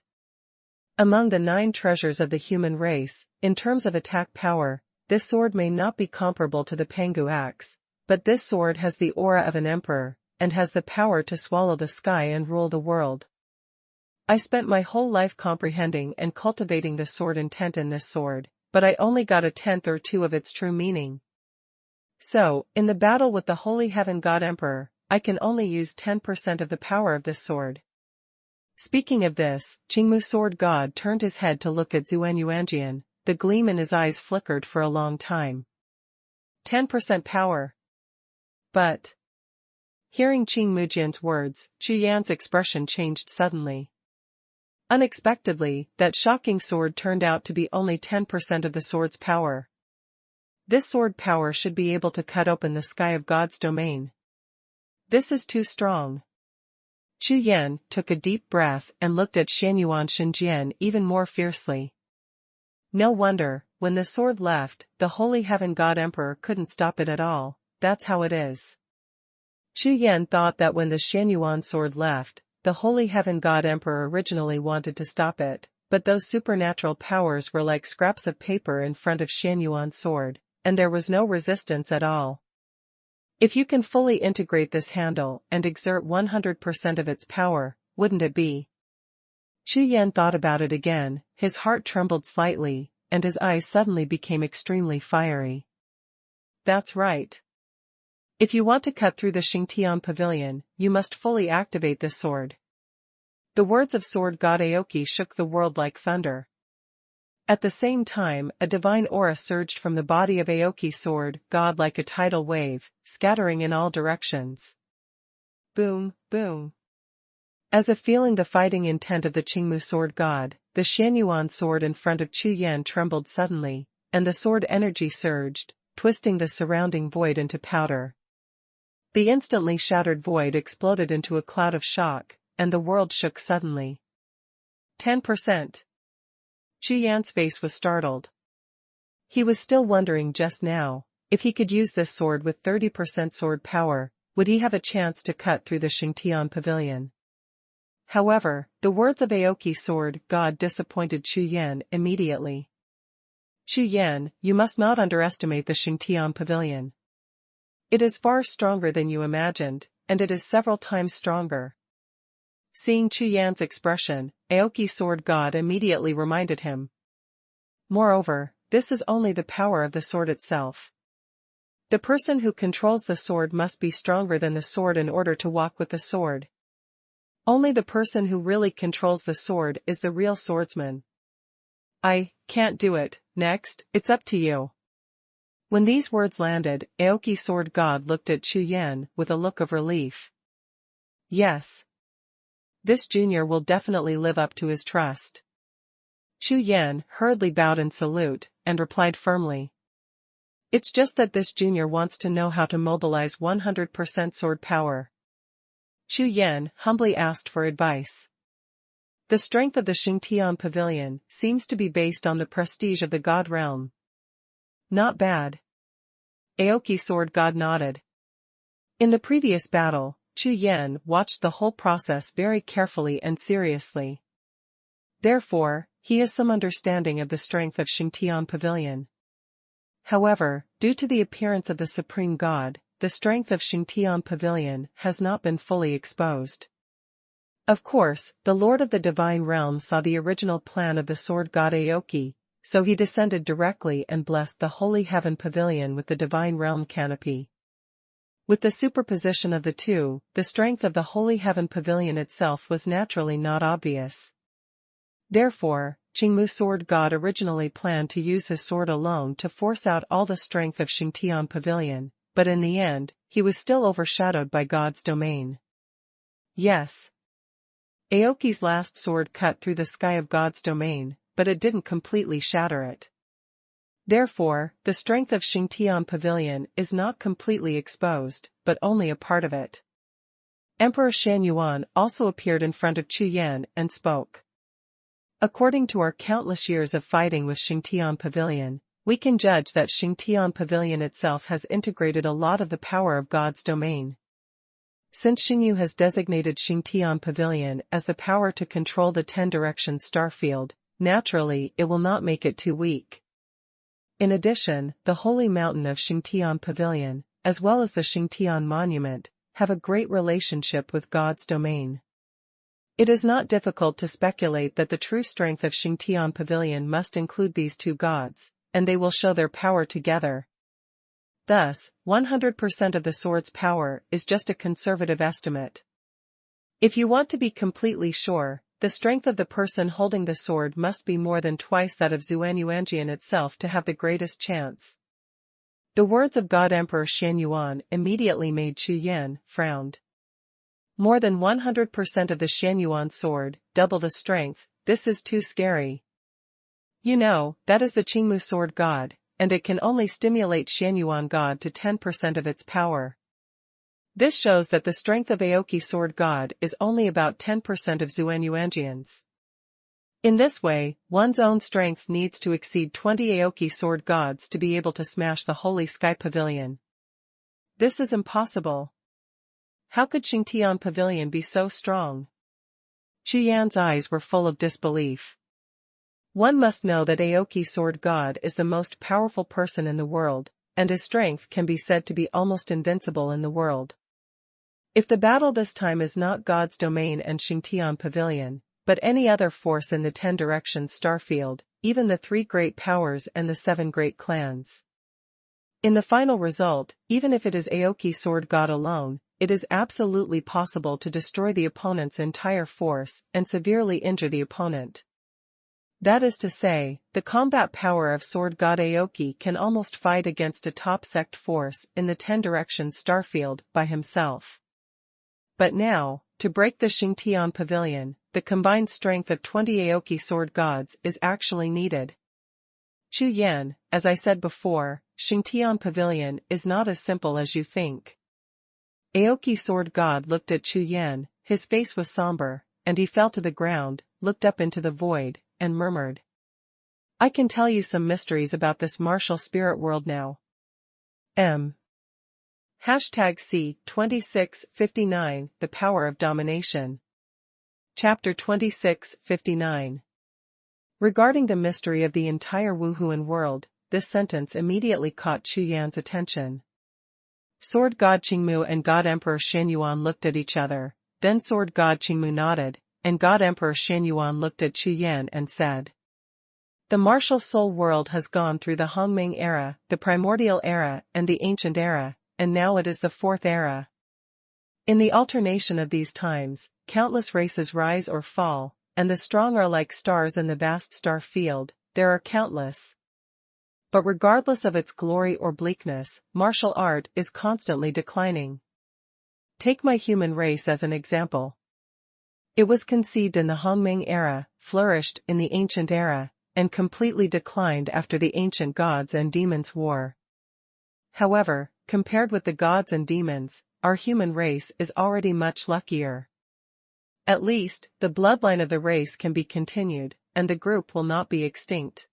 Among the 9 treasures of the human race, in terms of attack power, this sword may not be comparable to the Pangu axe, but this sword has the aura of an emperor, and has the power to swallow the sky and rule the world. I spent my whole life comprehending and cultivating the sword intent in this sword, but I only got 1/10 or 2 of its true meaning. So, in the battle with the Holy Heaven God Emperor, I can only use 10% of the power of this sword. Speaking of this, Qingmu's sword god turned his head to look at Xuanhuanjian. The gleam in his eyes flickered for a long time. 10% power. But... Hearing Qingmujian's words, Chu Yan's expression changed suddenly. Unexpectedly, that shocking sword turned out to be only 10% of the sword's power. This sword power should be able to cut open the sky of God's domain. This is too strong. Chu Yan took a deep breath and looked at Xuanhuan Shenjian even more fiercely. No wonder, when the sword left, the Holy Heaven God Emperor couldn't stop it at all. That's how it is. Chu Yan thought that when the Xuanhuan sword left, the Holy Heaven God Emperor originally wanted to stop it, but those supernatural powers were like scraps of paper in front of Xuanhuan's sword, and there was no resistance at all. If you can fully integrate this handle and exert 100% of its power, wouldn't it be? Chu Yan thought about it again, his heart trembled slightly, and his eyes suddenly became extremely fiery. That's right. If you want to cut through the Xingtian pavilion, you must fully activate this sword. The words of sword god Aoki shook the world like thunder. At the same time, a divine aura surged from the body of Aoki's sword god like a tidal wave, scattering in all directions. Boom, boom. As if feeling the fighting intent of the Qingmu sword god, the Xuanhuan sword in front of Chu Yan trembled suddenly, and the sword energy surged, twisting the surrounding void into powder. The instantly shattered void exploded into a cloud of shock, and the world shook suddenly. 10%. Chu Yan's face was startled. He was still wondering just now, if he could use this sword with 30% sword power, would he have a chance to cut through the Xingtian pavilion? However, the words of Aoki's sword god disappointed Chu Yan immediately. Chu Yan, you must not underestimate the Xingtian pavilion. It is far stronger than you imagined, and it is several times stronger. Seeing Chu Yan's expression, Aoki's sword god immediately reminded him. Moreover, this is only the power of the sword itself. The person who controls the sword must be stronger than the sword in order to walk with the sword. Only the person who really controls the sword is the real swordsman. I can't do it. Next, it's up to you. When these words landed, Aoki's sword god looked at Chu Yan with a look of relief. Yes. This junior will definitely live up to his trust. Chu Yan hurriedly bowed in salute, and replied firmly. It's just that this junior wants to know how to mobilize 100% sword power. Chu Yan humbly asked for advice. The strength of the Xingtian pavilion seems to be based on the prestige of the god realm. Not bad. Aoki's sword god nodded. In the previous battle, Chu Yan watched the whole process very carefully and seriously. Therefore, he has some understanding of the strength of Xingtian pavilion. However, due to the appearance of the supreme god, the strength of Xingtian pavilion has not been fully exposed. Of course, the Lord of the Divine Realm saw the original plan of the sword god Aoki, so he descended directly and blessed the Holy Heaven Pavilion with the Divine Realm canopy. With the superposition of the two, the strength of the Holy Heaven Pavilion itself was naturally not obvious. Therefore, Qingmu's sword god originally planned to use his sword alone to force out all the strength of Xingtian pavilion, but in the end, he was still overshadowed by God's domain. Yes. Aoki's last sword cut through the sky of God's domain, but it didn't completely shatter it. Therefore, the strength of Xingtian pavilion is not completely exposed, but only a part of it. Emperor Xuanhuan also appeared in front of Chu Yan and spoke. According to our countless years of fighting with Xingtian pavilion, we can judge that Xingtian pavilion itself has integrated a lot of the power of God's domain. Since Xingyu has designated Xingtian pavilion as the power to control the 10-direction star field, naturally it will not make it too weak. In addition, the holy mountain of Xingtian pavilion, as well as the Xingtian monument, have a great relationship with God's domain. It is not difficult to speculate that the true strength of Xingtian pavilion must include these two gods, and they will show their power together. Thus, 100% of the sword's power is just a conservative estimate. If you want to be completely sure, the strength of the person holding the sword must be more than twice that of Xuanhuan itself to have the greatest chance. The words of God Emperor Xuanhuan immediately made Chu Yan frown. More than 100% of the Xuanhuan sword, double the strength, this is too scary. You know, that is the Qingmu sword god, and it can only stimulate Xuanhuan god to 10% of its power. This shows that the strength of Aoki sword god is only about 10% of Xuanhuan's. In this way, one's own strength needs to exceed 20 Aoki sword gods to be able to smash the Holy Sky Pavilion. This is impossible. How could Xingtian Pavilion be so strong? Chu Yan's eyes were full of disbelief. One must know that Aoki sword god is the most powerful person in the world, and his strength can be said to be almost invincible in the world. If the battle this time is not God's domain and Xingtian Pavilion, but any other force in the 10 directions star field, even the 3 great powers and the 7 great clans. In the final result, even if it is Aoki sword god alone, it is absolutely possible to destroy the opponent's entire force and severely injure the opponent. That is to say, the combat power of sword god Aoki can almost fight against a top sect force in the 10 directions starfield by himself. But now, to break the Xingtian Pavilion, the combined strength of 20 Aoki sword gods is actually needed. Chu Yan, as I said before, Xingtian Pavilion is not as simple as you think. Aoki sword god looked at Chu Yan, his face was somber, and he fell to the ground, looked up into the void, and murmured. I can tell you some mysteries about this martial spirit world now. #C2659 The Power of Domination. Chapter 2659. Regarding the mystery of the entire Wuhun world, this sentence immediately caught Chu Yan's attention. Sword God Qingmu and God Emperor Xuanhuan looked at each other, then Sword God Qingmu nodded, and God Emperor Xuanhuan looked at Chu Yan and said. The martial soul world has gone through the Hongming era, the primordial era, and the ancient era, and now it is the fourth era. In the alternation of these times, countless races rise or fall, and the strong are like stars in the vast star field, there are countless. But regardless of its glory or bleakness, martial art is constantly declining. Take my human race as an example. It was conceived in the Hongming era, flourished in the ancient era, and completely declined after the ancient gods and demons war. However, compared with the gods and demons, our human race is already much luckier. At least, the bloodline of the race can be continued, and the group will not be extinct.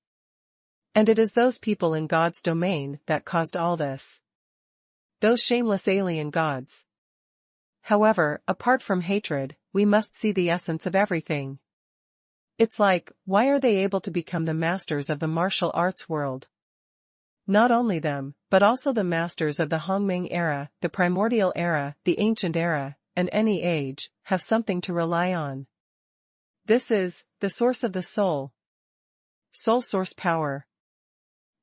And it is those people in God's domain that caused all this. Those shameless alien gods. However, apart from hatred, we must see the essence of everything. It's like, why are they able to become the masters of the martial arts world? Not only them, but also the masters of the Hongming era, the primordial era, the ancient era, and any age, have something to rely on. This is, the source of the soul. Soul source power.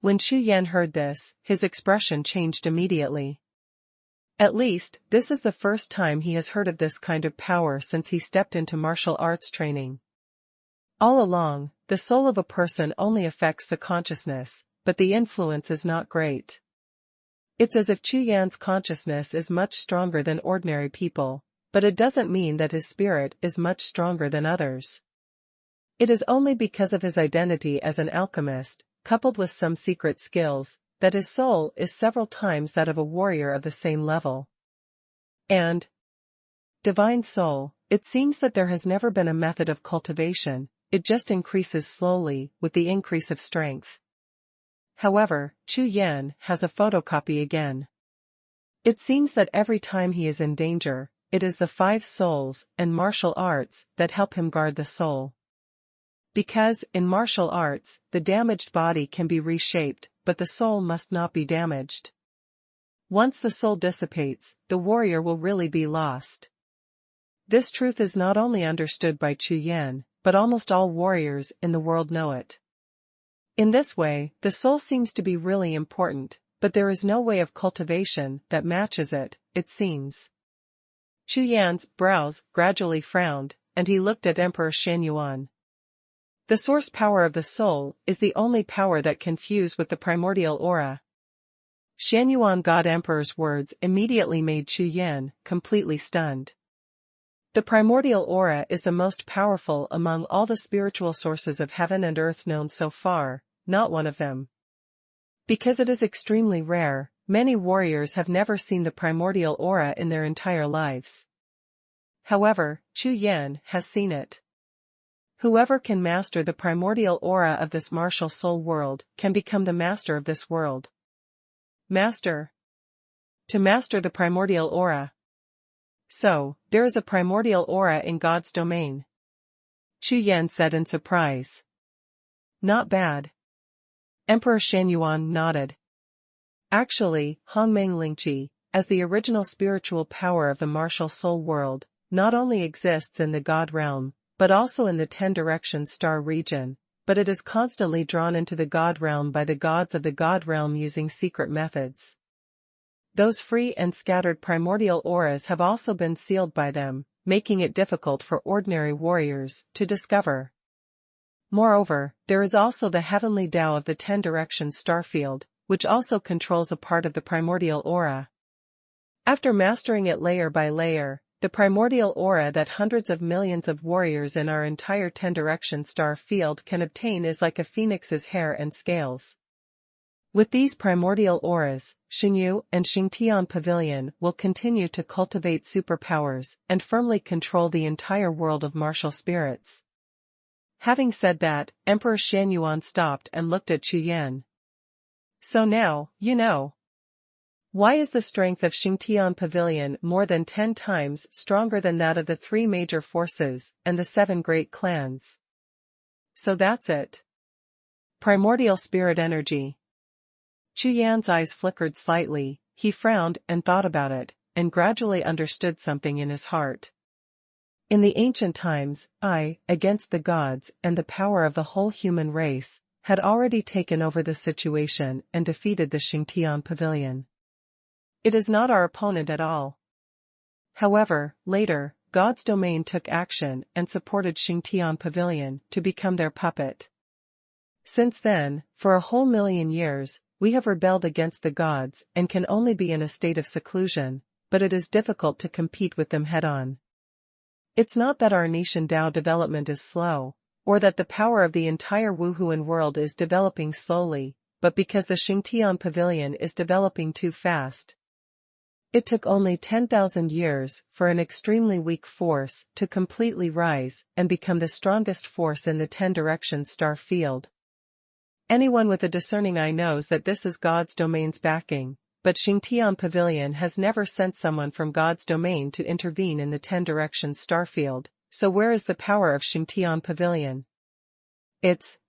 When Chu Yan heard this, his expression changed immediately. At least, this is the first time he has heard of this kind of power since he stepped into martial arts training. All along, the soul of a person only affects the consciousness, but the influence is not great. It's as if Chu Yan's consciousness is much stronger than ordinary people, but it doesn't mean that his spirit is much stronger than others. It is only because of his identity as an alchemist, coupled with some secret skills, that his soul is several times that of a warrior of the same level. And divine soul, it seems that there has never been a method of cultivation, it just increases slowly with the increase of strength. However, Chu Yan has a photocopy again. It seems that every time he is in danger, it is the 5 souls and martial arts that help him guard the soul. Because, in martial arts, the damaged body can be reshaped, but the soul must not be damaged. Once the soul dissipates, the warrior will really be lost. This truth is not only understood by Chu Yan, but almost all warriors in the world know it. In this way, the soul seems to be really important, but there is no way of cultivation that matches it, it seems. Chu Yan's brows gradually frowned, and he looked at Emperor Xuanhuan. The source power of the soul is the only power that can fuse with the primordial aura. Xuanhuan God Emperor's words immediately made Chu Yan completely stunned. The primordial aura is the most powerful among all the spiritual sources of heaven and earth known so far, not one of them. Because it is extremely rare, many warriors have never seen the primordial aura in their entire lives. However, Chu Yan has seen it. Whoever can master the primordial aura of this martial soul world can become the master of this world. Master. To master the primordial aura. So, there is a primordial aura in God's domain. Chu Yan said in surprise. Not bad. Emperor Xuanhuan nodded. Actually, Hongmeng Lingqi, as the original spiritual power of the martial soul world, not only exists in the God realm, but also in the 10 directions star region, but it is constantly drawn into the God realm by the gods of the God realm using secret methods. Those free and scattered primordial auras have also been sealed by them, making it difficult for ordinary warriors to discover. Moreover, there is also the heavenly Tao of the 10 directions starfield, which also controls a part of the primordial aura. After mastering it layer by layer, the primordial aura that hundreds of millions of warriors in our entire 10 direction star field can obtain is like a phoenix's hair and scales. With these primordial auras, Xingyu and Xingtian Pavilion will continue to cultivate superpowers and firmly control the entire world of martial spirits. Having said that, Emperor Xuanhuan stopped and looked at Chu Yan. So now, you know. Why is the strength of Xingtian Pavilion more than 10 times stronger than that of the 3 major forces and the 7 great clans? So that's it. Primordial spirit energy. Chu Yan's eyes flickered slightly, he frowned and thought about it, and gradually understood something in his heart. In the ancient times, I, against the gods and the power of the whole human race, had already taken over the situation and defeated the Xingtian Pavilion. It is not our opponent at all. However, later, God's domain took action and supported Xingtian Pavilion to become their puppet. Since then, for a whole million years, we have rebelled against the gods and can only be in a state of seclusion, but it is difficult to compete with them head-on. It's not that our Nishan Dao development is slow, or that the power of the entire Wuhun world is developing slowly, but because the Xingtian Pavilion is developing too fast. It took only 10,000 years for an extremely weak force to completely rise and become the strongest force in the 10 directions star field. Anyone with a discerning eye knows that this is God's domain's backing, but Xingtian Pavilion has never sent someone from God's domain to intervene in the 10 directions star field, so where is the power of Xingtian Pavilion? It's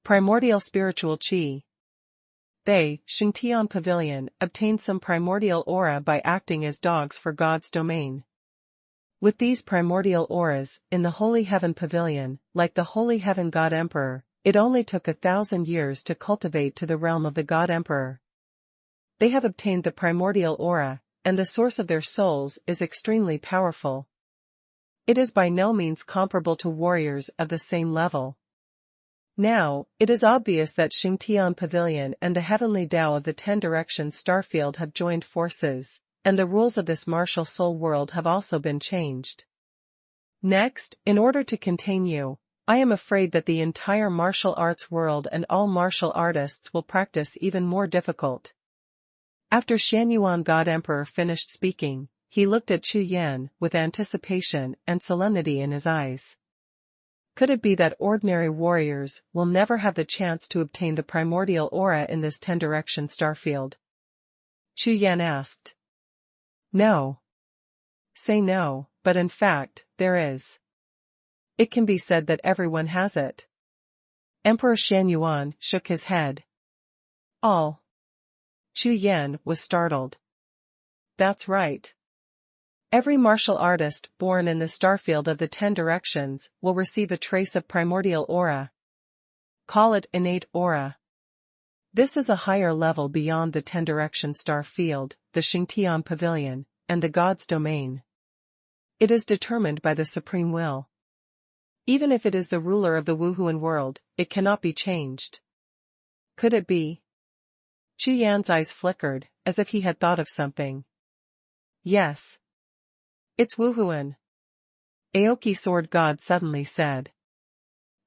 primordial spiritual qi. They, Xingtian Pavilion, obtained some primordial aura by acting as dogs for God's domain. With these primordial auras, in the Holy Heaven Pavilion, like the Holy Heaven God Emperor, it only took 1,000 years to cultivate to the realm of the God Emperor. They have obtained the primordial aura, and the source of their souls is extremely powerful. It is by no means comparable to warriors of the same level. Now, it is obvious that Xingtian Pavilion and the heavenly Tao of the 10 directions starfield have joined forces, and the rules of this martial soul world have also been changed. Next, in order to contain you, I am afraid that the entire martial arts world and all martial artists will practice even more difficult. After Xuanhuan God Emperor finished speaking, he looked at Chu Yan with anticipation and solemnity in his eyes. Could it be that ordinary warriors will never have the chance to obtain the primordial aura in this 10 direction starfield? Chu Yan asked. No. Say no, but in fact, there is. It can be said that everyone has it. Emperor Xuanhuan shook his head. All. Chu Yan was startled. That's right. Every martial artist born in the starfield of the 10 directions will receive a trace of primordial aura. Call it innate aura. This is a higher level beyond the 10 direction star field, the Xingtian Pavilion, and the God's domain. It is determined by the supreme will. Even if it is the ruler of the Wuhun world, it cannot be changed. Could it be? Chu Yan's eyes flickered, as if he had thought of something. Yes. It's Wuhun. Aoki Sword God suddenly said.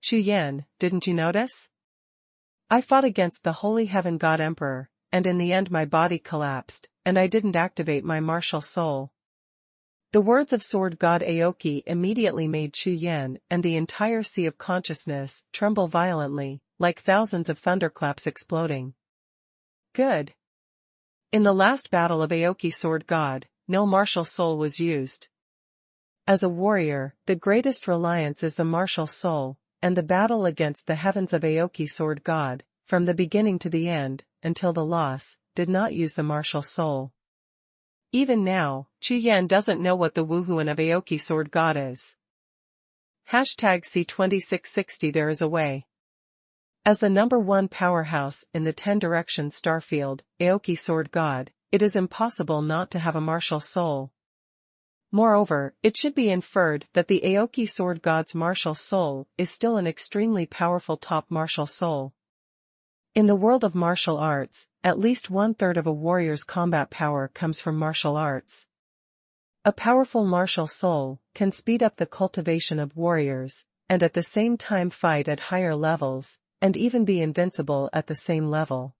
Chu Yan, didn't you notice? I fought against the Holy Heaven God Emperor, and in the end my body collapsed, and I didn't activate my martial soul. The words of Sword God Aoki immediately made Chu Yan and the entire sea of consciousness tremble violently, like thousands of thunderclaps exploding. Good. In the last battle of Aoki Sword God, no martial soul was used. As a warrior, the greatest reliance is the martial soul, and the battle against the heavens of Aoki Sword God, from the beginning to the end, until the loss, did not use the martial soul. Even now, Chu Yan doesn't know what the Wuhun of Aoki Sword God is. #C2660 There is a way. As the #1 powerhouse in the 10 directions starfield, Aoki Sword God, it is impossible not to have a martial soul. Moreover, it should be inferred that the Aoki Sword God's martial soul is still an extremely powerful top martial soul. In the world of martial arts, at least 1/3 of a warrior's combat power comes from martial arts. A powerful martial soul can speed up the cultivation of warriors, and at the same time fight at higher levels, and even be invincible at the same level.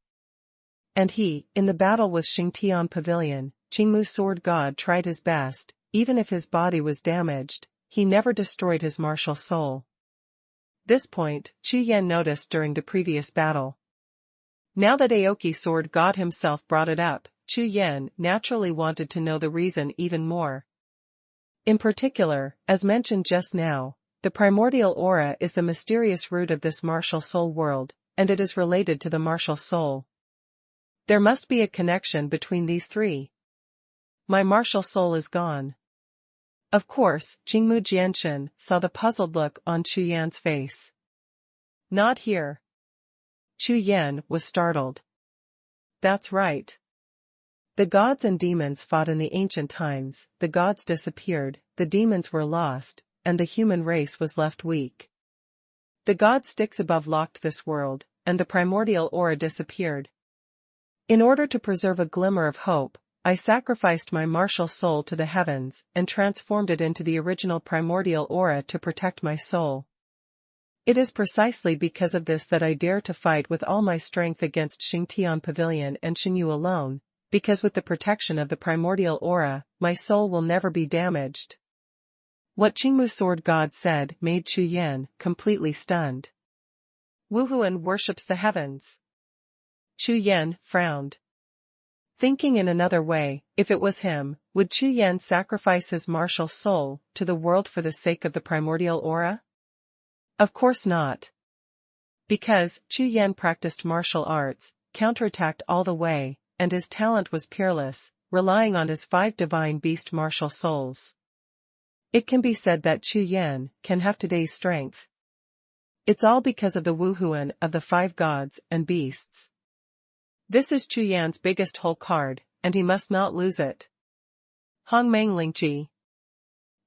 And he, in the battle with Xingtian Pavilion, Qingmu Sword God tried his best, even if his body was damaged, he never destroyed his martial soul. This point, Chu Yan noticed during the previous battle. Now that Aoki Sword God himself brought it up, Chu Yan naturally wanted to know the reason even more. In particular, as mentioned just now, the primordial aura is the mysterious root of this martial soul world, and it is related to the martial soul. There must be a connection between these three. My martial soul is gone. Of course, Qingmu Jianshan saw the puzzled look on Chu Yan's face. Not here. Chu Yan was startled. That's right. The gods and demons fought in the ancient times, the gods disappeared, the demons were lost, and the human race was left weak. The god sticks above locked this world, and the primordial aura disappeared. In order to preserve a glimmer of hope, I sacrificed my martial soul to the heavens and transformed it into the original primordial aura to protect my soul. It is precisely because of this that I dare to fight with all my strength against Xingtian Pavilion and Xinyu alone, because with the protection of the primordial aura, my soul will never be damaged. What Qingmu Sword God said made Chu Yan completely stunned. Wuhun worships the heavens. Chu Yan frowned. Thinking in another way, if it was him, would Chu Yan sacrifice his martial soul to the world for the sake of the primordial aura? Of course not. Because Chu Yan practiced martial arts, counterattacked all the way, and his talent was peerless, relying on his 5 divine beast martial souls. It can be said that Chu Yan can have today's strength. It's all because of the Wuhun of the 5 gods and beasts. This is Chu Yan's biggest hole card, and he must not lose it. Hongmenglingji.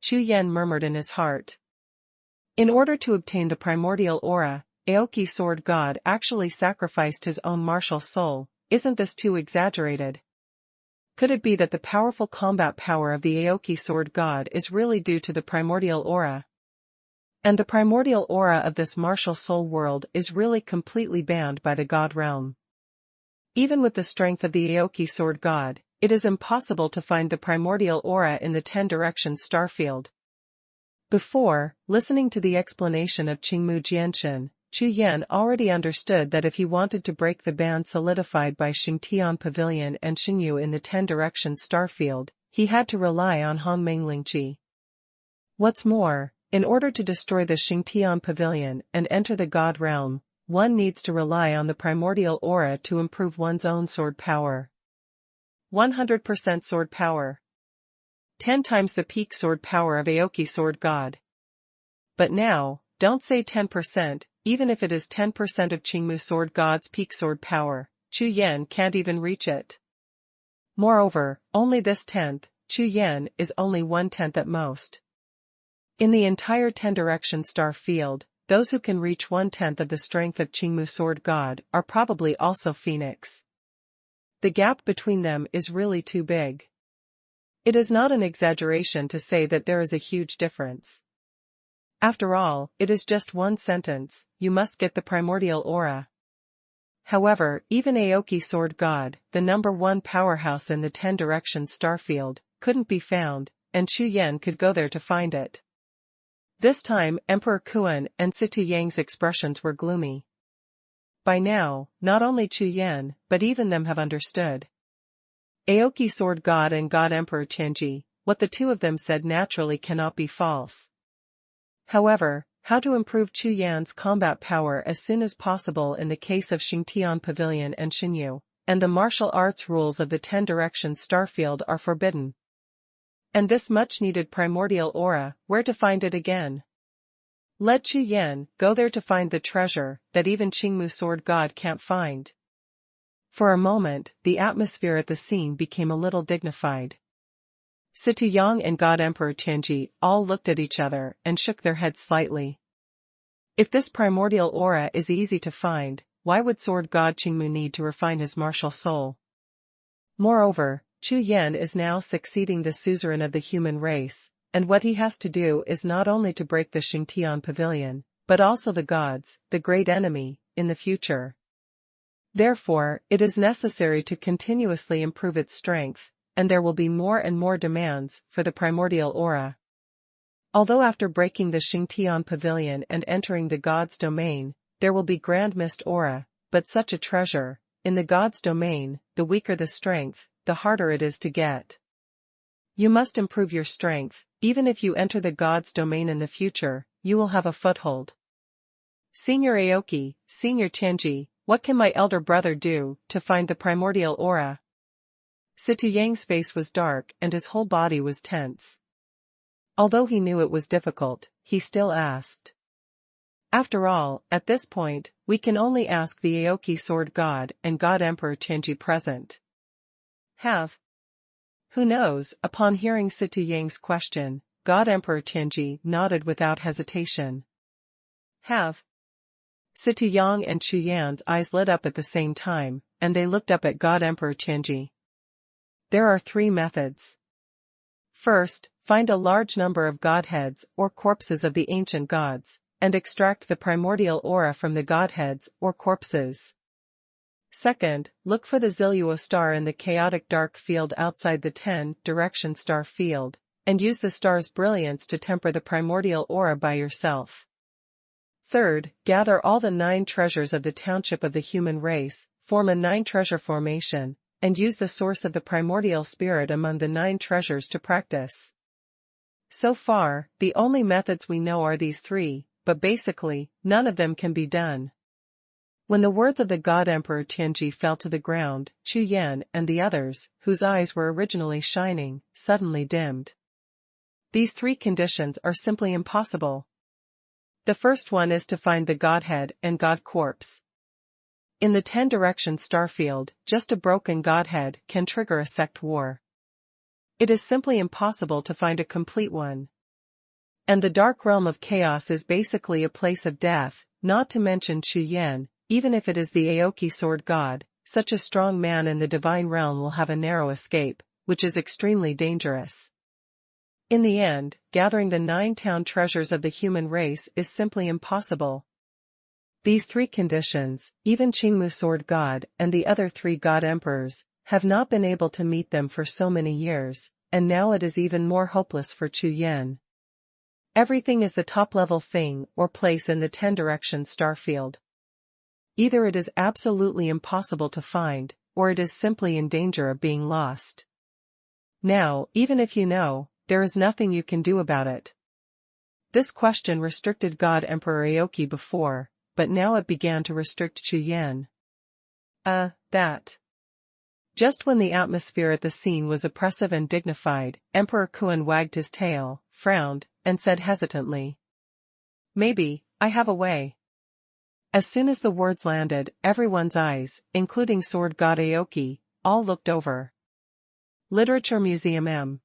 Chu Yan murmured in his heart. In order to obtain the primordial aura, Aoki Sword God actually sacrificed his own martial soul. Isn't this too exaggerated? Could it be that the powerful combat power of the Aoki Sword God is really due to the primordial aura? And the primordial aura of this martial soul world is really completely bound by the god realm. Even with the strength of the Aoki Sword God, it is impossible to find the primordial aura in the 10 directions starfield. Before, listening to the explanation of Qingmu Jianshan, Chu Yan already understood that if he wanted to break the band solidified by Xingtian Pavilion and Xinyu in the 10 directions starfield, he had to rely on Hongmenglingji. What's more, in order to destroy the Xingtian Pavilion and enter the god realm, one needs to rely on the primordial aura to improve one's own sword power. 100% sword power. 10 times the peak sword power of Aoki Sword God. But now, don't say 10%, even if it is 10% of Qingmu Sword God's peak sword power, Chu Yan can't even reach it. Moreover, only this 10th, Chu Yan is only 1/10 at most. In the entire 10 direction star field, those who can reach 1/10 of the strength of Qingmu Sword God are probably also Phoenix. The gap between them is really too big. It is not an exaggeration to say that there is a huge difference. After all, it is just one sentence, you must get the primordial aura. However, even Aoki Sword God, the number 1 powerhouse in the 10 directions starfield, couldn't be found, and Chu Yan could go there to find it. This time Emperor Kuan and Situ Yang's expressions were gloomy. By now, not only Chu Yan, but even them have understood. Aoki Sword God and God Emperor Tianji, what the two of them said naturally cannot be false. However, how to improve Chu Yan's combat power as soon as possible in the case of Xingtian Pavilion and Xinyu, and the martial arts rules of the 10 directions starfield are forbidden. And this much-needed primordial aura, where to find it again? Let Chu Yan go there to find the treasure that even Qingmu Sword God can't find. For a moment, the atmosphere at the scene became a little dignified. Situ Yang and God Emperor Tianji all looked at each other and shook their heads slightly. If this primordial aura is easy to find, why would Sword God Qingmu need to refine his martial soul? Moreover, Chu Yan is now succeeding the suzerain of the human race, and what he has to do is not only to break the Xingtian Pavilion, but also the gods, the great enemy, in the future. Therefore, it is necessary to continuously improve its strength, and there will be more and more demands for the primordial aura. Although after breaking the Xingtian pavilion and entering the god's domain, there will be grand mist aura, but such a treasure, in the god's domain, the weaker the strength, the harder it is to get. You must improve your strength. Even if you enter the god's domain in the future, you will have a foothold. Senior Aoki, Senior Tianji, what can my elder brother do to find the primordial aura? Situ Yang's face was dark and his whole body was tense. Although he knew it was difficult, he still asked. After all, at this point, we can only ask the Aoki Sword God and God Emperor Tianji present. Who knows? Upon hearing Situ Yang's question, God Emperor Tianji nodded without hesitation. Situ Yang and Chu Yan's eyes lit up at the same time, and they looked up at God Emperor Tianji. There are 3 methods. First, find a large number of godheads or corpses of the ancient gods, and extract the primordial aura from the godheads or corpses. Second, look for the Ziluo star in the chaotic dark field outside the 10-direction star field, and use the star's brilliance to temper the primordial aura by yourself. Third, gather all the 9 treasures of the township of the human race, form a 9-treasure formation, and use the source of the primordial spirit among the 9 treasures to practice. So far, the only methods we know are these 3, but basically, none of them can be done. When the words of the God Emperor Tianji fell to the ground, Chu Yan and the others, whose eyes were originally shining, suddenly dimmed. These 3 conditions are simply impossible. The first one is to find the Godhead and God corpse. In the 10-direction starfield, just a broken Godhead can trigger a sect war. It is simply impossible to find a complete one. And the dark realm of chaos is basically a place of death, not to mention Chu Yan. Even if it is the Aoki Sword God, such a strong man in the divine realm will have a narrow escape, which is extremely dangerous. In the end, gathering the 9 town treasures of the human race is simply impossible. These 3 conditions, even Qingmu Sword God and the other 3 God Emperors, have not been able to meet them for so many years, and now it is even more hopeless for Chu Yan. Everything is the top-level thing or place in the 10-direction starfield. Either it is absolutely impossible to find, or it is simply in danger of being lost. Now, even if you know, there is nothing you can do about it. This question restricted God Emperor Aoki before, but now it began to restrict Chu Yan. That. Just when the atmosphere at the scene was oppressive and dignified, Emperor Xuan wagged his tail, frowned, and said hesitantly. Maybe, I have a way. As soon as the words landed, everyone's eyes, including Sword God Aoki, all looked over. Literature Museum M.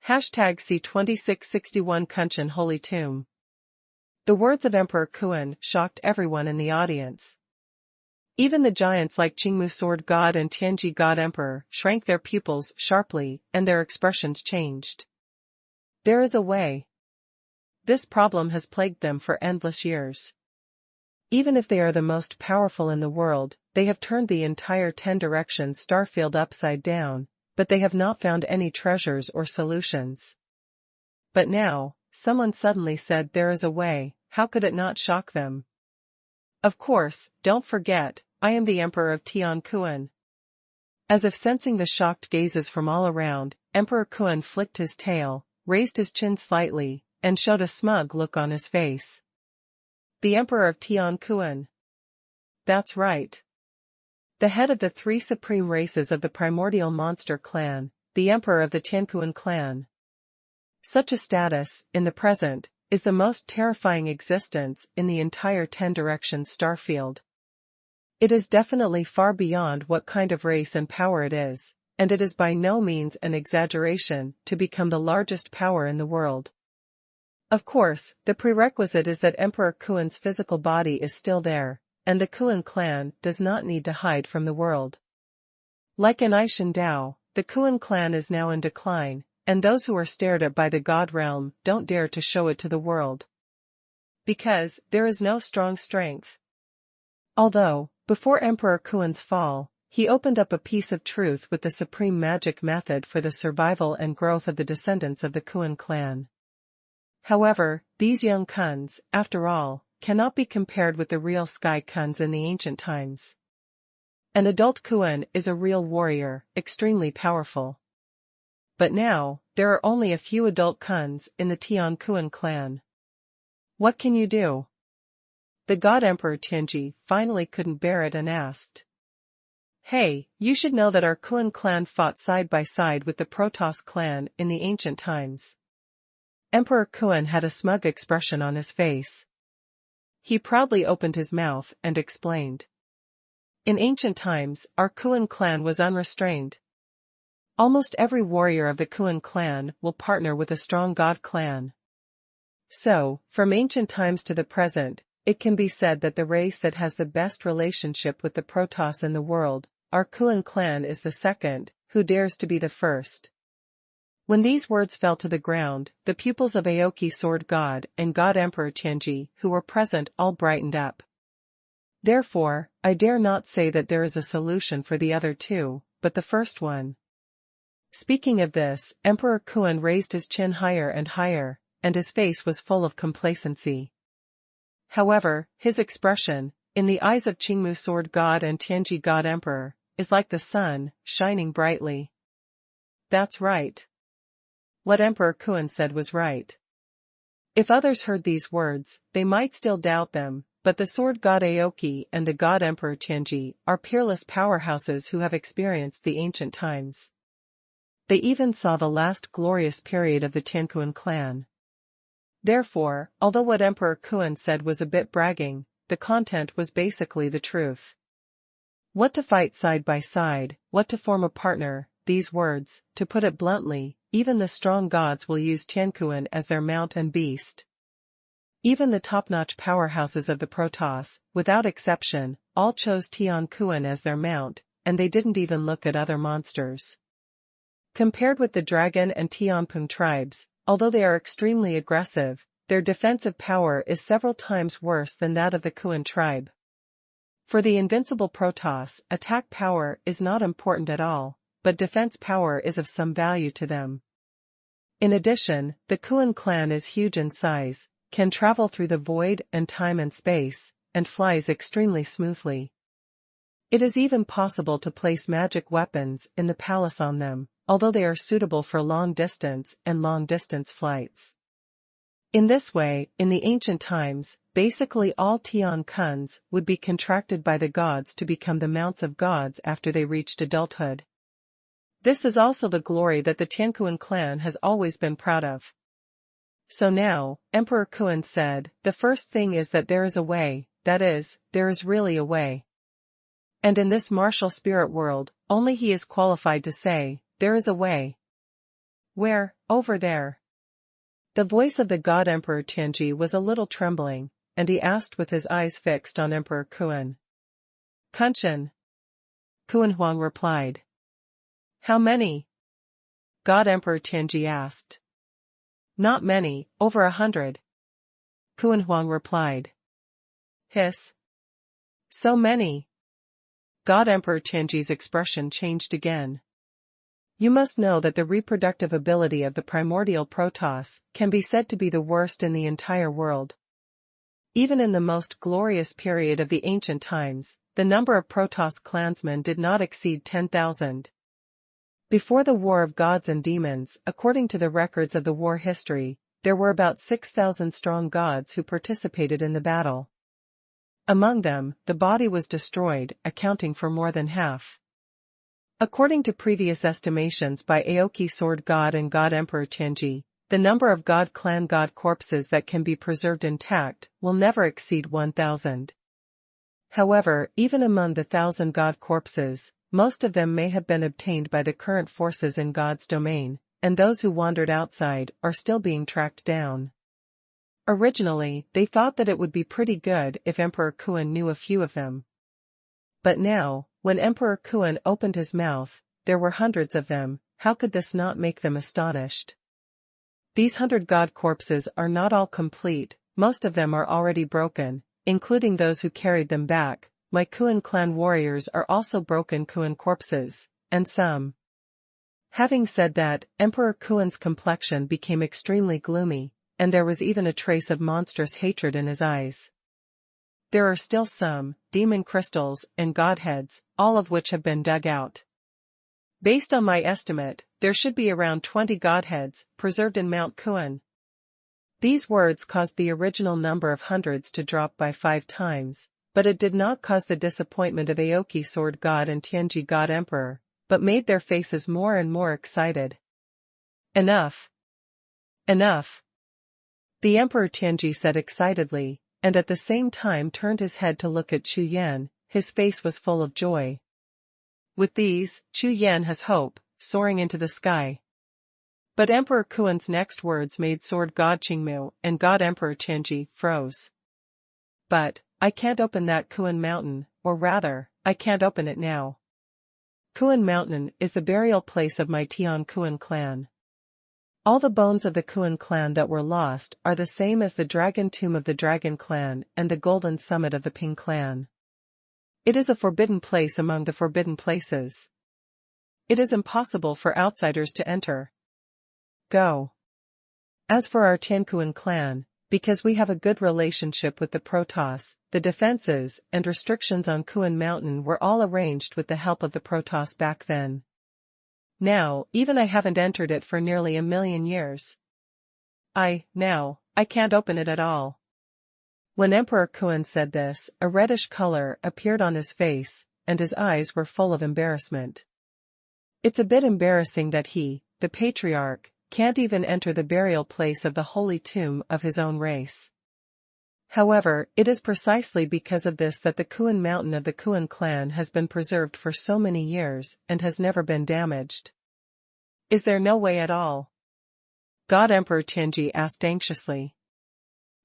#C2661 Kunshan Holy Tomb. The words of Emperor Xuan shocked everyone in the audience. Even the giants like Qingmu Sword God and Tianji God Emperor shrank their pupils sharply, and their expressions changed. There is a way. This problem has plagued them for endless years. Even if they are the most powerful in the world, they have turned the entire 10-direction starfield upside down, but they have not found any treasures or solutions. But now, someone suddenly said there is a way. How could it not shock them? Of course, don't forget, I am the Emperor of Tian Xuan. As if sensing the shocked gazes from all around, Emperor Xuan flicked his tail, raised his chin slightly, and showed a smug look on his face. The Emperor of Tian Xuan. That's right. The head of the 3 supreme races of the primordial monster clan, the Emperor of the Tianquan clan. Such a status, in the present, is the most terrifying existence in the entire 10-direction starfield. It is definitely far beyond what kind of race and power it is, and it is by no means an exaggeration to become the largest power in the world. Of course, the prerequisite is that Emperor Xuan's physical body is still there, and the Xuan clan does not need to hide from the world. Like an Aishan Dao, the Xuan clan is now in decline, and those who are stared at by the God realm don't dare to show it to the world. Because there is no strong strength. Although, before Emperor Kuan's fall, he opened up a piece of truth with the supreme magic method for the survival and growth of the descendants of the Kuan clan. However, these young Kuns, after all, cannot be compared with the real Sky Kuns in the ancient times. An adult Kuan is a real warrior, extremely powerful. But now, there are only a few adult Kuns in the Tian Kuan clan. What can you do? The God Emperor Tianji finally couldn't bear it and asked. Hey, you should know that our Kuan clan fought side by side with the Protoss clan in the ancient times. Emperor Kuan had a smug expression on his face. He proudly opened his mouth and explained. In ancient times, our Kuan clan was unrestrained. Almost every warrior of the Kuan clan will partner with a strong God clan. So, from ancient times to the present, it can be said that the race that has the best relationship with the Protoss in the world, our Kuan clan, is the second, who dares to be the first. When these words fell to the ground, the pupils of Aoki Sword God and God Emperor Tianji who were present all brightened up. Therefore, I dare not say that there is a solution for the other two, but the first one. Speaking of this, Emperor Kuan raised his chin higher and higher, and his face was full of complacency. However, his expression, in the eyes of Qingmu Sword God and Tianji God Emperor, is like the sun, shining brightly. That's right. What Emperor Kuan said was right. If others heard these words, they might still doubt them, but the Sword God Aoki and the God Emperor Tianji are peerless powerhouses who have experienced the ancient times. They even saw the last glorious period of the Tiankuan clan. Therefore, although what Emperor Kuan said was a bit bragging, the content was basically the truth. What to fight side by side, what to form a partner, these words, to put it bluntly, even the strong gods will use Tiankuan as their mount and beast. Even the top-notch powerhouses of the Protoss, without exception, all chose Tian Kuan as their mount, and they didn't even look at other monsters. Compared with the Dragon and Tianping tribes, although they are extremely aggressive, their defensive power is several times worse than that of the Kuan tribe. For the invincible Protoss, attack power is not important at all, but defense power is of some value to them. In addition, the Kuan clan is huge in size, can travel through the void and time and space, and flies extremely smoothly. It is even possible to place magic weapons in the palace on them, although they are suitable for long-distance and long-distance flights. In this way, in the ancient times, basically all Tian Kuns would be contracted by the gods to become the mounts of gods after they reached adulthood. This is also the glory that the Tiankuan clan has always been proud of. So now, Emperor Kuan said, the first thing is that there is a way, that is, there is really a way. And in this martial spirit world, only he is qualified to say, there is a way. Where? Over there. The voice of the God Emperor Tianji was a little trembling, and he asked with his eyes fixed on Emperor Kuan. Kunshan. Xuanhuan replied. How many? God Emperor Tianji asked. Not many, over 100. Xuanhuan replied. Hiss. So many. God Emperor Tianji's expression changed again. You must know that the reproductive ability of the primordial Protoss can be said to be the worst in the entire world. Even in the most glorious period of the ancient times, the number of Protoss clansmen did not exceed 10,000. Before the War of Gods and Demons, according to the records of the war history, there were about 6,000 strong gods who participated in the battle. Among them, the body was destroyed, accounting for more than half. According to previous estimations by Aoki Sword God and God Emperor Tianji, the number of God clan god corpses that can be preserved intact will never exceed 1,000. However, even among the 1,000 god corpses, most of them may have been obtained by the current forces in God's domain, and those who wandered outside are still being tracked down. Originally, they thought that it would be pretty good if Emperor Kuan knew a few of them. But now, when Emperor Kuan opened his mouth, there were hundreds of them. How could this not make them astonished? These 100 god corpses are not all complete, most of them are already broken, including those who carried them back, my Kuan clan warriors are also broken Kuan corpses, and some. Having said that, Emperor Kuan's complexion became extremely gloomy, and there was even a trace of monstrous hatred in his eyes. There are still some demon crystals and godheads, all of which have been dug out. Based on my estimate, there should be around 20 godheads preserved in Mount Kuan. These words caused the original number of hundreds to drop by 5 times, but it did not cause the disappointment of Aoki Sword God and Tianji God Emperor, but made their faces more and more excited. Enough! Enough! The Emperor Tianji said excitedly, and at the same time turned his head to look at Chu Yan. His face was full of joy. With these, Chu Yan has hope, soaring into the sky. But Emperor Kuan's next words made Sword God Qingmu and God Emperor Tianji froze. But, I can't open that Kuan mountain, or rather, I can't open it now. Kuan Mountain is the burial place of my Tian Kuan clan. All the bones of the Kuan clan that were lost are the same as the Dragon Tomb of the Dragon clan and the Golden Summit of the Ping clan. It is a forbidden place among the forbidden places. It is impossible for outsiders to enter. Go. As for our Tiankuan clan, because we have a good relationship with the Protoss, the defenses and restrictions on Kuan Mountain were all arranged with the help of the Protoss back then. Now, even I haven't entered it for nearly 1,000,000 years. I can't open it at all. When Emperor Kuan said this, a reddish color appeared on his face, and his eyes were full of embarrassment. It's a bit embarrassing that he, the patriarch, can't even enter the burial place of the holy tomb of his own race. However, it is precisely because of this that the Kuan Mountain of the Kuan clan has been preserved for so many years and has never been damaged. Is there no way at all? God Emperor Tianji asked anxiously.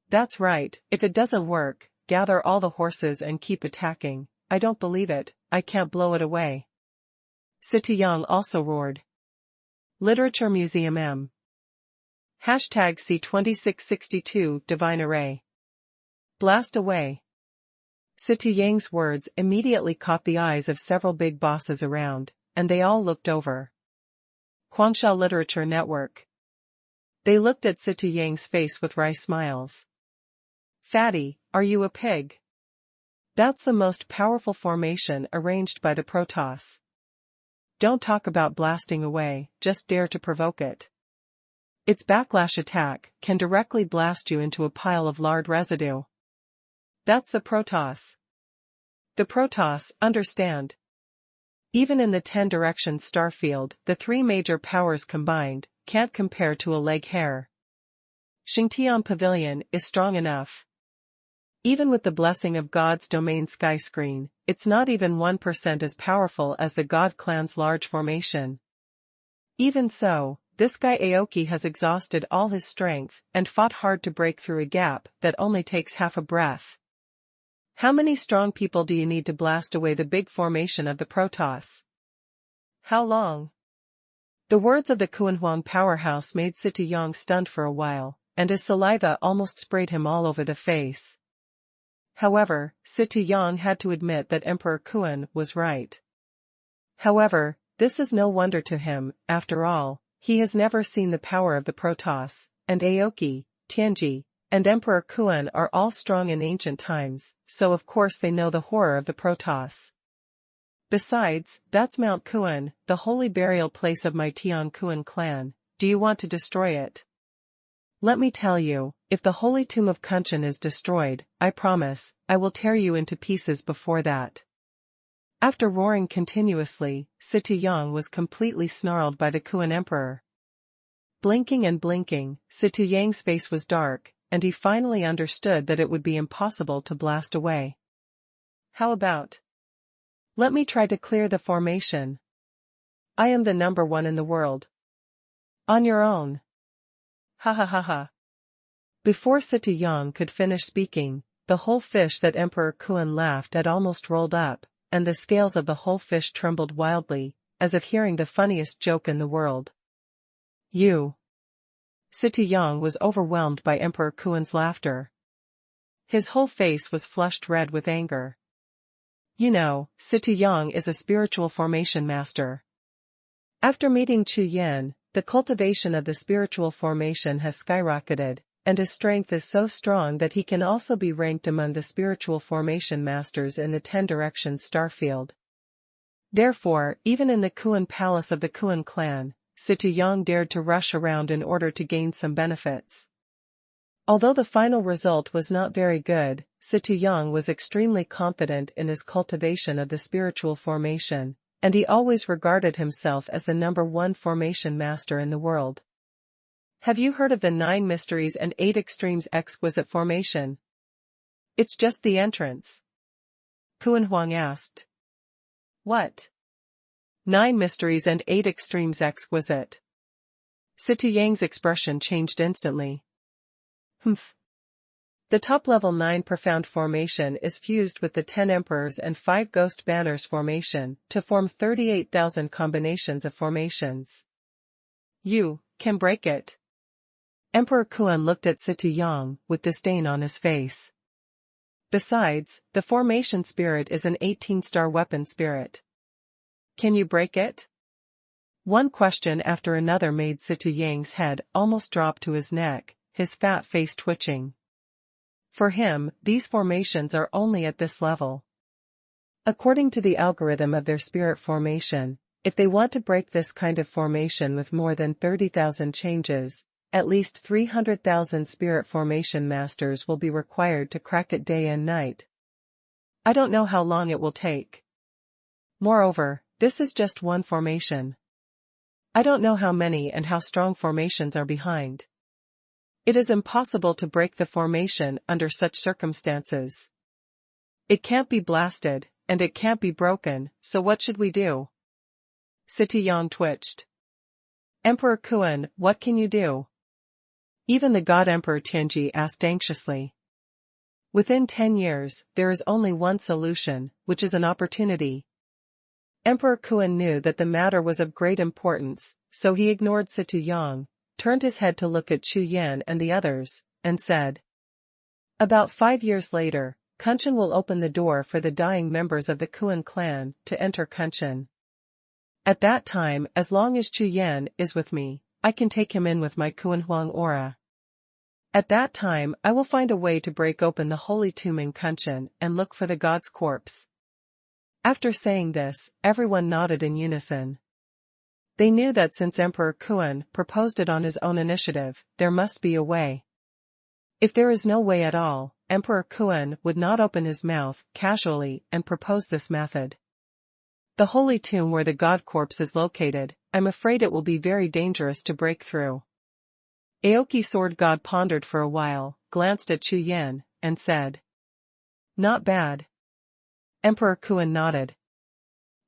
That's right, if it doesn't work, gather all the horses and keep attacking. I don't believe it, I can't blow it away. Sitiyang also roared. Literature Museum M. Hashtag C2662 Divine Array. Blast away. Sitiyang's words immediately caught the eyes of several big bosses around, and they all looked over. Guangxia Literature Network. They looked at Sitiyang's face with wry smiles. Fatty, are you a pig? That's the most powerful formation arranged by the Protoss. Don't talk about blasting away, just dare to provoke it. Its backlash attack can directly blast you into a pile of lard residue. That's the Protoss. The Protoss, understand. Even in the 10 directions starfield, the 3 major powers combined can't compare to a leg hair. Xingtian Pavilion is strong enough. Even with the blessing of God's domain sky screen, it's not even 1% as powerful as the God clan's large formation. Even so, this guy Aoki has exhausted all his strength and fought hard to break through a gap that only takes half a breath. How many strong people do you need to blast away the big formation of the Protoss? How long? The words of the Xuanhuan powerhouse made Sitiyang stunned for a while, and his saliva almost sprayed him all over the face. However, Sitiyang had to admit that Emperor Kuan was right. However, this is no wonder to him, after all, he has never seen the power of the Protoss, and Aoki, Tianji, and Emperor Kuan are all strong in ancient times, so of course they know the horror of the Protoss. Besides, that's Mount Kuan, the holy burial place of my Tian Kuan clan. Do you want to destroy it? Let me tell you, if the holy tomb of Kunshan is destroyed, I promise, I will tear you into pieces before that. After roaring continuously, Sitiyang was completely snarled by the Kuan emperor. Blinking and blinking, Sitiyang's face was dark, and he finally understood that it would be impossible to blast away. How about? Let me try to clear the formation. I am the number 1 in the world. On your own. Ha ha ha ha. Before Sitiyang could finish speaking, the whole fish that Emperor Kuan laughed at almost rolled up, and the scales of the whole fish trembled wildly, as if hearing the funniest joke in the world. You. Sitiyang was overwhelmed by Emperor Kuan's laughter. His whole face was flushed red with anger. You know, Xie La Jiao is a spiritual formation master. After meeting Chu Yan, the cultivation of the spiritual formation has skyrocketed, and his strength is so strong that he can also be ranked among the spiritual formation masters in the 10 Directions starfield. Therefore, even in the Kuan palace of the Kuan clan, Xie La Jiao dared to rush around in order to gain some benefits. Although the final result was not very good, Xie La Jiao was extremely confident in his cultivation of the spiritual formation, and he always regarded himself as the #1 formation master in the world. Have you heard of the 9 mysteries and 8 extremes exquisite formation? It's just the entrance. Xuanhuan asked. What? 9 mysteries and 8 extremes exquisite. Xie La Jiao's expression changed instantly. Humph. The top-level 9 profound formation is fused with the 10 emperors and 5 ghost banners formation to form 38,000 combinations of formations. You can break it. Emperor Kuan looked at Xie La Jiao with disdain on his face. Besides, the formation spirit is an 18-star weapon spirit. Can you break it? One question after another made Xie La Jiao's head almost drop to his neck, his fat face twitching. For him, these formations are only at this level. According to the algorithm of their spirit formation, if they want to break this kind of formation with more than 30,000 changes, at least 300,000 spirit formation masters will be required to crack it day and night. I don't know how long it will take. Moreover, this is just one formation. I don't know how many and how strong formations are behind. It is impossible to break the formation under such circumstances. It can't be blasted, and it can't be broken, so what should we do? Xie La Jiao twitched. Emperor Kuan, what can you do? Even the God Emperor Tianji asked anxiously. Within 10 years, there is only one solution, which is an opportunity. Emperor Kuan knew that the matter was of great importance, so he ignored Xie La Jiao, turned his head to look at Chu Yan and the others, and said. About 5 years later, Kunshan will open the door for the dying members of the Kuan clan to enter Kunshan. At that time, as long as Chu Yan is with me, I can take him in with my Xuanhuan aura. At that time I will find a way to break open the holy tomb in Kunshan and look for the god's corpse. After saying this, everyone nodded in unison. They knew that since Emperor Kuan proposed it on his own initiative, there must be a way. If there is no way at all, Emperor Kuan would not open his mouth casually and propose this method. The holy tomb where the god corpse is located, I'm afraid it will be very dangerous to break through. Aoki Sword God pondered for a while, glanced at Chu Yan, and said. Not bad. Emperor Kuan nodded.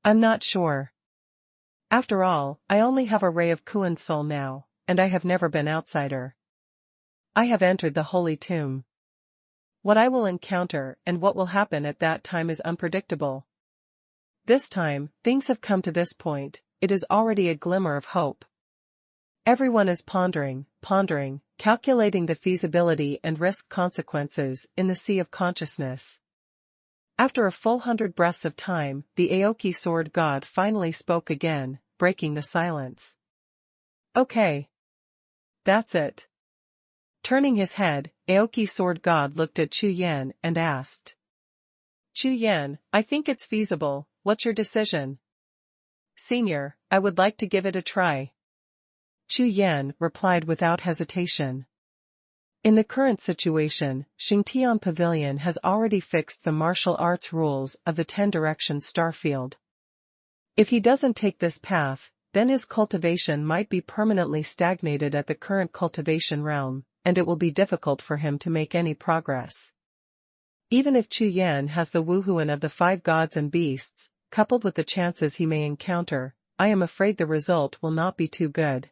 I'm not sure. After all, I only have a ray of Kuan soul now, and I have never been outsider. I have entered the holy tomb. What I will encounter and what will happen at that time is unpredictable. This time, things have come to this point, it is already a glimmer of hope. Everyone is pondering, calculating the feasibility and risk consequences in the sea of consciousness. After a full 100 breaths of time, the Aoki Sword God finally spoke again, breaking the silence. Okay. That's it. Turning his head, Aoki Sword God looked at Chu Yan and asked. Chu Yan, I think it's feasible, what's your decision? Senior, I would like to give it a try. Chu Yan replied without hesitation. In the current situation, Xingtian Pavilion has already fixed the martial arts rules of the 10 Directions starfield. If he doesn't take this path, then his cultivation might be permanently stagnated at the current cultivation realm, and it will be difficult for him to make any progress. Even if Chu Yan has the Wuhun of the 5 gods and beasts, coupled with the chances he may encounter, I am afraid the result will not be too good.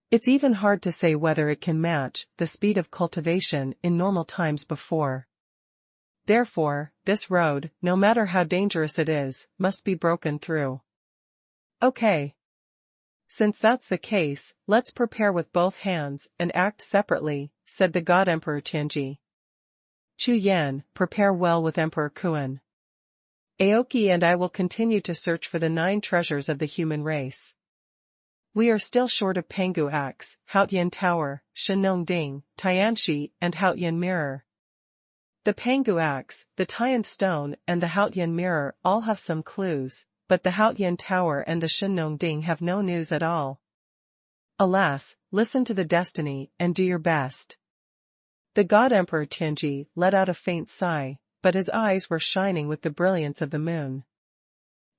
It's even hard to say whether it can match the speed of cultivation in normal times before. Therefore, this road, no matter how dangerous it is, must be broken through. Okay. Since that's the case, let's prepare with both hands and act separately, said the God Emperor Tianji. Chu Yan, prepare well with Emperor Kuan. Aoki and I will continue to search for the 9 treasures of the human race. We are still short of Pangu Axe, Haotian Tower, Shenong Ding, Tianshi, and Haotian Mirror. The Pangu Axe, the Tian Stone, and the Haotian Mirror all have some clues, but the Haotian Tower and the Shenong Ding have no news at all. Alas, listen to the destiny and do your best. The God Emperor Tianji let out a faint sigh, but his eyes were shining with the brilliance of the moon.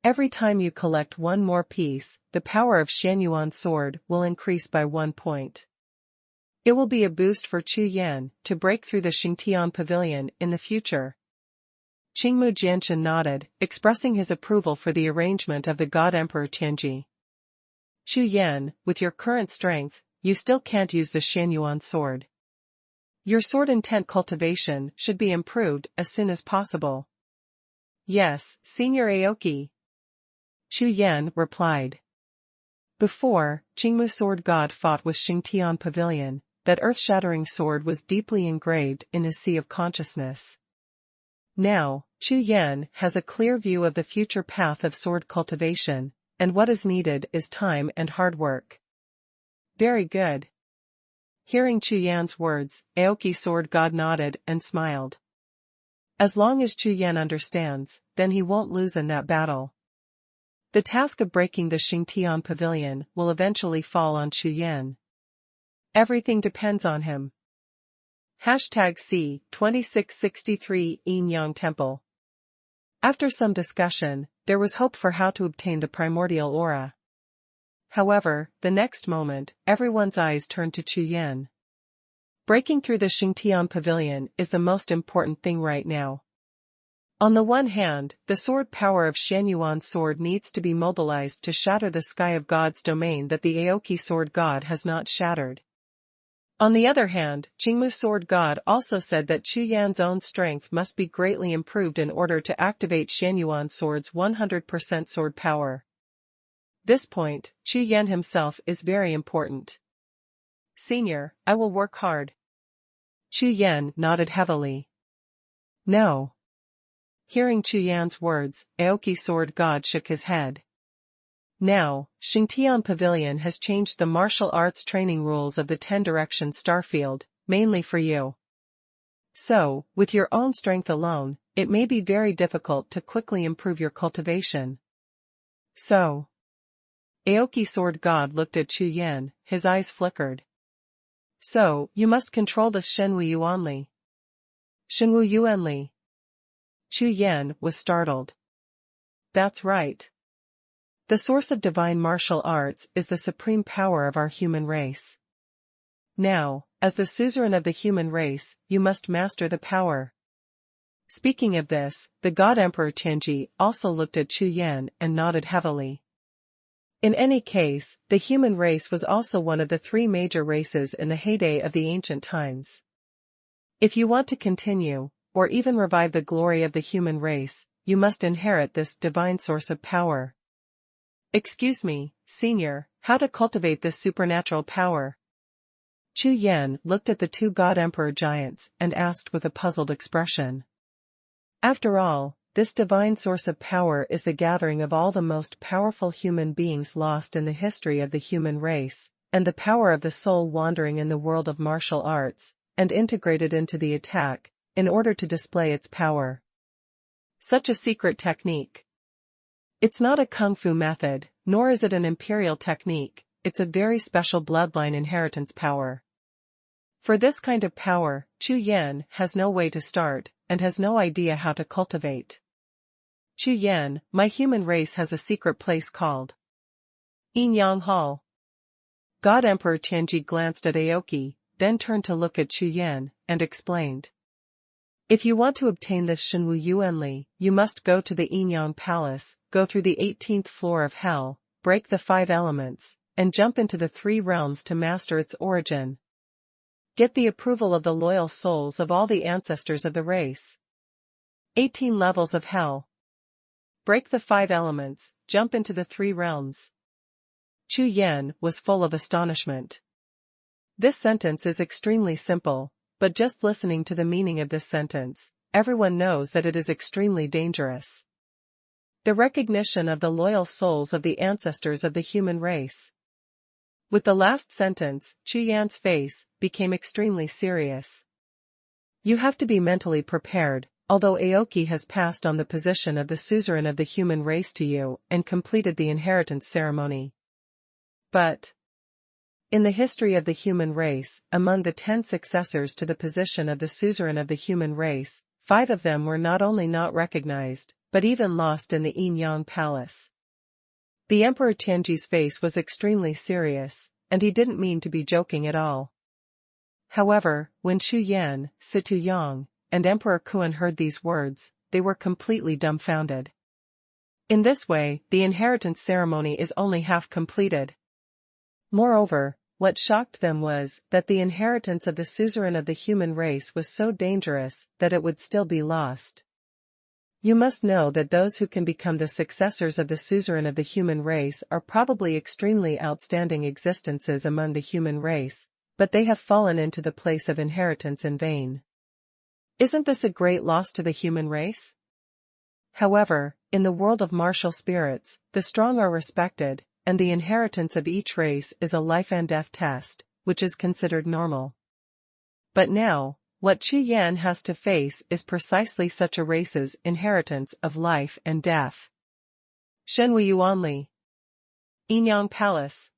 Every time you collect 1 more piece, the power of Xuanhuan's sword will increase by 1 point. It will be a boost for Chu Yan to break through the Xingtian Pavilion in the future. Qingmu Jianshan nodded, expressing his approval for the arrangement of the God Emperor Tianji. Chu Yan, with your current strength, you still can't use the Xuanhuan sword. Your sword intent cultivation should be improved as soon as possible. Yes, Senior Aoki. Chu Yan replied. Before, Qingmu Sword God fought with Xingtian Pavilion, that earth-shattering sword was deeply engraved in his sea of consciousness. Now, Chu Yan has a clear view of the future path of sword cultivation, and what is needed is time and hard work. Very good. Hearing Chu Yan's words, Aoki Sword God nodded and smiled. As long as Chu Yan understands, then he won't lose in that battle. The task of breaking the Xingtian Pavilion will eventually fall on Chu Yan. Everything depends on him. #C2663 Yin Yang Temple. After some discussion, there was hope for how to obtain the primordial aura. However, the next moment, everyone's eyes turned to Chu Yan. Breaking through the Xingtian Pavilion is the most important thing right now. On the one hand, the sword power of Xuanhuan's sword needs to be mobilized to shatter the sky of God's domain that the Aoki Sword God has not shattered. On the other hand, Qingmu Sword God also said that Chu Yan's own strength must be greatly improved in order to activate Xuanhuan's sword's 100% sword power. This point, Chu Yan himself is very important. Senior, I will work hard. Chu Yan nodded heavily. No. Hearing Chu Yan's words, Aoki Sword God shook his head. Now, Xingtian Pavilion has changed the martial arts training rules of the 10 Direction Starfield, mainly for you. So, with your own strength alone, it may be very difficult to quickly improve your cultivation. So. Aoki Sword God looked at Chu Yan, his eyes flickered. So, you must control the Shenwu Yuanli. Shenwu Yuanli. Chu Yan was startled. That's right. The source of divine martial arts is the supreme power of our human race. Now, as the suzerain of the human race, you must master the power. Speaking of this, the God Emperor Tianji also looked at Chu Yan and nodded heavily. In any case, the human race was also one of the 3 major races in the heyday of the ancient times. If you want to continue, or even revive the glory of the human race, you must inherit this divine source of power. Excuse me, Senior, how to cultivate this supernatural power? Chu Yan looked at the 2 God Emperor giants and asked with a puzzled expression. After all, this divine source of power is the gathering of all the most powerful human beings lost in the history of the human race, and the power of the soul wandering in the world of martial arts, and integrated into the attack, in order to display its power. Such a secret technique. It's not a kung fu method, nor is it an imperial technique, it's a very special bloodline inheritance power. For this kind of power, Chu Yan has no way to start, and has no idea how to cultivate. Chu Yan, my human race has a secret place called Yin Yang Hall. God Emperor Tianji glanced at Aoki, then turned to look at Chu Yan, and explained. If you want to obtain the Shenwu Yuanli, you must go to the Yin Yang Palace, go through the 18th floor of hell, break the 5 elements, and jump into the 3 realms to master its origin. Get the approval of the loyal souls of all the ancestors of the race. 18 levels of hell. Break the 5 elements, jump into the 3 realms. Chu Yan was full of astonishment. This sentence is extremely simple, but just listening to the meaning of this sentence, everyone knows that it is extremely dangerous. The recognition of the loyal souls of the ancestors of the human race. With the last sentence, Chu Yan's face became extremely serious. You have to be mentally prepared, although Aoki has passed on the position of the suzerain of the human race to you and completed the inheritance ceremony. But in the history of the human race, among the 10 successors to the position of the suzerain of the human race, 5 of them were not only not recognized, but even lost in the Yin-Yang Palace. The Emperor Tianji's face was extremely serious, and he didn't mean to be joking at all. However, when Chu Yan, Situ Yang, and Emperor Kuan heard these words, they were completely dumbfounded. In this way, the inheritance ceremony is only half completed. Moreover, what shocked them was that the inheritance of the suzerain of the human race was so dangerous that it would still be lost. You must know that those who can become the successors of the suzerain of the human race are probably extremely outstanding existences among the human race, but they have fallen into the place of inheritance in vain. Isn't this a great loss to the human race? However, in the world of martial spirits, the strong are respected, and the inheritance of each race is a life and death test, which is considered normal. But now, what Chu Yan has to face is precisely such a race's inheritance of life and death. Shenwu Yuanli. Yin-Yang Palace.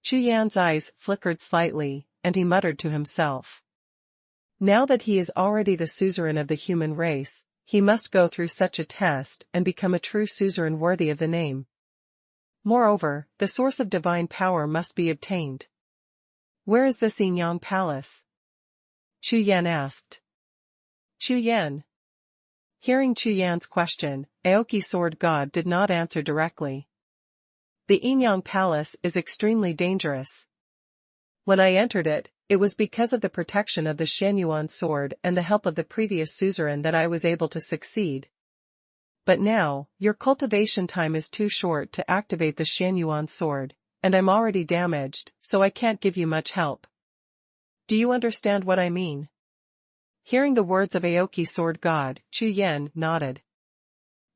Chu Yan's eyes flickered slightly, and he muttered to himself. Now that he is already the suzerain of the human race, he must go through such a test and become a true suzerain worthy of the name. Moreover, the source of divine power must be obtained. Where is this Yin-Yang Palace? Chu Yan asked. Chu Yan. Hearing Chu Yan's question, Aoki Sword God did not answer directly. The Yin-Yang Palace is extremely dangerous. When I entered it, it was because of the protection of the Xuanhuan sword and the help of the previous suzerain that I was able to succeed. But now, your cultivation time is too short to activate the Xuanhuan sword, and I'm already damaged, so I can't give you much help. Do you understand what I mean? Hearing the words of Aoki Sword God, Chu Yan nodded.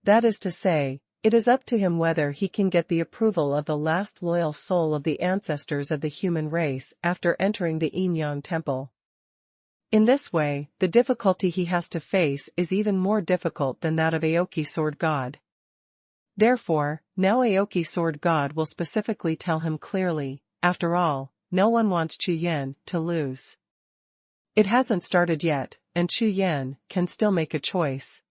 That is to say, it is up to him whether he can get the approval of the last loyal soul of the ancestors of the human race after entering the Yin-Yang Temple. In this way, the difficulty he has to face is even more difficult than that of Aoki Sword God. Therefore, now Aoki Sword God will specifically tell him clearly, after all, no one wants Chu Yan to lose. It hasn't started yet, and Chu Yan can still make a choice.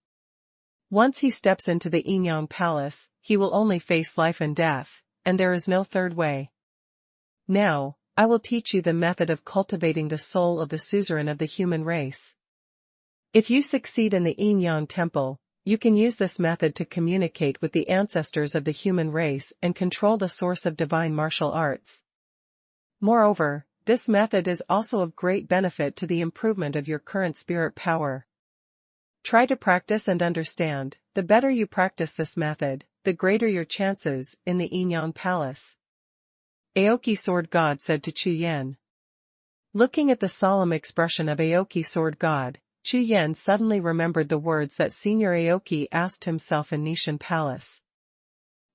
Once he steps into the Yin-Yang Palace, he will only face life and death, and there is no third way. Now, I will teach you the method of cultivating the soul of the suzerain of the human race. If you succeed in the Yin-Yang Temple, you can use this method to communicate with the ancestors of the human race and control the source of divine martial arts. Moreover, this method is also of great benefit to the improvement of your current spirit power. Try to practice and understand. The better you practice this method, the greater your chances in the Yin-Yang Palace. Aoki Sword God said to Chu Yan. Looking at the solemn expression of Aoki Sword God, Chu Yan suddenly remembered the words that Senior Aoki asked himself in Nishan Palace.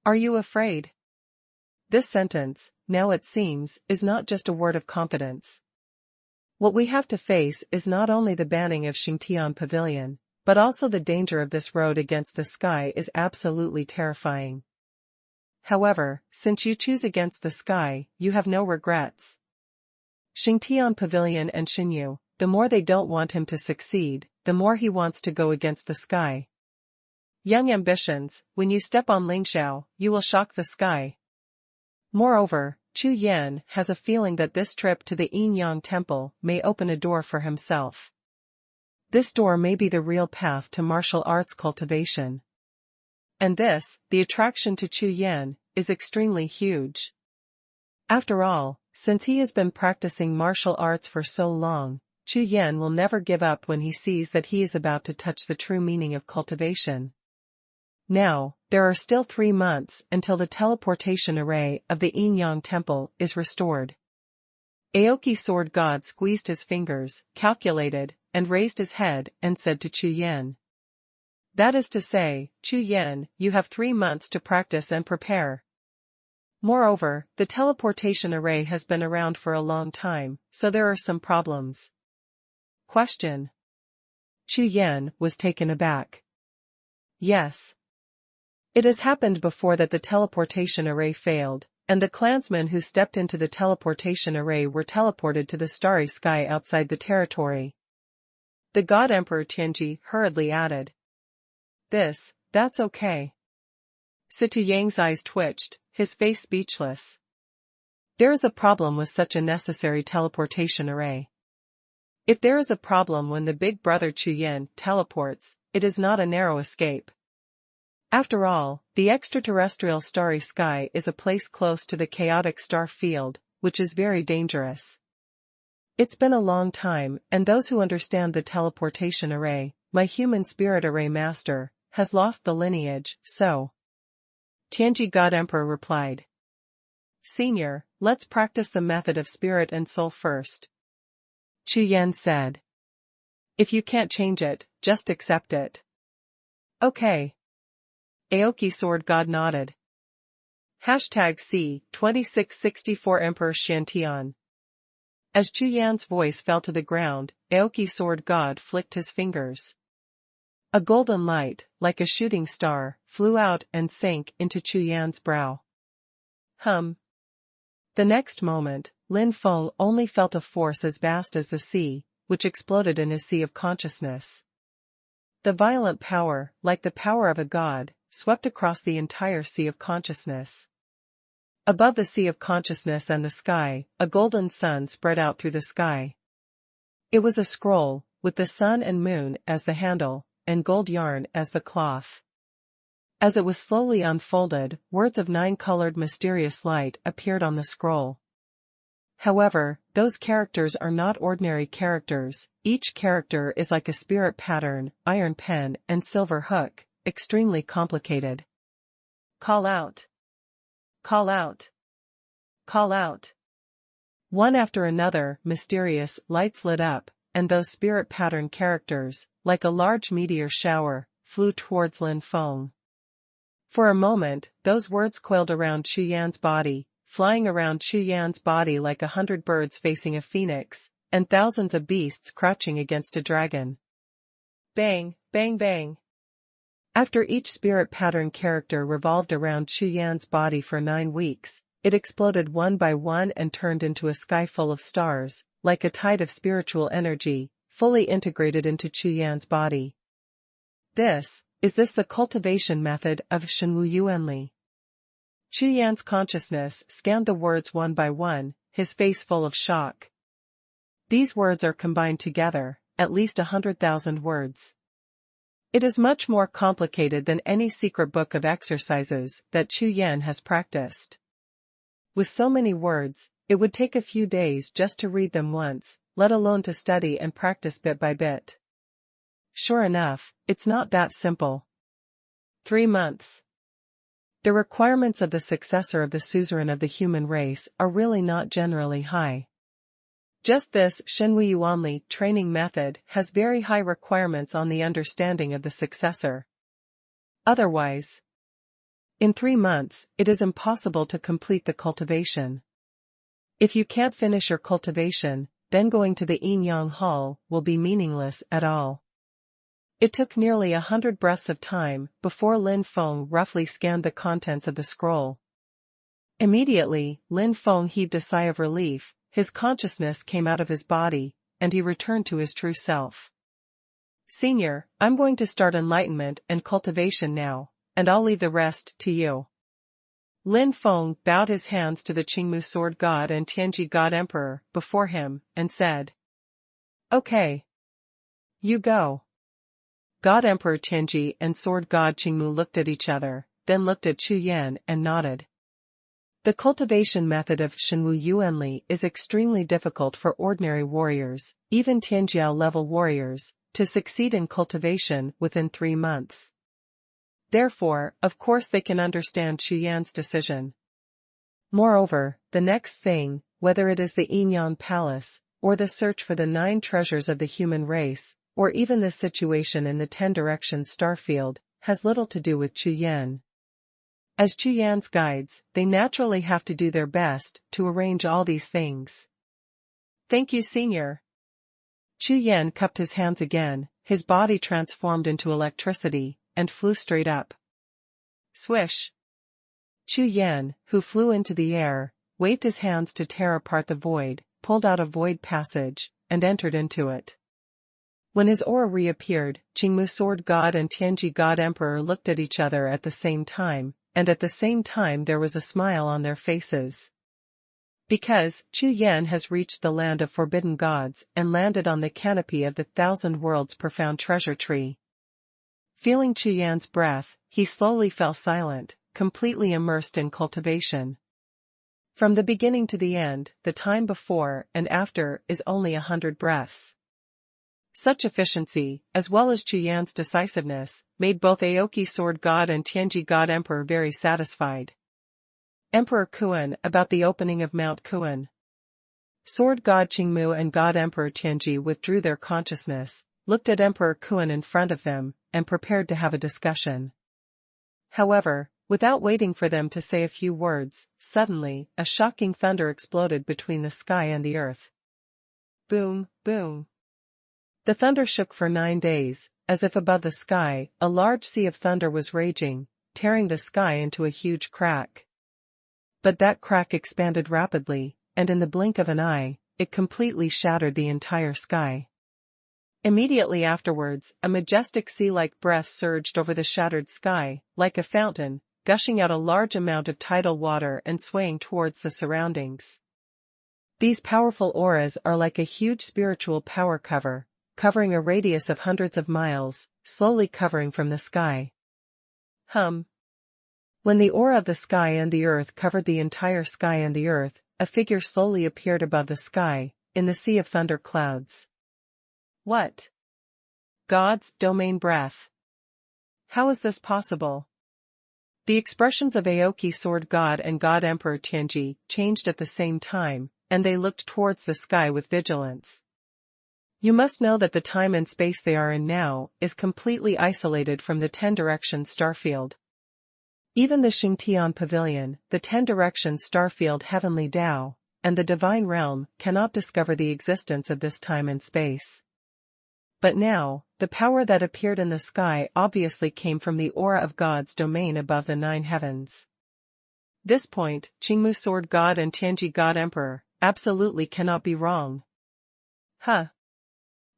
Are you afraid? This sentence, now it seems, is not just a word of confidence. What we have to face is not only the banning of Xingtian Pavilion, but also the danger of this road against the sky is absolutely terrifying. However, since you choose against the sky, you have no regrets. Xingtian Pavilion and Xinyu, the more they don't want him to succeed, the more he wants to go against the sky. Young ambitions, when you step on Lingxiao, you will shock the sky. Moreover, Chu Yan has a feeling that this trip to the Yin-Yang Temple may open a door for himself. This door may be the real path to martial arts cultivation. And this, the attraction to Chu Yan, is extremely huge. After all, since he has been practicing martial arts for so long, Chu Yan will never give up when he sees that he is about to touch the true meaning of cultivation. Now, there are still 3 months until the teleportation array of the Yin-Yang Temple is restored. Aoki Sword God squeezed his fingers, calculated, and raised his head and said to Chu Yan. That is to say, Chu Yan, you have 3 months to practice and prepare. Moreover, the teleportation array has been around for a long time, so there are some problems. Question. Chu Yan was taken aback. Yes. It has happened before that the teleportation array failed, and the clansmen who stepped into the teleportation array were teleported to the starry sky outside the territory. The God Emperor Tianji hurriedly added. That's okay. Situ Yang's eyes twitched, his face speechless. There is a problem with such a necessary teleportation array. If there is a problem when the big brother Chu Yan teleports, it is not a narrow escape. After all, the extraterrestrial starry sky is a place close to the chaotic star field, which is very dangerous. It's been a long time, and those who understand the teleportation array, my human spirit array master, has lost the lineage, so. Tianji God Emperor replied. Senior, let's practice the method of spirit and soul first. Chu Yan said. If you can't change it, just accept it. Okay. Aoki Sword God nodded. #C2664 Emperor Shantian. As Chu Yan's voice fell to the ground, Aoki Sword God flicked his fingers. A golden light, like a shooting star, flew out and sank into Chu Yan's brow. The next moment, Lin Feng only felt a force as vast as the sea, which exploded in his sea of consciousness. The violent power, like the power of a god, swept across the entire sea of consciousness. Above the sea of consciousness and the sky, a golden sun spread out through the sky. It was a scroll, with the sun and moon as the handle, and gold yarn as the cloth. As it was slowly unfolded, words of 9-colored mysterious light appeared on the scroll. However, those characters are not ordinary characters. Each character is like a spirit pattern, iron pen, and silver hook, extremely complicated. Call out. Call out. Call out. One after another, mysterious lights lit up, and those spirit pattern characters, like a large meteor shower, flew towards Lin Feng. For a moment, those words coiled around Chu Yan's body, flying around Chu Yan's body like 100 birds facing a phoenix, and thousands of beasts crouching against a dragon. Bang, bang, bang. After each spirit pattern character revolved around Chu Yan's body for 9 weeks, it exploded one by one and turned into a sky full of stars, like a tide of spiritual energy, fully integrated into Chu Yan's body. Is this the cultivation method of Shenwu Yuanli? Chu Yan's consciousness scanned the words one by one, his face full of shock. These words are combined together, at least 100,000 words. It is much more complicated than any secret book of exercises that Chu Yan has practiced. With so many words, it would take a few days just to read them once, let alone to study and practice bit by bit. Sure enough, it's not that simple. 3 months. The requirements of the successor of the suzerain of the human race are really not generally high. Just this Shenwu Yuanli training method has very high requirements on the understanding of the successor. Otherwise, in 3 months, it is impossible to complete the cultivation. If you can't finish your cultivation, then going to the Yin Yang Hall will be meaningless at all. It took nearly 100 breaths of time before Lin Feng roughly scanned the contents of the scroll. Immediately, Lin Feng heaved a sigh of relief, his consciousness came out of his body, and he returned to his true self. Senior, I'm going to start enlightenment and cultivation now, and I'll leave the rest to you. Lin Feng bowed his hands to the Qingmu Sword God and Tianji God Emperor before him, and said, Okay. You go. God Emperor Tianji and Sword God Qingmu looked at each other, then looked at Chu Yan and nodded. The cultivation method of Shenwu Yuanli is extremely difficult for ordinary warriors, even Tianjiao level warriors, to succeed in cultivation within 3 months. Therefore, of course they can understand Chu Yan's decision. Moreover, the next thing, whether it is the Yin Yang Palace, or the search for the 9 treasures of the human race, or even this situation in the 10 Directions starfield, has little to do with Chu Yan. As Chu Yan's guides, they naturally have to do their best to arrange all these things. Thank you, Senior. Chu Yan cupped his hands again, his body transformed into electricity, and flew straight up. Swish! Chu Yan, who flew into the air, waved his hands to tear apart the void, pulled out a void passage, and entered into it. When his aura reappeared, Qingmu Sword God and Tianji God Emperor looked at each other at the same time, and at the same time there was a smile on their faces. Because Chu Yan has reached the land of forbidden gods and landed on the canopy of the 1,000 worlds profound treasure tree. Feeling Chu Yan's breath, he slowly fell silent, completely immersed in cultivation. From the beginning to the end, the time before and after is only 100 breaths. Such efficiency, as well as Chu Yan's decisiveness, made both Aoki Sword God and Tianji God Emperor very satisfied. Emperor Kuan about the opening of Mount Kuan. Sword God Qingmu and God Emperor Tianji withdrew their consciousness, looked at Emperor Kuan in front of them, and prepared to have a discussion. However, without waiting for them to say a few words, suddenly, a shocking thunder exploded between the sky and the earth. Boom, boom. The thunder shook for 9 days, as if above the sky, a large sea of thunder was raging, tearing the sky into a huge crack. But that crack expanded rapidly, and in the blink of an eye, it completely shattered the entire sky. Immediately afterwards, a majestic sea-like breath surged over the shattered sky, like a fountain, gushing out a large amount of tidal water and swaying towards the surroundings. These powerful auras are like a huge spiritual power cover, covering a radius of hundreds of miles, slowly covering from the sky. When the aura of the sky and the earth covered the entire sky and the earth, a figure slowly appeared above the sky, in the sea of thunder clouds. What? God's domain breath. How is this possible? The expressions of Aoki Sword God and God Emperor Tianji changed at the same time, and they looked towards the sky with vigilance. You must know that the time and space they are in now is completely isolated from the 10 Directions starfield. Even the Xingtian Pavilion, the 10 Directions starfield Heavenly Tao, and the Divine Realm cannot discover the existence of this time and space. But now, the power that appeared in the sky obviously came from the aura of God's domain above the 9 heavens. This point, Qingmu Sword God and Tianji God Emperor, absolutely cannot be wrong.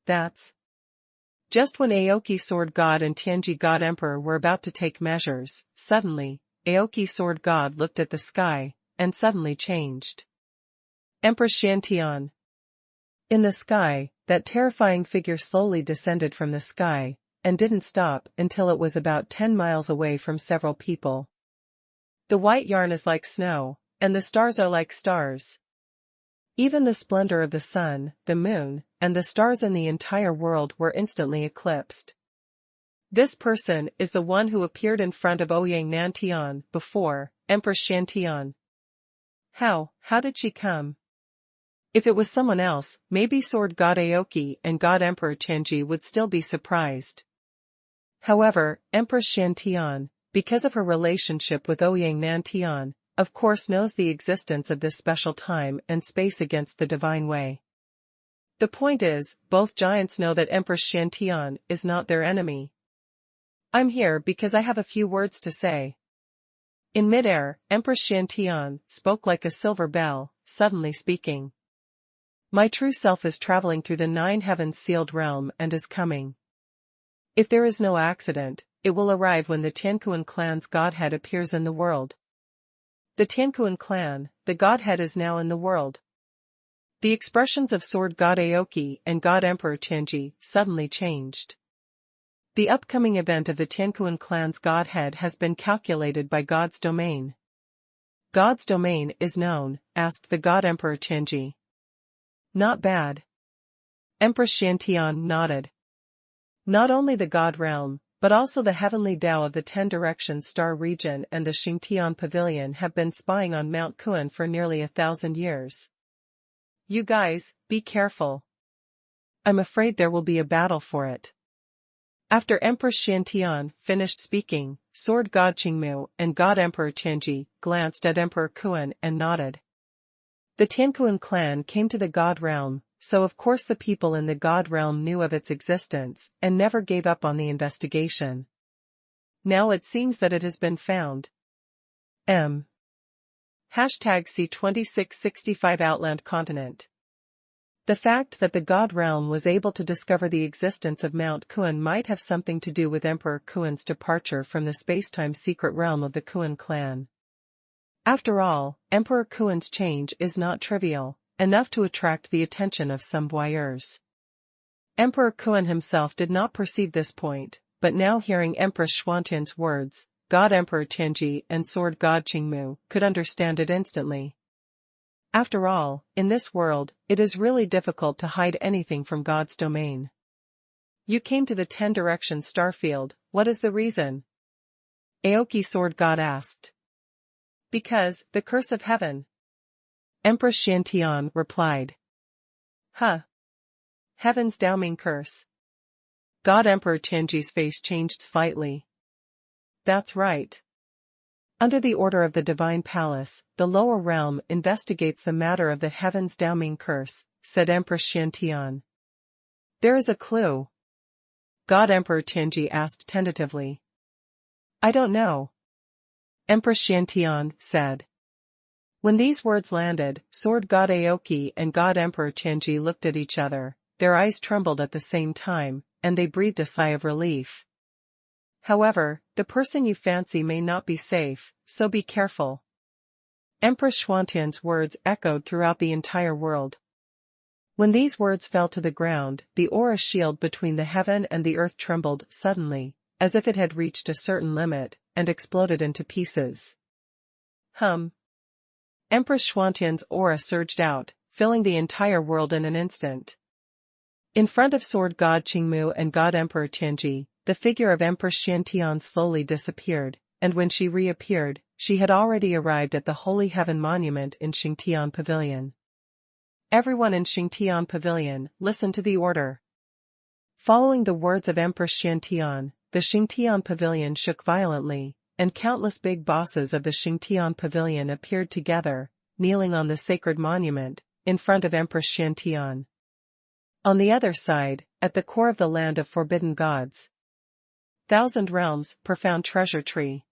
That's. Just when Aoki Sword God and Tianji God Emperor were about to take measures, suddenly, Aoki Sword God looked at the sky, and suddenly changed. Empress Xiantian. In the sky, that terrifying figure slowly descended from the sky, and didn't stop until it was about 10 miles away from several people. The white yarn is like snow, and the stars are like stars. Even the splendor of the sun, the moon, and the stars in the entire world were instantly eclipsed. This person is the one who appeared in front of Ouyang Nantian before, Empress Xiantian. How did she come? If it was someone else, maybe Sword God Aoki and God Emperor Tianji would still be surprised. However, Empress Xiantian, because of her relationship with Ouyang Nantian, of course knows the existence of this special time and space against the divine way. The point is, both giants know that Empress Xiantian is not their enemy. I'm here because I have a few words to say. In midair, Empress Xiantian spoke like a silver bell, suddenly speaking. My true self is traveling through the 9 heavens sealed realm and is coming. If there is no accident, it will arrive when the Tiankuan clan's godhead appears in the world. The Tiankuan clan, the godhead is now in the world. The expressions of Sword God Aoki and God Emperor Tianji suddenly changed. The upcoming event of the Tiankuan clan's godhead has been calculated by God's domain. God's domain is known, asked the God Emperor Tianji. Not bad. Empress Xiantian nodded. Not only the God realm, but also the heavenly Tao of the 10 Directions star region and the Xingtian Pavilion have been spying on Mount Kuan for nearly 1,000 years. You guys, be careful. I'm afraid there will be a battle for it. After Empress Xiantian finished speaking, Sword God Qingmu and God Emperor Tianji glanced at Emperor Kuan and nodded. The Tiankuan clan came to the God realm, so of course the people in the God realm knew of its existence and never gave up on the investigation. Now it seems that it has been found. Hashtag C2665 Outland Continent. The fact that the God realm was able to discover the existence of Mount Kuan might have something to do with Emperor Kuan's departure from the spacetime secret realm of the Kuan clan. After all, Emperor Kuan's change is not trivial, enough to attract the attention of some voyeurs. Emperor Kuan himself did not perceive this point, but now hearing Empress Xuantian's words, God Emperor Tianji and Sword God Qingmu could understand it instantly. After all, in this world, it is really difficult to hide anything from God's domain. You came to the 10 Directions Starfield, what is the reason? Aoki Sword God asked. Because, the curse of heaven. Empress Xiantian replied. Heaven's Daoming curse. God Emperor Tianji's face changed slightly. That's right. Under the order of the Divine Palace, the lower realm investigates the matter of the Heaven's Daoming curse, said Empress Xiantian. There is a clue. God Emperor Tianji asked tentatively. I don't know. Empress Xiantian said. When these words landed, Sword God Aoki and God Emperor Tianji looked at each other, their eyes trembled at the same time, and they breathed a sigh of relief. However, the person you fancy may not be safe, so be careful. Empress Xuantian's words echoed throughout the entire world. When these words fell to the ground, the aura shield between the heaven and the earth trembled suddenly, as if it had reached a certain limit, and exploded into pieces. Empress Xuantian's aura surged out, filling the entire world in an instant. In front of Sword God Qingmu and God Emperor Tianji, the figure of Empress Xiantian slowly disappeared, and when she reappeared, she had already arrived at the Holy Heaven Monument in Xingtian Pavilion. Everyone in Xingtian Pavilion, listen to the order. Following the words of Empress Xiantian, the Xingtian Pavilion shook violently, and countless big bosses of the Xingtian Pavilion appeared together, kneeling on the sacred monument, in front of Empress Xiantian. On the other side, at the core of the land of forbidden gods, Thousand Realms, profound treasure tree.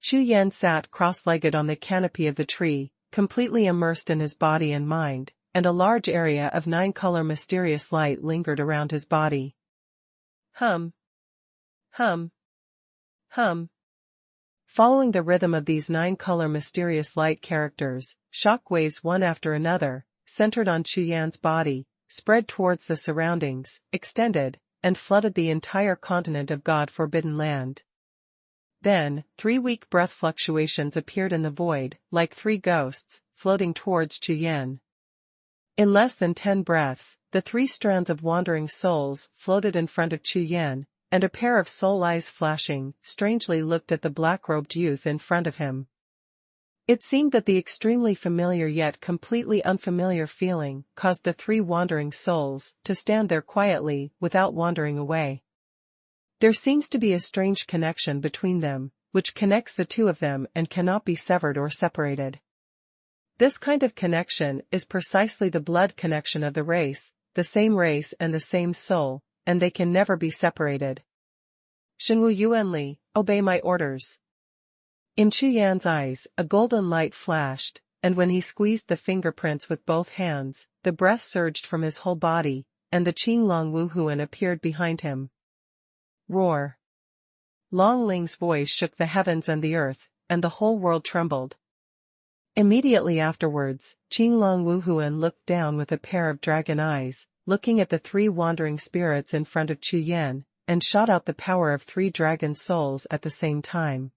Chu Yan sat cross-legged on the canopy of the tree, completely immersed in his body and mind, and a large area of 9-color mysterious light lingered around his body. Following the rhythm of these 9-color mysterious light characters, shock waves one after another, centered on Chu Yan's body, spread towards the surroundings, extended, and flooded the entire continent of God-forbidden land. Then, 3 weak breath fluctuations appeared in the void, like 3 ghosts, floating towards Chu Yan. In less than 10 breaths, the 3 strands of wandering souls floated in front of Chu Yan, and a pair of soul eyes flashing, strangely looked at the black-robed youth in front of him. It seemed that the extremely familiar yet completely unfamiliar feeling caused the 3 wandering souls to stand there quietly without wandering away. There seems to be a strange connection between them, which connects the 2 of them and cannot be severed or separated. This kind of connection is precisely the blood connection of the same race and the same soul, and they can never be separated. Shenwu Yuanli, obey my orders. In Chu Yan's eyes, a golden light flashed, and when he squeezed the fingerprints with both hands, the breath surged from his whole body, and the Qinglong Wuhun appeared behind him. Roar! Long Ling's voice shook the heavens and the earth, and the whole world trembled. Immediately afterwards, Qinglong Wuhun looked down with a pair of dragon eyes, looking at the 3 wandering spirits in front of Chu Yan, and shot out the power of 3 dragon souls at the same time.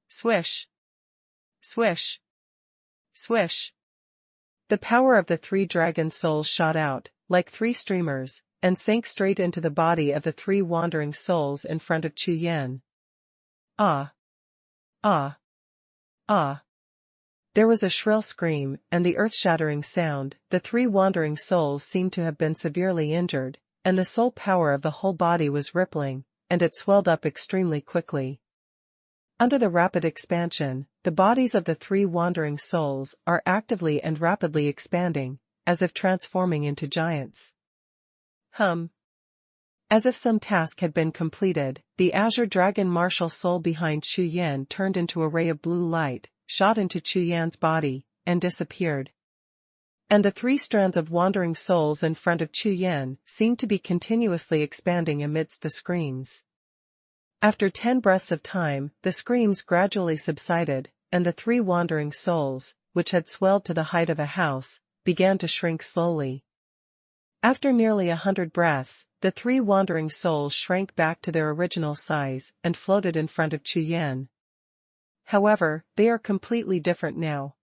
Swish! Swish! Swish! The power of the 3 dragon souls shot out, like 3 streamers, and sank straight into the body of the 3 wandering souls in front of Chu Yan. Ah! Ah! Ah! There was a shrill scream, and the earth-shattering sound. The three wandering souls seemed to have been severely injured, and the soul power of the whole body was rippling, and it swelled up extremely quickly. Under the rapid expansion, the bodies of the three wandering souls are actively and rapidly expanding, as if transforming into giants. As if some task had been completed, the azure dragon martial soul behind Chu Yan turned into a ray of blue light, shot into Chu Yan's body, and disappeared. And the three strands of wandering souls in front of Chu Yan seemed to be continuously expanding amidst the screams. After 10 breaths of time, the screams gradually subsided, and the three wandering souls, which had swelled to the height of a house, began to shrink slowly. After nearly 100 breaths, the three wandering souls shrank back to their original size and floated in front of Chu Yan. However, they are completely different now.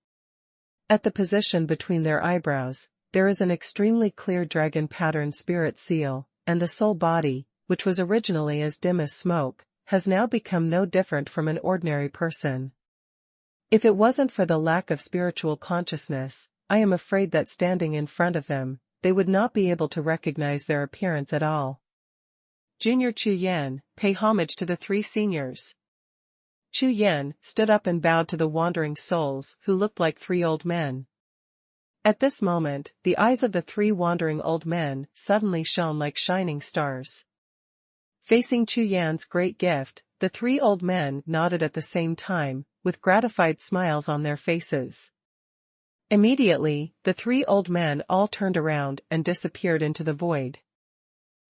At the position between their eyebrows, there is an extremely clear dragon pattern spirit seal, and the soul body, which was originally as dim as smoke, has now become no different from an ordinary person. If it wasn't for the lack of spiritual consciousness, I am afraid that standing in front of them, they would not be able to recognize their appearance at all. Junior Chu Yan, pay homage to the three seniors. Chu Yan stood up and bowed to the wandering souls who looked like three old men. At this moment, the eyes of the three wandering old men suddenly shone like shining stars. Facing Chu Yan's great gift, the three old men nodded at the same time, with gratified smiles on their faces. Immediately, the three old men all turned around and disappeared into the void.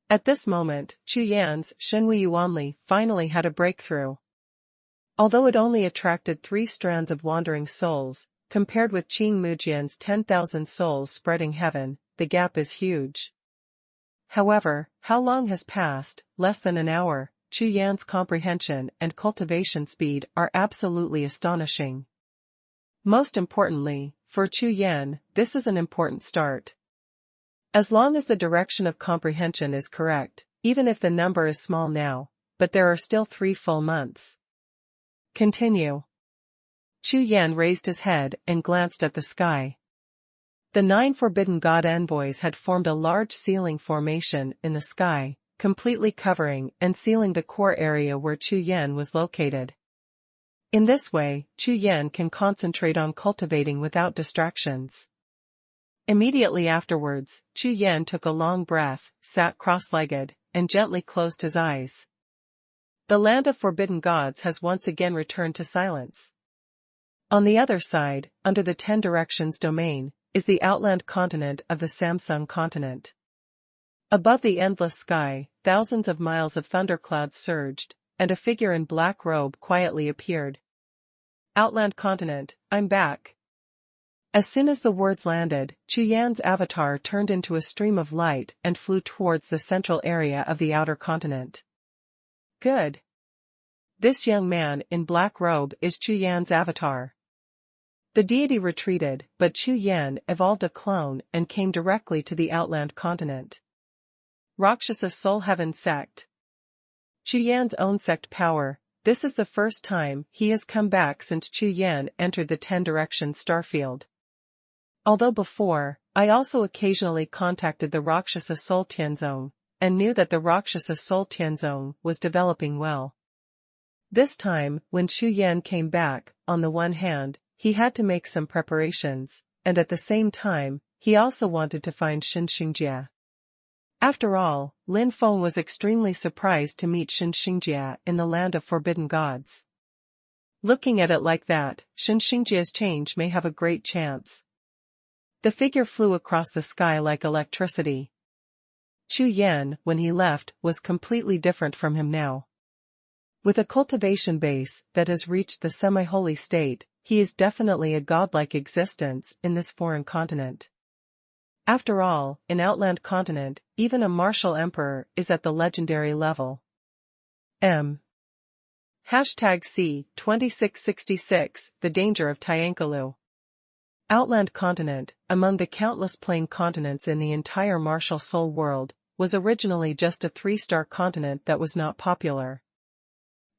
At this moment, Chu Yan's Shenhui Yuanli finally had a breakthrough. Although it only attracted 3 strands of wandering souls, compared with Qing Mujian's 10,000 souls spreading heaven, the gap is huge. However, how long has passed? Less than an hour. Chu Yan's comprehension and cultivation speed are absolutely astonishing. Most importantly, for Chu Yan, this is an important start. As long as the direction of comprehension is correct, even if the number is small now, but there are still 3 full months. Continue. Chu Yan raised his head and glanced at the sky. The 9 forbidden god envoys had formed a large ceiling formation in the sky, completely covering and sealing the core area where Chu Yan was located. In this way, Chu Yan can concentrate on cultivating without distractions. Immediately afterwards, Chu Yan took a long breath, sat cross-legged, and gently closed his eyes. The land of forbidden gods has once again returned to silence. On the other side, under the 10 directions domain, is the outland continent of the Samsung continent. Above the endless sky, thousands of miles of thunderclouds surged, and a figure in black robe quietly appeared. Outland continent, I'm back. As soon as the words landed, Chu Yan's avatar turned into a stream of light and flew towards the central area of the outer continent. Good. This young man in black robe is Chu Yan's avatar. The deity retreated, but Chu Yan evolved a clone and came directly to the outland continent. Rakshasa Soul Heaven Sect. Chu Yan's own sect power. This is the first time he has come back since Chu Yan entered the 10 directions starfield. Although before, I also occasionally contacted the Rakshasa Soul Tianzong, and knew that the Rakshasa Soul Tianzong was developing well. This time, when Chu Yan came back, on the one hand, he had to make some preparations, and at the same time, he also wanted to find Xinxingjia. After all, Lin Feng was extremely surprised to meet Xinxingjia in the land of forbidden gods. Looking at it like that, Xinxingjia's change may have a great chance. The figure flew across the sky like electricity. Chu Yan, when he left, was completely different from him now. With a cultivation base that has reached the semi-holy state, he is definitely a godlike existence in this foreign continent. After all, in Outland Continent, even a martial emperor is at the legendary level. #C2666 The Danger of Tiankalu. Outland Continent, among the countless plain continents in the entire martial soul world, was originally just a 3-star continent that was not popular.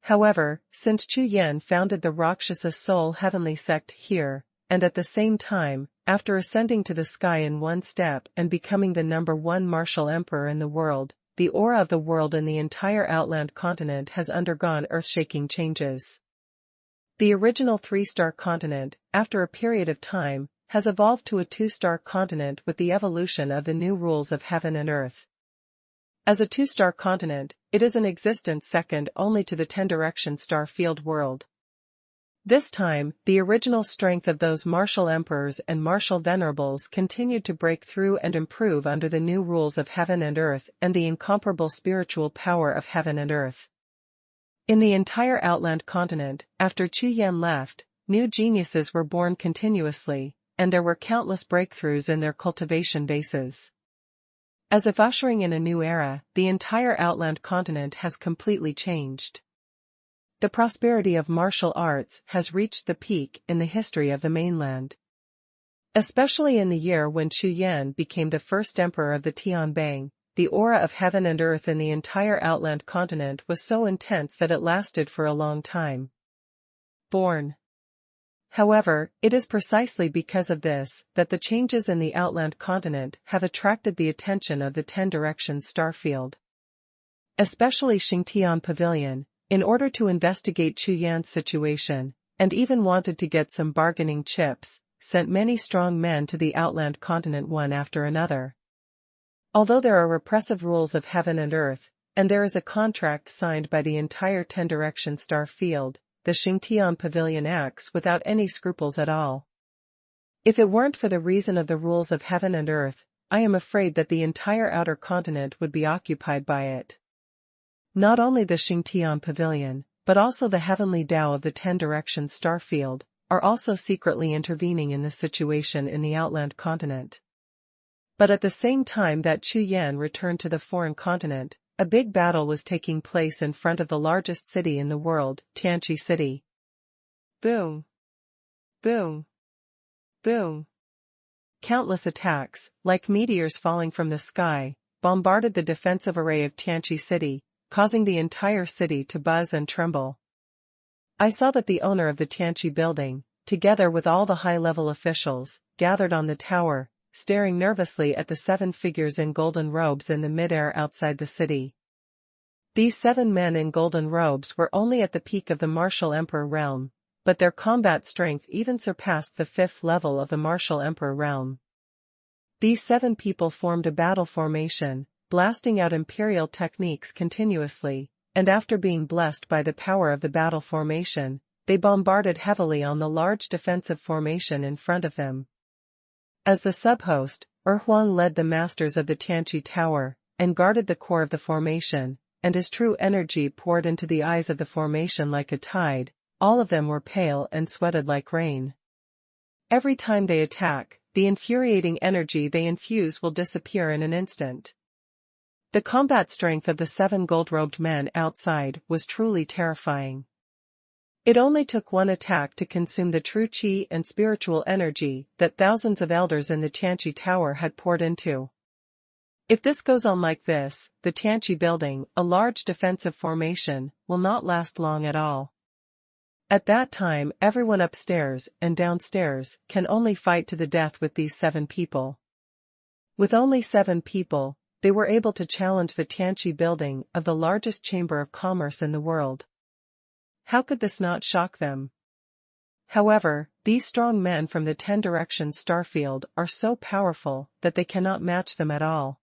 However, since Chu Yan founded the Rakshasa Soul Heavenly Sect here, and at the same time, after ascending to the sky in one step and becoming the #1 martial emperor in the world, the aura of the world in the entire Outland continent has undergone earth-shaking changes. The original 3-star continent, after a period of time, has evolved to a 2-star continent with the evolution of the new rules of heaven and earth. As a 2-star continent, it is in existence second only to the 10-direction star field world. This time, the original strength of those martial emperors and martial venerables continued to break through and improve under the new rules of heaven and earth and the incomparable spiritual power of heaven and earth. In the entire Outland continent, after Chu Yan left, new geniuses were born continuously, and there were countless breakthroughs in their cultivation bases. As if ushering in a new era, the entire Outland continent has completely changed. The prosperity of martial arts has reached the peak in the history of the mainland. Especially in the year when Chu Yan became the first emperor of the Tianbang, the aura of heaven and earth in the entire Outland continent was so intense that it lasted for a long time. However, it is precisely because of this that the changes in the Outland continent have attracted the attention of the 10-direction starfield. Especially Xingtian Pavilion, in order to investigate Chu Yan's situation, and even wanted to get some bargaining chips, sent many strong men to the Outland continent one after another. Although there are repressive rules of heaven and earth, and there is a contract signed by the entire 10-direction star field, the Xingtian Pavilion acts without any scruples at all. If it weren't for the reason of the rules of heaven and earth, I am afraid that the entire outer continent would be occupied by it. Not only the Xingtian Pavilion, but also the heavenly Tao of the 10-direction star field, are also secretly intervening in this situation in the Outland continent. But at the same time that Chu Yan returned to the foreign continent, a big battle was taking place in front of the largest city in the world, Tianqi City. Boom! Boom! Boom! Countless attacks, like meteors falling from the sky, bombarded the defensive array of Tianqi City, causing the entire city to buzz and tremble. I saw that the owner of the Tianqi building, together with all the high-level officials, gathered on the tower, staring nervously at the 7 figures in golden robes in the mid-air outside the city. These 7 men in golden robes were only at the peak of the martial emperor realm, but their combat strength even surpassed the 5th level of the martial emperor realm. These 7 people formed a battle formation, blasting out imperial techniques continuously, and after being blessed by the power of the battle formation, they bombarded heavily on the large defensive formation in front of them. As the sub-host, Xuanhuan led the masters of the Tianqi Tower, and guarded the core of the formation, and his true energy poured into the eyes of the formation like a tide. All of them were pale and sweated like rain. Every time they attack, the infuriating energy they infuse will disappear in an instant. The combat strength of the 7 gold-robed men outside was truly terrifying. It only took one attack to consume the true qi and spiritual energy that thousands of elders in the Tianqi Tower had poured into. If this goes on like this, the Tianqi building, a large defensive formation, will not last long at all. At that time, everyone upstairs and downstairs can only fight to the death with these 7 people. With only 7 people, they were able to challenge the Tianqi building of the largest chamber of commerce in the world. How could this not shock them? However, these strong men from the 10-direction starfield are so powerful that they cannot match them at all.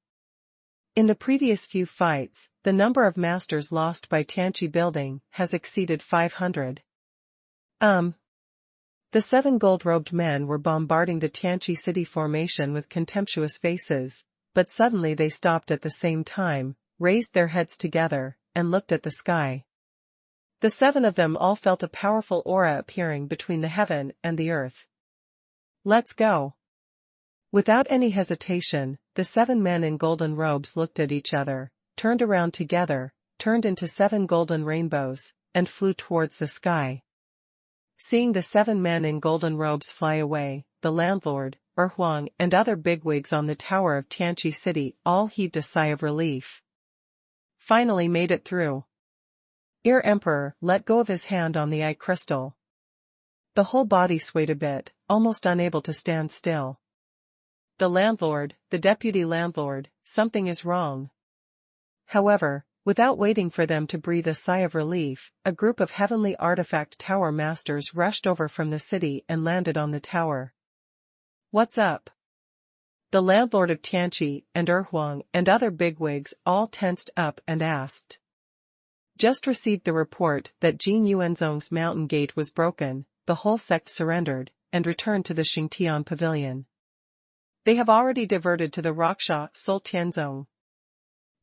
In the previous few fights, the number of masters lost by Tianqi building has exceeded 500. The 7 gold-robed men were bombarding the Tianqi city formation with contemptuous faces, but suddenly they stopped at the same time, raised their heads together, and looked at the sky. The 7 of them all felt a powerful aura appearing between the heaven and the earth. Let's go. Without any hesitation, the 7 men in golden robes looked at each other, turned around together, turned into 7 golden rainbows, and flew towards the sky. Seeing the 7 men in golden robes fly away, the landlord, Xuanhuan, and other bigwigs on the tower of Tianqi City all heaved a sigh of relief. Finally made it through. Emperor let go of his hand on the eye crystal. The whole body swayed a bit, almost unable to stand still. The landlord, the deputy landlord, something is wrong. However, without waiting for them to breathe a sigh of relief, a group of heavenly artifact tower masters rushed over from the city and landed on the tower. What's up? The landlord of Tianqi and Erhuang and other bigwigs all tensed up and asked. Just received the report that Jin Yuanzong's mountain gate was broken, the whole sect surrendered, and returned to the Xingtian pavilion. They have already diverted to the Raksha Sol Tianzong.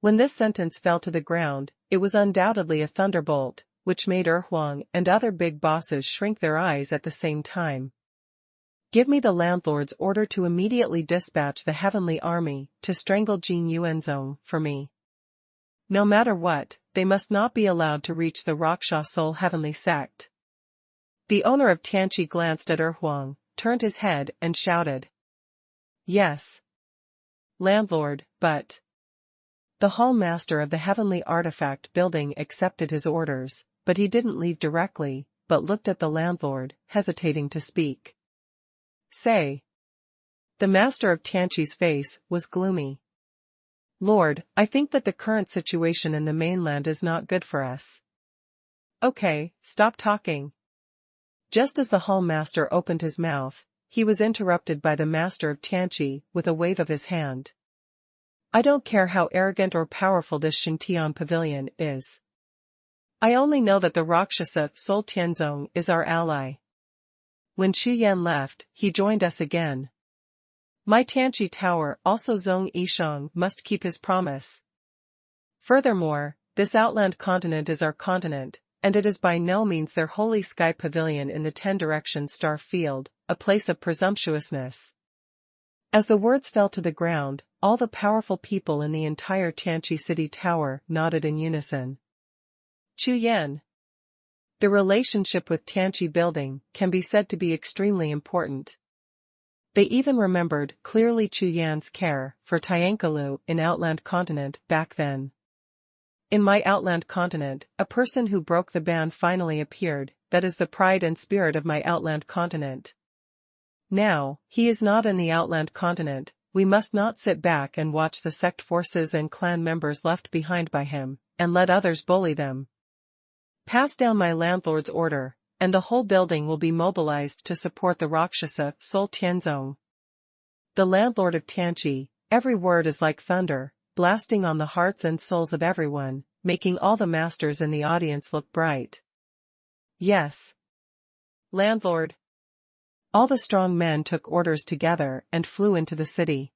When this sentence fell to the ground, it was undoubtedly a thunderbolt, which made Erhuang and other big bosses shrink their eyes at the same time. Give me the landlord's order to immediately dispatch the heavenly army to strangle Jin Yuanzong for me. No matter what, they must not be allowed to reach the Raksha Sol heavenly sect. The owner of Tianqi glanced at Erhuang, turned his head and shouted. Yes. Landlord, but... The hall master of the heavenly artifact building accepted his orders, but he didn't leave directly, but looked at the landlord, hesitating to speak. Say. The master of Tianqi's face was gloomy. Lord, I think that the current situation in the mainland is not good for us. Okay, stop talking. Just as the hall master opened his mouth, he was interrupted by the master of Tianqi with a wave of his hand. I don't care how arrogant or powerful this Xingtian pavilion is. I only know that the Rakshasa Sol Tianzong is our ally. When Chu Yan left, he joined us again. My Tianqi tower also Zong Yishang must keep his promise. Furthermore, this outland continent is our continent, and it is by no means their holy sky pavilion in the 10-direction star field, a place of presumptuousness. As the words fell to the ground, all the powerful people in the entire Tianqi city tower nodded in unison. Chu Yan. The relationship with Tianqi building can be said to be extremely important. They even remembered clearly Chu Yan's care for Tiankalu in Outland Continent back then. In my Outland Continent, a person who broke the ban finally appeared, that is the pride and spirit of my Outland Continent. Now, he is not in the Outland Continent, we must not sit back and watch the sect forces and clan members left behind by him, and let others bully them. Pass down my landlord's order, and the whole building will be mobilized to support the Rakshasa Sol Tianzong. The landlord of Tianqi, every word is like thunder, blasting on the hearts and souls of everyone, making all the masters in the audience look bright. Yes. Landlord. All the strong men took orders together and flew into the city.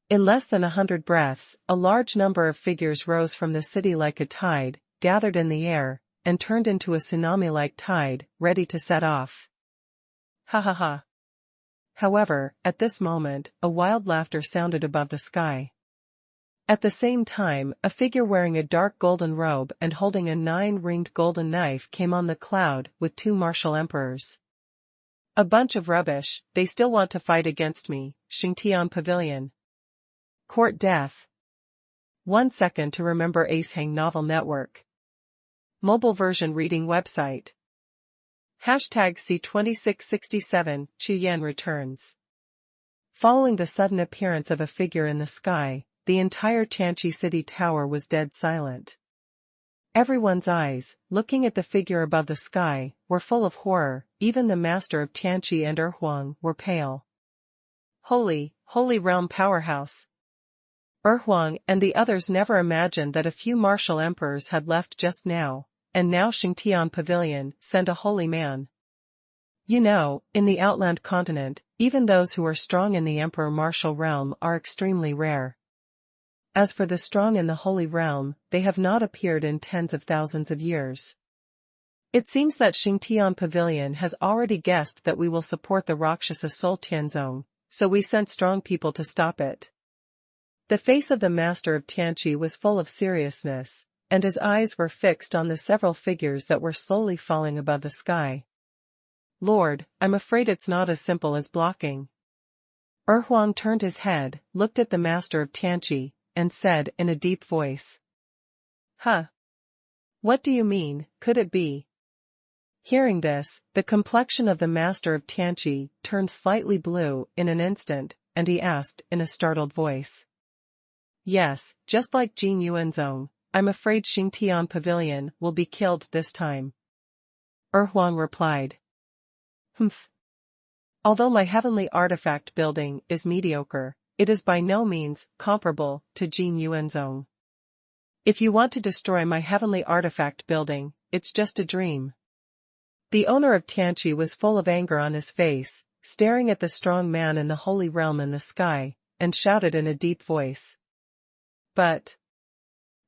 In less than 100 breaths, a large number of figures rose from the city like a tide, gathered in the air, and turned into a tsunami-like tide, ready to set off. Ha ha ha. However, at this moment, a wild laughter sounded above the sky. At the same time, a figure wearing a dark golden robe and holding a 9-ringed golden knife came on the cloud with 2 martial emperors. A bunch of rubbish, they still want to fight against me, Xingtian Pavilion. Court death. 1 second to remember Acehang Novel Network. Mobile version reading website. Hashtag C2667, Chu Yan returns. Following the sudden appearance of a figure in the sky, the entire Tianqi city tower was dead silent. Everyone's eyes, looking at the figure above the sky, were full of horror, even the master of Tianqi and Erhuang were pale. Holy realm powerhouse. Erhuang and the others never imagined that a few martial emperors had left just now, and now Xingtian Pavilion sent a holy man. You know, in the Outland Continent, even those who are strong in the Emperor martial realm are extremely rare. As for the strong in the Holy Realm, they have not appeared in tens of thousands of years. It seems that Xingtian Pavilion has already guessed that we will support the Rakshasa Sol Tianzong, so we sent strong people to stop it. The face of the master of Tianqi was full of seriousness, and his eyes were fixed on the several figures that were slowly falling above the sky. Lord, I'm afraid it's not as simple as blocking. Erhuang turned his head, looked at the master of Tianqi, and said in a deep voice. Huh? What do you mean, could it be? Hearing this, the complexion of the master of Tianqi turned slightly blue in an instant, and he asked in a startled voice. Yes, just like Jin Yuanzong, I'm afraid Xingtian Pavilion will be killed this time. Huang replied. Humph. Although my heavenly artifact building is mediocre, it is by no means comparable to Jin Yuanzong. If you want to destroy my heavenly artifact building, it's just a dream. The owner of Tianqi was full of anger on his face, staring at the strong man in the holy realm in the sky, and shouted in a deep voice. But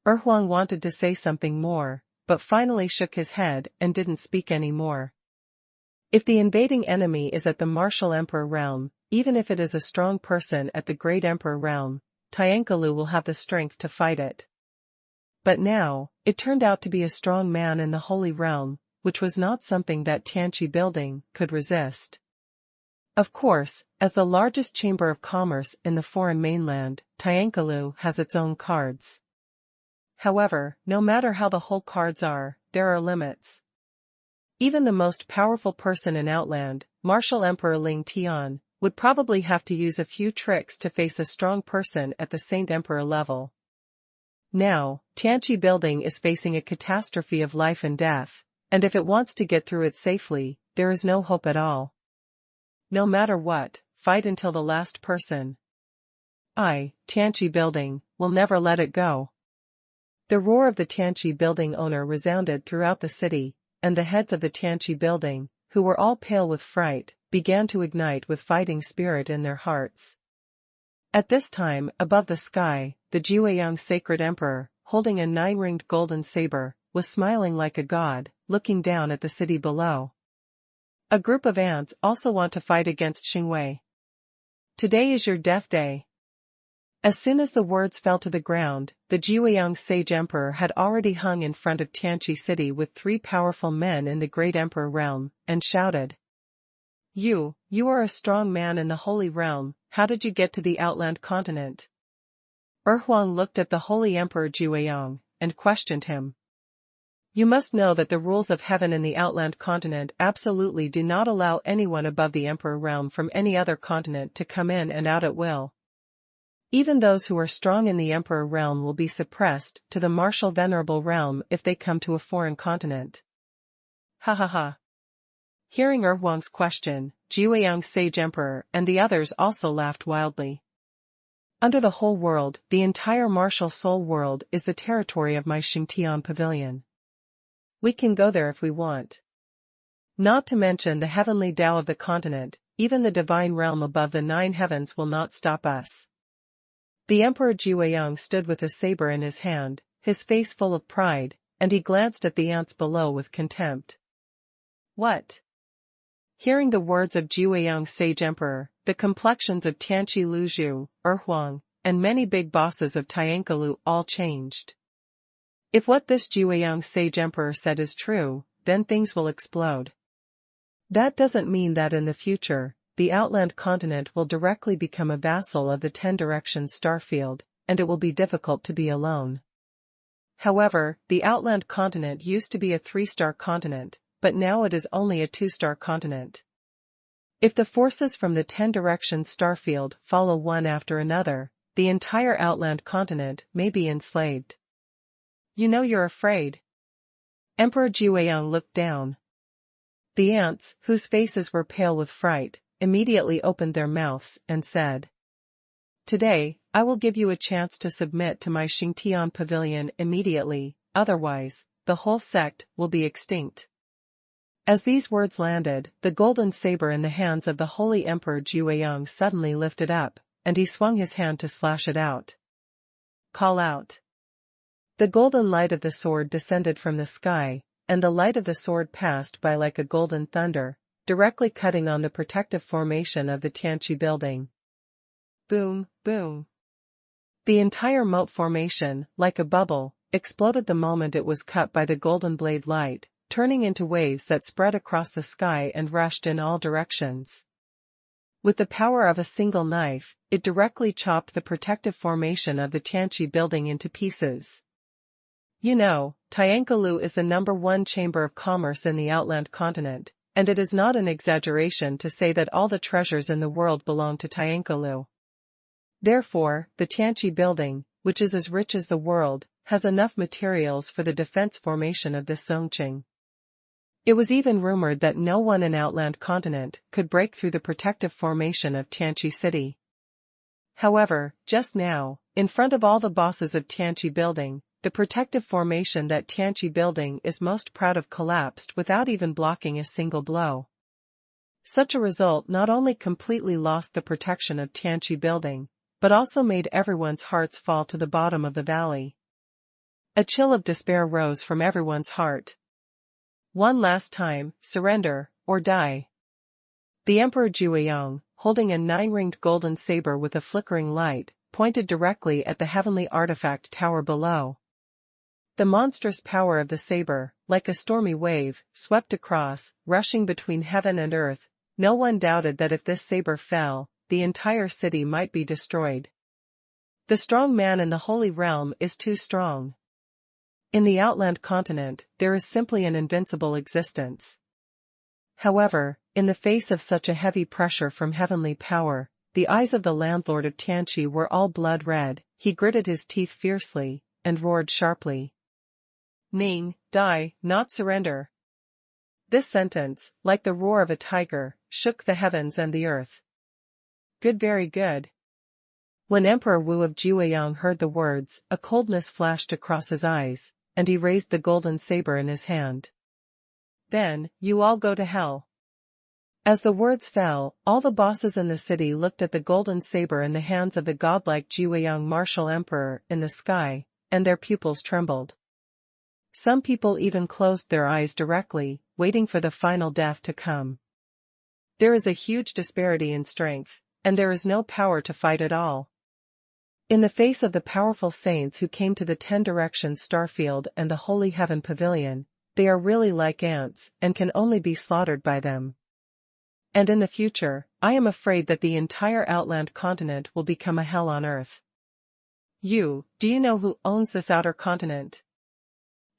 Huang wanted to say something more, but finally shook his head and didn't speak any more. If the invading enemy is at the martial emperor realm, even if it is a strong person at the great emperor realm, Tiankalu will have the strength to fight it. But now, it turned out to be a strong man in the holy realm, which was not something that Tianqi building could resist. Of course, as the largest chamber of commerce in the foreign mainland, Tiankalu has its own cards. However, no matter how the whole cards are, there are limits. Even the most powerful person in Outland, Martial Emperor Ling Tian, would probably have to use a few tricks to face a strong person at the Saint Emperor level. Now, Tianqi building is facing a catastrophe of life and death, and if it wants to get through it safely, there is no hope at all. No matter what, fight until the last person. Tianqi building, will never let it go. The roar of the Tianqi building owner resounded throughout the city, and the heads of the Tianqi building, who were all pale with fright, began to ignite with fighting spirit in their hearts. At this time, above the sky, the Jiuxiao sacred emperor, holding a 9-ringed golden saber, was smiling like a god, looking down at the city below. A group of ants also want to fight against Xingwei. Today is your death day. As soon as the words fell to the ground, the Jiuxiao sage emperor had already hung in front of Tianqi city with 3 powerful men in the great emperor realm, and shouted. You are a strong man in the holy realm, how did you get to the Outland continent? Huang looked at the holy emperor Jiuxiao, and questioned him. You must know that the rules of heaven in the Outland continent absolutely do not allow anyone above the emperor realm from any other continent to come in and out at will. Even those who are strong in the emperor realm will be suppressed to the martial venerable realm if they come to a foreign continent. Ha ha ha. Hearing Huang's question, Jiuxiao sage emperor and the others also laughed wildly. Under the whole world, the entire martial soul world is the territory of my Xingtian pavilion. We can go there if we want. Not to mention the heavenly Tao of the continent, even the divine realm above the 9 heavens will not stop us. The Emperor Jiuxiao stood with a saber in his hand, his face full of pride, and he glanced at the ants below with contempt. What? Hearing the words of Jiuxiao sage emperor, the complexions of Tianqi Luzhu, Huang, and many big bosses of Tiankalu all changed. If what this Jiuxiao sage emperor said is true, then things will explode. That doesn't mean that in the future, the Outland continent will directly become a vassal of the 10 Directions Starfield, and it will be difficult to be alone. However, the Outland continent used to be a 3-star continent, but now it is only a 2-star continent. If the forces from the 10 Directions Starfield follow one after another, the entire Outland continent may be enslaved. You know you're afraid. Emperor Jiuxiao looked down. The ants, whose faces were pale with fright, immediately opened their mouths and said, Today, I will give you a chance to submit to my Xingtian pavilion immediately, otherwise, the whole sect will be extinct. As these words landed, the golden saber in the hands of the holy Emperor Jiuxiao suddenly lifted up, and he swung his hand to slash it out. Call out. The golden light of the sword descended from the sky, and the light of the sword passed by like a golden thunder, directly cutting on the protective formation of the Tianqi building. Boom, boom. The entire moat formation, like a bubble, exploded the moment it was cut by the golden blade light, turning into waves that spread across the sky and rushed in all directions. With the power of a single knife, it directly chopped the protective formation of the Tianqi building into pieces. You know, Tiankalu is the #1 chamber of commerce in the outland continent, and it is not an exaggeration to say that all the treasures in the world belong to Tiankalu. Therefore, the Tianqi building, which is as rich as the world, has enough materials for the defense formation of this Songqing. It was even rumored that no one in outland continent could break through the protective formation of Tianqi city. However, just now, in front of all the bosses of Tianqi building, the protective formation that Tianqi building is most proud of collapsed without even blocking a single blow. Such a result not only completely lost the protection of Tianqi building, but also made everyone's hearts fall to the bottom of the valley. A chill of despair rose from everyone's heart. One last time, surrender, or die. The Emperor Jiuxiao, holding a 9-ringed golden saber with a flickering light, pointed directly at the heavenly artifact tower below. The monstrous power of the saber, like a stormy wave, swept across, rushing between heaven and earth. No one doubted that if this saber fell, the entire city might be destroyed. The strong man in the Holy Realm is too strong. In the outland continent, there is simply an invincible existence. However, in the face of such a heavy pressure from heavenly power, the eyes of the landlord of Tianqi were all blood red. He gritted his teeth fiercely, and roared sharply. Ning, die, not surrender. This sentence, like the roar of a tiger, shook the heavens and the earth. Good, very good. When Emperor Wu of Jiuxiao heard the words, a coldness flashed across his eyes, and he raised the golden saber in his hand. Then, you all go to hell. As the words fell, all the bosses in the city looked at the golden saber in the hands of the godlike Jiuxiao martial emperor in the sky, and their pupils trembled. Some people even closed their eyes directly, waiting for the final death to come. There is a huge disparity in strength, and there is no power to fight at all. In the face of the powerful saints who came to the 10 Directions Starfield and the Holy Heaven Pavilion, they are really like ants, and can only be slaughtered by them. And in the future, I am afraid that the entire outland continent will become a hell on earth. Do you know who owns this outer continent?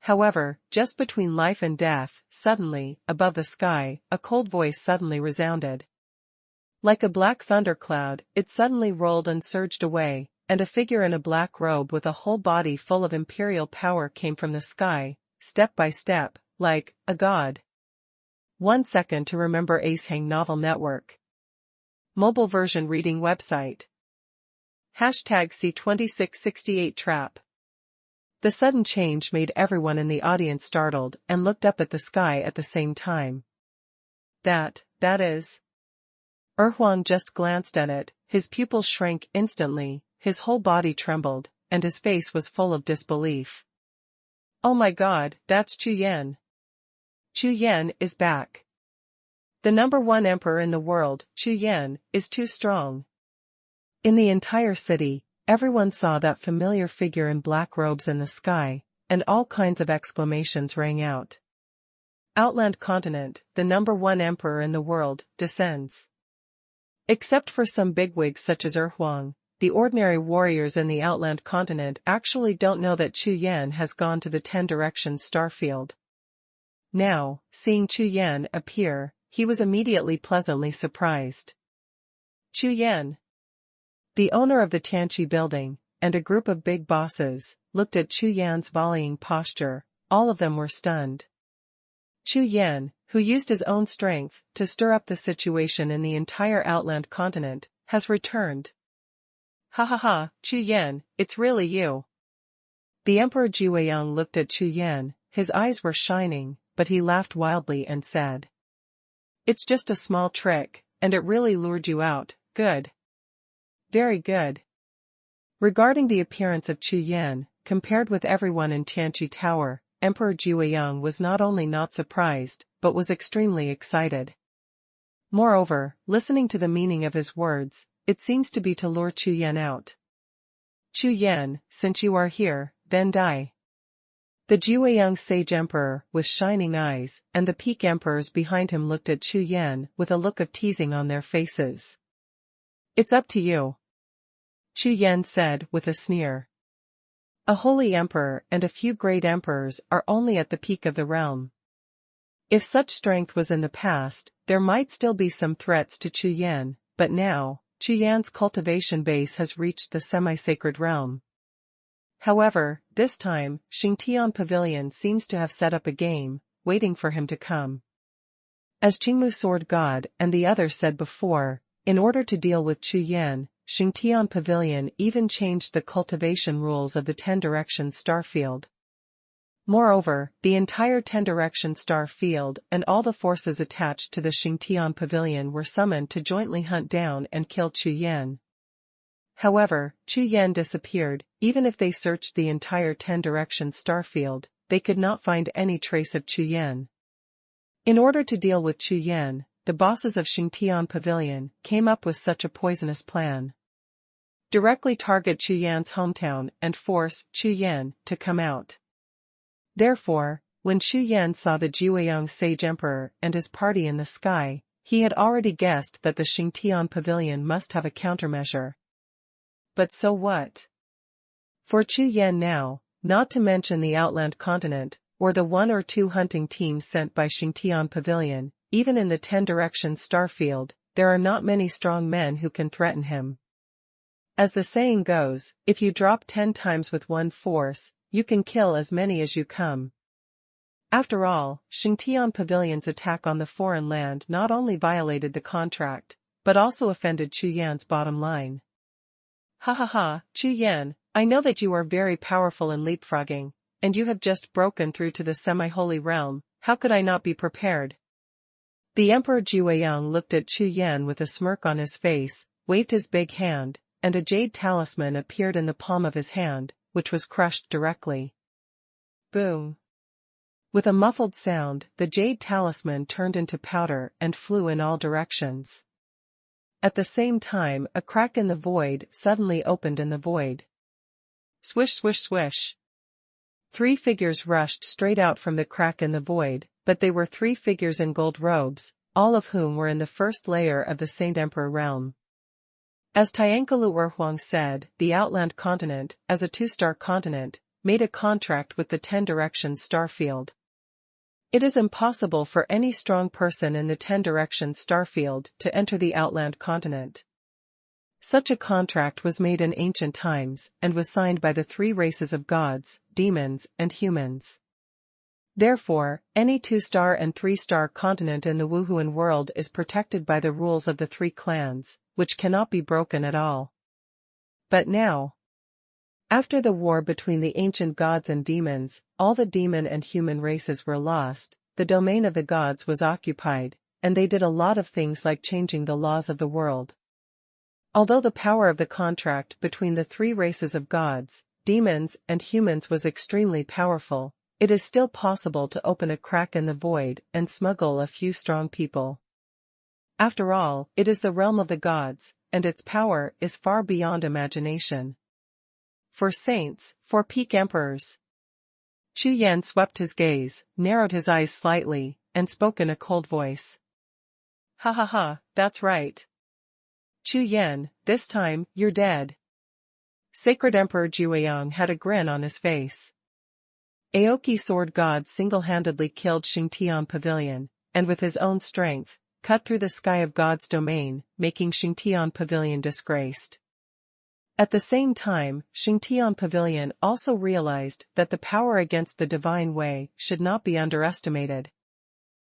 However, just between life and death, suddenly, above the sky, a cold voice suddenly resounded. Like a black thundercloud, it suddenly rolled and surged away, and a figure in a black robe with a whole body full of imperial power came from the sky, step by step, like a god. 1 second to remember Acehang Novel Network. Mobile version reading website. #C2668 Trap. The sudden change made everyone in the audience startled and looked up at the sky at the same time. That is. Xuanhuan just glanced at it, his pupils shrank instantly, his whole body trembled, and his face was full of disbelief. Oh my god, that's Chu Yan. Chu Yan is back. The #1 emperor in the world, Chu Yan, is too strong. In the entire city, everyone saw that familiar figure in black robes in the sky, and all kinds of exclamations rang out. Outland continent, the #1 emperor in the world, descends. Except for some bigwigs such as Xuanhuan, the ordinary warriors in the outland continent actually don't know that Chu Yan has gone to the 10 Directions Starfield. Now, seeing Chu Yan appear, he was immediately pleasantly surprised. Chu Yan, the owner of the Tianqi building, and a group of big bosses, looked at Chu Yan's volleying posture. All of them were stunned. Chu Yan, who used his own strength to stir up the situation in the entire outland continent, has returned. Ha ha ha, Chu Yan, it's really you. The Emperor Jiuxiao looked at Chu Yan, his eyes were shining, but he laughed wildly and said. It's just a small trick, and it really lured you out. Good. Very good. Regarding the appearance of Chu Yan, compared with everyone in Tianqi Tower, Emperor Jiuxiao was not only not surprised, but was extremely excited. Moreover, listening to the meaning of his words, it seems to be to lure Chu Yan out. Chu Yan, since you are here, then die. The Jiuxiao sage emperor, with shining eyes, and the peak emperors behind him looked at Chu Yan with a look of teasing on their faces. It's up to you. Chu Yan said with a sneer. A holy emperor and a few great emperors are only at the peak of the realm. If such strength was in the past, there might still be some threats to Chu Yan, but now, Chu Yan's cultivation base has reached the semi-sacred realm. However, this time, Xingtian Pavilion seems to have set up a game, waiting for him to come. As Qingmu Sword God and the others said before, in order to deal with Chu Yan, Xingtian Pavilion even changed the cultivation rules of the 10 Direction star field. Moreover, the entire 10 Direction star field and all the forces attached to the Xingtian Pavilion were summoned to jointly hunt down and kill Chu Yan. However, Chu Yan disappeared. Even if they searched the entire 10 Direction star field, they could not find any trace of Chu Yan. In order to deal with Chu Yan, the bosses of Xingtian Pavilion came up with such a poisonous plan. Directly target Chu Yan's hometown and force Chu Yan to come out. Therefore, when Chu Yan saw the Jiuxiao sage emperor and his party in the sky, he had already guessed that the Xingtian Pavilion must have a countermeasure. But so what? For Chu Yan now, not to mention the outland continent, or the 1 or 2 hunting teams sent by Xingtian Pavilion, even in the 10 Direction star field, there are not many strong men who can threaten him. As the saying goes, if you drop 10 times with one force, you can kill as many as you come. After all, Xingtian Pavilion's attack on the foreign land not only violated the contract, but also offended Chu Yan's bottom line. Ha ha ha, Chu Yan, I know that you are very powerful in leapfrogging, and you have just broken through to the semi-holy realm. How could I not be prepared? The Emperor Jiuxiao looked at Chu Yan with a smirk on his face, waved his big hand, and a jade talisman appeared in the palm of his hand, which was crushed directly. Boom! With a muffled sound, the jade talisman turned into powder and flew in all directions. At the same time, a crack in the void suddenly opened in the void. Swish swish swish! 3 figures rushed straight out from the crack in the void, but they were 3 figures in gold robes, all of whom were in the first layer of the Saint Emperor realm. As Tiankalu Erhuang said, the Outland continent, as a 2-star continent, made a contract with the 10 Direction star field. It is impossible for any strong person in the 10 Direction star field to enter the Outland continent. Such a contract was made in ancient times and was signed by the 3 races of gods, demons, and humans. Therefore, any 2-star and 3-star continent in the Wuhun world is protected by the rules of the 3 clans, which cannot be broken at all. But now, after the war between the ancient gods and demons, all the demon and human races were lost, the domain of the gods was occupied, and they did a lot of things like changing the laws of the world. Although the power of the contract between the 3 races of gods, demons, and humans was extremely powerful, it is still possible to open a crack in the void and smuggle a few strong people. After all, it is the realm of the gods, and its power is far beyond imagination. For saints, for peak emperors. Chu Yan swept his gaze, narrowed his eyes slightly, and spoke in a cold voice. Ha ha ha, that's right. Chu Yan, this time, you're dead. Sacred Emperor Jiuxiao had a grin on his face. Aoki Sword God single-handedly killed Xingtian Pavilion, and with his own strength, cut through the sky of God's domain, making Xingtian Pavilion disgraced. At the same time, Xingtian Pavilion also realized that the power against the divine way should not be underestimated.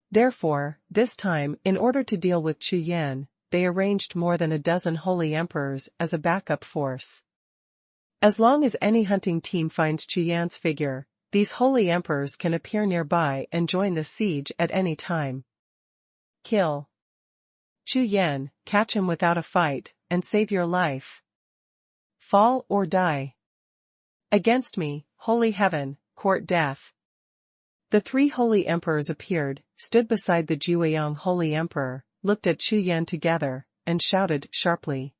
Therefore, this time, in order to deal with Chu Yan, they arranged more than a dozen holy emperors as a backup force. As long as any hunting team finds Chu Yan's figure, these holy emperors can appear nearby and join the siege at any time. Kill Chu Yan, catch him without a fight, and save your life. Fall or die. Against me, holy heaven, court death. The 3 holy emperors appeared, stood beside the Jiuxiao holy emperor, looked at Chu Yan together, and shouted sharply.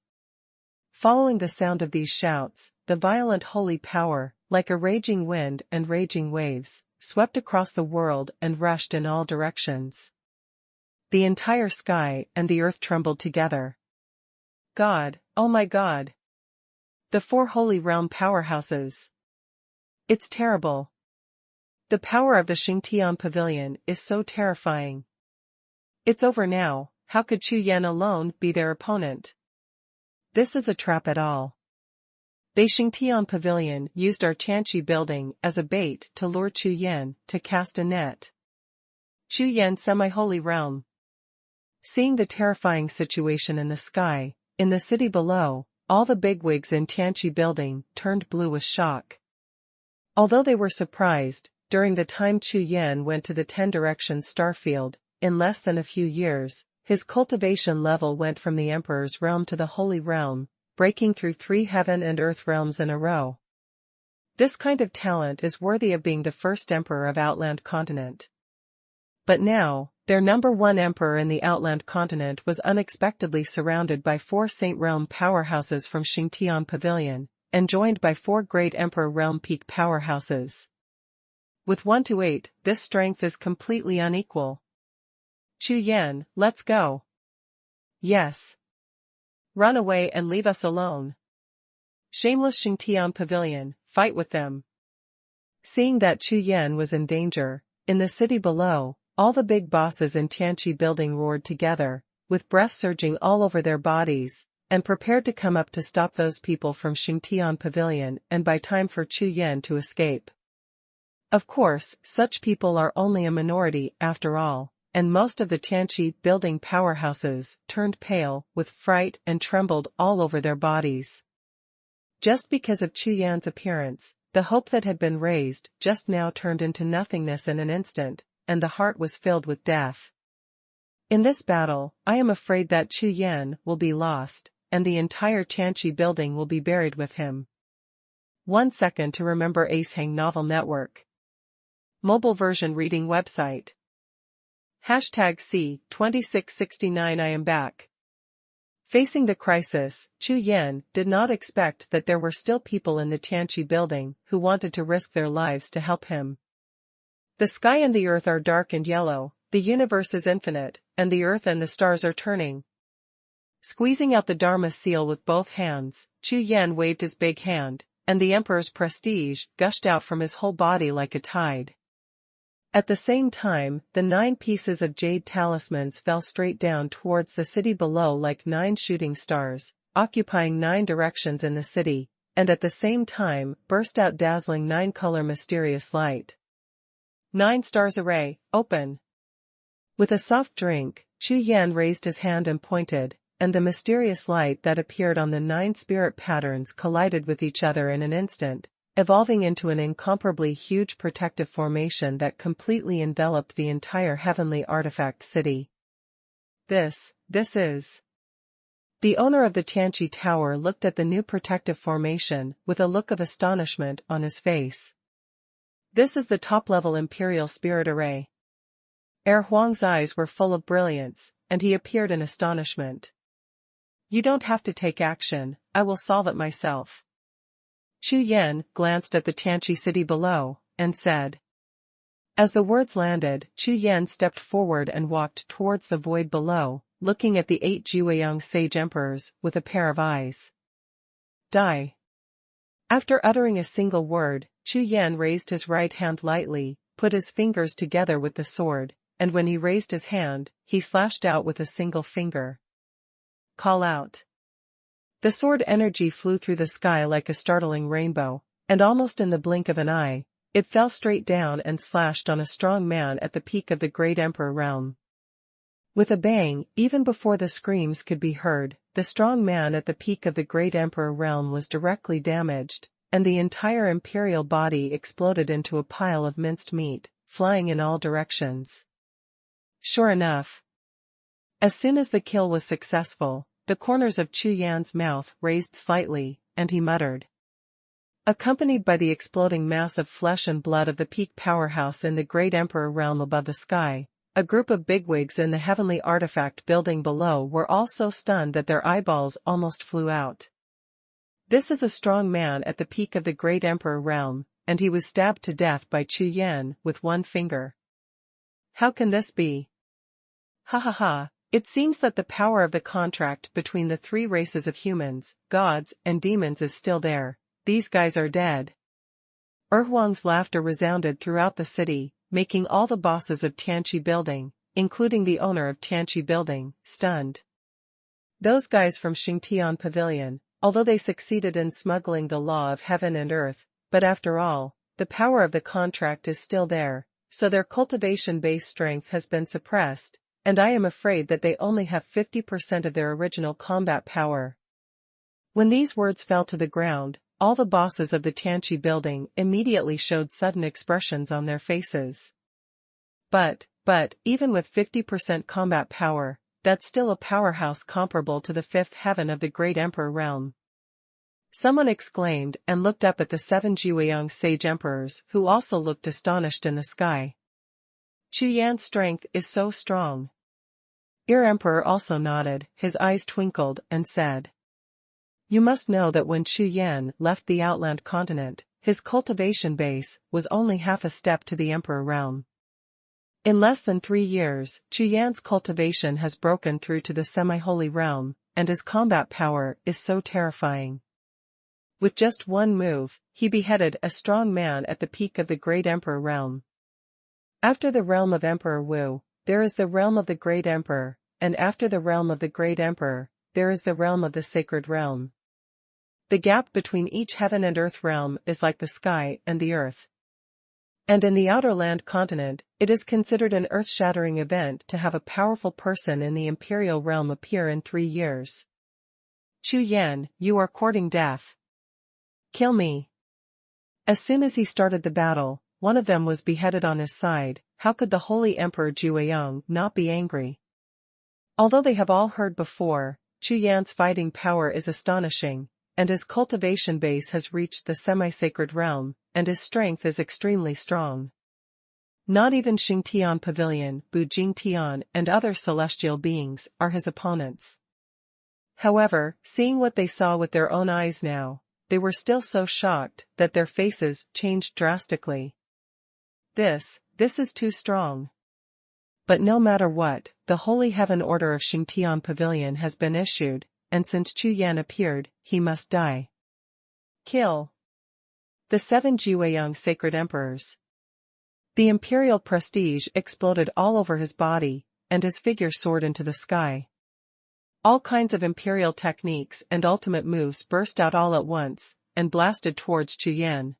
Following the sound of these shouts, the violent holy power, like a raging wind and raging waves, swept across the world and rushed in all directions. The entire sky and the earth trembled together. God, oh my God! The 4 holy realm powerhouses. It's terrible. The power of the Xingtian Pavilion is so terrifying. It's over now. How could Chu Yan alone be their opponent? This is a trap at all. The Xingtian Pavilion used our Tianqi building as a bait to lure Chu Yan to cast a net. Chu Yan semi-holy realm. Seeing the terrifying situation in the sky, in the city below, all the bigwigs in Tianqi building turned blue with shock. Although they were surprised, during the time Chu Yan went to the 10 Directions starfield, in less than a few years, his cultivation level went from the Emperor's realm to the Holy Realm, breaking through 3 heaven and earth realms in a row. This kind of talent is worthy of being the first Emperor of Outland Continent. But now, their #1 Emperor in the Outland Continent was unexpectedly surrounded by 4 Saint Realm powerhouses from Xingtian Pavilion, and joined by 4 Great Emperor Realm Peak powerhouses. With 1 to 8, this strength is completely unequal. Chu Yan, let's go. Yes. Run away and leave us alone. Shameless Xingtian Pavilion, fight with them. Seeing that Chu Yan was in danger, in the city below, all the big bosses in Tianqi building roared together, with breath surging all over their bodies, and prepared to come up to stop those people from Xingtian Pavilion and buy time for Chu Yan to escape. Of course, such people are only a minority after all, and most of the Tianqi building powerhouses turned pale with fright and trembled all over their bodies. Just because of Chu Yan's appearance, the hope that had been raised just now turned into nothingness in an instant, and the heart was filled with death. In this battle, I am afraid that Chu Yan will be lost, and the entire Tianqi building will be buried with him. 1 second to remember Acehang Novel Network. Mobile version reading website. #C2669 I am back. Facing the crisis, Chu Yan did not expect that there were still people in the Tianqi building who wanted to risk their lives to help him. The sky and the earth are dark and yellow, the universe is infinite, and the earth and the stars are turning. Squeezing out the Dharma seal with both hands, Chu Yan waved his big hand, and the Emperor's prestige gushed out from his whole body like a tide. At the same time, the 9 pieces of jade talismans fell straight down towards the city below like 9 shooting stars, occupying 9 directions in the city, and at the same time burst out dazzling 9-color mysterious light. 9 stars array, open. With a soft drink, Chu Yan raised his hand and pointed, and the mysterious light that appeared on the 9 spirit patterns collided with each other in an instant, evolving into an incomparably huge protective formation that completely enveloped the entire heavenly artifact city. This is. The owner of the Tianqi Tower looked at the new protective formation with a look of astonishment on his face. This is the top-level Imperial Spirit Array. Huang's eyes were full of brilliance, and he appeared in astonishment. You don't have to take action, I will solve it myself. Chu Yan glanced at the Tianqi city below, and said. As the words landed, Chu Yan stepped forward and walked towards the void below, looking at the 8 Jiuxiao sage emperors with a pair of eyes. Die. After uttering a single word, Chu Yan raised his right hand lightly, put his fingers together with the sword, and when he raised his hand, he slashed out with a single finger. Call out. The sword energy flew through the sky like a startling rainbow, and almost in the blink of an eye, it fell straight down and slashed on a strong man at the peak of the Great Emperor realm. With a bang, even before the screams could be heard, the strong man at the peak of the Great Emperor realm was directly damaged, and the entire imperial body exploded into a pile of minced meat, flying in all directions. Sure enough. As soon as the kill was successful, the corners of Chu Yan's mouth raised slightly, and he muttered. Accompanied by the exploding mass of flesh and blood of the peak powerhouse in the Great Emperor realm above the sky, a group of bigwigs in the heavenly artifact building below were all so stunned that their eyeballs almost flew out. This is a strong man at the peak of the Great Emperor realm, and he was stabbed to death by Chu Yan with 1 finger. How can this be? Ha ha ha. It seems that the power of the contract between the 3 races of humans, gods, and demons is still there. These guys are dead. Huang's laughter resounded throughout the city, making all the bosses of Tianqi Building, including the owner of Tianqi Building, stunned. Those guys from Xingtian Pavilion, although they succeeded in smuggling the law of heaven and earth, but after all, the power of the contract is still there, so their cultivation base strength has been suppressed, and I am afraid that they only have 50% of their original combat power. When these words fell to the ground, all the bosses of the Tianqi Building immediately showed sudden expressions on their faces. But, even with 50% combat power, that's still a powerhouse comparable to the fifth heaven of the Great Emperor realm. Someone exclaimed and looked up at the 7 Jiuxiao sage emperors who also looked astonished in the sky. Chu Yan's strength is so strong. Ear Emperor also nodded, his eyes twinkled, and said, "You must know that when Chu Yan left the outland continent, his cultivation base was only half a step to the Emperor realm. In less than 3 years, Chu Yan's cultivation has broken through to the semi-holy realm, and his combat power is so terrifying. With just one move, he beheaded a strong man at the peak of the Great Emperor realm. After the realm of Emperor Wu, there is the realm of the Great Emperor, and after the realm of the Great Emperor, there is the realm of the Sacred Realm. The gap between each heaven and earth realm is like the sky and the earth. And in the outer land continent, it is considered an earth-shattering event to have a powerful person in the imperial realm appear in 3 years. Chu Yan, you are courting death. Kill me." As soon as he started the battle, one of them was beheaded on his side. How could the Holy Emperor Jiuxiao not be angry? Although they have all heard before, Chu Yan's fighting power is astonishing, and his cultivation base has reached the semi-sacred realm, and his strength is extremely strong. Not even Xingtian Pavilion, Bujingtian, and other celestial beings are his opponents. However, seeing what they saw with their own eyes now, they were still so shocked that their faces changed drastically. This is too strong. But no matter what, the Holy Heaven Order of Xingtian Pavilion has been issued, and since Chu Yan appeared, he must die. Kill the 7 Jiuxiao sacred emperors. The imperial prestige exploded all over his body, and his figure soared into the sky. All kinds of imperial techniques and ultimate moves burst out all at once, and blasted towards Chu Yan.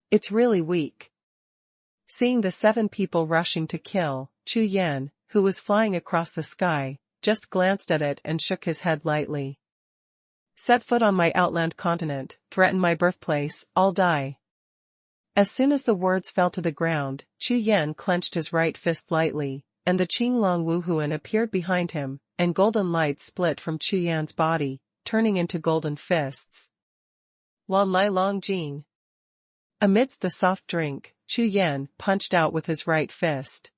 It's really weak. Seeing the 7 people rushing to kill, Chu Yan, who was flying across the sky, just glanced at it and shook his head lightly. Set foot on my outland continent, threaten my birthplace, I'll die. As soon as the words fell to the ground, Chu Yan clenched his right fist lightly, and the Qinglong Wuhun appeared behind him, and golden light split from Chu Yan's body, turning into golden fists. While Lai Long Jin. Amidst the soft drink, Chu Yan punched out with his right fist.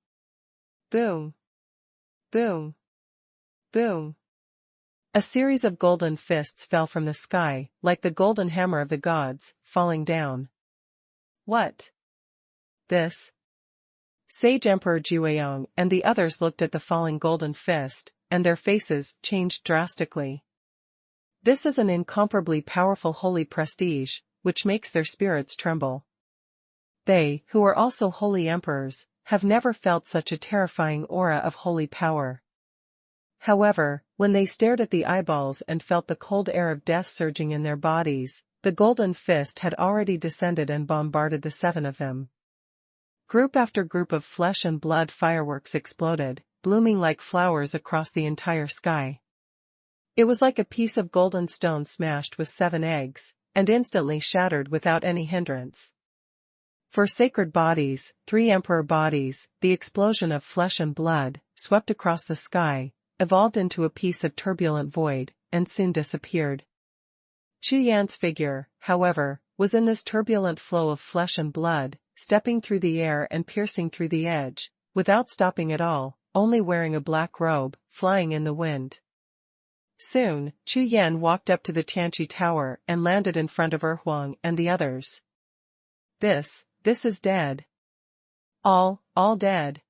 Boom! Boom! Boom! A series of golden fists fell from the sky, like the golden hammer of the gods, falling down. What? This? Sage Emperor Jiuxiao and the others looked at the falling golden fist, and their faces changed drastically. This is an incomparably powerful holy prestige, which makes their spirits tremble. They, who are also holy emperors, have never felt such a terrifying aura of holy power. However, when they stared at the eyeballs and felt the cold air of death surging in their bodies, the golden fist had already descended and bombarded the 7 of them. Group after group of flesh and blood fireworks exploded, blooming like flowers across the entire sky. It was like a piece of golden stone smashed with 7 eggs, and instantly shattered without any hindrance. For sacred bodies, 3 emperor bodies, the explosion of flesh and blood, swept across the sky, evolved into a piece of turbulent void, and soon disappeared. Chu Yan's figure, however, was in this turbulent flow of flesh and blood, stepping through the air and piercing through the edge, without stopping at all, only wearing a black robe, flying in the wind. Soon, Chu Yan walked up to the Tianqi Tower and landed in front of Huang and the others. This is dead. All dead.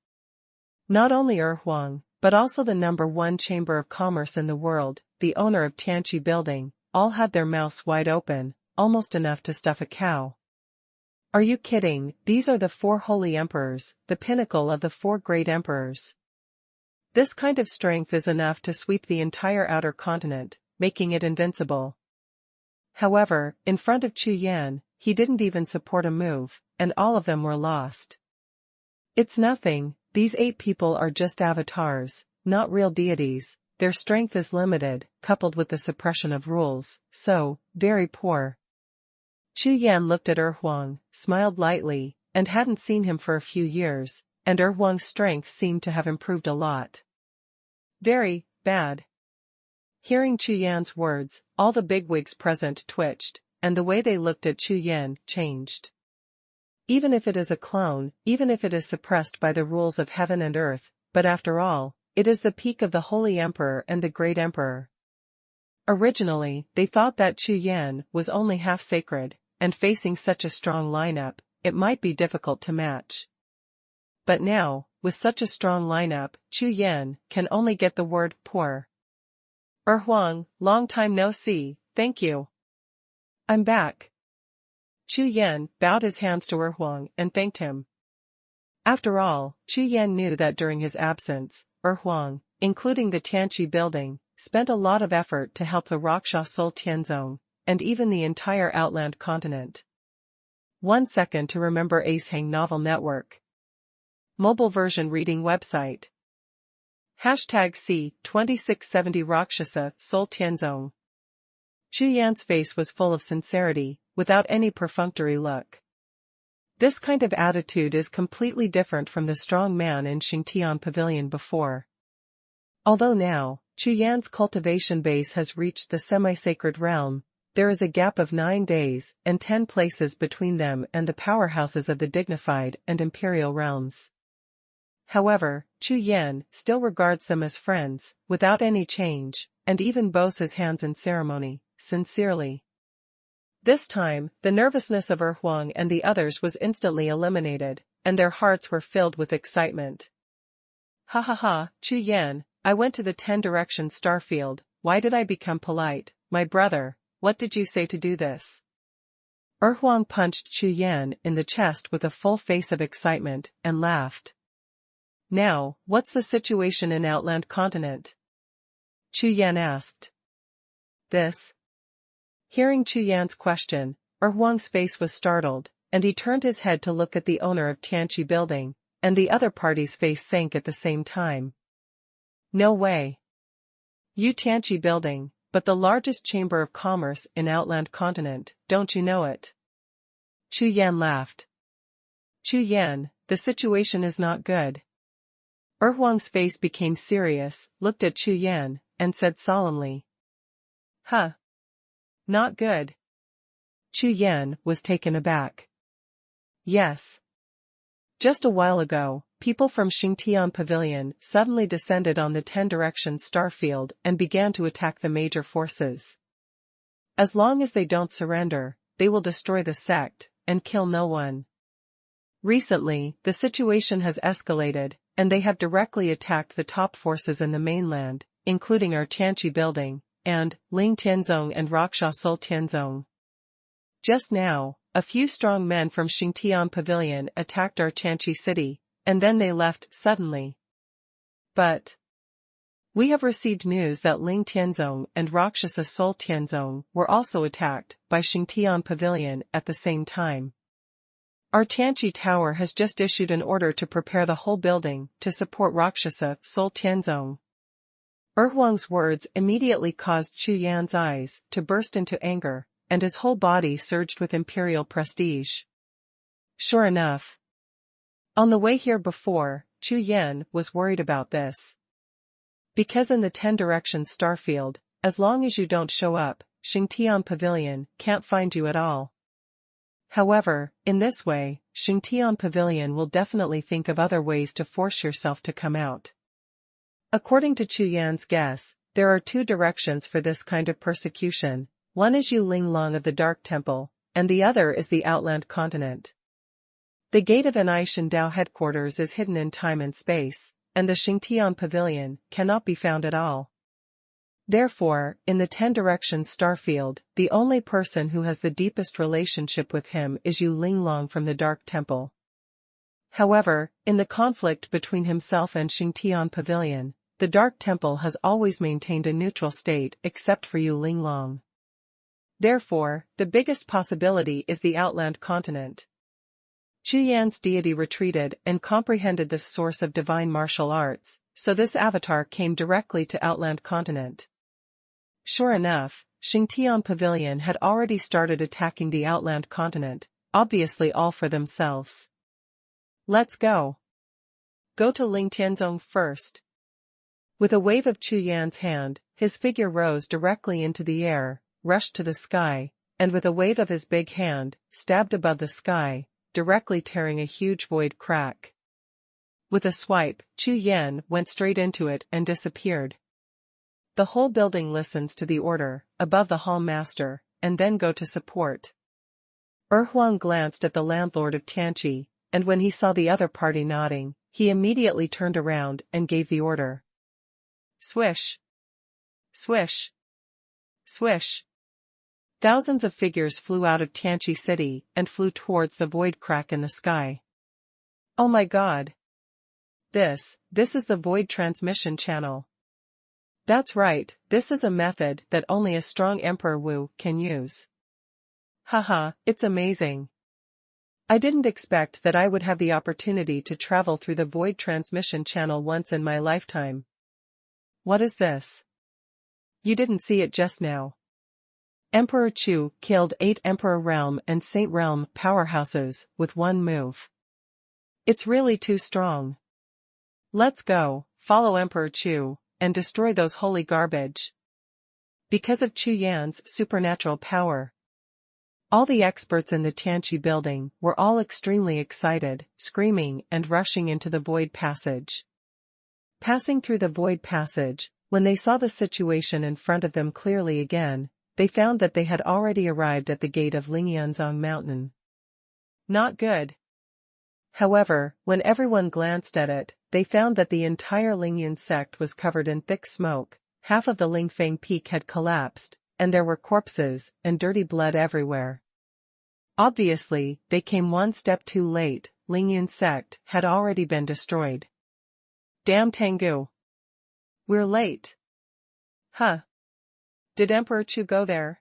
Not only Huang, but also the #1 chamber of commerce in the world, the owner of Tianqi Building, all had their mouths wide open, almost enough to stuff a cow. Are you kidding? These are the 4 holy emperors, the pinnacle of the 4 great emperors. This kind of strength is enough to sweep the entire outer continent, making it invincible. However, in front of Chu Yan, he didn't even support a move, and all of them were lost. It's nothing, these 8 people are just avatars, not real deities, their strength is limited, coupled with the suppression of rules, so, very poor. Chu Yan looked at Huang, smiled lightly, and hadn't seen him for a few years, and Huang's strength seemed to have improved a lot. Very bad. Hearing Chu Yan's words, all the bigwigs present twitched, and the way they looked at Chu Yan changed. Even if it is a clone, even if it is suppressed by the rules of heaven and earth, but after all, it is the peak of the Holy Emperor and the Great Emperor. Originally, they thought that Chu Yan was only half sacred, and facing such a strong lineup, it might be difficult to match. But now, with such a strong lineup, Chu Yan can only get the word poor. Huang, long time no see, thank you. I'm back. Chu Yan bowed his hands to Huang and thanked him. After all, Chu Yan knew that during his absence, Huang, including the Tianqi building, spent a lot of effort to help the Raksha Soul Tianzong, and even the entire outland continent. 1 second to remember Acehang Novel Network. Mobile version reading website. #C2670 Rakshasa Soul Tianzong. Chu Yan's face was full of sincerity, without any perfunctory look. This kind of attitude is completely different from the strong man in Xingtian Pavilion before. Although now, Chu Yan's cultivation base has reached the semi-sacred realm, there is a gap of 9 days and 10 places between them and the powerhouses of the dignified and imperial realms. However, Chu Yan still regards them as friends, without any change, and even bows his hands in ceremony, sincerely. This time, the nervousness of Huang and the others was instantly eliminated, and their hearts were filled with excitement. Ha ha ha, Chu Yan, I went to the 10 Direction Starfield, why did I become polite, my brother, what did you say to do this? Huang punched Chu Yan in the chest with a full face of excitement, and laughed. Now, what's the situation in Outland Continent? Chu Yan asked. This? Hearing Chu Yan's question, Huang's face was startled, and he turned his head to look at the owner of Tianqi building, and the other party's face sank at the same time. No way. You Tianqi building, but the largest chamber of commerce in Outland Continent, don't you know it? Chu Yan laughed. Chu Yan, the situation is not good. Huang's face became serious, looked at Chu Yan, and said solemnly. Huh. Not good. Chu Yan was taken aback. Yes. Just a while ago, people from Xingtian Pavilion suddenly descended on the 10 Direction Starfield and began to attack the major forces. As long as they don't surrender, they will destroy the sect, and kill no one. Recently, the situation has escalated, and they have directly attacked the top forces in the mainland, including our Tianqi building, and Ling Tianzong and Raksha Soul Tianzong. Just now, a few strong men from Xingtian Pavilion attacked our Tianqi city, and then they left suddenly. But we have received news that Ling Tianzong and Rakshasa Soul Tianzong were also attacked by Xingtian Pavilion at the same time. Our Tianqi Tower has just issued an order to prepare the whole building to support Rakshasa Soul Tianzong. Huang's words immediately caused Chu Yan's eyes to burst into anger, and his whole body surged with imperial prestige. Sure enough. On the way here before, Chu Yan was worried about this. Because in the 10 Direction Starfield, as long as you don't show up, Xingtian Pavilion can't find you at all. However, in this way, Xingtian Pavilion will definitely think of other ways to force yourself to come out. According to Chu Yan's guess, there are 2 directions for this kind of persecution, one is Yuling Long of the Dark Temple, and the other is the Outland Continent. The gate of Anai Shindao headquarters is hidden in time and space, and the Xingtian Pavilion cannot be found at all. Therefore, in the 10 Directions starfield, the only person who has the deepest relationship with him is Yu Linglong from the Dark Temple. However, in the conflict between himself and Xingtian Pavilion, the Dark Temple has always maintained a neutral state except for Yu Linglong. Therefore, the biggest possibility is the Outland Continent. Chu Yan's deity retreated and comprehended the source of divine martial arts, so this avatar came directly to Outland Continent. Sure enough, Xingtian Pavilion had already started attacking the Outland Continent, obviously all for themselves. Let's go. Go to Ling Tianzong first. With a wave of Chu Yan's hand, his figure rose directly into the air, rushed to the sky, and with a wave of his big hand, stabbed above the sky, directly tearing a huge void crack. With a swipe, Chu Yan went straight into it and disappeared. The whole building listens to the order, above the hall master, and then go to support. Huang glanced at the landlord of Tianqi, and when he saw the other party nodding, he immediately turned around and gave the order. Swish! Swish! Swish! Thousands of figures flew out of Tianqi City and flew towards the void crack in the sky. Oh my god! This is the void transmission channel. That's right, this is a method that only a strong Emperor Wu can use. Haha, it's amazing. I didn't expect that I would have the opportunity to travel through the void transmission channel once in my lifetime. What is this? You didn't see it just now. Emperor Chu killed 8 Emperor Realm and Saint Realm powerhouses with one move. It's really too strong. Let's go, follow Emperor Chu, and destroy those holy garbage. Because of Chu Yan's supernatural power. All the experts in the Tianqi building were all extremely excited, screaming and rushing into the void passage. Passing through the void passage, when they saw the situation in front of them clearly again, they found that they had already arrived at the gate of Lingyanzong Mountain. Not good. However, when everyone glanced at it, they found that the entire Lingyun sect was covered in thick smoke, half of the Lingfeng peak had collapsed, and there were corpses and dirty blood everywhere. Obviously, they came one step too late, Lingyun sect had already been destroyed. Damn Tengu. We're late. Huh. Did Emperor Chu go there?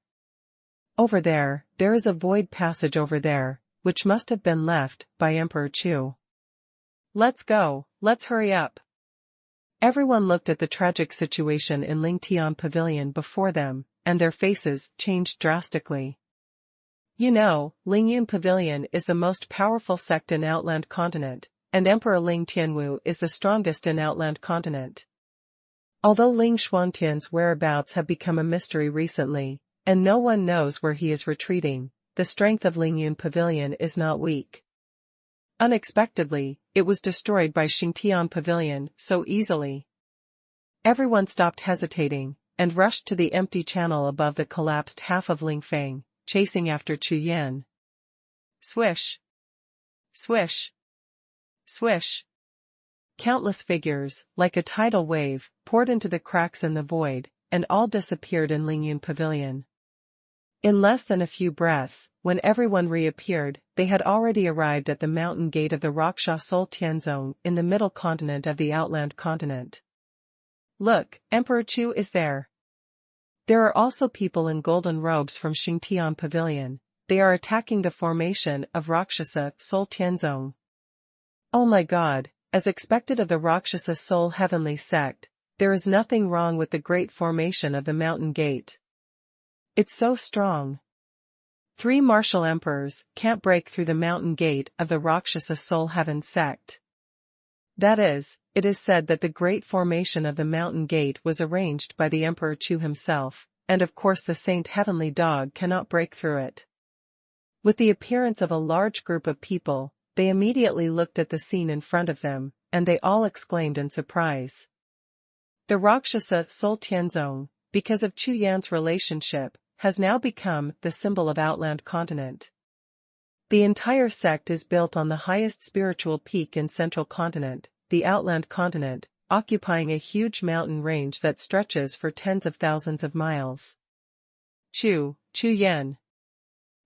Over there is a void passage over there, which must have been left by Emperor Chu. Let's go, let's hurry up. Everyone looked at the tragic situation in Lingtian Pavilion before them, and their faces changed drastically. You know, Lingyun Pavilion is the most powerful sect in Outland Continent, and Emperor Ling Tianwu is the strongest in Outland Continent. Although Ling Xuantian's whereabouts have become a mystery recently, and no one knows where he is retreating, the strength of Lingyun Pavilion is not weak. Unexpectedly, it was destroyed by Xingtian Pavilion so easily. Everyone stopped hesitating, and rushed to the empty channel above the collapsed half of Lingfeng, chasing after Chu Yan. Swish! Swish! Swish! Countless figures, like a tidal wave, poured into the cracks in the void, and all disappeared in Lingyun Pavilion. In less than a few breaths, when everyone reappeared, they had already arrived at the mountain gate of the Raksha Sol Tianzong in the middle continent of the Outland Continent. Look, Emperor Chu is there. There are also people in golden robes from Xingtian Pavilion. They are attacking the formation of Rakshasa Sol Tianzong. Oh my god. As expected of the Rakshasa Soul Heavenly Sect, there is nothing wrong with the great formation of the mountain gate. It's so strong. 3 martial emperors can't break through the mountain gate of the Rakshasa Soul Heaven Sect. That is, it is said that the great formation of the mountain gate was arranged by the Emperor Chu himself, and of course the Saint Heavenly Dog cannot break through it. With the appearance of a large group of people, they immediately looked at the scene in front of them, and they all exclaimed in surprise. The Rakshasa Soul Tianzong, because of Chu Yan's relationship, has now become the symbol of Outland Continent. The entire sect is built on the highest spiritual peak in Central Continent, the Outland Continent, occupying a huge mountain range that stretches for tens of thousands of miles. Chu Yan.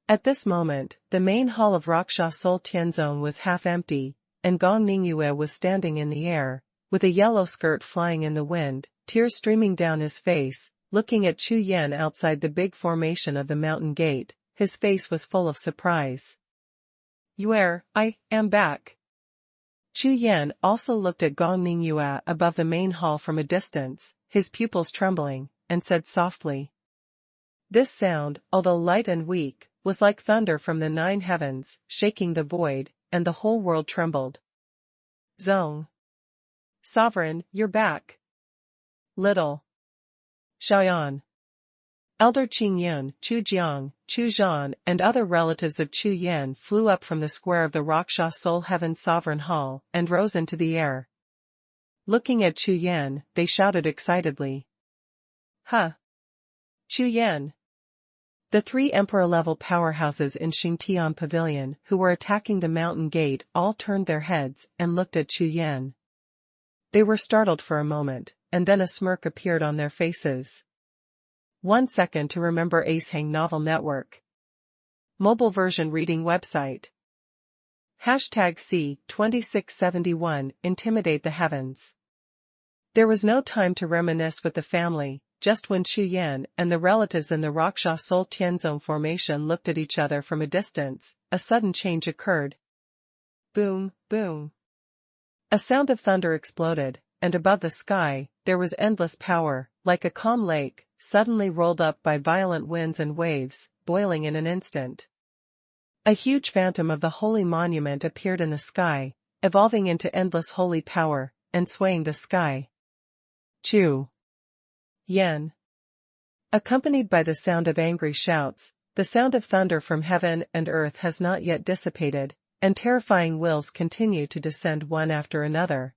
At this moment, the main hall of Raksha Sol Tianzong was half empty, and Gong Ningyue was standing in the air, with a yellow skirt flying in the wind, tears streaming down his face, looking at Chu Yan outside the big formation of the mountain gate. His face was full of surprise. I am back. Chu Yan also looked at Gong Ningyue above the main hall from a distance, his pupils trembling, and said softly. This sound, although light and weak, was like thunder from the 9 heavens, shaking the void, and the whole world trembled. Zong. Sovereign, you're back. Little Xiaoyan. Elder Qingyun, Chu Jiang, Chu Zhan, and other relatives of Chu Yan flew up from the square of the Raksha Soul Heaven Sovereign Hall and rose into the air. Looking at Chu Yan, they shouted excitedly. Huh! Chu Yan! The 3 emperor-level powerhouses in Xingtian Pavilion who were attacking the mountain gate all turned their heads and looked at Chu Yan. They were startled for a moment, and then a smirk appeared on their faces. 1 second to remember Acehang Novel Network. Mobile version reading website. #C2671 Intimidate the Heavens. There was no time to reminisce with the family. Just when Chu Yan and the relatives in the Raksha Sol Tianzong formation looked at each other from a distance, a sudden change occurred. Boom, boom. A sound of thunder exploded, and above the sky, there was endless power, like a calm lake, suddenly rolled up by violent winds and waves, boiling in an instant. A huge phantom of the holy monument appeared in the sky, evolving into endless holy power, and swaying the sky. Chu Yan. Accompanied by the sound of angry shouts, the sound of thunder from heaven and earth has not yet dissipated, and terrifying wills continue to descend one after another.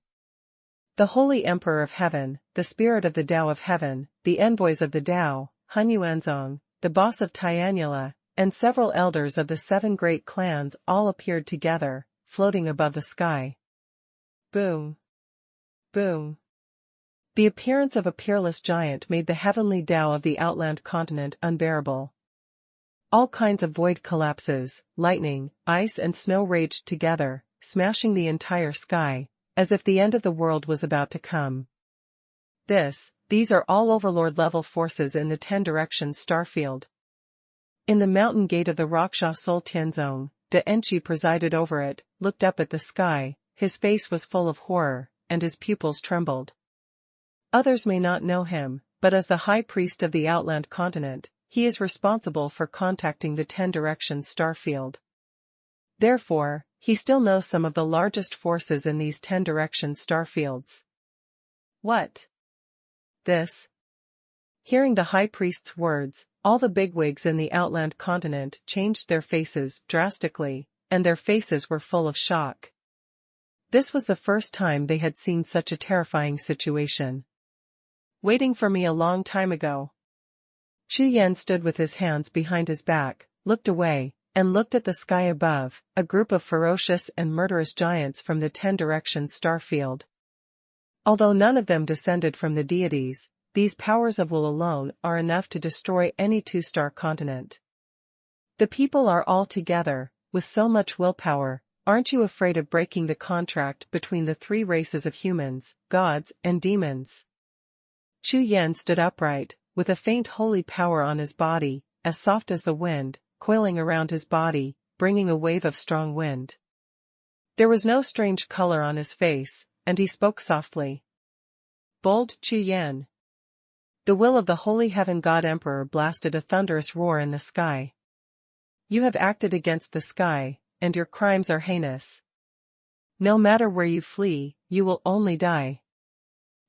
The Holy Emperor of Heaven, the Spirit of the Tao of Heaven, the envoys of the Tao, Hunyuanzong, the boss of Tianyala, and several elders of the 7 great clans all appeared together, floating above the sky. Boom! Boom! The appearance of a peerless giant made the heavenly Tao of the outland continent unbearable. All kinds of void collapses, lightning, ice and snow raged together, smashing the entire sky, as if the end of the world was about to come. These are all overlord-level forces in the 10 directions starfield. In the mountain gate of the Raksha Sol Tianzong, De Enchi presided over it, looked up at the sky, his face was full of horror, and his pupils trembled. Others may not know him, but as the high priest of the outland continent, he is responsible for contacting the 10 directions starfield. Therefore, he still knows some of the largest forces in these 10 directions starfields. What? This? Hearing the high priest's words, all the bigwigs in the outland continent changed their faces drastically, and their faces were full of shock. This was the first time they had seen such a terrifying situation. Waiting for me a long time ago. Chu Yan stood with his hands behind his back, looked away, and looked at the sky above, a group of ferocious and murderous giants from the 10 directions starfield. Although none of them descended from the deities, these powers of will alone are enough to destroy any 2-star continent. The people are all together, with so much willpower. Aren't you afraid of breaking the contract between the 3 races of humans, gods, and demons? Chu Yan stood upright, with a faint holy power on his body, as soft as the wind, coiling around his body, bringing a wave of strong wind. There was no strange color on his face, and he spoke softly. Bold Chu Yan. The will of the Holy Heaven God Emperor blasted a thunderous roar in the sky. You have acted against the sky, and your crimes are heinous. No matter where you flee, you will only die.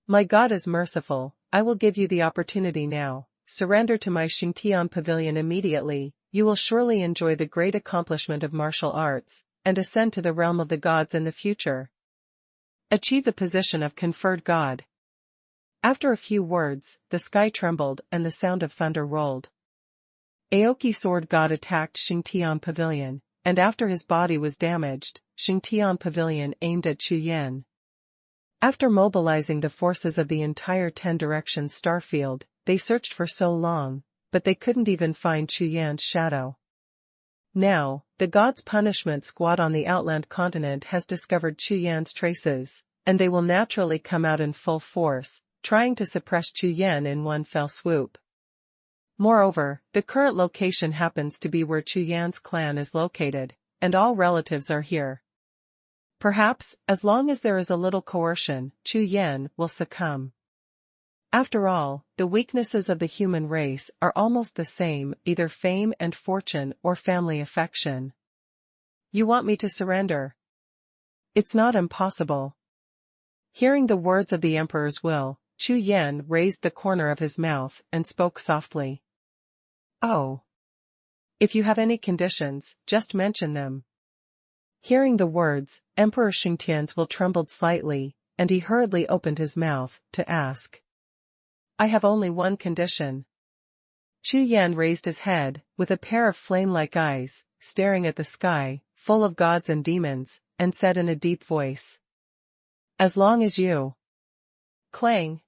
My God is merciful, I will give you the opportunity now. Surrender to my Xingtian Pavilion immediately, you will surely enjoy the great accomplishment of martial arts, and ascend to the realm of the gods in the future. Achieve the position of conferred god. After a few words, the sky trembled and the sound of thunder rolled. Aoki Sword God attacked Xingtian Pavilion, and after his body was damaged, Xingtian Pavilion aimed at Chu Yan. After mobilizing the forces of the entire 10-direction starfield, they searched for so long, but they couldn't even find Chu Yan's shadow. Now, the God's Punishment Squad on the Outland continent has discovered Chu Yan's traces, and they will naturally come out in full force, trying to suppress Chu Yan in one fell swoop. Moreover, the current location happens to be where Chu Yan's clan is located, and all relatives are here. Perhaps, as long as there is a little coercion, Chu Yan will succumb. After all, the weaknesses of the human race are almost the same, either fame and fortune or family affection. You want me to surrender? It's not impossible. Hearing the words of the Emperor's will, Chu Yan raised the corner of his mouth and spoke softly. Oh. If you have any conditions, just mention them. Hearing the words, Emperor Xingtian's will trembled slightly, and he hurriedly opened his mouth to ask. I have only one condition. Chu Yan raised his head, with a pair of flame-like eyes, staring at the sky, full of gods and demons, and said in a deep voice. As long as you. Clang.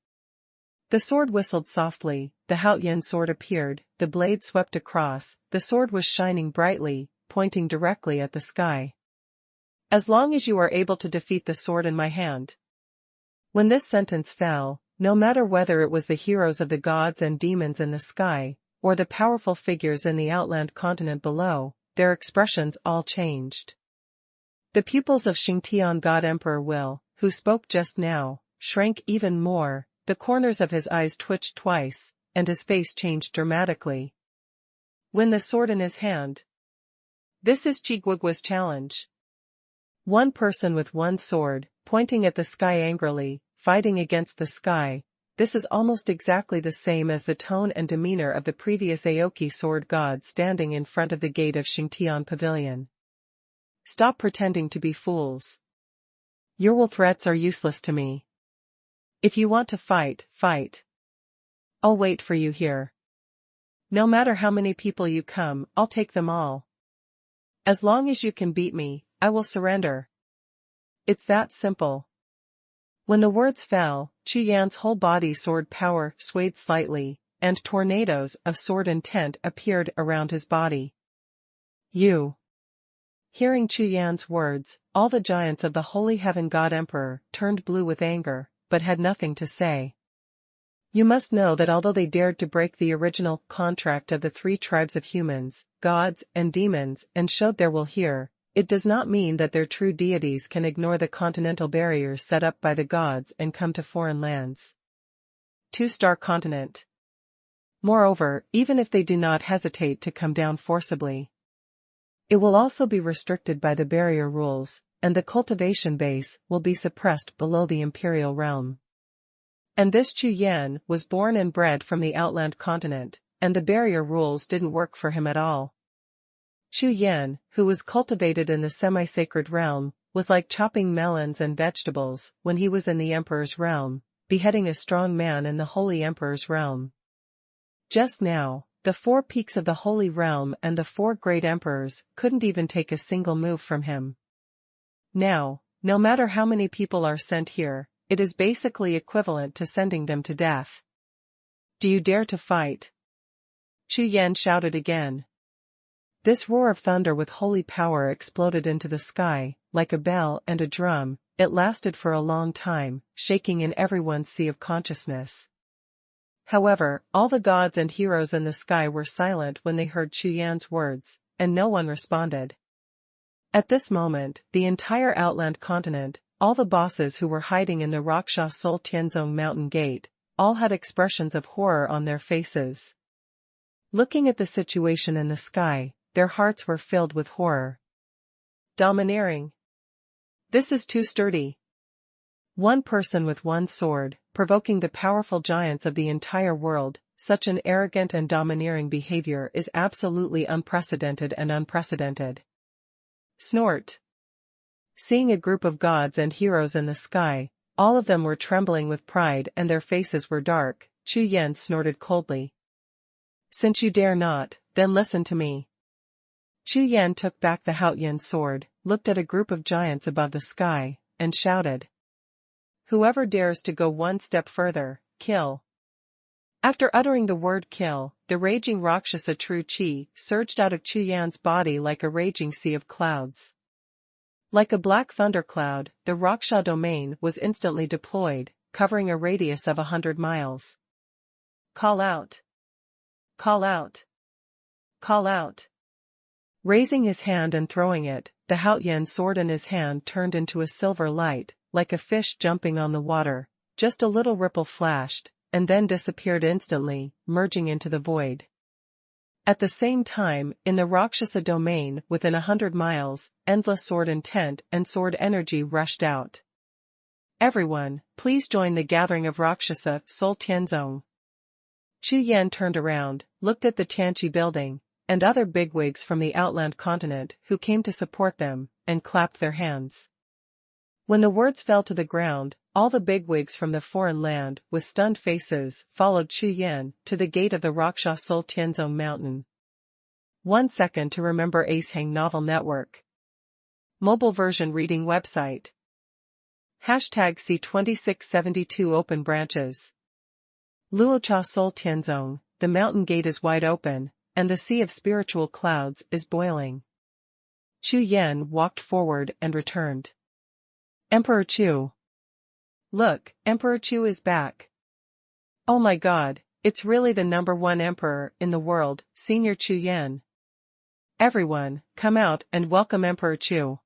The sword whistled softly, the Haoyan sword appeared, the blade swept across, the sword was shining brightly, pointing directly at the sky. As long as you are able to defeat the sword in my hand. When this sentence fell, no matter whether it was the heroes of the gods and demons in the sky, or the powerful figures in the outland continent below, their expressions all changed. The pupils of Xingtian God Emperor Will, who spoke just now, shrank even more, the corners of his eyes twitched twice, and his face changed dramatically. When the sword in his hand. This is Chiguigua's challenge. One person with one sword, pointing at the sky angrily, fighting against the sky. This is almost exactly the same as the tone and demeanor of the previous Aoki sword god standing in front of the gate of Xingtian Pavilion. Stop pretending to be fools. Your will threats are useless to me. If you want to fight, fight. I'll wait for you here. No matter how many people you come, I'll take them all. As long as you can beat me, I will surrender. It's that simple. When the words fell, Chu Yan's whole body sword power swayed slightly, and tornadoes of sword intent appeared around his body. You. Hearing Chu Yan's words, all the giants of the Holy Heaven God Emperor turned blue with anger, but had nothing to say. You must know that although they dared to break the original contract of the three tribes of humans, gods, and demons and showed their will here, it does not mean that their true deities can ignore the continental barriers set up by the gods and come to foreign lands. Two-star continent. Moreover, even if they do not hesitate to come down forcibly, it will also be restricted by the barrier rules, and the cultivation base will be suppressed below the imperial realm. And this Chu Yan was born and bred from the outland continent, and the barrier rules didn't work for him at all. Chu Yan, who was cultivated in the semi-sacred realm, was like chopping melons and vegetables when he was in the emperor's realm, beheading a strong man in the holy emperor's realm. Just now, the 4 peaks of the holy realm and the 4 great emperors couldn't even take a single move from him. Now, no matter how many people are sent here, it is basically equivalent to sending them to death. Do you dare to fight? Chu Yan shouted again. This roar of thunder with holy power exploded into the sky, like a bell and a drum. It lasted for a long time, shaking in everyone's sea of consciousness. However, all the gods and heroes in the sky were silent when they heard Chu Yan's words, and no one responded. At this moment, the entire outland continent, all the bosses who were hiding in the Raksha Sol Tianzong mountain gate, all had expressions of horror on their faces. Looking at the situation in the sky, their hearts were filled with horror. Domineering. This is too sturdy. One person with one sword, provoking the powerful giants of the entire world, such an arrogant and domineering behavior is absolutely unprecedented and unprecedented. Snort. Seeing a group of gods and heroes in the sky, all of them were trembling with pride and their faces were dark, Chu Yan snorted coldly. Since you dare not, then listen to me. Chu Yan took back the Haoyan sword, looked at a group of giants above the sky, and shouted. Whoever dares to go one step further, kill. After uttering the word kill, the raging Rakshasa true chi surged out of Chu Yan's body like a raging sea of clouds. Like a black thundercloud, the Rakshasa domain was instantly deployed, covering a radius of 100 miles. Call out! Call out! Call out! Raising his hand and throwing it, the Haoyan sword in his hand turned into a silver light, like a fish jumping on the water. Just a little ripple flashed, and then disappeared instantly, merging into the void. At the same time, in the Rakshasa domain within 100 miles, endless sword intent and sword energy rushed out. Everyone, please join the gathering of Rakshasa Soul Tianzong. Chu Yan turned around, looked at the Tianqi building, and other bigwigs from the outland continent who came to support them, and clapped their hands. When the words fell to the ground, all the bigwigs from the foreign land, with stunned faces, followed Chu Yan to the gate of the Rakshasa Soul Tianzong mountain. 1 second to remember Acehang Novel Network. Mobile version reading website. Hashtag C2672 Open branches. Luocha Soul Tianzong, the mountain gate is wide open, and the sea of spiritual clouds is boiling. Chu Yan walked forward and returned. Emperor Chu. Look, Emperor Chu is back. Oh my god, it's really the #1 emperor in the world, Senior Chu Yan. Everyone, come out and welcome Emperor Chu.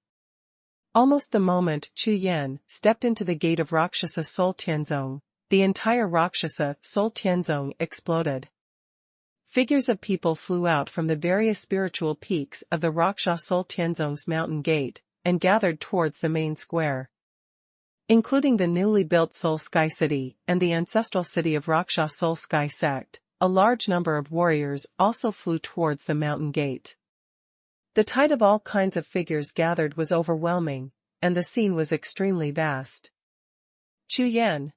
Almost the moment Chu Yan stepped into the gate of Rakshasa Soul Tianzong, the entire Rakshasa Soul Tianzong exploded. Figures of people flew out from the various spiritual peaks of the Rakshasa Soul Tianzong's mountain gate, and gathered towards the main square. Including the newly built Soul Sky City and the ancestral city of Rakshasa Soul Sky Sect, a large number of warriors also flew towards the mountain gate. The tide of all kinds of figures gathered was overwhelming, and the scene was extremely vast. Chu Yan,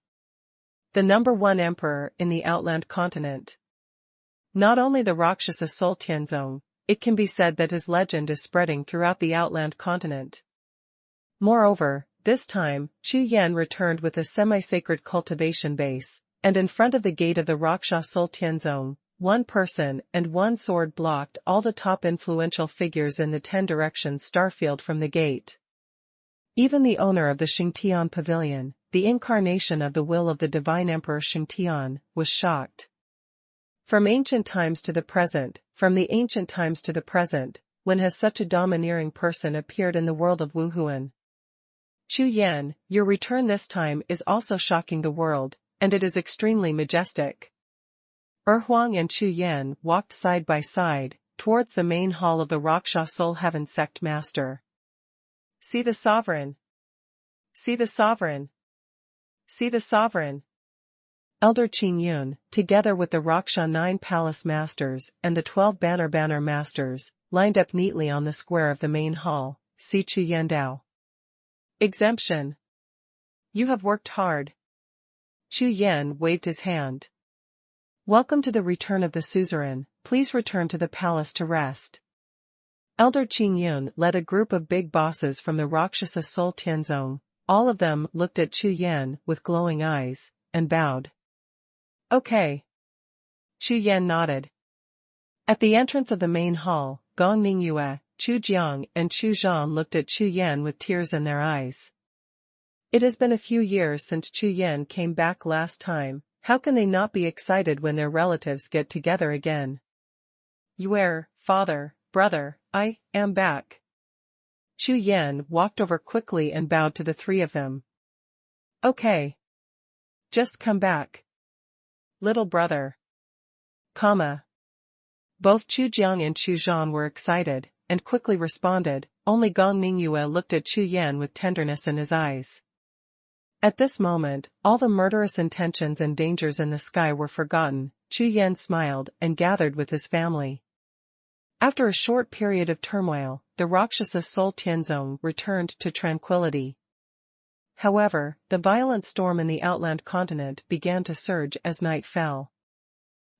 the #1 emperor in the outland continent. Not only the Rakshasa Soul Tianzong, it can be said that his legend is spreading throughout the outland continent. Moreover, this time, Chu Yan returned with a semi-sacred cultivation base, and in front of the gate of the Rakshasa Soul Tianzong, 1 person and 1 sword blocked all the top influential figures in the 10 directions starfield from the gate. Even the owner of the Xingtian Pavilion, the incarnation of the will of the divine emperor Xingtian, was shocked. From ancient times to the present, when has such a domineering person appeared in the world of Wuhun? Chu Yan, your return this time is also shocking the world, and it is extremely majestic. Huang and Chu Yan walked side by side, towards the main hall of the Rakshasa Soul Heaven Sect Master. See the sovereign! See the sovereign! See the sovereign! Elder Qing Yun, together with the Raksha 9 Palace Masters and the 12 Banner Masters, lined up neatly on the square of the main hall. See Chu Yandao. Exemption. You have worked hard. Chu Yan waved his hand. Welcome to the return of the suzerain, please return to the palace to rest. Elder Qing Yun led a group of big bosses from the Rakshasa Soul Tianzong. All of them looked at Chu Yan with glowing eyes, and bowed. Okay. Chu Yan nodded. At the entrance of the main hall, Gong Mingyue, Chu Jiang and Chu Zhang looked at Chu Yan with tears in their eyes. It has been a few years since Chu Yan came back last time, how can they not be excited when their relatives get together again? Yuer, father, brother, I am back. Chu Yan walked over quickly and bowed to the 3 of them. Okay. Just come back. Little brother. Both Chu Jiang and Chu Zhang were excited, and quickly responded, only Gong Mingyue looked at Chu Yan with tenderness in his eyes. At this moment, all the murderous intentions and dangers in the sky were forgotten. Chu Yan smiled and gathered with his family. After a short period of turmoil, the Rakshasa Soul Tianzong returned to tranquility. However, the violent storm in the outland continent began to surge as night fell.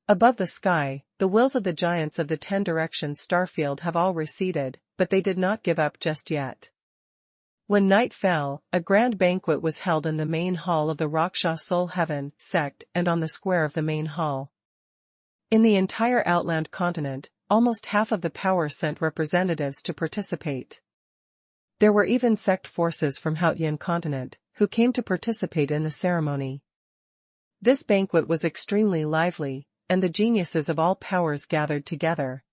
Above the sky, the wills of the giants of the 10 directions starfield have all receded, but they did not give up just yet. When night fell, a grand banquet was held in the main hall of the Raksha Soul Heaven sect and on the square of the main hall. In the entire Outland continent, almost half of the powers sent representatives to participate. There were even sect forces from Haotian continent, who came to participate in the ceremony. This banquet was extremely lively, and the geniuses of all powers gathered together.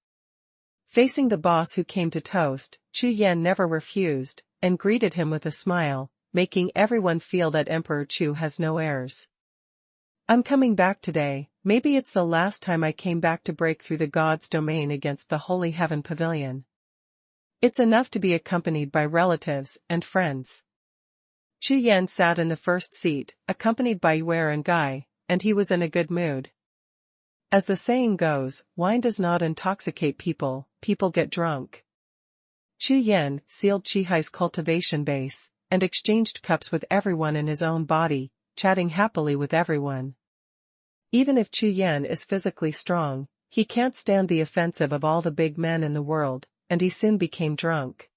Facing the boss who came to toast, Chu Yan never refused, and greeted him with a smile, making everyone feel that Emperor Chu has no heirs. I'm coming back today, maybe it's the last time I came back to break through the god's domain against the Holy Heaven Pavilion. It's enough to be accompanied by relatives and friends. Chu Yan sat in the first seat, accompanied by Yue and Guy, and he was in a good mood. As the saying goes, wine does not intoxicate people, people get drunk. Chu Yan sealed Chihai's cultivation base, and exchanged cups with everyone in his own body, chatting happily with everyone. Even if Chu Yan is physically strong, he can't stand the offensive of all the big men in the world, and he soon became drunk.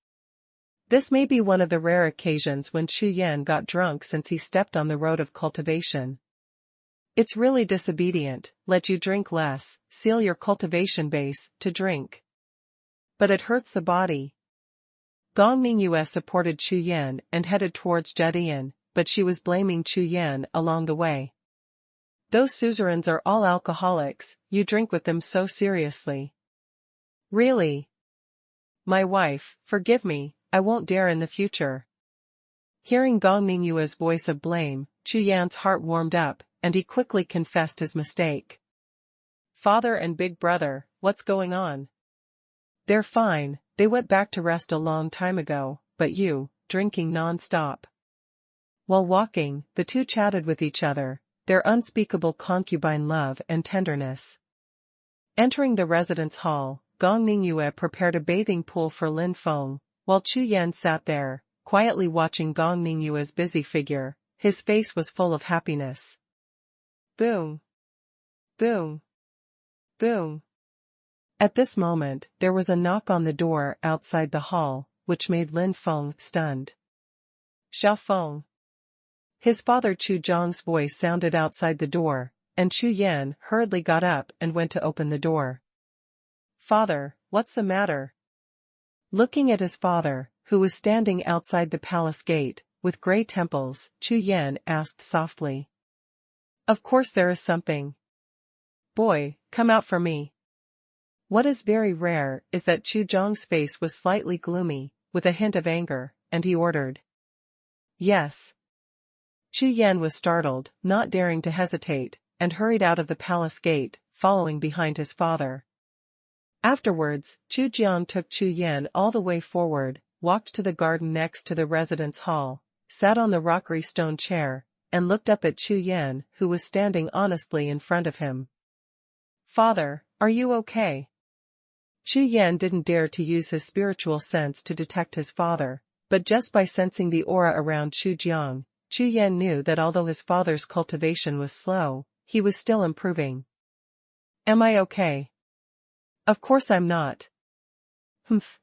This may be one of the rare occasions when Chu Yan got drunk since he stepped on the road of cultivation. It's really disobedient, let you drink less, seal your cultivation base, to drink. But it hurts the body. Gong Mingyue supported Chu Yan and headed towards Jedian, but she was blaming Chu Yan along the way. Those suzerains are all alcoholics, you drink with them so seriously. Really? My wife, forgive me, I won't dare in the future. Hearing Gong Mingyue's voice of blame, Chu Yan's heart warmed up, and he quickly confessed his mistake. Father and big brother, what's going on? They're fine, they went back to rest a long time ago, but you, drinking non-stop. While walking, the two chatted with each other, their unspeakable concubine love and tenderness. Entering the residence hall, Gong Mingyue prepared a bathing pool for Lin Feng, while Chu Yan sat there, quietly watching Gong Mingyue's busy figure. His face was full of happiness. Boom! Boom! Boom! At this moment, there was a knock on the door outside the hall, which made Lin Feng stunned. Xiao Feng. His father Chu Zhang's voice sounded outside the door, and Chu Yan hurriedly got up and went to open the door. Father, what's the matter? Looking at his father, who was standing outside the palace gate, with grey temples, Chu Yan asked softly. Of course there is something. Boy, come out for me. What is very rare is that Chu Zhang's face was slightly gloomy, with a hint of anger, and he ordered. Yes. Chu Yan was startled, not daring to hesitate, and hurried out of the palace gate, following behind his father. Afterwards, Chu Jiang took Chu Yan all the way forward, walked to the garden next to the residence hall, sat on the rockery stone chair, and looked up at Chu Yan, who was standing honestly in front of him. Father, are you okay? Chu Yan didn't dare to use his spiritual sense to detect his father, but just by sensing the aura around Chu Jiang, Chu Yan knew that although his father's cultivation was slow, he was still improving. Am I okay? Of course I'm not. Humph.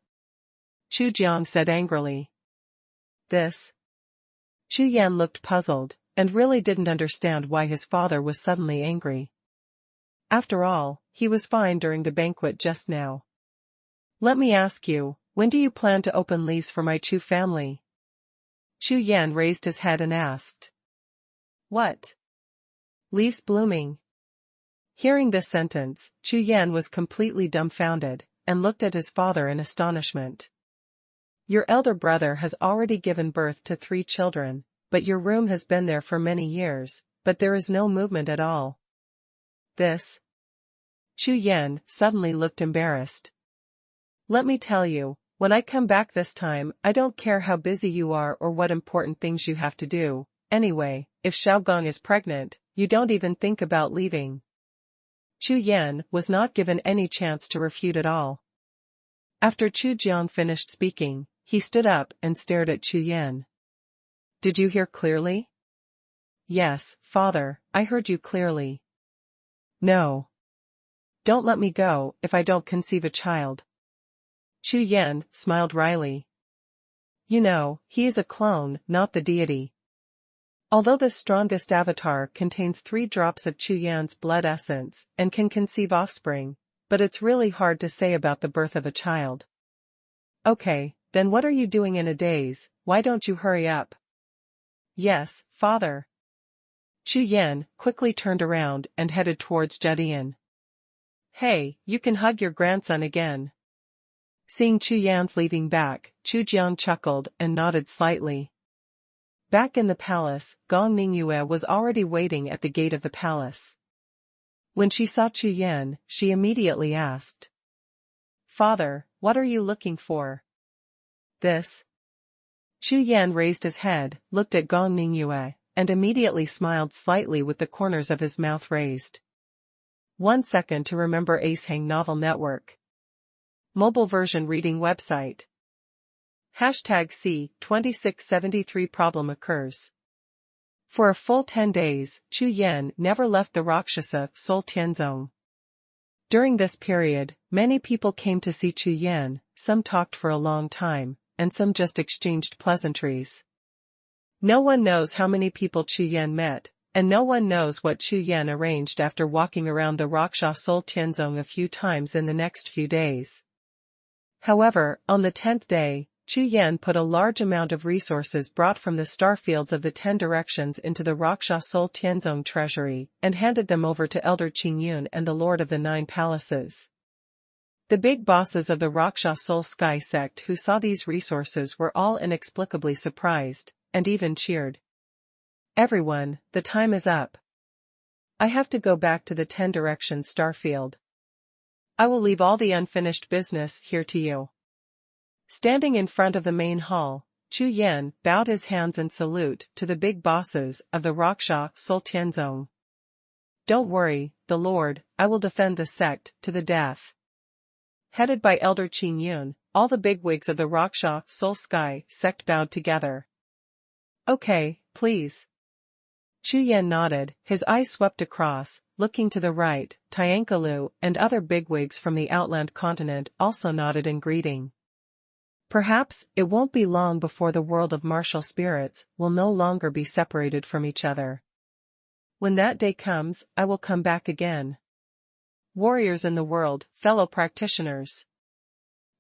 Chu Jiang said angrily. This? Chu Yan looked puzzled, and really didn't understand why his father was suddenly angry. After all, he was fine during the banquet just now. Let me ask you, when do you plan to open leaves for my Chu family? Chu Yan raised his head and asked. What? Leaves blooming. Hearing this sentence, Chu Yan was completely dumbfounded, and looked at his father in astonishment. Your elder brother has already given birth to 3 children, but your room has been there for many years, but there is no movement at all. This? Chu Yan suddenly looked embarrassed. Let me tell you, when I come back this time, I don't care how busy you are or what important things you have to do. Anyway, if Xiaogong is pregnant, you don't even think about leaving. Chu Yan was not given any chance to refute at all. After Chu Jiang finished speaking, he stood up and stared at Chu Yan. Did you hear clearly? Yes, father, I heard you clearly. No. Don't let me go if I don't conceive a child. Chu Yan smiled wryly. You know, he is a clone, not the deity. Although the strongest avatar contains 3 drops of Chu Yan's blood essence and can conceive offspring, but it's really hard to say about the birth of a child. Okay, then what are you doing in a daze? Why don't you hurry up? Yes, father. Chu Yan quickly turned around and headed towards Judian. Hey, you can hug your grandson again. Seeing Chu Yan's leaving back, Chu Jiang chuckled and nodded slightly. Back in the palace, Gong Ningyue was already waiting at the gate of the palace. When she saw Chu Yan, she immediately asked. Father, what are you looking for? This. Chu Yan raised his head, looked at Gong Ningyue, and immediately smiled slightly with the corners of his mouth raised. 1 second to remember Acehang Novel Network. Mobile version reading website. #C2673 problem occurs. For a full 10 days, Chu Yan never left the Rakshasa Soul Tianzong. During this period, many people came to see Chu Yan, some talked for a long time, and some just exchanged pleasantries. No one knows how many people Chu Yan met, and no one knows what Chu Yan arranged after walking around the Rakshasa Soul Tianzong a few times in the next few days. However, on the 10th day, Chu Yan put a large amount of resources brought from the starfields of the 10 directions into the Rakshasa Soul Tianzong treasury and handed them over to Elder Qingyun and the Lord of the 9 Palaces. The big bosses of the Rakshasa Soul Sky sect who saw these resources were all inexplicably surprised, and even cheered. Everyone, the time is up. I have to go back to the 10 directions starfield. I will leave all the unfinished business here to you. Standing in front of the main hall, Chu Yan bowed his hands in salute to the big bosses of the Rakshasa Soul Tianzong. Don't worry, the Lord, I will defend the sect to the death. Headed by Elder Qingyun, all the bigwigs of the Rakshasa Soul Sky sect bowed together. Okay, please. Chu Yan nodded, his eyes swept across, looking to the right. Tiankalu and other bigwigs from the outland continent also nodded in greeting. Perhaps it won't be long before the world of martial spirits will no longer be separated from each other. When that day comes, I will come back again. Warriors in the world, fellow practitioners.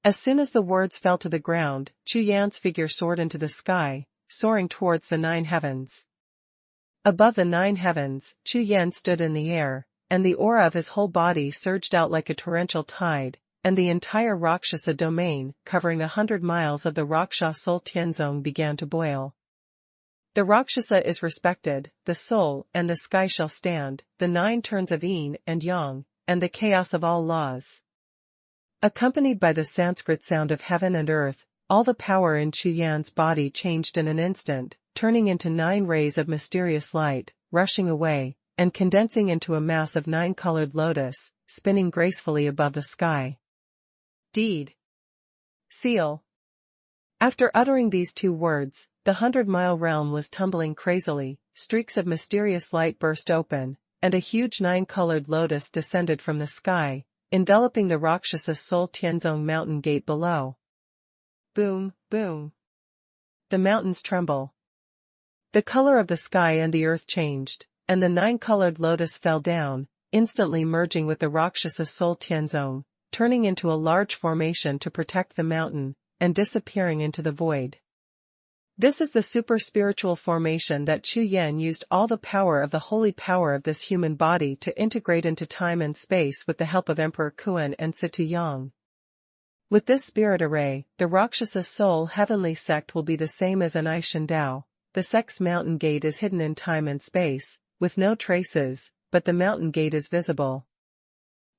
As soon as the words fell to the ground, Chu Yan's figure soared into the sky, soaring towards the 9 heavens. Above the 9 heavens, Chu Yan stood in the air, and the aura of his whole body surged out like a torrential tide, and the entire Rakshasa domain, covering 100 miles of the Rakshasa Soul Tianzong, began to boil. The Rakshasa is respected, the soul and the sky shall stand, the 9 turns of yin and yang, and the chaos of all laws. Accompanied by the Sanskrit sound of heaven and earth, all the power in Chu Yan's body changed in an instant, turning into 9 rays of mysterious light, rushing away, and condensing into a mass of 9-colored lotus, spinning gracefully above the sky. Deed. Seal. After uttering these 2 words, the 100-mile realm was tumbling crazily, streaks of mysterious light burst open, and a huge 9-colored lotus descended from the sky, enveloping the Rakshasa Soul Tianzong mountain gate below. Boom, boom. The mountains tremble. The color of the sky and the earth changed, and the 9-colored lotus fell down, instantly merging with the Rakshasa Soul Tianzong, turning into a large formation to protect the mountain, and disappearing into the void. This is the super-spiritual formation that Chu Yan used all the power of the holy power of this human body to integrate into time and space with the help of Emperor Kuan and Situ Yang. With this spirit array, the Rakshasa Soul Heavenly Sect will be the same as an Aishan Dao. The sect's mountain gate is hidden in time and space, with no traces, but the mountain gate is visible.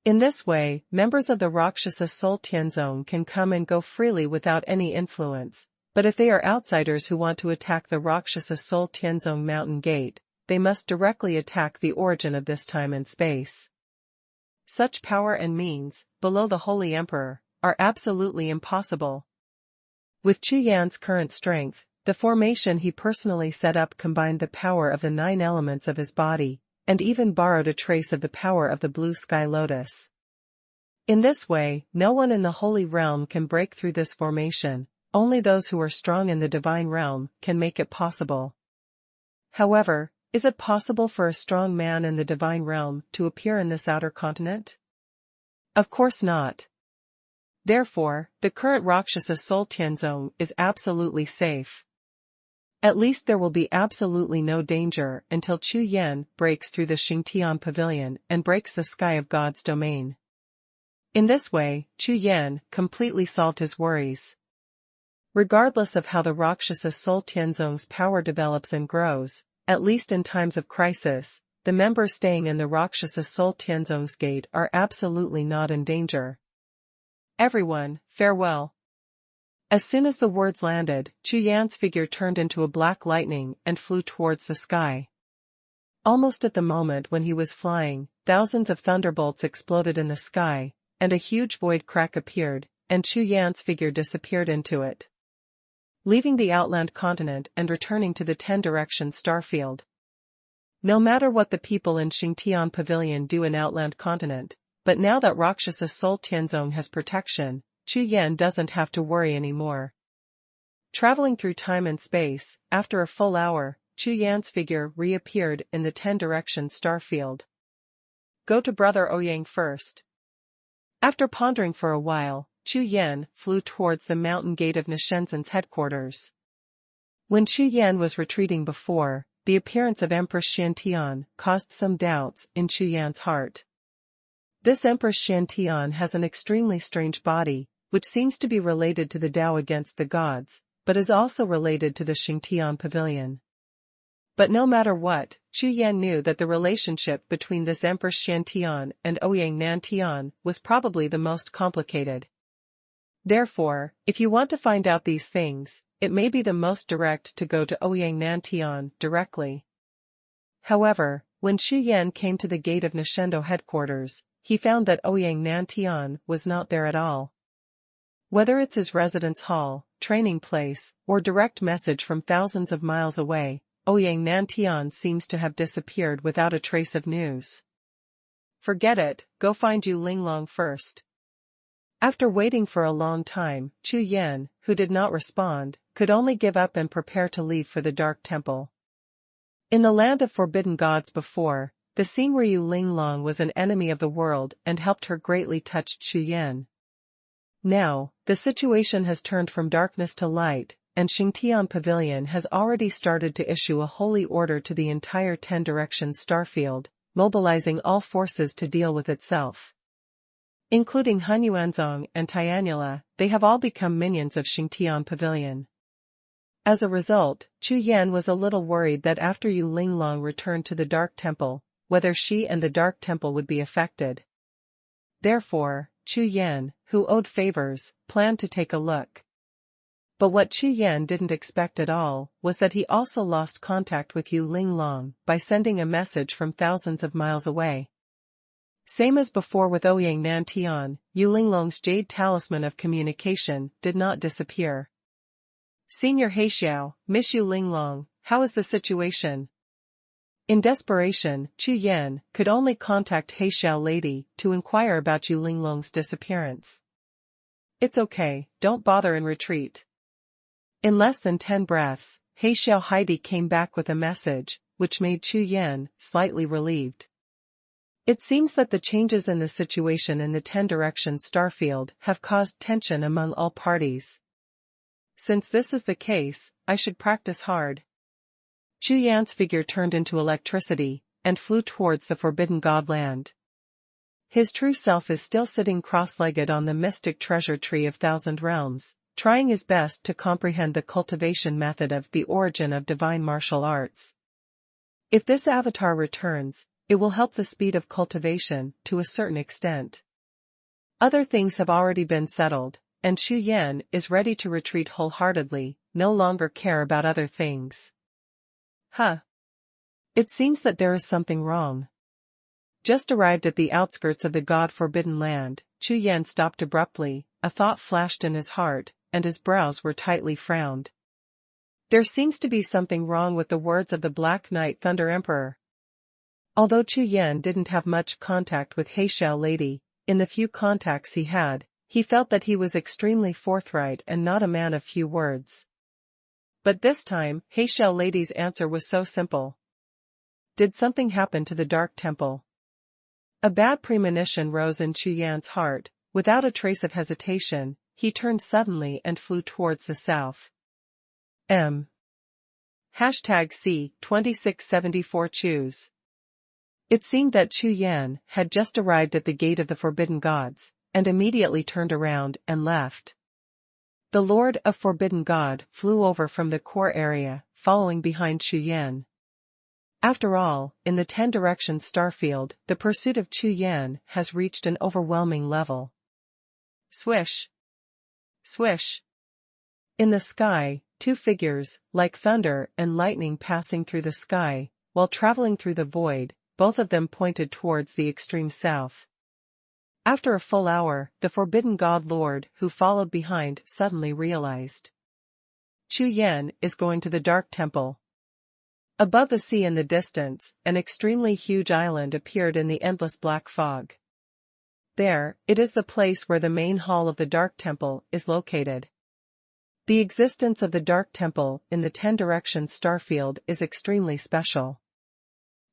In this way, members of the Rakshasa Soul Tianzong can come and go freely without any influence, but if they are outsiders who want to attack the Rakshasa Soul Tianzong mountain gate, they must directly attack the origin of this time and space. Such power and means, below the Holy Emperor, are absolutely impossible. With Chu Yan's current strength, the formation he personally set up combined the power of the 9 elements of his body, and even borrowed a trace of the power of the blue sky lotus. In this way, no one in the Holy Realm can break through this formation, only those who are strong in the divine realm can make it possible. However, is it possible for a strong man in the divine realm to appear in this outer continent? Of course not. Therefore, the current Rakshasa Soul Tianzong is absolutely safe. At least there will be absolutely no danger until Chu Yan breaks through the Xingtian pavilion and breaks the sky of God's domain. In this way, Chu Yan completely solved his worries. Regardless of how the Rakshasa Soul Tianzong's power develops and grows, at least in times of crisis, the members staying in the Rakshasa Soul Tianzong's gate are absolutely not in danger. Everyone, farewell. As soon as the words landed, Chu Yan's figure turned into a black lightning and flew towards the sky. Almost at the moment when he was flying, thousands of thunderbolts exploded in the sky, and a huge void crack appeared, and Chu Yan's figure disappeared into it, leaving the outland continent and returning to the 10-direction starfield. No matter what the people in Xingtian Pavilion do in outland continent, but now that Rakshasa Soul Tianzong has protection, Chu Yan doesn't have to worry anymore. Traveling through time and space, after a full hour, Chu Yan's figure reappeared in the 10-direction starfield. Go to Brother Ouyang first. After pondering for a while, Chu Yan flew towards the mountain gate of Nishenzhen's headquarters. When Chu Yan was retreating before, the appearance of Empress Xiantian caused some doubts in Chu Yan's heart. This Empress Xiantian has an extremely strange body, which seems to be related to the Tao against the gods, but is also related to the Xingtian pavilion. But no matter what, Chu Yan knew that the relationship between this Empress Xiantian and Ouyang Nantian was probably the most complicated. Therefore, if you want to find out these things, it may be the most direct to go to Ouyang Nantian directly. However, when Chu Yan came to the gate of Nishendo headquarters, he found that Ouyang Nantian was not there at all. Whether it's his residence hall, training place, or direct message from thousands of miles away, Ouyang Nantian seems to have disappeared without a trace of news. Forget it, go find Yu Linglong first. After waiting for a long time, Chu Yan, who did not respond, could only give up and prepare to leave for the Dark Temple. In the land of forbidden gods before, the scene where Yu Linglong was an enemy of the world and helped her greatly touched Chu Yan. Now, the situation has turned from darkness to light, and Xingtian Pavilion has already started to issue a holy order to the entire 10-direction starfield, mobilizing all forces to deal with itself. Including Han Yuanzong and Tianula, they have all become minions of Xingtian Pavilion. As a result, Chu Yan was a little worried that after Yu Linglong returned to the Dark Temple, whether she and the Dark Temple would be affected. Therefore, Chu Yan, who owed favors, planned to take a look. But what Chu Yan didn't expect at all was that he also lost contact with Yu Linglong by sending a message from thousands of miles away. Same as before with Ouyang Nantian, Yu Linglong's jade talisman of communication did not disappear. Senior Jiuxiao, Miss Yu Linglong, how is the situation? In desperation, Chu Yan could only contact Jiuxiao lady to inquire about Yu Linglong's disappearance. It's okay, don't bother and retreat. In less than 10 breaths, Jiuxiao Heidi came back with a message, which made Chu Yan slightly relieved. It seems that the changes in the situation in the 10-direction starfield have caused tension among all parties. Since this is the case, I should practice hard. Chu Yan's figure turned into electricity, and flew towards the forbidden godland. His true self is still sitting cross-legged on the mystic treasure tree of Thousand Realms, trying his best to comprehend the cultivation method of the origin of divine martial arts. If this avatar returns, it will help the speed of cultivation to a certain extent. Other things have already been settled, and Chu Yan is ready to retreat wholeheartedly, no longer care about other things. It seems that there is something wrong. Just arrived at the outskirts of the God-forbidden land, Chu Yan stopped abruptly, a thought flashed in his heart, and his brows were tightly frowned. There seems to be something wrong with the words of the Black Knight Thunder Emperor. Although Chu Yan didn't have much contact with Jiuxiao lady, in the few contacts he had, he felt that he was extremely forthright and not a man of few words. But this time, Xie Lady's answer was so simple. Did something happen to the Dark Temple? A bad premonition rose in Chu Yan's heart. Without a trace of hesitation, he turned suddenly and flew towards the south. #C2674 Choose. It seemed that Chu Yan had just arrived at the gate of the Forbidden Gods, and immediately turned around and left. The Lord of Forbidden God flew over from the core area, following behind Chu Yan. After all, in the 10 Directions starfield, the pursuit of Chu Yan has reached an overwhelming level. Swish! Swish! In the sky, two figures, like thunder and lightning passing through the sky, while traveling through the void, both of them pointed towards the extreme south. After a full hour, the Forbidden God Lord who followed behind suddenly realized. Chu Yan is going to the Dark Temple. Above the sea in the distance, an extremely huge island appeared in the endless black fog. There, it is the place where the main hall of the Dark Temple is located. The existence of the Dark Temple in the 10 Directions starfield is extremely special.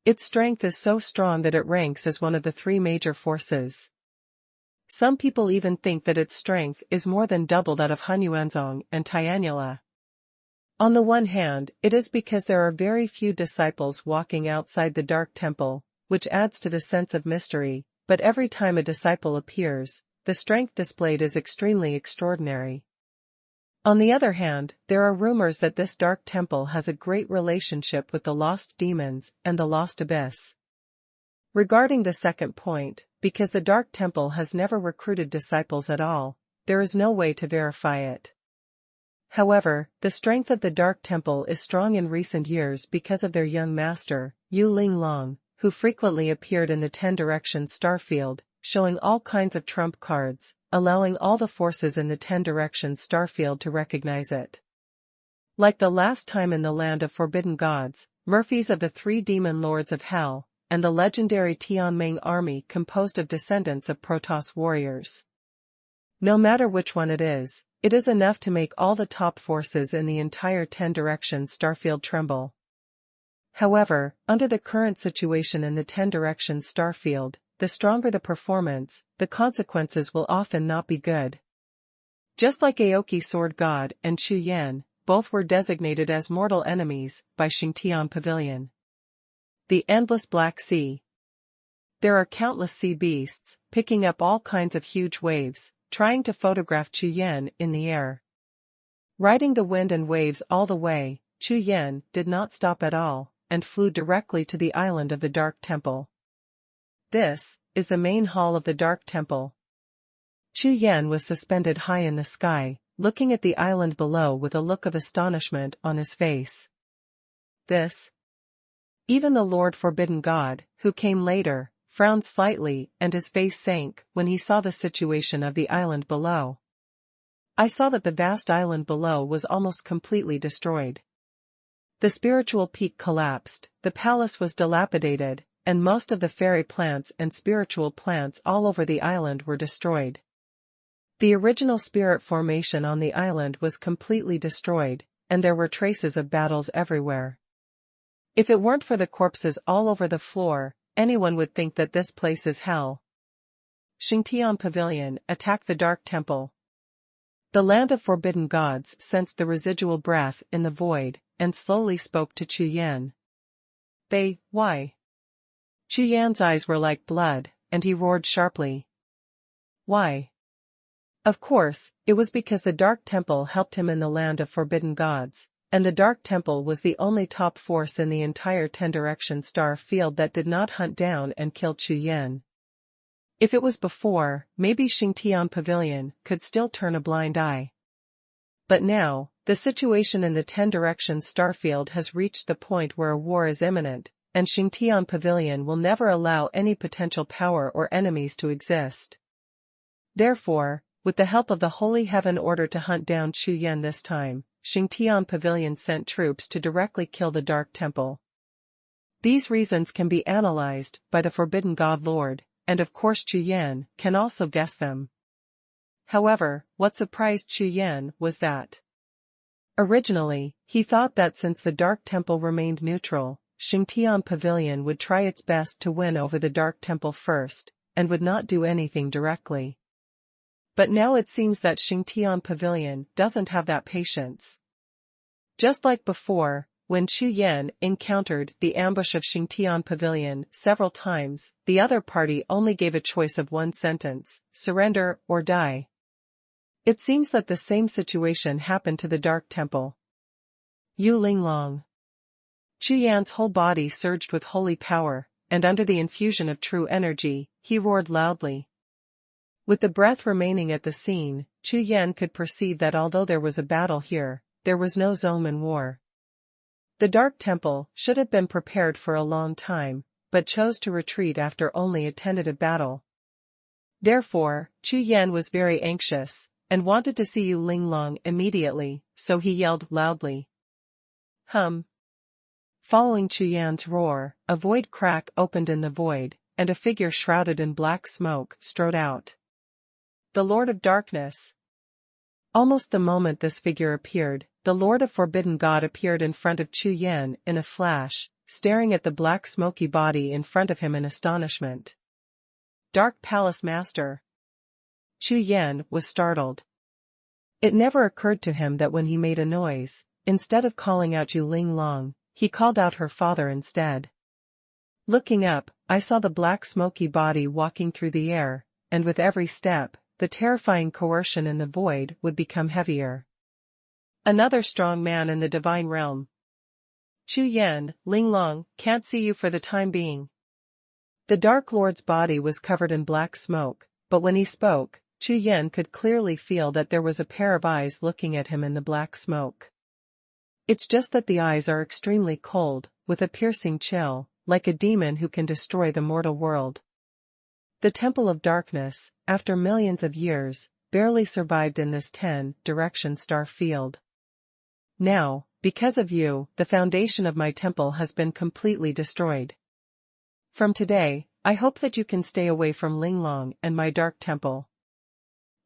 Its strength is so strong that it ranks as one of the 3 major forces. Some people even think that its strength is more than double that of Hunyuanzong and Tianyala. On the one hand, it is because there are very few disciples walking outside the Dark Temple, which adds to the sense of mystery, but every time a disciple appears, the strength displayed is extremely extraordinary. On the other hand, there are rumors that this Dark Temple has a great relationship with the lost demons and the lost abyss. Regarding the second point, because the Dark Temple has never recruited disciples at all, there is no way to verify it. However, the strength of the Dark Temple is strong in recent years because of their young master, Yu Linglong, who frequently appeared in the 10 Directions starfield, showing all kinds of trump cards, allowing all the forces in the 10 Directions starfield to recognize it. Like the last time in the land of Forbidden Gods, Murphys of the 3 demon lords of hell, and the legendary Tianming army composed of descendants of Protoss warriors. No matter which one it is enough to make all the top forces in the entire 10 Directions starfield tremble. However, under the current situation in the 10 Directions starfield, the stronger the performance, the consequences will often not be good. Just like Aoki Sword God and Chu Yan, both were designated as mortal enemies by Xingtian Pavilion. The endless Black Sea. There are countless sea beasts, picking up all kinds of huge waves, trying to photograph Chu Yan in the air. Riding the wind and waves all the way, Chu Yan did not stop at all, and flew directly to the island of the Dark Temple. This is the main hall of the Dark Temple. Chu Yan was suspended high in the sky, looking at the island below with a look of astonishment on his face. This? Even the Lord Forbidden God, who came later, frowned slightly and his face sank when he saw the situation of the island below. I saw that the vast island below was almost completely destroyed. The spiritual peak collapsed, the palace was dilapidated, and most of the fairy plants and spiritual plants all over the island were destroyed. The original spirit formation on the island was completely destroyed, and there were traces of battles everywhere. If it weren't for the corpses all over the floor, anyone would think that this place is hell. Xingtian Pavilion attacked the Dark Temple. The land of Forbidden Gods sensed the residual breath in the void, and slowly spoke to Chu Yan. Why? Chu Yan's eyes were like blood, and he roared sharply. Why? Of course, it was because the Dark Temple helped him in the land of Forbidden Gods, and the Dark Temple was the only top force in the entire 10 Directions star field that did not hunt down and kill Chu Yan. If it was before, maybe Xingtian Pavilion could still turn a blind eye. But now, the situation in the 10 Directions starfield has reached the point where a war is imminent, and Xingtian Pavilion will never allow any potential power or enemies to exist. Therefore, with the help of the Holy Heaven Order to hunt down Chu Yan this time, Xingtian Pavilion sent troops to directly kill the Dark Temple. These reasons can be analyzed by the Forbidden God Lord, and of course Chu Yan can also guess them. However, what surprised Chu Yan was that originally, he thought that since the Dark Temple remained neutral, Xingtian Pavilion would try its best to win over the Dark Temple first, and would not do anything directly. But now it seems that Xingtian Pavilion doesn't have that patience. Just like before, when Chu Yan encountered the ambush of Xingtian Pavilion several times, the other party only gave a choice of one sentence: surrender or die. It seems that the same situation happened to the Dark Temple. Yu Linglong. Chu Yan's whole body surged with holy power, and under the infusion of true energy, he roared loudly. With the breath remaining at the scene, Chu Yan could perceive that although there was a battle here, there was no Zongman war. The Dark Temple should have been prepared for a long time, but chose to retreat after only a tentative battle. Therefore, Chu Yan was very anxious, and wanted to see Yu Linglong immediately, so he yelled loudly. Hum. Following Chu Yan's roar, a void crack opened in the void, and a figure shrouded in black smoke strode out. The Lord of Darkness. Almost the moment this figure appeared, the Lord of Forbidden God appeared in front of Chu Yan in a flash, staring at the black smoky body in front of him in astonishment. Dark Palace Master. Chu Yan was startled. It never occurred to him that when he made a noise, instead of calling out Yu Linglong, he called out her father instead. Looking up, I saw the black smoky body walking through the air, and with every step, the terrifying coercion in the void would become heavier. Another strong man in the divine realm. Chu Yan, Linglong, can't see you for the time being. The Dark Lord's body was covered in black smoke, but when he spoke, Chu Yan could clearly feel that there was a pair of eyes looking at him in the black smoke. It's just that the eyes are extremely cold, with a piercing chill, like a demon who can destroy the mortal world. The Temple of Darkness, after millions of years, barely survived in this 10-direction star field. Now, because of you, the foundation of my temple has been completely destroyed. From today, I hope that you can stay away from Linglong and my Dark Temple.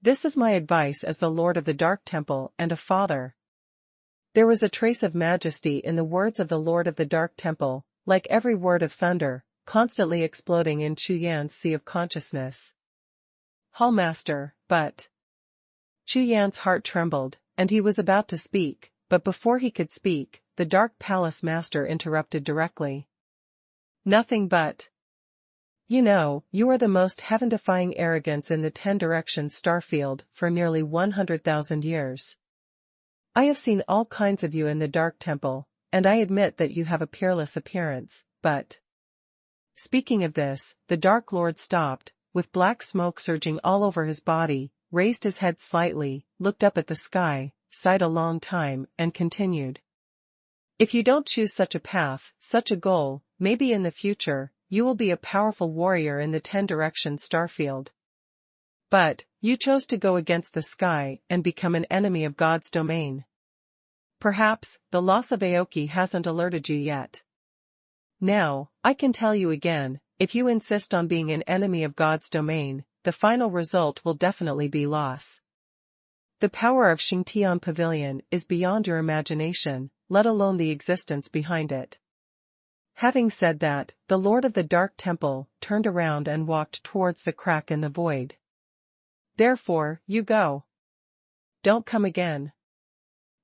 This is my advice as the Lord of the Dark Temple and a father. There was a trace of majesty in the words of the Lord of the Dark Temple, like every word of thunder, constantly exploding in Chu Yan's sea of consciousness. Hallmaster, but... Chu Yan's heart trembled, and he was about to speak, but before he could speak, the Dark Palace Master interrupted directly. Nothing but... You know, you are the most heaven-defying arrogance in the 10-direction starfield for nearly 100,000 years. I have seen all kinds of you in the Dark Temple, and I admit that you have a peerless appearance, but... Speaking of this, the Dark Lord stopped, with black smoke surging all over his body, raised his head slightly, looked up at the sky, sighed a long time, and continued. If you don't choose such a path, such a goal, maybe in the future, you will be a powerful warrior in the 10-direction starfield. But, you chose to go against the sky and become an enemy of God's domain. Perhaps, the loss of Aoki hasn't alerted you yet. Now, I can tell you again, if you insist on being an enemy of God's domain, the final result will definitely be loss. The power of Xingtian Pavilion is beyond your imagination, let alone the existence behind it. Having said that, the Lord of the Dark Temple turned around and walked towards the crack in the void. Therefore, you go. Don't come again.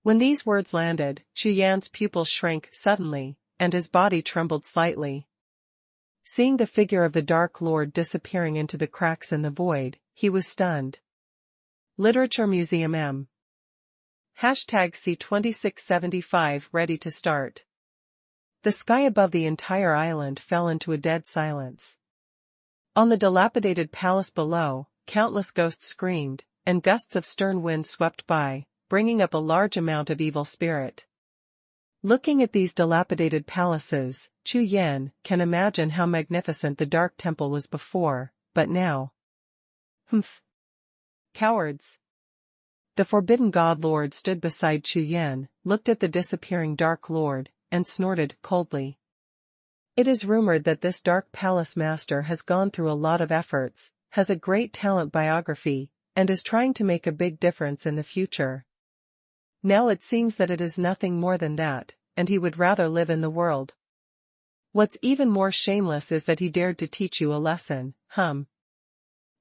When these words landed, Chu Yan's pupils shrank suddenly, and his body trembled slightly. Seeing the figure of the Dark Lord disappearing into the cracks in the void, he was stunned. Literature Museum M. #C2675 ready to start. The sky above the entire island fell into a dead silence. On the dilapidated palace below, countless ghosts screamed, and gusts of stern wind swept by, bringing up a large amount of evil spirit. Looking at these dilapidated palaces, Chu Yan can imagine how magnificent the Dark Temple was before, but now. Humph. Cowards. The Forbidden God Lord stood beside Chu Yan, looked at the disappearing Dark Lord, and snorted coldly. It is rumored that this Dark Palace Master has gone through a lot of efforts, has a great talent biography, and is trying to make a big difference in the future. Now it seems that it is nothing more than that, and he would rather live in the world. What's even more shameless is that he dared to teach you a lesson,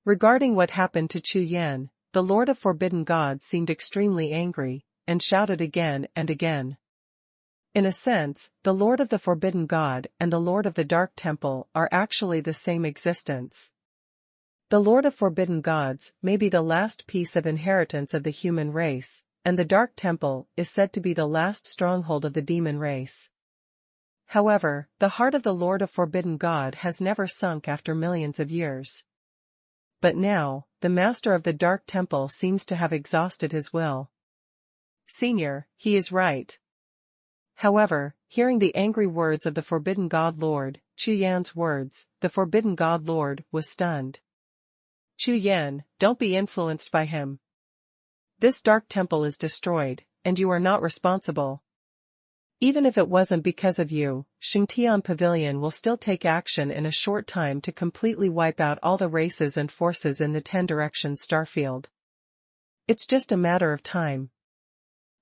Regarding what happened to Chu Yan, the Lord of Forbidden Gods seemed extremely angry, and shouted again and again. In a sense, the Lord of the Forbidden God and the Lord of the Dark Temple are actually the same existence. The Lord of Forbidden Gods may be the last piece of inheritance of the human race, and the Dark Temple is said to be the last stronghold of the demon race. However, the heart of the Lord of Forbidden God has never sunk after millions of years. But now, the master of the Dark Temple seems to have exhausted his will. Senior, he is right. However, hearing the angry words of the Forbidden God Lord, Chu Yan's words, the Forbidden God Lord was stunned. Chu Yan, don't be influenced by him. This Dark Temple is destroyed, and you are not responsible. Even if it wasn't because of you, Xingtian Pavilion will still take action in a short time to completely wipe out all the races and forces in the 10 Directions starfield. It's just a matter of time.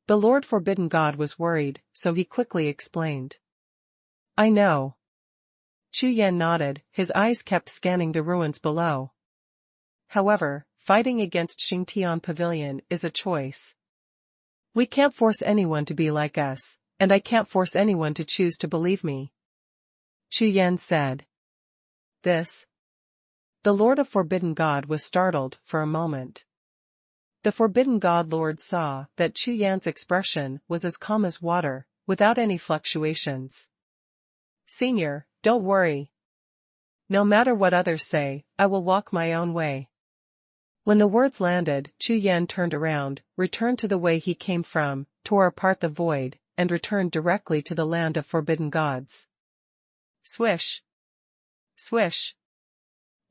The Lord Forbidden God was worried, so he quickly explained. I know. Chu Yan nodded, his eyes kept scanning the ruins below. However, fighting against Xingtian Pavilion is a choice. We can't force anyone to be like us, and I can't force anyone to choose to believe me. Chu Yan said. This? The Lord of Forbidden God was startled for a moment. The Forbidden God Lord saw that Chu Yan's expression was as calm as water, without any fluctuations. Senior, don't worry. No matter what others say, I will walk my own way. When the words landed, Chu Yan turned around, returned to the way he came from, tore apart the void, and returned directly to the land of forbidden gods. Swish! Swish!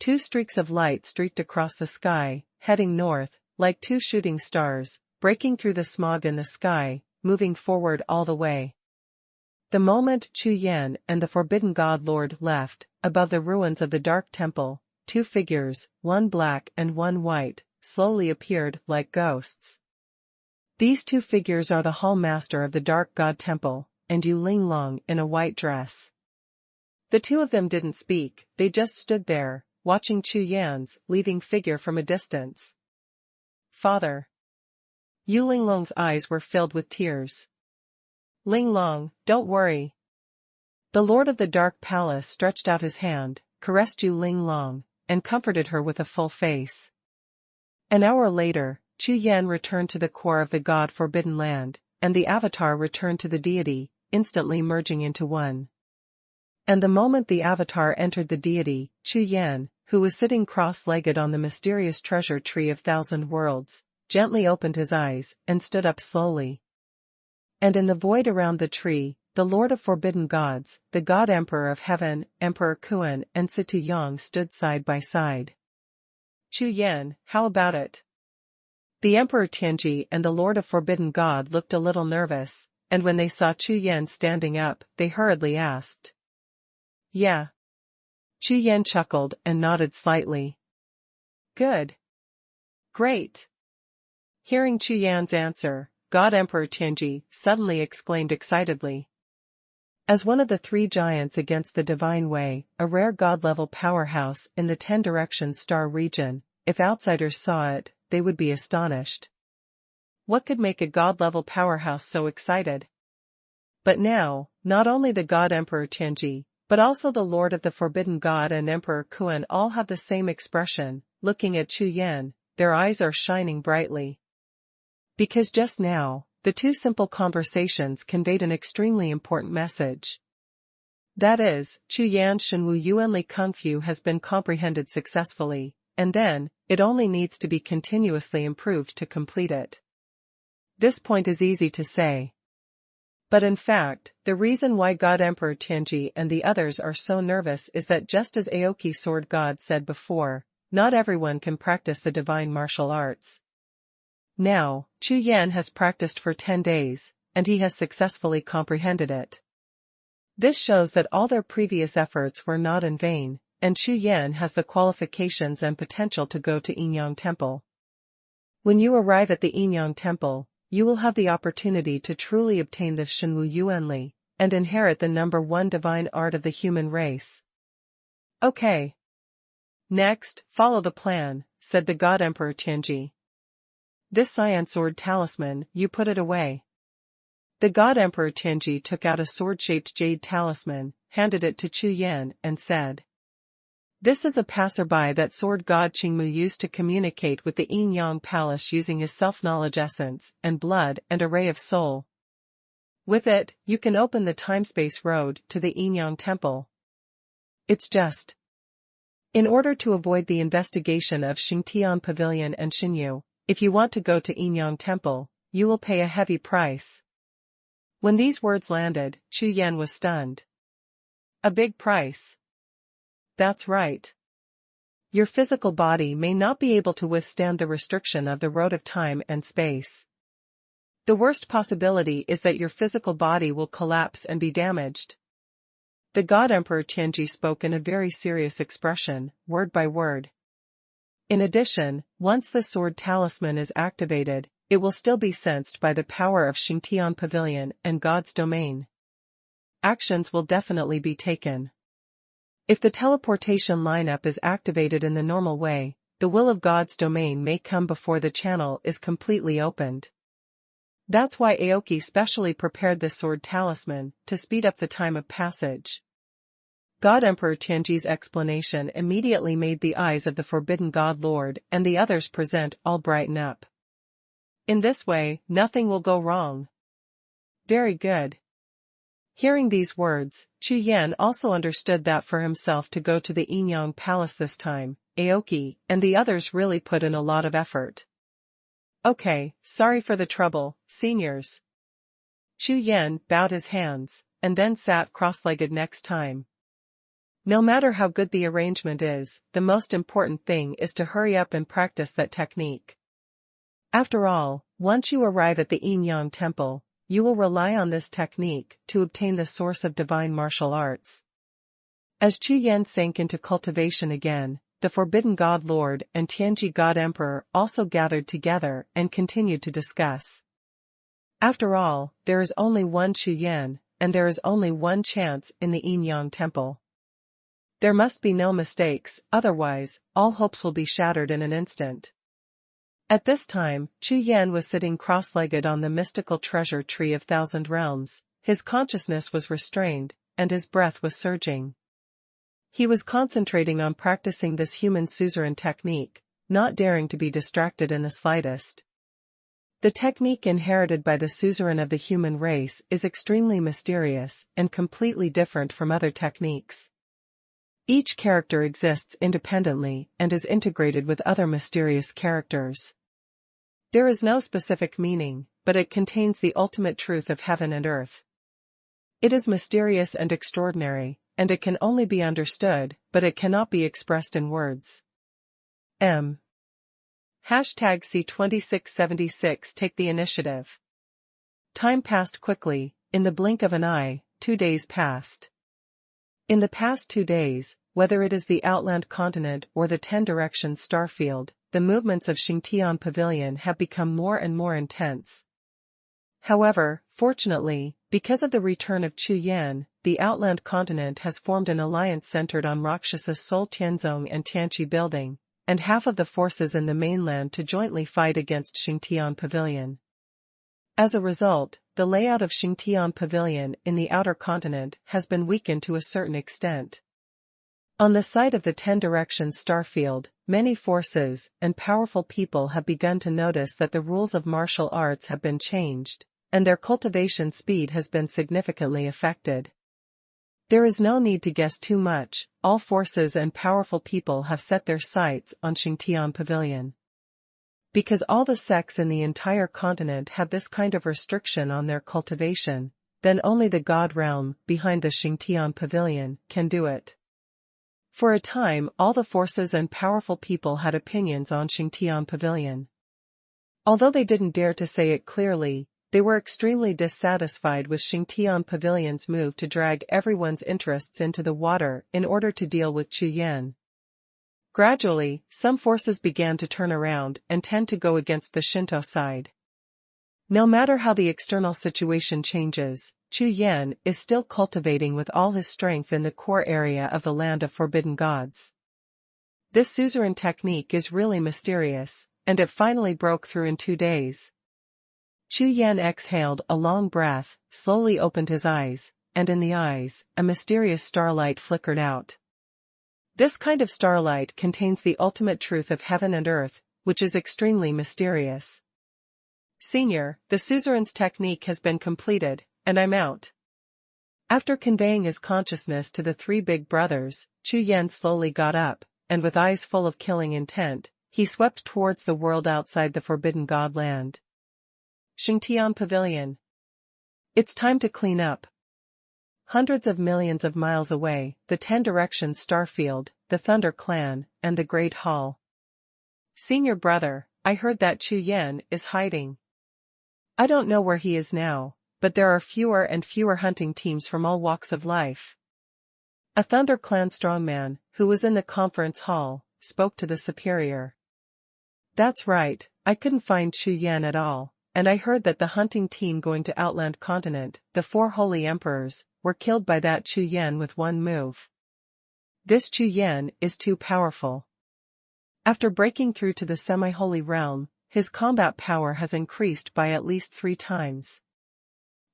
2 streaks of light streaked across the sky, heading north, like 2 shooting stars, breaking through the smog in the sky, moving forward all the way. The moment Chu Yan and the Forbidden God Lord left, above the ruins of the Dark Temple, 2 figures, one black and one white, slowly appeared like ghosts. These 2 figures are the Hall Master of the Dark God Temple, and Yu Linglong in a white dress. The 2 of them didn't speak, they just stood there, watching Chu Yan's leaving figure from a distance. Father. Yu Linglong's eyes were filled with tears. Linglong, don't worry. The Lord of the Dark Palace stretched out his hand, caressed Yu Linglong, and comforted her with a full face. An hour later, Chu Yan returned to the core of the God Forbidden Land, and the avatar returned to the deity, instantly merging into one. And the moment the avatar entered the deity, Chu Yan, who was sitting cross-legged on the mysterious treasure tree of 1,000 worlds, gently opened his eyes and stood up slowly. And in the void around the tree, the Lord of Forbidden Gods, the God Emperor of Heaven, Emperor Kuan and Situ Yang stood side by side. Chu Yan, how about it? The Emperor Tianji and the Lord of Forbidden God looked a little nervous, and when they saw Chu Yan standing up, they hurriedly asked. Yeah. Chu Yan chuckled and nodded slightly. Good. Great. Hearing Chu Yan's answer, God Emperor Tianji suddenly exclaimed excitedly. As one of the 3 giants against the Divine Way, a rare god-level powerhouse in the 10 Directions star region, if outsiders saw it, they would be astonished. What could make a god-level powerhouse so excited? But now, not only the God Emperor Tianji, but also the Lord of the Forbidden God and Emperor Kuan all have the same expression, looking at Chu Yan, their eyes are shining brightly. Because just now, the 2 simple conversations conveyed an extremely important message. That is, Chu Yan's Shenwu Yuanli Kung Fu has been comprehended successfully, and then, it only needs to be continuously improved to complete it. This point is easy to say. But in fact, the reason why God Emperor Tianji and the others are so nervous is that just as Aoki Sword God said before, not everyone can practice the divine martial arts. Now, Chu Yan has practiced for 10 days, and he has successfully comprehended it. This shows that all their previous efforts were not in vain, and Chu Yan has the qualifications and potential to go to Yinyang Temple. When you arrive at the Yinyang Temple, you will have the opportunity to truly obtain the Shenwu Yuanli, and inherit the number one divine art of the human race. Okay. Next, follow the plan, said the God Emperor Tianji. This science sword talisman, you put it away. The God Emperor Tianji took out a sword-shaped jade talisman, handed it to Chu Yan, and said, "This is a passerby that sword god Qingmu used to communicate with the Yin-Yang Palace using his self-knowledge essence, and blood, and a ray of soul. With it, you can open the time-space road to the Yin-Yang Temple. It's just. In order to avoid the investigation of Xingtian Pavilion and Xinyu, if you want to go to Yin-Yang Temple, you will pay a heavy price." When these words landed, Chu Yan was stunned. A big price. That's right. Your physical body may not be able to withstand the restriction of the road of time and space. The worst possibility is that your physical body will collapse and be damaged. The God Emperor Tianji spoke in a very serious expression, word by word. In addition, once the sword talisman is activated, it will still be sensed by the power of Xingtian Pavilion and God's domain. Actions will definitely be taken. If the teleportation lineup is activated in the normal way, the will of God's domain may come before the channel is completely opened. That's why Aoki specially prepared this sword talisman, to speed up the time of passage. God Emperor Tianji's explanation immediately made the eyes of the Forbidden God Lord and the others present all brighten up. In this way, nothing will go wrong. Very good. Hearing these words, Chu Yan also understood that for himself to go to the Yinyang Palace this time, Aoki and the others really put in a lot of effort. Okay, sorry for the trouble, seniors. Chu Yan bowed his hands, and then sat cross-legged next time. No matter how good the arrangement is, the most important thing is to hurry up and practice that technique. After all, once you arrive at the Yin-Yang Temple, you will rely on this technique to obtain the source of divine martial arts. As Chu Yan sank into cultivation again, the Forbidden God Lord and Tianji God Emperor also gathered together and continued to discuss. After all, there is only one Chu Yan, and there is only one chance in the Yin-Yang Temple. There must be no mistakes, otherwise, all hopes will be shattered in an instant. At this time, Chu Yan was sitting cross-legged on the mystical treasure tree of Thousand Realms. His consciousness was restrained, and his breath was surging. He was concentrating on practicing this human suzerain technique, not daring to be distracted in the slightest. The technique inherited by the suzerain of the human race is extremely mysterious and completely different from other techniques. Each character exists independently and is integrated with other mysterious characters. There is no specific meaning, but it contains the ultimate truth of heaven and earth. It is mysterious and extraordinary, and it can only be understood, but it cannot be expressed in words. #C2676 Take the initiative. Time passed quickly. In the blink of an eye, 2 days passed. In the past 2 days, whether it is the Outland Continent or the 10 Directions Starfield, the movements of Xingtian Pavilion have become more and more intense. However, fortunately, because of the return of Chu Yan, the Outland Continent has formed an alliance centered on Rakshasa Seoul Tianzong and Tianqi Building, and half of the forces in the mainland to jointly fight against Xingtian Pavilion. As a result, the layout of Xingtian Pavilion in the outer continent has been weakened to a certain extent. On the site of the 10 Directions Starfield, many forces and powerful people have begun to notice that the rules of martial arts have been changed, and their cultivation speed has been significantly affected. There is no need to guess too much, all forces and powerful people have set their sights on Xingtian Pavilion. Because all the sects in the entire continent have this kind of restriction on their cultivation, then only the God realm, behind the Xingtian Pavilion, can do it. For a time, all the forces and powerful people had opinions on Xingtian Pavilion. Although they didn't dare to say it clearly, they were extremely dissatisfied with Xingtian Pavilion's move to drag everyone's interests into the water in order to deal with Chu Yan. Gradually, some forces began to turn around and tend to go against the Shinto side. No matter how the external situation changes, Chu Yan is still cultivating with all his strength in the core area of the land of forbidden gods. This suzerain technique is really mysterious, and it finally broke through in 2 days. Chu Yan exhaled a long breath, slowly opened his eyes, and in the eyes, a mysterious starlight flickered out. This kind of starlight contains the ultimate truth of heaven and earth, which is extremely mysterious. Senior, the suzerain's technique has been completed, and I'm out. After conveying his consciousness to the 3 big brothers, Chu Yan slowly got up, and with eyes full of killing intent, he swept towards the world outside the forbidden god land. Xingtian Pavilion. It's time to clean up. Hundreds of millions of miles away, the 10 Directions Starfield, the Thunder Clan, and the Great Hall. Senior brother, I heard that Chu Yan is hiding. I don't know where he is now, but there are fewer and fewer hunting teams from all walks of life. A Thunder Clan strongman, who was in the conference hall, spoke to the superior. That's right, I couldn't find Chu Yan at all, and I heard that the hunting team going to Outland Continent, the 4 Holy Emperors, were killed by that Chu Yan with one move. This Chu Yan is too powerful. After breaking through to the semi-holy realm, his combat power has increased by at least 3 times.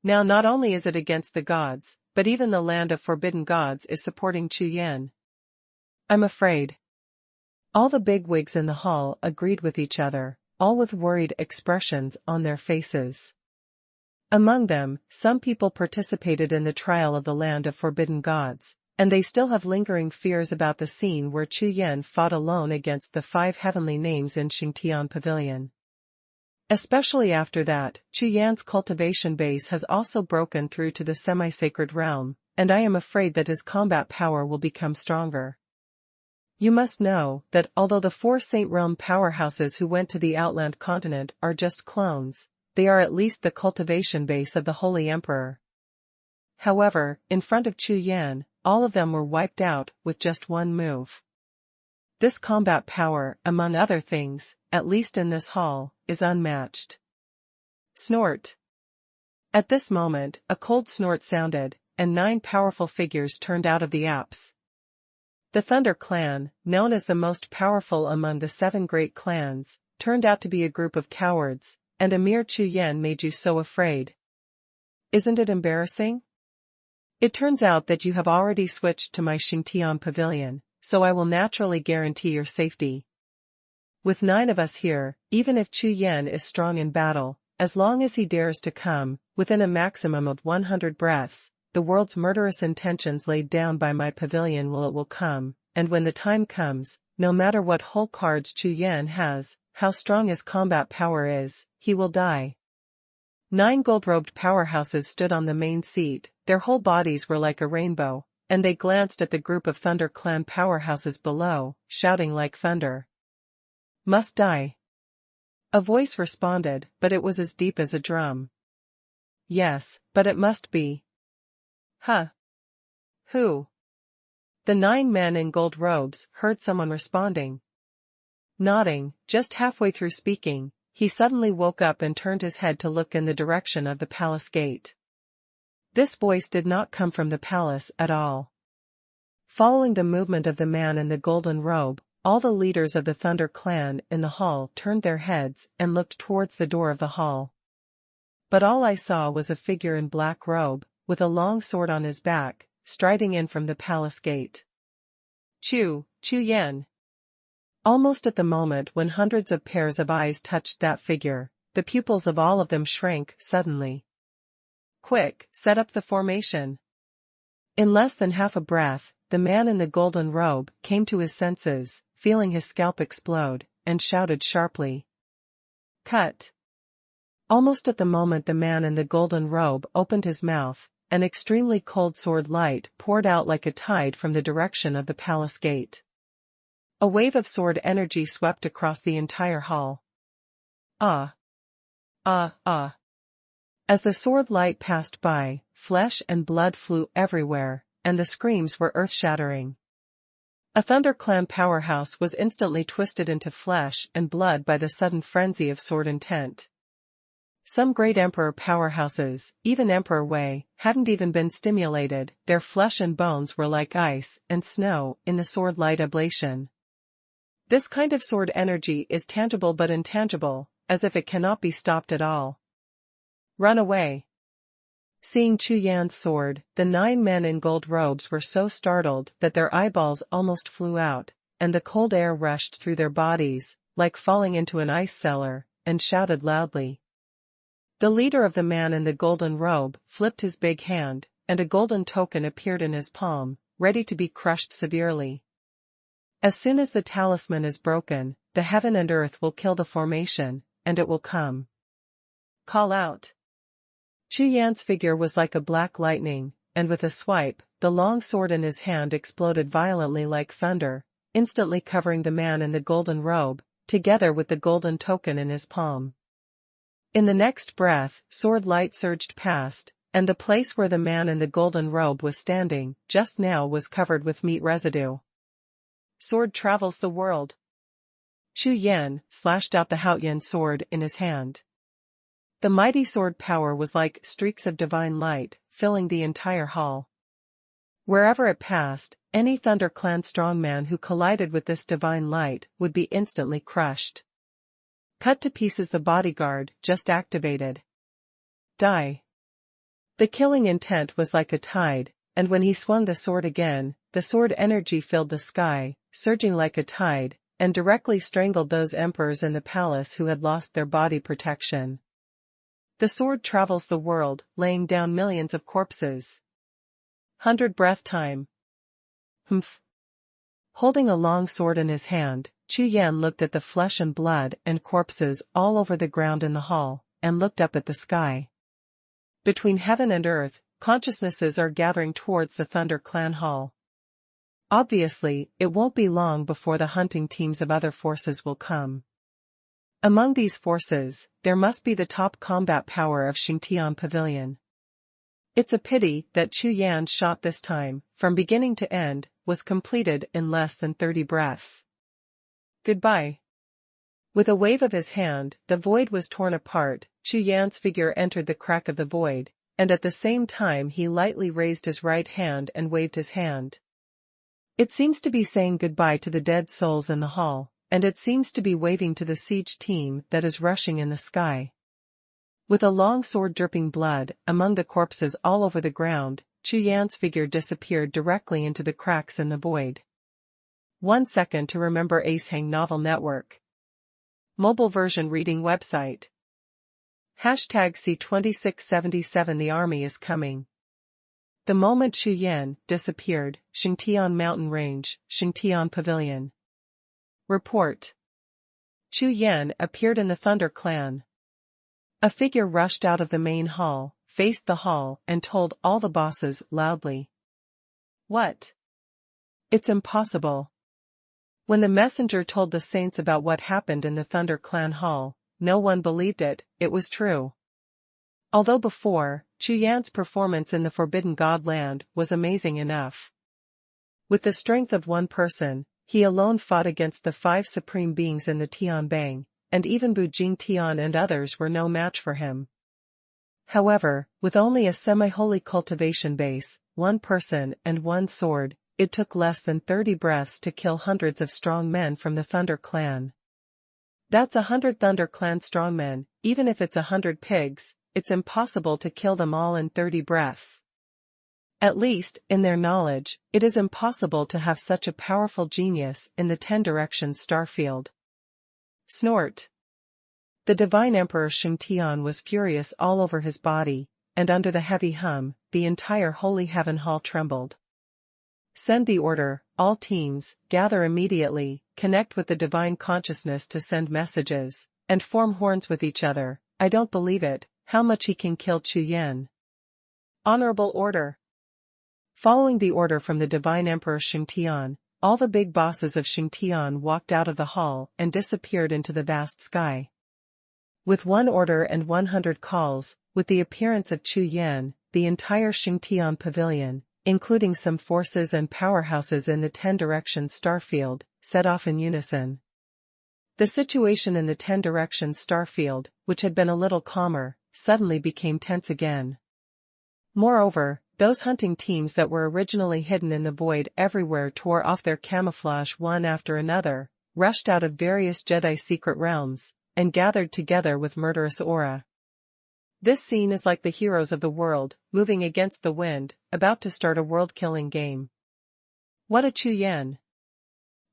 Now not only is it against the gods, but even the land of forbidden gods is supporting Chu Yan. I'm afraid. All the bigwigs in the hall agreed with each other, all with worried expressions on their faces. Among them, some people participated in the trial of the land of forbidden gods, and they still have lingering fears about the scene where Chu Yan fought alone against the 5 heavenly names in Xingtian Pavilion. Especially after that, Chu Yan's cultivation base has also broken through to the semi-sacred realm, and I am afraid that his combat power will become stronger. You must know that although the 4 Saint Realm powerhouses who went to the Outland Continent are just clones, they are at least the cultivation base of the Holy Emperor. However, in front of Chu Yan, all of them were wiped out with just one move. This combat power, among other things, at least in this hall, is unmatched. Snort. At this moment, a cold snort sounded, and 9 powerful figures turned out of the apse. The Thunder Clan, known as the most powerful among the 7 great clans, turned out to be a group of cowards, and a mere Chu Yan made you so afraid. Isn't it embarrassing? It turns out that you have already switched to my Xingtian Pavilion, so I will naturally guarantee your safety. With 9 of us here, even if Chu Yan is strong in battle, as long as he dares to come, within a maximum of 100 breaths, the world's murderous intentions laid down by my pavilion will come, and when the time comes, no matter what whole cards Chu Yan has, how strong his combat power is, he will die. 9 gold-robed powerhouses stood on the main seat, their whole bodies were like a rainbow, and they glanced at the group of Thunder Clan powerhouses below, shouting like thunder. Must die. A voice responded, but it was as deep as a drum. Yes, but it must be. Huh. Who? The 9 men in gold robes heard someone responding. Nodding, just halfway through speaking, he suddenly woke up and turned his head to look in the direction of the palace gate. This voice did not come from the palace at all. Following the movement of the man in the golden robe, all the leaders of the Thunder Clan in the hall turned their heads and looked towards the door of the hall. But all I saw was a figure in black robe, with a long sword on his back, striding in from the palace gate. Chu Yan. Almost at the moment when hundreds of pairs of eyes touched that figure, the pupils of all of them shrank suddenly. Quick, set up the formation. In less than half a breath, the man in the golden robe came to his senses, feeling his scalp explode, and shouted sharply. Cut. Almost at the moment the man in the golden robe opened his mouth, an extremely cold sword light poured out like a tide from the direction of the palace gate. A wave of sword energy swept across the entire hall. Ah! Ah! Ah! As the sword light passed by, flesh and blood flew everywhere, and the screams were earth-shattering. A ThunderClan powerhouse was instantly twisted into flesh and blood by the sudden frenzy of sword intent. Some great Emperor powerhouses, even Emperor Wei, hadn't even been stimulated, their flesh and bones were like ice and snow in the sword light ablation. This kind of sword energy is tangible but intangible, as if it cannot be stopped at all. Run away. Seeing Chu Yan's sword, the 9 men in gold robes were so startled that their eyeballs almost flew out, and the cold air rushed through their bodies, like falling into an ice cellar, and shouted loudly. The leader of the man in the golden robe flipped his big hand, and a golden token appeared in his palm, ready to be crushed severely. As soon as the talisman is broken, the heaven and earth will kill the formation, and it will come. Call out. Chu Yan's figure was like a black lightning, and with a swipe, the long sword in his hand exploded violently like thunder, instantly covering the man in the golden robe, together with the golden token in his palm. In the next breath, sword light surged past, and the place where the man in the golden robe was standing just now was covered with meat residue. Sword travels the world. Chu Yan slashed out the Haoyan sword in his hand. The mighty sword power was like streaks of divine light, filling the entire hall. Wherever it passed, any ThunderClan strongman who collided with this divine light would be instantly crushed. Cut to pieces. The bodyguard just activated. Die. The killing intent was like a tide, and when he swung the sword again, the sword energy filled the sky, surging like a tide, and directly strangled those emperors in the palace who had lost their body protection. The sword travels the world, laying down millions of corpses. 100 breath time. Humph. Holding a long sword in his hand, Chu Yan looked at the flesh and blood and corpses all over the ground in the hall, and looked up at the sky. Between heaven and earth, consciousnesses are gathering towards the ThunderClan hall. Obviously, it won't be long before the hunting teams of other forces will come. Among these forces, there must be the top combat power of Xingtian Pavilion. It's a pity that Chu Yan's shot this time, from beginning to end, was completed in less than 30 breaths. Goodbye. With a wave of his hand, the void was torn apart. Chu Yan's figure entered the crack of the void, and at the same time he lightly raised his right hand and waved his hand. It seems to be saying goodbye to the dead souls in the hall, and it seems to be waving to the siege team that is rushing in the sky. With a long sword dripping blood among the corpses all over the ground, Chu Yan's figure disappeared directly into the cracks in the void. 1 second to remember. Acehang Novel Network. Mobile version reading website. #C2677. The army is coming. The moment Chu Yan disappeared, Xingtian Mountain Range, Xingtian Pavilion. Report. Chu Yan appeared in the ThunderClan. A figure rushed out of the main hall, faced the hall, and told all the bosses loudly. What? It's impossible. When the messenger told the saints about what happened in the ThunderClan hall, no one believed it. It was true. Although before, Chu Yan's performance in the Forbidden God land was amazing enough. With the strength of one person, he alone fought against the 5 supreme beings in the Tianbang, and even Bu Jingtian and others were no match for him. However, with only a semi-holy cultivation base, 1 person and 1 sword, it took less than 30 breaths to kill hundreds of strong men from the ThunderClan. That's 100 ThunderClan strongmen. Even if it's 100 pigs, it's impossible to kill them all in 30 breaths. At least, in their knowledge, it is impossible to have such a powerful genius in the 10 Directions starfield. Snort. The Divine Emperor Xingtian was furious all over his body, and under the heavy hum, the entire Holy Heaven Hall trembled. Send the order, all teams, gather immediately, connect with the divine consciousness to send messages, and form horns with each other. I don't believe it, how much he can kill Chu Yan. Honorable order. Following the order from the Divine Emperor Xingtian, all the big bosses of Xingtian walked out of the hall and disappeared into the vast sky. With 1 order and 100 calls, with the appearance of Chu Yan, the entire Xingtian Pavilion, including some forces and powerhouses in the 10 Directions starfield, set off in unison. The situation in the 10 Directions starfield, which had been a little calmer, suddenly became tense again. Moreover, those hunting teams that were originally hidden in the void everywhere tore off their camouflage one after another, rushed out of various Jedi secret realms, and gathered together with murderous aura. This scene is like the heroes of the world, moving against the wind, about to start a world-killing game. What a Chu Yan!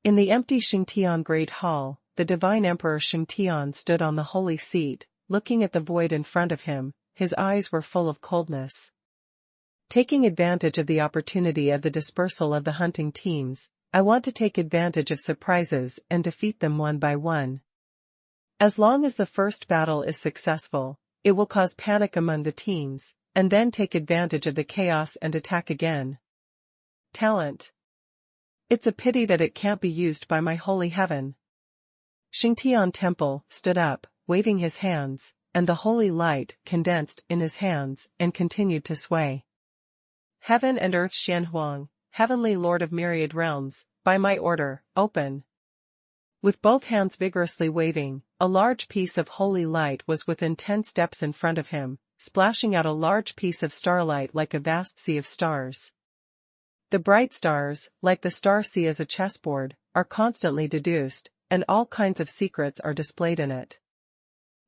In the empty Xingtian Great Hall, the Divine Emperor Xingtian stood on the holy seat, looking at the void in front of him. His eyes were full of coldness. Taking advantage of the opportunity of the dispersal of the hunting teams, I want to take advantage of surprises and defeat them one by one. As long as the first battle is successful, it will cause panic among the teams, and then take advantage of the chaos and attack again. Talent. It's a pity that it can't be used by my holy heaven. Xingtian Temple stood up, waving his hands, and the holy light condensed in his hands and continued to sway. Heaven and earth Xuanhuan, heavenly lord of myriad realms, by my order, open. With both hands vigorously waving, a large piece of holy light was within 10 steps in front of him, splashing out a large piece of starlight like a vast sea of stars. The bright stars, like the star sea as a chessboard, are constantly deduced, and all kinds of secrets are displayed in it.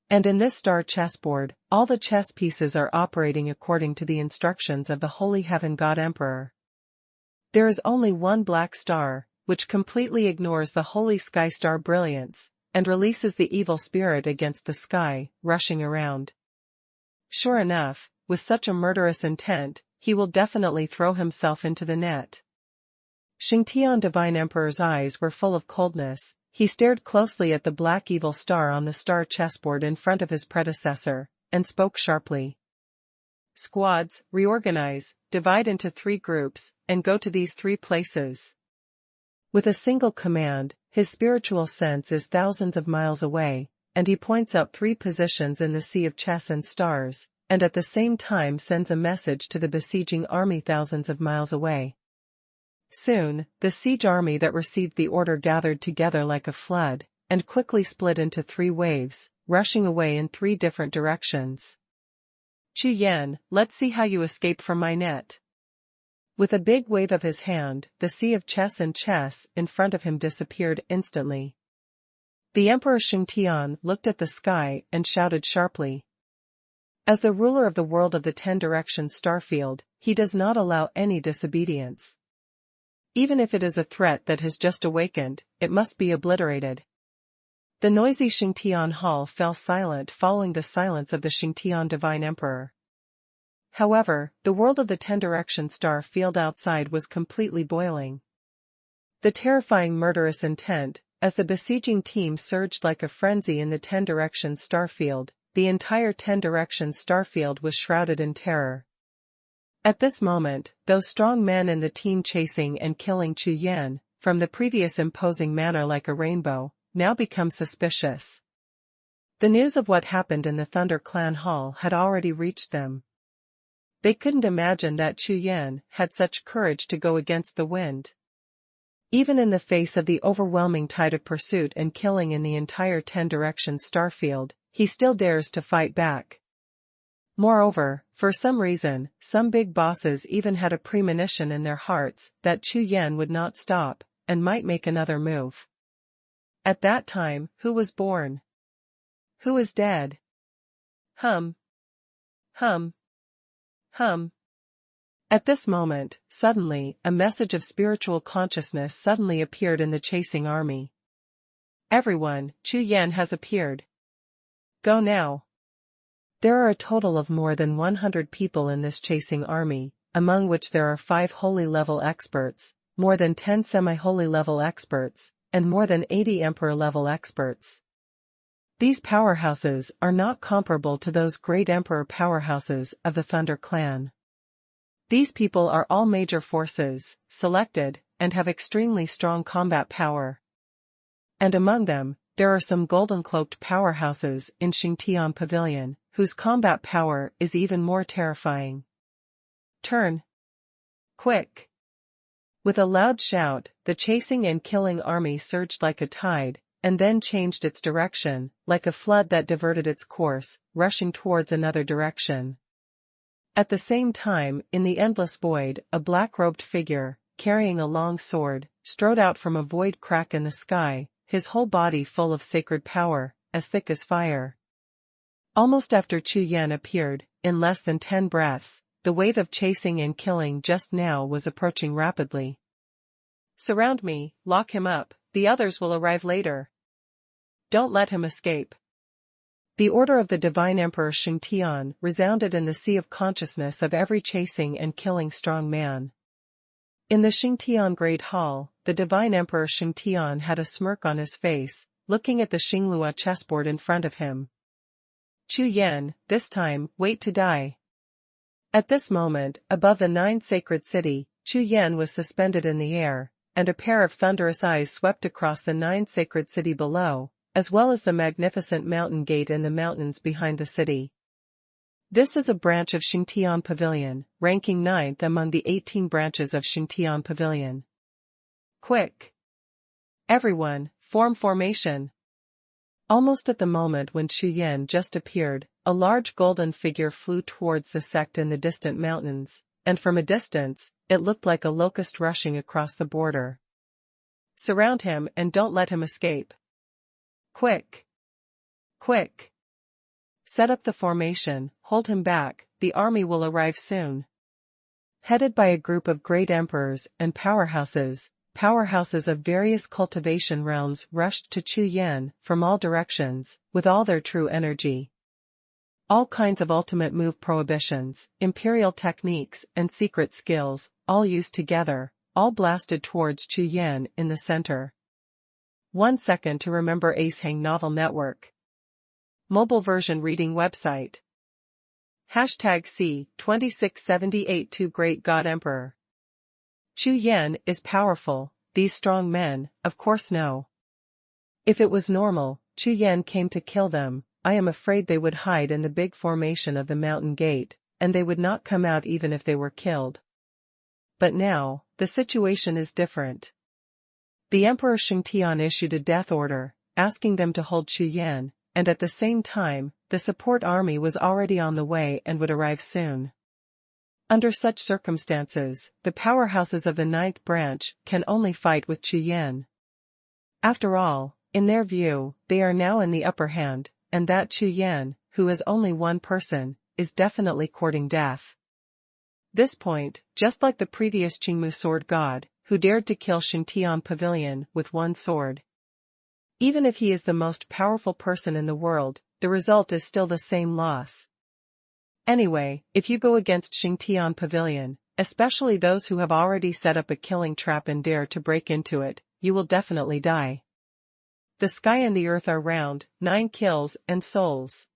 And in this star chessboard, all the chess pieces are operating according to the instructions of the Holy Heaven God Emperor. There is only one black star, which completely ignores the holy sky star brilliance, and releases the evil spirit against the sky, rushing around. Sure enough, with such a murderous intent, he will definitely throw himself into the net. Xingtian Divine Emperor's eyes were full of coldness. He stared closely at the black evil star on the star chessboard in front of his predecessor, and spoke sharply. Squads, reorganize, divide into 3 groups, and go to these 3 places. With a single command, his spiritual sense is thousands of miles away, and he points out 3 positions in the sea of chess and stars, and at the same time sends a message to the besieging army thousands of miles away. Soon, the siege army that received the order gathered together like a flood, and quickly split into 3 waves, rushing away in 3 different directions. Chu Yan, let's see how you escape from my net. With a big wave of his hand, the sea of chess and chess in front of him disappeared instantly. The Emperor Xingtian looked at the sky and shouted sharply. As the ruler of the world of the 10 Directions starfield, he does not allow any disobedience. Even if it is a threat that has just awakened, it must be obliterated. The noisy Xingtian Hall fell silent following the silence of the Xingtian Divine Emperor. However, the world of the 10 Directions star field outside was completely boiling. The terrifying murderous intent, as the besieging team surged like a frenzy in the 10 Directions starfield, the entire 10 Directions starfield was shrouded in terror. At this moment, those strong men in the team chasing and killing Chu Yan, from the previous imposing manner like a rainbow, now become suspicious. The news of what happened in the Thunder Clan Hall had already reached them. They couldn't imagine that Chu Yan had such courage to go against the wind. Even in the face of the overwhelming tide of pursuit and killing in the entire 10 Directions starfield, he still dares to fight back. Moreover, for some reason, some big bosses even had a premonition in their hearts that Chu Yan would not stop, and might make another move. At that time, who was born? Who is dead? Hum. Hum. Hum. At this moment, suddenly, a message of spiritual consciousness suddenly appeared in the chasing army. Everyone, Chu Yan has appeared. Go now. There are a total of more than 100 people in this chasing army, among which there are 5 holy level experts, more than 10 semi-holy level experts, and more than 80 emperor level experts. These powerhouses are not comparable to those great emperor powerhouses of the Thunder Clan. These people are all major forces, selected, and have extremely strong combat power. And among them, there are some golden-cloaked powerhouses in Xingtian Pavilion, whose combat power is even more terrifying. Turn. Quick! With a loud shout, the chasing and killing army surged like a tide, and then changed its direction, like a flood that diverted its course, rushing towards another direction. At the same time, in the endless void, a black-robed figure, carrying a long sword, strode out from a void crack in the sky, his whole body full of sacred power, as thick as fire. Almost after Chu Yan appeared, in less than 10 breaths, the wave of chasing and killing just now was approaching rapidly. Surround me, lock him up, the others will arrive later. Don't let him escape. The order of the Divine Emperor Xingtian resounded in the sea of consciousness of every chasing and killing strong man. In the Xingtian Great Hall, the Divine Emperor Xingtian had a smirk on his face, looking at the Xinglua chessboard in front of him. Chu Yan, this time, wait to die. At this moment, above the 9 sacred city, Chu Yan was suspended in the air, and a pair of thunderous eyes swept across the 9 sacred city below, as well as the magnificent mountain gate in the mountains behind the city. This is a branch of Xingtian Pavilion, ranking 9th among the 18 branches of Xingtian Pavilion. Quick! Everyone, form formation! Almost at the moment when Chu Yan just appeared, a large golden figure flew towards the sect in the distant mountains, and from a distance, it looked like a locust rushing across the border. Surround him and don't let him escape. Quick! Quick! Set up the formation, hold him back, the army will arrive soon. Headed by a group of great emperors and powerhouses of various cultivation realms rushed to Chu Yan from all directions, with all their true energy. All kinds of ultimate move prohibitions, imperial techniques and secret skills, all used together, all blasted towards Chu Yan in the center. 1 second to remember Acehang Novel Network. Mobile version reading website. #C2678 to Great God Emperor. Chu Yan is powerful, these strong men, of course know. If it was normal, Chu Yan came to kill them, I am afraid they would hide in the big formation of the mountain gate, and they would not come out even if they were killed. But now, the situation is different. The Emperor Xingtian issued a death order, asking them to hold Chu Yan, and at the same time, the support army was already on the way and would arrive soon. Under such circumstances, the powerhouses of the 9th branch can only fight with Chu Yan. After all, in their view, they are now in the upper hand, and that Chu Yan, who is only one person, is definitely courting death. This point, just like the previous Qingmu sword god, who dared to kill Xingtian Pavilion with one sword. Even if he is the most powerful person in the world, the result is still the same loss. Anyway, if you go against Xingtian Pavilion, especially those who have already set up a killing trap and dare to break into it, you will definitely die. The sky and the earth are round, 9 kills and souls.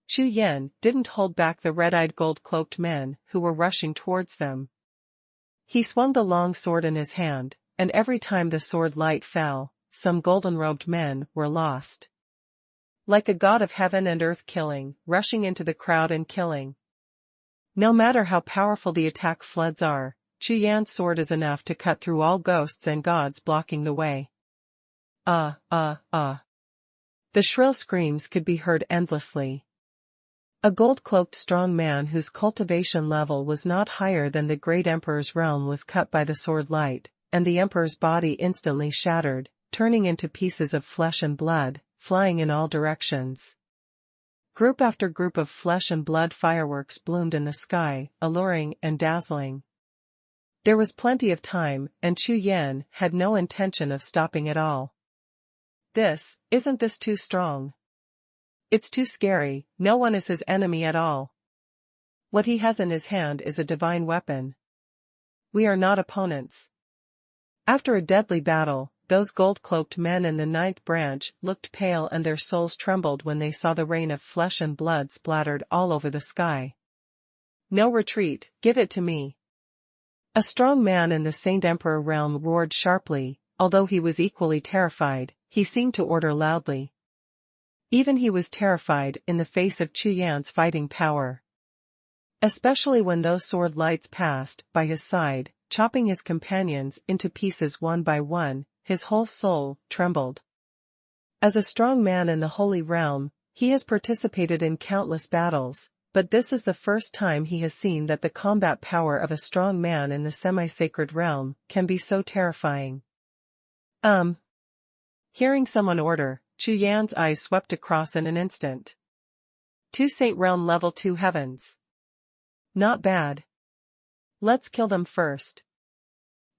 Chu Yan didn't hold back the red-eyed gold-cloaked men who were rushing towards them. He swung the long sword in his hand, and every time the sword light fell, some golden-robed men were lost. Like a god of heaven and earth killing, rushing into the crowd and killing. No matter how powerful the attack floods are, Chu Yan's sword is enough to cut through all ghosts and gods blocking the way. The shrill screams could be heard endlessly. A gold-cloaked strong man whose cultivation level was not higher than the great emperor's realm was cut by the sword light, and the emperor's body instantly shattered, turning into pieces of flesh and blood, flying in all directions. Group after group of flesh and blood fireworks bloomed in the sky, alluring and dazzling. There was plenty of time, and Chu Yan had no intention of stopping at all. Isn't this too strong? It's too scary, no one is his enemy at all. What he has in his hand is a divine weapon. We are not opponents. After a deadly battle, those gold-cloaked men in the 9th branch looked pale and their souls trembled when they saw the rain of flesh and blood splattered all over the sky. No retreat, give it to me. A strong man in the Saint Emperor realm roared sharply, although he was equally terrified, he seemed to order loudly. Even he was terrified in the face of Chu Yan's fighting power. Especially when those sword lights passed by his side, chopping his companions into pieces one by one, his whole soul trembled. As a strong man in the Holy Realm, he has participated in countless battles, but this is the first time he has seen that the combat power of a strong man in the semi-sacred realm can be so terrifying. Hearing someone order, Chu Yan's eyes swept across in an instant. 2 Saint Realm Level 2 Heavens. Not bad. Let's kill them first.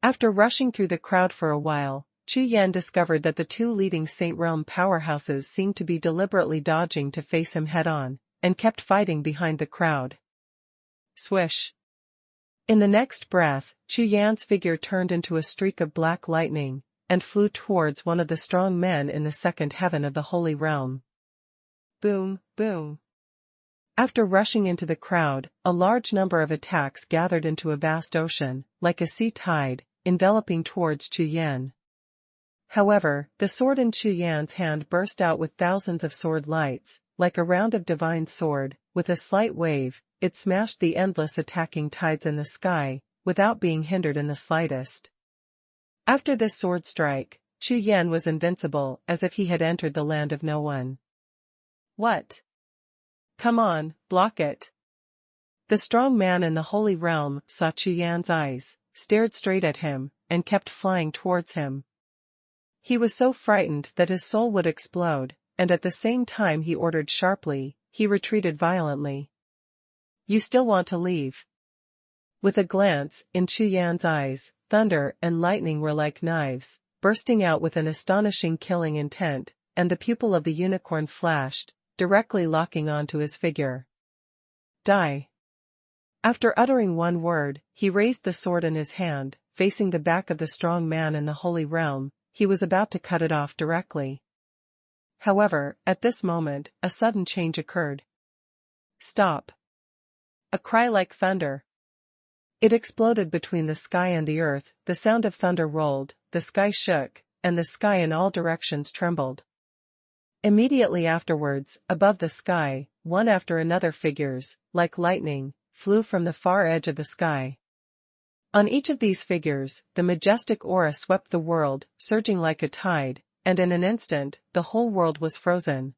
After rushing through the crowd for a while, Chu Yan discovered that the 2 leading Saint Realm powerhouses seemed to be deliberately dodging to face him head-on, and kept fighting behind the crowd. Swish. In the next breath, Chu Yan's figure turned into a streak of black lightning, and flew towards one of the strong men in the second heaven of the Holy Realm. Boom, boom. After rushing into the crowd, a large number of attacks gathered into a vast ocean, like a sea tide, enveloping towards Chu Yan. However, the sword in Chu Yan's hand burst out with thousands of sword lights, like a round of divine sword. With a slight wave, it smashed the endless attacking tides in the sky, without being hindered in the slightest. After this sword strike, Chu Yan was invincible, as if he had entered the land of no one. What? Come on, block it. The strong man in the Holy Realm saw Chu Yan's eyes, stared straight at him, and kept flying towards him. He was so frightened that his soul would explode, and at the same time he ordered sharply, he retreated violently. You still want to leave? With a glance in Chu Yan's eyes, thunder and lightning were like knives, bursting out with an astonishing killing intent, and the pupil of the unicorn flashed, directly locking onto his figure. Die. After uttering one word, he raised the sword in his hand, facing the back of the strong man in the Holy Realm. He was about to cut it off directly. However, at this moment, a sudden change occurred. Stop. A cry like thunder. It exploded between the sky and the earth, the sound of thunder rolled, the sky shook, and the sky in all directions trembled. Immediately afterwards, above the sky, one after another figures, like lightning, flew from the far edge of the sky. On each of these figures, the majestic aura swept the world, surging like a tide, and in an instant, the whole world was frozen.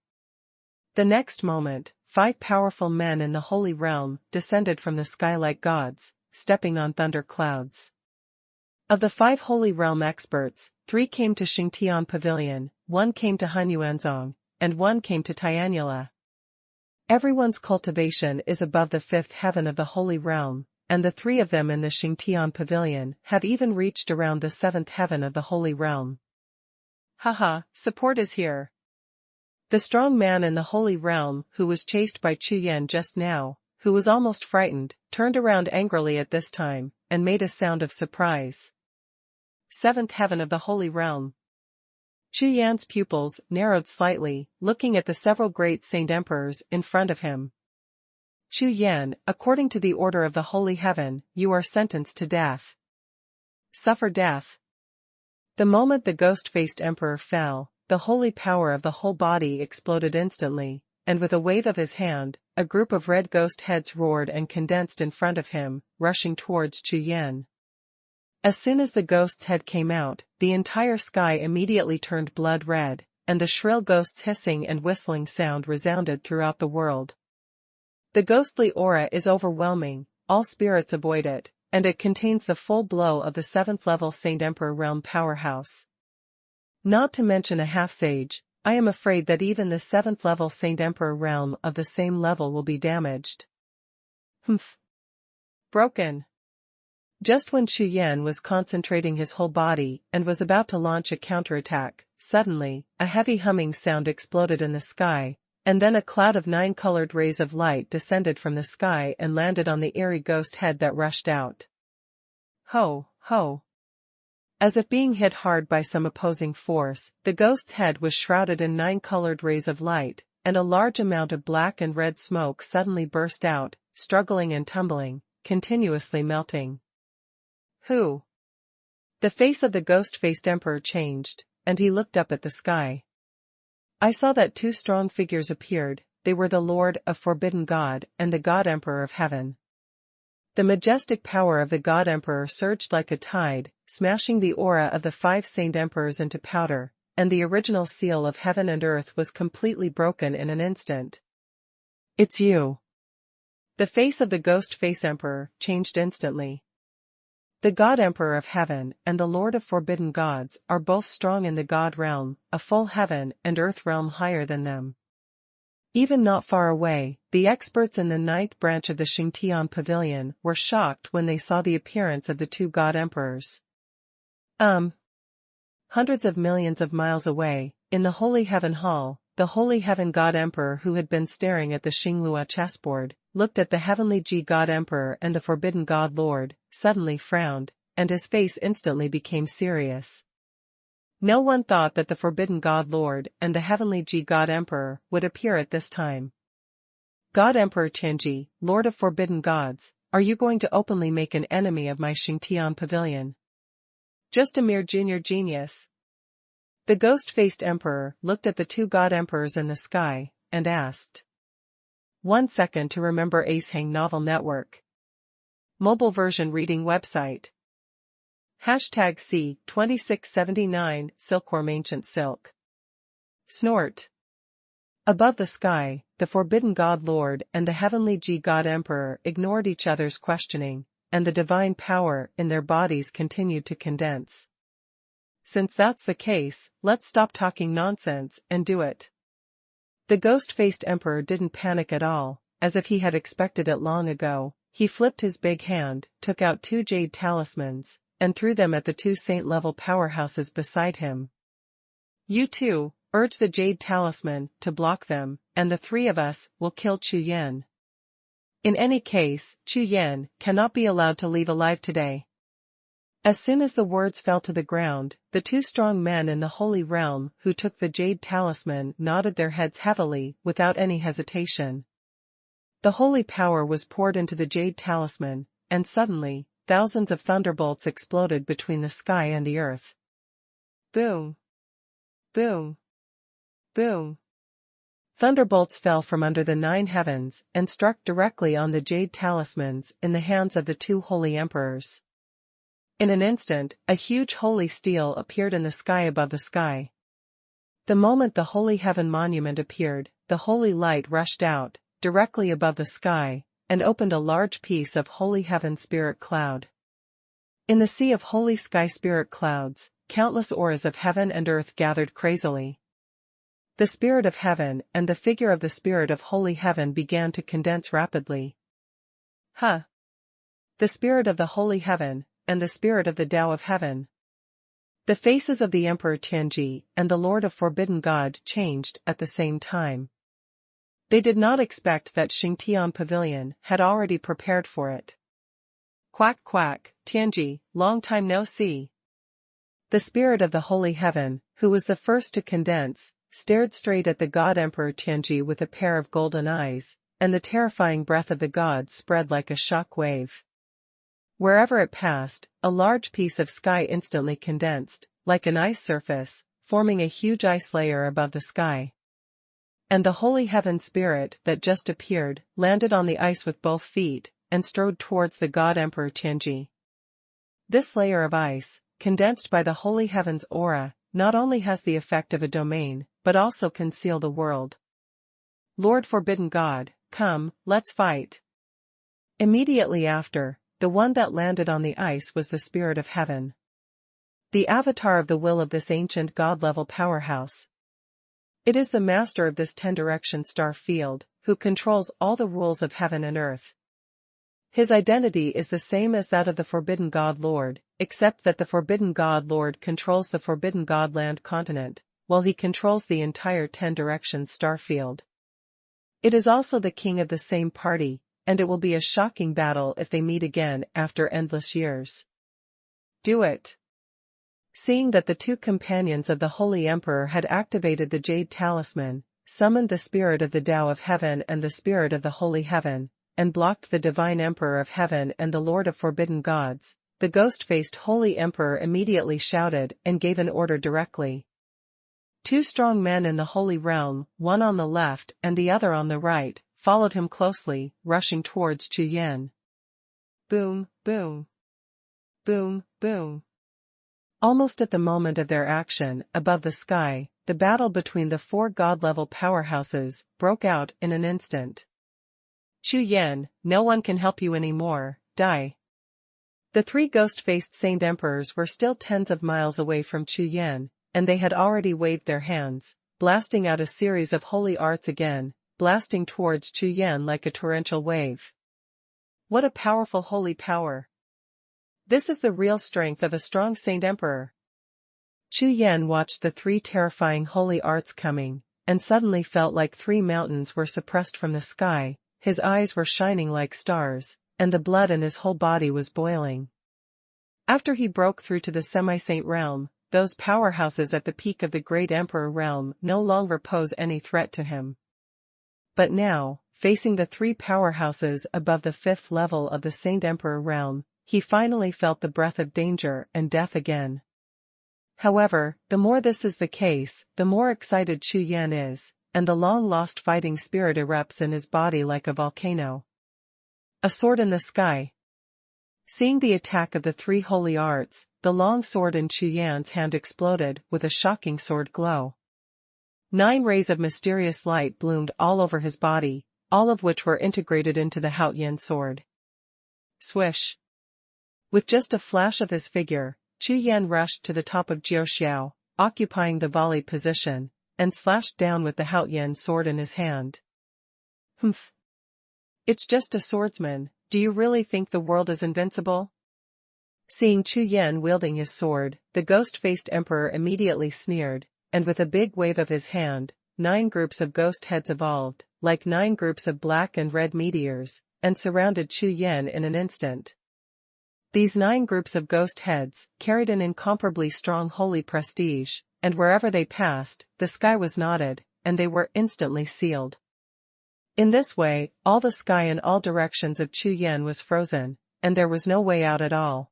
The next moment, 5 powerful men in the Holy Realm descended from the sky like gods, stepping on thunder clouds. Of the 5 Holy Realm experts, 3 came to Xingtian Pavilion, 1 came to Hunyuanzong, and 1 came to Tianula. Everyone's cultivation is above the 5th heaven of the Holy Realm, and the 3 of them in the Xingtian Pavilion have even reached around the 7th heaven of the Holy Realm. Haha, support is here. The strong man in the Holy Realm, who was chased by Chu Yan just now, who was almost frightened, turned around angrily at this time, and made a sound of surprise. 7th heaven of the Holy Realm. Chu Yan's pupils narrowed slightly, looking at the several great saint emperors in front of him. Chu Yan, according to the order of the Holy Heaven, you are sentenced to death. Suffer death. The moment the ghost-faced emperor fell, the holy power of the whole body exploded instantly, and with a wave of his hand, a group of red ghost heads roared and condensed in front of him, rushing towards Chu Yan. As soon as the ghost's head came out, the entire sky immediately turned blood red, and the shrill ghost's hissing and whistling sound resounded throughout the world. The ghostly aura is overwhelming, all spirits avoid it, and it contains the full blow of the 7th level Saint Emperor Realm powerhouse. Not to mention a half-sage, I am afraid that even the 7th level Saint Emperor Realm of the same level will be damaged. Humph. Broken. Just when Chu Yan was concentrating his whole body and was about to launch a counterattack, suddenly, a heavy humming sound exploded in the sky, and then a cloud of 9 colored rays of light descended from the sky and landed on the eerie ghost head that rushed out. Ho, ho. As if being hit hard by some opposing force, the ghost's head was shrouded in 9 colored rays of light, and a large amount of black and red smoke suddenly burst out, struggling and tumbling, continuously melting. Who? The face of the ghost-faced emperor changed, and he looked up at the sky. I saw that 2 strong figures appeared. They were the Lord of Forbidden God and the God Emperor of Heaven. The majestic power of the God Emperor surged like a tide, smashing the aura of the 5 saint emperors into powder, and the original seal of heaven and earth was completely broken in an instant. "It's you." The face of the ghost face emperor changed instantly. The God Emperor of Heaven and the Lord of Forbidden Gods are both strong in the God realm, a full heaven and earth realm higher than them. Even not far away, the experts in the 9th branch of the Xingtian Pavilion were shocked when they saw the appearance of the 2 God Emperors. Hundreds of millions of miles away, in the Holy Heaven Hall, the Holy Heaven God Emperor, who had been staring at the Xinglua chessboard, looked at the Heavenly Ji God Emperor and the Forbidden God Lord, suddenly frowned, and his face instantly became serious. No one thought that the Forbidden God Lord and the Heavenly Ji God Emperor would appear at this time. "God Emperor Tianji, Lord of Forbidden Gods, are you going to openly make an enemy of my Xingtian Pavilion? Just a mere junior genius." The ghost-faced emperor looked at the 2 God Emperors in the sky, and asked. 1 second to remember Acehang Novel Network. Mobile version reading website. #C2679 Silkworm Ancient Silk. Snort. Above the sky, the Forbidden God Lord and the Heavenly Ji God Emperor ignored each other's questioning, and the divine power in their bodies continued to condense. "Since that's the case, let's stop talking nonsense and do it." The ghost-faced emperor didn't panic at all, as if he had expected it long ago. He flipped his big hand, took out 2 jade talismans, and threw them at the 2 saint-level powerhouses beside him. "You two, urge the jade talisman to block them, and the 3 of us will kill Chu Yan. In any case, Chu Yan cannot be allowed to leave alive today." As soon as the words fell to the ground, the 2 strong men in the Holy Realm who took the jade talisman nodded their heads heavily without any hesitation. The holy power was poured into the jade talisman, and suddenly, thousands of thunderbolts exploded between the sky and the earth. Boom! Boom! Boom! Thunderbolts fell from under the 9 heavens and struck directly on the jade talismans in the hands of the 2 holy emperors. In an instant, a huge holy stele appeared in the sky above the sky. The moment the Holy Heaven Monument appeared, the holy light rushed out, directly above the sky, and opened a large piece of Holy Heaven Spirit Cloud. In the sea of Holy Sky Spirit Clouds, countless auras of heaven and earth gathered crazily. The Spirit of Heaven and the figure of the Spirit of Holy Heaven began to condense rapidly. The Spirit of the Holy Heaven, and the Spirit of the Tao of Heaven. The faces of the Emperor Tianji and the Lord of Forbidden God changed at the same time. They did not expect that Xingtian Pavilion had already prepared for it. "Quack quack, Tianji, long time no see." The Spirit of the Holy Heaven, who was the first to condense, stared straight at the God Emperor Tianji with a pair of golden eyes, and the terrifying breath of the god spread like a shock wave. Wherever it passed, a large piece of sky instantly condensed, like an ice surface, forming a huge ice layer above the sky. And the Holy Heaven Spirit that just appeared landed on the ice with both feet, and strode towards the God Emperor Tianji. This layer of ice, condensed by the Holy Heaven's aura, not only has the effect of a domain, but also can seal the world. "Lord Forbidden God, come, let's fight." Immediately after, the one that landed on the ice was the Spirit of Heaven, the avatar of the will of this ancient God-level powerhouse. It is the master of this 10-direction star field, who controls all the rules of heaven and earth. His identity is the same as that of the Forbidden God Lord, except that the Forbidden God Lord controls the Forbidden God Land continent, while he controls the entire 10-direction star field. It is also the king of the same party, and it will be a shocking battle if they meet again after endless years. Do it. Seeing that the 2 companions of the Holy Emperor had activated the Jade Talisman, summoned the Spirit of the Tao of Heaven and the Spirit of the Holy Heaven, and blocked the Divine Emperor of Heaven and the Lord of Forbidden Gods, the ghost-faced Holy Emperor immediately shouted and gave an order directly. 2 strong men in the Holy Realm, one on the left and the other on the right, followed him closely, rushing towards Chu Yan. boom, boom, boom, boom. Almost at the moment of their action, above the sky, the battle between the four god-level powerhouses broke out in an instant. Chu Yan, no one can help you anymore, die. The three ghost-faced Saint Emperors were still tens of miles away from Chu Yan, and they had already waved their hands, blasting out a series of holy arts again, blasting towards Chu Yan like a torrential wave. What a powerful holy power! This is the real strength of a strong Saint Emperor. Chu Yan watched the three terrifying holy arts coming, and suddenly felt like three mountains were suppressed from the sky, his eyes were shining like stars, and the blood in his whole body was boiling. After he broke through to the semi-saint realm, those powerhouses at the peak of the great emperor realm no longer pose any threat to him. But now, facing the three powerhouses above the fifth level of the Saint Emperor realm, he finally felt the breath of danger and death again. However, the more this is the case, the more excited Chu Yan is, and the long-lost fighting spirit erupts in his body like a volcano. A sword in the sky. Seeing the attack of the three holy arts, the long sword in Chu Yan's hand exploded with a shocking sword glow. 9 rays of mysterious light bloomed all over his body, all of which were integrated into the Haotian sword. Swish. With just a flash of his figure, Chu Yan rushed to the top of Jiuxiao, occupying the volley position, and slashed down with the Haotian sword in his hand. Humph. It's just a swordsman, do you really think the world is invincible? Seeing Chu Yan wielding his sword, the ghost-faced emperor immediately sneered, and with a big wave of his hand, 9 groups of ghost heads evolved, like 9 groups of black and red meteors, and surrounded Chu Yan in an instant. These 9 groups of ghost heads carried an incomparably strong holy prestige, and wherever they passed, the sky was knotted, and they were instantly sealed. In this way, all the sky in all directions of Chu Yan was frozen, and there was no way out at all.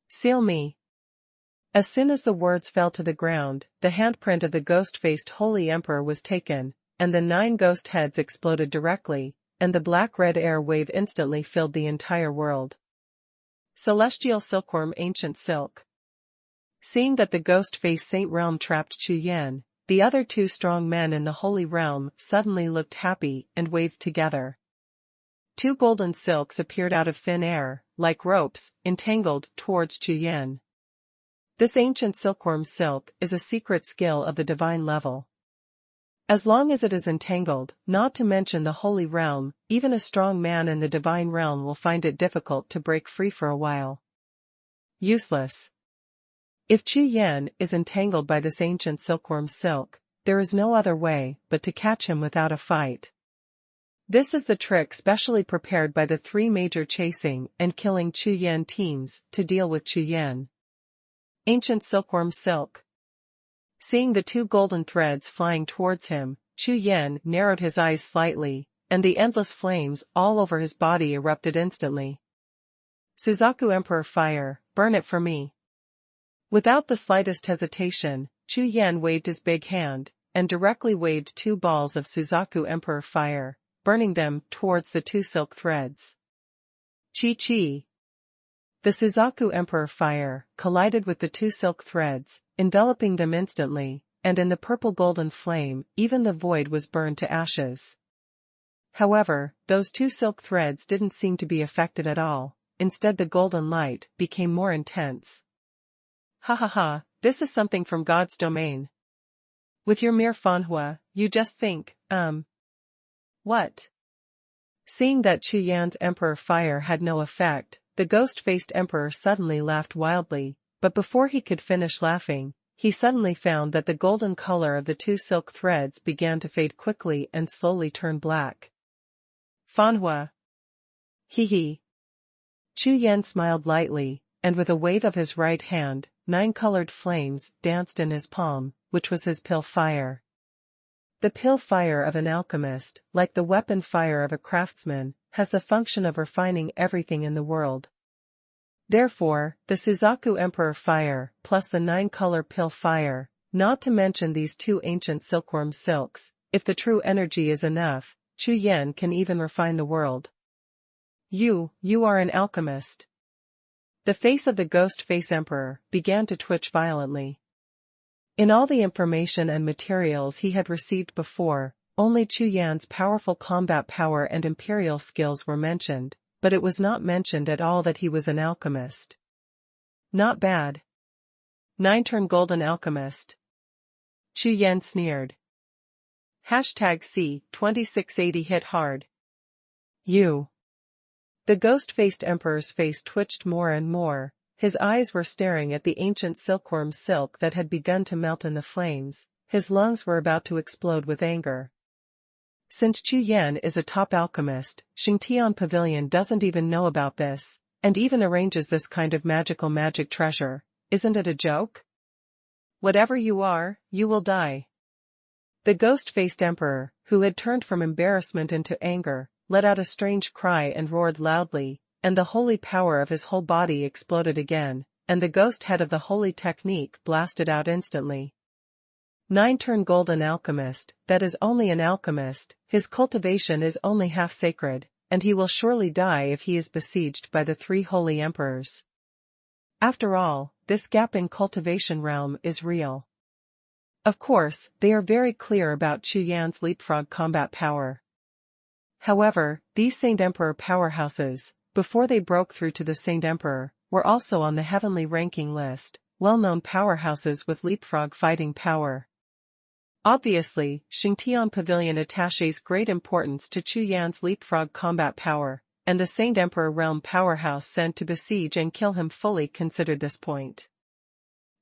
Seal me. As soon as the words fell to the ground, the handprint of the ghost-faced holy emperor was taken, and the 9 ghost heads exploded directly, and the black-red air wave instantly filled the entire world. Celestial silkworm, ancient silk. Seeing that the ghost-faced saint realm trapped Chu Yan, the other 2 strong men in the holy realm suddenly looked happy and waved together. 2 golden silks appeared out of thin air, like ropes, entangled towards Chu Yan. This ancient silkworm silk is a secret skill of the divine level. As long as it is entangled, not to mention the holy realm, even a strong man in the divine realm will find it difficult to break free for a while. Useless. If Chu Yan is entangled by this ancient silkworm silk, there is no other way but to catch him without a fight. This is the trick specially prepared by the 3 major chasing and killing Chu Yan teams to deal with Chu Yan. Ancient silkworm silk. Seeing the 2 golden threads flying towards him, Chu Yan narrowed his eyes slightly, and the endless flames all over his body erupted instantly. Suzaku Emperor Fire, burn it for me. Without the slightest hesitation, Chu Yan waved his big hand, and directly waved 2 balls of Suzaku Emperor Fire, burning them towards the 2 silk threads. Chi-chi. The Suzaku Emperor Fire collided with the 2 silk threads, enveloping them instantly, and in the purple-golden flame, even the void was burned to ashes. However, those 2 silk threads didn't seem to be affected at all, instead the golden light became more intense. Ha ha ha, this is something from God's domain. With your mere Xuanhuan, you just think, what? Seeing that Chu Yan's Emperor Fire had no effect, the ghost-faced emperor suddenly laughed wildly, but before he could finish laughing, he suddenly found that the golden color of the 2 silk threads began to fade quickly and slowly turn black. Xuanhuan. Hee hee. Chu Yan smiled lightly, and with a wave of his right hand, 9 colored flames danced in his palm, which was his pill fire. The pill fire of an alchemist, like the weapon fire of a craftsman, has the function of refining everything in the world. Therefore, the Suzaku Emperor Fire, plus the 9-color pill fire, not to mention these 2 ancient silkworm silks, if the true energy is enough, Chu Yan can even refine the world. You are an alchemist. The face of the ghost face emperor began to twitch violently. In all the information and materials he had received before, only Chu Yan's powerful combat power and imperial skills were mentioned, but it was not mentioned at all that he was an alchemist. Not bad. 9-turn golden alchemist. Chu Yan sneered. #C2680 hit hard. You. The ghost-faced emperor's face twitched more and more, his eyes were staring at the ancient silkworm silk that had begun to melt in the flames, his lungs were about to explode with anger. Since Chu Yan is a top alchemist, Xingtian Pavilion doesn't even know about this, and even arranges this kind of magic treasure. Isn't it a joke? Whatever you are, you will die. The ghost-faced emperor, who had turned from embarrassment into anger, let out a strange cry and roared loudly, and the holy power of his whole body exploded again, and the ghost head of the holy technique blasted out instantly. 9-turn golden alchemist, that is only an alchemist, his cultivation is only half sacred, and he will surely die if he is besieged by the 3 holy emperors. After all, this gap in cultivation realm is real. Of course, they are very clear about Chu Yan's leapfrog combat power. However, these Saint Emperor powerhouses, before they broke through to the Saint Emperor, were also on the heavenly ranking list, well-known powerhouses with leapfrog fighting power. Obviously, Xingtian Pavilion attaches great importance to Chu Yan's leapfrog combat power, and the Saint Emperor realm powerhouse sent to besiege and kill him fully considered this point.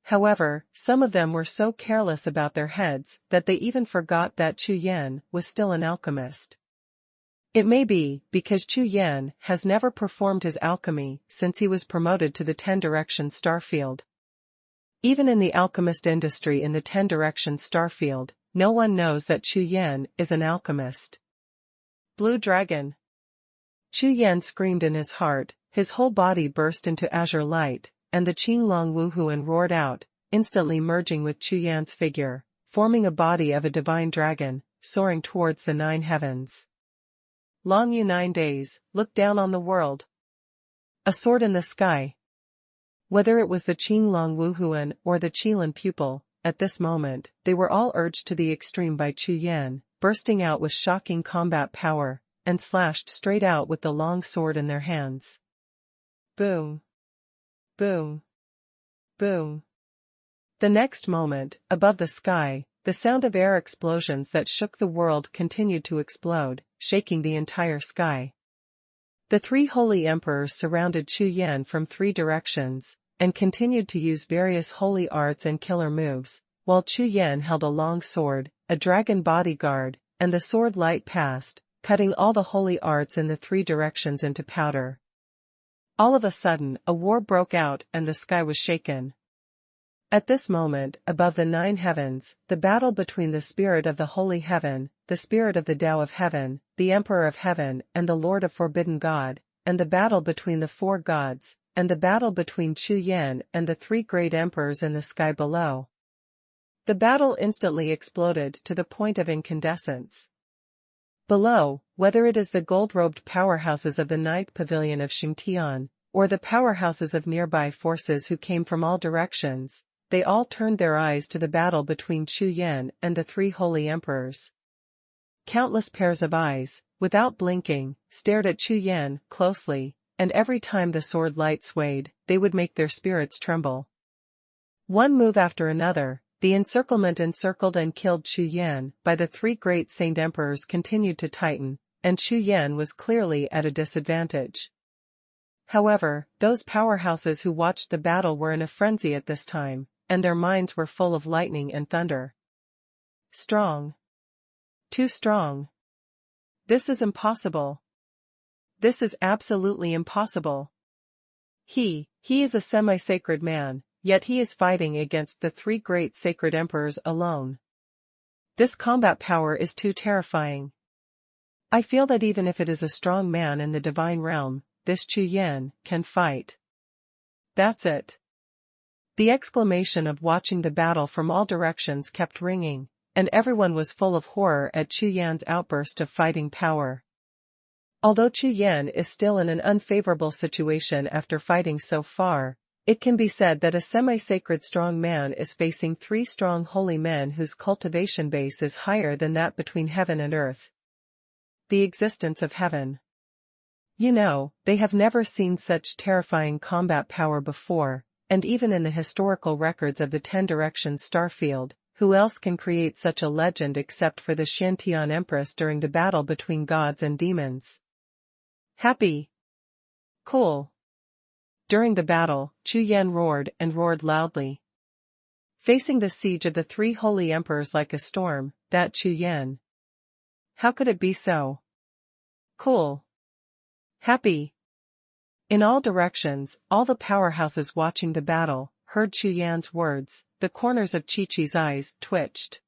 However, some of them were so careless about their heads that they even forgot that Chu Yan was still an alchemist. It may be because Chu Yan has never performed his alchemy since he was promoted to the 10-direction starfield. Even in the alchemist industry in the 10-direction starfield, no one knows that Chu Yan is an alchemist. Blue Dragon. Chu Yan screamed in his heart, his whole body burst into azure light, and the Qinglong Wuhun roared out, instantly merging with Chu Yan's figure, forming a body of a divine dragon, soaring towards the 9 heavens. Long you 9 days, look down on the world. A sword in the sky. Whether it was the Qinglong Wuhun or the Qilin pupil, at this moment, they were all urged to the extreme by Chu Yan, bursting out with shocking combat power, and slashed straight out with the long sword in their hands. Boom. Boom. Boom. The next moment, above the sky, the sound of air explosions that shook the world continued to explode, shaking the entire sky. The 3 holy emperors surrounded Chu Yan from 3 directions, and continued to use various holy arts and killer moves, while Chu Yan held a long sword, a dragon bodyguard, and the sword light passed, cutting all the holy arts in the 3 directions into powder. All of a sudden, a war broke out and the sky was shaken. At this moment, above the 9 heavens, the battle between the spirit of the holy heaven, the spirit of the Tao of heaven, the Emperor of heaven and the Lord of Forbidden God, and the battle between the 4 gods, and the battle between Chu Yan and the 3 great emperors in the sky below. The battle instantly exploded to the point of incandescence. Below, whether it is the gold-robed powerhouses of the 9th pavilion of Xingtian, or the powerhouses of nearby forces who came from all directions, they all turned their eyes to the battle between Chu Yan and the 3 holy emperors. Countless pairs of eyes, without blinking, stared at Chu Yan closely, and every time the sword light swayed, they would make their spirits tremble. One move after another, the encirclement encircled and killed Chu Yan by the 3 great Saint Emperors continued to tighten, and Chu Yan was clearly at a disadvantage. However, those powerhouses who watched the battle were in a frenzy at this time, and their minds were full of lightning and thunder. Strong. Too strong. This is impossible. This is absolutely impossible. He is a semi-sacred man, yet he is fighting against the 3 great sacred emperors alone. This combat power is too terrifying. I feel that even if it is a strong man in the divine realm, this Chu Yan can fight. That's it. The exclamation of watching the battle from all directions kept ringing, and everyone was full of horror at Chu Yan's outburst of fighting power. Although Chu Yan is still in an unfavorable situation after fighting so far, it can be said that a semi-sacred strong man is facing 3 strong holy men whose cultivation base is higher than that between heaven and earth. The existence of heaven. You know, they have never seen such terrifying combat power before, and even in the historical records of the 10 Directions starfield, who else can create such a legend except for the Xiantian Empress during the battle between gods and demons? Happy. Cool. During the battle, Chu Yan roared and roared loudly. Facing the siege of the 3 holy emperors like a storm, that Chu Yan. How could it be so? Cool. Happy. In all directions, all the powerhouses watching the battle heard Chu Yan's words. The corners of Chi-Chi's eyes twitched.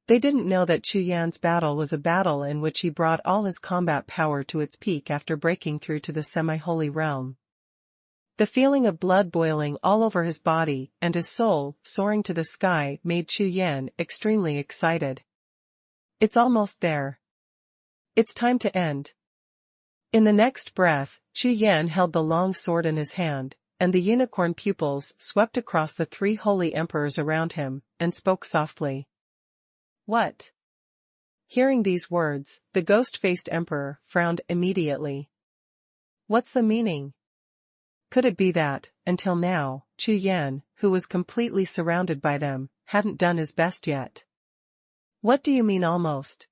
They didn't know that Chu Yan's battle was a battle in which he brought all his combat power to its peak after breaking through to the semi-holy realm. The feeling of blood boiling all over his body and his soul soaring to the sky made Chu Yan extremely excited. It's almost there. It's time to end. In the next breath, Chu Yan held the long sword in his hand, and the unicorn pupils swept across the 3 holy emperors around him, and spoke softly. What? Hearing these words, the ghost-faced emperor frowned immediately. What's the meaning? Could it be that, until now, Chu Yan, who was completely surrounded by them, hadn't done his best yet? What do you mean almost?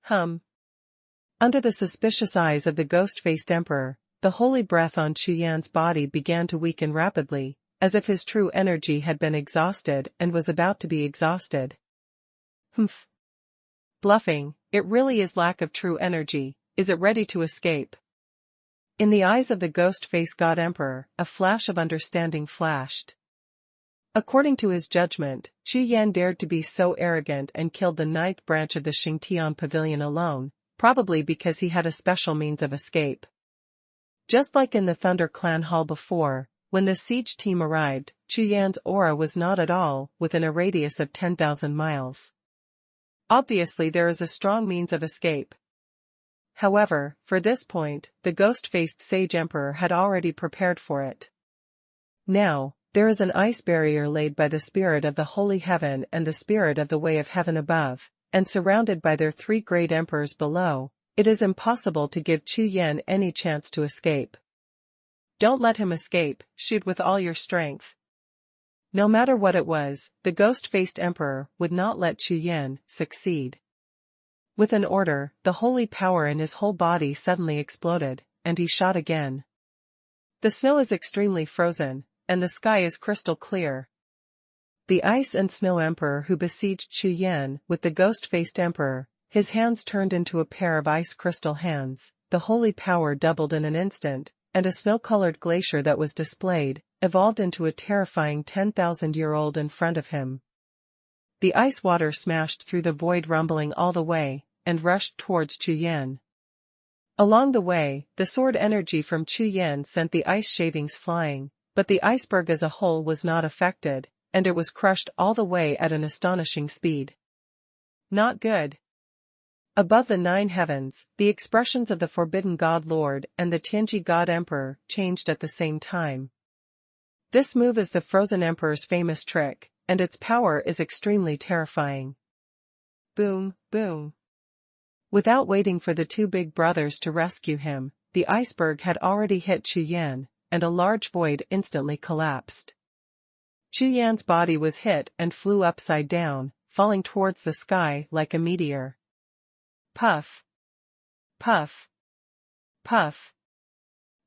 Under the suspicious eyes of the ghost-faced emperor, the holy breath on Chu Yan's body began to weaken rapidly, as if his true energy had been exhausted and was about to be exhausted. Humph. Bluffing, it really is lack of true energy. Is it ready to escape? In the eyes of the ghost-faced god emperor, a flash of understanding flashed. According to his judgment, Chu Yan dared to be so arrogant and killed the 9th branch of the Xingtian pavilion alone, probably because he had a special means of escape. Just like in the Thunder Clan Hall before, when the siege team arrived, Chu Yan's aura was not at all within a radius of 10,000 miles. Obviously there is a strong means of escape. However, for this point, the ghost-faced sage emperor had already prepared for it. Now, there is an ice barrier laid by the spirit of the holy heaven and the spirit of the way of heaven above, and surrounded by their 3 great emperors below, it is impossible to give Chu Yan any chance to escape. Don't let him escape, shoot with all your strength. No matter what it was, the ghost-faced emperor would not let Chu Yan succeed. With an order, the holy power in his whole body suddenly exploded, and he shot again. The snow is extremely frozen, and the sky is crystal clear. The ice and snow emperor who besieged Chu Yan with the ghost-faced emperor, his hands turned into a pair of ice crystal hands, the holy power doubled in an instant, and a snow-colored glacier that was displayed, evolved into a terrifying 10,000-year-old in front of him. The ice water smashed through the void rumbling all the way, and rushed towards Chu Yan. Along the way, the sword energy from Chu Yan sent the ice shavings flying, but the iceberg as a whole was not affected, and it was crushed all the way at an astonishing speed. Not good. Above the 9 heavens, the expressions of the Forbidden God Lord and the Tianji God Emperor changed at the same time. This move is the Frozen Emperor's famous trick, and its power is extremely terrifying. Boom, boom. Without waiting for the 2 big brothers to rescue him, the iceberg had already hit Chu Yan, and a large void instantly collapsed. Chu Yan's body was hit and flew upside down, falling towards the sky like a meteor. Puff. Puff. Puff.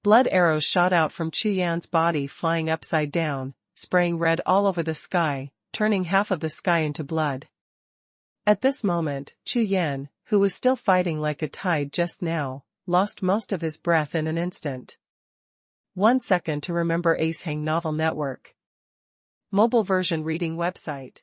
Blood arrows shot out from Chu Yan's body flying upside down, spraying red all over the sky, turning half of the sky into blood. At this moment, Chu Yan, who was still fighting like a tide just now, lost most of his breath in an instant. 1 second to remember. Ace Hang Novel Network. Mobile version reading website.